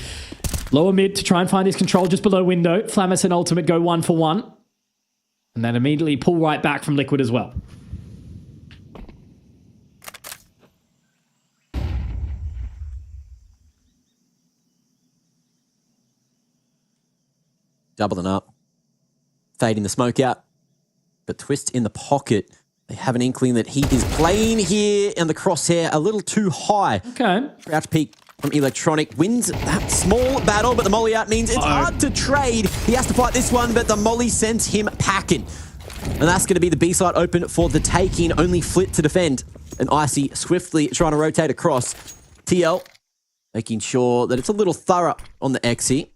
lower mid to try and find his control just below window. Flamus and Ultimate go 1 for 1. And then immediately pull right back from Liquid as well. Doubling up. Fading the smoke out. But Twist in the pocket. They have an inkling that he is playing here and the crosshair a little too high. Okay. Crouch peek from Electronic wins that small battle, but the molly out means it's hard to trade. He has to fight this one, but the molly sends him packing. And that's going to be the B side open for the taking. Only Flit to defend. And Icy swiftly trying to rotate across. TL making sure that it's a little thorough on the XE.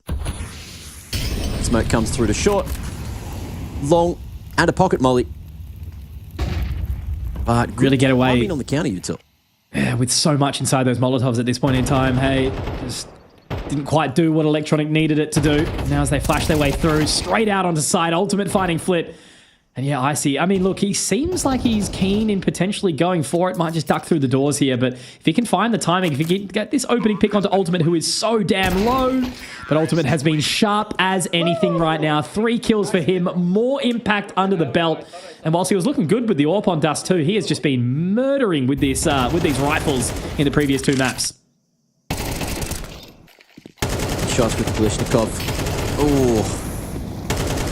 Smoke comes through to short. Long and a pocket molly. But really get away on the counter util. Yeah, with so much inside those Molotovs at this point in time. Hey, just didn't quite do what Electronic needed it to do. Now as they flash their way through, straight out onto side, Ultimate finding Flit. And yeah, Icy, I mean, look, he seems like he's keen in potentially going for it. Might just duck through the doors here, but if he can find the timing, if he can get this opening pick onto Ultimate, who is so damn low, but Ultimate has been sharp as anything right now. 3 kills for him, more impact under the belt. And whilst he was looking good with the AWP on Dust too, he has just been murdering with this with these rifles in the previous 2 maps. Shots with Kalishnikov. Oh.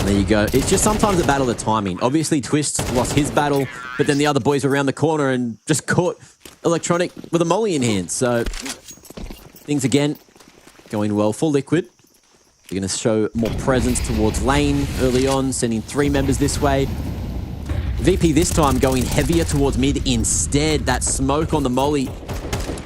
There you go. It's just sometimes a battle of timing. Obviously, Twist lost his battle, but then the other boys were around the corner and just caught Electronic with a molly in hand. So things again going well for Liquid. They're going to show more presence towards lane early on, sending 3 members this way. VP this time going heavier towards mid instead. That smoke on the molly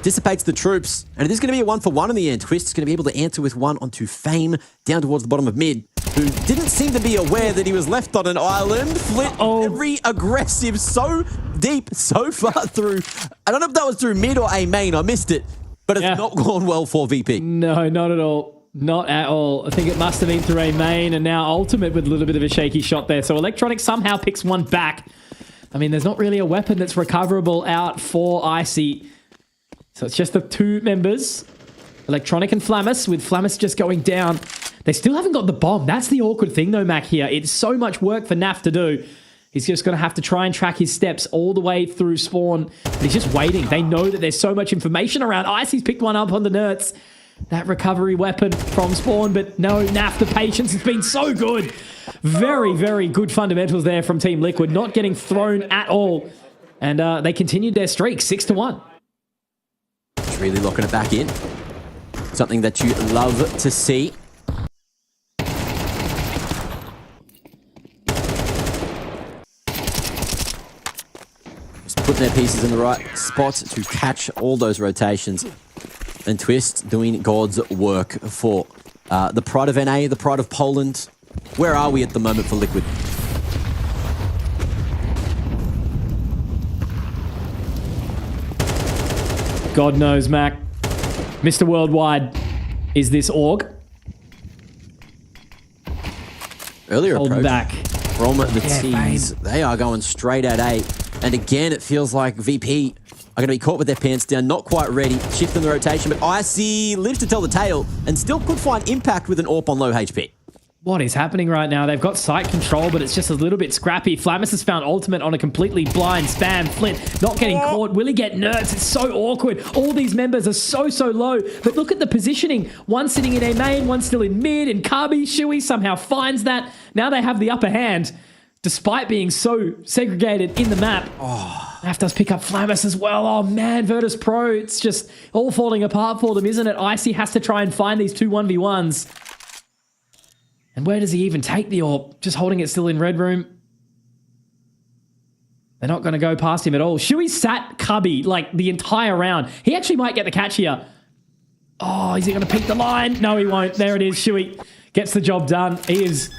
dissipates the troops, and it is going to be a 1-for-1 in the end. Twist is going to be able to answer with 1 onto Fame down towards the bottom of mid, who didn't seem to be aware that he was left on an island. Flit, very aggressive, so deep, so far through. I don't know if that was through mid or A main. I missed it, but it's not gone well for VP. No, not at all. Not at all. I think it must have been through A main, and now Ultimate with a little bit of a shaky shot there. So Electronic somehow picks 1 back. I mean, there's not really a weapon that's recoverable out for Icy. So it's just the 2 members, Electronic and Flamus, with Flamus just going down. They still haven't got the bomb. That's the awkward thing, though, Mac, here. It's so much work for Naf to do. He's just going to have to try and track his steps all the way through spawn. And he's just waiting. They know that there's so much information around. Icy's picked 1 up on the Nerds. That recovery weapon from spawn, but no, Naf, the patience has been so good. Very, very good fundamentals there from Team Liquid, not getting thrown at all. And they continued their streak, 6-1. Really locking it back in. Something that you love to see. Just putting their pieces in the right spots to catch all those rotations. And Twist doing God's work for the pride of NA, the pride of Poland. Where are we at the moment for Liquid? God knows, Mac. Mr. Worldwide is this org. Earlier Hold approach back from the teams. They are going straight at A. And again, it feels like VP are going to be caught with their pants down, not quite ready, shifting the rotation. But Icy lives to tell the tale and still could find impact with an AWP on low HP. What is happening right now? They've got site control, but it's just a little bit scrappy. Flamus has found Ultimate on a completely blind spam. Flint not getting caught. Will he get nerds? It's so awkward. All these members are so low. But look at the positioning. One sitting in A main, one still in mid, and Kabi Shui somehow finds that. Now they have the upper hand, despite being so segregated in the map. Naf does pick up Flamus as well. Oh man, Virtus Pro, it's just all falling apart for them, isn't it? Icy has to try and find these 2 1v1s. And where does he even take the AWP? Just holding it still in red room. They're not going to go past him at all. Shui sat Cubby like the entire round. He actually might get the catch here. Oh, is he going to peek the line? No, he won't. There it is. Shui gets the job done. He has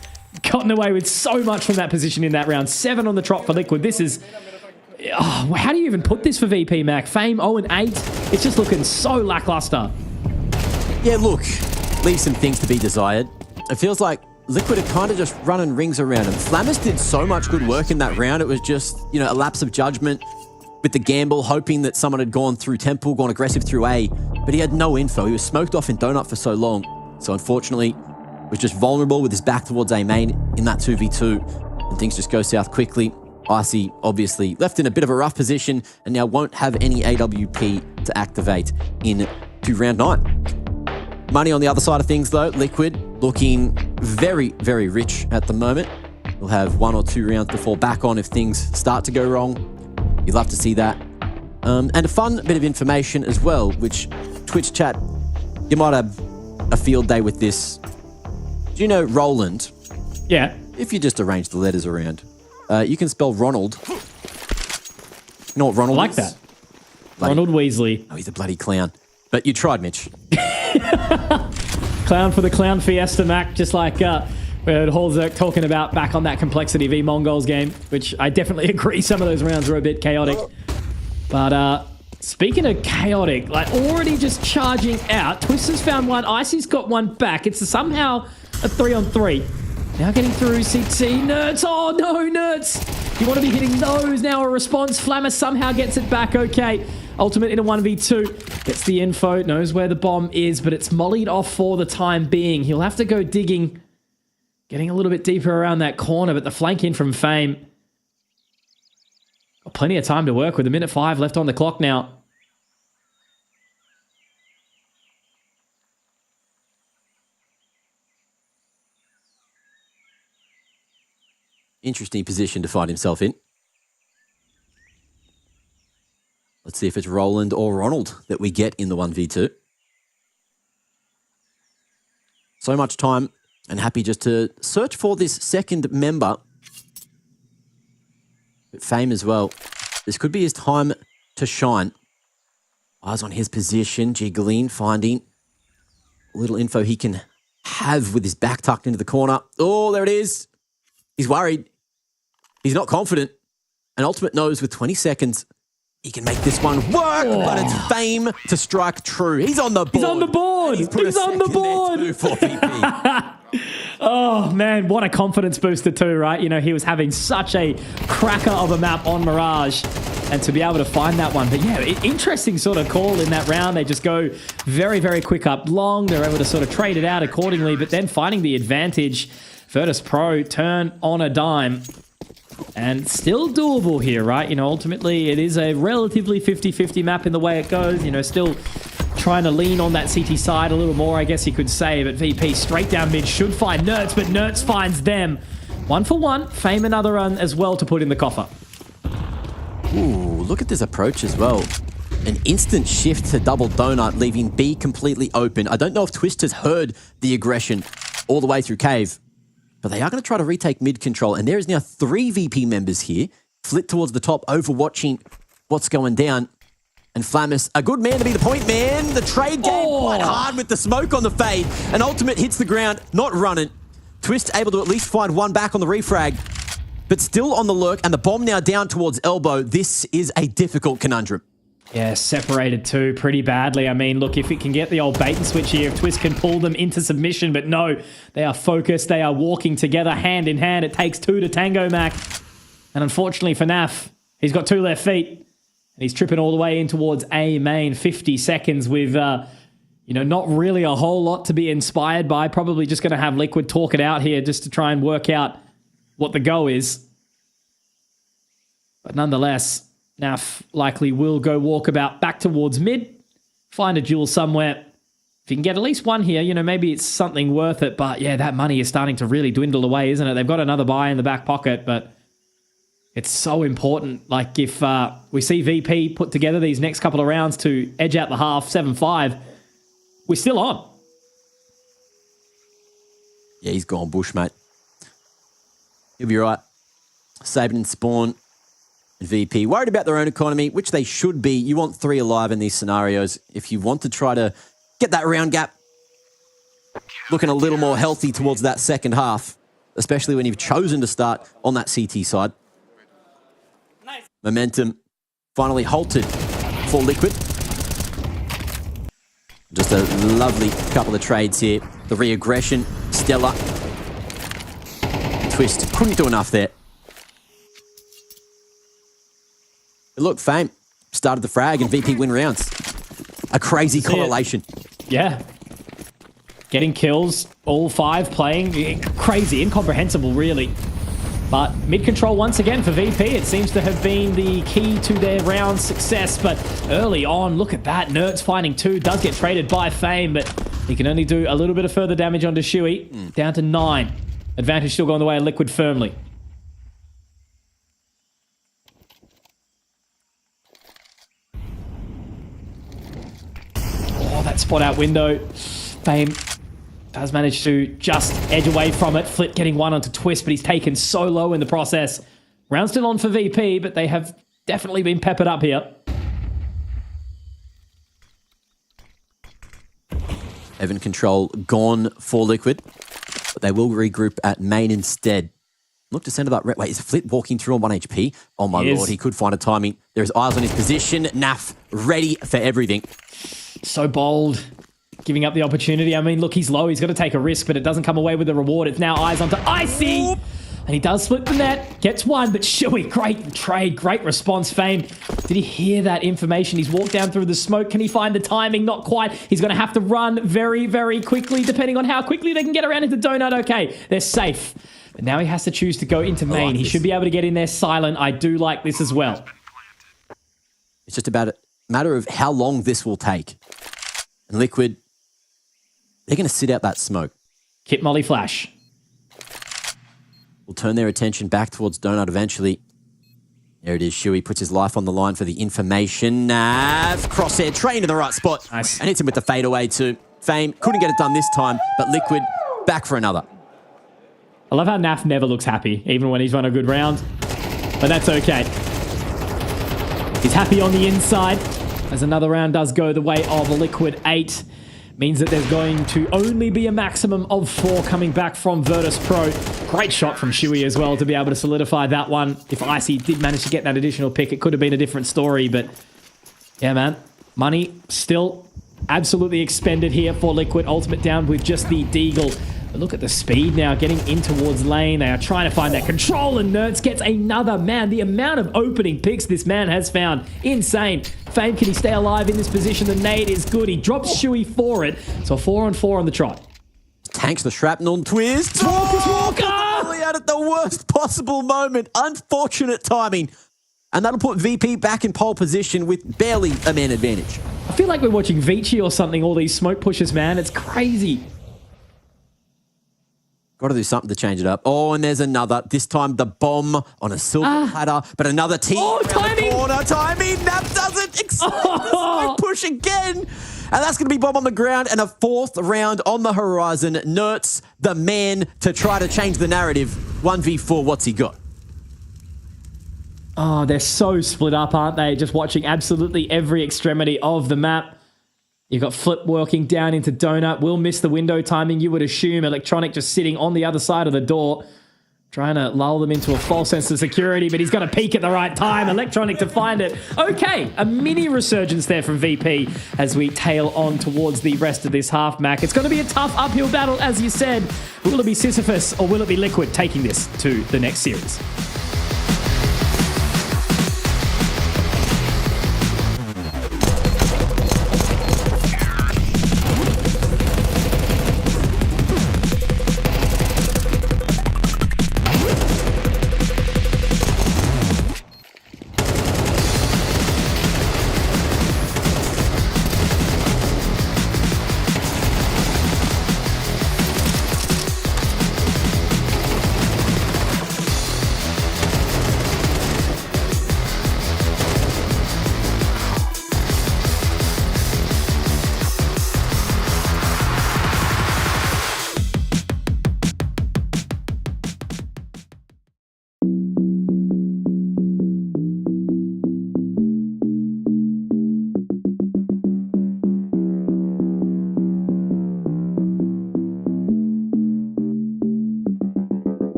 gotten away with so much from that position in that round. 7 on the trot for Liquid. This is... Oh, how do you even put this for VP, Mac? Fame 0-8. It's just looking so lackluster. Yeah, look, leave some things to be desired. It feels like Liquid are kind of just running rings around him. Flamus did so much good work in that round. It was just, you know, a lapse of judgment with the gamble, hoping that someone had gone through Temple, gone aggressive through A, but he had no info. He was smoked off in Donut for so long. So unfortunately, was just vulnerable with his back towards A main in that 2v2. And things just go south quickly. Icy obviously left in a bit of a rough position and now won't have any AWP to activate into round 9. Money on the other side of things though, Liquid looking very, very rich at the moment. We'll have 1 or 2 rounds to fall back on if things start to go wrong. You'd love to see that. And a fun bit of information as well, which Twitch chat, you might have a field day with this. Do you know Roland? Yeah. If you just arrange the letters around, you can spell Ronald. You know what Ronald I like is? that. Ronald Weasley. Oh, he's a bloody clown. But you tried, Mitch. Clown for the Clown Fiesta, Mac, just like we heard Holzerk talking about back on that Complexity v Mongols game, which I definitely agree some of those rounds were a bit chaotic. But speaking of chaotic, like already just charging out, Twist has found one, Icy's got one back. It's somehow a 3-on-3. Now getting through CT. Nerds. Oh, no, Nerds. You want to be hitting those. Now a response. Flammer somehow gets it back. Okay. Ultimate in a 1v2. Gets the info. Knows where the bomb is, but it's mollied off for the time being. He'll have to go digging. Getting a little bit deeper around that corner, but the flank in from Fame. Got plenty of time to work with. 1:05 left on the clock now. Interesting position to find himself in. Let's see if it's Roland or Ronald that we get in the 1v2. So much time and happy just to search for this second member. But Fame as well. This could be his time to shine. Eyes on his position. Jiggling, finding a little info he can have with his back tucked into the corner. Oh, there it is. He's worried. He's not confident. And Ultimate knows with 20 seconds, he can make this one work, but it's Fame to strike true. He's on the board. He's on the board. He's on the board. For VP. Oh, man, what a confidence booster too, right? You know, he was having such a cracker of a map on Mirage, and to be able to find that one. But yeah, interesting sort of call in that round. They just go very, very quick up long. They're able to sort of trade it out accordingly, but then finding the advantage. Virtus Pro turn on a dime. And still doable here, right? You know, ultimately it is a relatively 50-50 map in the way it goes. You know, still trying to lean on that CT side a little more, I guess you could say. But VP straight down mid should find Nerds, but Nerds finds them. 1 for 1. Fame another run as well to put in the coffer. Ooh, look at this approach as well. An instant shift to double donut, leaving B completely open. I don't know if Twist has heard the aggression all the way through Cave. But they are going to try to retake mid control. And there is now 3 VP members here. Flit towards the top, overwatching what's going down. And Flammus, a good man to be the point man. The trade game quite hard with the smoke on the fade. And Ultimate hits the ground, not running. Twist able to at least find one back on the refrag. But still on the lurk. And the bomb now down towards Elbow. This is a difficult conundrum. Yeah, separated too pretty badly. I mean, look, if it can get the old bait and switch here, if Twist can pull them into submission, but no, they are focused. They are walking together hand in hand. It takes 2 to tango, Mac. And unfortunately for Naf, he's got 2 left feet. And he's tripping all the way in towards A main. 50 seconds with, you know, not really a whole lot to be inspired by. Probably just going to have Liquid talk it out here just to try and work out what the go is. But nonetheless, Naf likely will go walkabout back towards mid, find a duel somewhere. If you can get at least one here, you know, maybe it's something worth it. But yeah, that money is starting to really dwindle away, isn't it? They've got another buy in the back pocket, but it's so important. Like if we see VP put together these next couple of rounds to edge out the half, 7-5, we're still on. Yeah, he's gone bush, mate. He'll be right. Saban and Spawn. VP worried about their own economy, which they should be. You want 3 alive in these scenarios. If you want to try to get that round gap looking a little more healthy towards that second half, especially when you've chosen to start on that CT side. Nice. Momentum finally halted for Liquid. Just a lovely couple of trades here. The re-aggression, stellar. Twist couldn't do enough there. Look, Fame started the frag and VP win rounds. A crazy correlation. Yeah. Getting kills, all 5 playing. Crazy, incomprehensible, really. But mid-control once again for VP. It seems to have been the key to their round success. But early on, look at that. Nerds finding 2. Does get traded by Fame, but he can only do a little bit of further damage onto Shuey. Down to 9. Advantage still going the way of Liquid firmly. That spot out window. Fame does manage to just edge away from it. Flip getting one onto Twist, but he's taken so low in the process. Round still on for VP, but they have definitely been peppered up here. Evan control gone for Liquid, but they will regroup at main instead. Look to center that red. Wait, is Flit walking through on 1 HP? Oh my lord, he could find a timing. There's eyes on his position. Naf ready for everything. So bold. giving up the opportunity. I mean, look, he's low. He's got to take a risk, but it doesn't come away with the reward. It's now eyes onto Icy. And he does split the net. Gets one, but Shuey, great trade, great response, Fame. Did he hear that information? He's walked down through the smoke. Can he find the timing? Not quite. He's going to have to run very, very quickly, depending on how quickly they can get around into Donut. Okay, they're safe. But now he has to choose to go into main. He should be able to get in there silent. I do like this as well. It's just about a matter of how long this will take. And Liquid, they're going to sit out that smoke. Kit Molly Flash. Will turn their attention back towards Donut eventually. There it is. Shuey puts his life on the line for the information. Nav, crosshair, train to the right spot. Nice. And hits him with the fadeaway too. Fame couldn't get it done this time, but Liquid back for another. I love how Naf never looks happy, even when he's run a good round. But that's okay. He's happy on the inside, as another round does go the way of Liquid 8. Means that there's going to only be a maximum of 4 coming back from Virtus Pro. Great shot from Shuey as well to be able to solidify that one. If Icy did manage to get that additional pick, it could have been a different story. But yeah, man, money still absolutely expended here for Liquid. Ultimate down with just the Deagle. But look at the speed now, getting in towards lane. They are trying to find that control, and Nerds gets another. Man, the amount of opening picks this man has found, insane. Fame, can he stay alive in this position? The nade is good. He drops Shuey for it. So 4-on-4 on the trot. Tanks the shrapnel twist. Walker! Probably out at the worst possible moment. Unfortunate timing. And that'll put VP back in pole position with barely a man advantage. I feel like we're watching Vici or something, all these smoke pushes, man. It's crazy. Got to do something to change it up. Oh, and there's another. This time the bomb on a silver platter, but another team. Oh, timing! Timing. Nap doesn't expect the smoke push again. And that's going to be bomb on the ground and a 4th round on the horizon. Nertz, the man to try to change the narrative. 1v4, what's he got? Oh, they're so split up, aren't they? Just watching absolutely every extremity of the map. You've got Flip working down into Donut. Will miss the window timing, you would assume. Electronic just sitting on the other side of the door, trying to lull them into a false sense of security, but he's got to peek at the right time. Electronic to find it. Okay, a mini resurgence there from VP as we tail on towards the rest of this half, Mac. It's going to be a tough uphill battle, as you said. Will it be Sisyphus or will it be Liquid taking this to the next series?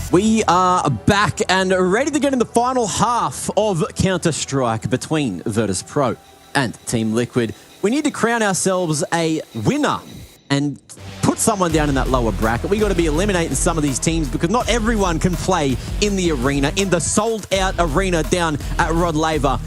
We are back and ready to get in the final half of Counter-Strike between Virtus Pro and Team Liquid. We need to crown ourselves a winner and put someone down in that lower bracket. We got to be eliminating some of these teams because not everyone can play in the arena, in the sold-out arena down at Rod Laver.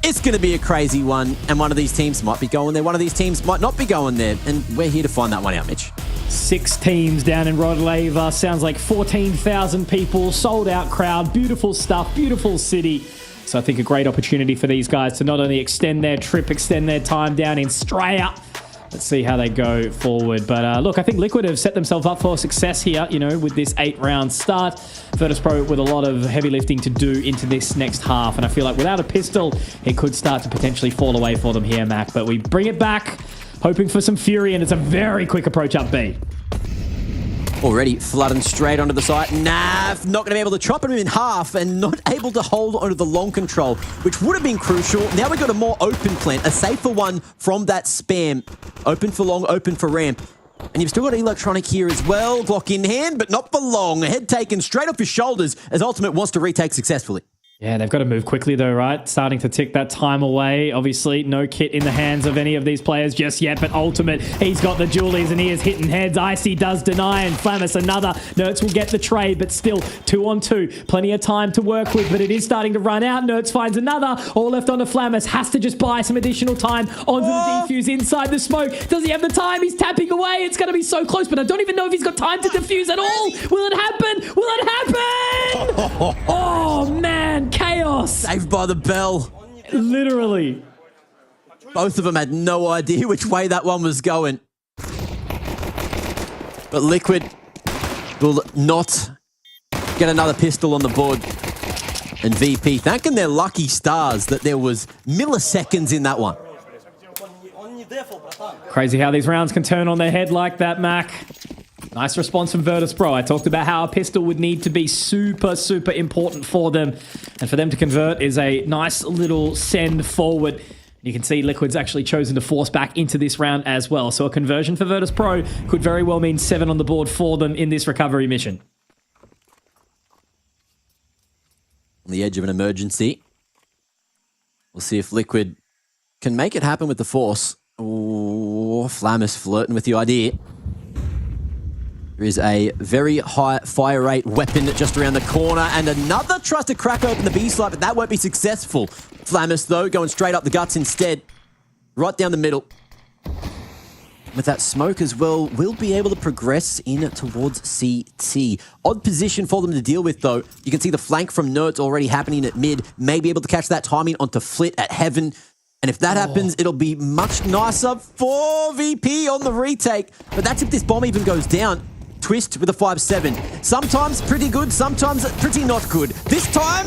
It's going to be a crazy one, and one of these teams might be going there. One of these teams might not be going there, and we're here to find that one out, Mitch. 6 teams down in Rod Laver. Sounds like 14,000 people, sold out crowd, beautiful stuff, beautiful city. So I think a great opportunity for these guys to not only extend their trip, extend their time down in Australia. Let's see how they go forward. But look, I think Liquid have set themselves up for success here, you know, with this 8-round start. Virtus Pro with a lot of heavy lifting to do into this next half. And I feel like without a pistol, it could start to potentially fall away for them here, Mac. But we bring it back, hoping for some fury, and it's a very quick approach up B. Already flooding straight onto the site. Nav not going to be able to chop him in half and not able to hold onto the long control, which would have been crucial. Now we've got a more open plant, a safer one from that spam. Open for long, open for ramp. And you've still got Electronic here as well. Glock in hand, but not for long. Head taken straight off his shoulders as Ultimate wants to retake successfully. Yeah, they've got to move quickly though, right? Starting to tick that time away. Obviously, no kit in the hands of any of these players just yet, but Ultimate, he's got the Julies and he is hitting heads. Icy does deny, and Flamus another. Nertz will get the trade, but still 2-on-2. Plenty of time to work with, but it is starting to run out. Nertz finds another. All left onto Flamus. Has to just buy some additional time onto the defuse inside the smoke. Does he have the time? He's tapping away. It's going to be so close, but I don't even know if he's got time to defuse at all. Will it happen? Will it happen? Oh, man. Chaos. Saved by the bell. Literally. Both of them had no idea which way that one was going. But Liquid will not get another pistol on the board. And VP thanking their lucky stars that there was milliseconds in that one. Crazy how these rounds can turn on their head like that, Mac. Nice response from Virtus Pro. I talked about how a pistol would need to be super, super important for them. And for them to convert is a nice little send forward. You can see Liquid's actually chosen to force back into this round as well. So a conversion for Virtus Pro could very well mean 7 on the board for them in this recovery mission. On the edge of an emergency. We'll see if Liquid can make it happen with the force. Oh, Flamus flirting with the idea. There is a very high fire rate weapon just around the corner, and another tries to crack open the B slide, but that won't be successful. Flamus, though, going straight up the guts instead. Right down the middle. With that smoke as well, we'll be able to progress in towards CT. Odd position for them to deal with, though. You can see the flank from Nertz already happening at mid. May be able to catch that timing onto Flit at Heaven. And if that happens, it'll be much nicer for VP on the retake. But that's if this bomb even goes down. Twist with a 5-7. Sometimes pretty good, sometimes pretty not good. This time,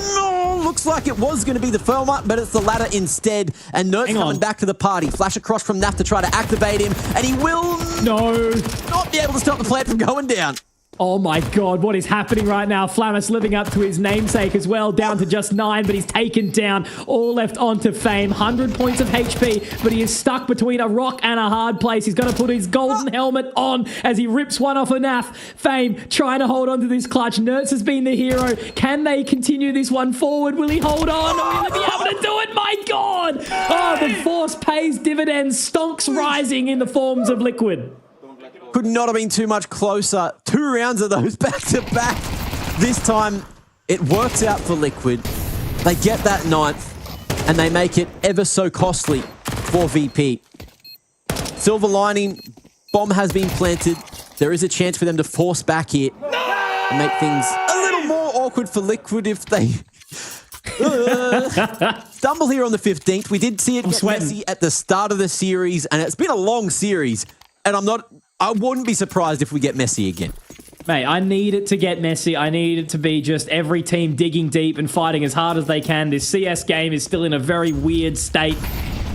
looks like it was going to be the former, but it's the latter instead. And Nertz coming back to the party. Flash across from Naf to try to activate him, and he will not be able to stop the plant from going down. Oh my god, what is happening right now? Flamus living up to his namesake as well, down to just 9, but he's taken down. All left onto Fame. 100 points of HP, but he is stuck between a rock and a hard place. He's going to put his golden helmet on as he rips one off a Naf. Fame trying to hold on to this clutch. Nertz has been the hero. Can they continue this one forward? Will he hold on? Will he be able to do it? My god! Oh, the force pays dividends. Stonks rising in the forms of Liquid. Could not have been too much closer. 2 rounds of those back to back. This time, it works out for Liquid. They get that 9th, and they make it ever so costly for VP. Silver lining, bomb has been planted. There is a chance for them to force back here and make things a little more awkward for Liquid if they stumble here on the 15th. We did see it get messy at the start of the series, and it's been a long series, and I wouldn't be surprised if we get messy again. Mate, I need it to get messy. I need it to be just every team digging deep and fighting as hard as they can. This CS game is still in a very weird state.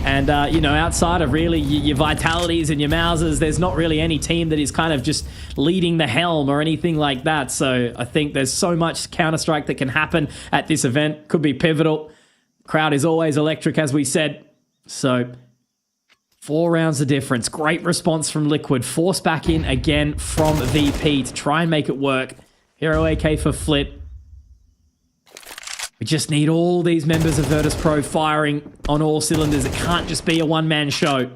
And, you know, outside of really your Vitalities and your Mausers, there's not really any team that is kind of just leading the helm or anything like that. So I think there's so much Counter-Strike that can happen at this event. Could be pivotal. Crowd is always electric, as we said. So 4 rounds of difference. Great response from Liquid. Force back in again from VP to try and make it work. Hero AK for Flit. We just need all these members of Virtus Pro firing on all cylinders. It can't just be a one-man show.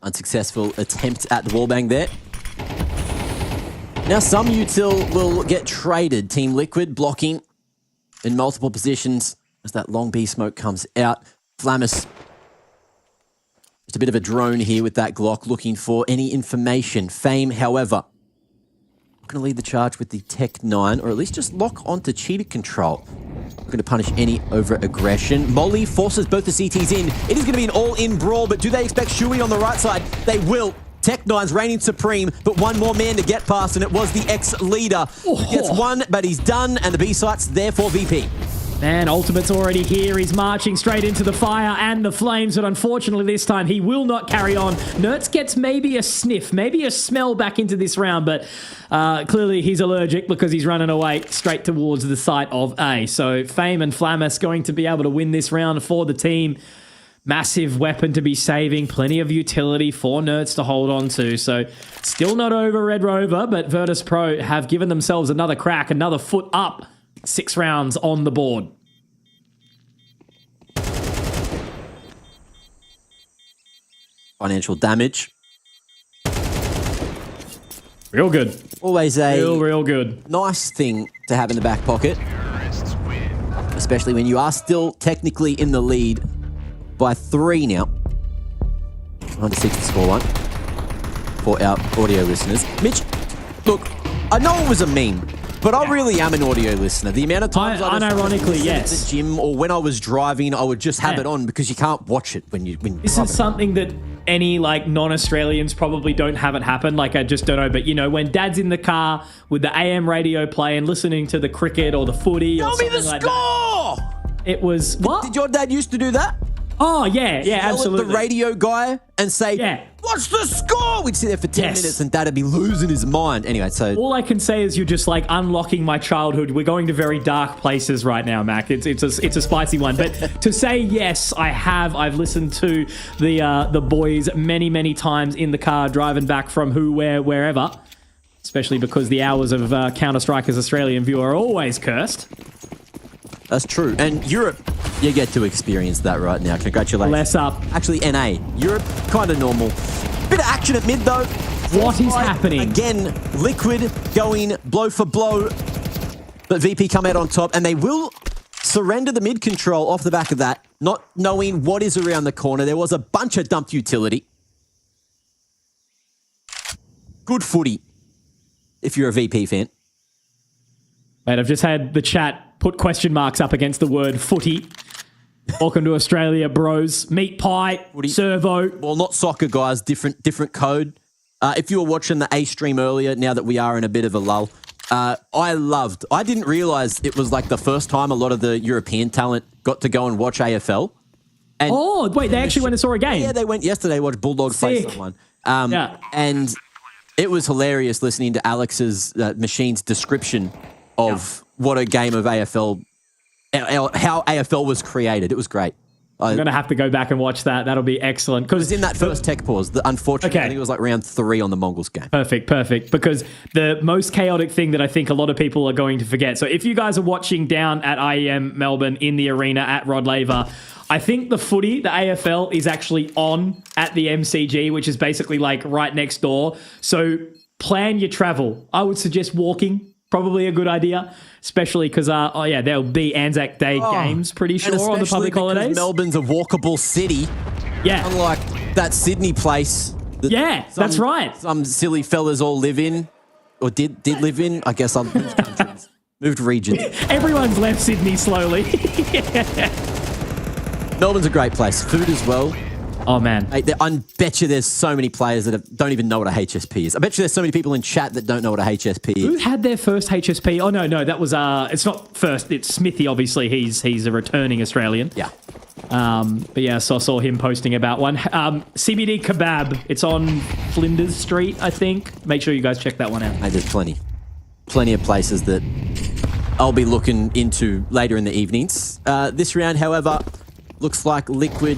Unsuccessful attempt at the wallbang there. Now some util will get traded. Team Liquid blocking in multiple positions as that long B smoke comes out. Flamus, just a bit of a drone here with that Glock looking for any information. Fame, however, going to lead the charge with the Tech 9, or at least just lock onto cheater control. We're going to punish any over-aggression. Molly forces both the CTs in. It is going to be an all-in brawl, but do they expect Shui on the right side? They will. Tech 9's reigning supreme, but one more man to get past, and it was the ex-leader. Gets one, but he's done, and the B site's there for VP. Man, Ultimate's already here. He's marching straight into the fire and the flames, but unfortunately this time he will not carry on. Nertz gets maybe a sniff, maybe a smell back into this round, but clearly he's allergic because he's running away straight towards the site of A. So Fame and Flamus going to be able to win this round for the team. Massive weapon to be saving, plenty of utility for Nertz to hold on to. So still not over Red Rover, but Virtus Pro have given themselves another crack, another foot up. 6 rounds on the board. Financial damage. Real good. Always a real good. Nice thing to have in the back pocket. Especially when you are still technically in the lead by 3 now. Under 6 the scoreline for our audio listeners. Mitch, look, I know it was a meme, but I really am an audio listener. The amount of times I unironically, yes, at the gym or when I was driving, I would just have it on because you can't watch it when you. This is something that any like non-Australians probably don't have it happen. Like I just don't know, but you know when Dad's in the car with the AM radio playing, listening to the cricket or the footy or something like that. It was what? Did your dad used to do that? Oh yeah, Yell absolutely. at the radio guy and say, "What's the score?" We'd sit there for 10 minutes and Dad'd be losing his mind. Anyway, so all I can say is you're just like unlocking my childhood. We're going to very dark places right now, Mac. It's a spicy one. But to say yes, I've listened to the boys many times in the car driving back from wherever. Especially because the hours of Counter-Strikers Australian view are always cursed. That's true. And Europe, you get to experience that right now. Congratulations. Less up. Actually, NA. Europe, kind of normal. Bit of action at mid, though. What is happening? Again, Liquid going blow for blow. But VP come out on top, and they will surrender the mid control off the back of that, not knowing what is around the corner. There was a bunch of dumped utility. Good footy, if you're a VP fan. Mate, I've just had the chat put question marks up against the word footy. Welcome to Australia, bros. Meat pie, footy. Servo. Well, not soccer, guys. Different code. If you were watching the A stream earlier, now that we are in a bit of a lull, I didn't realize it was like the first time a lot of the European talent got to go and watch AFL. And wait, they actually went and saw a game? Yeah, they went yesterday, watched Bulldogs play someone. And it was hilarious listening to Alex's machine's description of what a game of AFL, how AFL was created. It was great. I'm going to have to go back and watch that. That'll be excellent. It was in that first tech pause. Unfortunately, I think it was like round 3 on the Mongols game. Perfect. Because the most chaotic thing that I think a lot of people are going to forget. So if you guys are watching down at IEM Melbourne in the arena at Rod Laver, I think the footy, the AFL, is actually on at the MCG, which is basically like right next door. So plan your travel. I would suggest walking. Probably a good idea, especially because, there'll be Anzac Day games, pretty sure, on the public holidays. Melbourne's a walkable city. Yeah. Unlike that Sydney place. That's right. Some silly fellas all live in, or did live in. I guess I've moved countries, moved regions. Everyone's left Sydney slowly. Melbourne's a great place. Food as well. Oh, man. I bet you there's so many players that don't even know what a HSP is. I bet you there's so many people in chat that don't know what a HSP is. Who had their first HSP? Oh, no, that was, it's not first. It's Smithy, obviously. He's a returning Australian. Yeah. But yeah, so I saw him posting about one. CBD Kebab. It's on Flinders Street, I think. Make sure you guys check that one out. There's plenty of places that I'll be looking into later in the evenings. This round, however, looks like Liquid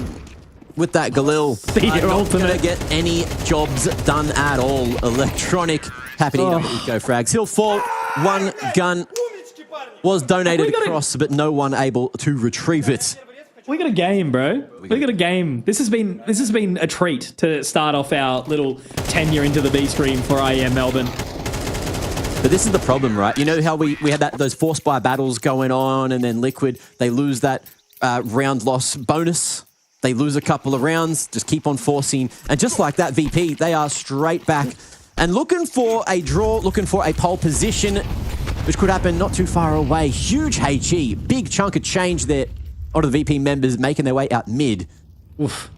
with that Galil. See your not ultimate. going to get any jobs done at all. Electronic. Happy to go frags. He'll fall. One gun was donated across, but no one able to retrieve it. We got a game, bro. We got a game. This has been a treat to start off our little tenure into the B stream for IEM Melbourne. But this is the problem, right? You know how we had those force buy battles going on, and then Liquid, they lose that round loss bonus. They lose a couple of rounds, just keep on forcing. And just like that, VP, they are straight back and looking for a draw, looking for a pole position, which could happen not too far away. Huge HE, big chunk of change there. A lot of the VP members making their way out mid. Oof.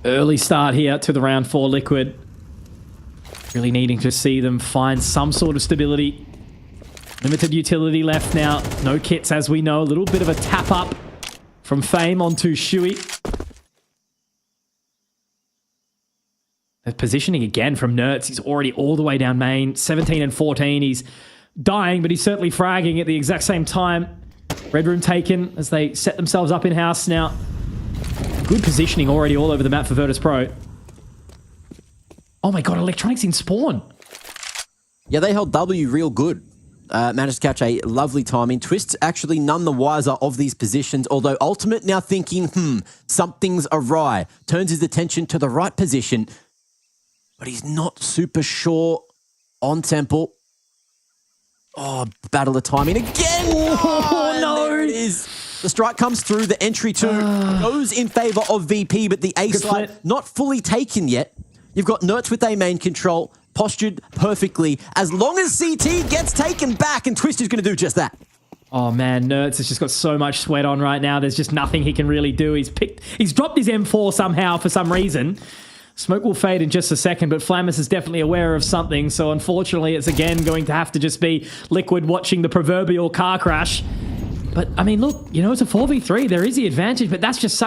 Early start here to the round 4 Liquid. Really needing to see them find some sort of stability. Limited utility left now. No kits, as we know. A little bit of a tap up from Fame onto Shui. The positioning again from Nertz. He's already all the way down main. 17 and 14. He's dying, but he's certainly fragging at the exact same time. Red room taken as they set themselves up in-house now. Good positioning already all over the map for Virtus Pro. Oh my god, Electronics in spawn. Yeah, they held W real good. Managed to catch a lovely timing. Twist's actually none the wiser of these positions, although Ultimate now thinking, something's awry. Turns his attention to the right position, but he's not super sure on Temple. Oh, battle of timing again. Oh, no. There it is. The strike comes through. The entry 2 goes in favor of VP, but the A side not fully taken yet. You've got Nertz with A main control, postured perfectly. As long as CT gets taken back, and Twist is going to do just that. Oh man, Nertz has just got so much sweat on right now. There's just nothing he can really do. He's dropped his M4 somehow for some reason. Smoke will fade in just a second, but Flammus is definitely aware of something. So unfortunately, it's again going to have to just be Liquid watching the proverbial car crash. But, I mean, look, you know, it's a 4v3. There is the advantage, but that's just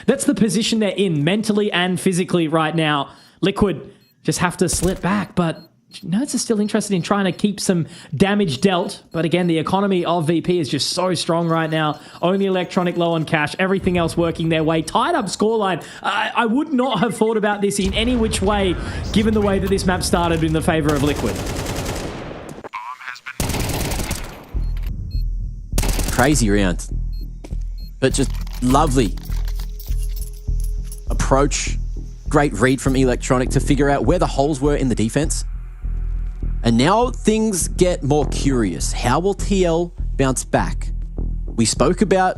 that's the position they're in mentally and physically right now. Liquid just have to slip back, but Nertz is still interested in trying to keep some damage dealt. But again, the economy of VP is just so strong right now. Only Electronic low on cash, everything else working their way. Tied up scoreline. I would not have thought about this in any which way, given the way that this map started in the favor of Liquid. Crazy round, but just lovely approach. Great read from Electronic to figure out where the holes were in the defense. And now things get more curious. How will TL bounce back? We spoke about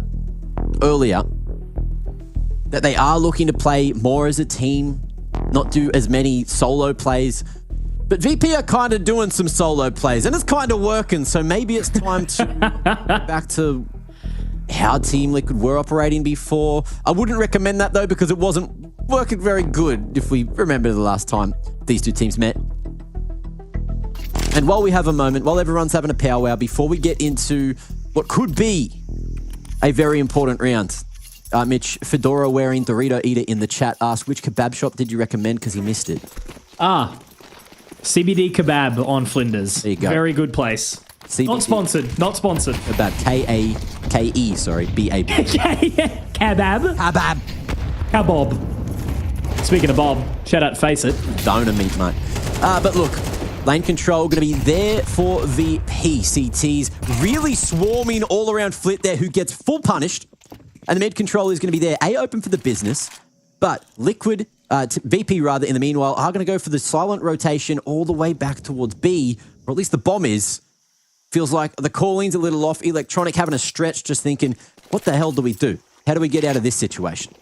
earlier that they are looking to play more as a team, not do as many solo plays. But VP are kind of doing some solo plays, and it's kind of working, so maybe it's time to get back to how Team Liquid were operating before. I wouldn't recommend that, though, because it wasn't working very good, if we remember the last time these two teams met. And while we have a moment, while everyone's having a powwow, before we get into what could be a very important round, Mitch, Fedora wearing Dorito Eater in the chat asked, which kebab shop did you recommend, because he missed it? CBD Kebab on Flinders. There you go. Very good place. CBD. Not sponsored. Not sponsored. Kebab. K-A-K-E, sorry. B-A-B. Kebab. Kebab. Kabob. Speaking of Bob, shout out Face It. Donor meat, mate. But look, lane control going to be there for VP. CTs really swarming all around Flit there, who gets full punished. And the mid control is going to be there. A open for the business. But Liquid, VP rather, in the meanwhile, are going to go for the silent rotation all the way back towards B, or at least the bomb is. Feels like the calling's a little off. Electronic having a stretch, just thinking, what the hell do we do? How do we get out of this situation?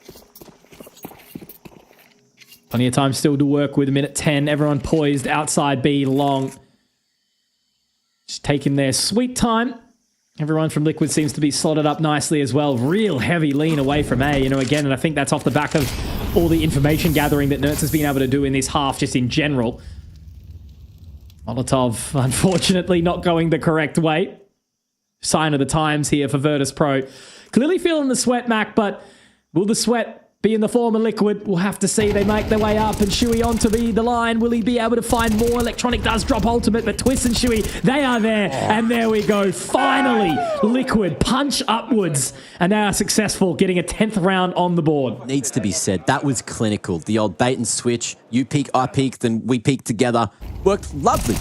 Plenty of time still to work with. Minute 10. Everyone poised outside B long. Just taking their sweet time. Everyone from Liquid seems to be slotted up nicely as well. Real heavy lean away from A, you know, again, and I think that's off the back of all the information gathering that Nertz has been able to do in this half, just in general. Molotov, unfortunately, not going the correct way. Sign of the times here for Virtus Pro. Clearly feeling the sweat, Mac, but will the sweat be in the form of Liquid. We'll have to see. They make their way up, and Shuey on to be the line. Will he be able to find more? Electronic does drop ultimate, but Twist and Shuey, they are there. And there we go. Finally, Liquid punch upwards, and they are successful, getting a 10th round on the board. Needs to be said, that was clinical. The old bait and switch. You peek, I peek, then we peek together. Worked lovely.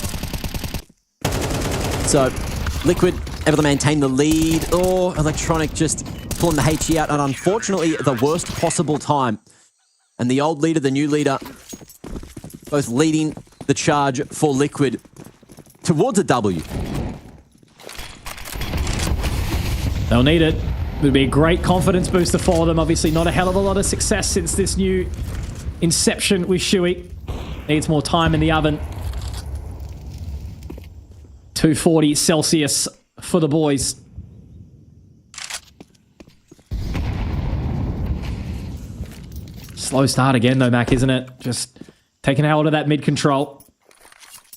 So, Liquid able to maintain the lead. Oh, Electronic just pulling the HE out, and unfortunately, the worst possible time. And the old leader, the new leader, both leading the charge for Liquid towards a W. They'll need it. It would be a great confidence booster for them. Obviously, not a hell of a lot of success since this new inception with Shuey. Needs more time in the oven. 240 Celsius for the boys. Slow start again, though, Mac, isn't it? Just taking hold of that mid-control.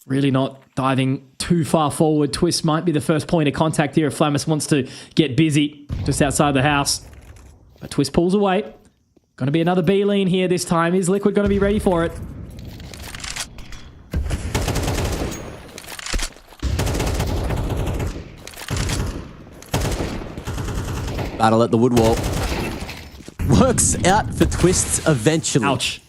Really not diving too far forward. Twist might be the first point of contact here if Flamus wants to get busy just outside the house. But Twist pulls away. Going to be another B lean here this time. Is Liquid going to be ready for it? Battle at the wood wall. Works out for Twists eventually. Ouch.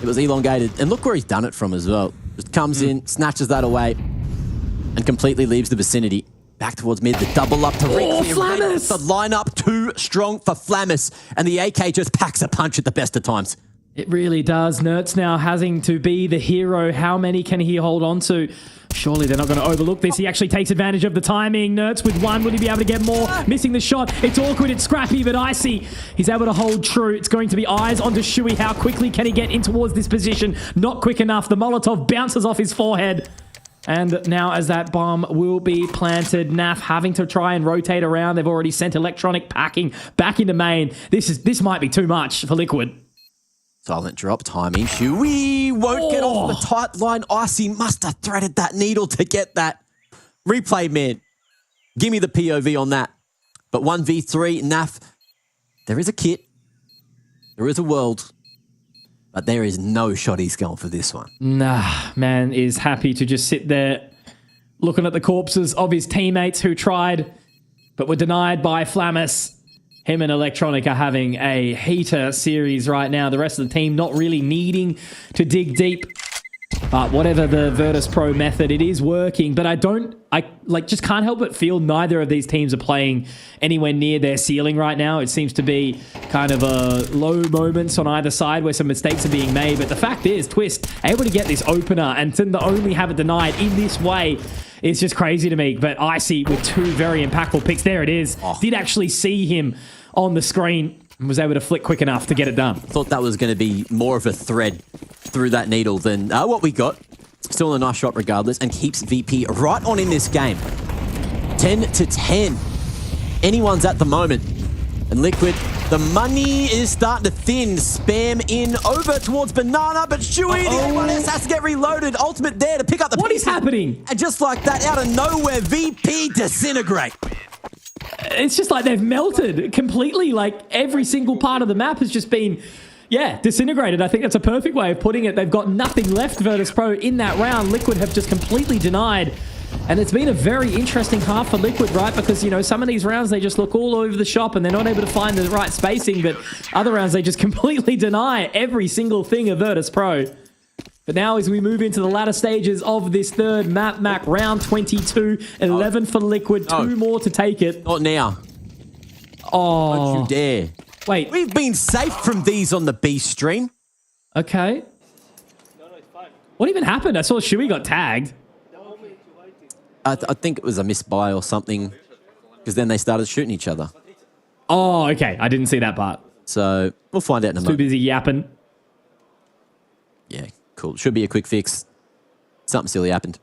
It was elongated. And look where he's done it from as well. Just comes in, snatches that away, and completely leaves the vicinity. Back towards mid, the double up to Rick. Oh, Flamus! The lineup too strong for Flamus. And the AK just packs a punch at the best of times. It really does. Nertz now having to be the hero. How many can he hold on to? Surely they're not going to overlook this. He actually takes advantage of the timing. Nertz with one. Will he be able to get more? Missing the shot. It's awkward. It's scrappy, but Icy, he's able to hold true. It's going to be eyes onto Shuey. How quickly can he get in towards this position? Not quick enough. The Molotov bounces off his forehead. And now as that bomb will be planted, Naf having to try and rotate around. They've already sent Electronic packing back into main. This might be too much for Liquid. Silent drop timing. Shuey won't get off the tight line. Icy must have threaded that needle to get that. Replay, man. Give me the POV on that. But 1v3, Naf, there is a kit. There is a world. But there is no shot he's going for this one. Nah, man is happy to just sit there looking at the corpses of his teammates who tried but were denied by Flamus. Him and Electronic are having a heater series right now. The rest of the team not really needing to dig deep. But whatever the Virtus Pro method, it is working. But I just can't help but feel neither of these teams are playing anywhere near their ceiling right now. It seems to be kind of low moments on either side where some mistakes are being made. But the fact is, Twist able to get this opener and to only have it denied in this way is just crazy to me. But Icy with two very impactful picks. There it is. Did actually see him on the screen and was able to flick quick enough to get it done. Thought that was going to be more of a thread through that needle than what we got. Still a nice shot regardless, and keeps VP right on in this game. 10-10. Anyone's at the moment. And Liquid, the money is starting to thin. Spam in over towards Banana, but Shuey, the everyone else has to get reloaded. Ultimate there to pick up the What is happening? And just like that, out of nowhere, VP disintegrate. It's just like they've melted completely. Like every single part of the map has just been, disintegrated. I think that's a perfect way of putting it. They've got nothing left, Virtus Pro, in that round. Liquid have just completely denied. And it's been a very interesting half for Liquid, right? Because, some of these rounds, they just look all over the shop and they're not able to find the right spacing. But other rounds, they just completely deny every single thing of Virtus Pro. But now as we move into the latter stages of this third map, Mac, round 22, 11 for Liquid, two more to take it. Not now. Oh. Don't you dare. Wait. We've been safe from these on the B stream. Okay. What even happened? I saw Shuey got tagged. I think it was a misbuy or something, because then they started shooting each other. Oh, okay. I didn't see that part. So we'll find out in a moment. Too busy yapping. Yeah, cool. Should be a quick fix. Something silly happened.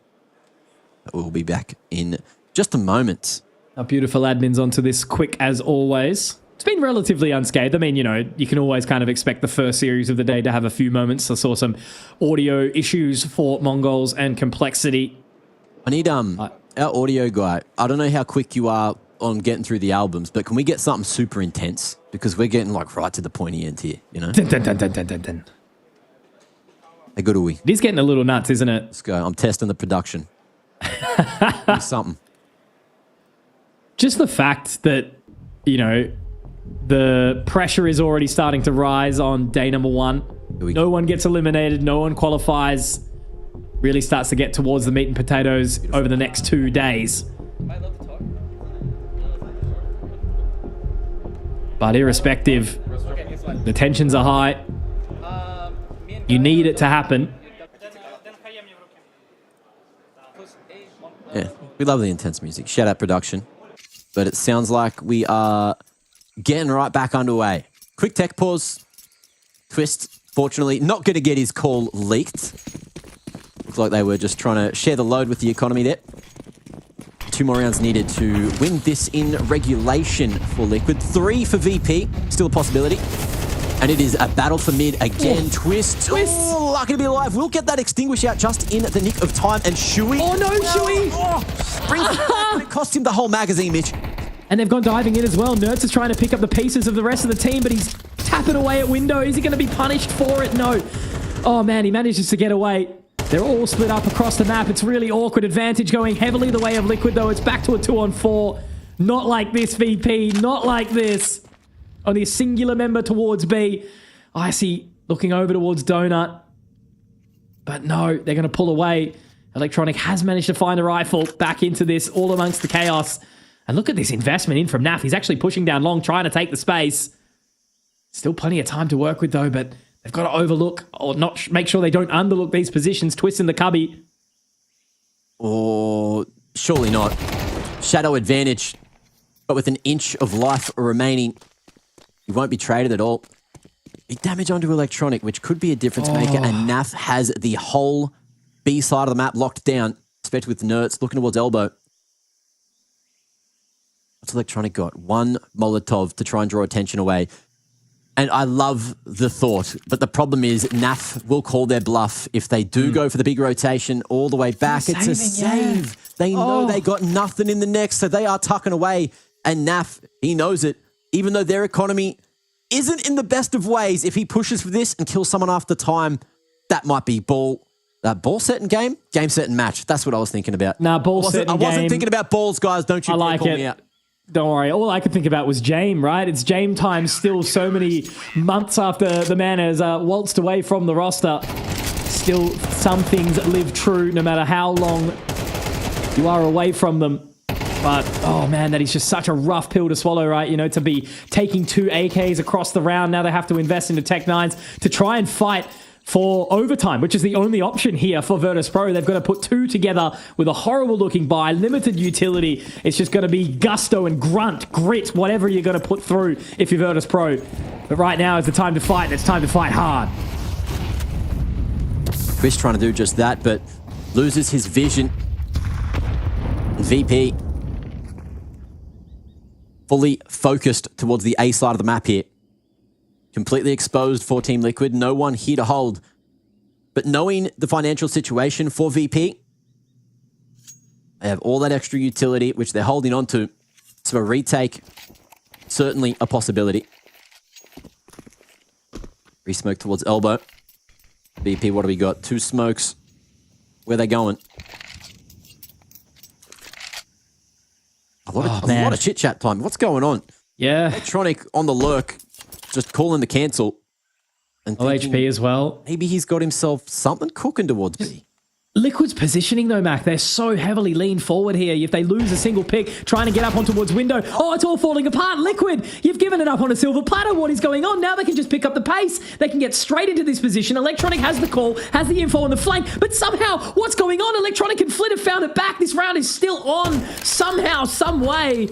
But we'll be back in just a moment. Our beautiful admins onto this quick as always. It's been relatively unscathed. I mean, you can always kind of expect the first series of the day to have a few moments. I saw some audio issues for Mongols and complexity. I need our audio guy. I don't know how quick you are on getting through the albums, but can we get something super intense? because we're getting like right to the pointy end here, you know? Dun, dun, dun, dun, dun, dun, dun. Hey, good are we? It is getting a little nuts, isn't it? Let's go. I'm testing the production. Give me something. Just the fact that, you know, the pressure is already starting to rise on day number one. No one gets eliminated. No one qualifies. Really starts to get towards the meat and potatoes over the next 2 days. But irrespective, the tensions are high. You need it to happen. Yeah, we love the intense music. Shout out production. But it sounds like we are getting right back underway. Quick tech pause. Twist, fortunately, not going to get his call leaked. Looks like they were just trying to share the load with the economy there. 2 more rounds needed to win this in regulation for Liquid. 3 for VP, still a possibility. And it is a battle for mid again. Twist. Oh, lucky to be alive. We'll get that extinguish out just in the nick of time. And Shui. Oh no, Shui! Brings it back, but it cost him the whole magazine, Mitch. And they've gone diving in as well. Nertz is trying to pick up the pieces of the rest of the team, but he's tapping away at window. Is he going to be punished for it? No. Oh man, he manages to get away. They're all split up across the map. It's really awkward. Advantage going heavily the way of Liquid, though. It's back to a 2-on-4. Not like this, VP. Not like this. Only a singular member towards B. Icy looking over towards Donut. But no, they're going to pull away. Electronic has managed to find a rifle back into this, all amongst the chaos. And look at this investment in from Naf. He's actually pushing down long, trying to take the space. Still plenty of time to work with, though, but they've got to overlook or not make sure they don't underlook these positions. Twist in the cubby. Or surely not. Shadow advantage, but with an inch of life remaining. He won't be traded at all. Big damage onto Electronic, which could be a difference maker, and Naf has the whole B side of the map locked down, especially with Nertz looking towards elbow. What's Electronic got? 1 Molotov to try and draw attention away. And I love the thought, but the problem is Naf will call their bluff if they do go for the big rotation all the way back. It's a save. Yeah. They know they got nothing in the next, so they are tucking away. And Naf, he knows it. Even though their economy isn't in the best of ways, if he pushes for this and kills someone after time, that might be ball set and game? Game set and match. That's what I was thinking about. Nah, ball set and game. I wasn't thinking about balls, guys. Don't you I like call it. me out. Don't worry. All I could think about was Jame, right? It's Jame time still so many months after the man has waltzed away from the roster. Still, some things live true no matter how long you are away from them. But, oh man, that is just such a rough pill to swallow, right? You know, to be taking 2 AKs across the round. Now they have to invest into Tech 9s to try and fight for overtime, which is the only option here for Virtus Pro. They've got to put 2 together with a horrible looking buy, limited utility. It's just going to be gusto and grit, whatever you're going to put through if you're Virtus Pro. But right now is the time to fight. It's time to fight hard. Chris trying to do just that, but loses his vision. VP fully focused towards the A side of the map here. Completely exposed for Team Liquid. No one here to hold. But knowing the financial situation for VP, they have all that extra utility, which they're holding on to. So a retake, certainly a possibility. Re-smoke towards elbow. VP, what do we got? 2 smokes. Where are they going? A lot of chit-chat time. What's going on? Yeah. Electronic on the lurk, just calling the cancel. And HP as well. Maybe he's got himself something cooking towards B. Liquid's positioning though, Mac. They're so heavily leaned forward here. If they lose a single pick, trying to get up on towards window. Oh, it's all falling apart. Liquid, you've given it up on a silver platter. What is going on? Now they can just pick up the pace. They can get straight into this position. Electronic has the call, has the info on the flank, but somehow, what's going on? Electronic and Flit have found it back. This round is still on somehow, some way.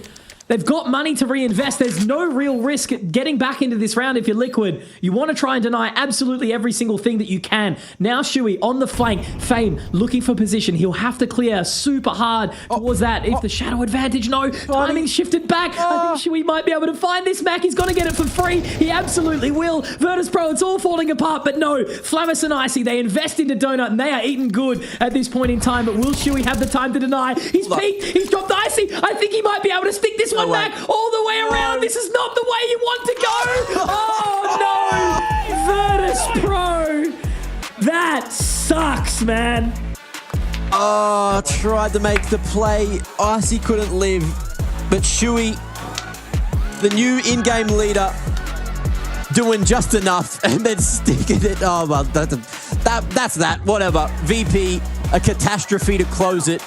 They've got money to reinvest. There's no real risk at getting back into this round if you're Liquid. You want to try and deny absolutely every single thing that you can. Now Shui on the flank. Fame looking for position. He'll have to clear super hard towards that. If the shadow advantage, no. Timing shifted back. I think Shui might be able to find this. Mac, he's got to get it for free. He absolutely will. Virtus Pro, it's all falling apart, but no. Flamus and Icy, they invest into Donut and they are eating good at this point in time, but will Shui have the time to deny? He's peaked. He's dropped Icy. I think he might be able to stick this this one back all the way around. This is not the way you want to go. Oh, no. Virtus Pro. That sucks, man. Oh, tried to make the play. Icy couldn't live. But Shuey, the new in-game leader, doing just enough and then sticking it. Oh, well, that's that. Whatever. VP, a catastrophe to close it.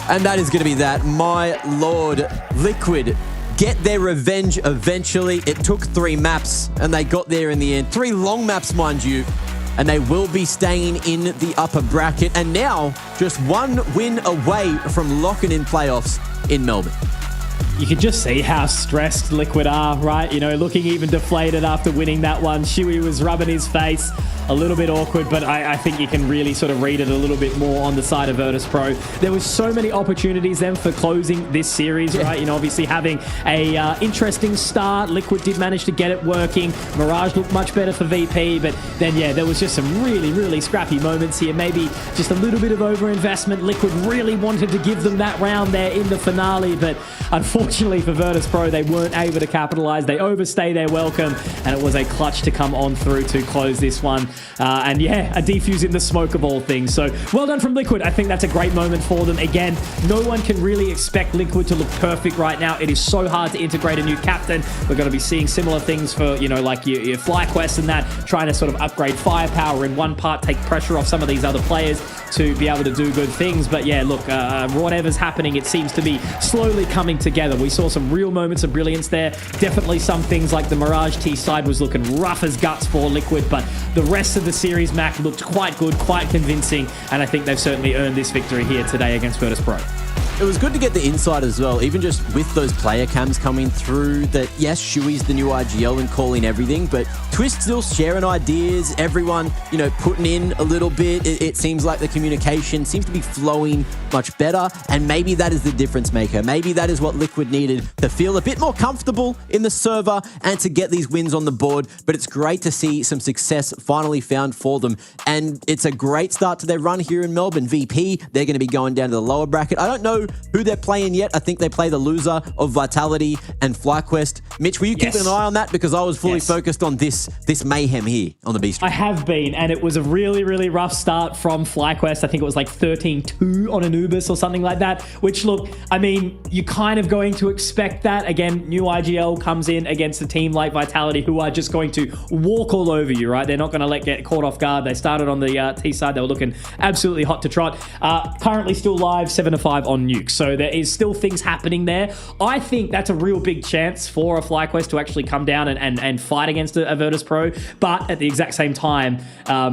And that is going to be that. My lord, Liquid get their revenge eventually. It took 3 maps and they got there in the end. 3 long maps, mind you. And they will be staying in the upper bracket. And now, just 1 win away from locking in playoffs in Melbourne. You can just see how stressed Liquid are, right? You know, looking even deflated after winning that one. Shuey was rubbing his face. A little bit awkward, but I think you can really sort of read it a little bit more on the side of Virtus Pro. There was so many opportunities then for closing this series, right? You know, obviously having a interesting start. Liquid did manage to get it working. Mirage looked much better for VP, but then, yeah, there was just some really, really scrappy moments here. Maybe just a little bit of overinvestment. Liquid really wanted to give them that round there in the finale, but unfortunately for Virtus Pro, they weren't able to capitalize. They overstay their welcome, and it was a clutch to come on through to close this one. And yeah, a defuse in the smoke of all things. So well done from Liquid. I think that's a great moment for them. Again, no one can really expect Liquid to look perfect right now. It is so hard to integrate a new captain. We're going to be seeing similar things for, you know, like your FlyQuest and that, trying to sort of upgrade firepower in one part, take pressure off some of these other players to be able to do good things. But yeah, look, whatever's happening, it seems to be slowly coming together. We saw some real moments of brilliance there. Definitely some things like the Mirage T side was looking rough as guts for Liquid, but the rest of the series, Mac, looked quite good, quite convincing, and I think they've certainly earned this victory here today against Virtus Pro. It was good to get the insight as well, even just with those player cams coming through that, yes, Shuey's the new IGL and calling everything, but Twist still sharing ideas, everyone, you know, putting in a little bit. It seems like the communication seems to be flowing much better, and maybe that is the difference maker. Maybe that is what Liquid needed to feel a bit more comfortable in the server and to get these wins on the board, but it's great to see some success finally found for them, and it's a great start to their run here in Melbourne. VP, they're going to be going down to the lower bracket. I don't know who they're playing yet. I think they play the loser of Vitality and FlyQuest. Mitch, were you keeping an eye on that? Because I was fully focused on this mayhem here on the B Street. I have been, and it was a really, really rough start from FlyQuest. I think it was like 13-2 on Anubis or something like that, which, look, I mean, you're kind of going to expect that. Again, new IGL comes in against a team like Vitality who are just going to walk all over you, right? They're not going to get caught off guard. They started on the T side. They were looking absolutely hot to trot. Currently still live 7-5 on Nuke. So there is still things happening there. I think that's a real big chance for a FlyQuest to actually come down and fight against a Virtus Pro. But at the exact same time,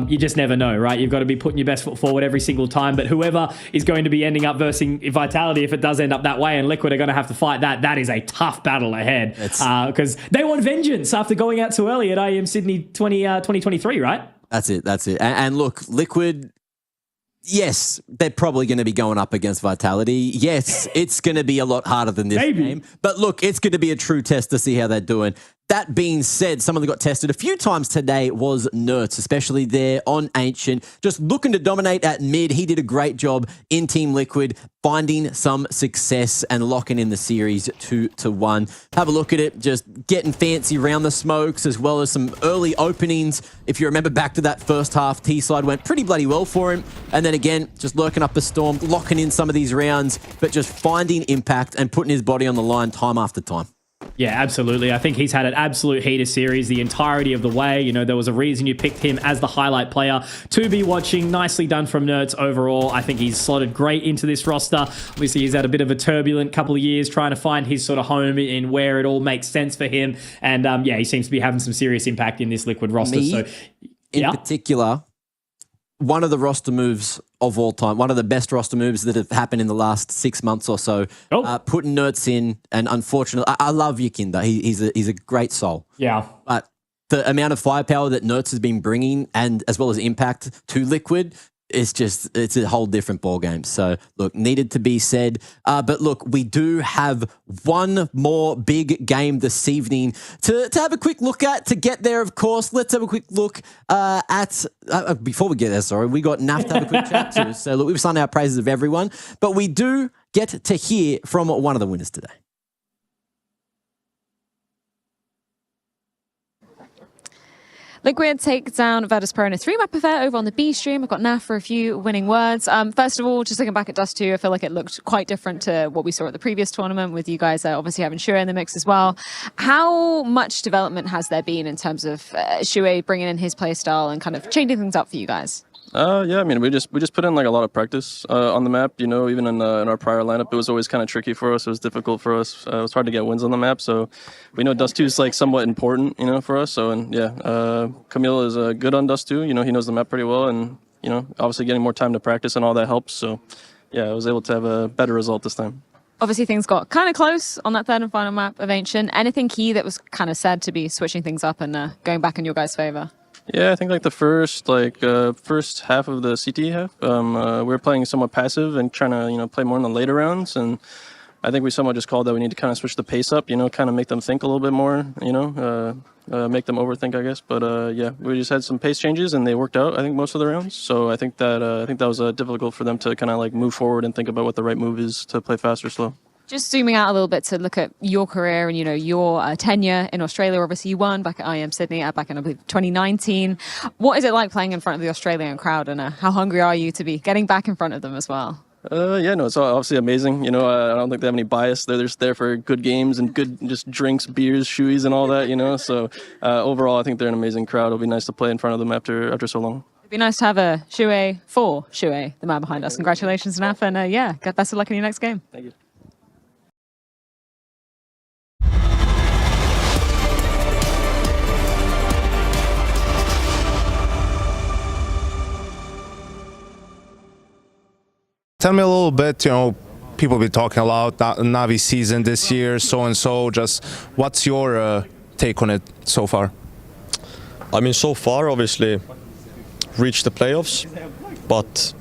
you just never know, right? You've got to be putting your best foot forward every single time. But whoever is going to be ending up versing Vitality, if it does end up that way, and Liquid are going to have to fight that, that is a tough battle ahead. Because they want vengeance after going out so early at IEM Sydney 2023, right? That's it. And look, Liquid, yes, they're probably going to be going up against Vitality. Yes, it's going to be a lot harder than this game. But look, it's going to be a true test to see how they're doing. That being said, someone that got tested a few times today was Nertz, especially there on Ancient, just looking to dominate at mid. He did a great job in Team Liquid, finding some success and locking in the series 2-1. Have a look at it, just getting fancy around the smokes, as well as some early openings. If you remember back to that first half, T-side went pretty bloody well for him. And then again, just lurking up a storm, locking in some of these rounds, but just finding impact and putting his body on the line time after time. Yeah, absolutely. I think he's had an absolute heater series the entirety of the way. You know, there was a reason you picked him as the highlight player to be watching. Nicely done from Nertz overall. I think he's slotted great into this roster. Obviously, he's had a bit of a turbulent couple of years trying to find his sort of home in where it all makes sense for him. And yeah, he seems to be having some serious impact in this Liquid roster. In particular, one of the roster moves of all time, one of the best roster moves that have happened in the last 6 months or so, putting Nertz in, and unfortunately, I love Yakinda. He's a great soul. Yeah. But the amount of firepower that Nertz has been bringing, and as well as impact to Liquid, it's a whole different ball game. So look, needed to be said. But look, we do have one more big game this evening to have a quick look at. To get there, of course, let's have a quick look at before we get there. Sorry, we got Naf to have a quick chat to. So look, we've sung our praises of everyone, but we do get to hear from one of the winners today. Liquid take down Virtus Pro in a 3-map affair over on the B stream. I've got Naf for a few winning words. First of all, just looking back at Dust 2, I feel like it looked quite different to what we saw at the previous tournament, with you guys obviously having Shuey in the mix as well. How much development has there been in terms of Shuey bringing in his play style and kind of changing things up for you guys? Yeah, I mean, we just put in like a lot of practice on the map. You know, even in our prior lineup, it was always kind of tricky for us. It was difficult for us. It was hard to get wins on the map. So we know Dust 2 is like somewhat important, you know, for us. So and yeah, Camille is good on Dust 2. You know, he knows the map pretty well, and you know, obviously getting more time to practice and all that helps. So yeah, I was able to have a better result this time. Obviously, things got kind of close on that third and final map of Ancient. Anything key that was kind of said to be switching things up and going back in your guys' favor? Yeah, I think like the first half of the CT half, we were playing somewhat passive and trying to play more in the later rounds, and I think we somewhat just called that we need to kind of switch the pace up, kind of make them think a little bit more, make them overthink, I guess. But yeah, we just had some pace changes and they worked out, I think, most of the rounds. So I think that was difficult for them to kind of like move forward and think about what the right move is to play fast or slow. Just zooming out a little bit to look at your career and, your tenure in Australia. Obviously, you won back at IEM Sydney back in, I believe, 2019. What is it like playing in front of the Australian crowd, and how hungry are you to be getting back in front of them as well? Yeah, no, it's obviously amazing. I don't think they have any bias. They're just there for good games and good just drinks, beers, shoeys, and all that, So overall, I think they're an amazing crowd. It'll be nice to play in front of them after so long. It'd be nice to have a Shuey for Shuey, the man behind us. Congratulations, Naf, and yeah, best of luck in your next game. Thank you. Tell me a little bit, people be talking a lot, Navi season this year, so-and-so, just what's your take on it so far? I mean, so far, obviously, reached the playoffs, but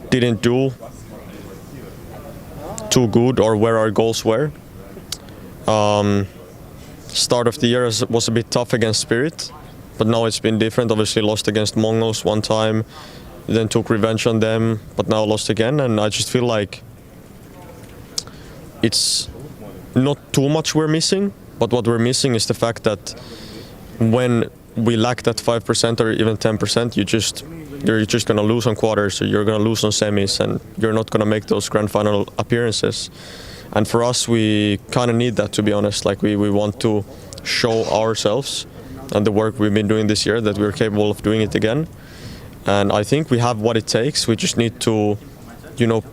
didn't do too good or where our goals were. Start of the year was a bit tough against Spirit, but now it's been different. Obviously lost against Mongols one time, then took revenge on them, but now lost again, and I just feel like it's not too much we're missing, but what we're missing is the fact that when we lack that 5% or even 10%, you're just gonna lose on quarters, or you're gonna lose on semis, and you're not gonna make those grand final appearances. And for us, we kind of need that, to be honest. Like we want to show ourselves and the work we've been doing this year that we're capable of doing it again. And I think we have what it takes. We just need to,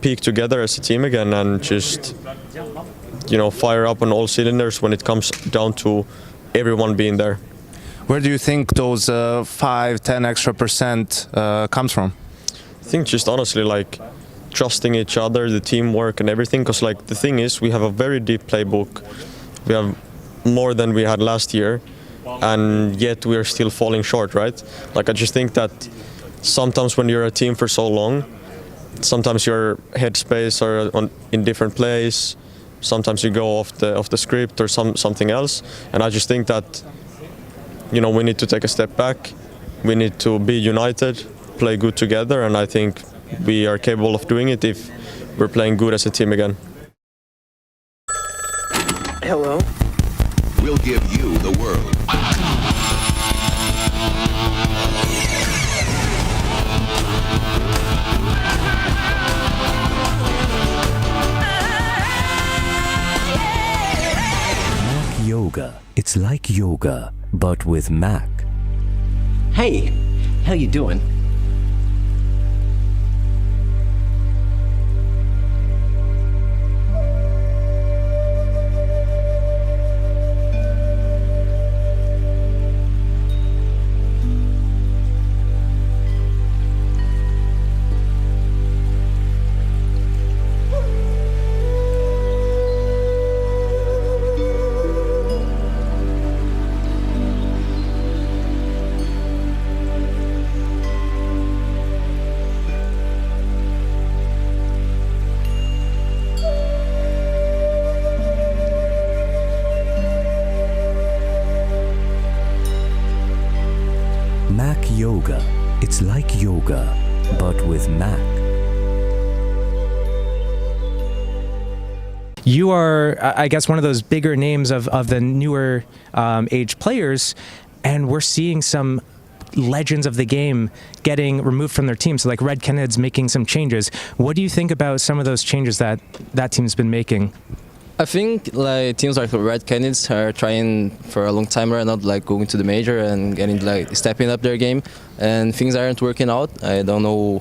peak together as a team again and just, fire up on all cylinders when it comes down to everyone being there. Where do you think those 5-10 extra percent comes from? I think just honestly, like, trusting each other, the teamwork and everything. Because, like, the thing is, we have a very deep playbook. We have more than we had last year. And yet we are still falling short, right? Like, I just think that sometimes when you're a team for so long, sometimes your headspace are in different place. Sometimes you go off the script or something else. And I just think that, we need to take a step back. We need to be united, play good together, and I think we are capable of doing it if we're playing good as a team again. Hello. We'll give you the world. Yoga. It's like yoga, but with Mac. Hey, how you doing? Yoga. It's like yoga, but with Mac. You are, I guess, one of those bigger names of the newer age players, and we're seeing some legends of the game getting removed from their team. So like Red Kenned's making some changes. What do you think about some of those changes that team's been making? I think like teams like Red Kenned's are trying for a long time right now, like going to the major and getting like stepping up their game, and things aren't working out. I don't know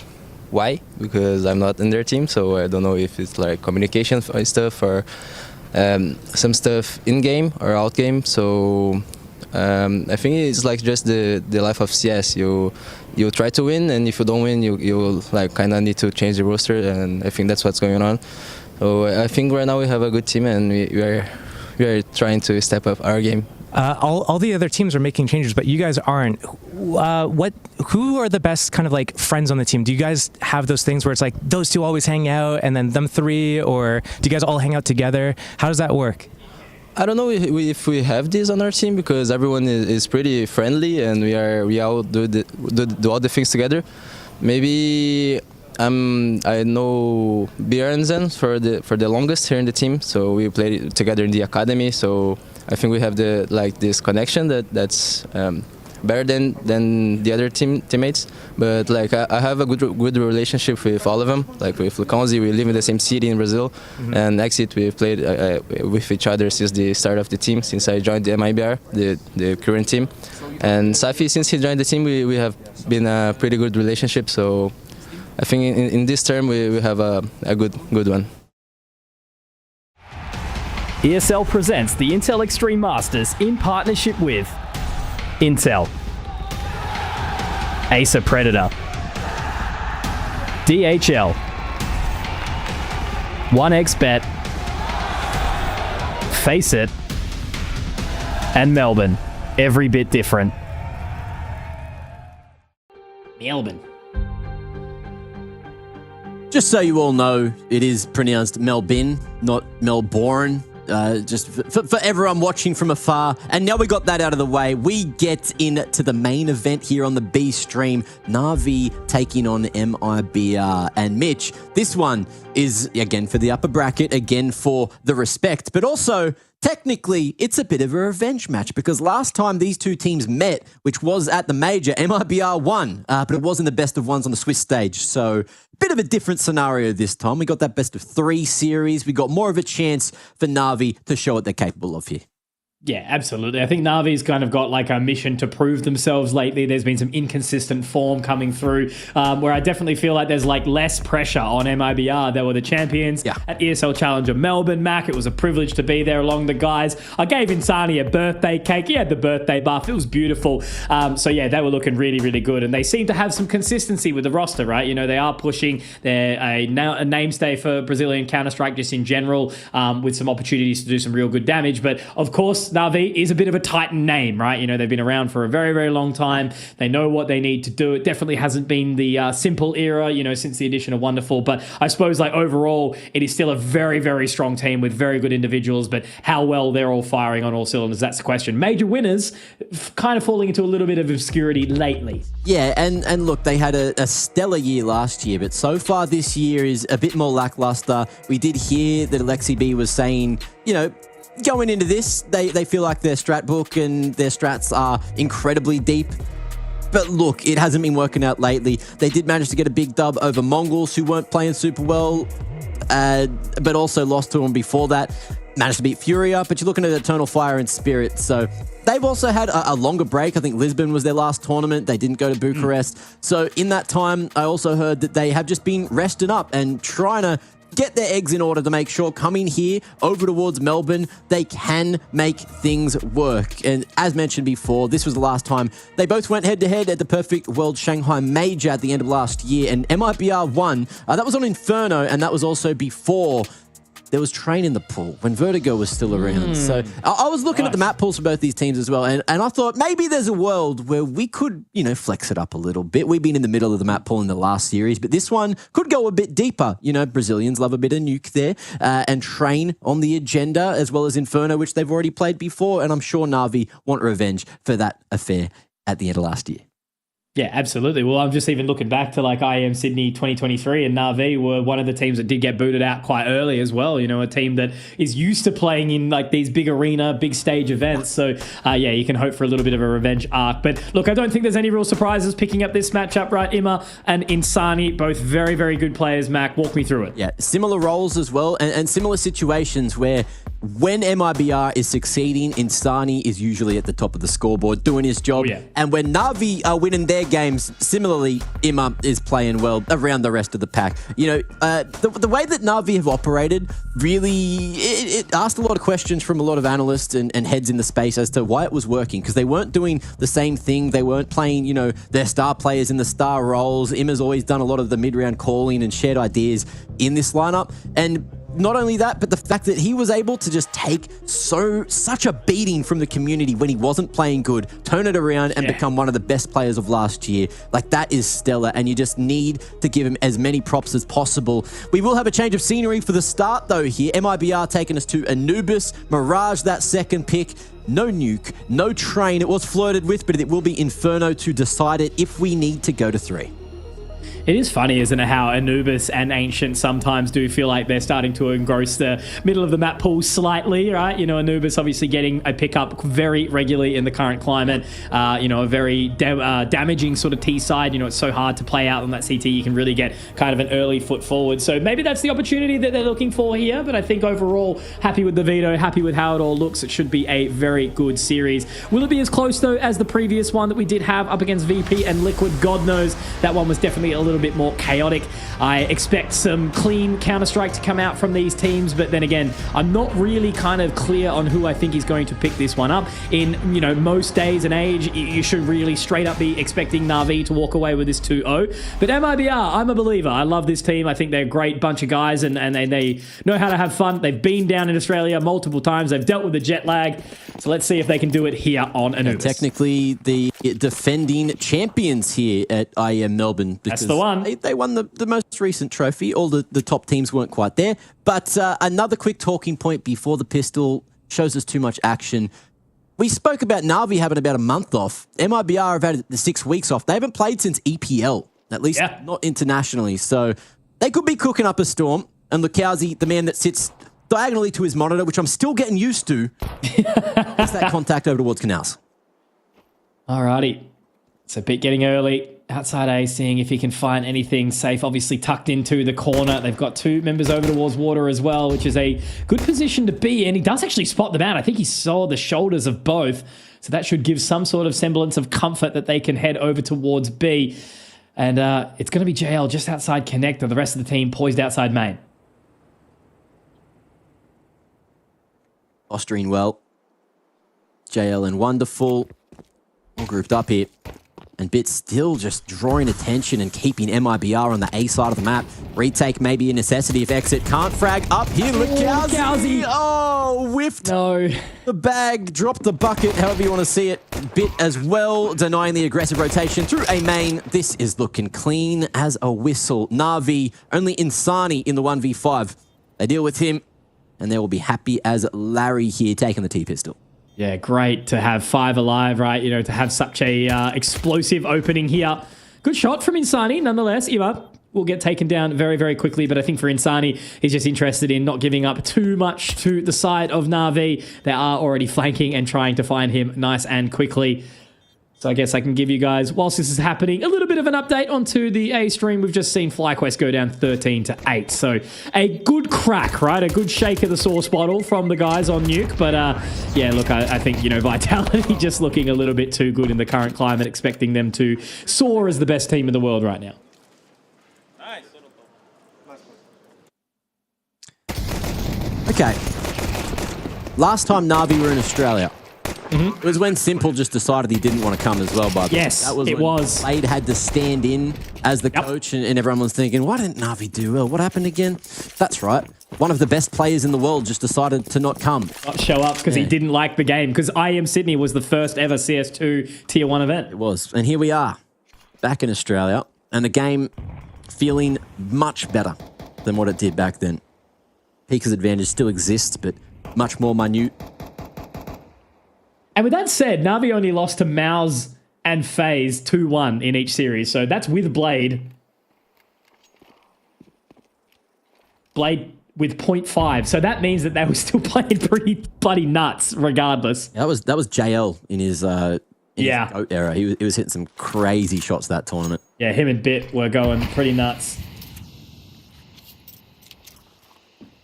why, because I'm not in their team, so I don't know if it's like communication stuff or some stuff in game or out game. So I think it's like just the life of CS. You try to win, and if you don't win, you like kind of need to change the roster, and I think that's what's going on. So I think right now we have a good team, and we are trying to step up our game. All the other teams are making changes, but you guys aren't. Who are the best kind of like friends on the team? Do you guys have those things where it's like those two always hang out and then them three, or do you guys all hang out together? How does that work? I don't know if we have this on our team, because everyone is pretty friendly, and we all do all the things together. Maybe I know Björnsen for the longest here in the team, so we played together in the academy. So I think we have this connection that's better than the other teammates. But like I have a good relationship with all of them. Like with Luconzi, we live in the same city in Brazil, and Exit we played with each other since the start of the team, since I joined the MIBR, the current team. And Safi, since he joined the team, we have been a pretty good relationship. So I think in this term we have a good one. ESL presents the Intel Extreme Masters in partnership with Intel, Acer Predator, DHL, 1xBet, FaceIt, and Melbourne. Every bit different. Melbourne. Just so you all know, it is pronounced Melbourne, not Melbourne. Just for everyone watching from afar. And now we got that out of the way, we get into the main event here on the B stream. Na'Vi taking on MIBR. And Mitch, this one is, again, for the upper bracket, again, for the respect, but also technically, it's a bit of a revenge match, because last time these two teams met, which was at the major, MIBR won, but it wasn't the best of ones on the Swiss stage. So a bit of a different scenario this time. We got that best of 3 series. We got more of a chance for Na'Vi to show what they're capable of here. Yeah, absolutely. I think Na'Vi's kind of got like a mission to prove themselves lately. There's been some inconsistent form coming through, where I definitely feel like there's like less pressure on MIBR. They were the champions at ESL Challenger Melbourne, Mac. It was a privilege to be there along the guys. I gave Insani a birthday cake. He had the birthday buff. It was beautiful. So yeah, they were looking really, really good. And they seem to have some consistency with the roster, right? You know, they are pushing. They're a namestay for Brazilian Counter-Strike just in general, with some opportunities to do some real good damage. But of course, Na'Vi is a bit of a Titan name, right? You know, they've been around for a very, very long time. They know what they need to do. It definitely hasn't been the simple era, you know, since the addition of Wonderful. But I suppose, like, overall, it is still a very, very strong team with very good individuals. But how well they're all firing on all cylinders, that's the question. Major winners kind of falling into a little bit of obscurity lately. Yeah, and look, they had a stellar year last year, but so far this year is a bit more lackluster. We did hear that Alexi B was saying, you know, going into this, they feel like their strat book and their strats are incredibly deep. But look, it hasn't been working out lately. They did manage to get a big dub over Mongols, who weren't playing super well, but also lost to them before that. Managed to beat Furia, but you're looking at Eternal Fire and Spirit. So they've also had a longer break. I think Lisbon was their last tournament. They didn't go to Bucharest. So in that time, I also heard that they have just been resting up and trying to get their eggs in order to make sure coming here over towards Melbourne, they can make things work. And as mentioned before, this was the last time they both went head-to-head at the Perfect World Shanghai Major at the end of last year, and MIBR won. That was on Inferno, and that was also before there was Train in the pool, when Vertigo was still around. So I was looking at the map pools for both these teams as well, and I thought maybe there's a world where we could, you know, flex it up a little bit. We've been in the middle of the map pool in the last series, but this one could go a bit deeper. You know, Brazilians love a bit of nuke there, and Train on the agenda, as well as Inferno, which they've already played before, and I'm sure Na'Vi want revenge for that affair at the end of last year. Yeah, absolutely. Well, I'm just even looking back to like IEM Sydney 2023, and Na'Vi were one of the teams that did get booted out quite early as well. You know, a team that is used to playing in like these big arena, big stage events. So, yeah, you can hope for a little bit of a revenge arc. But look, I don't think there's any real surprises picking up this matchup, right? Imma and Insani, both very, very good players. Mac, walk me through it. Yeah, similar roles as well, and similar situations where when MIBR is succeeding, Insani is usually at the top of the scoreboard doing his job. And when Na'Vi are winning their games, similarly, Imma is playing well around the rest of the pack. You know, the way that Na'Vi have operated really, it asked a lot of questions from a lot of analysts and heads in the space as to why it was working, because they weren't doing the same thing. They weren't playing, you know, their star players in the star roles. Imma's always done a lot of the mid-round calling and shared ideas in this lineup. And not only that, but the fact that he was able to just take such a beating from the community when he wasn't playing good, turn it around and become one of the best players of last year. Like, that is stellar, and you just need to give him as many props as possible. We will have a change of scenery for the start, though, here. MIBR taking us to Anubis. Mirage, that second pick. No nuke, no train. It was flirted with, but it will be Inferno to decide it if we need to go to 3. It is funny, isn't it, how Anubis and Ancient sometimes do feel like they're starting to engross the middle of the map pool slightly, right? You know, Anubis obviously getting a pickup very regularly in the current climate. You know, a very damaging sort of T side. You know, it's so hard to play out on that CT. You can really get kind of an early foot forward. So maybe that's the opportunity that they're looking for here. But I think overall, happy with the veto, happy with how it all looks. It should be a very good series. Will it be as close, though, as the previous one that we did have up against VP and Liquid? God knows. That one was definitely a little bit more chaotic. I expect some clean Counter-Strike to come out from these teams, but then again, I'm not really kind of clear on who I think is going to pick this one up. In, you know, most days and age, you should really straight up be expecting Na'Vi to walk away with this 2-0. But MIBR, I'm a believer. I love this team. I think they're a great bunch of guys, and they know how to have fun. They've been down in Australia multiple times. They've dealt with the jet lag. So let's see if they can do it here on Anubis. Technically, the defending champions here at IEM Melbourne. That's the one. They won the most recent trophy. All the top teams weren't quite there. But another quick talking point before the pistol shows us too much action. We spoke about Na'Vi having about a month off. MIBR have had the 6 weeks off. They haven't played since EPL, at least not internationally. So they could be cooking up a storm. And Lukowski, the man that sits diagonally to his monitor, which I'm still getting used to, gets that contact over towards Canals. Alrighty. It's a bit getting early. Outside A, seeing if he can find anything safe. Obviously tucked into the corner. They've got 2 members over towards water as well, which is a good position to be in. He does actually spot them out. I think he saw the shoulders of both. So that should give some sort of semblance of comfort that they can head over towards B. And it's going to be JL just outside Connector. The rest of the team poised outside main. Posturing well. JL and Wonderful. All grouped up here. And Bit still just drawing attention and keeping MIBR on the A side of the map. Retake may be a necessity if Exit can't frag up here. Lukowski. Oh, whiffed the bag, dropped the bucket, however you want to see it. Bit as well, denying the aggressive rotation through A main. This is looking clean as a whistle. Na'Vi, only Insani in the 1v5. They deal with him, and they will be happy as Larry here taking the T-pistol. Yeah, great to have 5 alive, right? You know, to have such a explosive opening here. Good shot from Insani, nonetheless. Imma will get taken down very, very quickly, but I think for Insani, he's just interested in not giving up too much to the side of Na'Vi. They are already flanking and trying to find him nice and quickly. So I guess I can give you guys, whilst this is happening, a little bit of an update onto the A stream. We've just seen FlyQuest go down 13-8. So a good crack, right? A good shake of the sauce bottle from the guys on Nuke. But yeah, look, I think, you know, Vitality just looking a little bit too good in the current climate, expecting them to soar as the best team in the world right now. Okay. Last time Na'Vi were in Australia, it was when Simple just decided he didn't want to come as well, by the way. Yes, that was it when was. Blade had to stand in as the coach, and everyone was thinking, why didn't Na'Vi do well? What happened again? That's right. One of the best players in the world just decided to not come. Not show up because he didn't like the game. Because IEM Sydney was the first ever CS2 Tier 1 event. It was. And here we are, back in Australia, and the game feeling much better than what it did back then. Pika's advantage still exists, but much more minute. And with that said, Na'Vi only lost to Mao's and FaZe 2-1 in each series. So that's with Blade. Blade with 0.5. So that means that they were still playing pretty bloody nuts regardless. That was JL in his his GOAT era. He was hitting some crazy shots that tournament. Yeah, him and Bit were going pretty nuts.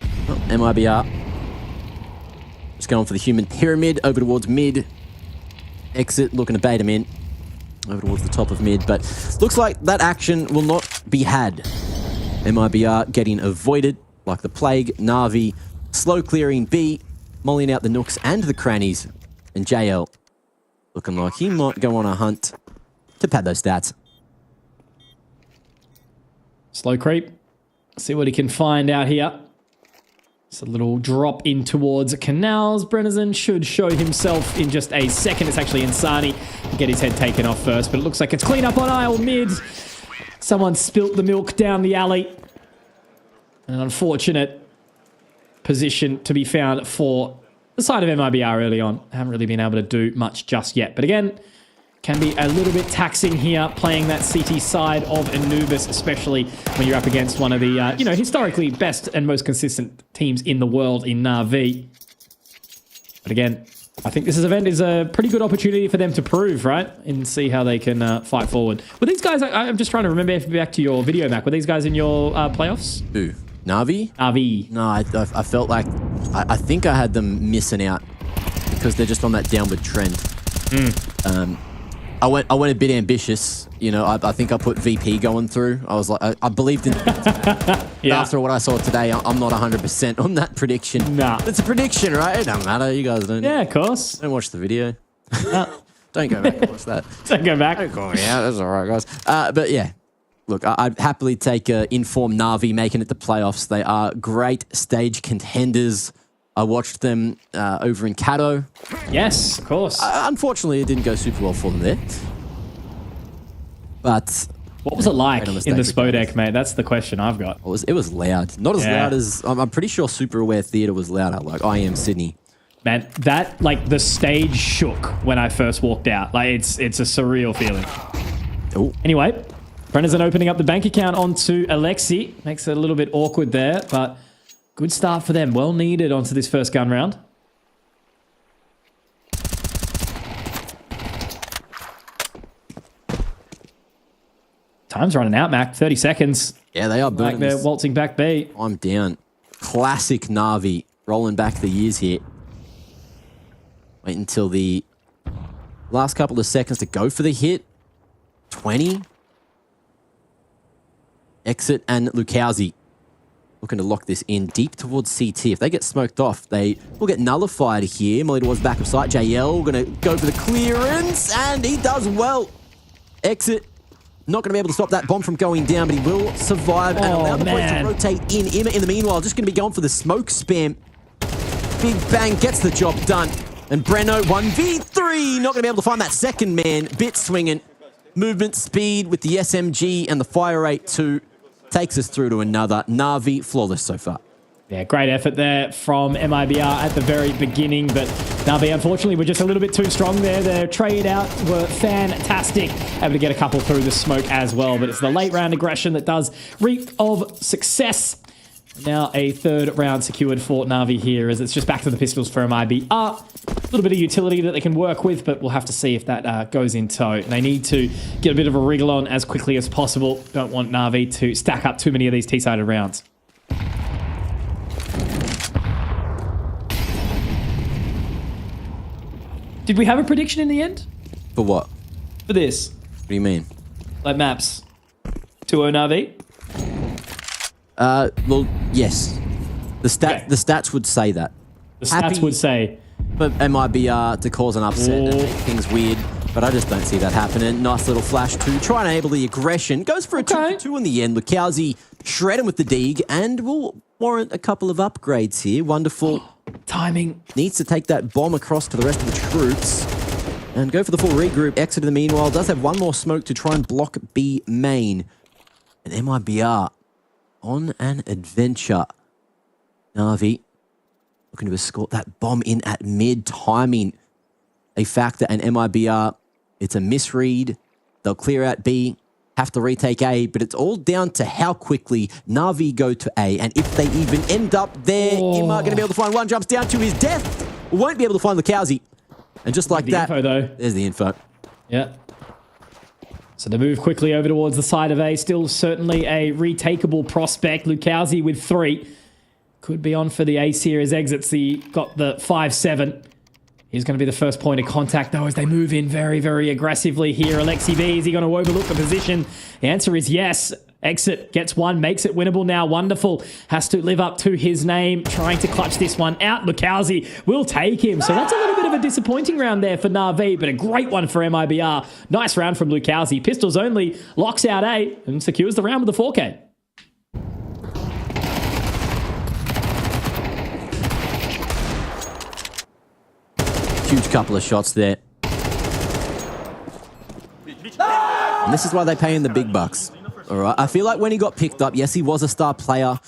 Oh, MIBR. Just going for the human pyramid over towards mid. Exit, looking to bait him in. Over towards the top of mid, but looks like that action will not be had. MIBR getting avoided like the plague. Na'Vi slow clearing B, mulling out the nooks and the crannies. And JL looking like he might go on a hunt to pad those stats. Slow creep. See what he can find out here. It's a little drop in towards canals. Brennison should show himself in just a second. It's actually Insani to get his head taken off first, but it looks like it's clean up on aisle mid. Someone spilt the milk down the alley. An unfortunate position to be found for the side of MIBR early on. Haven't really been able to do much just yet. But again, can be a little bit taxing here, playing that CT side of Anubis, especially when you're up against one of the, historically best and most consistent teams in the world in Na'Vi. But again, I think this event is a pretty good opportunity for them to prove, right? And see how they can fight forward. Were these guys, I'm just trying to remember back to your video, Mac, were these guys in your playoffs? Who? Na'Vi? Na'Vi. No, I felt like, I think I had them missing out because they're just on that downward trend. I went a bit ambitious. I think I put VP going through. I was like, I believed in yeah. After what I saw today, I'm not 100% on that prediction. Nah. It's a prediction, right? It doesn't matter. You guys don't. Yeah, of course. Don't watch the video. Don't go back and watch that. Don't go back. Don't go, yeah, that's all right, guys. But yeah, look, I'd happily take informed Na'Vi making it to playoffs. They are great stage contenders. I watched them over in Cato. Yes, of course. Unfortunately, it didn't go super well for them there. But what was it like in the Spodek, mate? That's the question I've got. It was loud. Not as loud as... I'm pretty sure Super Aware Theatre was louder, like IEM Sydney. Man, the stage shook when I first walked out. Like, it's a surreal feeling. Ooh. Anyway, Brennison opening up the bank account onto Alexi. Makes it a little bit awkward there, but... good start for them. Well needed onto this first gun round. Time's running out, Mac. 30 seconds. Yeah, they are burning. Like they're waltzing back B. I'm down. Classic Na'Vi. Rolling back the years here. Wait until the last couple of seconds to go for the hit. 20. Exit and Lukowski. Looking to lock this in deep towards CT. If they get smoked off, they will get nullified here. Molly towards back of sight. JL going to go for the clearance, and he does well. Exit. Not going to be able to stop that bomb from going down, but he will survive and allow the boys to rotate in. Ima, in the meanwhile, just going to be going for the smoke spam. Big Bang gets the job done. And Breno, 1v3. Not going to be able to find that second man. Bit swinging. Movement speed with the SMG and the fire rate too. Takes us through to another. Na'Vi flawless so far. Yeah, great effort there from MIBR at the very beginning, but Na'Vi unfortunately were just a little bit too strong there. Their trade out were fantastic. Able to get a couple through the smoke as well, but it's the late round aggression that does reap of success. Now a third round secured for Na'Vi here as it's just back to the pistols for MIBR. A little bit of utility that they can work with, but we'll have to see if that goes in tow. They need to get a bit of a wriggle on as quickly as possible. Don't want Na'Vi to stack up too many of these T-sided rounds. Did we have a prediction in the end? For what? For this. What do you mean? Like maps. 2-0 Na'Vi? Well, yes. The stats would say that. The stats would say. But MIBR to cause an upset and make things weird. But I just don't see that happening. Nice little flash to try and enable the aggression. Goes for a 2-2 in the end. Lukowski shred him with the dig and will warrant a couple of upgrades here. Wonderful. Timing. Needs to take that bomb across to the rest of the troops. And go for the full regroup. Exit in the meanwhile. Does have one more smoke to try and block B main. And MIBR on an adventure. Na'Vi looking to escort that bomb in at mid. Timing a factor, and MIBR It's a misread. They'll clear out B, have to retake A, but it's all down to how quickly Na'Vi go to A. And if they even end up there, Imma going to be able to find one, jumps down to his death. Won't be able to find Lyrical. And just like that, info, though. There's the info. Yeah. So they move quickly over towards the side of A. Still certainly a retakeable prospect. Lyrical with 3. Could be on for the A series exits. He got the 5-7. He's going to be the first point of contact, though, as they move in very, very aggressively here. Alexi V, is he going to overlook the position? The answer is yes. Exit gets 1, makes it winnable now. Wonderful. Has to live up to his name. Trying to clutch this one out. Lyrical will take him. So that's a little bit of a disappointing round there for Na'Vi, but a great one for MIBR. Nice round from Lyrical. Pistols only, locks out A, and secures the round with the 4K. Huge couple of shots there. And this is why they pay him the big bucks. All right. I feel like when he got picked up, yes, he was a star player,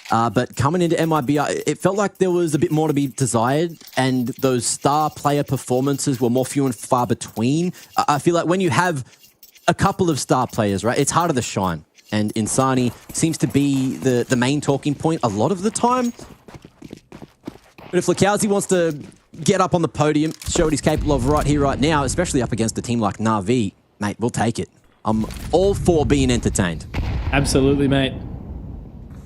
but coming into MIBR, it felt like there was a bit more to be desired, and those star player performances were more few and far between. I feel like when you have a couple of star players, right, it's harder to shine. And Insani seems to be the main talking point a lot of the time. But if Lyrical wants to get up on the podium, show what he's capable of right here, right now, especially up against a team like Na'Vi, mate, we'll take it. I'm all for being entertained. Absolutely, mate.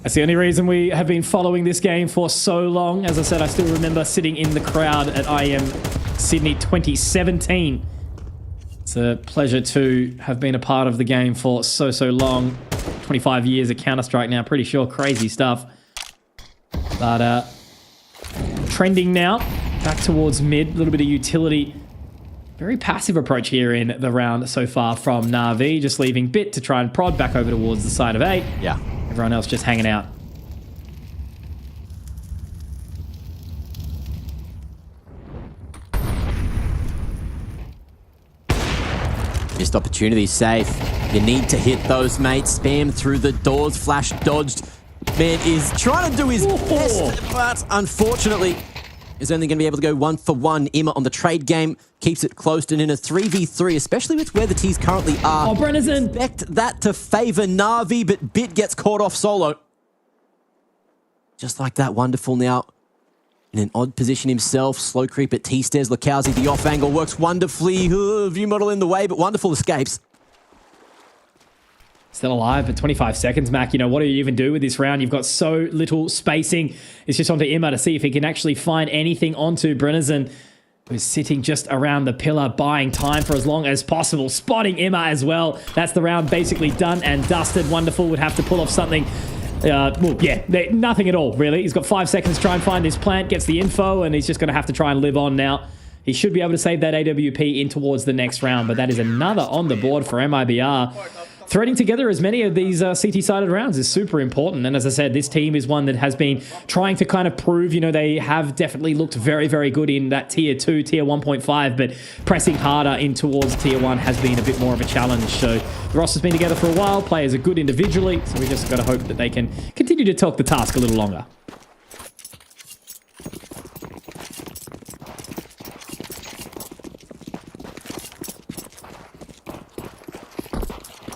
That's the only reason we have been following this game for so long. As I said, I still remember sitting in the crowd at IEM Sydney 2017. It's a pleasure to have been a part of the game for so long. 25 years at Counter-Strike now, pretty sure. Crazy stuff. But trending now. Back towards mid, a little bit of utility. Very passive approach here in the round so far from Na'Vi, just leaving Bit to try and prod back over towards the side of A. Yeah. Everyone else just hanging out. Missed opportunity, safe. You need to hit those, mate. Spam through the doors, flash dodged. Man is trying to do his best, but unfortunately, is only going to be able to go 1 for 1. Imma on the trade game keeps it close and in a 3v3, especially with where the T's currently are. Oh, Brennison! Expect that to favor Na'Vi, but Bit gets caught off solo. Just like that, wonderful now. In an odd position himself, slow creep at T-stairs. Lyrical, the off angle works wonderfully. View model in the way, but wonderful escapes. Still alive, but 25 seconds, Mac. You know, what do you even do with this round? You've got so little spacing. It's just onto Imma to see if he can actually find anything onto Brennison, who's sitting just around the pillar, buying time for as long as possible. Spotting Imma as well. That's the round basically done and dusted. Wonderful would have to pull off something. Well, yeah, nothing at all, really. He's got 5 seconds to try and find this plant, gets the info, and he's just going to have to try and live on now. He should be able to save that AWP in towards the next round, but that is another on the board for MIBR. Threading together as many of these CT-sided rounds is super important. And as I said, this team is one that has been trying to kind of prove, you know, they have definitely looked very, very good in that Tier 2, Tier 1.5, but pressing harder in towards Tier 1 has been a bit more of a challenge. So the roster's been together for a while. Players are good individually, so we just got to hope that they can continue to talk the task a little longer.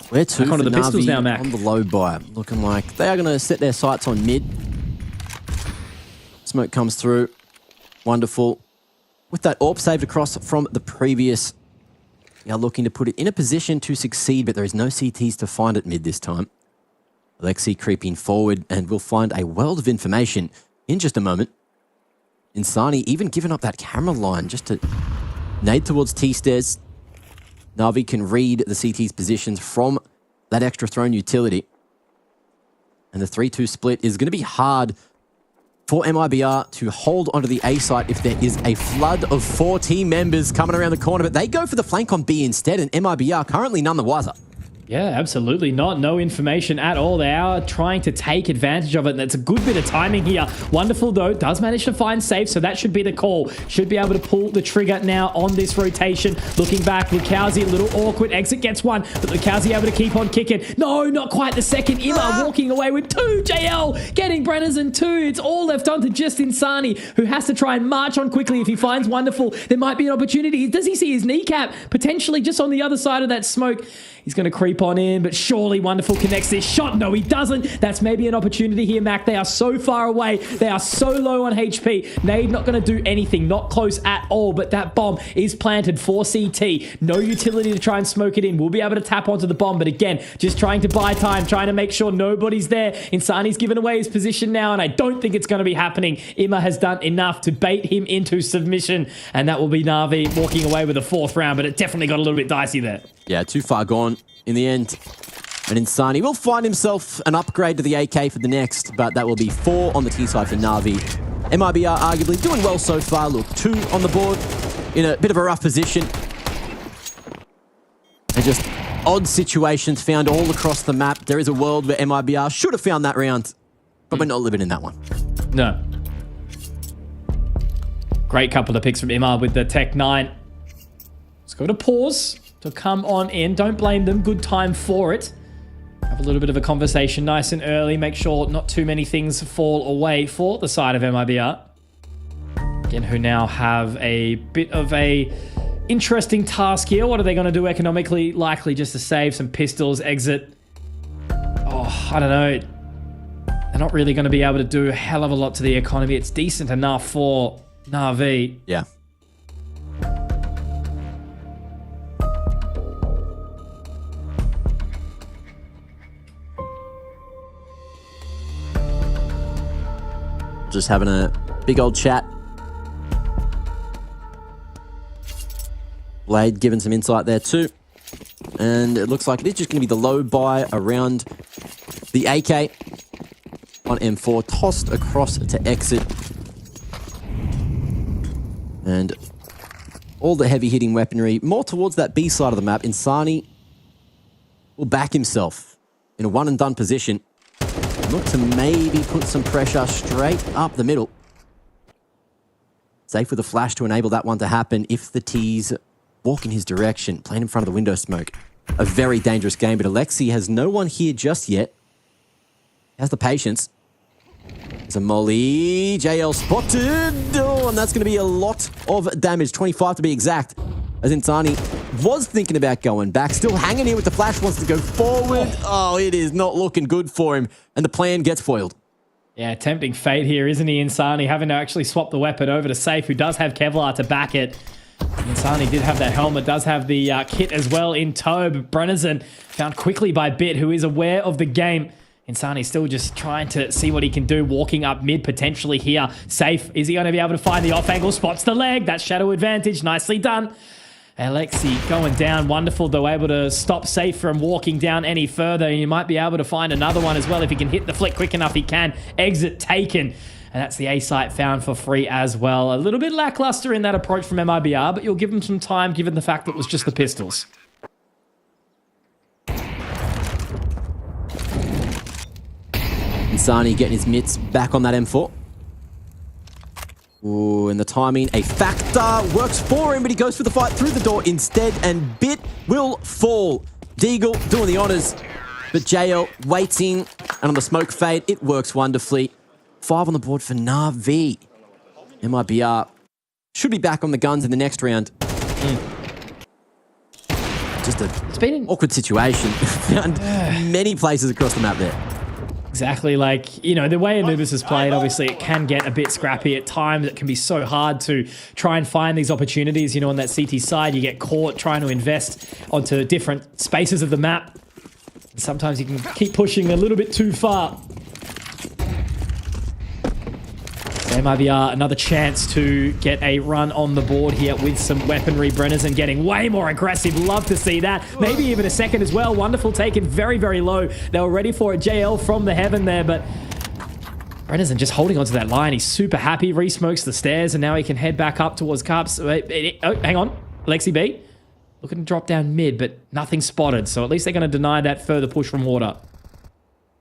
Where to Back onto for the pistols Na'Vi now, Mac. on the low buy. Looking like they are going to set their sights on mid. Smoke comes through. Wonderful. With that AWP saved across from the previous, they are looking to put it in a position to succeed, but there is no CTs to find at mid this time. Alexi creeping forward, and we'll find a world of information in just a moment. Insani even giving up that camera line just to nade towards T-stairs. Na'Vi can read the CT's positions from that extra thrown utility. And the 3-2 split is going to be hard for MIBR to hold onto the A site if there is a flood of 4 team members coming around the corner. But they go for the flank on B instead, and MIBR currently none the wiser. Yeah, absolutely not. No information at all. They are trying to take advantage of it. And that's a good bit of timing here. Wonderful, though. Does manage to find safe, so that should be the call. Should be able to pull the trigger now on this rotation. Looking back, Lukowski, a little awkward. Exit gets one, but Lukowski able to keep on kicking. No, not quite the second. Ima walking away with 2. JL getting Brennison 2. It's all left on to just Insani, who has to try and march on quickly. If he finds Wonderful, there might be an opportunity. Does he see his kneecap? Potentially just on the other side of that smoke. He's going to creep on in, but surely Wonderful connects this shot. No, he doesn't. That's maybe an opportunity here, Mac. They are so far away. They are so low on HP. Nade not going to do anything. Not close at all, but that bomb is planted for CT. No utility to try and smoke it in. We'll be able to tap onto the bomb, but again, just trying to buy time, trying to make sure nobody's there. Insani's given away his position now, and I don't think it's going to be happening. Ima has done enough to bait him into submission, and that will be Na'Vi walking away with a 4th round, but it definitely got a little bit dicey there. Yeah, too far gone in the end. And Insani will find himself an upgrade to the AK for the next, but that will be 4 on the T side for Na'Vi. MIBR arguably doing well so far. Look, 2 on the board in a bit of a rough position. And just odd situations found all across the map. There is a world where MIBR should have found that round, but we're not living in that one. No. Great couple of picks from Imar with the Tech 9. Let's go to pause to come on in. Don't blame them. Good time for it. Have a little bit of a conversation nice and early. Make sure not too many things fall away for the side of MIBR. Again, who now have a bit of a interesting task here. What are they going to do economically? Likely just to save some pistols, exit. Oh, I don't know. They're not really going to be able to do a hell of a lot to the economy. It's decent enough for Na'Vi. Yeah. Just having a big old chat. Blade giving some insight there too. And it looks like it is just going to be the low buy around the AK on M4, tossed across to exit. And all the heavy hitting weaponry more towards that B side of the map. Insani will back himself in a one and done position. Look to maybe put some pressure straight up the middle. Safe with a flash to enable that one to happen if the T's walk in his direction, playing in front of the window smoke. A very dangerous game, but Alexi has no one here just yet. He has the patience. There's a molly. JL spotted. Oh, and that's going to be a lot of damage. 25 to be exact. As Insani was thinking about going back. Still hanging here with the flash. Wants to go forward. Oh, it is not looking good for him. And the plan gets foiled. Yeah, tempting fate here, isn't he, Insani? Having to actually swap the weapon over to Safe, who does have Kevlar to back it. Insani did have that helmet, does have the kit as well in tow. But Brennison found quickly by Bit, who is aware of the game. Insani still just trying to see what he can do, walking up mid potentially here. Safe, is he going to be able to find the off angle? Spots the leg. That's shadow advantage. Nicely done. Alexi going down. Wonderful, though, able to stop Safe from walking down any further. And you might be able to find another one as well. If he can hit the flick quick enough, he can. Exit taken. And that's the A site found for free as well. A little bit lackluster in that approach from MIBR, but you'll give him some time given the fact that it was just the pistols. Insani getting his mitts back on that M4. Ooh, and the timing, a factor, works for him, but he goes for the fight through the door instead, and Bit will fall. Deagle doing the honors, but JL waiting, and on the smoke fade, it works wonderfully. 5 on the board for Na'Vi. MIBR should be back on the guns in the next round. Just it's been an awkward situation. Found many places across the map there. Exactly, like, you know, the way Anubis is played, obviously it can get a bit scrappy at times. It can be so hard to try and find these opportunities. You know, on that CT side, you get caught trying to invest onto different spaces of the map. Sometimes you can keep pushing a little bit too far. MIBR, another chance to get a run on the board here with some weaponry. Brennison getting way more aggressive. Love to see that. Maybe even a second as well. Wonderful, taken very, very low. They were ready for a JL from the heaven there, but Brennison just holding onto that line. He's super happy. Re-smokes the stairs, and now he can head back up towards Cups. Oh, hang on. Lexi B. Looking to drop down mid, but nothing spotted. So at least they're going to deny that further push from water.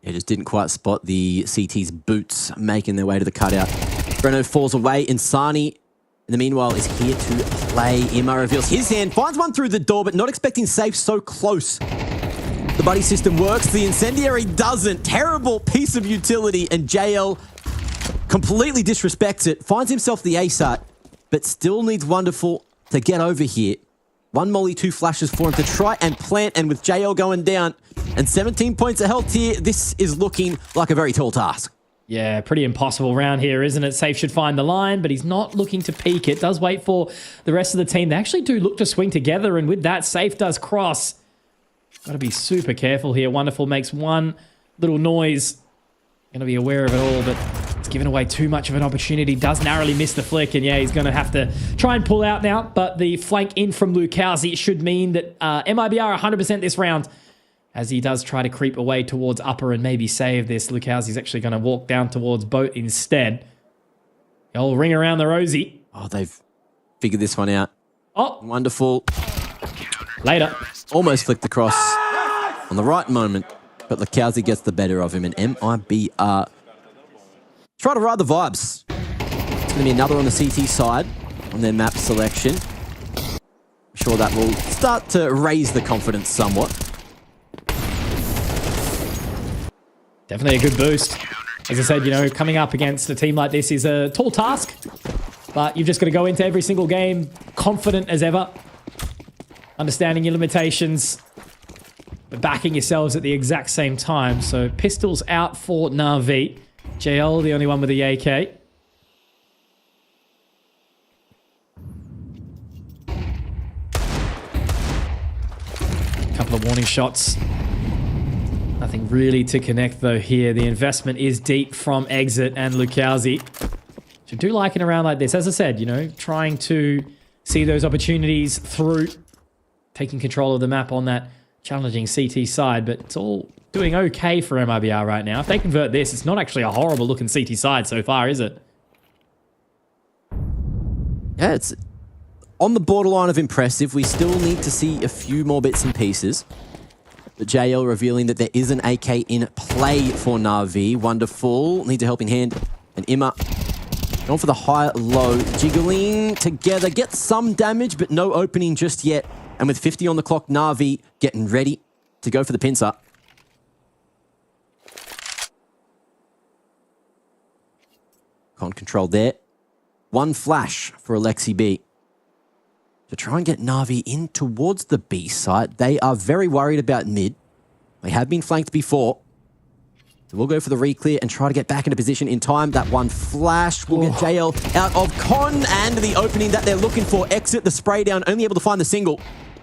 Yeah, just didn't quite spot the CT's boots making their way to the cutout. Breno falls away. Insani, in the meanwhile, is here to play. Ima reveals his hand, finds one through the door, but not expecting safe so close. The buddy system works. The incendiary doesn't. Terrible piece of utility, and JL completely disrespects it. Finds himself the ASAT, but still needs Wonderful to get over here. One molly, 2 flashes for him to try and plant, and with JL going down and 17 points of health here, this is looking like a very tall task. Yeah, pretty impossible round here, isn't it? Safe should find the line, but he's not looking to peek it. Does wait for the rest of the team. They actually do look to swing together, and with that, Safe does cross. Got to be super careful here. Wonderful makes one little noise. Going to be aware of it all, but it's given away too much of an opportunity. Does narrowly miss the flick, and yeah, he's going to have to try and pull out now. But the flank in from Lukowski should mean that MIBR are 100% this round, as he does try to creep away towards upper and maybe save this. Lukowski's actually going to walk down towards boat instead. The old ring around the rosy. Oh, they've figured this one out. Oh. Wonderful. Later. Almost flicked across on the right moment, but Lukowski gets the better of him, and MIBR try to ride the vibes. It's going to be another on the CT side on their map selection. I'm sure that will start to raise the confidence somewhat. Definitely a good boost. As I said, you know, coming up against a team like this is a tall task, but you've just got to go into every single game confident as ever, understanding your limitations, but backing yourselves at the exact same time. So pistols out for Na'Vi. JL, the only one with the AK. Couple of warning shots. Nothing really to connect though here. The investment is deep from Exit and Lukowski. So do like in a round like this. As I said, you know, trying to see those opportunities through, taking control of the map on that challenging CT side, but it's all doing okay for MIBR right now. If they convert this, it's not actually a horrible looking CT side so far, is it? Yeah, it's on the borderline of impressive. We still need to see a few more bits and pieces. But JL revealing that there is an AK in play for Na'Vi. Wonderful. Needs a helping hand. And Ima going for the high-low. Jiggling together. Gets some damage, but no opening just yet. And with 50 on the clock, Na'Vi getting ready to go for the pincer. Can't control there. One flash for Alexi B to try and get Na'Vi in towards the B site. They are very worried about mid. They have been flanked before. So we'll go for the re-clear and try to get back into position in time. That one flash will get JL out of con, and the opening that they're looking for. Exit the spray down, only able to find the single.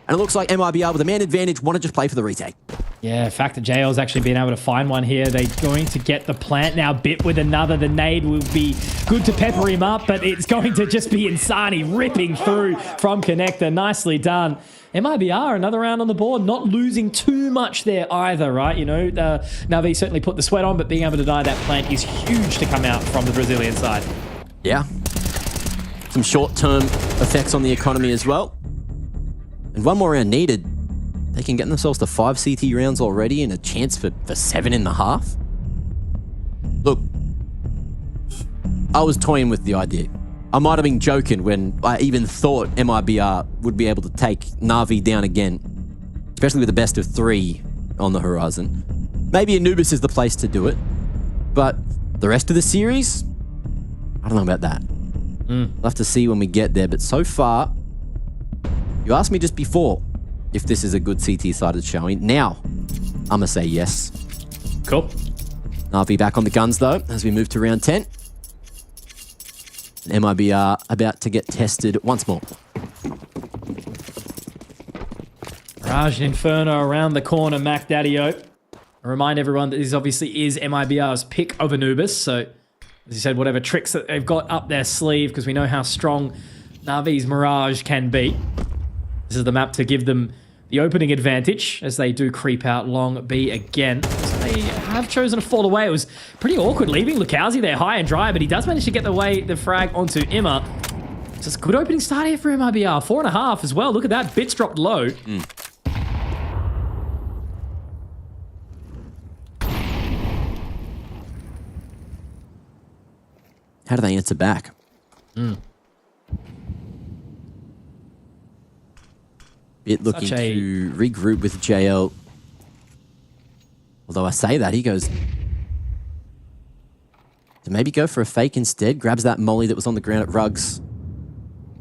And it looks like MIBR with a man advantage want to just play for the retake. Yeah, the fact that JL's actually been able to find one here. They're going to get the plant now bit with another. The nade will be good to pepper him up, but it's going to just be Insani ripping through from connector. Nicely done. MIBR, another round on the board, not losing too much there either, right? You know, Na'Vi certainly put the sweat on, but being able to deny that plant is huge to come out from the Brazilian side. Yeah. Some short-term effects on the economy as well. And one more round needed. They can get themselves to 5 CT rounds already and a chance for 7.5. Look, I was toying with the idea. I might have been joking when I even thought MIBR would be able to take Na'Vi down again, especially with the best of 3 on the horizon. Maybe Anubis is the place to do it, but the rest of the series, I don't know about that. We'll have to see when we get there, but so far, you asked me just before if this is a good CT-sided showing. Now, I'm going to say yes. Cool. Na'Vi back on the guns, though, as we move to round 10. And MIBR about to get tested once more. Raj and Inferno around the corner, Mac Daddy-O. I remind everyone that this obviously is MIBR's pick of Anubis, so as you said, whatever tricks that they've got up their sleeve, because we know how strong Na'Vi's Mirage can be. This is the map to give them the opening advantage as they do creep out long B again. So they have chosen to fall away. It was pretty awkward leaving Lukowski there high and dry, but he does manage to get the frag onto Ima. It's a good opening start here for MIBR. 4.5 as well. Look at that. Bits dropped low. How do they answer back? Bit looking to regroup with JL. Although I say that, he goes to maybe go for a fake instead. Grabs that molly that was on the ground at Ruggs.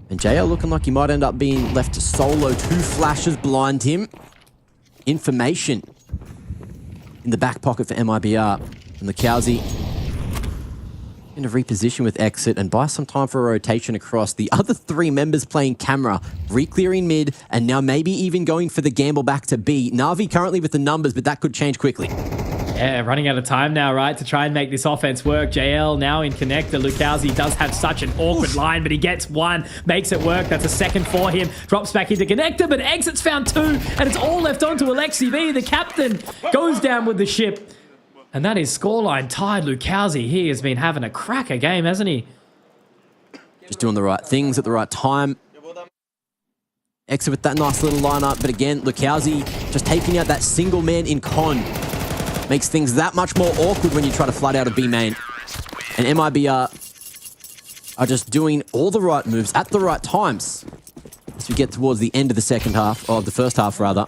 And JL looking like he might end up being left solo. 2 flashes blind him. Information in the back pocket for MIBR. And Lyrical in a reposition with exit and buy some time for a rotation across. The other 3 members playing camera, re-clearing mid, and now maybe even going for the gamble back to B. Na'Vi currently with the numbers, but that could change quickly. Yeah, running out of time now, right, to try and make this offense work. JL now in connector. Lyrical does have such an awkward line, but he gets 1, makes it work. That's a second for him. Drops back into connector, but exit's found 2, and it's all left on to Alexi B. The captain goes down with the ship. And that is scoreline tied. Lyrical, he has been having a cracker game, hasn't he? Just doing the right things at the right time. Exit with that nice little lineup, but again, Lyrical just taking out that single man in con. Makes things that much more awkward when you try to flood out a B main. And MIBR are just doing all the right moves at the right times as we get towards the end of the second half, or the first half rather.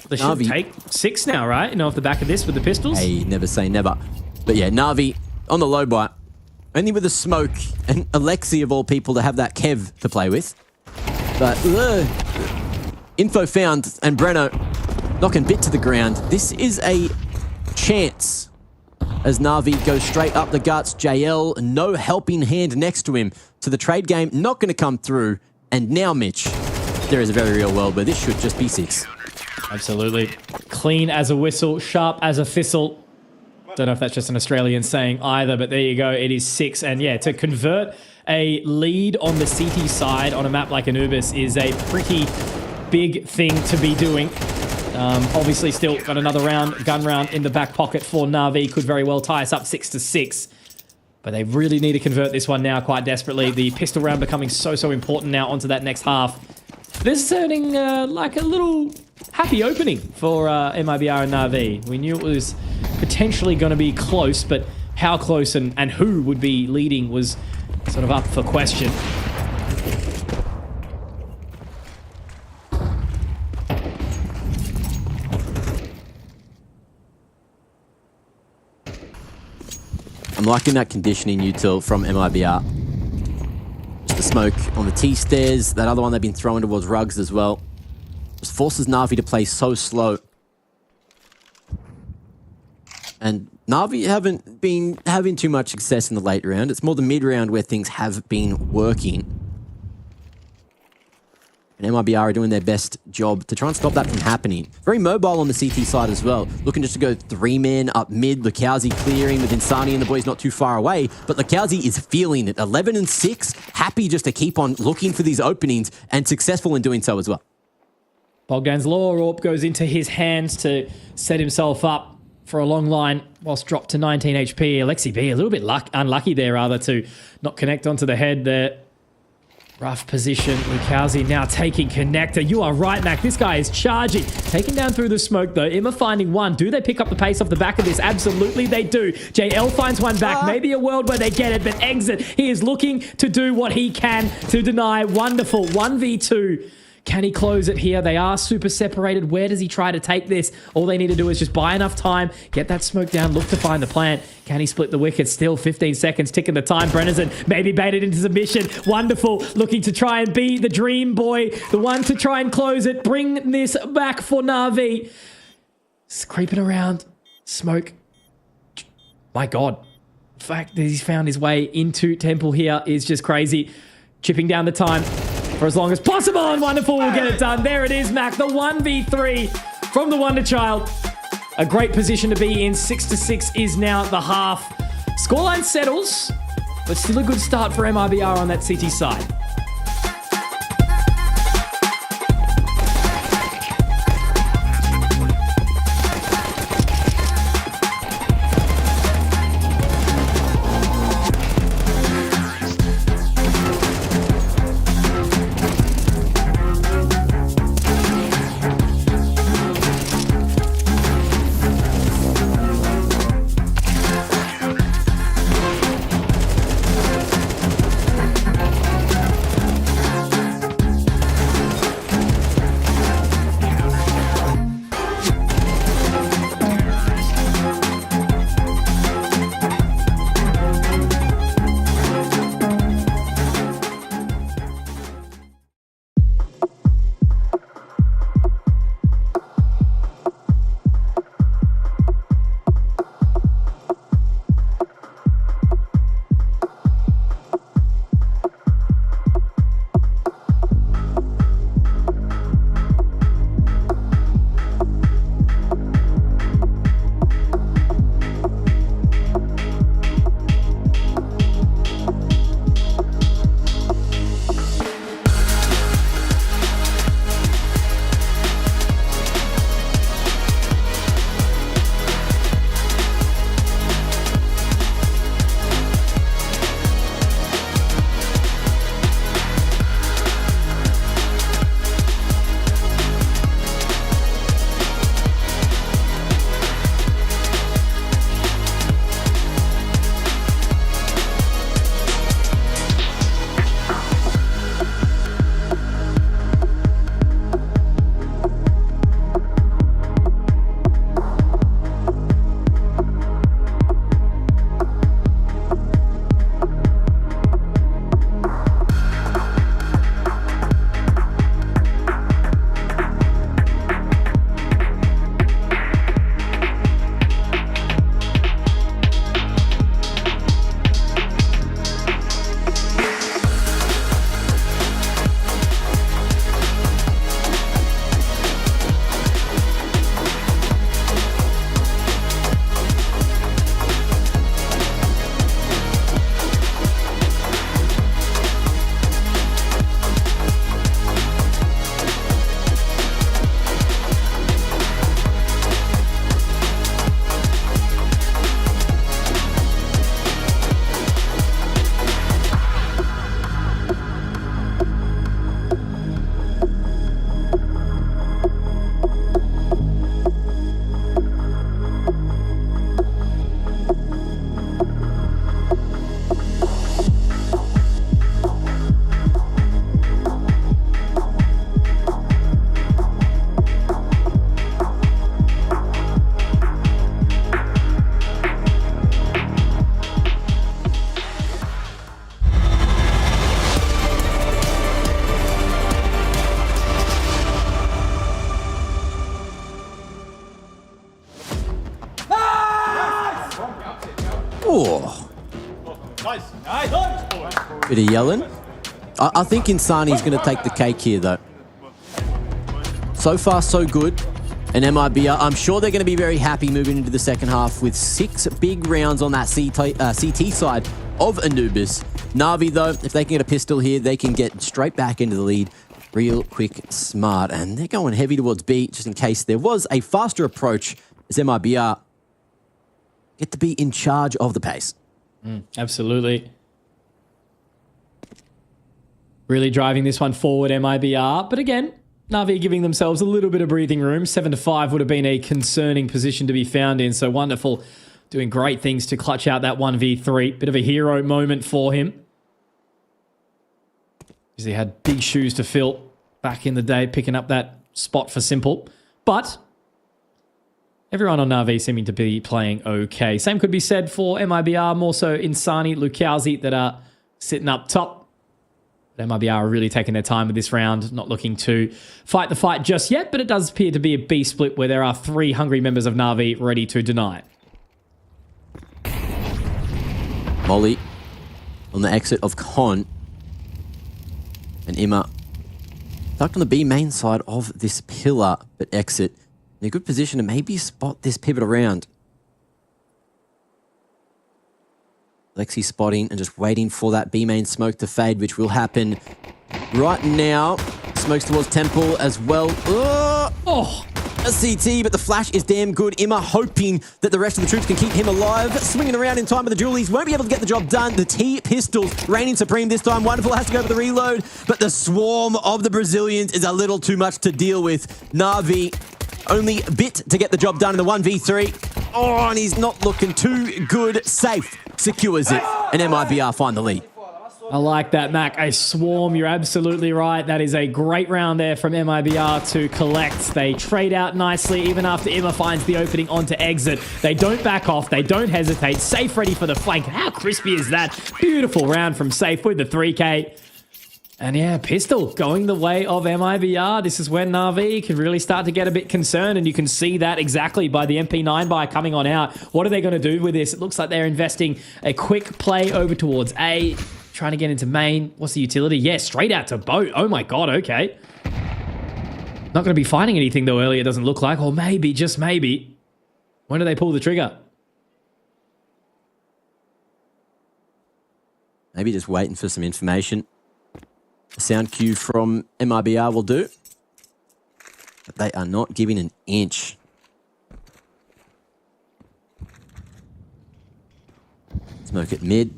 They should take 6 now, right? You know, off the back of this with the pistols. Hey, never say never. But yeah, Na'Vi on the low bite. Only with a smoke and Alexi of all people to have that Kev to play with. But info found and Breno knocking bit to the ground. This is a chance as Na'Vi goes straight up the guts. JL, no helping hand next to him. So the trade game not going to come through. And now, Mitch, there is a very real world where this should just be 6. Absolutely. Clean as a whistle, sharp as a thistle. Don't know if that's just an Australian saying either, but there you go. It is 6. And yeah, to convert a lead on the CT side on a map like Anubis is a pretty big thing to be doing. Obviously still got another gun round in the back pocket for Na'Vi. Could very well tie us up 6-6. But they really need to convert this one now quite desperately. The pistol round becoming so important now onto that next half. This is sounding like a little happy opening for MIBR and Na'Vi. We knew it was potentially going to be close, but how close and who would be leading was sort of up for question. I'm liking that conditioning util from MIBR. Just the smoke on the T-stairs. That other one they've been throwing towards Ruggs as well. Just forces Na'Vi to play so slow. And Na'Vi haven't been having too much success in the late round. It's more the mid round where things have been working. And MIBR are doing their best job to try and stop that from happening. Very mobile on the CT side as well. Looking just to go 3-man up mid. Lyrical clearing with Insani and the boys not too far away. But Lyrical is feeling it. 11-6. Happy just to keep on looking for these openings and successful in doing so as well. Bogdan's Law Orb goes into his hands to set himself up for a long line whilst dropped to 19 HP. Alexi B a little bit unlucky there rather to not connect onto the head there. Rough position. Lyrical now taking connector. You are right, Mac. This guy is charging. Taken down through the smoke, though. Imma finding 1. Do they pick up the pace off the back of this? Absolutely they do. JL finds 1 back. Maybe a world where they get it, but exit. He is looking to do what he can to deny. Wonderful. 1v2. Can he close it here? They are super separated. Where does he try to take this? All they need to do is just buy enough time, get that smoke down, look to find the plant. Can he split the wickets? Still 15 seconds, ticking the time. Brennison maybe baited into submission. Wonderful. Looking to try and be the dream boy, the one to try and close it. Bring this back for Na'Vi. It's creeping around. Smoke. My God. The fact that he's found his way into Temple here is just crazy. Chipping down the time for as long as possible, and Wonderful will get it done. There it is, Mac. The 1v3 from the Wonder Child. A great position to be in. 6-6 is now the half. Scoreline settles, but still a good start for MIBR on that CT side. Oh. Bit of yelling. I think Insani's going to take the cake here, though. So far, so good. And MIBR, I'm sure they're going to be very happy moving into the second half with 6 big rounds on that CT side of Anubis. Na'Vi, though, if they can get a pistol here, they can get straight back into the lead real quick, smart. And they're going heavy towards B, just in case there was a faster approach as MIBR get to be in charge of the pace. Absolutely. Really driving this one forward, MIBR. But again, Na'Vi giving themselves a little bit of breathing room. 7-5 would have been a concerning position to be found in. So Wonderful doing great things to clutch out that 1v3. Bit of a hero moment for him. Because he had big shoes to fill back in the day, picking up that spot for Simple. But everyone on Na'Vi seeming to be playing okay. Same could be said for MIBR, more so Insani, Lukowski that are sitting up top. But MIBR are really taking their time with this round, not looking to fight the fight just yet, but it does appear to be a B split where there are 3 hungry members of Na'Vi ready to deny. Molly on the exit of Con. And Imma tucked on the B main side of this pillar, but exit in a good position to maybe spot this pivot around. Lexi spotting and just waiting for that B main smoke to fade, which will happen right now. Smokes towards Temple as well. Oh, a CT, but the flash is damn good. Imma hoping that the rest of the troops can keep him alive. Swinging around in time with the Julies. Won't be able to get the job done. The T-pistols reigning supreme this time. Wonderful has to go for the reload, but the swarm of the Brazilians is a little too much to deal with. Na'Vi only a bit to get the job done in the 1v3. Oh, and he's not looking too good. Safe secures it, and MIBR find the lead. I like that, Mac. A swarm, you're absolutely right. That is a great round there from MIBR to collect. They trade out nicely even after Imma finds the opening onto exit. They don't back off. They don't hesitate. Safe ready for the flank. How crispy is that? Beautiful round from Safe with the 3K. And yeah, pistol going the way of MIBR. This is when Na'Vi can really start to get a bit concerned, and you can see that exactly by the MP9 buy coming on out. What are they going to do with this? It looks like they're investing a quick play over towards A, trying to get into main. What's the utility? Yeah, straight out to boat. Oh my god, okay. Not going to be finding anything though early, it doesn't look like. Or maybe, just maybe. When do they pull the trigger? Maybe just waiting for some information. A sound cue from MIBR will do. But they are not giving an inch. Smoke at mid.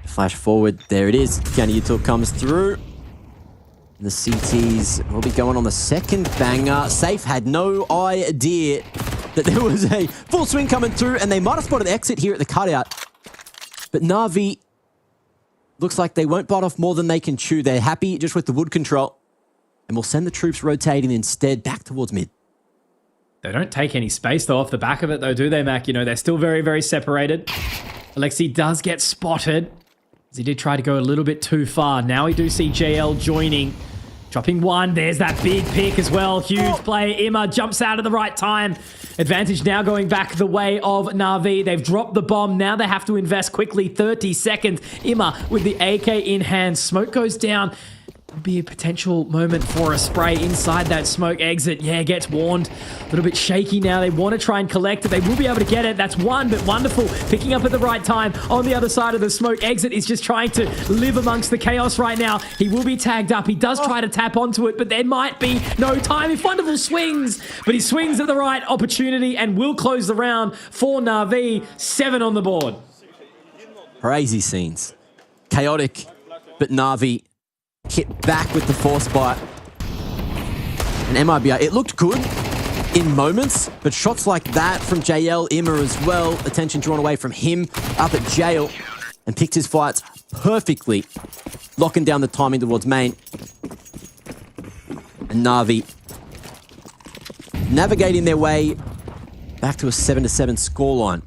Flash forward. There it is. Counter util comes through. And the CTs will be going on the second banger. Safe had no idea that there was a full swing coming through, and they might have spotted the exit here at the cutout. But Na'Vi looks like they won't bite off more than they can chew. They're happy just with the wood control. And we'll send the troops rotating instead back towards mid. They don't take any space though off the back of it though, do they, Mac? You know, they're still very, very separated. Alexi does get spotted, as he did try to go a little bit too far. Now we do see JL joining. Dropping one. There's that big pick as well. Huge play. Imma jumps out at the right time. Advantage now going back the way of Na'Vi. They've dropped the bomb. Now they have to invest quickly. 30 seconds. Imma with the AK in hand. Smoke goes down. It'll be a potential moment for a spray inside that smoke exit. Yeah, gets warned. A little bit shaky now. They want to try and collect it. They will be able to get it. That's one, but Wonderful picking up at the right time. On the other side of the smoke exit is just trying to live amongst the chaos right now. He will be tagged up. He does try to tap onto it, but there might be no time if Wonderful swings. But he swings at the right opportunity and will close the round for Na'Vi. 7 on the board. Crazy scenes. Chaotic, but Na'Vi hit back with the force bite. And MIBR, it looked good in moments, but shots like that from JL, Imma as well, attention drawn away from him up at jail, and picked his fights perfectly, locking down the timing towards main. And Na'Vi navigating their way back to a 7-7 scoreline.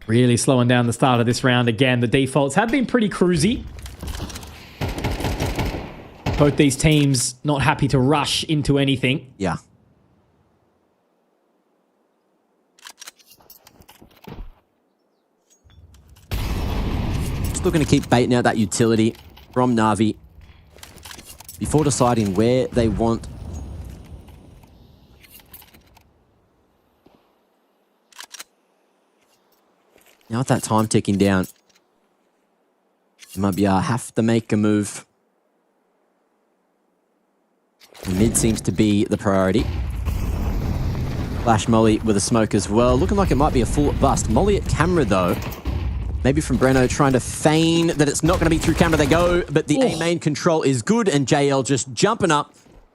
Really slowing down the start of this round again. The defaults have been pretty cruisy. Both these teams not happy to rush into anything. Yeah. Still going to keep baiting out that utility from Na'Vi before deciding where they want. Now with that time ticking down, they might be have to make a move. The mid seems to be the priority. Flash Molly with a smoke as well. Looking like it might be a full bust. Molly at camera though. Maybe from Breno trying to feign that it's not going to be through camera they go, but the A main control is good and JL just jumping up.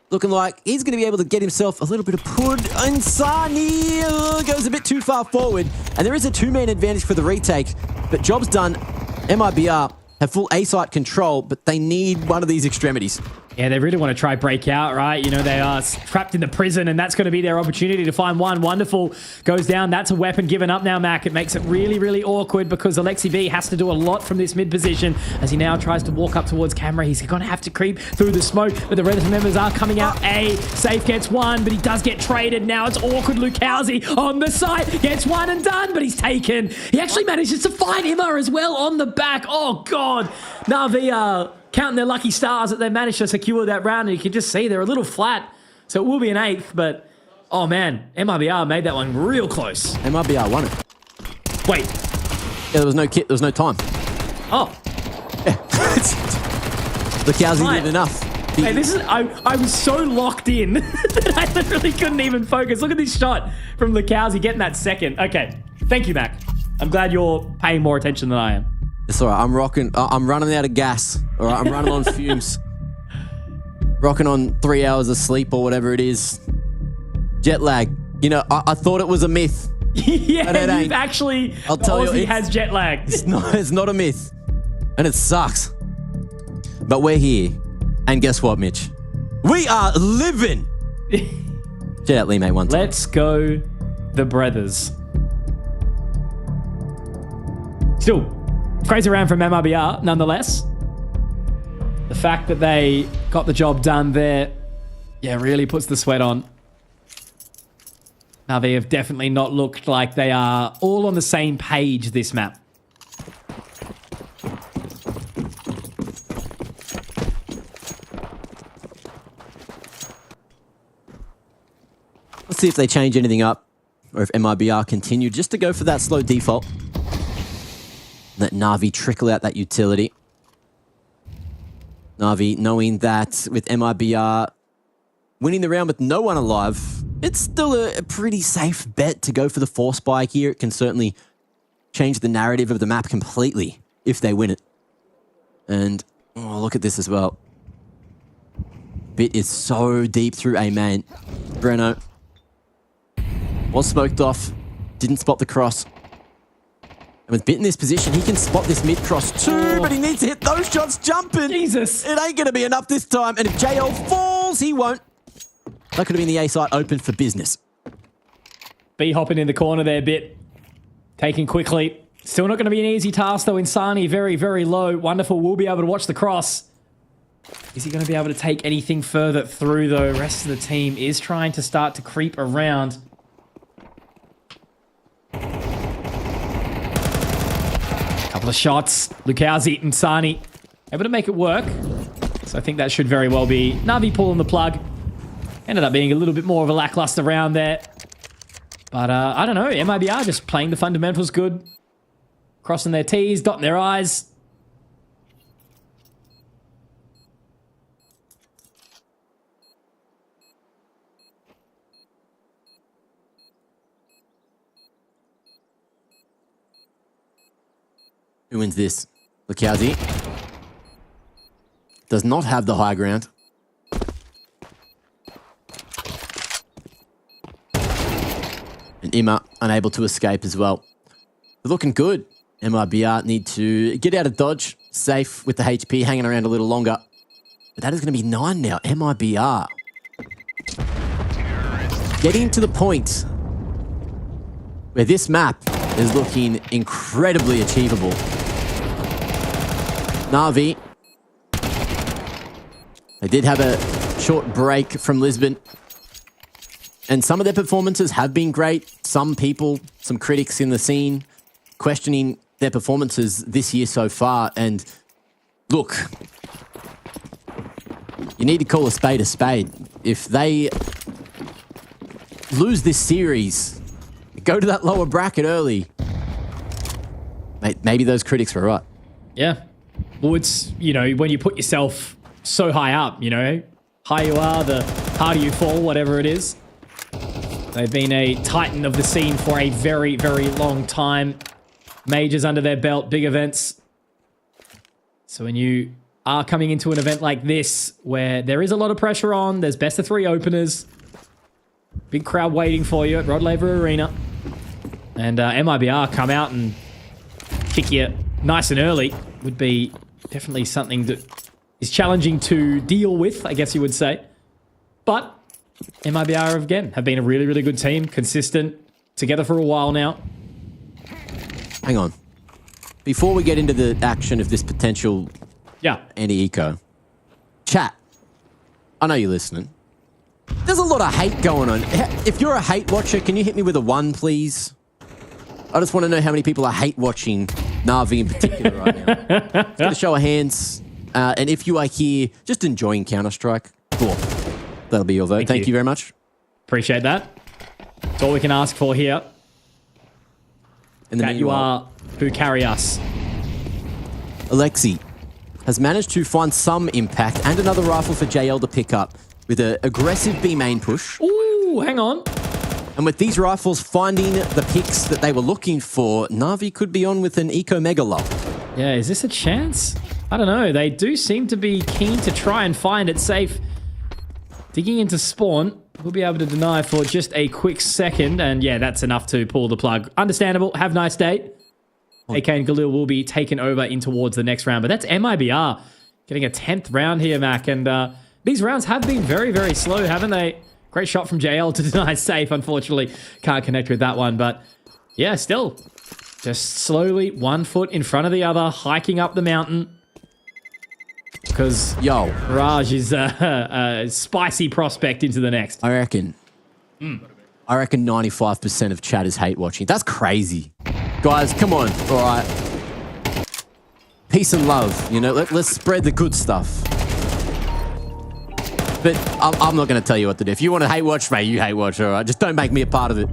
Looking like he's going to be able to get himself a little bit of pud. Insani goes a bit too far forward. And there is a two-man advantage for the retake. But job's done. MIBR have full A-site control, but they need one of these extremities. Yeah, they really want to try break out, right? You know, they are trapped in the prison, and that's going to be their opportunity to find one. Wonderful goes down. That's a weapon given up now, Mac. It makes it really, really awkward because Alexi B has to do a lot from this mid position as he now tries to walk up towards camera. He's going to have to creep through the smoke, but the rest members are coming out. Safe gets one, but he does get traded. Now it's awkward. Lukowski on the side gets one and done, but he's taken. He actually manages to find Emma as well on the back. Oh, God. Na'Vi counting their lucky stars that they managed to secure that round, and you can just see they're a little flat. So it will be an 8th, but oh man, MIBR made that one real close. MIBR won it. Wait. Yeah, there was no kit, there was no time. Oh. Yeah. Lukowski did enough. Hey, this is, I was so locked in that I literally couldn't even focus. Look at this shot from Lukowski getting that second. Okay, thank you, Mac. I'm glad you're paying more attention than I am. It's all right. I'm running out of gas. All right, I'm running on fumes. Rocking on 3 hours of sleep or whatever it is. Jet lag. You know, I thought it was a myth. Yeah, but it ain't. you've actually. I'll tell Aussie you, has jet lag. It's not a myth, and it sucks. But we're here, and guess what, Mitch? We are living. Jet out, Lee, mate. One time. Let's go, the brothers. Still. Crazy round from MIBR, nonetheless. The fact that they got the job done there, yeah, really puts the sweat on. Now, they have definitely not looked like they are all on the same page this map. Let's see if they change anything up, or if MIBR continue just to go for that slow default. Let Na'Vi trickle out that utility. Na'Vi knowing that with MIBR winning the round with no one alive, it's still a pretty safe bet to go for the force spike here. It can certainly change the narrative of the map completely if they win it. And, oh, look at this as well. Bit is so deep through A main. Breno was smoked off, didn't spot the cross. With Bit in this position, he can spot this mid-cross too, but he needs to hit those shots jumping. Jesus. It ain't going to be enough this time. And if JL falls, he won't. That could have been the A site open for business. B hopping in the corner there, Bit. Taking quickly. Still not going to be an easy task, though. Insani very, very low. Wonderful will be able to watch the cross. Is he going to be able to take anything further through, though? Rest of the team is trying to start to creep around. Couple of shots. Lukowski and Sani able to make it work. So I think that should very well be Na'Vi pulling the plug. Ended up being a little bit more of a lackluster round there. But I don't know. MIBR just playing the fundamentals good. Crossing their T's, dotting their I's. Who wins this? Lukowski does not have the high ground. And Emma unable to escape as well. They're looking good. MIBR need to get out of dodge. Safe with the HP hanging around a little longer. But that is going to be 9 now. MIBR getting to the point where this map is looking incredibly achievable. Na'Vi, they did have a short break from Lisbon. And some of their performances have been great. Some people, some critics in the scene, questioning their performances this year so far. And look, you need to call a spade a spade. If they lose this series, go to that lower bracket early, maybe those critics were right. Yeah. Well, it's, you know, when you put yourself so high up, you know, higher you are, the harder you fall, whatever it is. They've been a titan of the scene for a very, very long time. Majors under their belt, big events. So when you are coming into an event like this, where there is a lot of pressure on, there's best of 3 openers, big crowd waiting for you at Rod Laver Arena, and MIBR come out and kick you nice and early, would be definitely something that is challenging to deal with, I guess you would say. But MIBR, again, have been a really, really good team, consistent, together for a while now. Hang on. Before we get into the action of this potential anti-eco, chat, I know you're listening. There's a lot of hate going on. If you're a hate watcher, can you hit me with a 1, please? I just want to know how many people are hate watching Na'Vi in particular right now. Just got a show of hands. And if you are here just enjoying Counter-Strike, cool. That'll be your vote. Thank you very much. Appreciate that. That's all we can ask for here. And that you are who carry us. Alexi has managed to find some impact and another rifle for JL to pick up with an aggressive B main push. Ooh, hang on. And with these rifles finding the picks that they were looking for, Na'Vi could be on with an eco mega lull. Yeah, is this a chance? I don't know. They do seem to be keen to try and find it safe. Digging into spawn, we'll be able to deny for just a quick second. And yeah, that's enough to pull the plug. Understandable. Have a nice day. AK and Galil will be taken over in towards the next round. But that's MIBR getting a 10th round here, Mac. And these rounds have been very, very slow, haven't they? Great shot from JL to deny safe. Unfortunately, can't connect with that one. But yeah, still just slowly 1 foot in front of the other, hiking up the mountain. Because, Raj is a spicy prospect into the next. I reckon 95% of chat is hate watching. That's crazy. Guys, come on. All right. Peace and love. You know, let's spread the good stuff. But I'm not going to tell you what to do. If you want to hate watch, mate, you hate watch, all right? Just don't make me a part of it.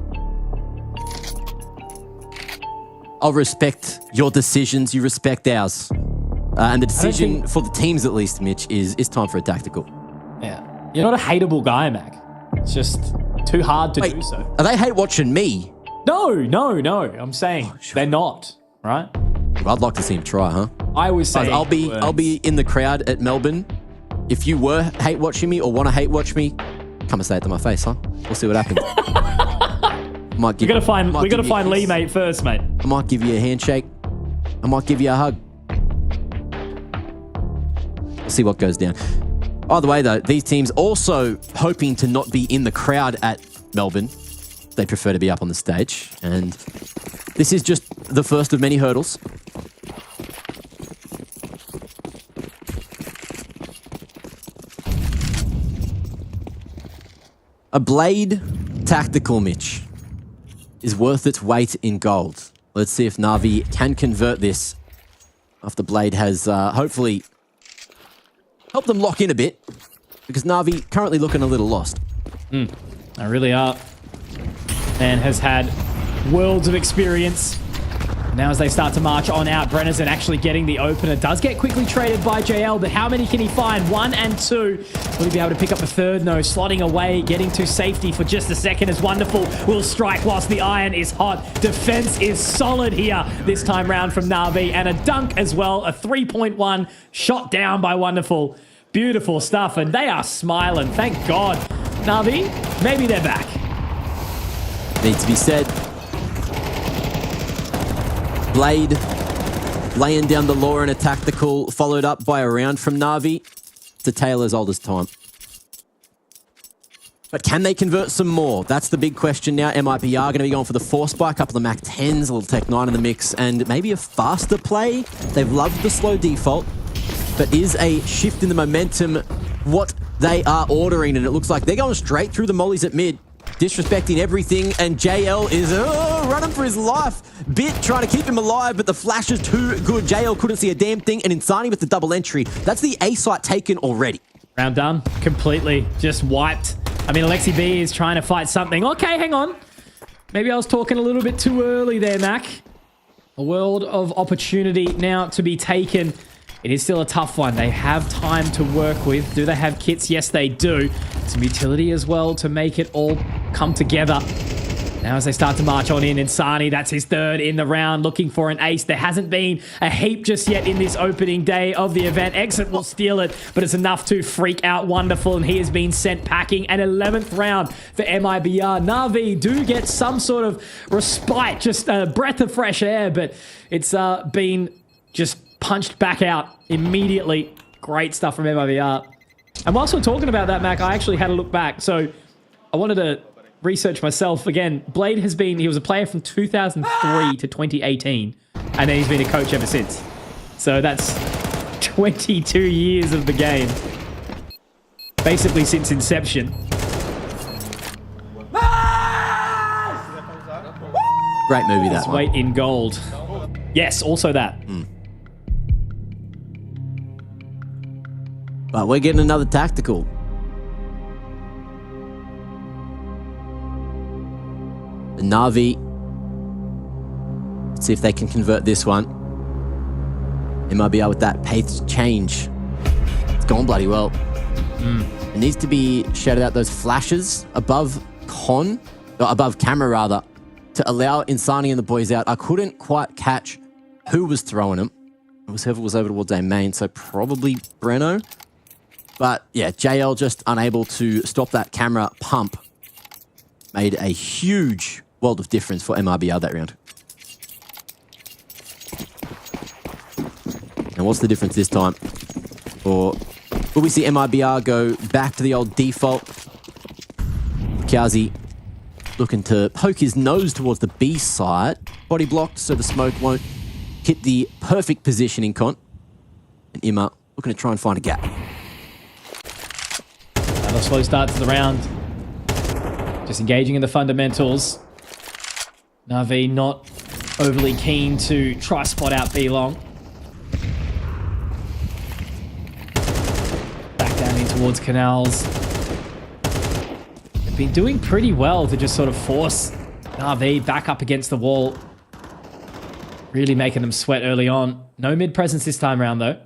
I'll respect your decisions. You respect ours. And the decision for the teams, at least, Mitch, is time for a tactical. Yeah. You're not a hateable guy, Mac. It's just too hard to do so. Are they hate watching me? No. I'm saying they're not, right? Well, I'd like to see him try, huh? I was saying I'll be in the crowd at Melbourne. If you were hate watching me or want to hate watch me, come and say it to my face, huh? We'll see what happens. We gotta find Lee, mate, first, mate. I might give you a handshake. I might give you a hug. We'll see what goes down. Either way, though, these teams also hoping to not be in the crowd at Melbourne. They prefer to be up on the stage. And this is just the first of many hurdles. A Blade tactical, Mitch, is worth its weight in gold. Let's see if Na'Vi can convert this after Blade has hopefully helped them lock in a bit, because Na'Vi currently looking a little lost. They really are. And has had worlds of experience. Now as they start to march on out, Brenner's actually getting the opener. Does get quickly traded by JL, but how many can he find? 1 and 2. Will he be able to pick up the third? No, slotting away, getting to safety for just a second is Wonderful. Will strike whilst the iron is hot. Defense is solid here this time round from Na'Vi, and a dunk as well, a 3.1 shot down by Wonderful. Beautiful stuff, and they are smiling. Thank God. Na'Vi, maybe they're back. Needs to be said. Blade laying down the law in a tactical, followed up by a round from Na'Vi. It's a tale as old as time. But can they convert some more? That's the big question now. MIBR going to be going for the force by a couple of Mac 10s, a little Tech 9 in the mix, and maybe a faster play. They've loved the slow default, but is a shift in the momentum what they are ordering, and it looks like they're going straight through the mollies at mid, disrespecting everything, and JL is running for his life. Bit trying to keep him alive, but the flash is too good. JL couldn't see a damn thing, and Insani with the double entry. That's the A site taken already. Round done. Completely. Just wiped. I mean, Alexi B is trying to fight something. Okay, hang on. Maybe I was talking a little bit too early there, Mac. A world of opportunity now to be taken. It is still a tough one. They have time to work with. Do they have kits? Yes, they do. Some utility as well to make it all come together. Now as they start to march on in, Insani, that's his third in the round, looking for an ace. There hasn't been a heap just yet in this opening day of the event. Exit will steal it, but it's enough to freak out Wonderful, and he has been sent packing. An 11th round for MIBR. Na'Vi do get some sort of respite, just a breath of fresh air, but it's been just punched back out immediately. Great stuff from MIBR. And whilst we're talking about that, Mac, I actually had a look back. So I wanted to research myself again. Blade has been, he was a player from 2003 to 2018, and then he's been a coach ever since. So that's 22 years of the game. Basically since inception. Great movie, that one. Weight in gold. Yes, also that. But we're getting another tactical. The Na'Vi. Let's see if they can convert this one. MIBR with that pace change. It's gone bloody well. It needs to be shouted out those flashes above above camera rather, to allow Insani and the boys out. I couldn't quite catch who was throwing them. It was whoever was over towards A main, so probably Breno. But yeah, JL just unable to stop that camera pump. Made a huge world of difference for MIBR that round. And what's the difference this time? Or will we see MIBR go back to the old default? Kazi looking to poke his nose towards the B side. Body blocked so the smoke won't hit the perfect positioning con. And Ima looking to try and find a gap. Another slow start to the round. Just engaging in the fundamentals. Na'Vi not overly keen to try spot out B long. Back down in towards Canals. They've been doing pretty well to just sort of force Na'Vi back up against the wall. Really making them sweat early on. No mid presence this time around though.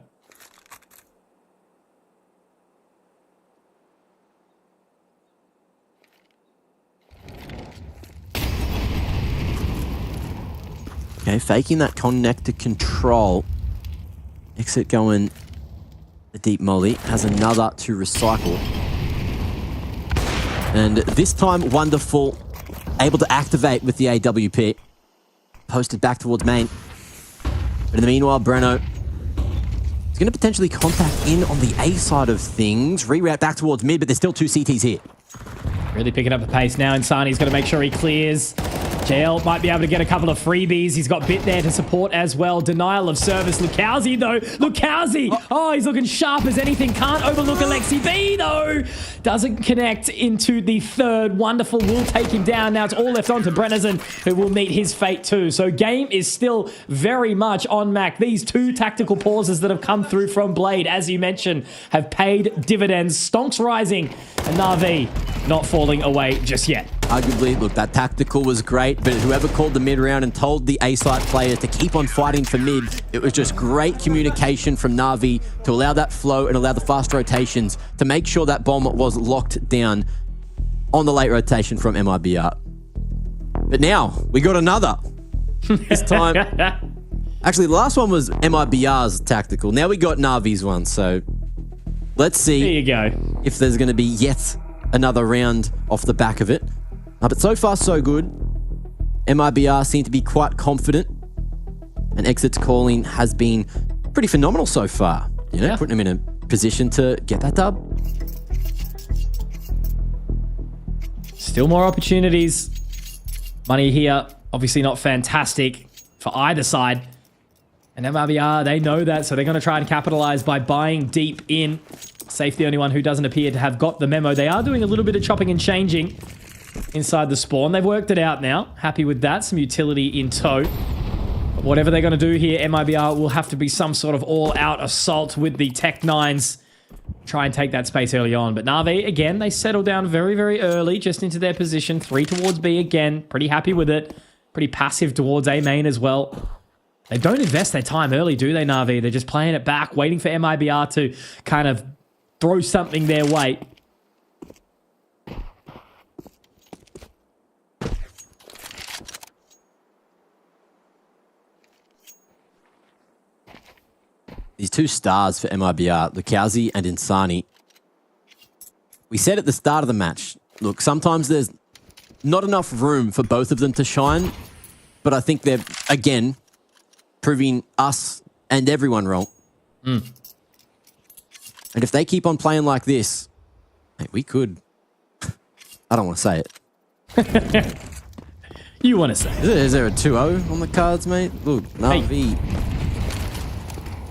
Okay, faking that connector control. Exit going the deep molly. Has another to recycle. And this time, Wonderful able to activate with the AWP. Posted back towards main. But in the meanwhile, Breno is going to potentially contact in on the A side of things. Reroute back towards mid, but there's still two CTs here. Really picking up the pace now. Insani's got to make sure he clears. JL might be able to get a couple of freebies. He's got Bit there to support as well. Denial of service. Lukowski, though. Lukowski! Oh, he's looking sharp as anything. Can't overlook Alexi B, though. Doesn't connect into the third. Wonderful will take him down. Now it's all left on to Brennison, who will meet his fate too. So game is still very much on Mac. These two tactical pauses that have come through from Blade, as you mentioned, have paid dividends. Stonks rising, and Na'Vi not falling away just yet. Arguably, look, that tactical was great, but whoever called the mid round and told the A-site player to keep on fighting for mid, it was just great communication from Na'Vi to allow that flow and allow the fast rotations to make sure that bomb was locked down on the late rotation from MIBR. But now, we got another. This time, actually, the last one was MIBR's tactical. Now we got Na'Vi's one, so let's see there you go. If there's going to be yet another round off the back of it. But so far, so good. MIBR seem to be quite confident. And Exit's calling has been pretty phenomenal so far. You know, putting them in a position to get that dub. Still more opportunities. Money here, obviously not fantastic for either side. And MIBR, they know that, so they're going to try and capitalize by buying deep in. Safe, the only one who doesn't appear to have got the memo. They are doing a little bit of chopping and changing inside the spawn. They've worked it out now. Happy with that. Some utility in tow. But whatever they're going to do here, MIBR will have to be some sort of all-out assault with the Tech 9s. Try and take that space early on. But Na'Vi, again, they settle down very, very early, just into their position. 3 towards B again. Pretty happy with it. Pretty passive towards A main as well. They don't invest their time early, do they, Na'Vi? They're just playing it back, waiting for MIBR to kind of throw something their way. These 2 stars for MIBR, Lukowski and Insani. We said at the start of the match, look, sometimes there's not enough room for both of them to shine, but I think they're, again, proving us and everyone wrong. And if they keep on playing like this, mate, we could... I don't want to say it. You want to say it. Is there a 2-0 on the cards, mate? Look, Na'Vi.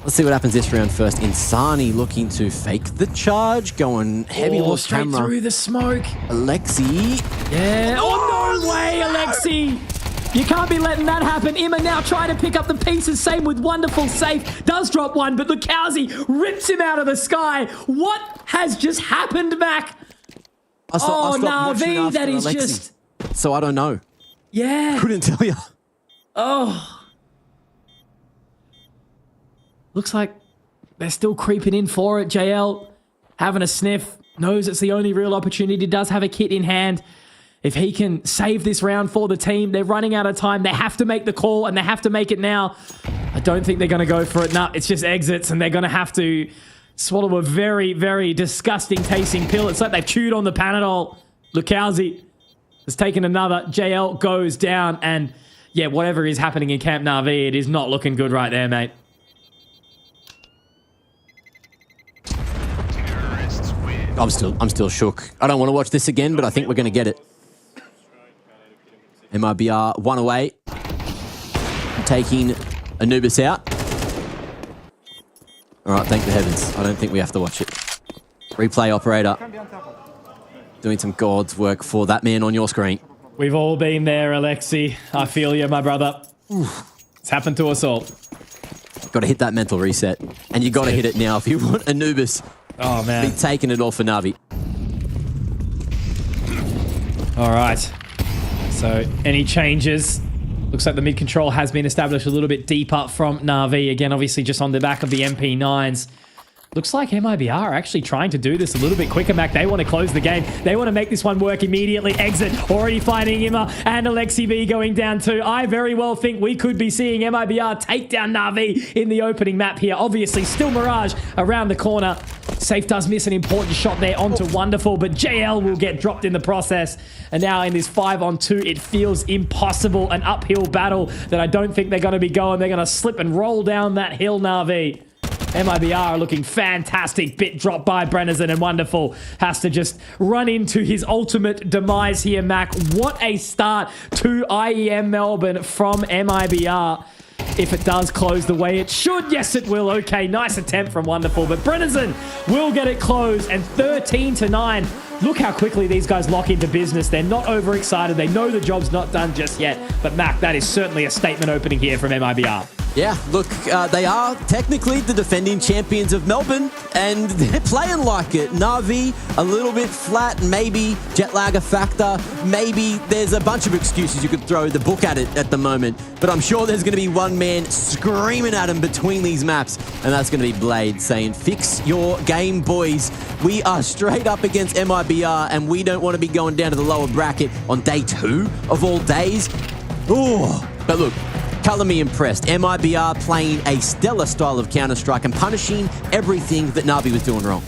Let's see what happens this round first. Insani looking to fake the charge, going heavy look straight camera. through the smoke. Alexi. Yeah. Oh, no way, Alexi. You can't be letting that happen. Emma now trying to pick up the pieces. Same with Wonderful. Safe does drop one, but Lukowski rips him out of the sky. What has just happened, Mac? I stopped watching Na'Vi, after that is Alexi. just... So I don't know. Yeah. Couldn't tell you. Oh. Looks like they're still creeping in for it. JL having a sniff. Knows it's the only real opportunity. Does have a kit in hand. If he can save this round for the team, they're running out of time. They have to make the call, and they have to make it now. I don't think they're going to go for it. No, it's just exits, and they're going to have to swallow a very, very disgusting tasting pill. It's like they've chewed on the Panadol. Lukowski has taken another. JL goes down, and yeah, whatever is happening in Camp Na'Vi, it is not looking good right there, mate. I'm still shook. I don't want to watch this again, but I think we're going to get it. MIBR 1 away. Taking Anubis out. All right, thank the heavens. I don't think we have to watch it. Replay operator. Doing some God's work for that man on your screen. We've all been there, Alexi. I feel you, my brother. It's happened to us all. Got to hit that mental reset. And you got to hit it now if you want Anubis. Oh, man. Be taking it all for Na'Vi. All right. So, any changes? Looks like the mid-control has been established a little bit deeper from Na'Vi. Again, obviously just on the back of the MP9s. Looks like MIBR are actually trying to do this a little bit quicker, Mac. They want to close the game. They want to make this one work immediately. Exit already finding Emma and Alexi B going down too. I very well think we could be seeing MIBR take down Na'Vi in the opening map here. Obviously, still Mirage around the corner. Safe does miss an important shot there onto Wonderful, but JL will get dropped in the process. And now in this 5-on-2, it feels impossible. An uphill battle that I don't think they're going to be going. They're going to slip and roll down that hill, Na'Vi. MIBR looking fantastic. Bit drop by Brennison, and Wonderful has to just run into his ultimate demise here, Mac. What a start to IEM Melbourne from MIBR. If it does close the way it should. Yes, it will. Okay, nice attempt from Wonderful, but Brennison will get it closed, and 13-9. Look how quickly these guys lock into business. They're not overexcited. They know the job's not done just yet. But Mac, that is certainly a statement opening here from MIBR. Yeah, look, they are technically the defending champions of Melbourne, and they're playing like it. Na'Vi, a little bit flat, maybe jet lag a factor, maybe there's a bunch of excuses you could throw the book at it at the moment, but I'm sure there's going to be one man screaming at him between these maps, and that's going to be Blade saying, fix your game, boys. We are straight up against MIBR, and we don't want to be going down to the lower bracket on day 2 of all days. Oh, but look, colour me impressed. MIBR playing a stellar style of Counter-Strike and punishing everything that Na'Vi was doing wrong.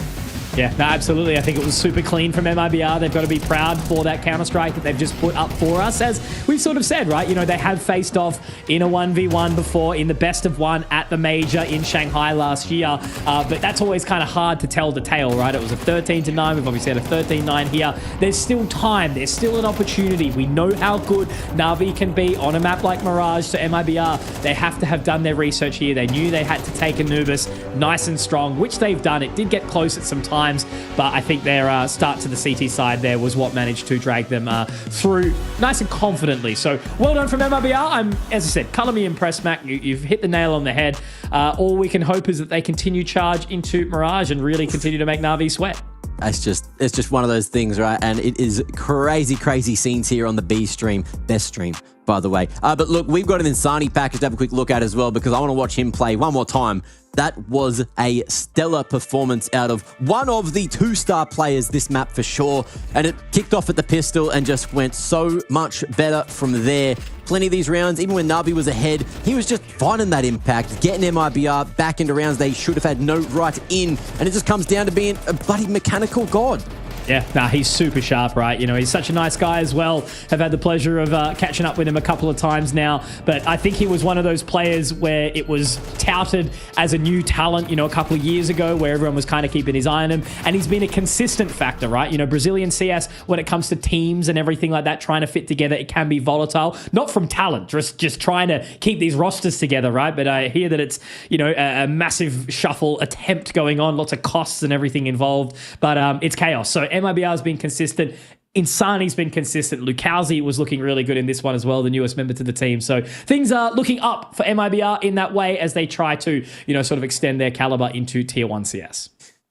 Yeah, no, absolutely. I think it was super clean from MIBR. They've got to be proud for that Counter-Strike that they've just put up for us. As we've sort of said, right? You know, they have faced off in a 1v1 before in the best of one at the major in Shanghai last year. But that's always kind of hard to tell the tale, right? It was a 13-9. We've obviously had a 13-9 here. There's still time. There's still an opportunity. We know how good Na'Vi can be on a map like Mirage. So MIBR, they have to have done their research here. They knew they had to take Anubis nice and strong, which they've done. It did get close at some time. times, but I think their start to the CT side there was what managed to drag them through nice and confidently. So well done from MRBR. As I said, colour me impressed, Mac. You've hit the nail on the head. All we can hope is that they continue charge into Mirage and really continue to make Na'Vi sweat. It's just one of those things, right? And it is crazy scenes here on the B stream. Best stream, by the way. But look, we've got an Insani package to have a quick look at as well, because I want to watch him play one more time. That was a stellar performance out of one of the 2-star players this map for sure. And it kicked off at the pistol and just went so much better from there. Plenty of these rounds, even when Na'Vi was ahead, he was just finding that impact, getting MIBR back into rounds they should have had no right in. And it just comes down to being a bloody mechanical god. Yeah, nah, he's super sharp, right? You know, he's such a nice guy as well. I've had the pleasure of catching up with him a couple of times now, but I think he was one of those players where it was touted as a new talent, you know, a couple of years ago, where everyone was kind of keeping his eye on him, and he's been a consistent factor, right? You know, Brazilian CS, when it comes to teams and everything like that, trying to fit together, it can be volatile. Not from talent, just trying to keep these rosters together, right? But I hear that it's, you know, a massive shuffle attempt going on, lots of costs and everything involved, but it's chaos. So MIBR has been consistent. Insani's been consistent. Lukowski was looking really good in this one as well, the newest member to the team. So things are looking up for MIBR in that way as they try to, you know, sort of extend their caliber into Tier 1 CS.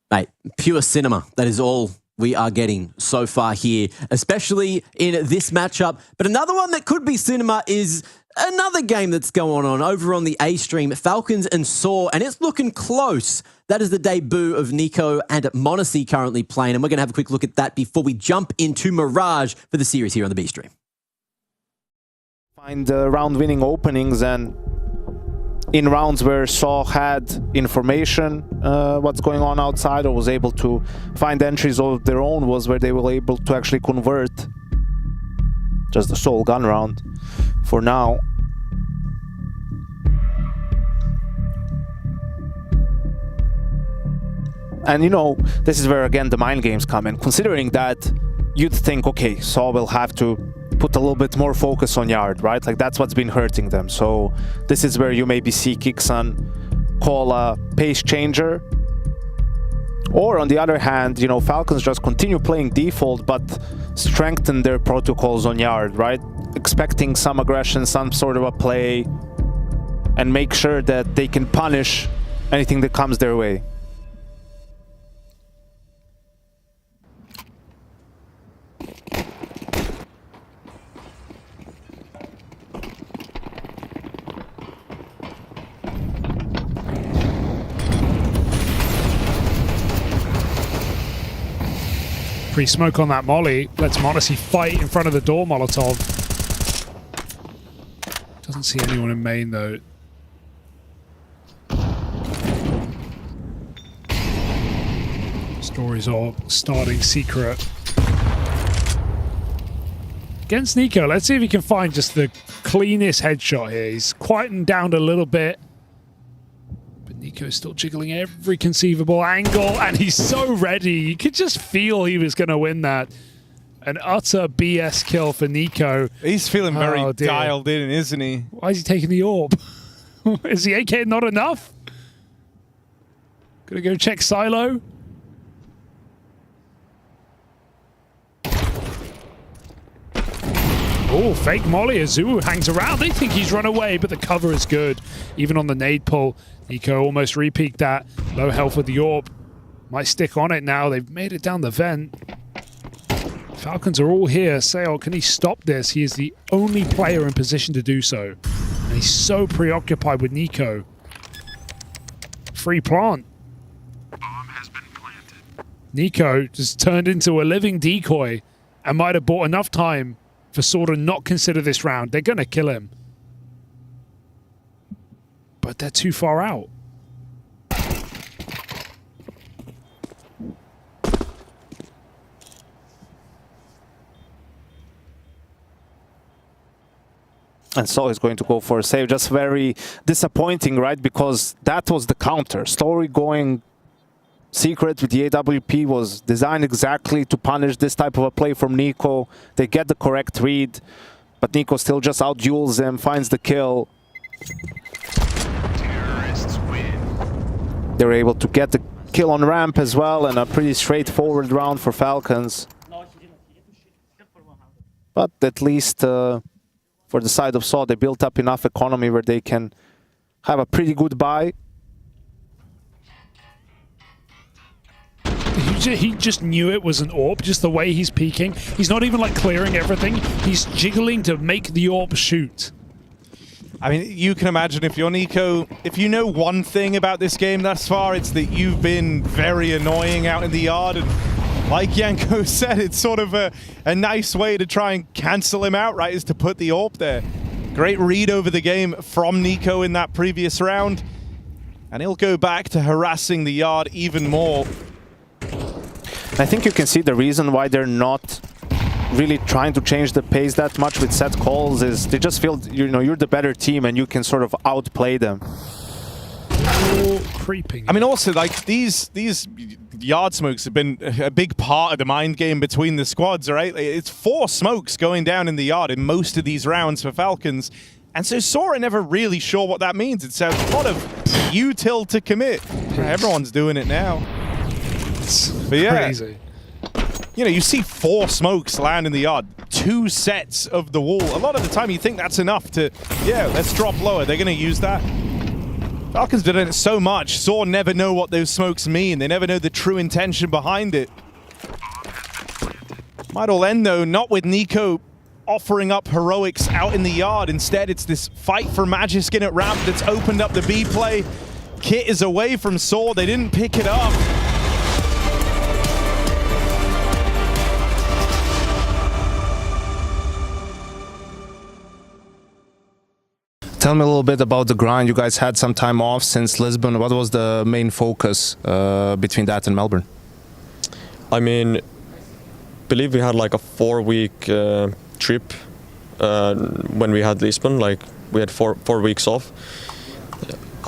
Mate, pure cinema. That is all we are getting so far here, especially in this matchup. But another one that could be cinema is another game that's going on over on the A stream, Falcons and Saw, and it's looking close. That is the debut of Nico and Monacy currently playing, and we're going to have a quick look at that before we jump into Mirage for the series here on the B stream. Find round-winning openings, and in rounds where Saw had information what's going on outside, or was able to find entries of their own, was where they were able to actually convert. Just the sole gun round for now. And you know, this is where again the mind games come in. Considering that, you'd think, okay, Saw will have to put a little bit more focus on Yard, right? Like that's what's been hurting them. So this is where you maybe see Kixan call a pace changer. Or on the other hand, you know, Falcons just continue playing default, but strengthen their protocols on Yard, right? Expecting some aggression, some sort of a play, and make sure that they can punish anything that comes their way. Pre-smoke on that molly. Lets Monacy fight in front of the door Molotov. Doesn't see anyone in main though. Stories are starting secret. Against Nico, let's see if he can find just the cleanest headshot here. He's quietened down a little bit. Nico's still jiggling every conceivable angle, and he's so ready. You could just feel he was going to win that. An utter BS kill for Nico. He's feeling very dialed in, isn't he? Why is he taking the orb? Is the AK not enough? Gonna go check Silo. Oh, fake molly. Azu hangs around. They think he's run away, but the cover is good. Even on the nade pull, Nico almost re-peaked that. Low health with the orb. Might stick on it now. They've made it down the vent. Falcons are all here. Sale, can he stop this? He is the only player in position to do so. And he's so preoccupied with Nico. Free plant. Bomb has been planted. Nico just turned into a living decoy and might have bought enough time for Sword to not consider this round. They're going to kill him. But they're too far out. And so he's going to go for a save. Just very disappointing, right? Because that was the counter. Story going secret with the AWP was designed exactly to punish this type of a play from Nico. They get the correct read, but Nico still just out-duels him, finds the kill. Terrorists win. They're able to get the kill on ramp as well, and a pretty straightforward round for Falcons. But at least for the side of Saw, they built up enough economy where they can have a pretty good buy. He just knew it was an AWP, just the way he's peeking. He's not even like clearing everything. He's jiggling to make the AWP shoot. I mean, you can imagine if you're Nico, if you know one thing about this game thus far, it's that you've been very annoying out in the yard. And like Yanko said, it's sort of a nice way to try and cancel him out, right, is to put the AWP there. Great read over the game from Nico in that previous round. And he'll go back to harassing the yard even more. I think you can see the reason why they're not really trying to change the pace that much with set calls is they just feel, you know, you're the better team and you can sort of outplay them. Creeping. I mean, also, like, these yard smokes have been a big part of the mind game between the squads, right? It's 4 smokes going down in the yard in most of these rounds for Falcons. And so Sora never really sure what that means. It's a lot of util to commit. Everyone's doing it now. But yeah, crazy. You know, you see 4 smokes land in the yard, 2 sets of the wall. A lot of the time you think that's enough to, yeah, let's drop lower. They're going to use that. Falcons did it so much. Saw never know what those smokes mean. They never know the true intention behind it. Might all end, though, not with Nico offering up heroics out in the yard. Instead, it's this fight for Magiskin at ramp that's opened up the B play. Kit is away from Saw. They didn't pick it up. Tell me a little bit about the grind. You guys had some time off since Lisbon. What was the main focus between that and Melbourne? I mean, believe we had like a 4-week trip when we had Lisbon. Like we had four weeks off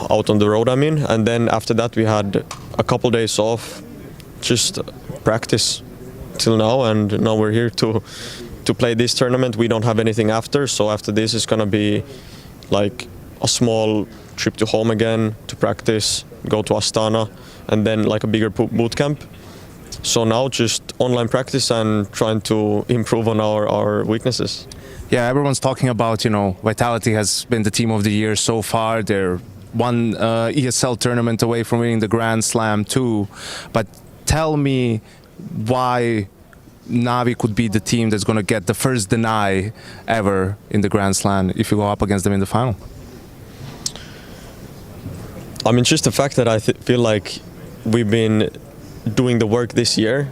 out on the road, I mean. And then after that we had a couple days off, just practice till now. And now we're here to play this tournament. We don't have anything after. So after this is gonna be like a small trip to home again to practice, go to Astana, and then like a bigger boot camp. So now just online practice and trying to improve on our weaknesses. Yeah, everyone's talking about, you know, Vitality has been the team of the year so far. They're one ESL tournament away from winning the Grand Slam too. But tell me why Navi could be the team that's going to get the first deny ever in the Grand Slam if you go up against them in the final. I mean, just the fact that I feel like we've been doing the work this year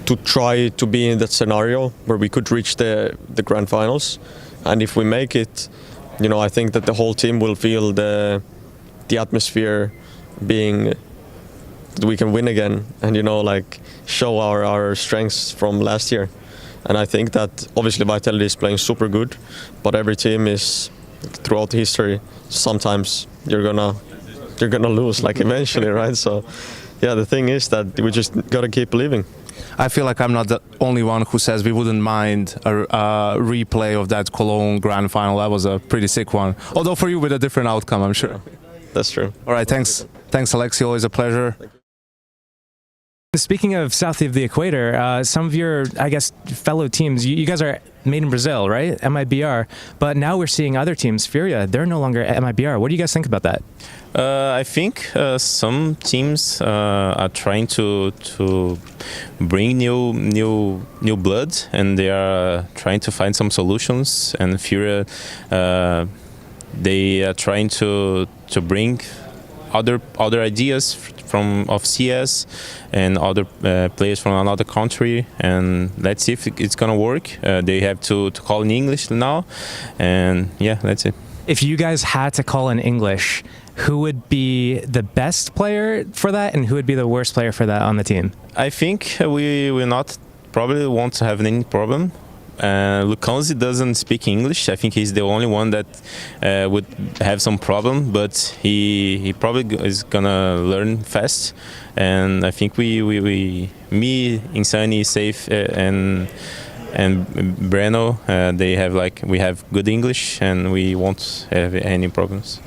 to try to be in that scenario where we could reach the grand finals. And if we make it, you know, I think that the whole team will feel the atmosphere being that we can win again and, you know, like show our strengths from last year. And I think that obviously Vitality is playing super good, but every team is throughout history, sometimes you're gonna lose like eventually, right? So yeah, the thing is that we just gotta keep believing. I feel like I'm not the only one who says we wouldn't mind a replay of that Cologne Grand Final. That was a pretty sick one. Although for you with a different outcome, I'm sure. That's true. All right, thanks. Thanks, Alexi. Always a pleasure. Speaking of south of the equator, some of your, I guess, fellow teams, you guys are made in Brazil, right? MIBR. But now we're seeing other teams, Furia, they're no longer MIBR. What do you guys think about that? I think some teams are trying to bring new blood, and they are trying to find some solutions. And Furia, they are trying to bring other ideas of CS and other players from another country, and let's see if it's gonna work. They have to call in English now, and yeah, that's it. If you guys had to call in English, who would be the best player for that, and who would be the worst player for that on the team? I think we will not probably won't have any problem. Lucanzi doesn't speak English. I think he's the only one that would have some problem, but he probably is gonna learn fast. And I think me, Insani, Safe, and Breno, we have good English, and we won't have any problems.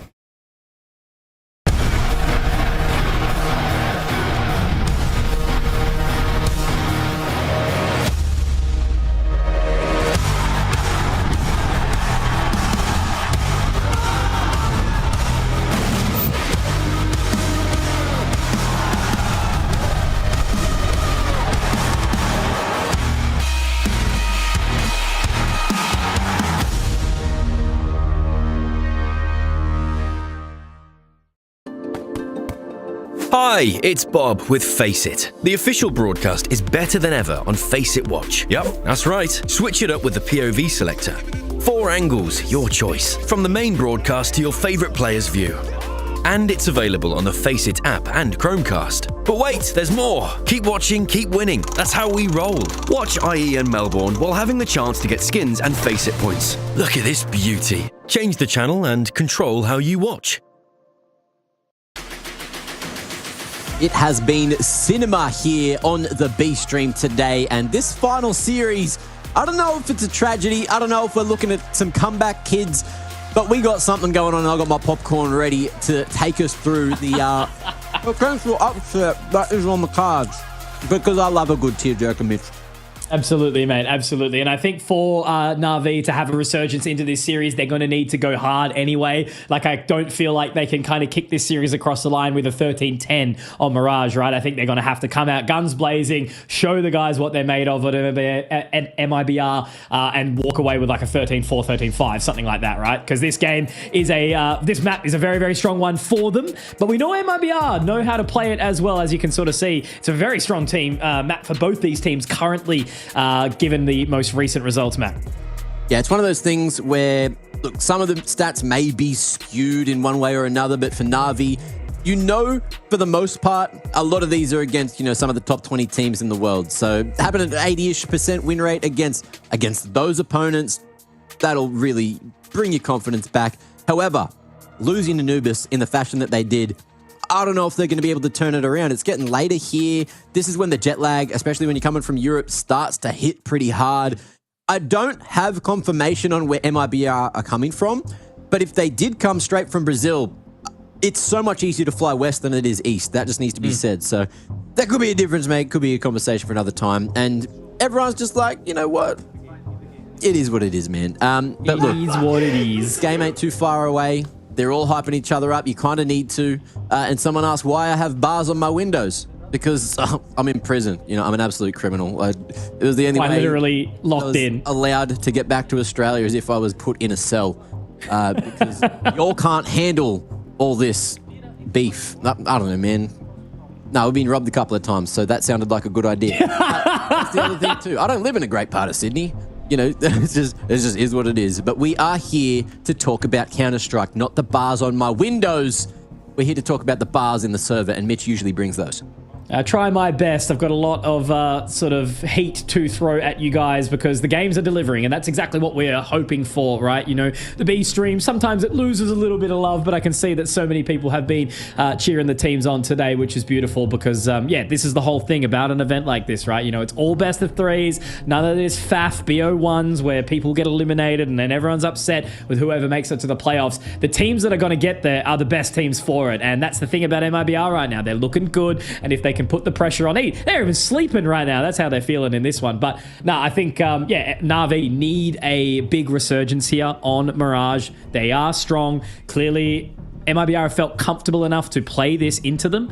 Hi, it's Bob with Face It. The official broadcast is better than ever on Face It Watch. Yep, that's right. Switch it up with the POV selector. 4 angles, your choice. From the main broadcast to your favourite player's view. And it's available on the Face It app and Chromecast. But wait, there's more. Keep watching, keep winning. That's how we roll. Watch IEM Melbourne while having the chance to get skins and Face It points. Look at this beauty. Change the channel and control how you watch. It has been cinema here on the B stream today, and this final series, I don't know if it's a tragedy, I don't know if we're looking at some comeback kids, but we got something going on, and I got my popcorn ready to take us through the potential upset that is on the cards, because I love a good tearjerker, Mitch. Absolutely, mate. Absolutely. And I think for Na'Vi to have a resurgence into this series, they're going to need to go hard anyway. Like, I don't feel like they can kind of kick this series across the line with a 13-10 on Mirage, right? I think they're going to have to come out guns blazing, show the guys what they're made of at MIBR, and walk away with like a 13-4, 13-5, something like that, right? Because this game is this map is a very, very strong one for them. But we know MIBR know how to play it as well, as you can sort of see. It's a very strong team map for both these teams currently, given the most recent results, Matt. Yeah, it's one of those things where, look, some of the stats may be skewed in one way or another, but for Na'Vi, you know, for the most part, a lot of these are against, you know, some of the top 20 teams in the world. So having an 80-ish% win rate against those opponents, that'll really bring your confidence back. However, losing Anubis in the fashion that they did, I don't know if they're going to be able to turn it around. It's getting later here. This is when the jet lag, especially when you're coming from Europe, starts to hit pretty hard. I don't have confirmation on where MIBR are coming from, but if they did come straight from Brazil, it's so much easier to fly west than it is east. That just needs to be said. So that could be a difference, mate. Could be a conversation for another time. And everyone's just like, you know what? It is what it is, man. But look, it is what it is. This game ain't too far away. They're all hyping each other up. You kind of need to. And someone asked why I have bars on my windows. Because I'm in prison. You know, I'm an absolute criminal. It was the only way literally locked I was in, allowed to get back to Australia as if I was put in a cell. Because y'all can't handle all this beef. I don't know, man. No, we've been robbed a couple of times, so that sounded like a good idea. That's the other thing too. I don't live in a great part of Sydney. You know, it just is what it is. But we are here to talk about Counter-Strike, not the bars on my windows. We're here to talk about the bars in the server, and Mitch usually brings those. Try my best. I've got a lot of sort of heat to throw at you guys because the games are delivering, and that's exactly what we're hoping for, right? You know, the B stream, sometimes it loses a little bit of love, but I can see that so many people have been cheering the teams on today, which is beautiful because, yeah, this is the whole thing about an event like this, right? You know, it's all best of threes, none of this faff BO1s where people get eliminated and then everyone's upset with whoever makes it to the playoffs. The teams that are going to get there are the best teams for it, and that's the thing about MIBR right now. They're looking good, and if they can put the pressure on they're even sleeping right now. That's how they're feeling in this one. But no, I think yeah, Na'Vi need a big resurgence here on Mirage. They are strong. Clearly MIBR felt comfortable enough to play this into them.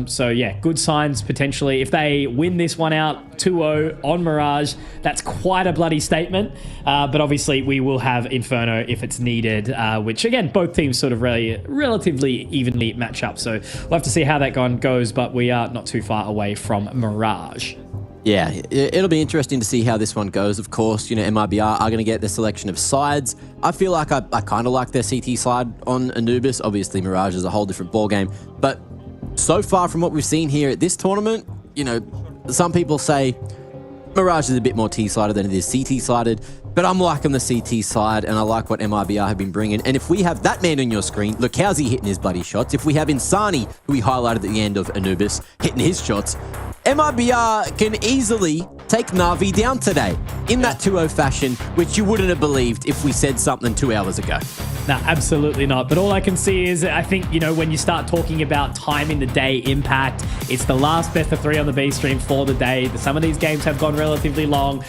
So yeah, good signs potentially. If they win this one out 2-0 on Mirage, that's quite a bloody statement. But obviously we will have Inferno if it's needed, which again, both teams sort of relatively evenly match up. So we'll have to see how that goes, but we are not too far away from Mirage. Yeah, it'll be interesting to see how this one goes. Of course, you know, MIBR are going to get their selection of sides. I feel like I kind of like their CT side on Anubis. Obviously, Mirage is a whole different ballgame. But so far from what we've seen here at this tournament, you know, some people say Mirage is a bit more T-sided than it is CT-sided. But I'm liking the CT side, and I like what MIBR have been bringing. And if we have that man on your screen, look, how's he hitting his bloody shots? If we have Insani, who we highlighted at the end of Anubis, hitting his shots, MIBR can easily take Na'Vi down today in that 2-0 fashion, which you wouldn't have believed if we said something 2 hours ago. No, absolutely not. But all I can see is, I think, you know, when you start talking about time in the day impact, it's the last best of 3 on the B stream for the day. Some of these games have gone relatively long.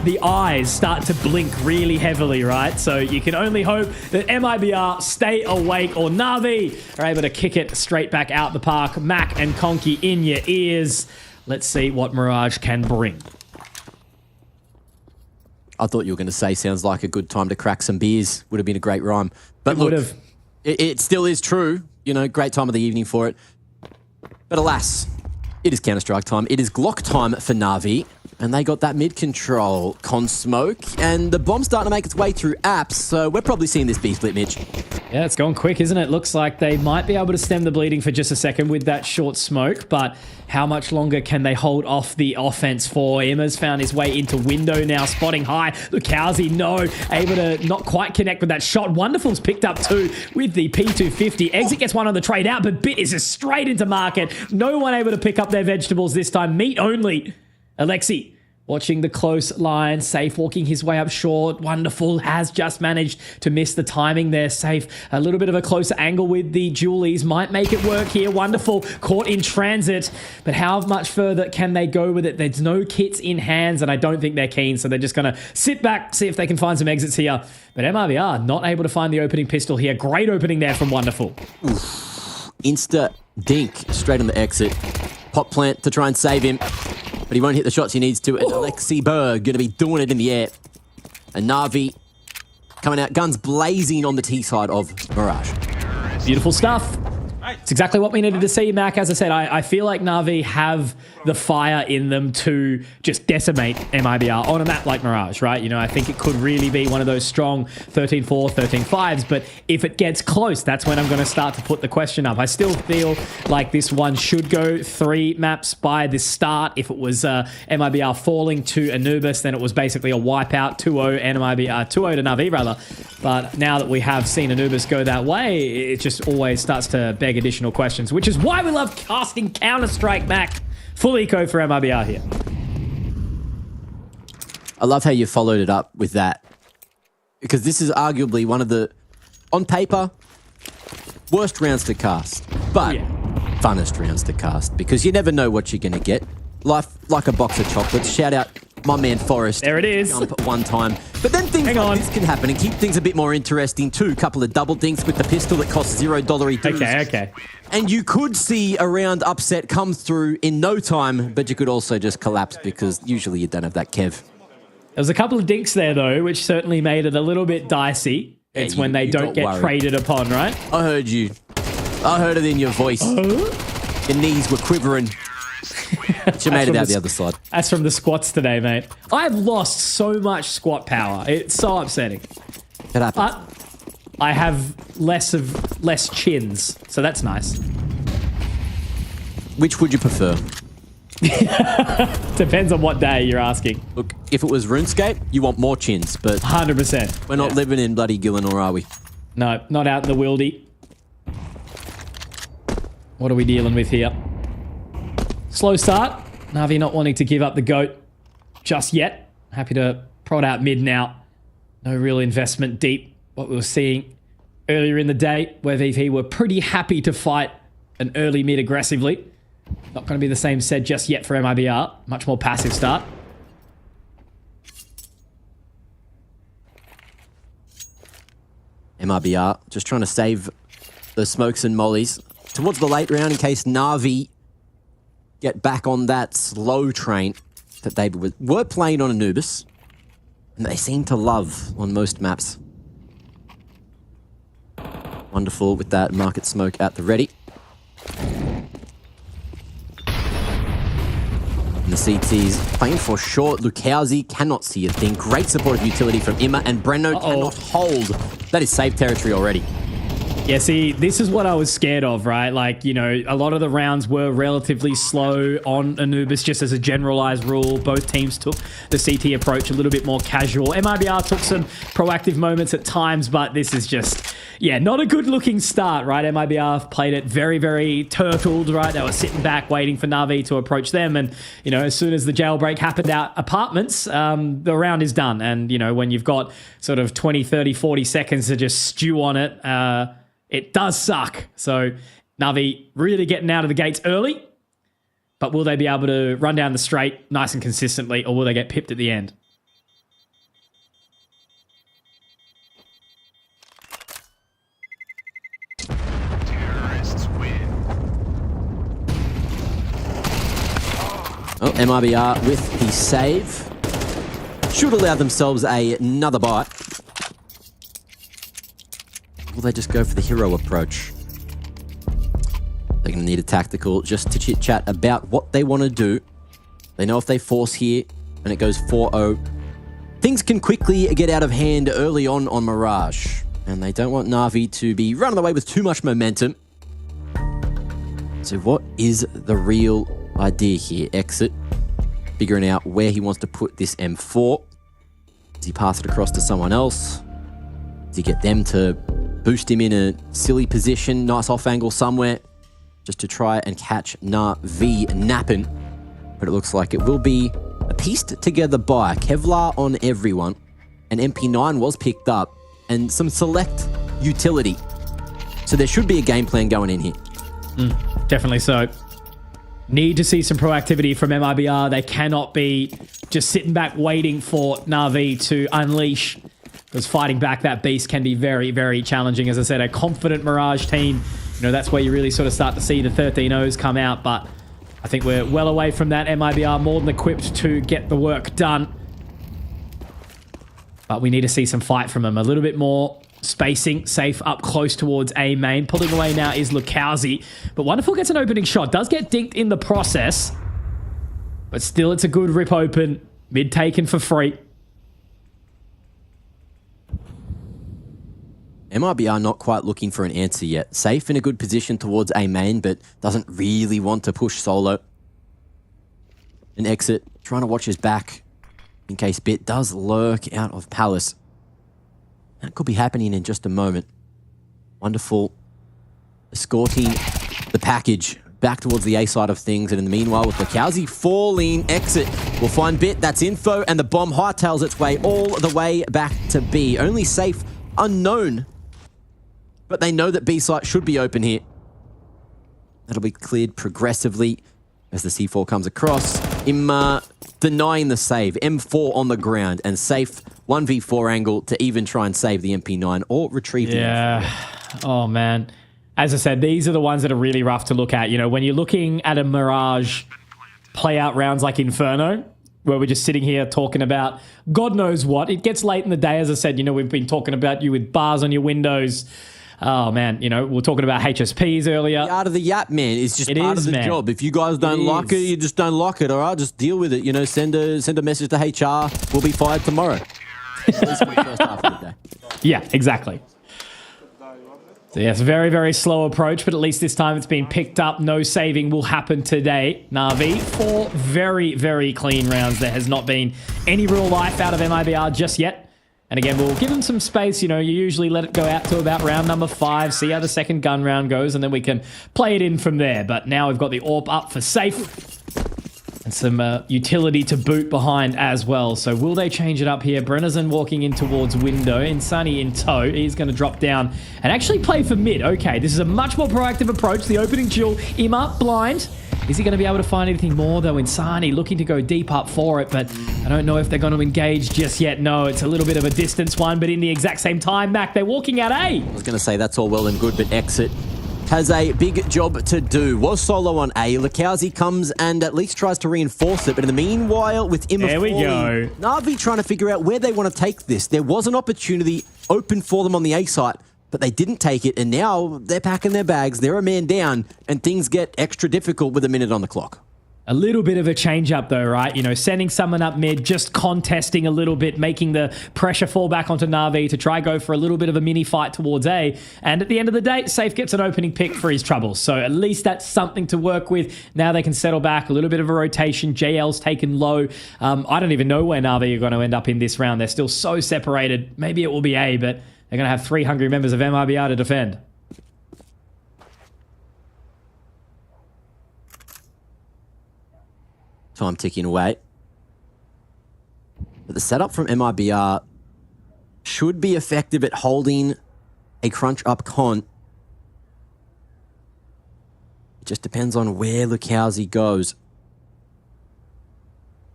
The eyes start to blink really heavily, right? So you can only hope that MIBR stay awake, or Na'Vi are able to kick it straight back out the park. Mac and Conky in your ears. Let's see what Mirage can bring. I thought you were going to say, sounds like a good time to crack some beers. Would have been a great rhyme. But look, it still is true. You know, great time of the evening for it. But alas, it is Counter-Strike time. It is Glock time for Na'Vi. And they got that mid-control, con smoke, and the bomb's starting to make its way through apps, so we're probably seeing this B-split, Mitch. Yeah, it's gone quick, isn't it? Looks like they might be able to stem the bleeding for just a second with that short smoke, but how much longer can they hold off the offense for? Emma's found his way into window now, spotting high. Lukowski, no, able to not quite connect with that shot. Wonderful's picked up two with the P250. Exit gets one on the trade out, but Bit is just straight into market. No one able to pick up their vegetables this time. Meat only. Alexi watching the close line, Safe walking his way up short. Wonderful has just managed to miss the timing there. Safe, a little bit of a closer angle with the Julies. Might make it work here. Wonderful caught in transit. But how much further can they go with it? There's no kits in hands, and I don't think they're keen. So they're just going to sit back, see if they can find some exits here. But MRBR not able to find the opening pistol here. Great opening there from Wonderful. Oof. Insta dink straight on the exit. Pop plant to try and save him. But he won't hit the shots he needs to. And Alexi Berg going to be doing it in the air. And Na'Vi coming out, guns blazing on the T side of Mirage. Beautiful stuff. It's exactly what we needed to see, Mac. As I said, I feel like Na'Vi have the fire in them to just decimate MIBR on a map like Mirage, right? You know, I think it could really be one of those strong 13-4, 13-5s, but if it gets close, that's when I'm going to start to put the question up. I still feel like this one should go 3 maps by the start. If it was MIBR falling to Anubis, then it was basically a wipeout, 2-0, MIBR 2-0 to Na'Vi, rather. But now that we have seen Anubis go that way, it just always starts to beg additional questions, which is why we love casting Counter-Strike, Mac. Full eco for MIBR here. I love how you followed it up with that, because this is arguably one of the, on paper, worst rounds to cast, but funnest rounds to cast, because you never know what you're going to get. Life like a box of chocolates. Shout out my man Forrest. There it is. Jump at one time. But then things like this can happen and keep things a bit more interesting too. Couple of double dinks with the pistol that costs $0. Okay. And you could see a round upset come through in no time, but you could also just collapse because usually you don't have that Kev. There was a couple of dinks there though, which certainly made it a little bit dicey. It's when they don't get traded upon, right? I heard you. I heard it in your voice. Your knees were quivering. But you made it out the other side. That's from the squats today, mate. I've lost so much squat power. It's so upsetting. It happens. But I have less chins, so that's nice. Which would you prefer? Depends on what day you're asking. Look, if it was RuneScape, you want more chins, but 100%. We're not living in bloody Gillinor, are we? No, not out in the wildy. What are we dealing with here? Slow start. Na'Vi not wanting to give up the GOAT just yet. Happy to prod out mid now. No real investment deep. What we were seeing earlier in the day, where VP were pretty happy to fight an early mid aggressively. Not going to be the same said just yet for MIBR. Much more passive start. MIBR just trying to save the smokes and mollies towards the late round in case Na'Vi get back on that slow train that they were playing on Anubis, and they seem to love on most maps. Wonderful with that market smoke at the ready. And the CT's playing for short. Lukowski cannot see a thing. Great supportive utility from Imma, and Breno cannot hold. That is safe territory already. Yeah, see, this is what I was scared of, right? Like, you know, a lot of the rounds were relatively slow on Anubis, just as a generalized rule. Both teams took the CT approach a little bit more casual. MIBR took some proactive moments at times, but this is just, yeah, not a good looking start, right? MIBR played it very, very turtled, right? They were sitting back waiting for Na'Vi to approach them. And, you know, as soon as the jailbreak happened out apartments, the round is done. And, you know, when you've got sort of 20, 30, 40 seconds to just stew on it, it does suck. So Na'Vi really getting out of the gates early, but will they be able to run down the straight nice and consistently, or will they get pipped at the end? Terrorists win. Oh, MIBR with the save. Should allow themselves another bite. Will they just go for the hero approach? They're going to need a tactical just to chit-chat about what they want to do. They know if they force here and it goes 4-0, things can quickly get out of hand early on Mirage. And they don't want Na'Vi to be running away with too much momentum. So what is the real idea here? Exit, figuring out where he wants to put this M4. Does he pass it across to someone else? Does he get them to boost him in a silly position, nice off angle somewhere, just to try and catch Na'Vi napping? But it looks like it will be a pieced together buy. Kevlar on everyone. An MP9 was picked up and some select utility. So there should be a game plan going in here. Definitely so. Need to see some proactivity from MIBR. They cannot be just sitting back waiting for Na'Vi to unleash, because fighting back that beast can be very, very challenging. As I said, a confident Mirage team, you know, that's where you really sort of start to see the 13-0s come out. But I think we're well away from that. MIBR more than equipped to get the work done. But we need to see some fight from them. A little bit more spacing, safe up close towards A main. Pulling away now is Lukowski. But Wonderful gets an opening shot. Does get dinked in the process. But still, it's a good rip open. Mid taken for free. MIBR not quite looking for an answer yet. Safe in a good position towards A main, but doesn't really want to push solo. An exit, trying to watch his back in case Bit does lurk out of Palace. That could be happening in just a moment. Wonderful escorting the package back towards the A side of things. And in the meanwhile, with Lukowski falling, exit will find Bit. That's info, and the bomb hightails its way all the way back to B. Only Safe unknown, but they know that B site should be open here. That'll be cleared progressively as the C4 comes across. Denying the save. M4 on the ground, and Safe 1v4 angle to even try and save the MP9 or retrieve the M4. Oh, man. As I said, these are the ones that are really rough to look at. You know, when you're looking at a Mirage play out rounds like Inferno, where we're just sitting here talking about God knows what. It gets late in the day, as I said, you know, we've been talking about you with bars on your windows. Oh, man, you know, we're talking about HSPs earlier. The art of the yap, man, is just part of the job. If you guys don't like it, you just don't like it, all right? Just deal with it. You know, send a message to HR. We'll be fired tomorrow. At least for the first half of the day. Yeah, exactly. So yes, very, very slow approach, but at least this time it's been picked up. No saving will happen today. Na'Vi, 4 very, very clean rounds. There has not been any real life out of MIBR just yet. And again, we'll give them some space. You know, you usually let it go out to about round number 5, see how the second gun round goes, and then we can play it in from there. But now we've got the AWP up for Safe. And some utility to boot behind as well. So will they change it up here? Brennerson walking in towards window. Insani in tow. He's going to drop down and actually play for mid. Okay, this is a much more proactive approach. The opening duel. Ima, blind. Is he going to be able to find anything more, though? Insani looking to go deep up for it, but I don't know if they're going to engage just yet. No, it's a little bit of a distance one, but in the exact same time, Mac, they're walking out A. I was going to say that's all well and good, but exit has a big job to do. Was solo on A. Lukowski comes and at least tries to reinforce it, but in the meanwhile, with Ima there we go. Na'Vi trying to figure out where they want to take this. There was an opportunity open for them on the A site, but they didn't take it, and now they're packing their bags. They're a man down, and things get extra difficult with a minute on the clock. A little bit of a change up though, right? You know, sending someone up mid, just contesting a little bit, making the pressure fall back onto Na'Vi to try go for a little bit of a mini fight towards A. And at the end of the day, Safe gets an opening pick for his troubles. So at least that's something to work with. Now they can settle back, a little bit of a rotation. JL's taken low. I don't even know where Na'Vi are going to end up in this round. They're still so separated. Maybe it will be A, but they're going to have 3 hungry members of MIBR to defend. Time ticking away. But the setup from MIBR should be effective at holding a crunch up con. It just depends on where Lukowski goes.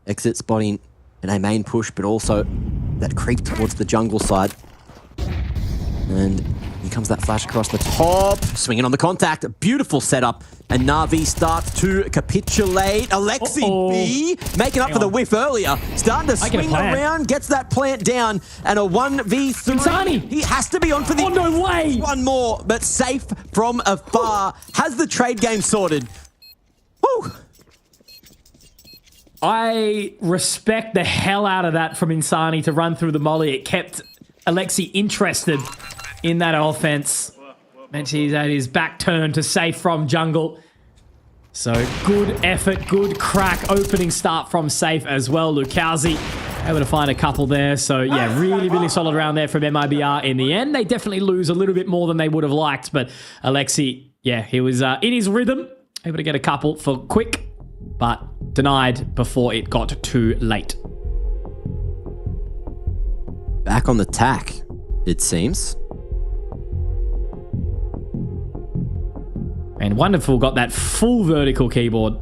Exit spotting and a main push, but also that creep towards the jungle side. And Here comes that flash across the top. Swinging on the contact. Beautiful setup. And Na'Vi starts to capitulate. Alexi B making up for the whiff earlier. Starting to swing around. Gets that plant down. And a 1v3. Insani. He has to be on for the... Oh, no way. One more. But safe from afar. Has the trade game sorted. Woo. I respect the hell out of that from Insani to run through the molly. It kept Alexi interested in that offense. Meant he's at his back turn to safe from jungle. So good effort, good crack, opening start from safe as well. Lukowski able to find a couple there. So yeah, really solid round there from MIBR in the end. They definitely lose a little bit more than they would have liked, but Alexi, yeah, he was in his rhythm, able to get a couple for quick, but denied before it got too late. Back on the tack, it seems. And Wonderful got that full vertical keyboard.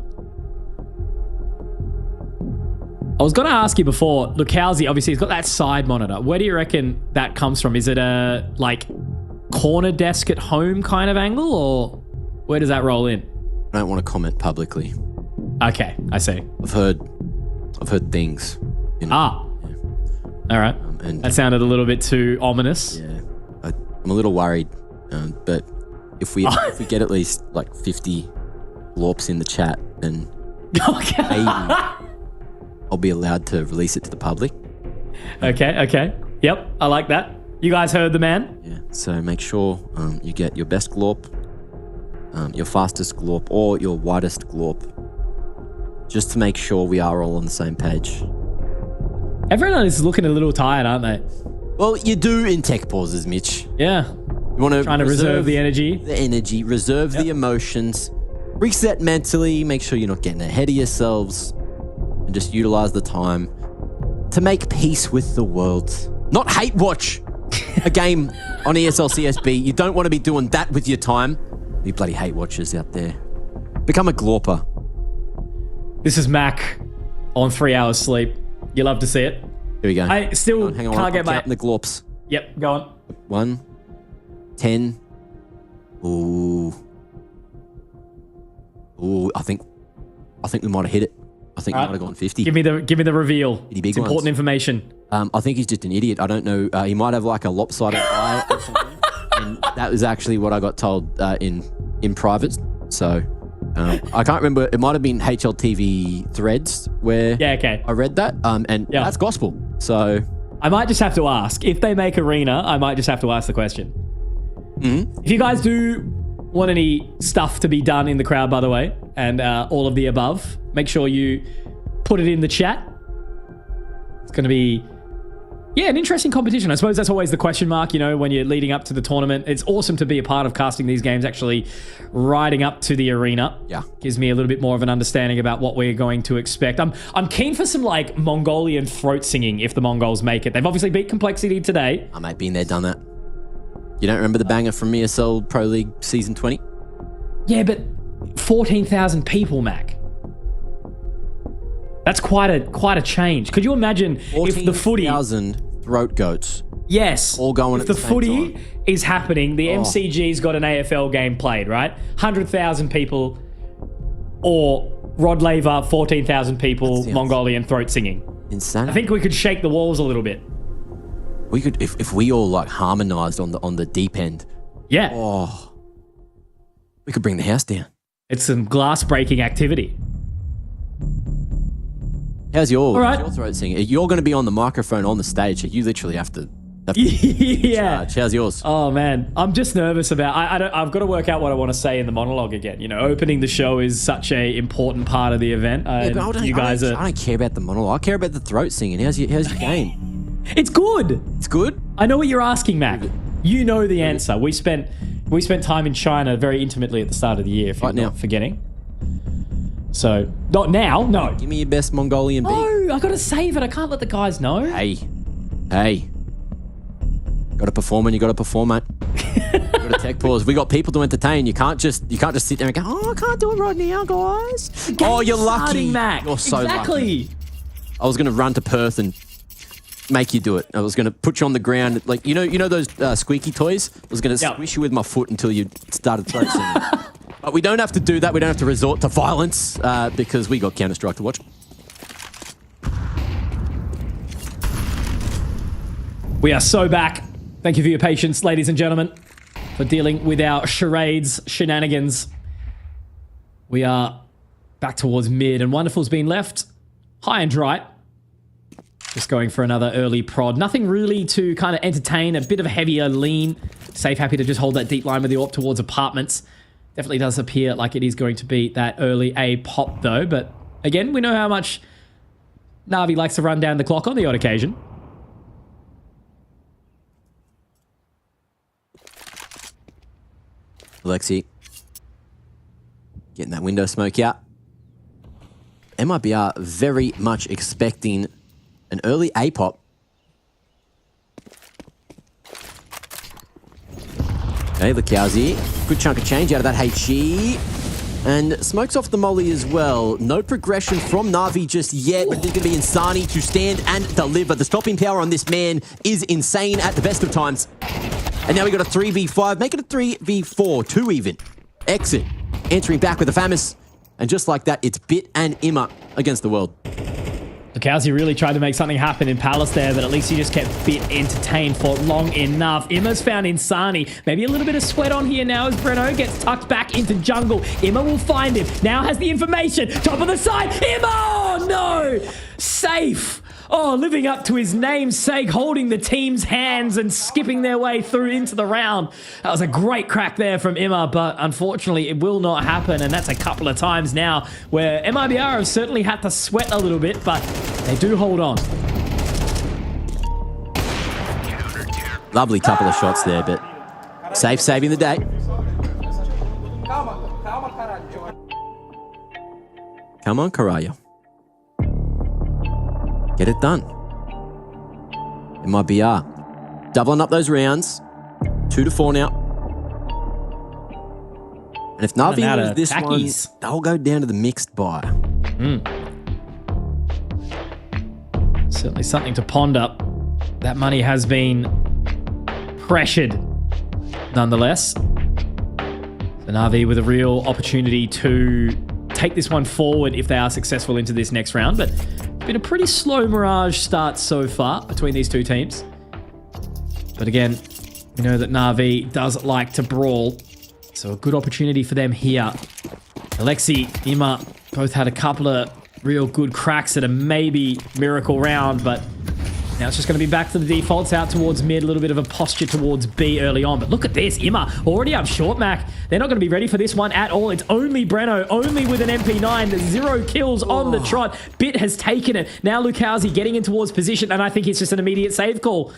I was going to ask you before, Lukowski, obviously he's got that side monitor. Where do you reckon that comes from? Is it a like corner desk at home kind of angle, or where does that roll in? I don't want to comment publicly. Okay, I see. I've heard things. You know? All right. And that sounded a little bit too ominous. Yeah, I'm a little worried, but if we get at least like 50 LORPs in the chat, then maybe I'll be allowed to release it to the public. Okay. Yep, I like that. You guys heard the man. Yeah. So make sure you get your best glorp, your fastest glorp, or your widest glorp, just to make sure we are all on the same page. Everyone is looking a little tired, aren't they? Well, you do in tech pauses, Mitch. Yeah. You want to trying to reserve the energy. Reserve the emotions. Reset mentally. Make sure you're not getting ahead of yourselves. And just utilize the time to make peace with the world. Not hate watch a game on ESL CSB. You don't want to be doing that with your time. You bloody hate watchers out there. Become a glorper. This is Mac on 3 hours sleep. You love to see it. Here we go. I still hang on, can't get my... counting the glorps. Yep, go on. 1, 10. Ooh, I think we might have hit it. I think we might have gone 50. Give me the reveal. It's important information. I think he's just an idiot. I don't know. He might have like a lopsided eye or something. And that was actually what I got told in private. So I can't remember. It might have been HLTV threads where I read that. And that's gospel. So I might just have to ask. If they make Arena, I might just have to ask the question. Mm-hmm. If you guys do want any stuff to be done in the crowd, by the way, and all of the above, make sure you put it in the chat. It's going to be, an interesting competition. I suppose that's always the question mark, when you're leading up to the tournament. It's awesome to be a part of casting these games, actually riding up to the arena. Yeah. Gives me a little bit more of an understanding about what we're going to expect. I'm keen for some like Mongolian throat singing if the Mongols make it. They've obviously beat Complexity today. I might been there, done that. You don't remember the banger from ESL Pro League Season 20? Yeah, but 14,000 people, Mac. That's quite a change. Could you imagine if the footy... 14,000 throat goats. Yes. All going at the same footy time. is happening, the MCG's got an AFL game played, right? 100,000 people, or Rod Laver, 14,000 people, Mongolian throat singing. Insanity. I think we could shake the walls a little bit. We could, if we all like harmonized on the deep end. Yeah. Oh, we could bring the house down. It's some glass breaking activity. How's your right. throat singing? You're going to be on the microphone on the stage, so you literally have to yeah. charge. How's yours? Oh man, I'm just nervous about. I've got to work out what I want to say in the monologue again. Opening the show is such a important part of the event. Yeah, but I don't care about the monologue. I care about the throat singing. How's your game? It's good. It's good. I know what you're asking, Mac. You know the answer. We spent time in China very intimately at the start of the year. If you're not forgetting. So not now. No. Give me your best Mongolian beat. No, I got to save it. I can't let the guys know. Hey. Got to perform, and you got to perform, mate. Got to tech pause. We got people to entertain. You can't just sit there and go, I can't do it right now, guys. Oh, you're lucky, Mac. You're so lucky. I was going to run to Perth and make you do it. I was going to put you on the ground. Like, you know those squeaky toys? I was going to squish you with my foot until you started throat singing. But we don't have to do that. We don't have to resort to violence because we got Counter-Strike to watch. We are so back. Thank you for your patience, ladies and gentlemen, for dealing with our charades, shenanigans. We are back towards mid, and Wonderful's been left high and dry. Just going for another early prod. Nothing really to kind of entertain. A bit of a heavier lean. Safe, happy to just hold that deep line with the AWP towards apartments. Definitely does appear like it is going to be that early A pop, though. But again, we know how much Na'Vi likes to run down the clock on the odd occasion. Alexi. Getting that window smoke out. MIBR very much expecting an early A-pop. Okay, Lukowski. Good chunk of change out of that HG. And smokes off the molly as well. No progression from Na'Vi just yet, but there's going to be Insani to stand and deliver. The stopping power on this man is insane at the best of times. And now we got a 3v5, make it a 3v4, 2 even. Exit, entering back with the Famous. And just like that, it's Bit and Imma against the world. Lukowski really tried to make something happen in Palace there, but at least he just kept Bit entertained for long enough. Imma's found Insani. Maybe a little bit of sweat on here now as Breno gets tucked back into jungle. Imma will find him. Now has the information. Top of the side. Imma! Oh, no! Safe. Oh, living up to his namesake, holding the team's hands and skipping their way through into the round. That was a great crack there from Imma, but unfortunately it will not happen, and that's a couple of times now where MIBR have certainly had to sweat a little bit, but they do hold on. Lovely couple of shots there, but Safe saving the day. Come on, Karaya. Get it done. MIBR. Doubling up those rounds. 2-4 now. And if Na'Vi wins this one, they'll go down to the mixed buy. Certainly something to ponder. That money has been pressured nonetheless. So Na'Vi with a real opportunity to take this one forward if they are successful into this next round. But been a pretty slow Mirage start so far between these two teams. But again, we know that Na'Vi does like to brawl, so a good opportunity for them here. Alexi, Imma both had a couple of real good cracks at a maybe miracle round, but now it's just going to be back to the defaults, out towards mid, a little bit of a posture towards B early on. But look at this, Imma already up short, Mac. They're not going to be ready for this one at all. It's only Breno, only with an MP9, 0 kills on the trot. Bit has taken it. Now Lukowski getting in towards position, and I think it's just an immediate save call.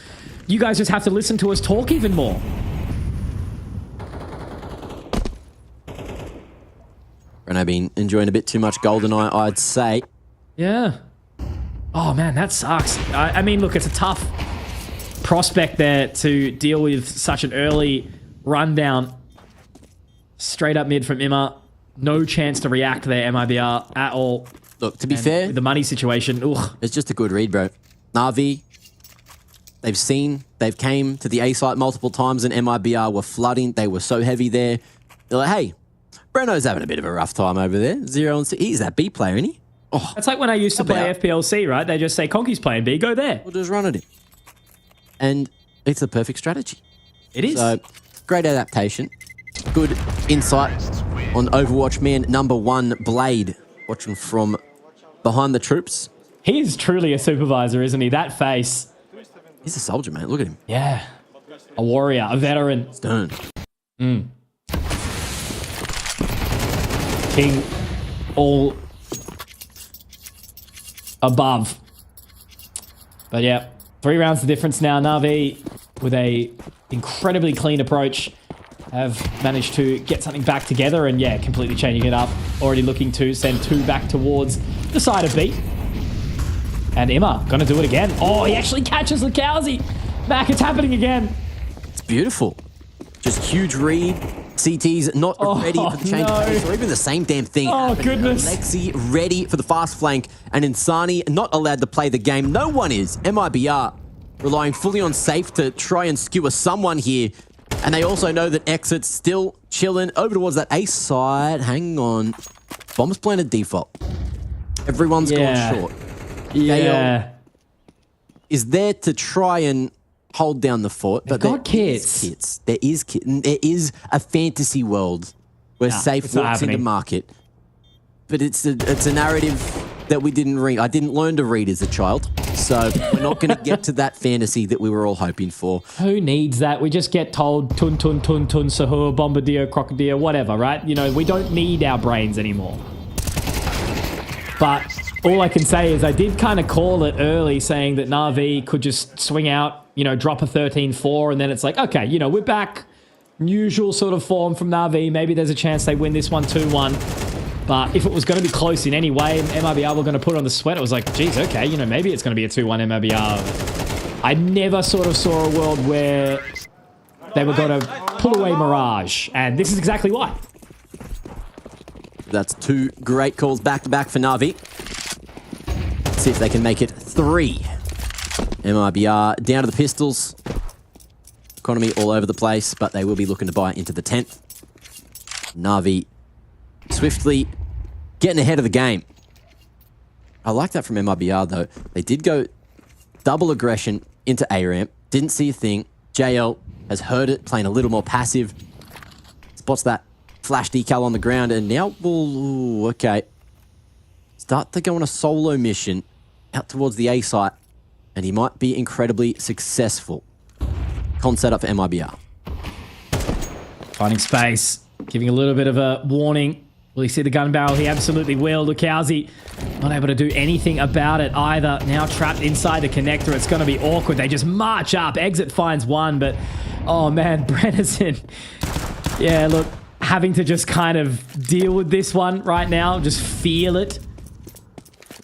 You guys just have to listen to us talk even more. Breno been enjoying a bit too much GoldenEye, I'd say. Yeah. Oh, man, that sucks. I mean, look, it's a tough prospect there to deal with such an early rundown. Straight up mid from Imma. No chance to react there, MIBR, at all. Look, to be fair, with the money situation, it's just a good read, bro. Na'Vi, they've came to the A site multiple times and MIBR were flooding. They were so heavy there. They're like, hey, Breno's having a bit of a rough time over there. 0 and 6. He's that B player, isn't he? Oh, that's like when I used to play FPLC, right? They just say, Conky's playing B, go there. We'll just run at him. And it's the perfect strategy. It is. So, great adaptation. Good insight on Overwatch man number 1, Blade. Watching from behind the troops. He is truly a supervisor, isn't he? That face. He's a soldier, mate. Look at him. Yeah. A warrior, a veteran. Stern. King all above. But yeah, 3 rounds the difference now. Na'Vi, with a incredibly clean approach, have managed to get something back together and yeah, completely changing it up. Already looking to send 2 back towards the side of B. And Imma gonna do it again. Oh, he actually catches Lukowski. Mac, it's happening again. It's beautiful. Just huge read. CT's not ready for the change of pace or even the same damn thing. Oh, goodness. Alexi ready for the fast flank and Insani not allowed to play the game. No one is. MIBR relying fully on safe to try and skewer someone here. And they also know that Exit's still chilling over towards that ace side. Hang on. Bomb's planted default. Everyone's gone short. Yeah. Is there to try and hold down the fort, but got kits. There is a fantasy world where safe walks into market, but it's a narrative that we didn't read. I didn't learn to read as a child, so we're not going to get to that fantasy that we were all hoping for. Who needs that? We just get told tun tun tun tun sahur bombardier crocodile whatever, right? You know, we don't need our brains anymore. But all I can say is I did kind of call it early, saying that Na'Vi could just swing out, you know, drop a 13-4, and then it's like, okay, you know, we're back. Usual sort of form from Na'Vi. Maybe there's a chance they win this one 2-1. But if it was going to be close in any way, and MIBR were going to put on the sweat, it was like, geez, okay, you know, maybe it's going to be a 2-1 MIBR. I never sort of saw a world where they were going to pull away Mirage, and this is exactly why. That's 2 great calls back-to-back for Na'Vi. See if they can make it 3. MIBR down to the pistols. Economy all over the place, but they will be looking to buy into the 10th. Na'Vi swiftly getting ahead of the game. I like that from MIBR, though. They did go double aggression into A-ramp. Didn't see a thing. JL has heard it, playing a little more passive. Spots that flash decal on the ground, and now we'll... okay. Start to go on a solo mission out towards the A site, and he might be incredibly successful. Con set up for MIBR. Finding space, giving a little bit of a warning. Will he see the gun barrel? He absolutely will. Lukowski not able to do anything about it either. Now trapped inside the connector. It's going to be awkward. They just march up. Exit finds one, but oh man, Brennison. Yeah, look, having to just kind of deal with this one right now. Just feel it.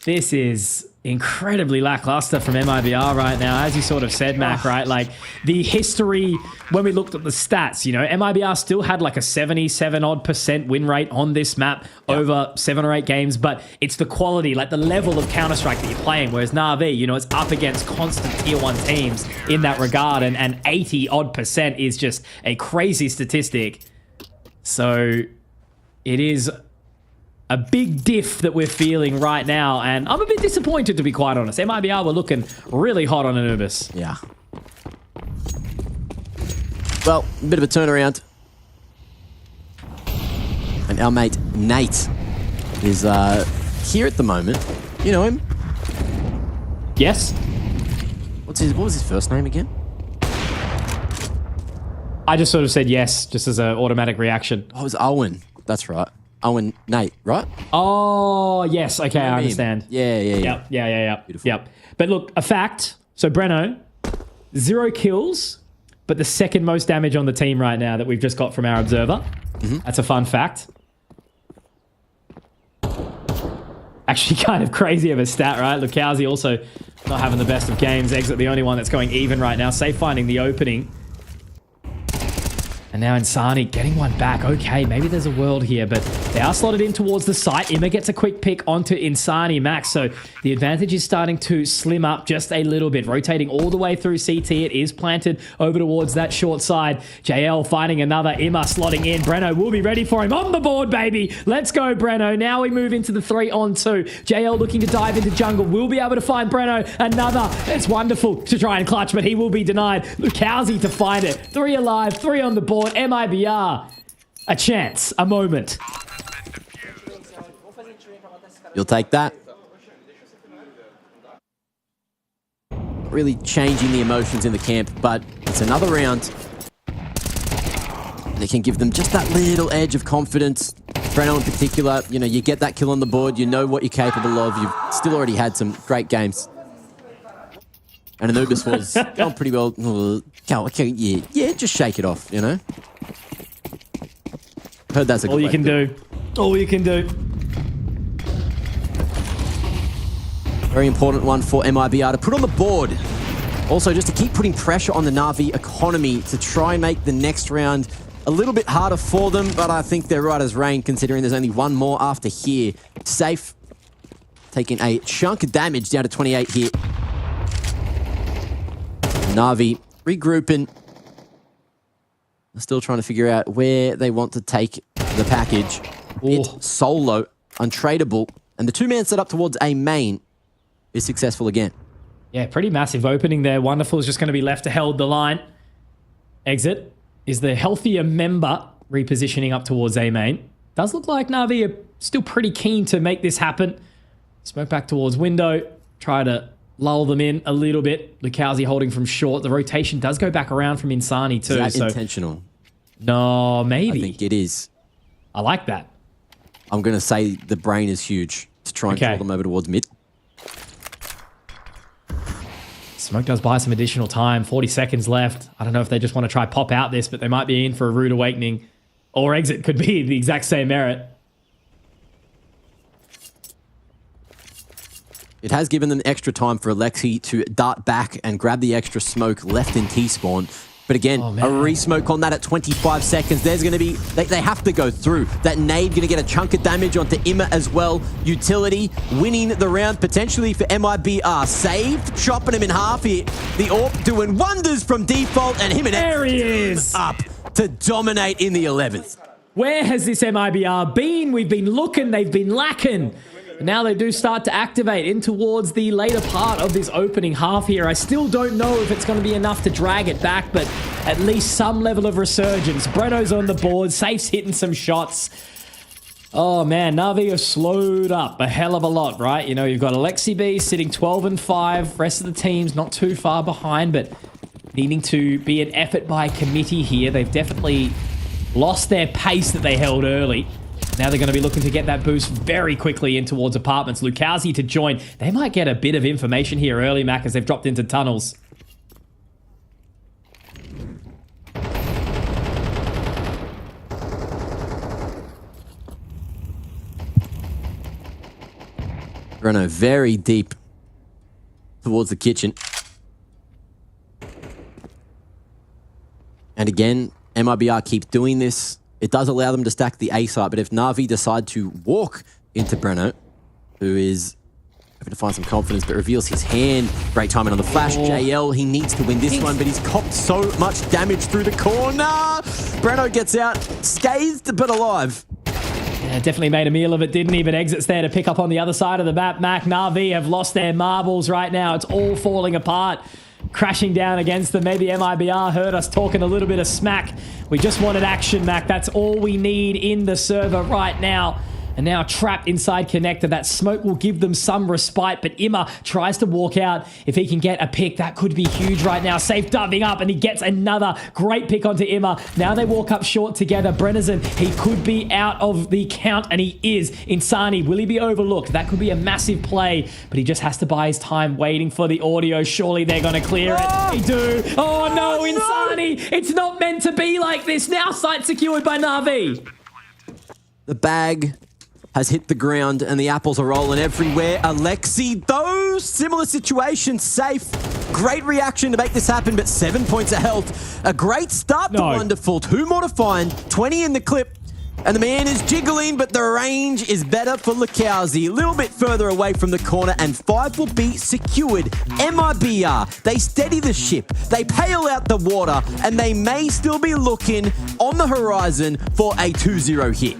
This is incredibly lackluster from MIBR right now. As you sort of said, Mac, right? Like, the history, when we looked at the stats, you know, MIBR still had like a 77% win rate on this map over 7 or 8 games, but it's the quality, like the level of Counter-Strike that you're playing, whereas Na'Vi, you know, it's up against constant tier 1 teams in that regard, and 80% is just a crazy statistic. So it is a big diff that we're feeling right now, and I'm a bit disappointed, to be quite honest. MIBR were looking really hot on Anubis. Yeah. Well, a bit of a turnaround. And our mate Nate is here at the moment. You know him? Yes. What was his first name again? I just sort of said yes, just as an automatic reaction. Oh, it was Owen. That's right. Owen Nate, right? Oh, yes. Okay, I understand. Yeah. Yep. Beautiful. Yep. But look, a fact. So Breno, 0 kills, but the second most damage on the team right now that we've just got from our observer. That's a fun fact. Actually kind of crazy of a stat, right? Lukowski also not having the best of games. Exit the only one that's going even right now. Safe finding the opening. And now Insani getting one back. Okay, maybe there's a world here, but they are slotted in towards the site. Ima gets a quick pick onto Insani Max, so the advantage is starting to slim up just a little bit. Rotating all the way through CT. It is planted over towards that short side. JL finding another. Ima slotting in. Breno will be ready for him. On the board, baby. Let's go, Breno. Now we move into the 3-on-2. JL looking to dive into jungle. Will be able to find Breno. Another. It's wonderful to try and clutch, but he will be denied. Lukowski to find it. 3 alive, 3 on the board. MIBR, a chance, a moment. You'll take that. Really changing the emotions in the camp, but it's another round. They can give them just that little edge of confidence. Breno in particular, you know, you get that kill on the board, you know what you're capable of. You've still already had some great games. And Anubis was going pretty well. Yeah, just shake it off, you know? Heard that's a good all you can do. All you can do. Very important one for MIBR to put on the board. Also, just to keep putting pressure on the Na'Vi economy to try and make the next round a little bit harder for them, but I think they're right as rain considering there's only one more after here. Safe, taking a chunk of damage down to 28 here. Na'Vi regrouping. Still trying to figure out where they want to take the package. It's solo, untradeable, and the two-man set up towards a main is successful again. Yeah, pretty massive opening there. Wonderful is just going to be left to hold the line. Exit is the healthier member repositioning up towards A main. Does look like Na'Vi are still pretty keen to make this happen. Smoke back towards window. Try to lull them in a little bit. Lukowski holding from short. The rotation does go back around from Insani too. Is that intentional? No, maybe. I think it is. I like that. I'm going to say the brain is huge to try and draw them over towards mid. Smoke does buy some additional time. 40 seconds left. I don't know if they just want to try pop out this, but they might be in for a rude awakening. Or Exit could be the exact same merit. It has given them extra time for Alexi to dart back and grab the extra smoke left in T-spawn. But again, a re-smoke on that at 25 seconds. There's going to be... They have to go through. That nade going to get a chunk of damage onto Imma as well. Utility winning the round potentially for MIBR. Saved, chopping him in half here. The AWP doing wonders from default, and him and there he is up to dominate in the 11th. Where has this MIBR been? We've been looking, they've been lacking. And now they do start to activate in towards the later part of this opening half here. I still don't know if it's going to be enough to drag it back, but at least some level of resurgence. Breno's on the board, Safe's hitting some shots. Oh man, Na'Vi have slowed up a hell of a lot, right? You know, you've got Alexi B sitting 12 and 5. Rest of the team's not too far behind, but needing to be an effort by committee here. They've definitely lost their pace that they held early. Now they're going to be looking to get that boost very quickly in towards apartments. Lukowski to join. They might get a bit of information here early, Mac, as they've dropped into tunnels. Breno very deep towards the kitchen. And again, MIBR keep doing this. It does allow them to stack the A site, but if Na'Vi decide to walk into Breno, who is having to find some confidence, but reveals his hand. Great timing on the flash. JL, he needs to win this one, but he's copped so much damage through the corner. Breno gets out, scathed, but alive. Yeah, definitely made a meal of it, didn't he? But Exit's there to pick up on the other side of the map. Mac, Na'Vi have lost their marbles right now. It's all falling apart. Crashing down against them. Maybe MIBR heard us talking a little bit of smack. We just wanted action, Mac. That's all we need in the server right now. And now trapped inside connector. That smoke will give them some respite, but Imma tries to walk out. If he can get a pick, that could be huge right now. Safe diving up, and he gets another great pick onto Imma. Now they walk up short together. Brennison, he could be out of the count, and he is. Insani, will he be overlooked? That could be a massive play, but he just has to buy his time waiting for the audio. Surely they're going to clear it. They do. Oh no, Insani! It's not meant to be like this. Now site secured by Na'Vi. The bag has hit the ground and the apples are rolling everywhere. Alexi, though, similar situation, safe. Great reaction to make this happen, but 7 points of health. A great start to Wonderful. 2 more to find, 20 in the clip. And the man is jiggling, but the range is better for Lukowski. A little bit further away from the corner, and 5 will be secured. MIBR, they steady the ship, they pale out the water, and they may still be looking on the horizon for a 2-0 hit.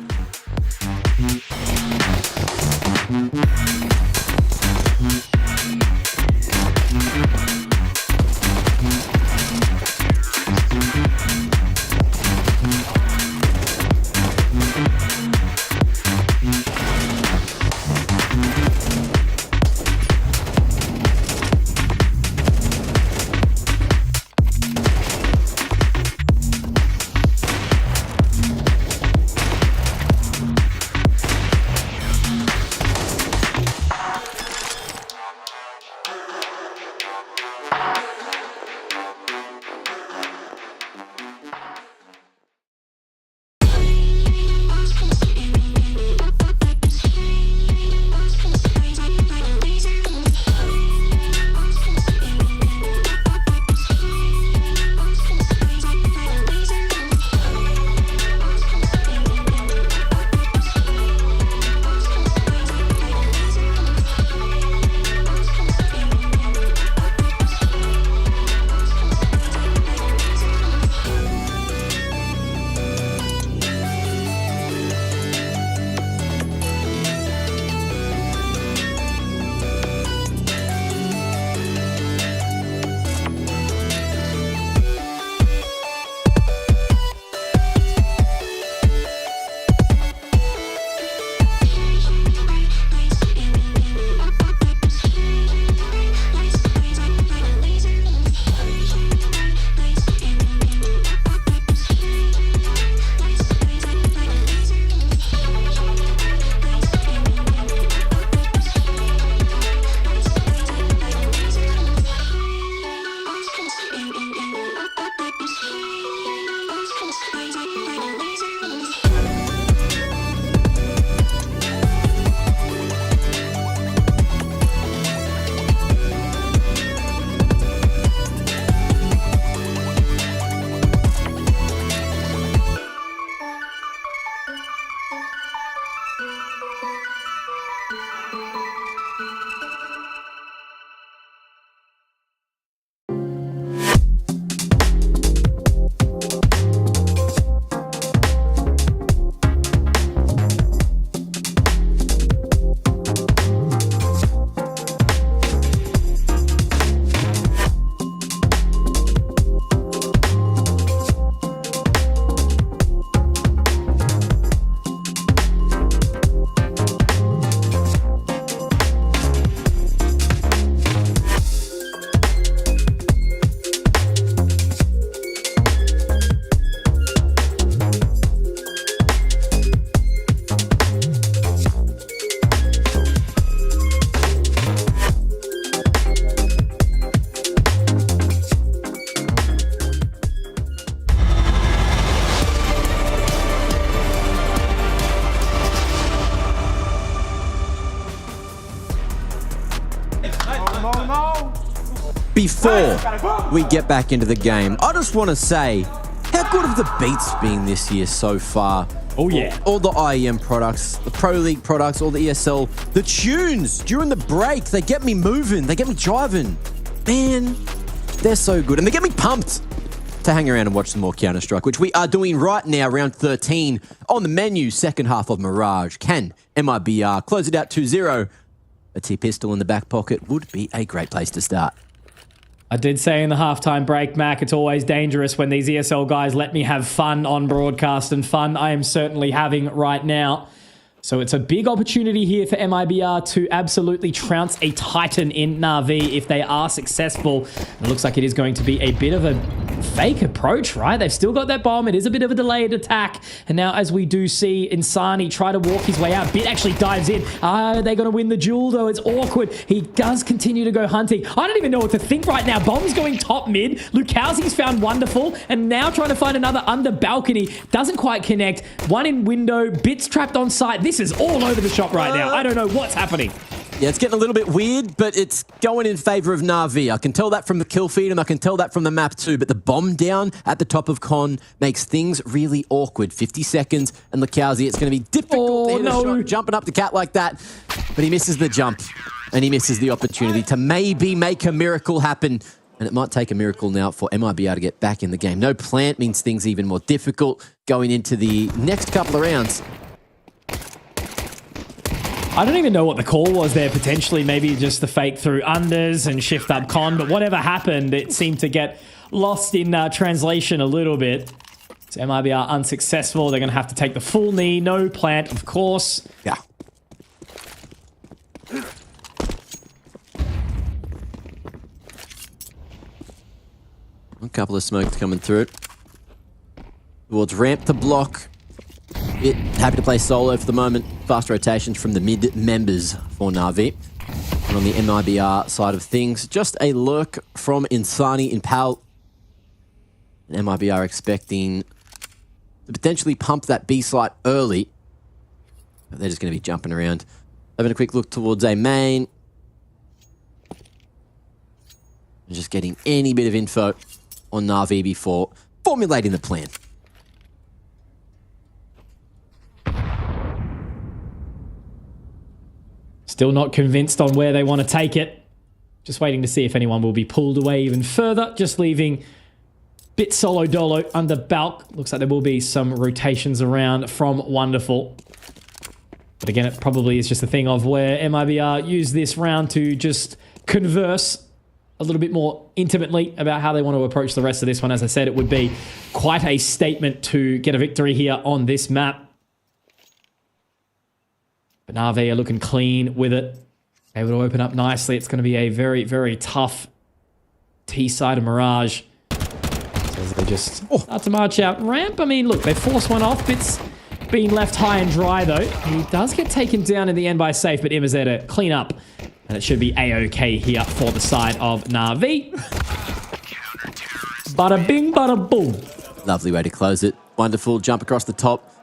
before we get back into the game, I just want to say, how good have the beats been this year so far? Oh, yeah. All the IEM products, the Pro League products, all the ESL, the tunes during the break, they get me moving, they get me driving. Man, they're so good. And they get me pumped to hang around and watch some more Counter-Strike, which we are doing right now, round 13. On the menu, second half of Mirage. Can MIBR close it out 2-0? A T-pistol in the back pocket would be a great place to start. I did say in the halftime break, Mac, it's always dangerous when these ESL guys let me have fun on broadcast, and fun I am certainly having right now. So it's a big opportunity here for MIBR to absolutely trounce a Titan in Na'Vi if they are successful. It looks like it is going to be a bit of a fake approach, right? They've still got that bomb. It is a bit of a delayed attack. And now as we do see Insani try to walk his way out, Bit actually dives in. Are they going to win the duel though? It's awkward. He does continue to go hunting. I don't even know what to think right now. Bomb's going top mid. Lukowski's found wonderful. And now trying to find another under balcony. Doesn't quite connect. One in window. Bit's trapped on site. This is all over the shop right now. I don't know what's happening. Yeah, it's getting a little bit weird, but it's going in favor of Na'Vi. I can tell that from the kill feed, and I can tell that from the map too, but the bomb down at the top of Con makes things really awkward. 50 seconds, and Lukowski, it's going to be difficult to hit a shot jumping up the cat like that, but he misses the jump, and he misses the opportunity to maybe make a miracle happen. And it might take a miracle now for MIBR to get back in the game. No plant means things even more difficult going into the next couple of rounds. I don't even know what the call was there, potentially. Maybe just the fake through unders and shift up Con, but whatever happened, it seemed to get lost in translation a little bit. So MIBR unsuccessful. They're going to have to take the full knee. No plant, of course. Yeah. A couple of smokes coming through. Towards ramp to block. Bit happy to play solo for the moment. Fast rotations from the mid members for Na'Vi. And on the MIBR side of things, just a lurk from Insani in Pal. And MIBR expecting to potentially pump that B site early. But they're just going to be jumping around. Having a quick look towards A main. And just getting any bit of info on Na'Vi before formulating the plan. Still not convinced on where they want to take it. Just waiting to see if anyone will be pulled away even further. Just leaving Bit solo dolo under Balk. Looks like there will be some rotations around from Wonderful. But again, it probably is just a thing of where MIBR use this round to just converse a little bit more intimately about how they want to approach the rest of this one. As I said, it would be quite a statement to get a victory here on this map. But Na'Vi are looking clean with it. Able to open up nicely. It's going to be a very, very tough T side of Mirage. So as they just start to march out ramp. I mean, look, they force one off. Bit's being left high and dry, though. He does get taken down in the end by Safe, but Im is there to clean up. And it should be A-OK here for the side of Na'Vi. Bada bing, bada boom. Lovely way to close it. Wonderful jump across the top.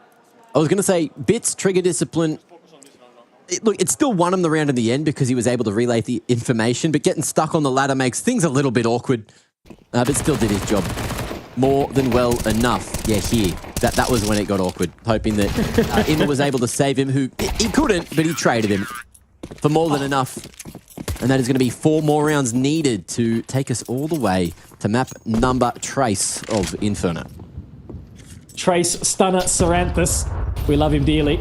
I was going to say, Bit's trigger discipline. Look, it still won him the round in the end because he was able to relay the information, but getting stuck on the ladder makes things a little bit awkward. But still did his job more than well enough. Yeah, here. That was when it got awkward. Hoping that Ima was able to save him, who he couldn't, but he traded him for more than enough. And that is going to be 4 more rounds needed to take us all the way to map number Trace of Inferno. Trace Stunner Saranthus. We love him dearly.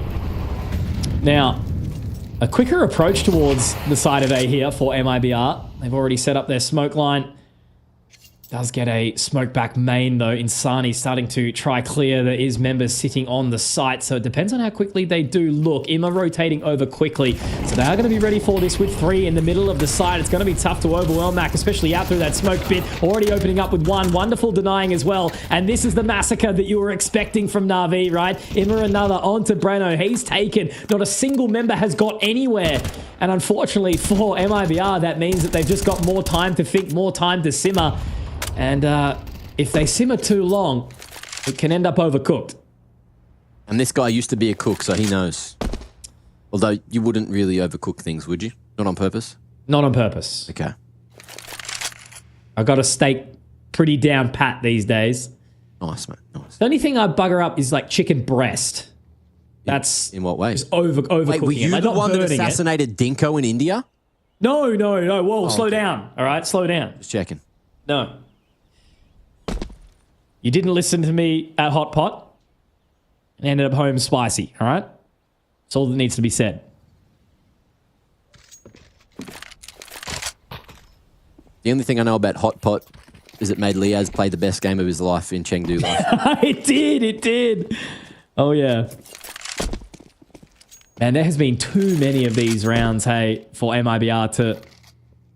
Now, a quicker approach towards the side of A here for MIBR. They've already set up their smoke line. Does get a smoke back main though. Insani starting to try clear. There is members sitting on the site, so it depends on how quickly they do look. Ima rotating over quickly, so they are going to be ready for this with 3 in the middle of the site. It's going to be tough to overwhelm Mac, especially out through that smoke Bit. Already opening up with 1. Wonderful denying as well, and this is the massacre that you were expecting from Na'Vi, right? Ima another onto Breno. He's taken. Not a single member has got anywhere, and unfortunately for MIBR, that means that they've just got more time to think, more time to simmer. And if they simmer too long, it can end up overcooked. And this guy used to be a cook, so he knows. Although you wouldn't really overcook things, would you? Not on purpose? Not on purpose. Okay. I got a steak pretty down pat these days. Nice, mate. Nice. The only thing I bugger up is like chicken breast. That's in what way? Just overcooking Wait, were it. you Like, the not one that burning it. assassinated Dinko in India? No. Whoa, slow okay. down. All right, slow down. Just checking. No. You didn't listen to me at Hot Pot and ended up home spicy, all right? That's all that needs to be said. The only thing I know about Hot Pot is it made Liaz play the best game of his life in Chengdu last It did. Oh, yeah. Man, there has been too many of these rounds, hey, for MIBR to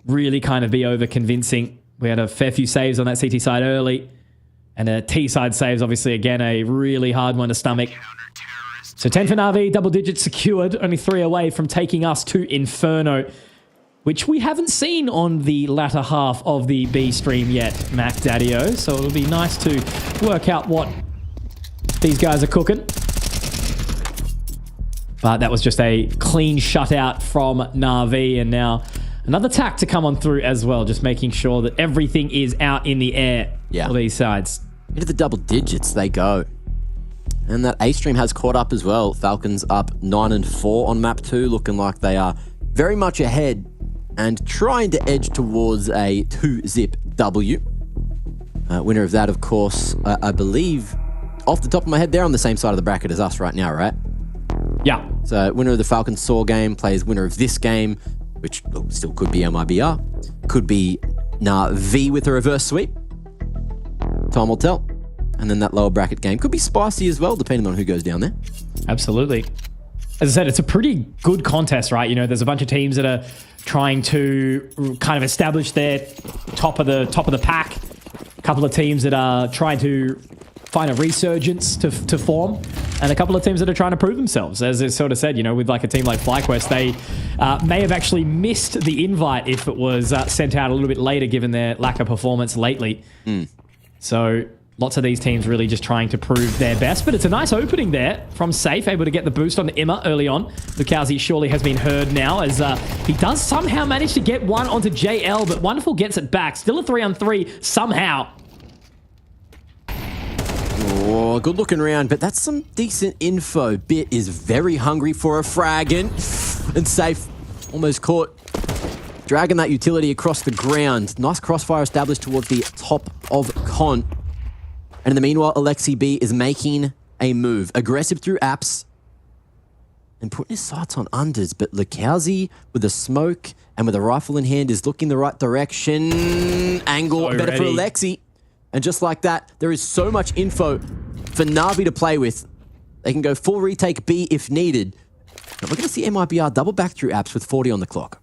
really kind of be over convincing. We had a fair few saves on that CT side early. And a T side saves, obviously, again, a really hard one to stomach. So 10 for Na'Vi, double digits secured, only 3 away from taking us to Inferno, which we haven't seen on the latter half of the B stream yet, Mac Daddy-O. So it'll be nice to work out what these guys are cooking. But that was just a clean shutout from Na'Vi, and now another tack to come on through as well, just making sure that everything is out in the air for these sides. Into the double digits they go. And that A stream has caught up as well. Falcons up 9-4 on map 2, looking like they are very much ahead and trying to edge towards a 2-zip W. Winner of that, of course, I believe, off the top of my head, they're on the same side of the bracket as us right now, right? Yeah. So winner of the Falcons Saw game plays winner of this game, which still could be MIBR. Could be Na'Vi with a reverse sweep. Time will tell. And then that lower bracket game could be spicy as well, depending on who goes down there. Absolutely. As I said, it's a pretty good contest, right? You know, there's a bunch of teams that are trying to kind of establish their top of the pack. A couple of teams that are trying to find a resurgence to form, and a couple of teams that are trying to prove themselves. As I sort of said, you know, with like a team like FlyQuest, they may have actually missed the invite if it was sent out a little bit later, given their lack of performance lately. So lots of these teams really just trying to prove their best, but it's a nice opening there from Safe, able to get the boost on the Imma early on. Lukowski surely has been heard now, as he does somehow manage to get one onto JL, but Wonderful gets it back. Still a 3-on-3 somehow. Oh, good looking round, but that's some decent info. Bit is very hungry for a frag, and Safe almost caught. Dragging that utility across the ground. Nice crossfire established towards the top of Con. And in the meanwhile, Alexi B is making a move. Aggressive through apps and putting his sights on unders, but Lukowski with a smoke and with a rifle in hand is looking the right direction. Angle So better for ready. Alexi. And just like that, there is so much info for Na'Vi to play with. They can go full retake B if needed. But we're going to see MIBR double back through apps with 40 on the clock.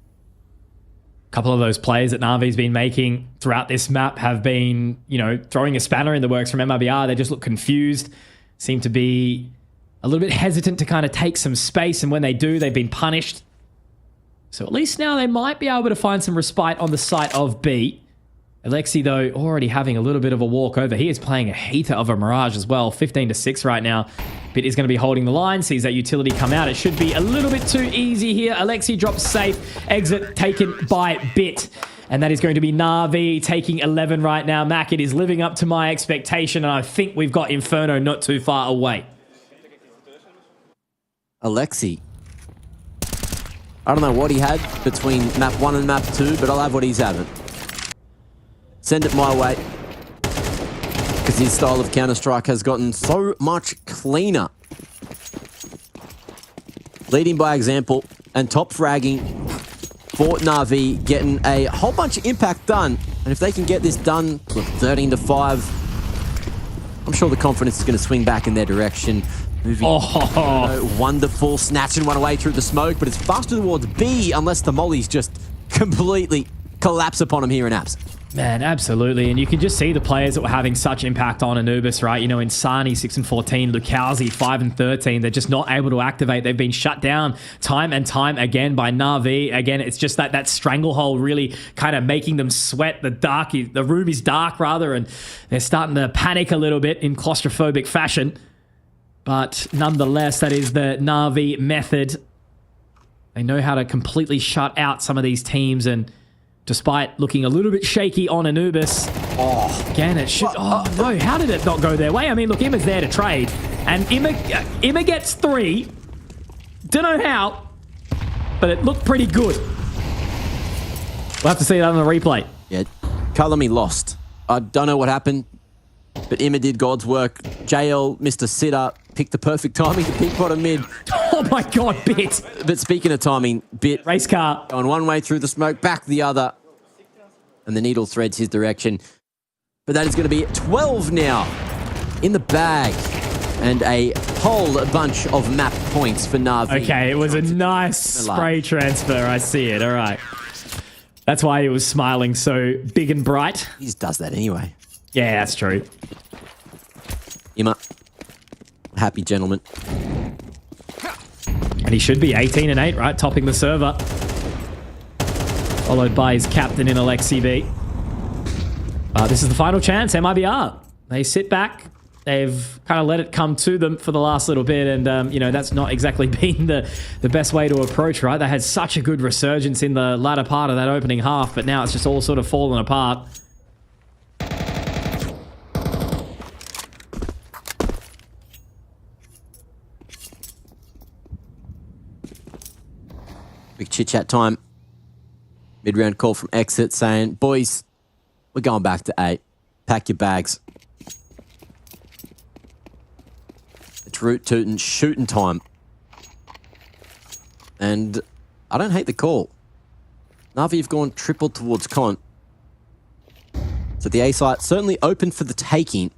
A couple of those plays that Na'Vi's been making throughout this map have been, you know, throwing a spanner in the works from MIBR. They just look confused, seem to be a little bit hesitant to kind of take some space, and when they do, they've been punished. So at least now they might be able to find some respite on the site of B. Alexi, though, already having a little bit of a walkover. He is playing a heater of a Mirage as well, 15-6 right now. Bit is going to be holding the line, sees that utility come out. It should be a little bit too easy here. Alexi drops safe, exit taken by Bit. And that is going to be Na'Vi taking 11 right now. Mac, it is living up to my expectation, and I think we've got Inferno not too far away. Alexi. I don't know what he had between map 1 and map 2, but I'll have what he's having. Send it my way. Because his style of Counter-Strike has gotten so much cleaner. Leading by example and top fragging for Na'Vi, getting a whole bunch of impact done. And if they can get this done, look, 13-5, I'm sure the confidence is going to swing back in their direction. Moving, wonderful, snatching one away through the smoke, but it's faster towards B unless the mollies just completely collapse upon him here in apps. Man, absolutely. And you can just see the players that were having such impact on Anubis, right? You know, Insani, 6-14, Lukowski, 5-13. They're just not able to activate. They've been shut down time and time again by Na'Vi. Again, it's just that stranglehold really kind of making them sweat. The room is dark, rather, and they're starting to panic a little bit in claustrophobic fashion. But nonetheless, that is the Na'Vi method. They know how to completely shut out some of these teams and despite looking a little bit shaky on Anubis. Oh, again, it should... Oh, no, how did it not go their way? I mean, look, Imma's there to trade, and Imma gets 3. Don't know how, but it looked pretty good. We'll have to see that on the replay. Yeah, Colour Me lost. I don't know what happened, but Imma did God's work. JL, Mr. Sitter, picked the perfect timing to pick bottom mid. Oh my God, Bit. But speaking of timing, Bit... Race car. Going one way through the smoke, back the other. And the needle threads his direction. But that is going to be 12 now in the bag. And a whole bunch of map points for Na'Vi. Okay, it was a nice spray transfer. I see it. All right. That's why he was smiling so big and bright. He just does that anyway. Yeah, that's true. Imma. Happy gentleman. And he should be 18 and 8, right? Topping the server. Followed by his captain in Alexi B. This is the final chance, MIBR. They sit back. They've kind of let it come to them for the last little bit, and, you know, that's not exactly been the best way to approach, right? They had such a good resurgence in the latter part of that opening half, but now it's just all sort of fallen apart. Big chit-chat time. Mid-round call from Exit saying, boys, we're going back to 8. Pack your bags. It's root tootin' shooting time. And I don't hate the call. Na'Vi have gone triple towards Con. So the A site certainly open for the taking.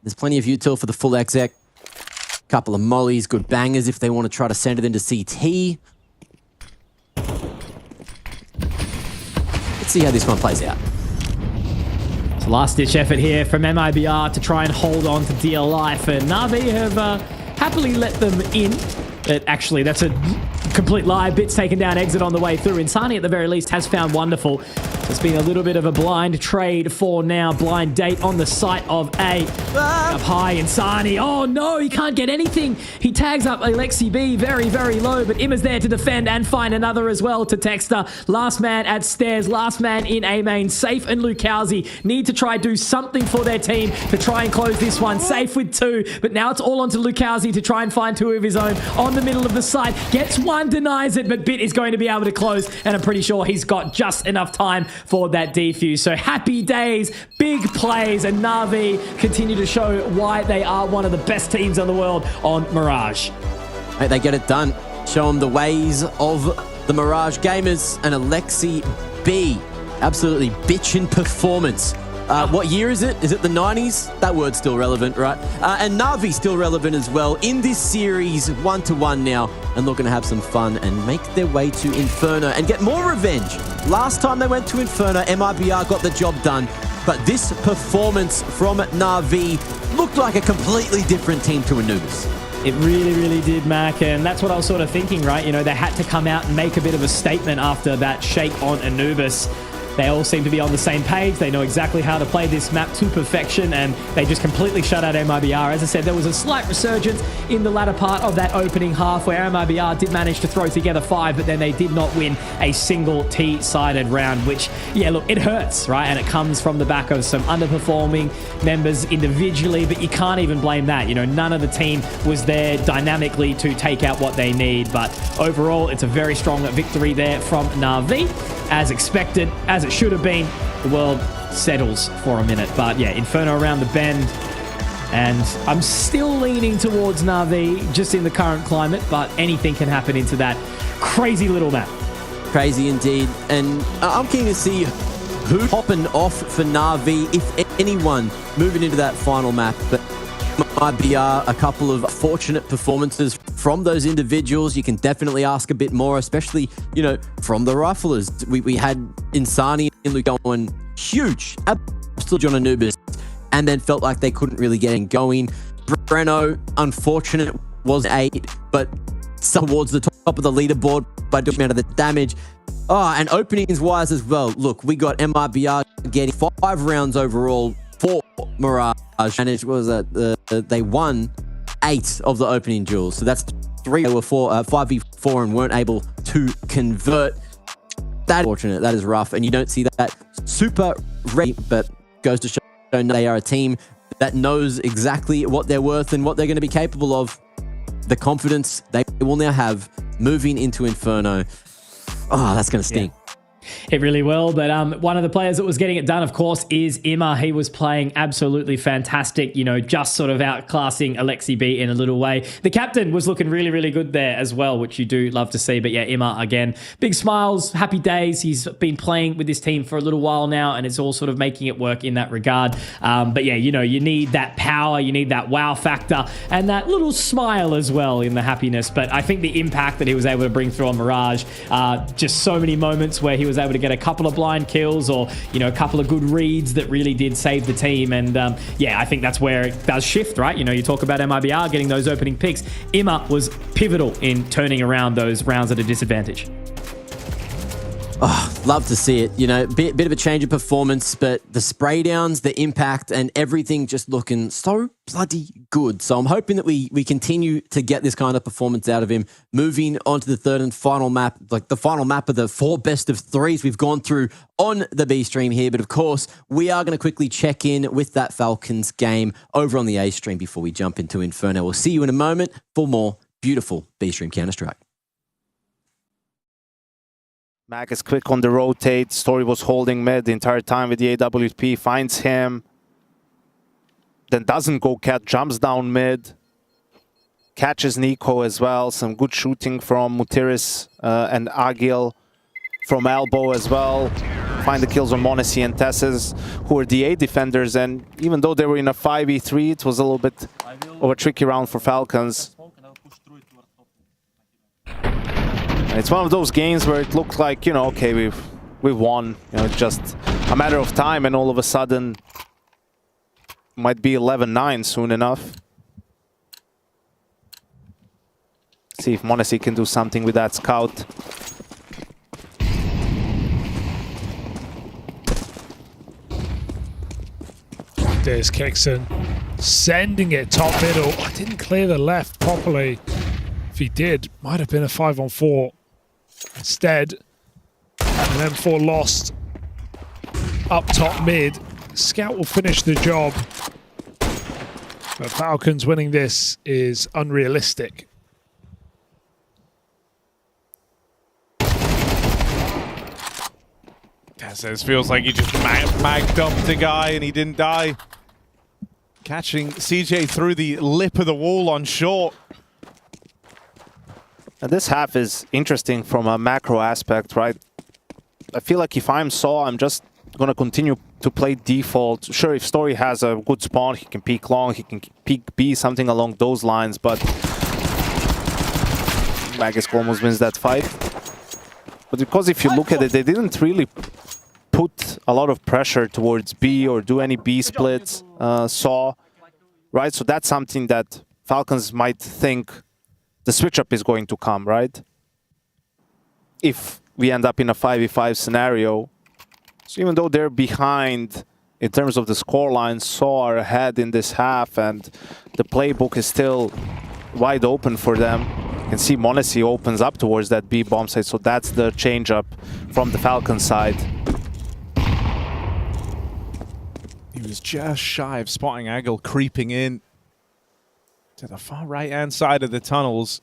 There's plenty of util for the full exec. Couple of mollies, good bangers if they want to try to send it into CT. Let's see how this one plays out. It's a last-ditch effort here from MIBR to try and hold on to DL Life, and Na'Vi have happily let them in. But actually, that's a complete lie. Bit's taken down Exit on the way through. Insani, at the very least, has found Wonderful. So it's been a little bit of a blind trade for now. Blind date on the site of A. Up high, Insani. Oh, no, he can't get anything. He tags up Alexi B very, very low, but Imma's there to defend and find another as well to Texter. Last man at stairs, last man in A main. Safe and Lukowski need to try do something for their team to try and close this one. Safe with 2, but now it's all onto Lukowski to try and find 2 of his own on the middle of the site. Gets 1, denies it, but Bit is going to be able to close, and I'm pretty sure he's got just enough time for that defuse. So happy days, big plays, and Na'Vi continue to show why they are one of the best teams in the world on Mirage. Mate, they get it done. Show them the ways of the Mirage gamers, and Alexi B. Absolutely bitchin' performance. What year is it? Is it the 90s? That word's still relevant, right? And Na'Vi still relevant as well in this series, 1-1 now, and looking to have some fun and make their way to Inferno and get more revenge. Last time they went to Inferno, MIBR got the job done, but this performance from Na'Vi looked like a completely different team to Anubis. It really, really did, Mac, and that's what I was sort of thinking, right? You know, they had to come out and make a bit of a statement after that shake on Anubis. They all seem to be on the same page. They know exactly how to play this map to perfection, and they just completely shut out MIBR. As I said, there was a slight resurgence in the latter part of that opening half where MIBR did manage to throw together 5, but then they did not win a single T-sided round, which, yeah, look, it hurts, right? And it comes from the back of some underperforming members individually, but you can't even blame that. You know, none of the team was there dynamically to take out what they need, but overall, it's a very strong victory there from Na'Vi. As expected, as it should have been, the world settles for a minute. But yeah, Inferno around the bend. And I'm still leaning towards Na'Vi just in the current climate, but anything can happen into that crazy little map. Crazy indeed. And I'm keen to see who popping off for Na'Vi, if anyone, moving into that final map. But IBR, a couple of fortunate performances from those individuals. You can definitely ask a bit more, especially, you know, from the riflers. We had Insani and Luke going huge, absolutely on Anubis, and then felt like they couldn't really get it going. Breno, unfortunate, was 8, but towards the top of the leaderboard by doing out of the damage. Oh, and openings wise as well. Look, we got MIBR getting 5 rounds overall for Mirage, and it was they won 8 of the opening duels. So that's 3 they were 5v4 and weren't able to convert. That is fortunate. That is rough. And you don't see that super ready, but goes to show they are a team that knows exactly what they're worth and what they're going to be capable of. The confidence they will now have moving into Inferno. Oh, that's going to stink. It really will, but one of the players that was getting it done, of course, is Imma. He was playing absolutely fantastic, you know, just sort of outclassing Alexi B in a little way. The captain was looking really, really good there as well, which you do love to see. But yeah, Imma, again, big smiles, happy days. He's been playing with this team for a little while now, and it's all sort of making it work in that regard. But yeah, you know, you need that power, you need that wow factor, and that little smile as well in the happiness. But I think the impact that he was able to bring through on Mirage, just so many moments where he was able to get a couple of blind kills or, you know, a couple of good reads that really did save the team. And yeah, I think that's where it does shift, right? You know, you talk about MIBR getting those opening picks. Imma was pivotal in turning around those rounds at a disadvantage. Oh, love to see it. You know, bit of a change of performance, but the spray downs, the impact, and everything just looking so bloody good. So I'm hoping that we continue to get this kind of performance out of him. Moving on to the third and final map, like the final map of the 4 best of 3s we've gone through on the B stream here. But of course, we are going to quickly check in with that Falcons game over on the A stream before we jump into Inferno. We'll see you in a moment for more beautiful B stream Counter-Strike. Mag is quick on the rotate. Story was holding mid the entire time with the AWP. Finds him. Then doesn't go cat. Jumps down mid. Catches Nico as well. Some good shooting from Mutiris and Agil from elbow as well. Find the kills on Monesi and Tesses, who are the A defenders. And even though they were in a 5v3, it was a little bit of a tricky round for Falcons. It's one of those games where it looks like, you know, okay, we've won. You know, it's just a matter of time, and all of a sudden, might be 11-9 soon enough. See if Monesi can do something with that scout. There's Kixon sending it top middle. I didn't clear the left properly. If he did, might have been a 5-on-4. Instead, an M4 lost up top mid. Scout will finish the job. But Falcons winning this is unrealistic. Tesses feels like he just mag-dumped a guy and he didn't die. Catching CJ through the lip of the wall on short. And this half is interesting from a macro aspect, right? I feel like if I'm Saw, I'm just going to continue to play default. Sure, if Story has a good spawn, he can peek long, he can peek B, something along those lines, but Magus almost wins that fight. But because if you look at it, they didn't really put a lot of pressure towards B or do any B splits, Saw, right? So that's something that Falcons might think the switch-up is going to come, right? If we end up in a 5v5 scenario. So even though they're behind in terms of the scoreline, Saw are ahead in this half, and the playbook is still wide open for them. You can see Monesi opens up towards that B bomb site, so that's the change-up from the Falcon side. He was just shy of spotting Agil creeping in to the far right-hand side of the tunnels.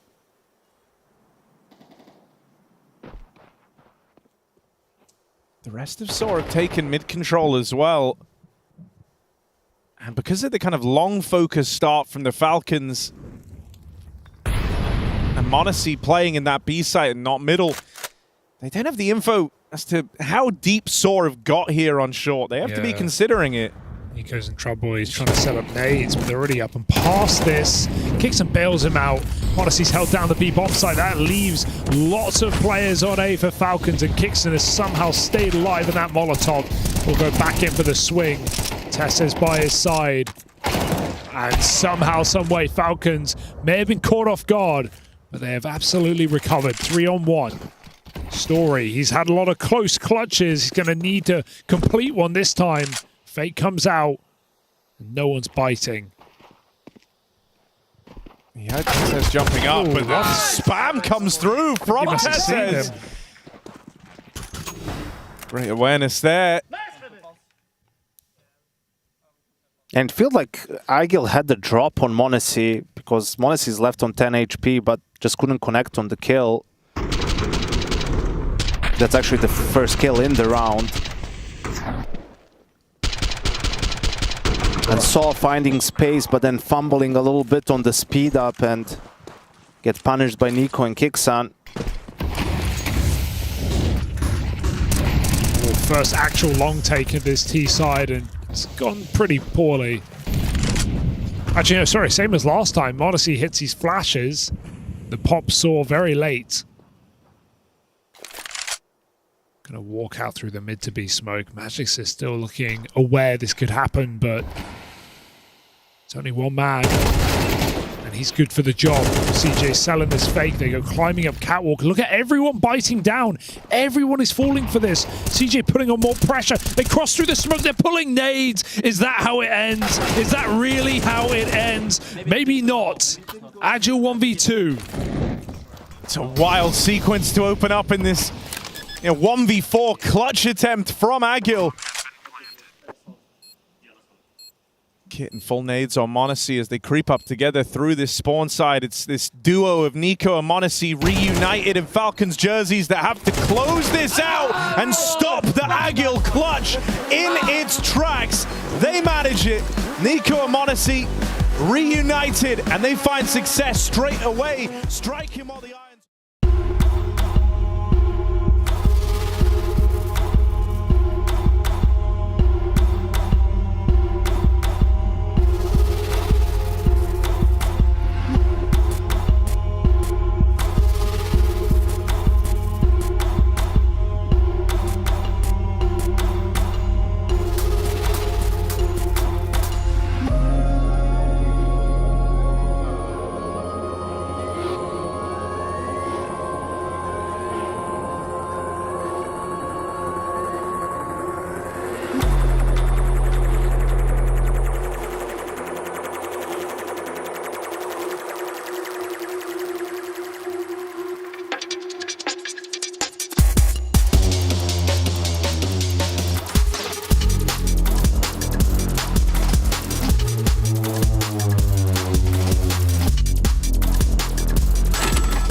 The rest of Saw have taken mid-control as well. And because of the kind of long focus start from the Falcons, and Monesi playing in that B site and not middle, they don't have the info as to how deep Saw have got here on short. They have to be considering it. Nico's in trouble. He's trying to set up nades, but they're already up and past this. Kicks and bails him out. Monesi's held down the B bomb site. That leaves lots of players on A for Falcons, and Kixon has somehow stayed alive in that Molotov. Will go back in for the swing. Tess is by his side. And somehow, some way, Falcons may have been caught off guard, but they have absolutely recovered. 3-on-1. Story, he's had a lot of close clutches. He's going to need to complete one this time. Fate comes out, and no one's biting. He had Tesses jumping up, but that spam comes through from Tesses. Great awareness there. And feel like Aigil had the drop on Monesi because Monesi is left on 10 HP but just couldn't connect on the kill. That's actually the first kill in the round. And Saw finding space but then fumbling a little bit on the speed up and gets punished by Nico and Kixan. First actual long take of this T side, and it's gone pretty poorly. Actually, no, sorry, same as last time. Modesty hits his flashes. The pop Saw very late. Gonna walk out through the mid to B smoke. Magix is still looking aware this could happen, but it's only one man. And he's good for the job. CJ selling this fake. They go climbing up catwalk. Look at everyone biting down. Everyone is falling for this. CJ putting on more pressure. They cross through the smoke. They're pulling nades. Is that how it ends? Is that really how it ends? Maybe not. Agile 1v2. It's a wild sequence to open up in this 1v4 clutch attempt from Agil. Getting full nades on Monesi as they creep up together through this spawn side. It's this duo of Nico and Monesi reunited in Falcons jerseys that have to close this out and stop the Agil clutch in its tracks. They manage it. Nico and Monesi reunited and they find success straight away. Strike him while the irons.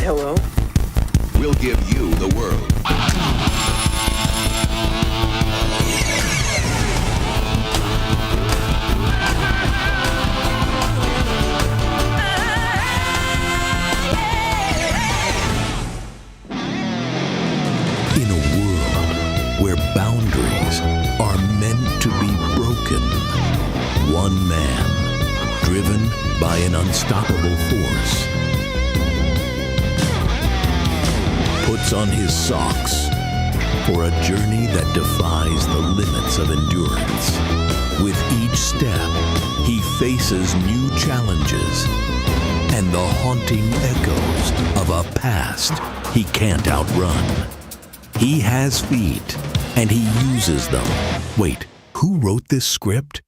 Hello. We'll give you the world. In a world where boundaries are meant to be broken, one man, driven by an unstoppable force, puts on his socks for a journey that defies the limits of endurance. With each step, he faces new challenges and the haunting echoes of a past he can't outrun. He has feet, and he uses them. Wait, who wrote this script?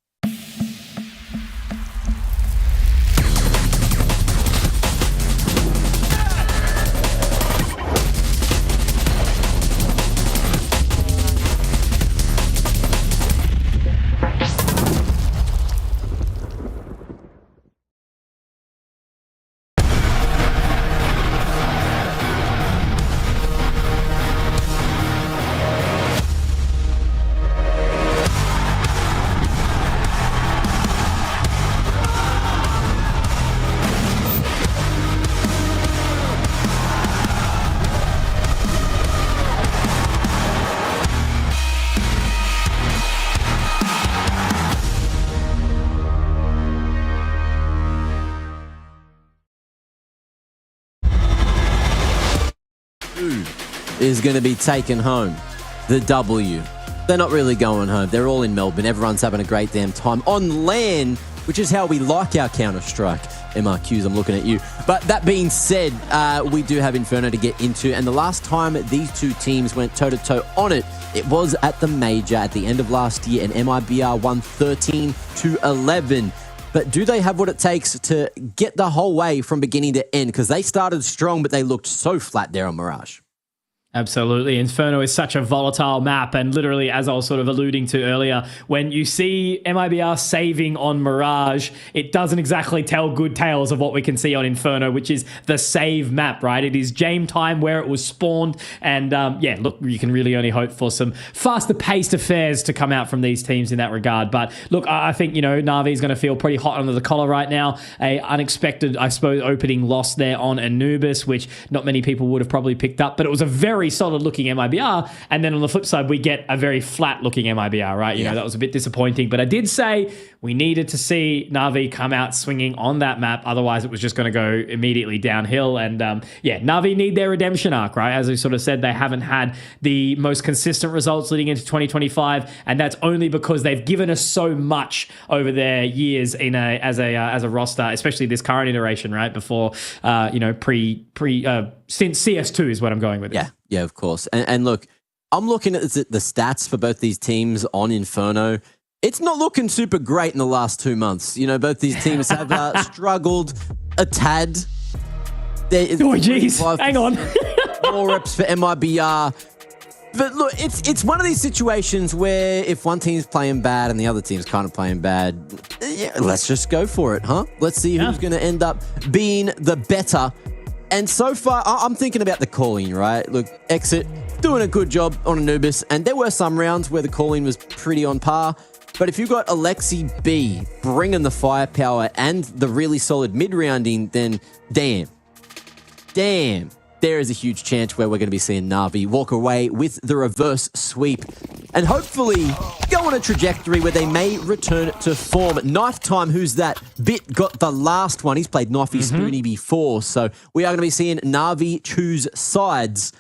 Is going to be taken home. The W. They're not really going home. They're all in Melbourne. Everyone's having a great damn time on LAN, which is how we like our Counter-Strike. MRQs, I'm looking at you. But that being said, we do have Inferno to get into, and the last time these two teams went toe-to-toe on it, it was at the Major at the end of last year, and MIBR won 13-11. But do they have what it takes to get the whole way from beginning to end? Because they started strong, but they looked so flat there on Mirage. Absolutely. Inferno is such a volatile map, and literally, as I was sort of alluding to earlier, when you see MIBR saving on Mirage, it doesn't exactly tell good tales of what we can see on Inferno, which is the save map, right? It is game time where it was spawned, and yeah, look, you can really only hope for some faster paced affairs to come out from these teams in that regard. But look, I think, you know, Na'Vi is going to feel pretty hot under the collar right now. A unexpected, I suppose, opening loss there on Anubis, which not many people would have probably picked up, but it was a very solid looking MIBR, and then on the flip side we get a very flat looking MIBR, right? You know, that was a bit disappointing, but I did say we needed to see Na'Vi come out swinging on that map, otherwise it was just going to go immediately downhill. And yeah, Na'Vi need their redemption arc, right? As we sort of said, they haven't had the most consistent results leading into 2025, and that's only because they've given us so much over their years in as a roster, especially this current iteration, right? Before you know, since CS2 is what I'm going with. Yeah, of course. And look, I'm looking at the stats for both these teams on Inferno. It's not looking super great in the last 2 months. You know, both these teams have struggled a tad. Oh, geez. Hang on. More reps for MIBR. But look, it's one of these situations where if one team's playing bad and the other team's kind of playing bad, yeah, let's just go for it, huh? Let's see who's going to end up being the better. And so far, I'm thinking about the calling, right? Look, Exit doing a good job on Anubis, and there were some rounds where the calling was pretty on par. But if you've got Alexi B bringing the firepower and the really solid mid-rounding, then damn, there is a huge chance where we're going to be seeing Na'Vi walk away with the reverse sweep and hopefully go on a trajectory where they may return to form. Knife Time, who's that bit, got the last one. He's played Knifey Spoonie before, so we are going to be seeing Na'Vi choose sides.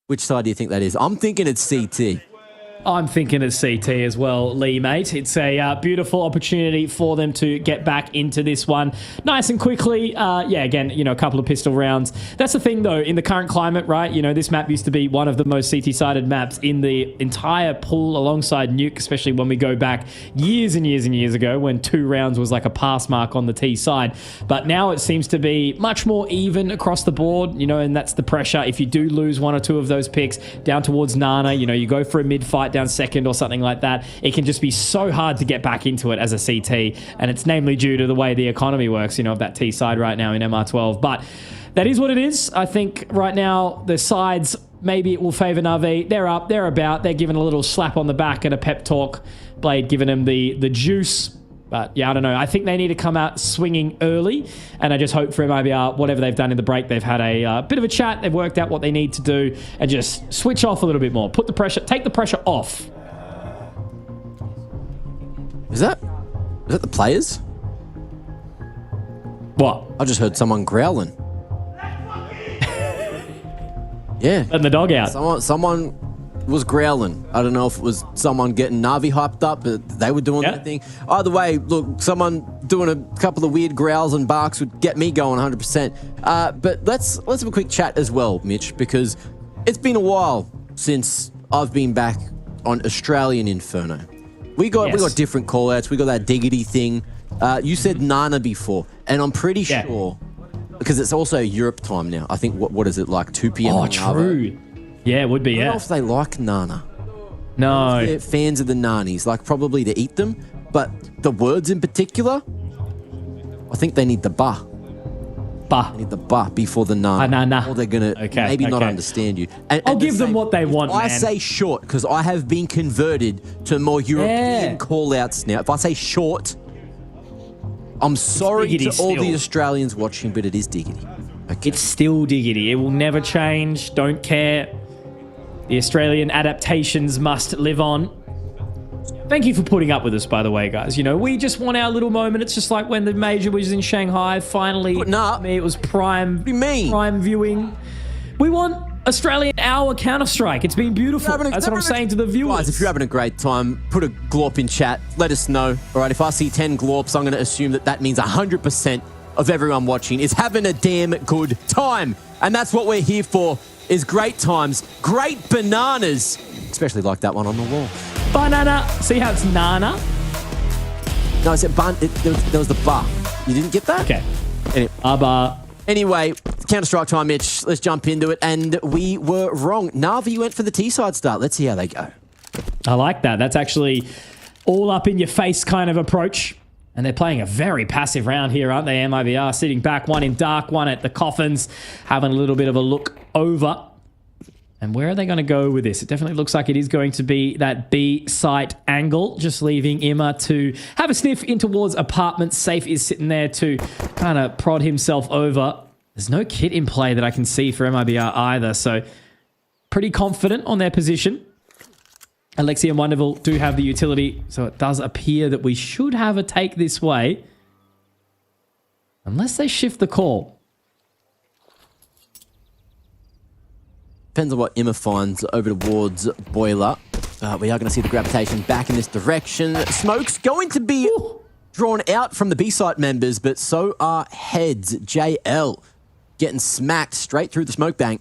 Which side do you think that is? I'm thinking it's CT. I'm thinking it's CT as well, Lee, mate. It's a beautiful opportunity for them to get back into this one nice and quickly. Yeah, again, you know, a couple of pistol rounds. That's the thing, though, in the current climate, right? You know, this map used to be one of the most CT-sided maps in the entire pool alongside Nuke, especially when we go back years and years and years ago when 2 rounds was like a pass mark on the T side. But now it seems to be much more even across the board, you know, and that's the pressure. If you do lose 1 or 2 of those picks down towards Nana, you know, you go for a mid-fight down second or something like that, it can just be so hard to get back into it as a CT, and it's namely due to the way the economy works, you know, of that T side right now in MR12. But that is what it is. I think right now the sides, maybe it will favour Na'Vi. They're up, they're about, they're giving a little slap on the back and a pep talk. Blade giving them the juice. But yeah, I don't know. I think they need to come out swinging early, and I just hope for MIBR, whatever they've done in the break, they've had a bit of a chat, they've worked out what they need to do, and just switch off a little bit more. Put the pressure, take the pressure off. Is that the players? What? I just heard someone growling. Yeah. Letting the dog out. Someone was growling. I don't know if it was someone getting Na'Vi hyped up, but they were doing their thing. Either way, look, someone doing a couple of weird growls and barks would get me going 100%. But let's have a quick chat as well, Mitch, because it's been a while since I've been back on Australian Inferno. We got different call-outs. We got that diggity thing. You said Nana before, and I'm pretty sure, because it's also Europe time now. I think, what is it, like 2 p.m? Oh, true. Yeah, it would be, I don't know if they like Nana. No. They're fans of the Nanis, like probably to eat them, but the words in particular, I think they need the ba. Ba. They need the ba before the Nana. Nana. Or they're going to maybe not understand you. I'll give them what they want, man. I say short, because I have been converted to more European call-outs now. If I say short, I'm sorry to all the Australians watching, but it is diggity. Okay. It's still diggity. It will never change. Don't care. The Australian adaptations must live on. Thank you for putting up with us, by the way, guys. You know, we just want our little moment. It's just like when the major was in Shanghai. Finally, it was prime. What do you mean? Prime viewing. We want Australian hour Counter-Strike. It's been beautiful. That's what I'm saying to the viewers. Guys, if you're having a great time, put a glorp in chat. Let us know. All right, if I see 10 glorps, I'm going to assume that means 100% of everyone watching is having a damn good time. And that's what we're here for, is great times, great bananas. Especially like that one on the wall. Banana. See how it's Nana? No, I said there was the bar. You didn't get that? Okay. Anyway, Counter-Strike time, Mitch. Let's jump into it. And we were wrong. Na'Vi went for the T-side start. Let's see how they go. I like that. That's actually all up in your face kind of approach. And they're playing a very passive round here, aren't they? MIBR sitting back, one in dark, one at the coffins, having a little bit of a look over. And where are they going to go with this? It definitely looks like it is going to be that B site angle, just leaving Emma to have a sniff in towards apartments. Safe is sitting there to kind of prod himself over. There's no kit in play that I can see for MIBR either, so pretty confident on their position. Alexi and Wonderful do have the utility, so it does appear that we should have a take this way. Unless they shift the call. Depends on what Emma finds over towards Boiler. We are going to see the gravitation back in this direction. Smoke's going to be drawn out from the B-site members, but so are heads. JL getting smacked straight through the smoke bank.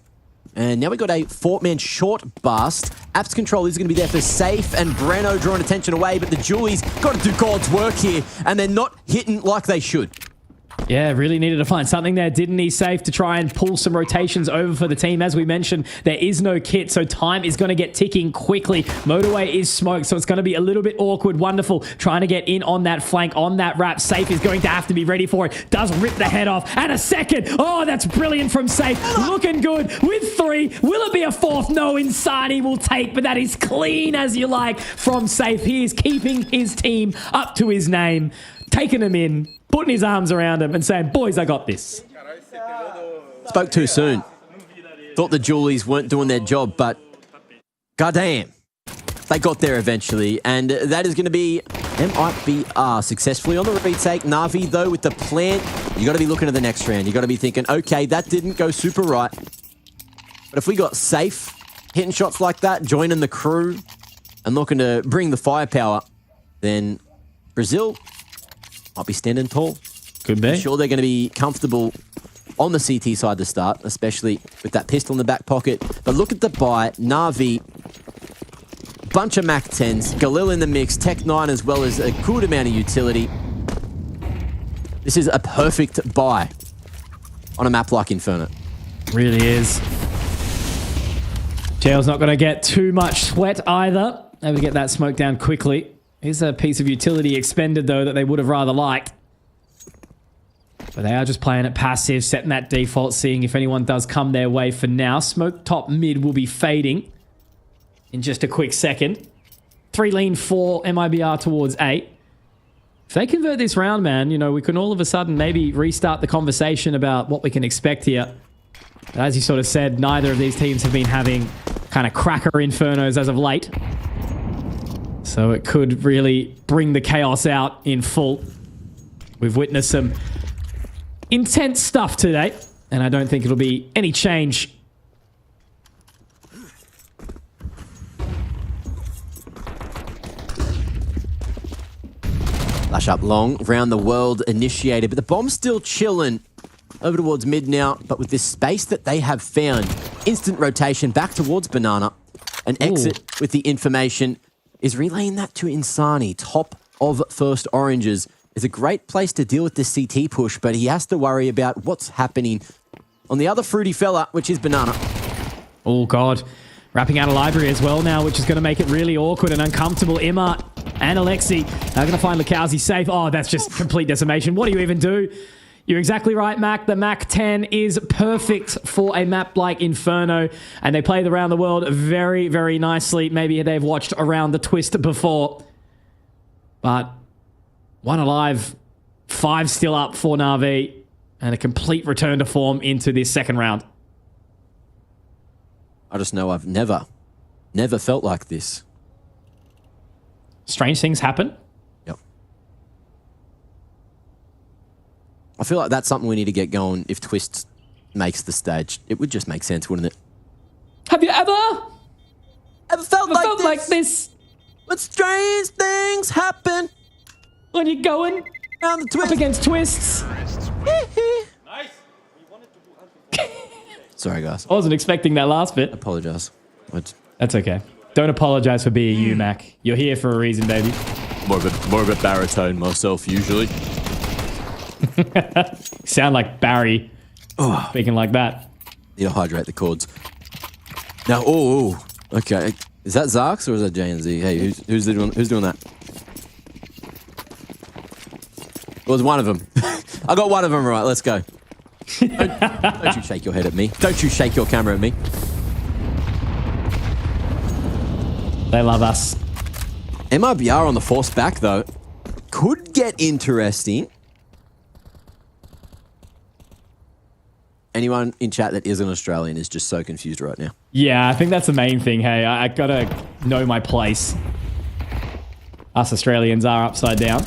And now we've got a 4-man short burst. Apps control is going to be there for Safe, and Breno drawing attention away, but the Julies got to do God's work here, and they're not hitting like they should. Yeah, really needed to find something there, didn't he? Safe to try and pull some rotations over for the team. As we mentioned, there is no kit, so time is going to get ticking quickly. Motorway is smoked, so it's going to be a little bit awkward. Wonderful trying to get in on that flank, on that wrap. Safe is going to have to be ready for it. Does rip the head off. And a second. Oh, that's brilliant from Safe. Looking good with 3. Will it be a 4th? No, Insani will take, but that is clean as you like from Safe. He is keeping his team up to his name, taking him in, putting his arms around him and saying, boys, I got this. Spoke too soon. Thought the Julies weren't doing their job, but goddamn, they got there eventually. And that is going to be MIBR successfully on the retake. Na'Vi, though, with the plant, you got to be looking at the next round. You got to be thinking, okay, that didn't go super right. But if we got Safe hitting shots like that, joining the crew and looking to bring the firepower, then Brazil might be standing tall. Could be. I'm sure they're going to be comfortable on the CT side to start, especially with that pistol in the back pocket. But look at the buy. Na'Vi, bunch of Mac 10s, Galil in the mix, Tech 9 as well as a good amount of utility. This is a perfect buy on a map like Inferno. Really is. Jail's not going to get too much sweat either. Able to get that smoke down quickly. Here's a piece of utility expended, though, that they would have rather liked. But they are just playing it passive, setting that default, seeing if anyone does come their way for now. Smoke top mid will be fading in just a quick second. 3 lean 4, MIBR towards 8. If they convert this round, man, you know, we can all of a sudden maybe restart the conversation about what we can expect here. But as you sort of said, neither of these teams have been having kind of cracker infernos as of late. So it could really bring the chaos out in full. We've witnessed some intense stuff today, and I don't think it'll be any change. Flash up long, round the world initiated, but the bomb's still chilling over towards mid now, but with this space that they have found, instant rotation back towards Banana, an exit with the information is relaying that to Insani. Top of first oranges is a great place to deal with this CT push, but he has to worry about what's happening on the other fruity fella, which is Banana. Oh, God. Wrapping out a library as well now, which is going to make it really awkward and uncomfortable. Emma and Alexi are going to find Lakowski safe. Oh, that's just complete decimation. What do you even do? You're exactly right, Mac. The Mac 10 is perfect for a map like Inferno, and they play the Round the World very, very nicely. Maybe they've watched Around the Twist before. But 1 alive, 5 still up for Na'Vi, and a complete return to form into this second round. I just know I've never felt like this. Strange things happen. Yep. I feel like that's something we need to get going if Twist makes the stage. It would just make sense, wouldn't it? Have you ever felt like this? But strange things happen when you're going around the twist. Up against twists. Nice. Sorry, guys. I wasn't expecting that last bit. Apologise. That's okay. Don't apologise for being you, Mac. You're here for a reason, baby. More of a baritone myself, usually. Sound like Barry Oh. Speaking like that. Need to hydrate the cords. Now, okay. Is that Zarks or is that JNZ? Hey, who's doing that? It was one of them. I got one of them right. Let's go. Don't you shake your head at me. Don't you shake your camera at me. They love us. MRBR on the force back, though. Could get interesting. Anyone in chat that isn't Australian is just so confused right now. Yeah, I think that's the main thing. Hey, I gotta know my place. Us Australians are upside down.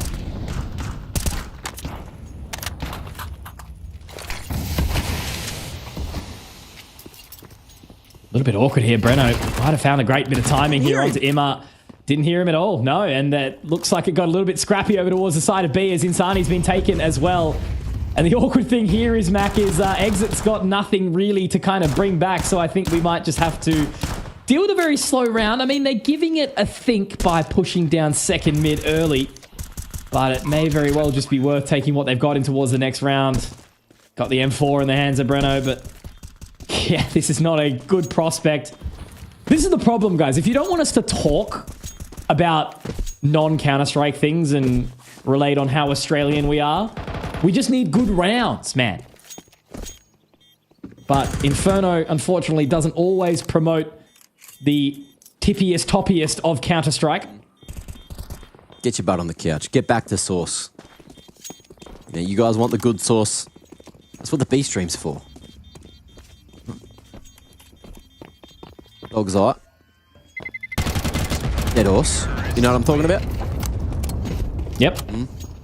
A little bit awkward here. Breno might have found a great bit of timing here onto Imma. Didn't hear him at all, no. And that looks like it got a little bit scrappy over towards the side of B as Insani's been taken as well. And the awkward thing here is, Mac, is Exit's got nothing really to kind of bring back. So I think we might just have to deal with a very slow round. I mean, they're giving it a think by pushing down second mid early. But it may very well just be worth taking what they've got in towards the next round. Got the M4 in the hands of Breno, but yeah, this is not a good prospect. This is the problem, guys. If you don't want us to talk about non-Counter-Strike things and relate on how Australian we are, we just need good rounds, man. But Inferno, unfortunately, doesn't always promote the toppiest of Counter-Strike. Get your butt on the couch. Get back to source. Yeah, you guys want the good source. That's what the B stream's for. Dog's eye. Dead horse. You know what I'm talking about? Yep.